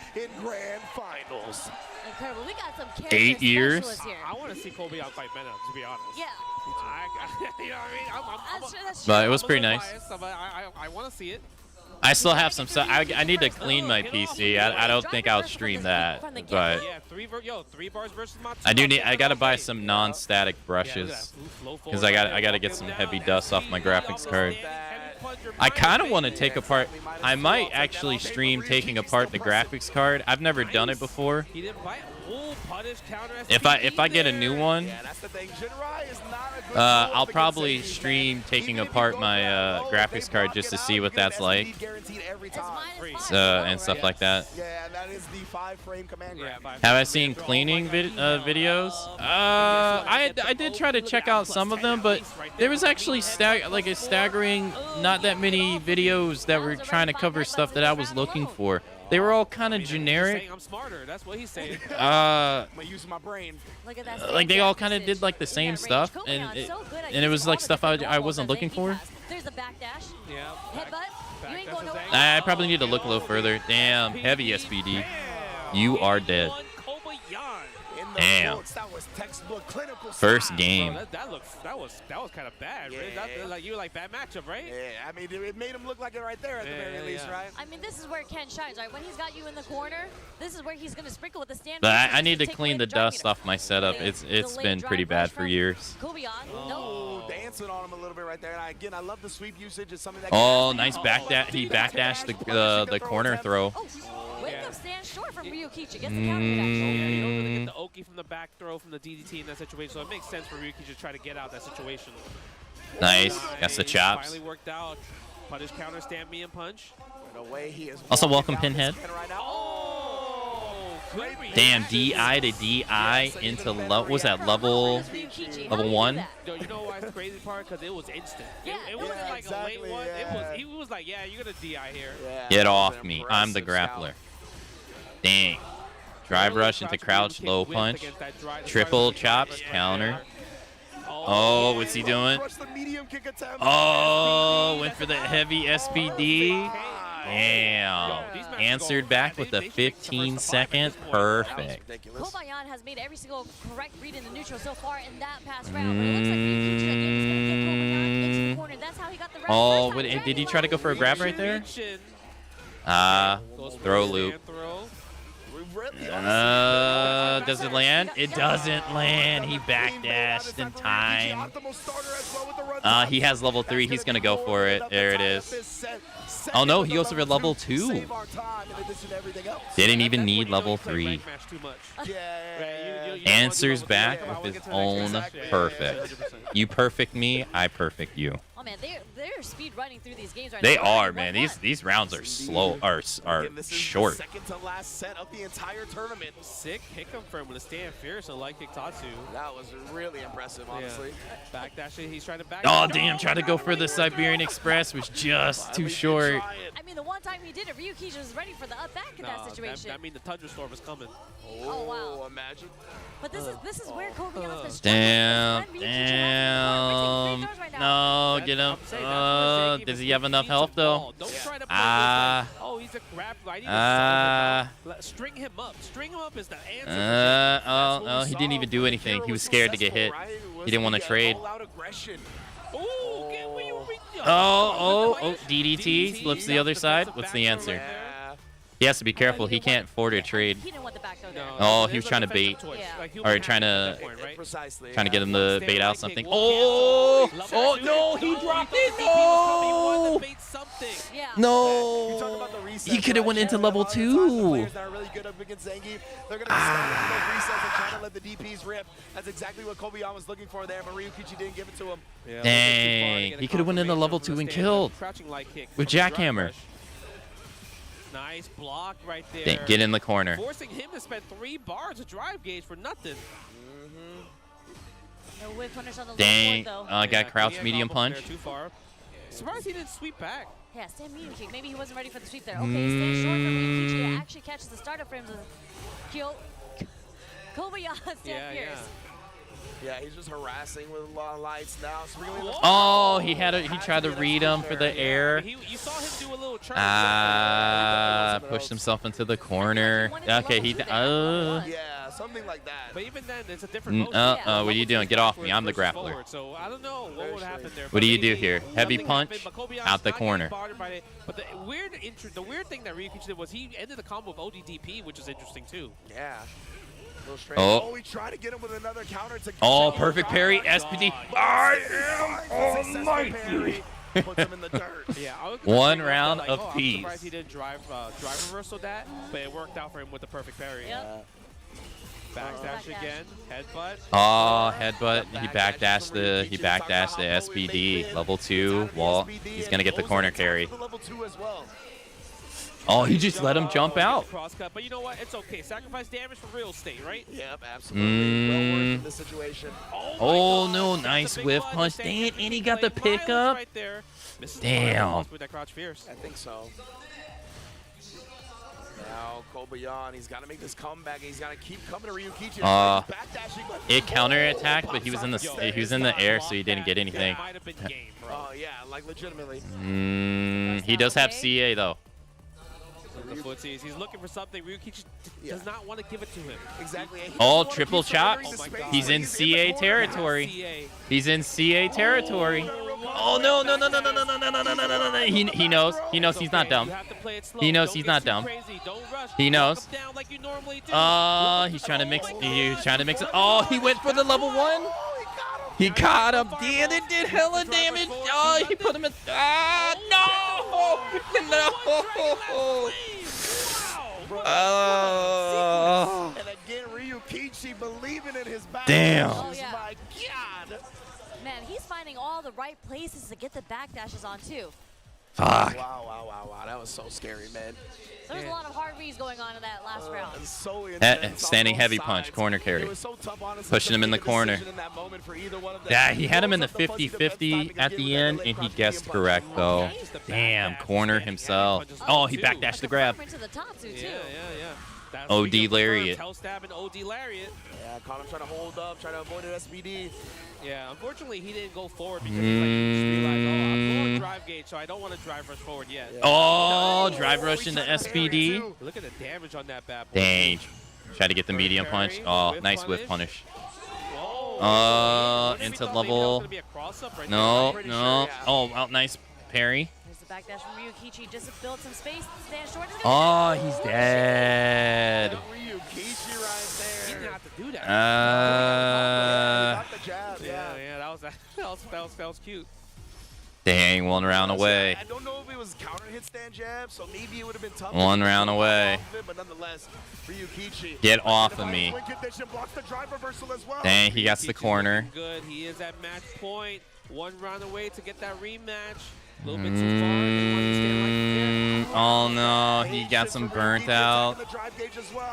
grand finals. Incredible. We got some 8 years. specialists here. I want to see Kobe out fight Mena, to be honest. Yeah. You know what I mean? That's But it true. was I'm a pretty little nice. biased, but I want to see it. I still have some stuff. I need to clean my PC. I don't think I'll stream that, but Yeah, 3 bars versus Matsu. I gotta buy some non-static brushes because I gotta get some heavy dust off my graphics card. I kind of want to take apart. I might actually stream taking apart the graphics card. I've never done it before. He didn't fight. Ooh, punish, counter If I get a new one, That's the thing. Jinrai is not a good I'll probably stream taking apart my graphics card just to see what that's like, guaranteed every time. and stuff like that. Yeah, that is the 5-frame command grab. Have I seen cleaning videos? I did try to check out some of them, but there was actually a staggering not that many videos that were trying to cover stuff that I was looking for. They were all kind of generic. I'm smarter. That's what he's saying. I'm using my brain. Look at that. Like they all kind of did like the same stuff, and it was like stuff I wasn't looking for. There's a backdash. Yeah. Headbutt. You ain't going nowhere. I probably need to look a little further. Damn, heavy SBD. You are dead. Damn. looks. That was textbook clinical First style. game. Bro, that was kind of bad. Right? Yeah. Like you were like bad matchup, right? Yeah, I mean, it made him look like it right there at the very least, right? I mean, this is where Ken shines, right? When he's got you in the corner, this is where he's going to sprinkle with the stand. But I need to clean the dust off my setup. It's been pretty bad for years. Oh, dancing on him a little bit right there. And again, I love the sweep usage. It's something that Oh, nice backdash. He backdashed the corner throw. Wake up stand short from Ryukichi. Gets the counter Yeah, you don't really get the Oki from the back throw from the DDT in that situation, so it makes sense for Ryukichi to try to get out of that situation. Nice. Got the chops. Finally worked out. Punish counter, stand me and punch. Away he is. Also, welcome Pinhead. Damn, DI to DI into what was that, level 1? No, you know why it's the crazy part? Because it was instant. It wasn't like a late one. He was like, yeah, you're gonna DI here. Get off me. I'm the grappler. Dang. Drive rush into crouch, low punch. Triple chops, counter. Oh, what's he doing? Oh, went for the heavy SBD. Damn. Answered back with a 15-second. Perfect. Kobayan has made every single correct read in the neutral so far in that past round. But it looks like Ryukichi again is going to get Kobayan into the corner. That's how he got the round. Oh, did he try to go for a grab right there? Throw loop. Does it land? It doesn't land. He backdashed in time. He has level 3. He's going to go for it. There it is. Oh, no. He goes for level 2. Didn't even need level 3. Answers back with his own perfect. You perfect me, I perfect you. Oh man, they're speed running through these games right They now. are, man. These rounds are slow, are short. Second to last set of the entire tournament. Sick hit confirm with a stand fierce like Akamatzu. That was really impressive, honestly. Backdash, he's trying to back. Oh, damn. Tried to go for the Siberian Express. Was just too short. I mean, the one time he did it, Ryukichi was ready for the up back in that situation. That means the thunderstorm is coming. Oh, wow. Imagine. But this is where Kobayan's been struggling. Damn. Ryukichi has the support. We're taking free throws right now. No, get him. Does he have enough health, though? Oh, he's a grappler. String him up. String him up is the answer. Oh, he didn't even do anything. He was scared to get hit. He didn't want to trade. Oh, DDT flips the other side. What's the answer? He has to be careful. He can't afford a trade. He didn't want the back throw there. Oh, he was trying to bait. Or trying to get him to bait out something. Oh, no, he dropped it. No. He could have went into level 2. That's exactly what Kobayan was looking for there, but Ryukichi didn't give it to him. Dang. He could have went into level 2 and killed with jackhammer. Nice block right there. Dang, get in the corner. Forcing him to spend 3 bars of drive gauge for nothing. No whip punish on the Dang. low board, I got crouch medium punch. Too far. Surprised he didn't sweep back. Yeah, stand medium kick. Maybe he wasn't ready for the sweep there. Okay, stay short from Ryukichi. It actually catches the startup frames of Kobayan stand fierce. Yeah, he's just harassing with a lot of lights now. So Oh, he tried to read him for the air. You saw him do a little turn. Pushed himself into the corner. Okay, yeah, something like that. But even then, it's a different motion. what are you doing? Get off me. I'm the grappler. So I don't know what would happen there. What do you do here? Heavy punch out the corner. But the weird thing that Ryukichi did was he ended the combo with ODDP, which is interesting too. Yeah. Oh, we try to get him with another counter to perfect parry, SPD. I am almighty. Puts him in the dirt. Yeah, one round of I'm peace. surprised he didn't drive reversal that, but it worked out for him with the perfect parry. Yep. Backdash again, headbutt. Oh, headbutt. He backdashed the SPD. Level 2 wall. He's gonna get the corner carry. Level 2 as well. Oh, he just let him jump out. Crosscut, but you know what? It's okay. Sacrifice damage for real estate, right? Yep, absolutely. Well worked in this situation. Oh no, nice whiff punch. Dang it, and he got the pickup. Right there. Damn. With that crouch fierce. I think so. Now Kobayan, he's got to make this comeback. He's got to keep coming to Ryukichi. It counterattacked, but he was in the air, so he didn't get anything. Might have been game, bro. Oh yeah, like legitimately. He does have CA though. The footsies. He's looking for something. Ryukichi does not want to give it to him. Exactly. Oh, triple chop. Oh He's in CA territory. He's in CA territory. Oh no no no no no no no no no no no no no! He knows. He knows he's not dumb. He knows he's not dumb. He knows. He's trying to mix. He's trying to mix it. Oh, he went for the level 1. He caught him. Damn, it did hella damage. Oh, he put him in. Ah, no! No! Oh. And again, Ryukichi believing in his back. Damn. Oh, yeah. My God. Man, he's finding all the right places to get the backdashes on, too. Fuck. Wow. That was so scary, man. There's a lot of hard reads going on in that last round. So intense, Standing heavy punch, corner carry. Pushing him in the corner. Yeah, he had him in the 50-50 at the end, and he guessed correct, though. Damn, corner himself. Oh, he backdashed the grab. OD lariat. Tail stab and OD lariat. Yeah, caught him trying to hold up, trying to avoid an SBD. Yeah, unfortunately, he didn't go forward because he just realized, oh, I'm going drive gauge, so I don't want to drive rush forward yet. Oh, drive rush into SBD. Look at the damage on that bad boy. Dang. Try to get the medium punch. Oh, nice whip punish. Into level. No. Oh, nice parry. There's the backdash from Ryukichi just to build some space. Stand short. Oh, he's dead. Ryukichi right there. He didn't have to do that. Got the jab, Yeah, that was cute. Dang, 1 round away. I don't know if it was counter hit stand jab, so maybe it would have been tough. 1 round away. But nonetheless, Ryukichi. Get off of me. Dang, he gets the corner. Good. He is at match point. 1 round away to get that rematch. A little bit too far. They want to stand right there. Oh no, he got some burnt out.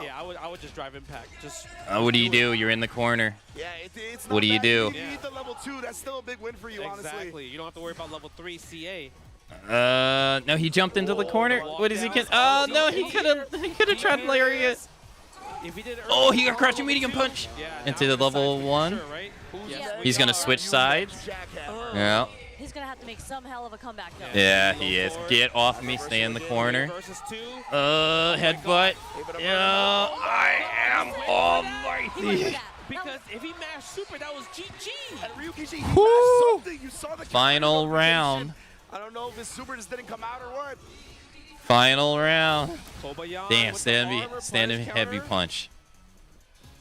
Yeah, I would just drive impact. Just. What do you do? You're in the corner. Yeah, it's what do you do? You need the level 2. That's still a big win for you, honestly. Exactly. You don't have to worry about level 3 CA. No, he jumped into the corner. What is he? Oh no, he could have tried lariat. Oh, he got crouching medium punch into the level 1. He's gonna switch sides. Yeah. He's going to have to make some hell of a comeback, though. Yeah, he is. Get off me. Stay in the corner. Headbutt. Yeah, I am almighty. Because if he mashed super, that was GG. And Ryukichi, he mashed something. You saw the Final round. I don't know if his super just didn't come out or what. Final round. Damn, standing heavy punch.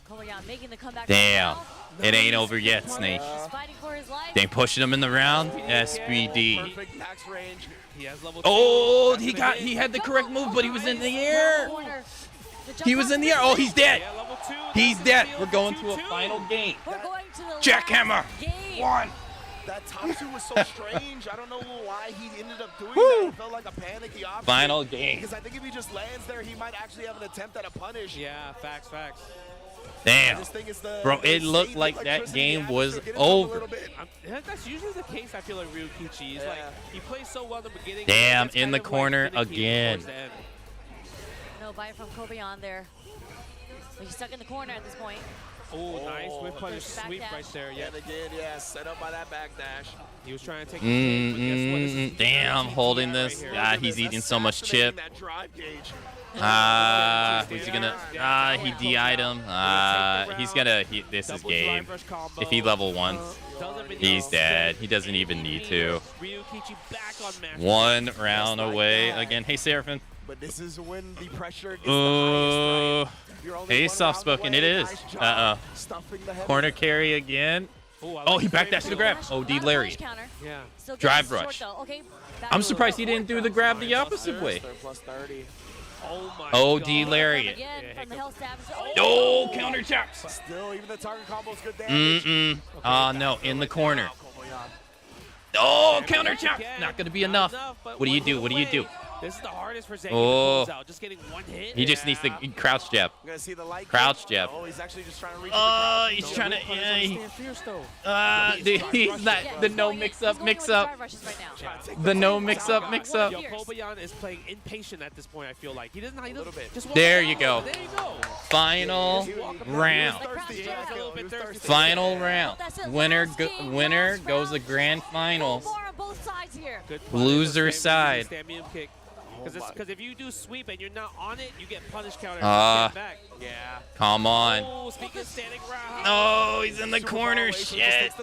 Kobayan making the comeback. Damn. It ain't over yet, Snake. He's fighting for his life. They pushing him in the round. SBD. Perfect max range. He has level 2. Oh, he had the correct move, but he was in the air. He was in the air. Oh, he's dead. He's dead. We're going to a final game. We're going to the Jackhammer. 1. That top 2 was so strange. I don't know why he ended up doing that. It felt like a panicky option. Final game. Because I think if he just lands there, he might actually have an attempt at a punish. Yeah, facts. Damn. Bro, it looked like that game was over. That's usually the case, I feel like Ryukichi. He's like, he plays so well in the beginning. Damn, in the corner again. No bite from Kobayan there. But he's stuck in the corner at this point. Oh, nice whip punish sweep right there. Yeah, they did. Yeah, set up by that backdash. He was trying to take the cake, but guess what? This is damn, holding this. God, he's eating so much chip. Who's he gonna? He DI'd him. This is game. If he level 1, he's dead. He doesn't even need to. 1 round away again. Hey, Seraphim. But this is when the pressure gets the highest. Hey, soft spoken. It is. Corner carry again. Oh, he backdashed the grab. OD lariat. Yeah. Drive rush. I'm surprised he didn't do the grab the opposite way. Plus 30. OD lariat. Oh, counter chops. Still, even the target combo's good damage. No, in the corner. Oh, counter chop. Not going to be enough. What do you do? What do you do? This is the hardest for Zane to close out. Just getting 1 hit. He just needs the crouch jab. Crouch jab. Oh, he's actually just trying to reach. He's trying to. The no mix up. The no mix up. Yo, Kobayan is playing impatient at this point, I feel like. He doesn't just there you go. Final round. Final round. Winner goes the grand final. Loser side. Because if you do sweep and you're not on it, you get punish counter back. Yeah. Come on. Oh, speaking of standing round. No, he's in the corner. Shit. Shit.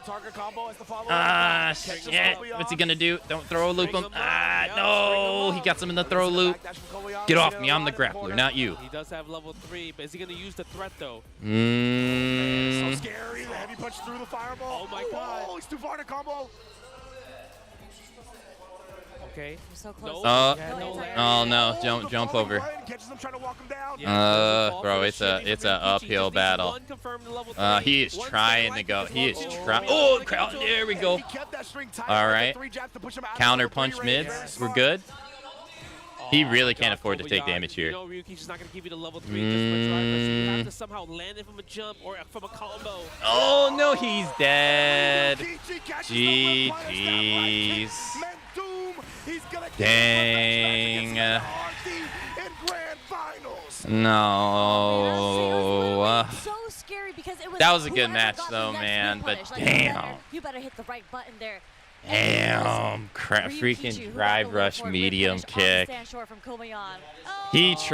What's he gonna do? Don't throw a loop him. No. He got some in the throw loop. Get off me. I'm the grappler, not you. He does have level 3, but is he gonna use the threat though? So scary. The heavy punch through the fireball. Oh my god. Oh, he's too far to combo. Okay. We're so close. Oh no! Jump over. Bro, it's a uphill battle. He is trying to go. He is trying. Oh, there we go. All right. Counter punch mids. We're good. He really can't afford to take damage here. No, Ryuki's just not going to give you the level 3 just much, right? But you have to somehow land it from a jump or from a combo. Oh no, he's dead. GG's. Dang. No. So scary because it was. That was a good match though, man. But damn. You better hit the right button there. Damn, crap! Freaking drive rush medium kick. He That's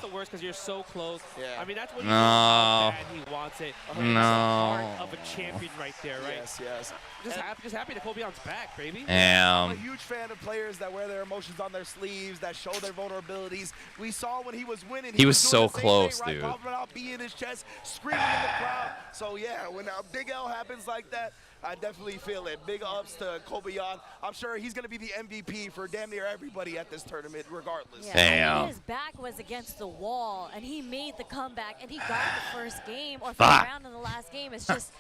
the worst because you're so close. Yeah. I mean, that's when you know how bad he wants it. No. That's the heart of a champion right there, right? Yes. Just happy that Kobeon's back, baby. Damn. I'm a huge fan of players that wear their emotions on their sleeves, that show their vulnerabilities. We saw when he was winning. He was so close, thing, right? dude. Popping out, being in his chest, screaming in the crowd. So yeah, when a big L happens like that, I definitely feel it. Big ups to Kobeon. I'm sure he's going to be the MVP for damn near everybody at this tournament, regardless. Yeah. Damn. His back was against the wall, and he made the comeback, and he got the first game or first round in the last game. It's just,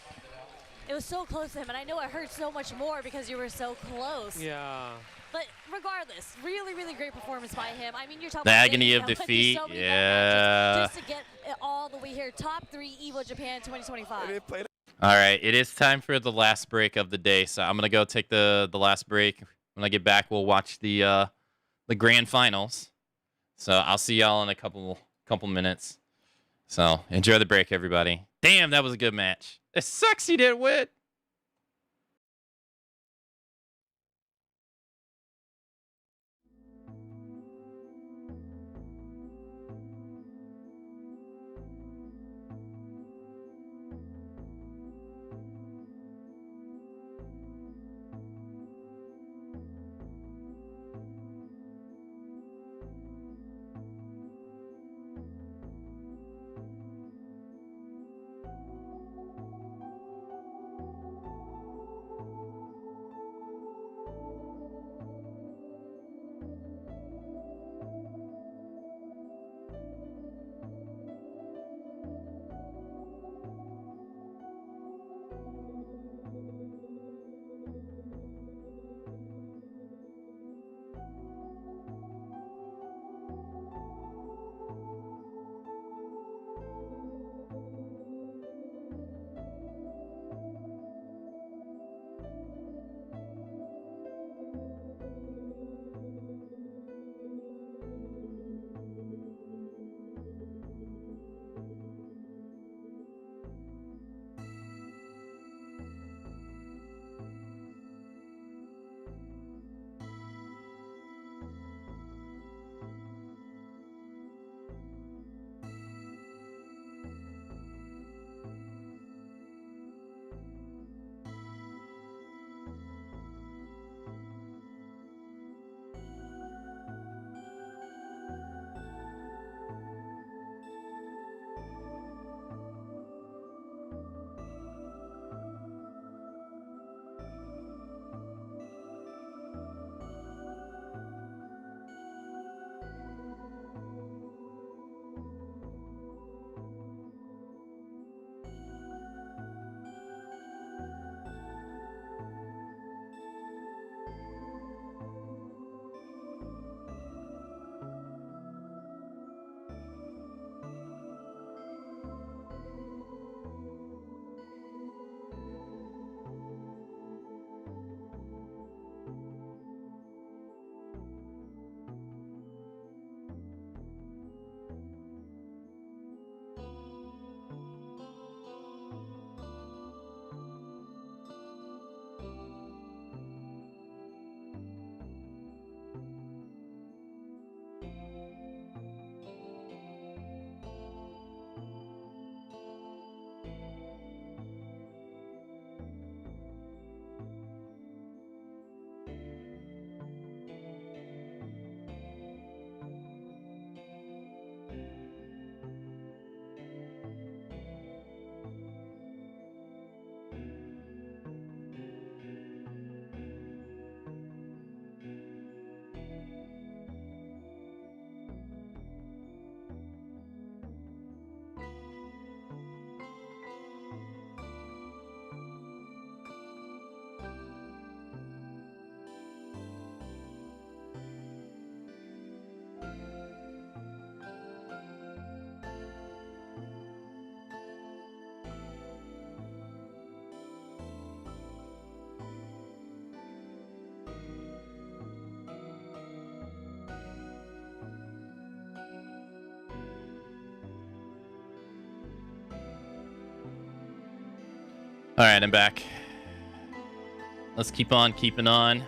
it was so close to him, and I know it hurt so much more because you were so close. Yeah. But regardless, really, really great performance by him. I mean, you're talking The about agony of defeat. so many Yeah. just to get it all the way here. Top 3 EVO Japan 2025. All right, it is time for the last break of the day. So I'm gonna go take the last break. When I get back, we'll watch the grand finals. So I'll see y'all in a couple minutes. So enjoy the break, everybody. Damn, that was a good match. It sucks he didn't win. All right, I'm back. Let's keep on keeping on.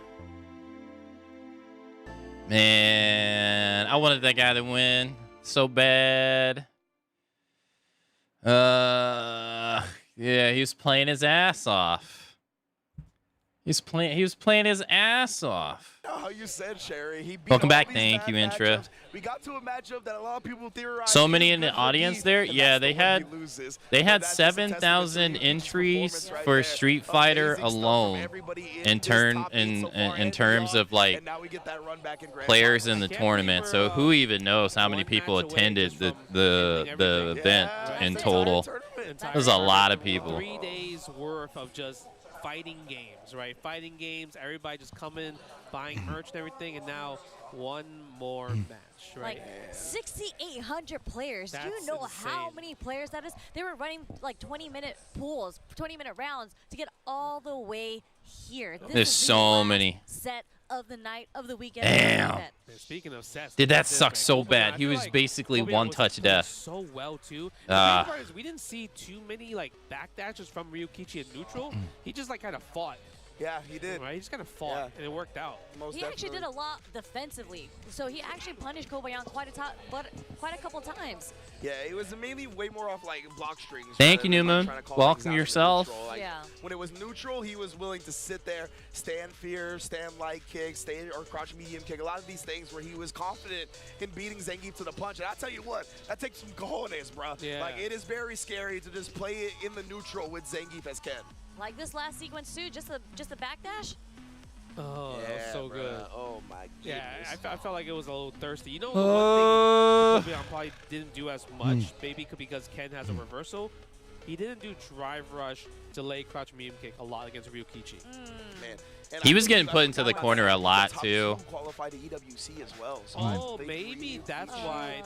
Man, I wanted that guy to win so bad. Yeah, he was playing his ass off. He was playing his ass off. How you said, Sherry. He beat Welcome all back. these Thank bad you, Intra. matchups. We got to a matchup that a lot of people theorize. So is many in good the for audience Heath, there. and Yeah, that's they the one had he loses. they So had that's just a testament to 7,000 Ryukichi's entries performance right for there. Street Fighter Amazing stuff from alone. everybody In this turn, top eight so far in and terms beyond, of like and now we get that run back in grand players in finals. the tournament. So who even knows how many people attended the event in total? There's a lot of people. 3 days worth of just fighting games, right? Fighting games, everybody just coming, buying merch and everything, and now one more match, right? Like 6,800 players. Do you That's know how insane. many players that is? They were running like 20-minute pools, 20-minute rounds to get all the way here. This There's is the so last many. set of the night of the weekend. Damn. event. And speaking of sets, Did look that at this, suck man. so Kobayashi, bad? I He feel was like basically Kobayashi one was touch playing death. so well too. The Ah. main part is we didn't see too many like backdashes from Ryukichi in neutral. He just like kind of fought. Yeah, he did. Right, he just kind of fought, and it worked out. He actually did a lot defensively, so he actually punished Kobayashi quite a couple times. Yeah, it was mainly way more off like block strings. Thank you, rather than, New like, Moon. trying to call Welcome things out in the yourself. neutral. Like, Yeah. When it was neutral, he was willing to sit there, stand fear, stand light kick, stand or crouch medium kick. A lot of these things where he was confident in beating Zangief to the punch. And I tell you what, that takes some cojones, bro. Yeah. Like it is very scary to just play it in the neutral with Zangief as Ken. Like this last sequence too, just a backdash. Oh, that was so bruh. good. Oh my goodness. Yeah, I felt like it was a little thirsty. You know, Uh. one thing Kobayashi probably didn't do as much, maybe because Ken has a reversal. He didn't do drive rush, delay crouch medium kick a lot against Ryukichi. Man. And He I was think getting I put into forgot the about corner that. a lot, Top too. two qualified to EWC as well. So Oh, I think maybe that's why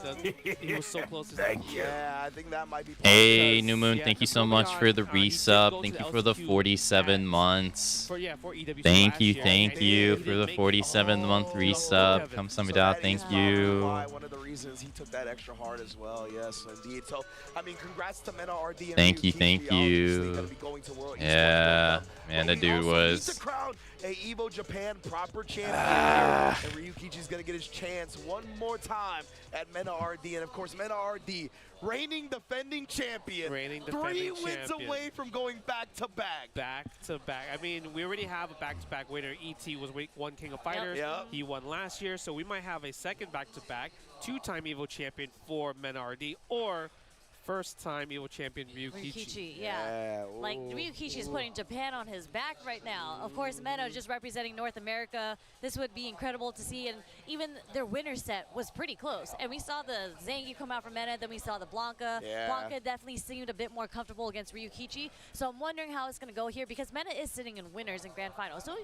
he was so close to Yeah, I think that might be. Hey, New Moon, yeah, thank you because so much Kobayashi, for the he did resub. go Thank to you the for the LCQ 47 months. for EWC Thank last you, year, thank and you he for didn't the make it. 47-month resub. Kamsamida, thank you. One of the reasons he took that extra hard as well. Yes, indeed. So, I mean, congrats to Mena RD and Thank you, Ryukichi, thank obviously you. gonna be going to World Esports Yeah, World Cup. man, But the we dude also need was. to crown a Evo Japan proper champion Ah. here, and Ryukichi's gonna get his chance one more time at Mena RD, and of course, Mena RD, reigning defending champion, Reigning 3 defending wins champion. away from going back to back. Back to back. I mean, we already have a back-to-back winner. ET was one King of Fighters. Yep. He won last year, so we might have a second back-to-back, two-time Evo champion for Men RD, or first-time Evo champion Ryukichi, yeah. Like Ryukichi is putting Japan on his back right now. Of course, Mena just representing North America. This would be incredible to see, and even their winner set was pretty close. And we saw the Zangief come out from Mena, then we saw the Blanca. Yeah. Blanca definitely seemed a bit more comfortable against Ryukichi. So I'm wondering how it's going to go here because Mena is sitting in winners in grand finals. So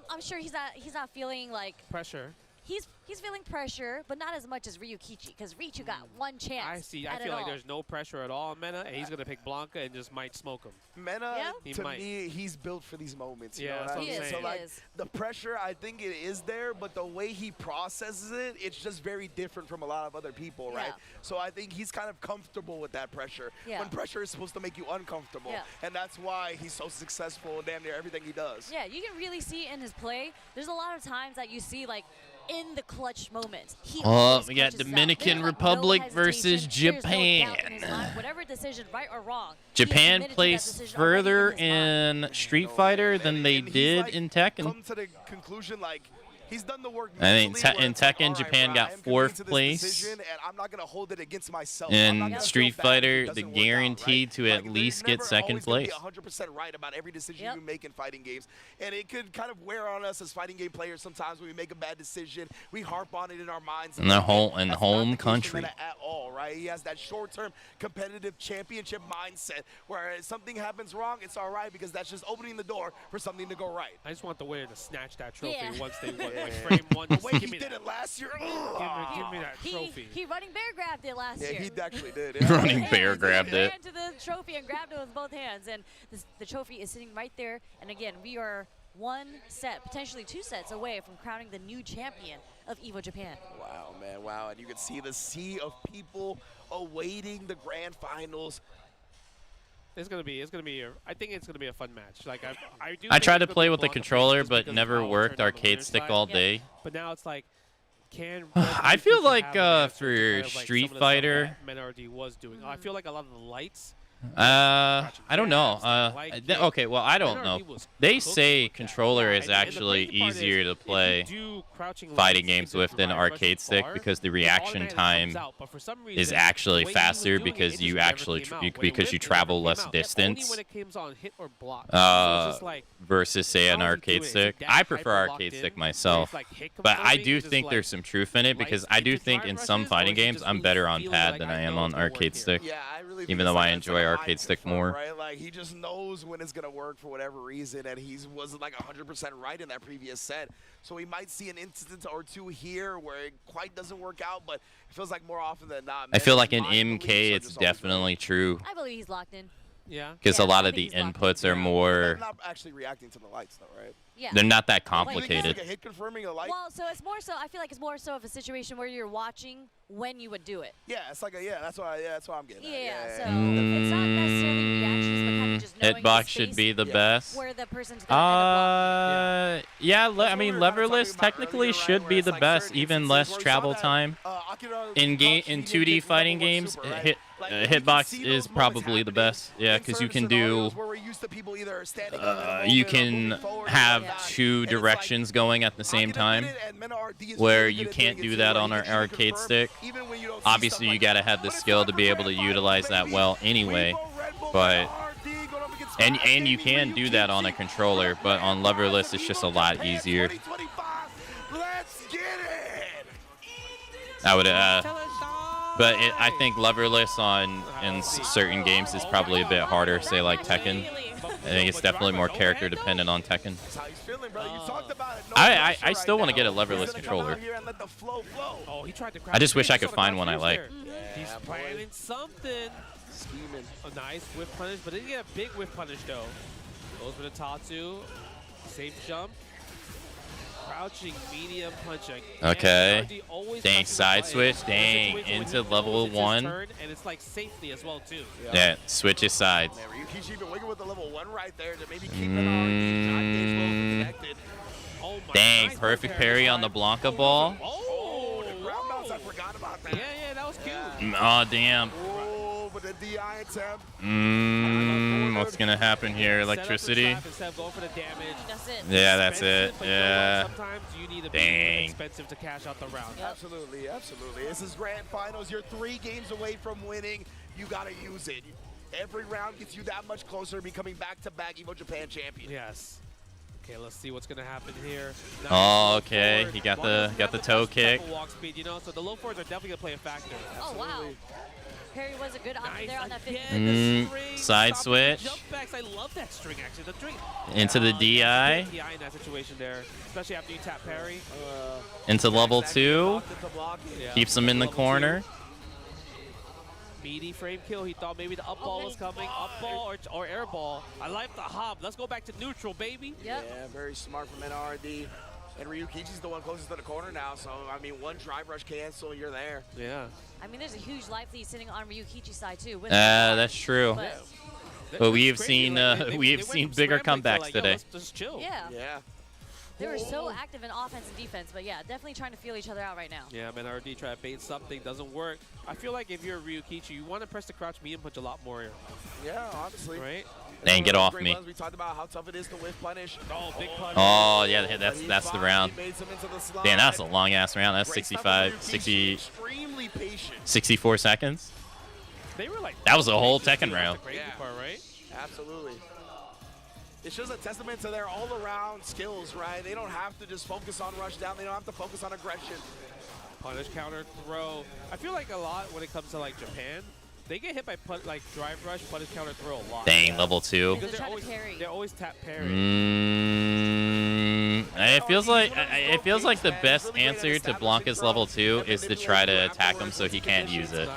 I'm sure he's not feeling like pressure. He's feeling pressure, but not as much as Ryukichi, because Ryu got one chance. I see. I at feel it like all. there's no pressure at all on Mena, and he's going to pick Blanca and just might smoke him. Mena, He to might. me, he's built for these moments. You Yeah, know that's what I what I'm mean? saying. So, like, He is. the pressure, I think it is there, but the way he processes it, it's just very different from a lot of other people, right? Yeah. So I think he's kind of comfortable with that pressure. Yeah. When pressure is supposed to make you uncomfortable. Yeah. And that's why he's so successful in damn near everything he does. Yeah, you can really see in his play, there's a lot of times that you see, like, in the clutch moments. He Oh, always we got clutches it out. Dominican There's, like, Republic no versus hesitation. There's no doubt Japan. in his mind. Whatever decision, right or wrong, he is Japan committed to that placed decision already further his mind. in Street Fighter than they And he's, did like, in Tekken. Come to the conclusion, like, he's done the work I think mentally where in it's like, Tekken, all right, Japan bro, got I am committed fourth to this place. decision, and I'm not going to hold it against myself. I'm not In gonna Street feel bad if it Fighter, doesn't the work out, guaranteed right? to Like, at there's least get never second always gonna place. be 100% right about every decision you make in fighting games, and it could kind of wear on us as fighting game players sometimes when we make a bad decision. We harp on it in our minds. In the home That's not home the case for country. Mena at all, right? He has that short-term competitive championship mindset where if something happens wrong, it's all right because that's just opening the door for something to go right. I just want the winner to snatch that trophy Yeah. once they won. Yeah. Like frame one, The just way give he me did that. it last year. Give me that trophy. He running bear grabbed it last Yeah, year. he actually did. Running bear grabbed He it. ran to the trophy and grabbed it with both hands, and the trophy is sitting right there. And again, we are one set, potentially two sets away from crowning the new champion of Evo Japan. Wow, man, wow. And you can see the sea of people awaiting the grand finals. It's gonna be. I think it's gonna be a fun match. Like I do. I tried to play with the controller, but never worked arcade stick all day. But now it's like, can I feel like for Street Fighter, was doing. I feel like a lot of the lights. I don't know. Okay, well, I don't know. They say controller is actually easier to play fighting games with than arcade stick because the reaction time is actually faster because you travel less distance. Versus say an arcade stick. I prefer arcade stick myself, but I do think there's some truth in it because I do think in some fighting games I'm better on pad than I am on arcade stick. Even though I enjoy arcade stick more. Right? Like, he just knows when it's going to work for whatever reason, and he wasn't like 100% right in that previous set. So we might see an instance or two here where it quite doesn't work out, but it feels like more often than not. I feel like in MK it's definitely true. I believe he's locked in. Yeah. Because a lot of the inputs are more... Not actually reacting to the lights, though, right? Yeah. They're not that complicated. Like a hit confirming a light? Well, so it's more so, I feel like it's more so of a situation where you're watching when you would do it. Yeah, it's like that's what I'm getting at. Yeah, so it's not necessarily reactions, but kind of just knowing Hitbox the should space be the best. where the person's going to end up blocking. I mean, leverless technically should be the best, even less travel time. In 2D fighting games, hitbox is probably the best. Yeah, because you can do... you can have two directions going at the same time, where you can't do that on our arcade stick. Obviously, you gotta have the skill to be able to utilize that well anyway, but and you can do that on a controller, but on leverless it's just a lot easier. I would but I think leverless in certain games is probably a bit harder, say like Tekken. I think it's definitely more character dependent on Tekken. I still want to get a leverless controller. I just wish I could find one I like. He's planning something. Scheming. A nice whiff punish, but didn't get a big whiff punish though. Goes for the Tatsu. Safe jump. Crouching medium punch. Okay. Dang, side switch. Dang, into level 1. And it's like safely as well too. Yeah, switches sides. Ryukichi even waiting with the level 1 right there to maybe keep an connected. Dang, perfect parry on the Blanca ball. Oh, the ground bounce, I forgot about that. Yeah, that was cute. Oh, damn. Oh, but the DI attempt. What's gonna happen here? Electricity? Yeah, that's it. Yeah. Sometimes you need to be expensive to cash out the round. Absolutely. This is grand finals. You're 3 games away from winning. You gotta use it. Every round gets you that much closer to becoming back-to-back Evo Japan champion. Yes. Okay, let's see what's gonna happen here. Nice. Oh, okay. He got the toe kick. Walk speed, so the low forwards are definitely gonna play a factor. Oh wow. Parry was a good option there on that 50. Side switch. Jump backs. I love that string actually. The string. Into the DI. DI in that situation there, especially after you tap parry. Into level 2. Keeps him in the corner. Meaty frame kill. He thought maybe the up ball was coming. Up ball or air ball. I like the hop. Let's go back to neutral, baby. Yep. Yeah, very smart from NRD. And Ryukichi's the one closest to the corner now, so, I mean, one drive rush cancel, you're there. Yeah. I mean, there's a huge life lead sitting on Ryukichi's side, too. That's true. But we have seen bigger comebacks today. Just chill. Yeah. They were so active in offense and defense, but yeah, definitely trying to feel each other out right now. Yeah, man, RD try to bait something, doesn't work. I feel like if you're Ryukichi, you want to press the crouch medium punch a lot more. Yeah, honestly. Right? Dang, get off me. We talked about how tough it is to whiff punish. Oh, big punish. Oh, yeah, that's the round. Damn, that's a long-ass round. That's 64 seconds. They were like that was a whole Tekken round. Part, right? Absolutely. It's just a testament to their all-around skills, right? They don't have to just focus on rush down. They don't have to focus on aggression. Punish, counter, throw. I feel like a lot when it comes to like Japan, they get hit by drive rush, punish, counter, throw a lot. Dang, level 2. Because they're always tap parry. It feels like the best answer to Blanca's level 2 is to try to attack him so he can't use it.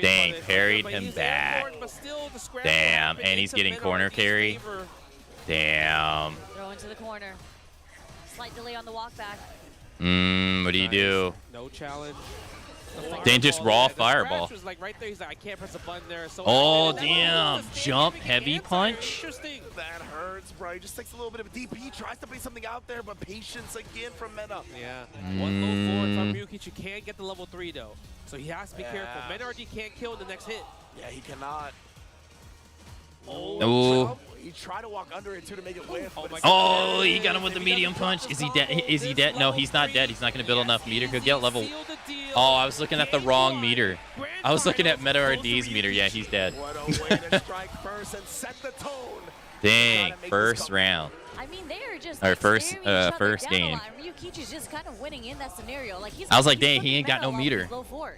Dang, parried him back. Damn, and he's getting corner carry. Damn. Throw into the corner. Slight delay on the walk back. What do you do? No challenge. Then just raw fireball. Was like right there. He's like, I can't press a button there. So Oh, damn. Jump heavy punch. Interesting. That hurts, bro. He just takes a little bit of a DP, tries to bring something out there, but patience again from Mena. Yeah. One low forward from Ryukichi. Can't get the level 3, though. So he has to be careful. Mena RD can't kill in the next hit. Yeah, he cannot. Oh. He tried to walk under it, too, to make it whiff. Oh, he got him with the medium punch. Is he dead? Is he dead? No, he's not dead. He's not going to build enough meter. He'll get level. Oh, I was looking at the wrong meter. I was looking at Meta RD's meter. Yeah, he's dead. What a way to strike first and set the tone. Dang, first round. I mean, they are just Or first game. Ryukichi's just kind of winning in that scenario. Like he's I was like, dang, he ain't got no meter.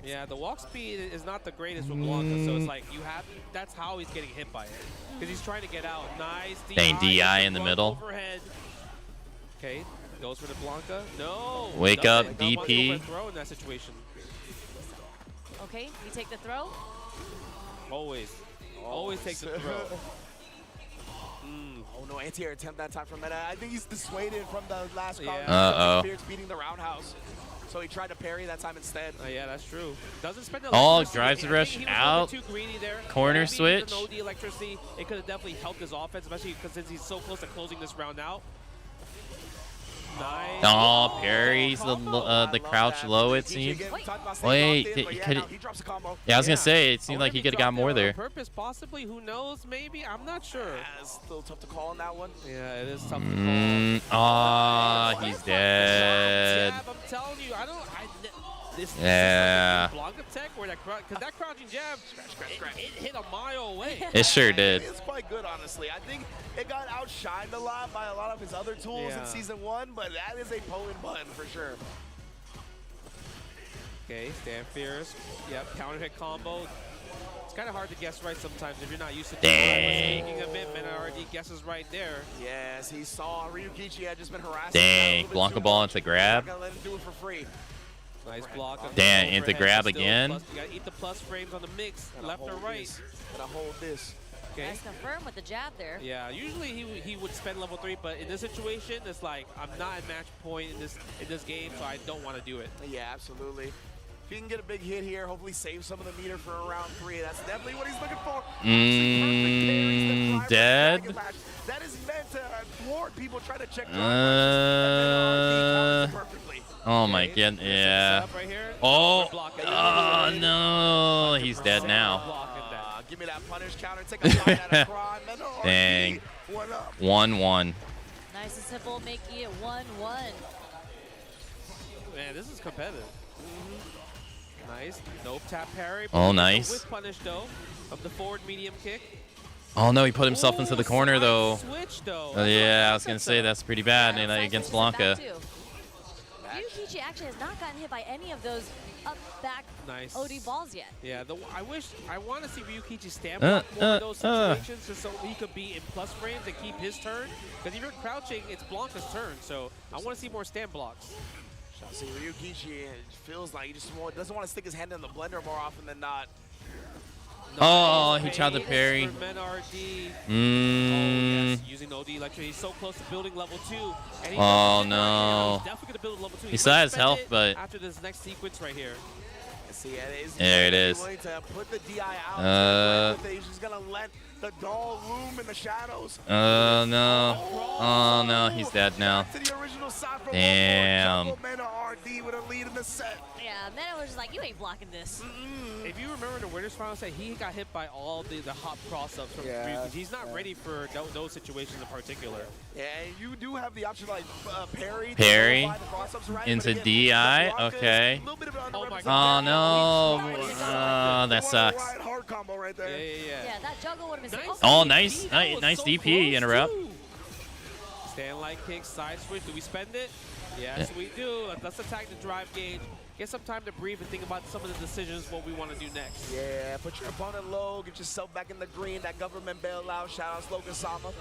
Yeah, the walk speed is not the greatest with Blanca, so it's like you have. That's how he's getting hit by it, because he's trying to get out. Nice. Dang, DI in the middle. Overhead. Okay, goes for the Blanca. No. Wake up, DP. Throw in that situation. Okay, you take the throw. Always take the throw. Oh no, anti-air attempt that time from Meta. I think he's dissuaded from the last crowd. Uh-oh. Spears beating the roundhouse. So he tried to parry that time instead. Yeah, that's true. Doesn't spend the drives the rush out. Too greedy there. Corner switch. No, the electricity, it could have definitely helped his offense, especially because since he's so close to closing this round out. Nice. Oh, parries the crouch low, it seemed. Wait, could it? Yeah, I was gonna say it seemed like he could have got more there. Purpose, possibly. Who knows? Maybe. I'm not sure. Yeah, it's still tough to call on that one. Yeah, it is tough to call. Ah, he's dead. I'm telling you, this Blanca tech where because that crouching jab, it hit a mile away. It sure did. It's quite good, honestly. I think it got outshined a lot by a lot of his other tools in Season 1, but that is a potent button for sure. Okay, stand fierce. Yep, counter hit combo. It's kind of hard to guess right sometimes if you're not used to doing it. Speaking of it, Mena already guesses right there. Yes, he saw Ryukichi had just been harassed. Dang, Blanca ball into grab. Not gonna let him do it for free. Nice block. Damn, into grab again. You gotta eat the plus frames on the mix, left or right. Gotta hold this. Okay. Nice confirm with the jab there. Yeah, usually he would spend level 3, but in this situation, it's like I'm not at match point in this game, so I don't want to do it. Yeah, absolutely. If he can get a big hit here, hopefully save some of the meter for round 3. That's definitely what he's looking for. Dead. That is meant to thwart people trying to check. Oh my god, yeah. Oh, no, he's dead now. Give me that punish counter, take a shot at a crime. Dang. 1-1. Nice and simple, making it 1-1. Man, this is competitive. Nice. No tap parry. Oh, nice. With punish, though, of the forward medium kick. Oh, no, he put himself into the corner, though. Switch, though. Yeah, I was going to say that's pretty bad against Blanca. Ryukichi actually has not gotten hit by any of those up-back OD balls yet. Yeah, I want to see Ryukichi stand block more in those situations just so he could be in plus frames and keep his turn. Because if you're crouching, it's Blanca's turn, so I want to see more stand blocks. See, Ryukichi feels like he just doesn't want to stick his hand in the blender more often than not. Oh, he tried to parry. Yes, using OD electricity. He's so close to building level 2. And Oh no. He's definitely gonna build level 2. He still has health, but after this next sequence right here. There it is. Willing to put the DI out. He's just gonna let the doll loom in the shadows. Oh no. Oh no, he's dead now. Damn. Yeah, Mena was just like, you ain't blocking this. If you remember the winners final set, he got hit by all the hop cross-ups from Ryukichi. He's not ready for those situations in particular. Yeah, you do have the option like parry into DI. Okay. Oh no. That sucks. Hard combo right there. Yeah, that juggle would have been nice. Oh, nice DP interrupt. Stand light kick, side switch. Do we spend it? Yes, we do. Let's attack the drive gauge. Get some time to breathe and think about some of the decisions, what we want to do next. Yeah, put your opponent low, get yourself back in the green. That government bailout. Shout out Slogan Sama.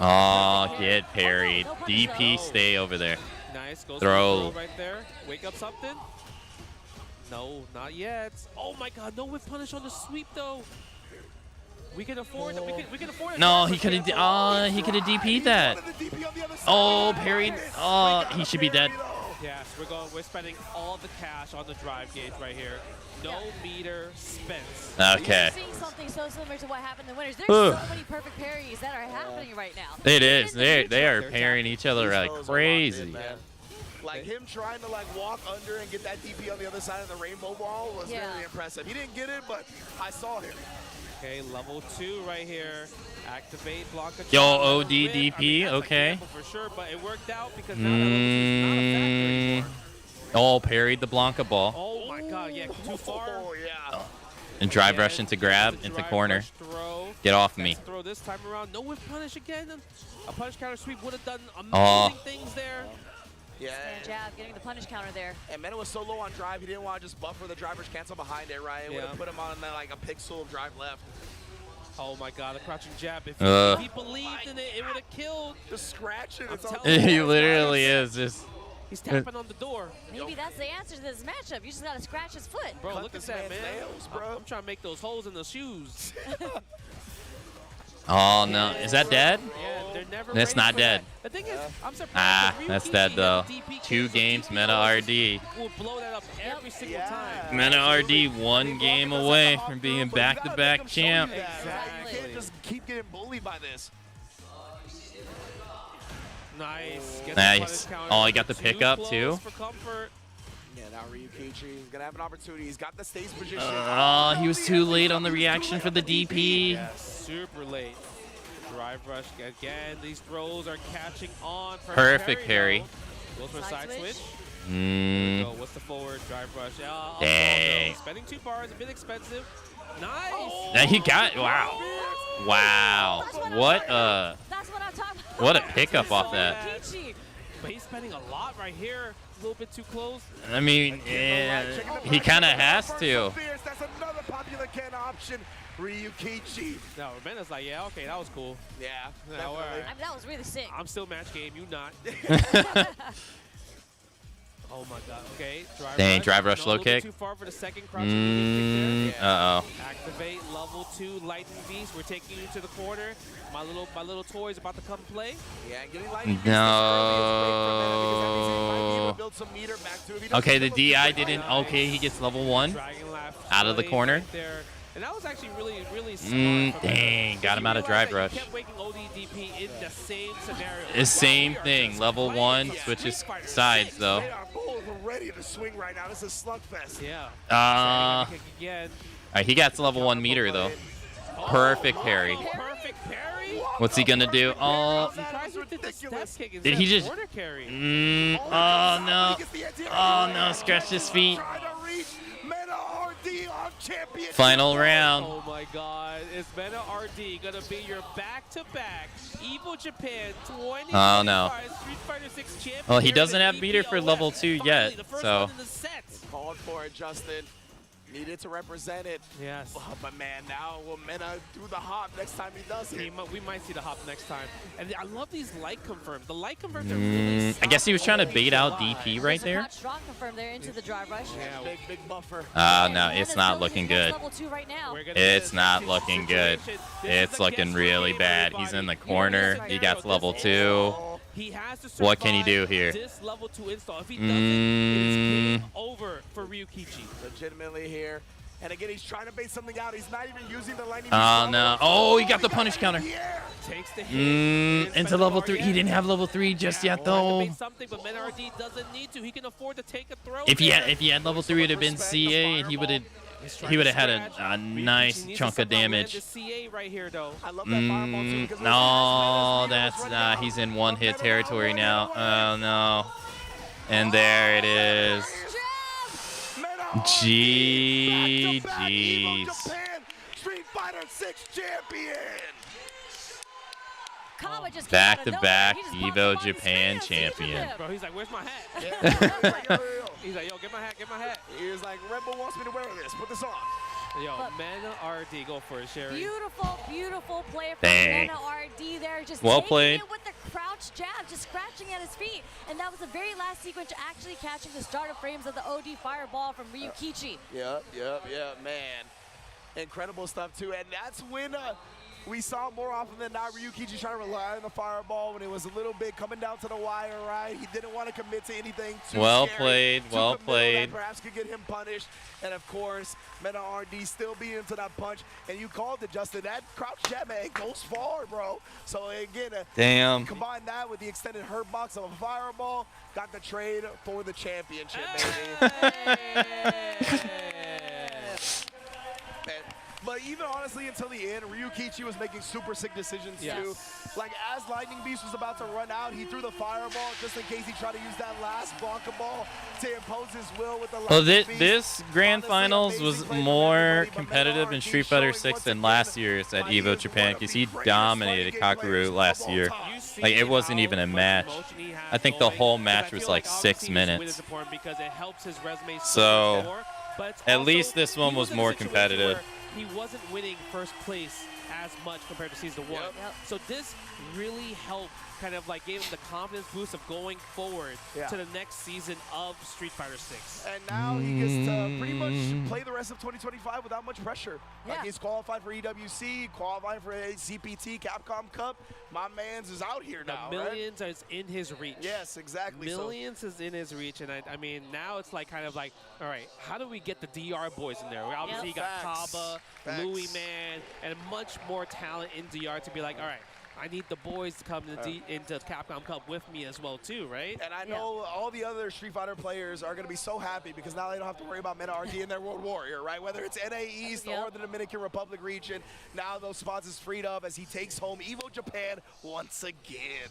Oh, get parried. DP, stay over there. Nice. Goes throw right there. Wake up something. No, not yet. Oh my God, no whip punish on the sweep though. We can afford it. We can afford it. No, he could have DP'd that. Oh, parried. Oh, he should be dead. Yes, we're spending all the cash on the drive gauge right here. No meter spent. Okay. We're seeing something so similar to what happened in the winners. There's Ooh. so many perfect parries that are happening right now. It is. Even in the They are neutral. pairing each other like crazy. Like him trying to like walk under and get that DP on the other side of the rainbow ball was very impressive. He didn't get it, but I saw him. Okay, level 2 right here. Activate Blanca. Yo, OD DP, okay. For sure, but it worked out because now that level 2 is not a factor anymore. Oh, parried the Blanca ball. Oh my god, yeah, too far. Oh, yeah. And drive rush into grab, into corner. Get off me. Throw this time around. No whip punish again. A punish counter sweep would have done Oh. amazing things there. Yeah. Stand jab, getting the punish counter there. And Mena was so low on drive, he didn't want to just buffer the driver's cancel behind it, right? It would have put him on like a pixel of drive left. Oh my god, the crouching jab. If he believed in it, it would have killed. The scratching. He literally is just. He's tapping on the door. Maybe that's the answer to this matchup. You just gotta scratch his foot. Bro, look at that, man. Nails, bro. I'm trying to make those holes in the shoes. Oh no, is that dead? Yeah, they're never That's not dead. The thing is, I'm surprised Ah, that that's Ryukichi dead and though. DP 2 games, Meta RD. will blow that up every single time. Meta RD 1 game away from being back-to-back champ. Exactly. You can't just keep getting bullied by this. Nice. Nice. Oh, he got the pickup too. For comfort. Yeah, now Ryukichi is gonna have an opportunity. He's got the stage position. Oh, he was too late on the reaction for the DP. Yes, super late. Drive rush again. These throws are catching on. Perfect parry. Goes for side switch. Mm. Go. What's the forward drive rush? Dang. Spending 2 bars, a bit expensive. Nice. Now he got wow. Wow. What a what a pickup off that. But he's spending a lot right here. A little bit too close. I mean, he kind of has to. That's another popular Ken option. Ryukichi. No, Mena's like, yeah, okay, that was cool. Yeah, no, I mean, that was really sick. I'm still match game, you not. Oh my god, okay. Dang, drive rush low kick. Too far for the second crouching kick there. Uh-oh. Activate level 2 lightning beast. We're taking you to the corner. My little toy's about to come play. Yeah, and getting lightning beast No. Okay, the DI didn't. Okay, he gets level 1 out of the corner. Right there. And that was actually really smart. Dang, got him out of drive rush. He kept waking ODDP in the same scenario. The same thing. Level 1 switches sides though. They are both ready to swing right now. This is slugfest. Yeah. Alright, he got to level 1 meter though. Perfect parry. Perfect parry. What's he gonna do? Oh, did he just? Oh no! Oh no! Scratched his feet. Final round. Oh my god. Is Meta RD gonna be your back-to-back Evo Japan 2025 Oh no. Street Fighter 6 champion? Well, he doesn't have meter for level 2 yet, so. Called for it, Justin. Needed to represent it. Yes. Oh, but man, now will Mena do the hop next time he does it? We might see the hop next time. And I love these light confirms. The light confirms are really I guess he was trying to bait out DP right there. Strong confirm there into the drive rush. Yeah, big buffer. No, it's not looking good. Level 2 right now. It's not looking good. It's looking really bad. He's in the corner. He got to level 2. He has to What can he do here? This level 2 install. If he doesn't, it's game over for Ryukichi. Legitimately here. And again, he's trying to bait something out. He's not even using the lightning. Oh no. Oh, he got the punish counter. Takes the hit. Into level 3. He didn't have level 3 just yet though. Something, but Meta RD doesn't need to. He can afford to take a throw. If he had level 3, it would have been CA, and he would have had a nice chunk of damage. Right here, though. No, that's he's in 1-hit territory now. Oh no. And there it is. GG's. Street Fighter 6 champion. Back-to-back Evo Japan champion. Bro, he's like, where's my hat? He's like, yo, get my hat. He was like, Red Bull wants me to wear this. Put this on. Yo, Mena RD, go for it, Sherry. Beautiful play from Dang. Mena RD there. Just well taking played. it with the crouch jab, just scratching at his feet. And that was the very last sequence actually catching the starter frames of the OD fireball from Ryukichi. Yep, man. Incredible stuff, too. And that's when we saw more often than not Ryukichi trying to rely on the fireball when it was a little bit coming down to the wire, right? He didn't want to commit to anything too Well scary, played, too well committal played. that perhaps could get him punished. And of course, Meta RD still being into that punch. And you called it, Justin. That crouch jab, man, it goes far, bro. So again, Damn. combine that with the extended hurt box of a fireball, got the trade for the championship, baby. But even honestly, until the end, Ryukichi was making super sick decisions too. Like as Lightning Beast was about to run out, he threw the fireball just in case he tried to use that last Blanca ball to impose his will with the Well, Lightning Beast. this Grand Finals was more competitive in Street Fighter 6 than last year's at EVO Japan because he dominated Kakeru last year. Like, it wasn't even a match. I think the whole match was like 6 minutes. So, at least this one was more competitive. He wasn't winning first place as much compared to season 1. So this really helped, kind of like gave him the confidence boost of going forward to the next season of Street Fighter 6. And now he gets to pretty much play the rest of 2025 without much pressure. Like he's qualified for EWC, qualified for a CPT Capcom Cup. My man's is out here now. The millions is in his reach. Yes, exactly. Millions is in his reach, and I mean now it's like kind of like, all right, how do we get the DR boys in there? Obviously you got Kaba, Louis Man, and much more talent in DR to be like, all right, I need the boys to come into Capcom Cup with me as well too, right? And I know all the other Street Fighter players are going to be so happy because now they don't have to worry about Meta RD and their World Warrior, right? Whether it's NA East or the Dominican Republic region, now those spots is freed up as he takes home EVO Japan once again.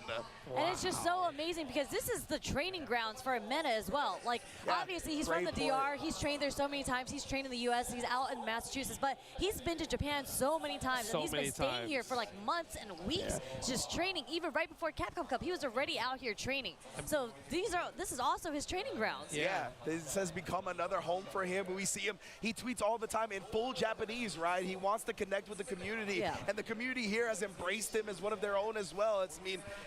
And it's just so amazing because this is the training grounds for Meta as well. Like, obviously he's from the DR, he's trained there so many times, he's trained in the US, he's out in Massachusetts, but he's been to Japan so many times, and he's been staying here for like months and weeks. Just training, even right before Capcom Cup, he was already out here training. So this is also his training grounds. Yeah, this has become another home for him. We see him, he tweets all the time in full Japanese, right? He wants to connect with the community, and the community here has embraced him as one of their own as well.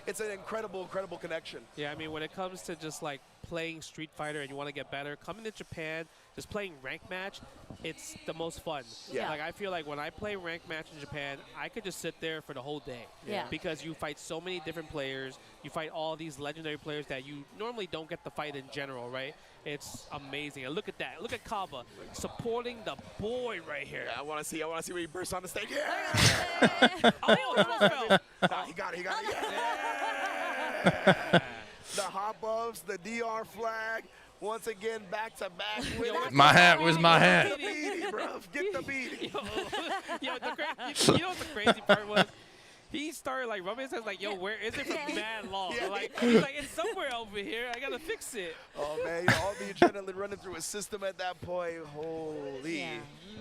It's an incredible connection. Yeah, I mean, when it comes to just like playing Street Fighter and you want to get better, coming to Japan, just playing ranked match, it's the most fun. Like I feel like when I play ranked match in Japan, I could just sit there for the whole day. Because you fight so many different players, you fight all these legendary players that you normally don't get to fight in general, right? It's amazing. And look at that. Look at Kaba supporting the boy right here. Yeah, I want to see where he bursts on the stage. Nah, he got it. The hop ups, the DR flag. Once again, back to back. My hat. Where's my hat? Get the beating, bro. Get the beating. You know what the crazy part was? He started like rubbing his hands like, yo, where is it for mad long? Like, he's like, it's somewhere over here. I gotta fix it. Oh man, all the adrenaline running through his system at that point. Holy.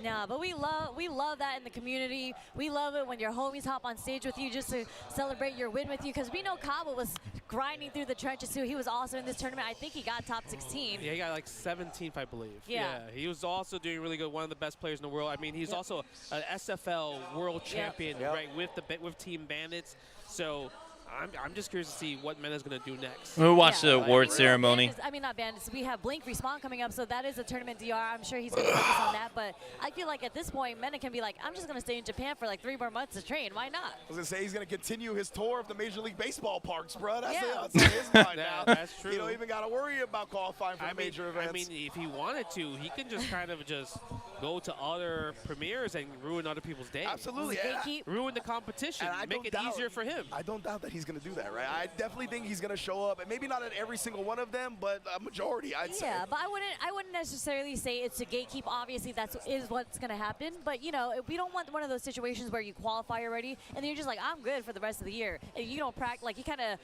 No, but we love that in the community. We love it when your homies hop on stage with you just to celebrate your win with you, because we know Kaba was grinding through the trenches too. He was also in this tournament. I think he got top 16. Yeah, he got like 17th, I believe. Yeah. He was also doing really good. One of the best players in the world. I mean, he's also an SFL world champion, right, with Team Bandits. So I'm just curious to see what Mena's going to do next. We'll watch the award ceremony. Bandits, I mean, not Bandits. We have Blink Respawn coming up, so that is a tournament DR. I'm sure he's going to focus on that. But I feel like at this point, Mena can be like, I'm just going to stay in Japan for like 3 more months to train. Why not? I was going to say he's going to continue his tour of the Major League Baseball parks, bro. That's on his mind now. That's true. You don't even got to worry about qualifying for the major events. I mean, if he wanted to, he can just kind of just go to other premieres and ruin other people's days. Absolutely. Ruin the competition. Make it easier for him. I don't doubt that he's going to do that, right? I definitely think he's going to show up, and maybe not at every single one of them, but a majority, I'd say. Yeah, but I wouldn't necessarily say it's a gatekeep. Obviously, is what's going to happen. But, you know, we don't want one of those situations where you qualify already, and then you're just like, I'm good for the rest of the year. And you don't practice, like, you kind of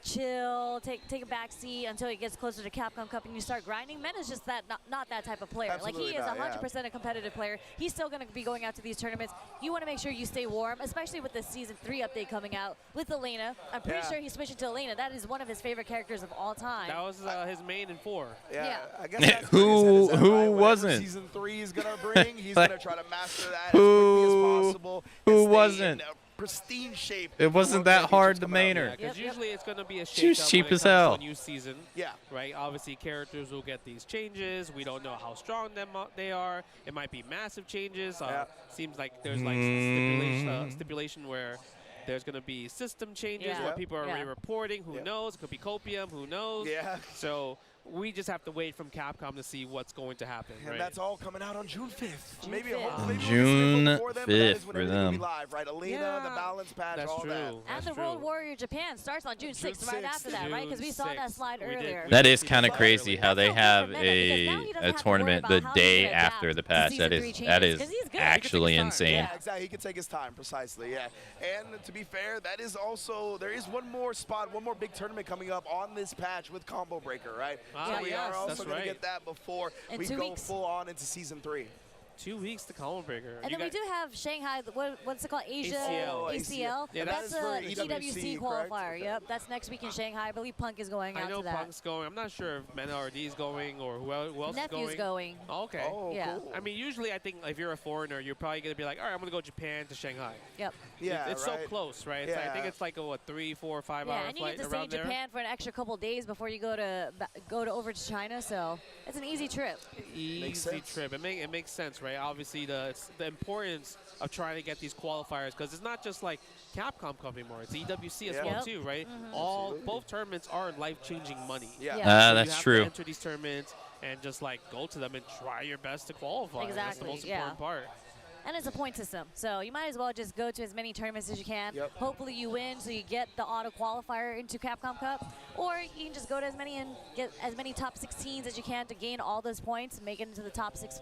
chill, take a back seat until it gets closer to Capcom Cup and you start grinding. Mena's just not that type of player. Absolutely like, he is 100% a competitive player. He's still going to be going out to these tournaments. You want to make sure you stay warm, especially with the Season 3 update coming out with Elena. I'm pretty sure he's switching to Elena. That is one of his favorite characters of all time. That was his main in 4. Yeah. I guess that's who wasn't? Season 3 is going to bring, he's going to try to master that as quickly as possible. Who wasn't? pristine shape. It wasn't that hard to main her. Because usually it's going to be a She was shake-up cheap when it as comes to hell. a new season. Yeah. Right? Obviously, characters will get these changes. We don't know how strong they are. It might be massive changes. Seems like there's like stipulation where there's going to be system changes where people are re-reporting. Who knows? It could be copium. Who knows? Yeah. So we just have to wait from Capcom to see what's going to happen. And right? that's all coming out on June 5th. Maybe June before then, but that 5th is when for everything will them. be live, right? Alina, the balance patch, That's all true. that. And the World Warrior Japan starts on June 6th, right after that, right? Because we saw that slide earlier. That is kind of crazy how they have a tournament the day after the patch. That is actually insane. Yeah, exactly. He can take his time, precisely. Yeah. And to be fair, that is also there is one more spot, one more big tournament coming up on this patch with Combo Breaker, right? So we are also going to get that before we go full on into season 3. 2 weeks to Combo Breaker. And then we do have Shanghai, what's it called? Asia? ACL. Yeah, that's for a EWC qualifier. Yep, that's next week in Shanghai. I believe Punk is going out I know to that. Punk's going. I'm not sure if Mena RD is going or who else Nephew's is going. Oh, okay. Oh, yeah. Cool. I mean, usually I think if you're a foreigner, you're probably going to be like, all right, I'm going to go Japan to Shanghai. Yep. Yeah, It's so close, right? I think it's like a, 3, 4, 5 hour and you flight get to stay in around there. Japan for an extra couple days before you go over to China, so it's an easy trip. Easy trip. It makes sense, right? Obviously, the importance of trying to get these qualifiers, because it's not just like Capcom Cup anymore. It's EWC as well too, right? Both tournaments are life-changing money. Yeah. So That's you have true. To enter these tournaments and just like go to them and try your best to qualify. Exactly. That's the most important part. And it's a point system, so you might as well just go to as many tournaments as you can. Hopefully you win, so you get the auto qualifier into Capcom Cup, or you can just go to as many and get as many top 16s as you can to gain all those points and make it into the top 6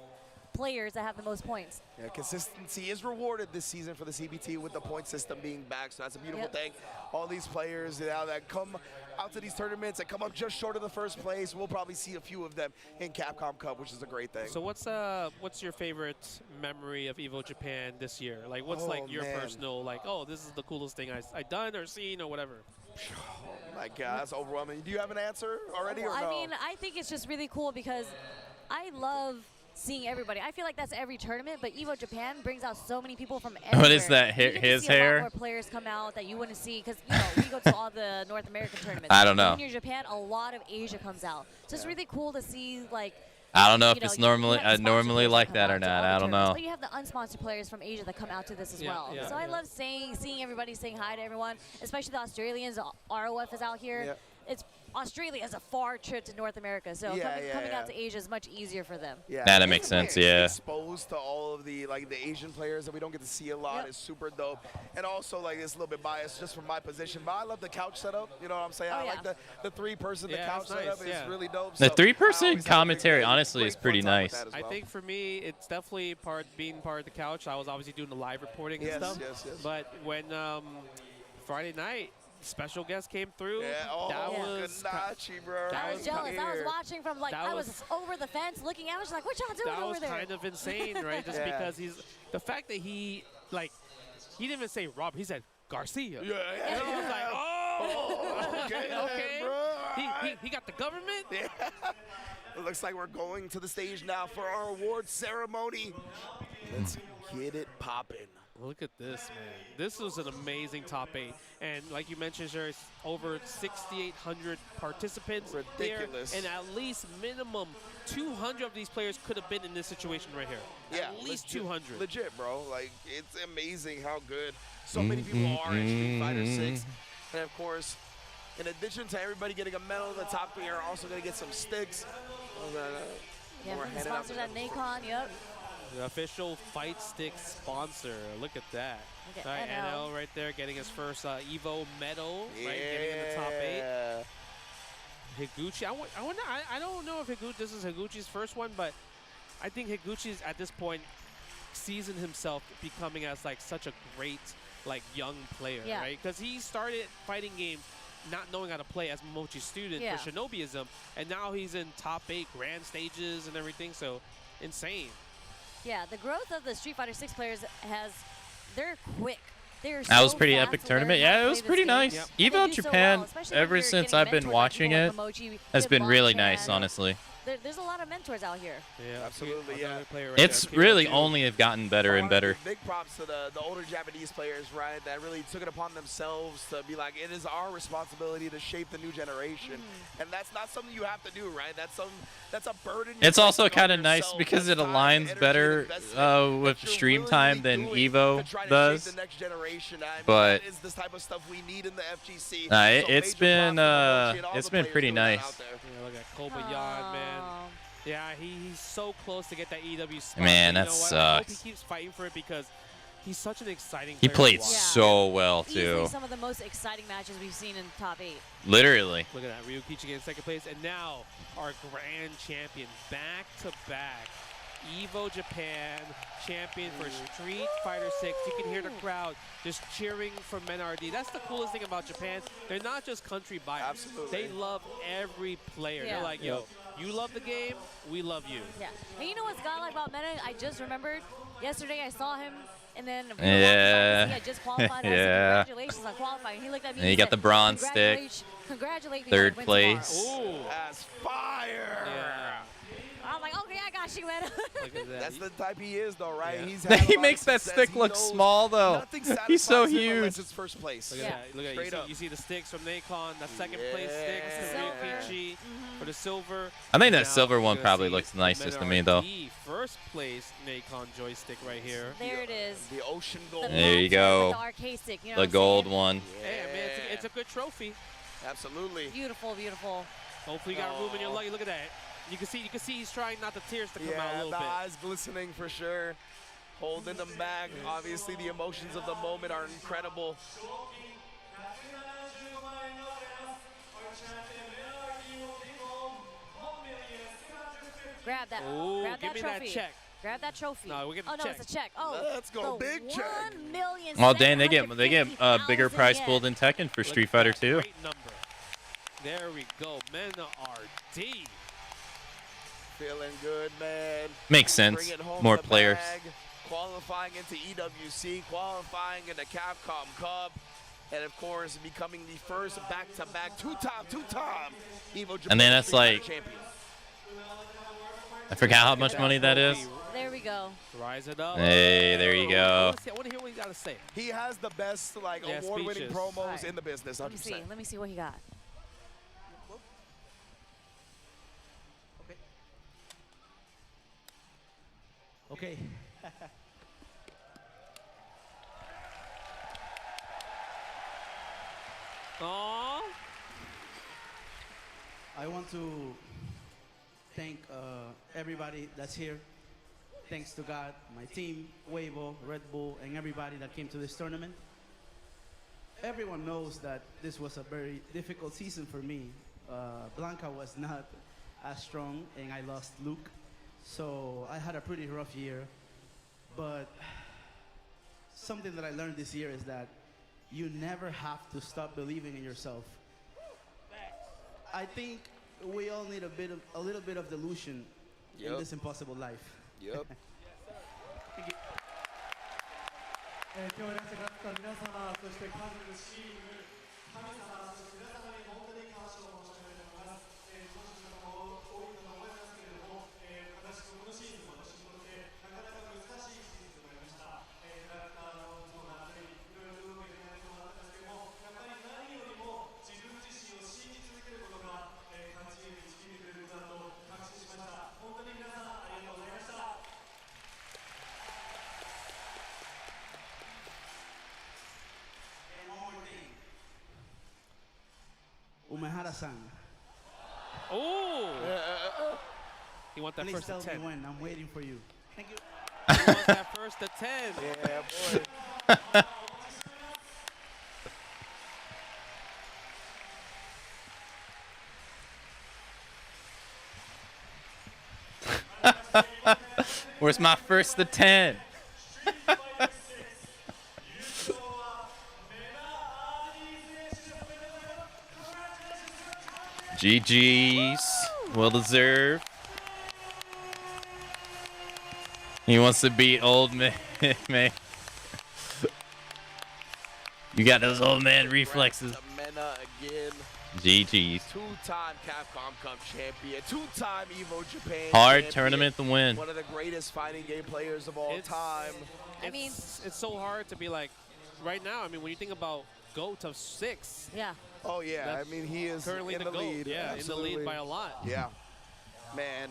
players that have the most points. Yeah, consistency is rewarded this season for the CBT with the point system being back, so that's a beautiful thing. All these players that come out to these tournaments that come up just short of the first place, we'll probably see a few of them in Capcom Cup, which is a great thing. So what's your favorite memory of Evo Japan this year? Like what's like your personal like, oh, this is the coolest thing I done or seen or whatever? Oh my God, that's overwhelming. Do you have an answer already or no? I mean, I think it's just really cool because I love seeing everybody. I feel like that's every tournament, but Evo Japan brings out so many people from everywhere. What is that? You get to His see a hair? lot more players come out that you wouldn't see because we go to all the North American tournaments. I don't know. When you're Japan, a lot of Asia comes out, so it's really cool to see like. I don't know if it's normally like that or not. I don't know. But you have the unsponsored players from Asia that come out to this as well. So I love seeing everybody saying hi to everyone, especially the Australians. ROF is out here. It's Australia is a far trip to North America, so coming out to Asia is much easier for them. Yeah, that makes sense. Yeah. Exposed to all of the Asian players that we don't get to see a lot is super dope, and also like it's a little bit biased just from my position, but I love the couch setup. You know what I'm saying? I like the 3-person couch setup is really dope. The so 3-person commentary honestly is pretty nice. I think for me, it's definitely being part of the couch. I was obviously doing the live reporting and stuff. But when Friday night, special guest came through. That was Ganachi, bro. I was jealous. I was watching from I was over the fence looking. I was like, what y'all doing over there? That was kind of insane, right? Just because the fact that he didn't even say Rob. He said Garcia. Yeah. And I was like, oh, okay. Bro. He got the government. Yeah. It looks like we're going to the stage now for our award ceremony. Let's get it popping. Look at this, man. This was an amazing top 8. And like you mentioned, there's over 6,800 participants. Ridiculous. There, and at least minimum 200 of these players could have been in this situation right here. Yeah, at least legit, 200. Legit, bro. Like, it's amazing how good so many people are in Street Fighter 6. And of course, in addition to everybody getting a medal, the top 3 are also going to get some sticks. From sponsors at Nacon, yep. The official Fight Stick sponsor. Look at that. Look All right, at NL right there getting his first Evo medal, right? Getting in the top 8. Higuchi. I don't know if this is Higuchi's first one, but I think Higuchi's at this point seasoned himself becoming as like such a great young player, right? Because he started fighting games not knowing how to play as Momochi's student for Shinobiism, and now he's in top 8 grand stages and everything. So insane. Yeah, the growth of the Street Fighter 6 players they're quick. That was pretty epic tournament. Yeah, it was pretty nice. Evo Japan, ever since I've been watching it, has been really nice, honestly. there's a lot of mentors out here. Yeah, absolutely. Yeah. It's really only have gotten better and better. Big props to the older Japanese players, right? That really took it upon themselves to be like, it is our responsibility to shape the new generation, and that's not something you have to do, right? That's a burden. It's also kind of nice because it aligns better with stream time than Evo does. The next generation. But that is this type of stuff we need in the FGC. It's been pretty nice. Yeah, look at Kobayan, man. Yeah, he's so close to get that EW spot. Man, but that you know what? I hope sucks. he keeps fighting for it because he's such an exciting He player played to watch. so well Easily too. some of the most exciting matches we've seen in top 8. Literally. Look at that, Ryukichi in second place, and now our grand champion, back-to-back Evo Japan champion for Street Fighter 6. You can hear the crowd just cheering for Men-RD. That's the coolest thing about Japan. They're not just country biased. Absolutely. They love every player. Yeah. They're like, yo, you love the game, we love you. Yeah. And you know what's got like about Meta? I just remembered yesterday I saw him and then Yeah. he had just qualified. I Yeah. said, congratulations on qualifying. He looked at me And he and got said, the bronze stick. Congratulate me. Third on win place. tomorrow. Ooh. That's fire. Yeah. I'm like, okay, I got you, man. Look at that. That's the type he is, though, right? Yeah. He's had a He lot makes of that success. stick He look knows small though. nothing He's so satisfies him unless huge. it's first place. Look at that. Look at Straight that. up. You see the sticks from Nacon, the second place sticks to Ryukichi for the silver. I think that Now silver we're one gonna probably see looks the nicest to me though. Men-RD first place Nacon joystick right here. There it is. The ocean gold. There you go. The arcade stick, you know The what I'm gold saying? one. Hey, man, it's a good trophy. Absolutely. Beautiful, beautiful. Hopefully you got room in your luggage. Look at that. You can see he's trying not the tears to come out a Yeah, little the bit. eyes glistening for sure. Holding them back. Obviously, the emotions of the moment are incredible. Grab that. Ooh, Grab give that me trophy. that check. Grab that trophy. No, we're getting oh the no, check. it's a check. Oh, Let's go, the big check. 1,000,000. Oh dang, they get a bigger prize pool than Tekken for Look Street at Fighter that 2. Great number. There we go. Men-RD. Feeling good, man. Makes sense. Bringing home More the players. bag, qualifying into EWC, qualifying into Capcom Cup, and of course becoming the first back-to-back two-time Evo Japan And then that's Street Fighter like- champion. I forgot how much money that is. There we go. Rise it up. Hey, there you go. I want to hear what he got to say. He has the best Yeah, award-winning speeches. promos Right. in the business, 100%. Let me see what he got. Okay. Aww. I want to thank everybody that's here. Thanks to God, my team, Weibo, Red Bull, and everybody that came to this tournament. Everyone knows that this was a very difficult season for me. Blanca was not as strong, and I lost Luke. So I had a pretty rough year. But something that I learned this year is that you never have to stop believing in yourself. I think we all need a little bit of delusion in Yep. this impossible life. Yep. 今日いらしてくださった皆様、そして家族、チーム、神様、そして皆様に本当に感謝を申し上げたいと思います。ご存知の方も多いかと思いますけれども、私このシーズン、私にとってなかなか難しいシーズンでもありました。キャラクターのことだったり、いろいろと受けてないこともあったんですけども、やっぱり何よりも自分自身を信じ続けることが、勝ちへ導いてくれることだと確信しました。本当に皆さんありがとうございました。Umehara-san, Oh. You want that please first tell to me 10. when. I'm waiting for you. Thank you. You want that first to 10. Yeah, boy. Where's my first to 10? GG's. Well deserved. He wants to beat old man. Man. You got those old man reflexes. The Mena again. GG's. Two-time Capcom Cup champion, two-time Evo Japan Hard champion, tournament to win. one of the greatest fighting game players of all time. I mean, it's so hard to be like, right now, I mean, when you think about GOAT of 6. Yeah. Oh, yeah. I mean, he is currently in the GOAT. lead. Yeah, Absolutely. in the lead by a lot. Yeah. Man,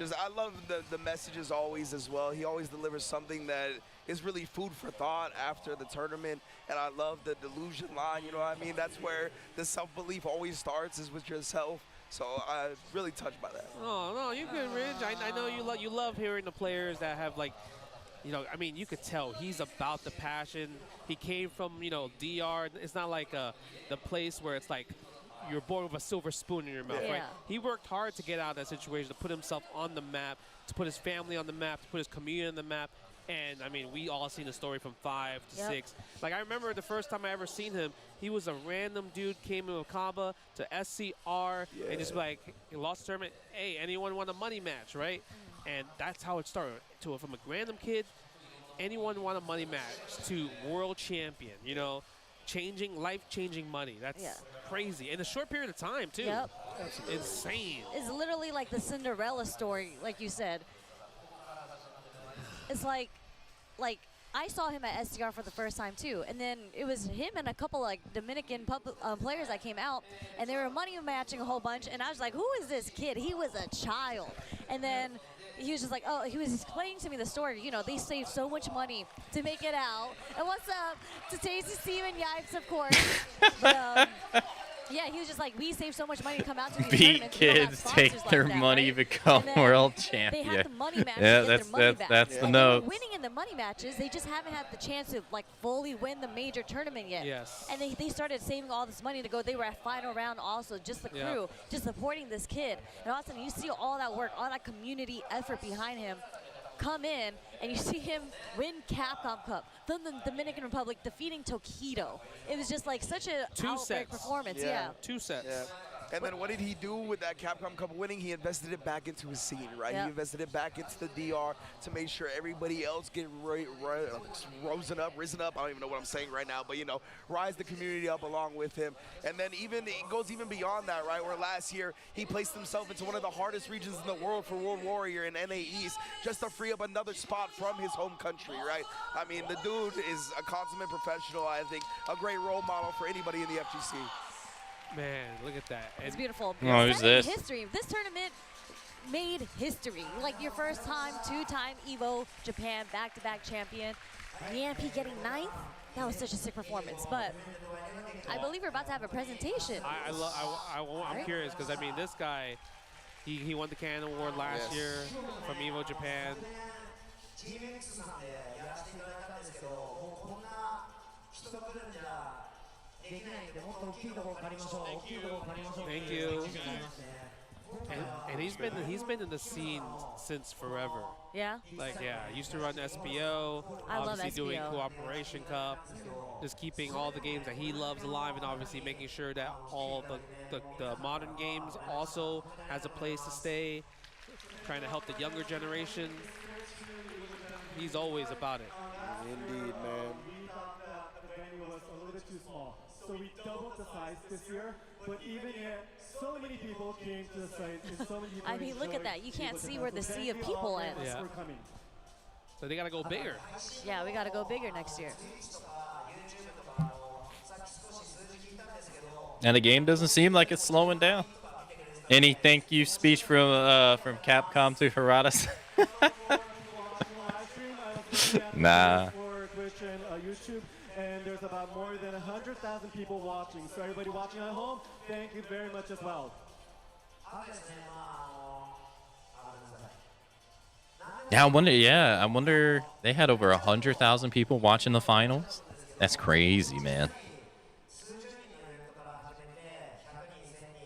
I love the messages always as well. He always delivers something that is really food for thought after the tournament. And I love the delusion line, you know what I mean? That's where the self-belief always starts, is with yourself. So I'm really touched by that. Oh, no, you good, Ridge. I know you love hearing the players that have, like, you know, I mean, you could tell he's about the passion. He came from, you know, DR. It's not like the place where it's like you're born with a silver spoon in your mouth, right? He worked hard to get out of that situation, to put himself on the map, to put his family on the map, to put his community on the map. And, I mean, we all seen the story from 5 to 6. Like, I remember the first time I ever seen him, he was a random dude, came in Wakaba to SCR, and just like, he lost the tournament. Hey, anyone want a money match, right? And that's how it started. From a random kid, anyone want a money match, to world champion, you know, life-changing money. That's crazy. In a short period of time, too. Yep. Insane. It's literally like the Cinderella story, like you said. It's like I saw him at SDR for the first time too, and then it was him and a couple like Dominican players that came out, and they were money matching a whole bunch, and I was like, who is this kid? He was a child. And then he was just like, oh, he was explaining to me the story. You know, they saved so much money to make it out. And what's up to Tasty Steve and Yipes, of course. But, yeah, he was just like, we saved so much money to come out to these Beat tournaments. kids, take like their that, money, right? become world champion. They have the money match yeah, to get their money back. that's the And note. they were winning in the money matches. They just haven't had the chance to like fully win the major tournament yet. Yes. And they started saving all this money to go. They were at final round also, just the crew, just supporting this kid. And all of a sudden you see all that work, all that community effort behind him come in, and you see him win Capcom Cup from the Dominican Republic, defeating Tokido. It was just like such a outright performance. Yeah. 2 sets. Yeah. And then what did he do with that Capcom Cup winning? He invested it back into his scene, right? He invested it back into the DR to make sure everybody else get risen up. I don't even know what I'm saying right now, but, you know, rise the community up along with him. And then it goes even beyond that, right? Where last year he placed himself into one of the hardest regions in the world for World Warrior in NA East just to free up another spot from his home country, right? I mean, the dude is a consummate professional. I think a great role model for anybody in the FGC. Man, look at that. It's beautiful. Oh, who's this? History. This tournament made history. Like your first time, 2-time Evo Japan back-to-back champion. Yampy getting 9th. That was such a sick performance. But I believe we're about to have a presentation. I'm curious because, I mean, this guy, he won the Canon Award last year from Evo Japan. Thank you. And he's been in the scene since forever. Yeah. Like used to run SPO. I obviously love doing SPO. Cooperation Cup, just keeping all the games that he loves alive, and obviously making sure that all the modern games also has a place to stay. Trying to help the younger generation. He's always about it. Indeed, man. The venue was a little bit too small. So we doubled the size this year, but even yet, so many people came to the site. And so many people I mean, look at that. You can't see where the sea of people ends. Yeah. So they got to go bigger. Yeah, we got to go bigger next year. And the game doesn't seem like it's slowing down. Any thank you speech from Capcom to Haradas? Nah. For Twitch and YouTube, and there's about more than 100,000 people watching. So everybody watching at home, thank you very much as well. Yeah, I wonder they had over 100,000 people watching the finals. That's crazy, man.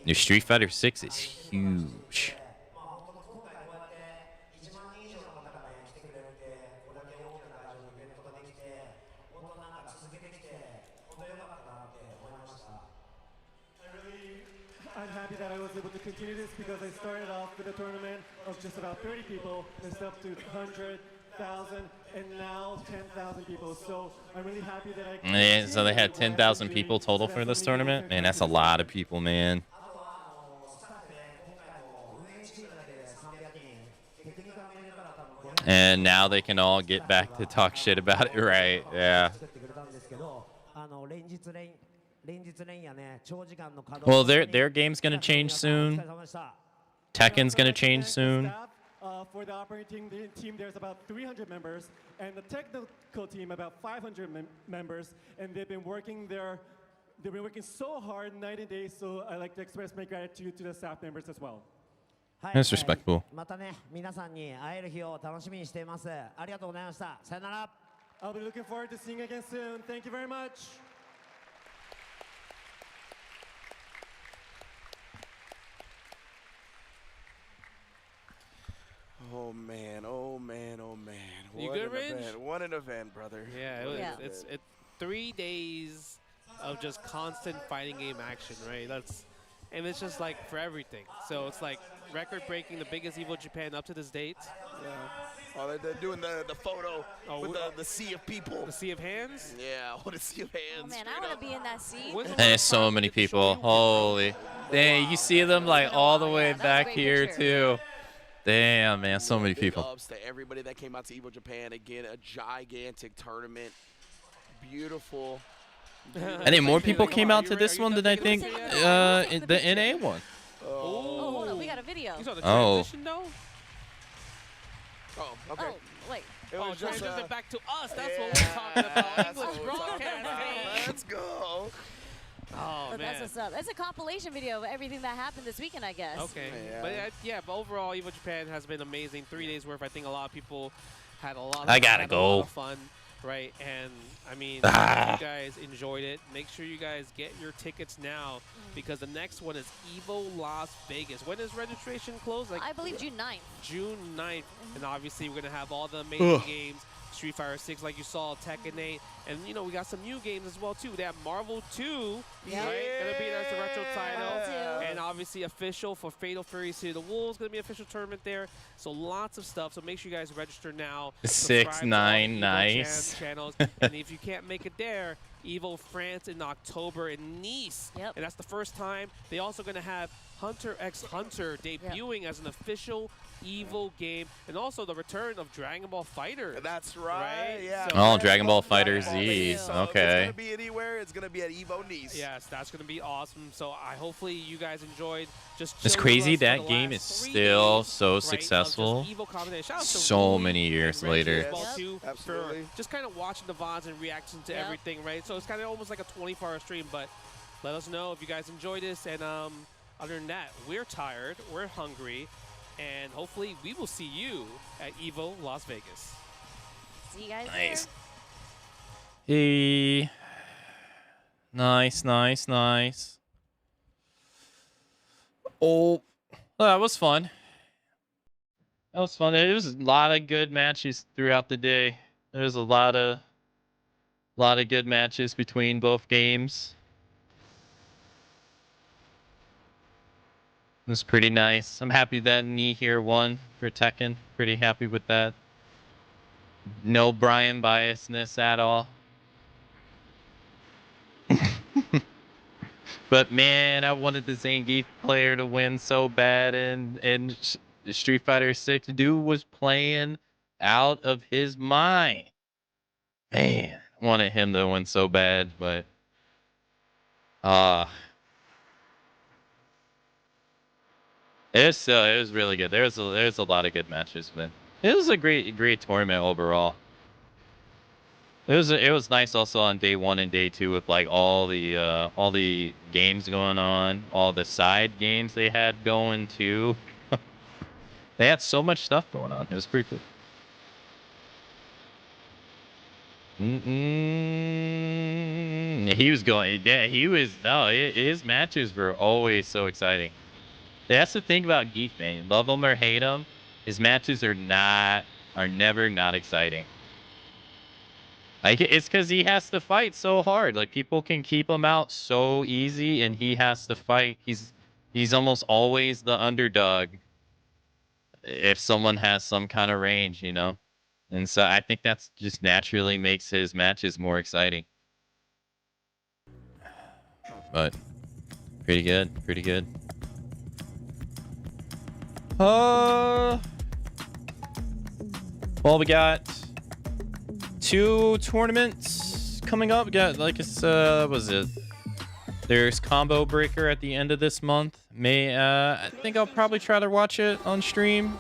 Your Street Fighter 6 is huge. I'm happy that I was able to continue this because I started off with a tournament of just about 30 people and stepped to 100, 5,000 and now 10,000 people. So I'm really happy that I Yeah, so they had continue what I've 10,000 been doing, people total so for that so this many people tournament. can Man, come that's to a this lot of tournament. people, man. And now they can all get back to talk shit about it, right? Yeah. Well, their game's gonna change soon. Tekken's gonna change soon. For the operating team, there's about 300 members, and the technical team about 500 members, and they've been working so hard night and day. So I like to express my gratitude to the staff members as well. That's respectful. またね、皆さんに会える日を楽しみにしています。ありがとうございました。さよなら。I'll be looking forward to seeing you again soon. Thank you very much. Oh man, oh man, oh man. You What good, an Ridge? event. What an event, brother. Yeah, it's 3 days of just constant fighting game action, right? And it's just like for everything. So it's like record breaking, the biggest Evo Japan up to this date. Yeah. Oh, they're doing the photo with the sea of people. The sea of hands? Yeah, what a sea of hands. Oh man, I want to be in that sea. There's so many people. Holy. Dang, you see them like all the way back here too. Damn, man, so many people. Big ups to everybody that came out to Evo Japan. Again, a gigantic tournament. Beautiful. I think more people came out to this one than I think the NA one. Oh, hold on, we got a video. You saw the Oh. transition though? Oh, okay. Oh, wait. It was just transition back to us. That's what we're talking about. That's English what we're talking broadcasting. about. Let's go. Oh, But man. that's what's up. It's a compilation video of everything that happened this weekend, I guess. Okay. But overall, Evo Japan has been amazing. 3 days worth. I think a lot of people had a lot of, I gotta had a lot go. of fun, right? And I mean, Ah. if you guys enjoyed it, make sure you guys get your tickets now because the next one is Evo Las Vegas. When is registration closed? Like I believe June 9th. June 9th. And obviously, we're going to have all the amazing Ugh. games. Street Fighter 6, like you saw, Tekken 8. And, you know, we got some new games as well, too. They have Marvel 2, Yeah. right? Going to be as the retro title. Marvel 2. And obviously official for Fatal Fury City of the Wolves. Going to be an official tournament there. So lots of stuff. So make sure you guys register now. 6ix9ine, Subscribe to all the Evo nice. channels. And if you can't make it there, Evo France in October in Nice. Yep. And that's the first time. They also going to have Hunter x Hunter debuting as an official Evo game, and also the return of Dragon Ball Fighter. That's right. Yeah. Oh, Dragon Ball Fighter Z. So if it's Okay. gonna be anywhere, it's gonna be at Evo Nice. Yes, that's going to be awesome. So hopefully you guys enjoyed. Just It's chilling crazy with us for that the game last is 3 still days, so right, of just successful Evo competition. Shout out to so Rui many and years Reggie later. as well, too, Absolutely. for just kind of watching the VODs and reacting to Yep. everything, right? So it's kind of almost like a 24-hour stream, but let us know if you guys enjoy this. And other than that, we're tired, we're hungry, and hopefully we will see you at Evo Las Vegas. See you guys Nice. Hey. Nice, nice, nice. Oh, well, that was fun. That was fun. There was a lot of good matches throughout the day. There's a lot of good matches between both games. It was pretty nice. I'm happy that Knee here won for Tekken. Pretty happy with that. No Brian biasness at all. But man, I wanted the Zangief player to win so bad, and Street Fighter 6 dude was playing out of his mind. Man, I wanted him to win so bad, but it was really good. There's a lot of good matches, but it was a great tournament overall. It was nice also on day 1 and day 2 with like all the games going on, all the side games they had going too. They had so much stuff going on. It was pretty cool. He was going. Yeah, he was. No, his matches were always so exciting. That's the thing about Geef, man. Love him or hate him, his matches are never not exciting. Like, it's because he has to fight so hard. Like, people can keep him out so easy, and he has to fight. He's almost always the underdog if someone has some kind of range, you know? And so I think that's just naturally makes his matches more exciting. But pretty good, pretty good. Well, we got 2 tournaments coming up. We got like it's was it? There's Combo Breaker at the end of this month. I think I'll probably try to watch it on stream.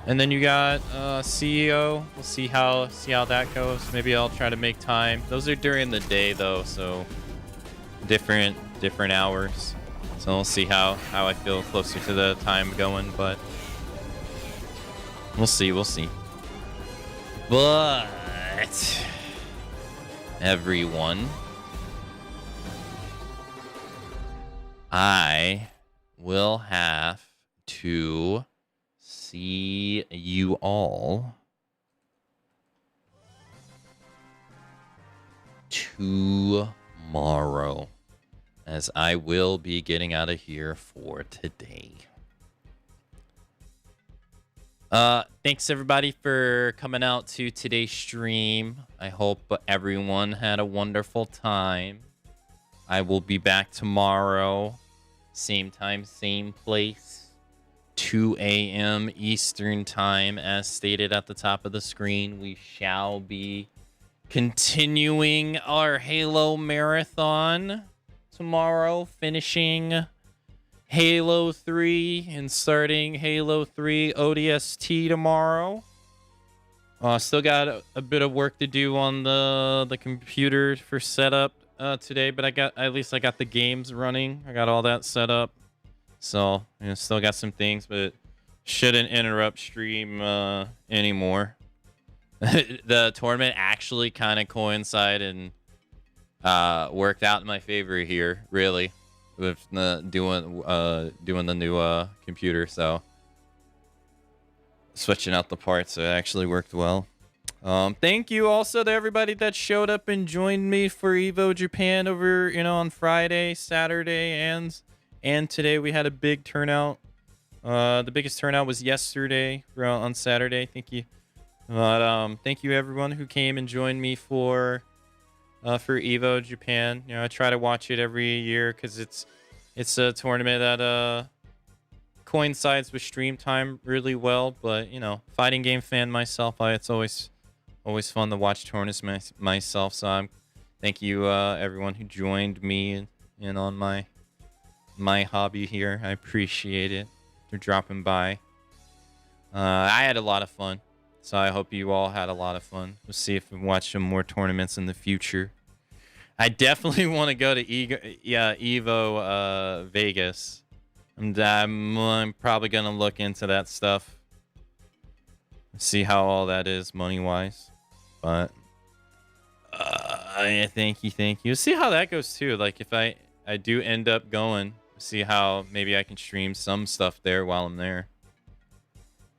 And then you got CEO. We'll see how that goes. Maybe I'll try to make time. Those are during the day though, so different hours. So we'll see how I feel closer to the time going, but we'll see. But everyone, I will have to see you all tomorrow, as I will be getting out of here for today. Thanks everybody for coming out to today's stream. I hope everyone had a wonderful time. I will be back tomorrow, same time, same place, 2 a.m. Eastern time, as stated at the top of the screen. We shall be continuing our Halo marathon tomorrow, finishing Halo 3 and starting Halo 3 ODST tomorrow. Still got a bit of work to do on the computer for setup today, but at least I got the games running. I got all that set up. So, still got some things, but shouldn't interrupt stream anymore. The tournament actually kind of coincided and worked out in my favor here, really, with doing the new computer. So switching out the parts, it actually worked well. Thank you also to everybody that showed up and joined me for Evo Japan over on Friday, Saturday, and today. We had a big turnout. The biggest turnout was yesterday on Saturday. Thank you. But thank you everyone who came and joined me for Evo Japan. I try to watch it every year because it's a tournament that coincides with stream time really well. But fighting game fan myself, it's always fun to watch tournaments myself. So thank you everyone who joined me in on my hobby here. I appreciate it for dropping by. I had a lot of fun, so I hope you all had a lot of fun. We'll see if we can watch some more tournaments in the future. I definitely want to go to Evo Vegas. I'm probably gonna look into that stuff, see how all that is money wise. But yeah, thank you. See how that goes too. Like if I do end up going, see how maybe I can stream some stuff there while I'm there.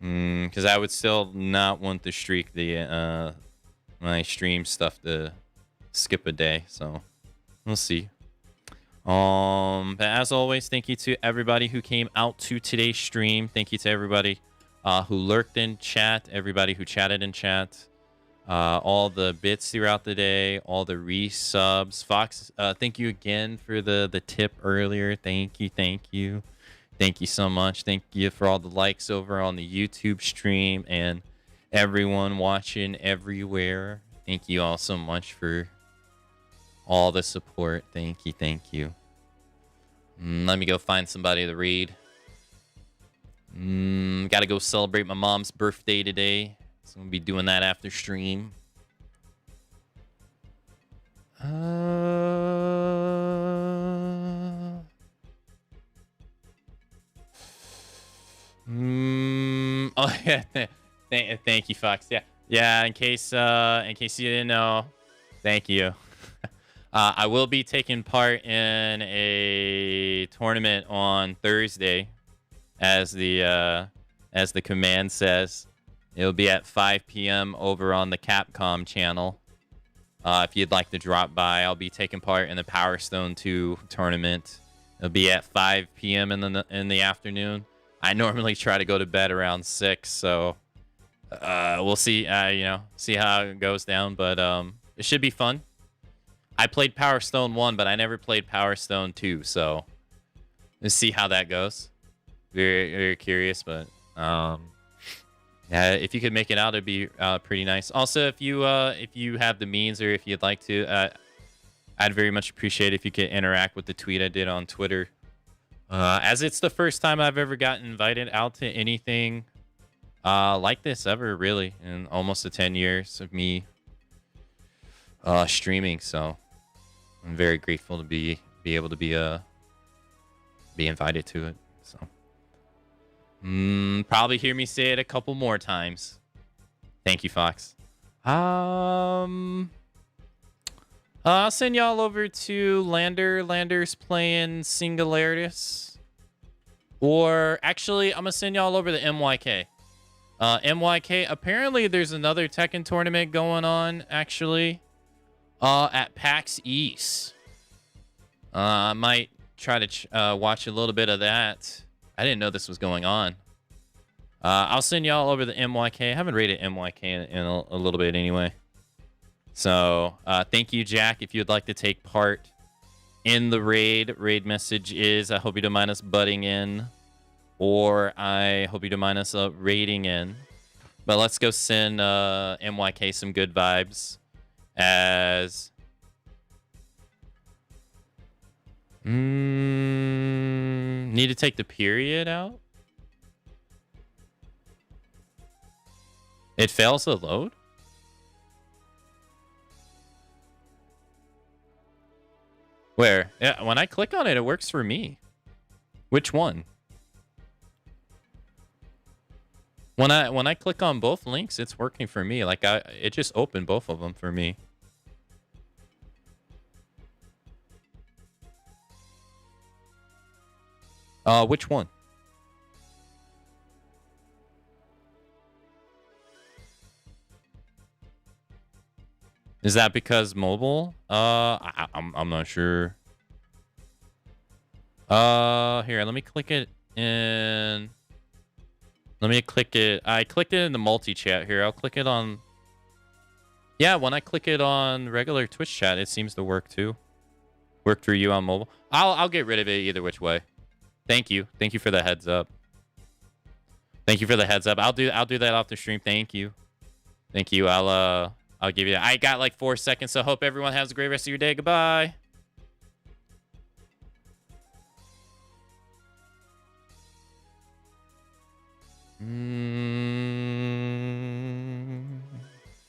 Because I would still not want to streak my stream stuff to skip a day. So we'll see. But as always, thank you to everybody who came out to today's stream. Thank you to everybody who lurked in chat, everybody who chatted in chat, all the bits throughout the day, all the resubs. Fox, thank you again for the tip earlier. Thank you so much. Thank you for all the likes over on the YouTube stream and everyone watching everywhere. Thank you all so much for all the support. Thank you. Let me go find somebody to read. Gotta go celebrate my mom's birthday today, so I'm gonna be doing that after stream. Oh yeah, thank you, Fox. Yeah. In case you didn't know, thank you. I will be taking part in a tournament on Thursday, as the command says. It'll be at 5 p.m. over on the Capcom channel. If you'd like to drop by, I'll be taking part in the Power Stone 2 tournament. It'll be at 5 p.m. in the afternoon. I normally try to go to bed around 6, so we'll see. See how it goes down, but it should be fun. I played Power Stone 1, but I never played Power Stone 2, so let's see how that goes. Very, very curious, but yeah, if you could make it out, it'd be pretty nice. Also, if you have the means or if you'd like to, I'd very much appreciate if you could interact with the tweet I did on Twitter. As it's the first time I've ever gotten invited out to anything like this ever, really, in almost 10 years of me streaming. So I'm very grateful to be able to be invited to it. So probably hear me say it a couple more times. Thank you, Fox. I'll send y'all over to Lander. Lander's playing Singularities. Or actually, I'm gonna send y'all over to MYK. MYK, apparently there's another Tekken tournament going on, actually, at PAX East. I might try to watch a little bit of that. I didn't know this was going on. I'll send y'all over the MYK. I haven't rated MYK in a little bit anyway. So thank you, Jack. If you'd like to take part in the raid message is, I hope you don't mind us butting in, or I hope you don't mind us raiding in. But let's go send MYK some good vibes as need to take the period out. It fails to load? Where? Yeah, when I click on it, it works for me. Which one? When I click on both links, it's working for me. Like it just opened both of them for me. Which one? Is that because mobile? I'm not sure. Here, let me click it in. Let me click it. I clicked it in the multi-chat here. I'll click it on. Yeah, when I click it on regular Twitch chat, it seems to work too. Work for you on mobile. I'll get rid of it either which way. Thank you. Thank you for the heads up. Thank you for the heads up. I'll do that off the stream. Thank you. Thank you. I'll give you that. I got like 4 seconds, so hope everyone has a great rest of your day. Goodbye.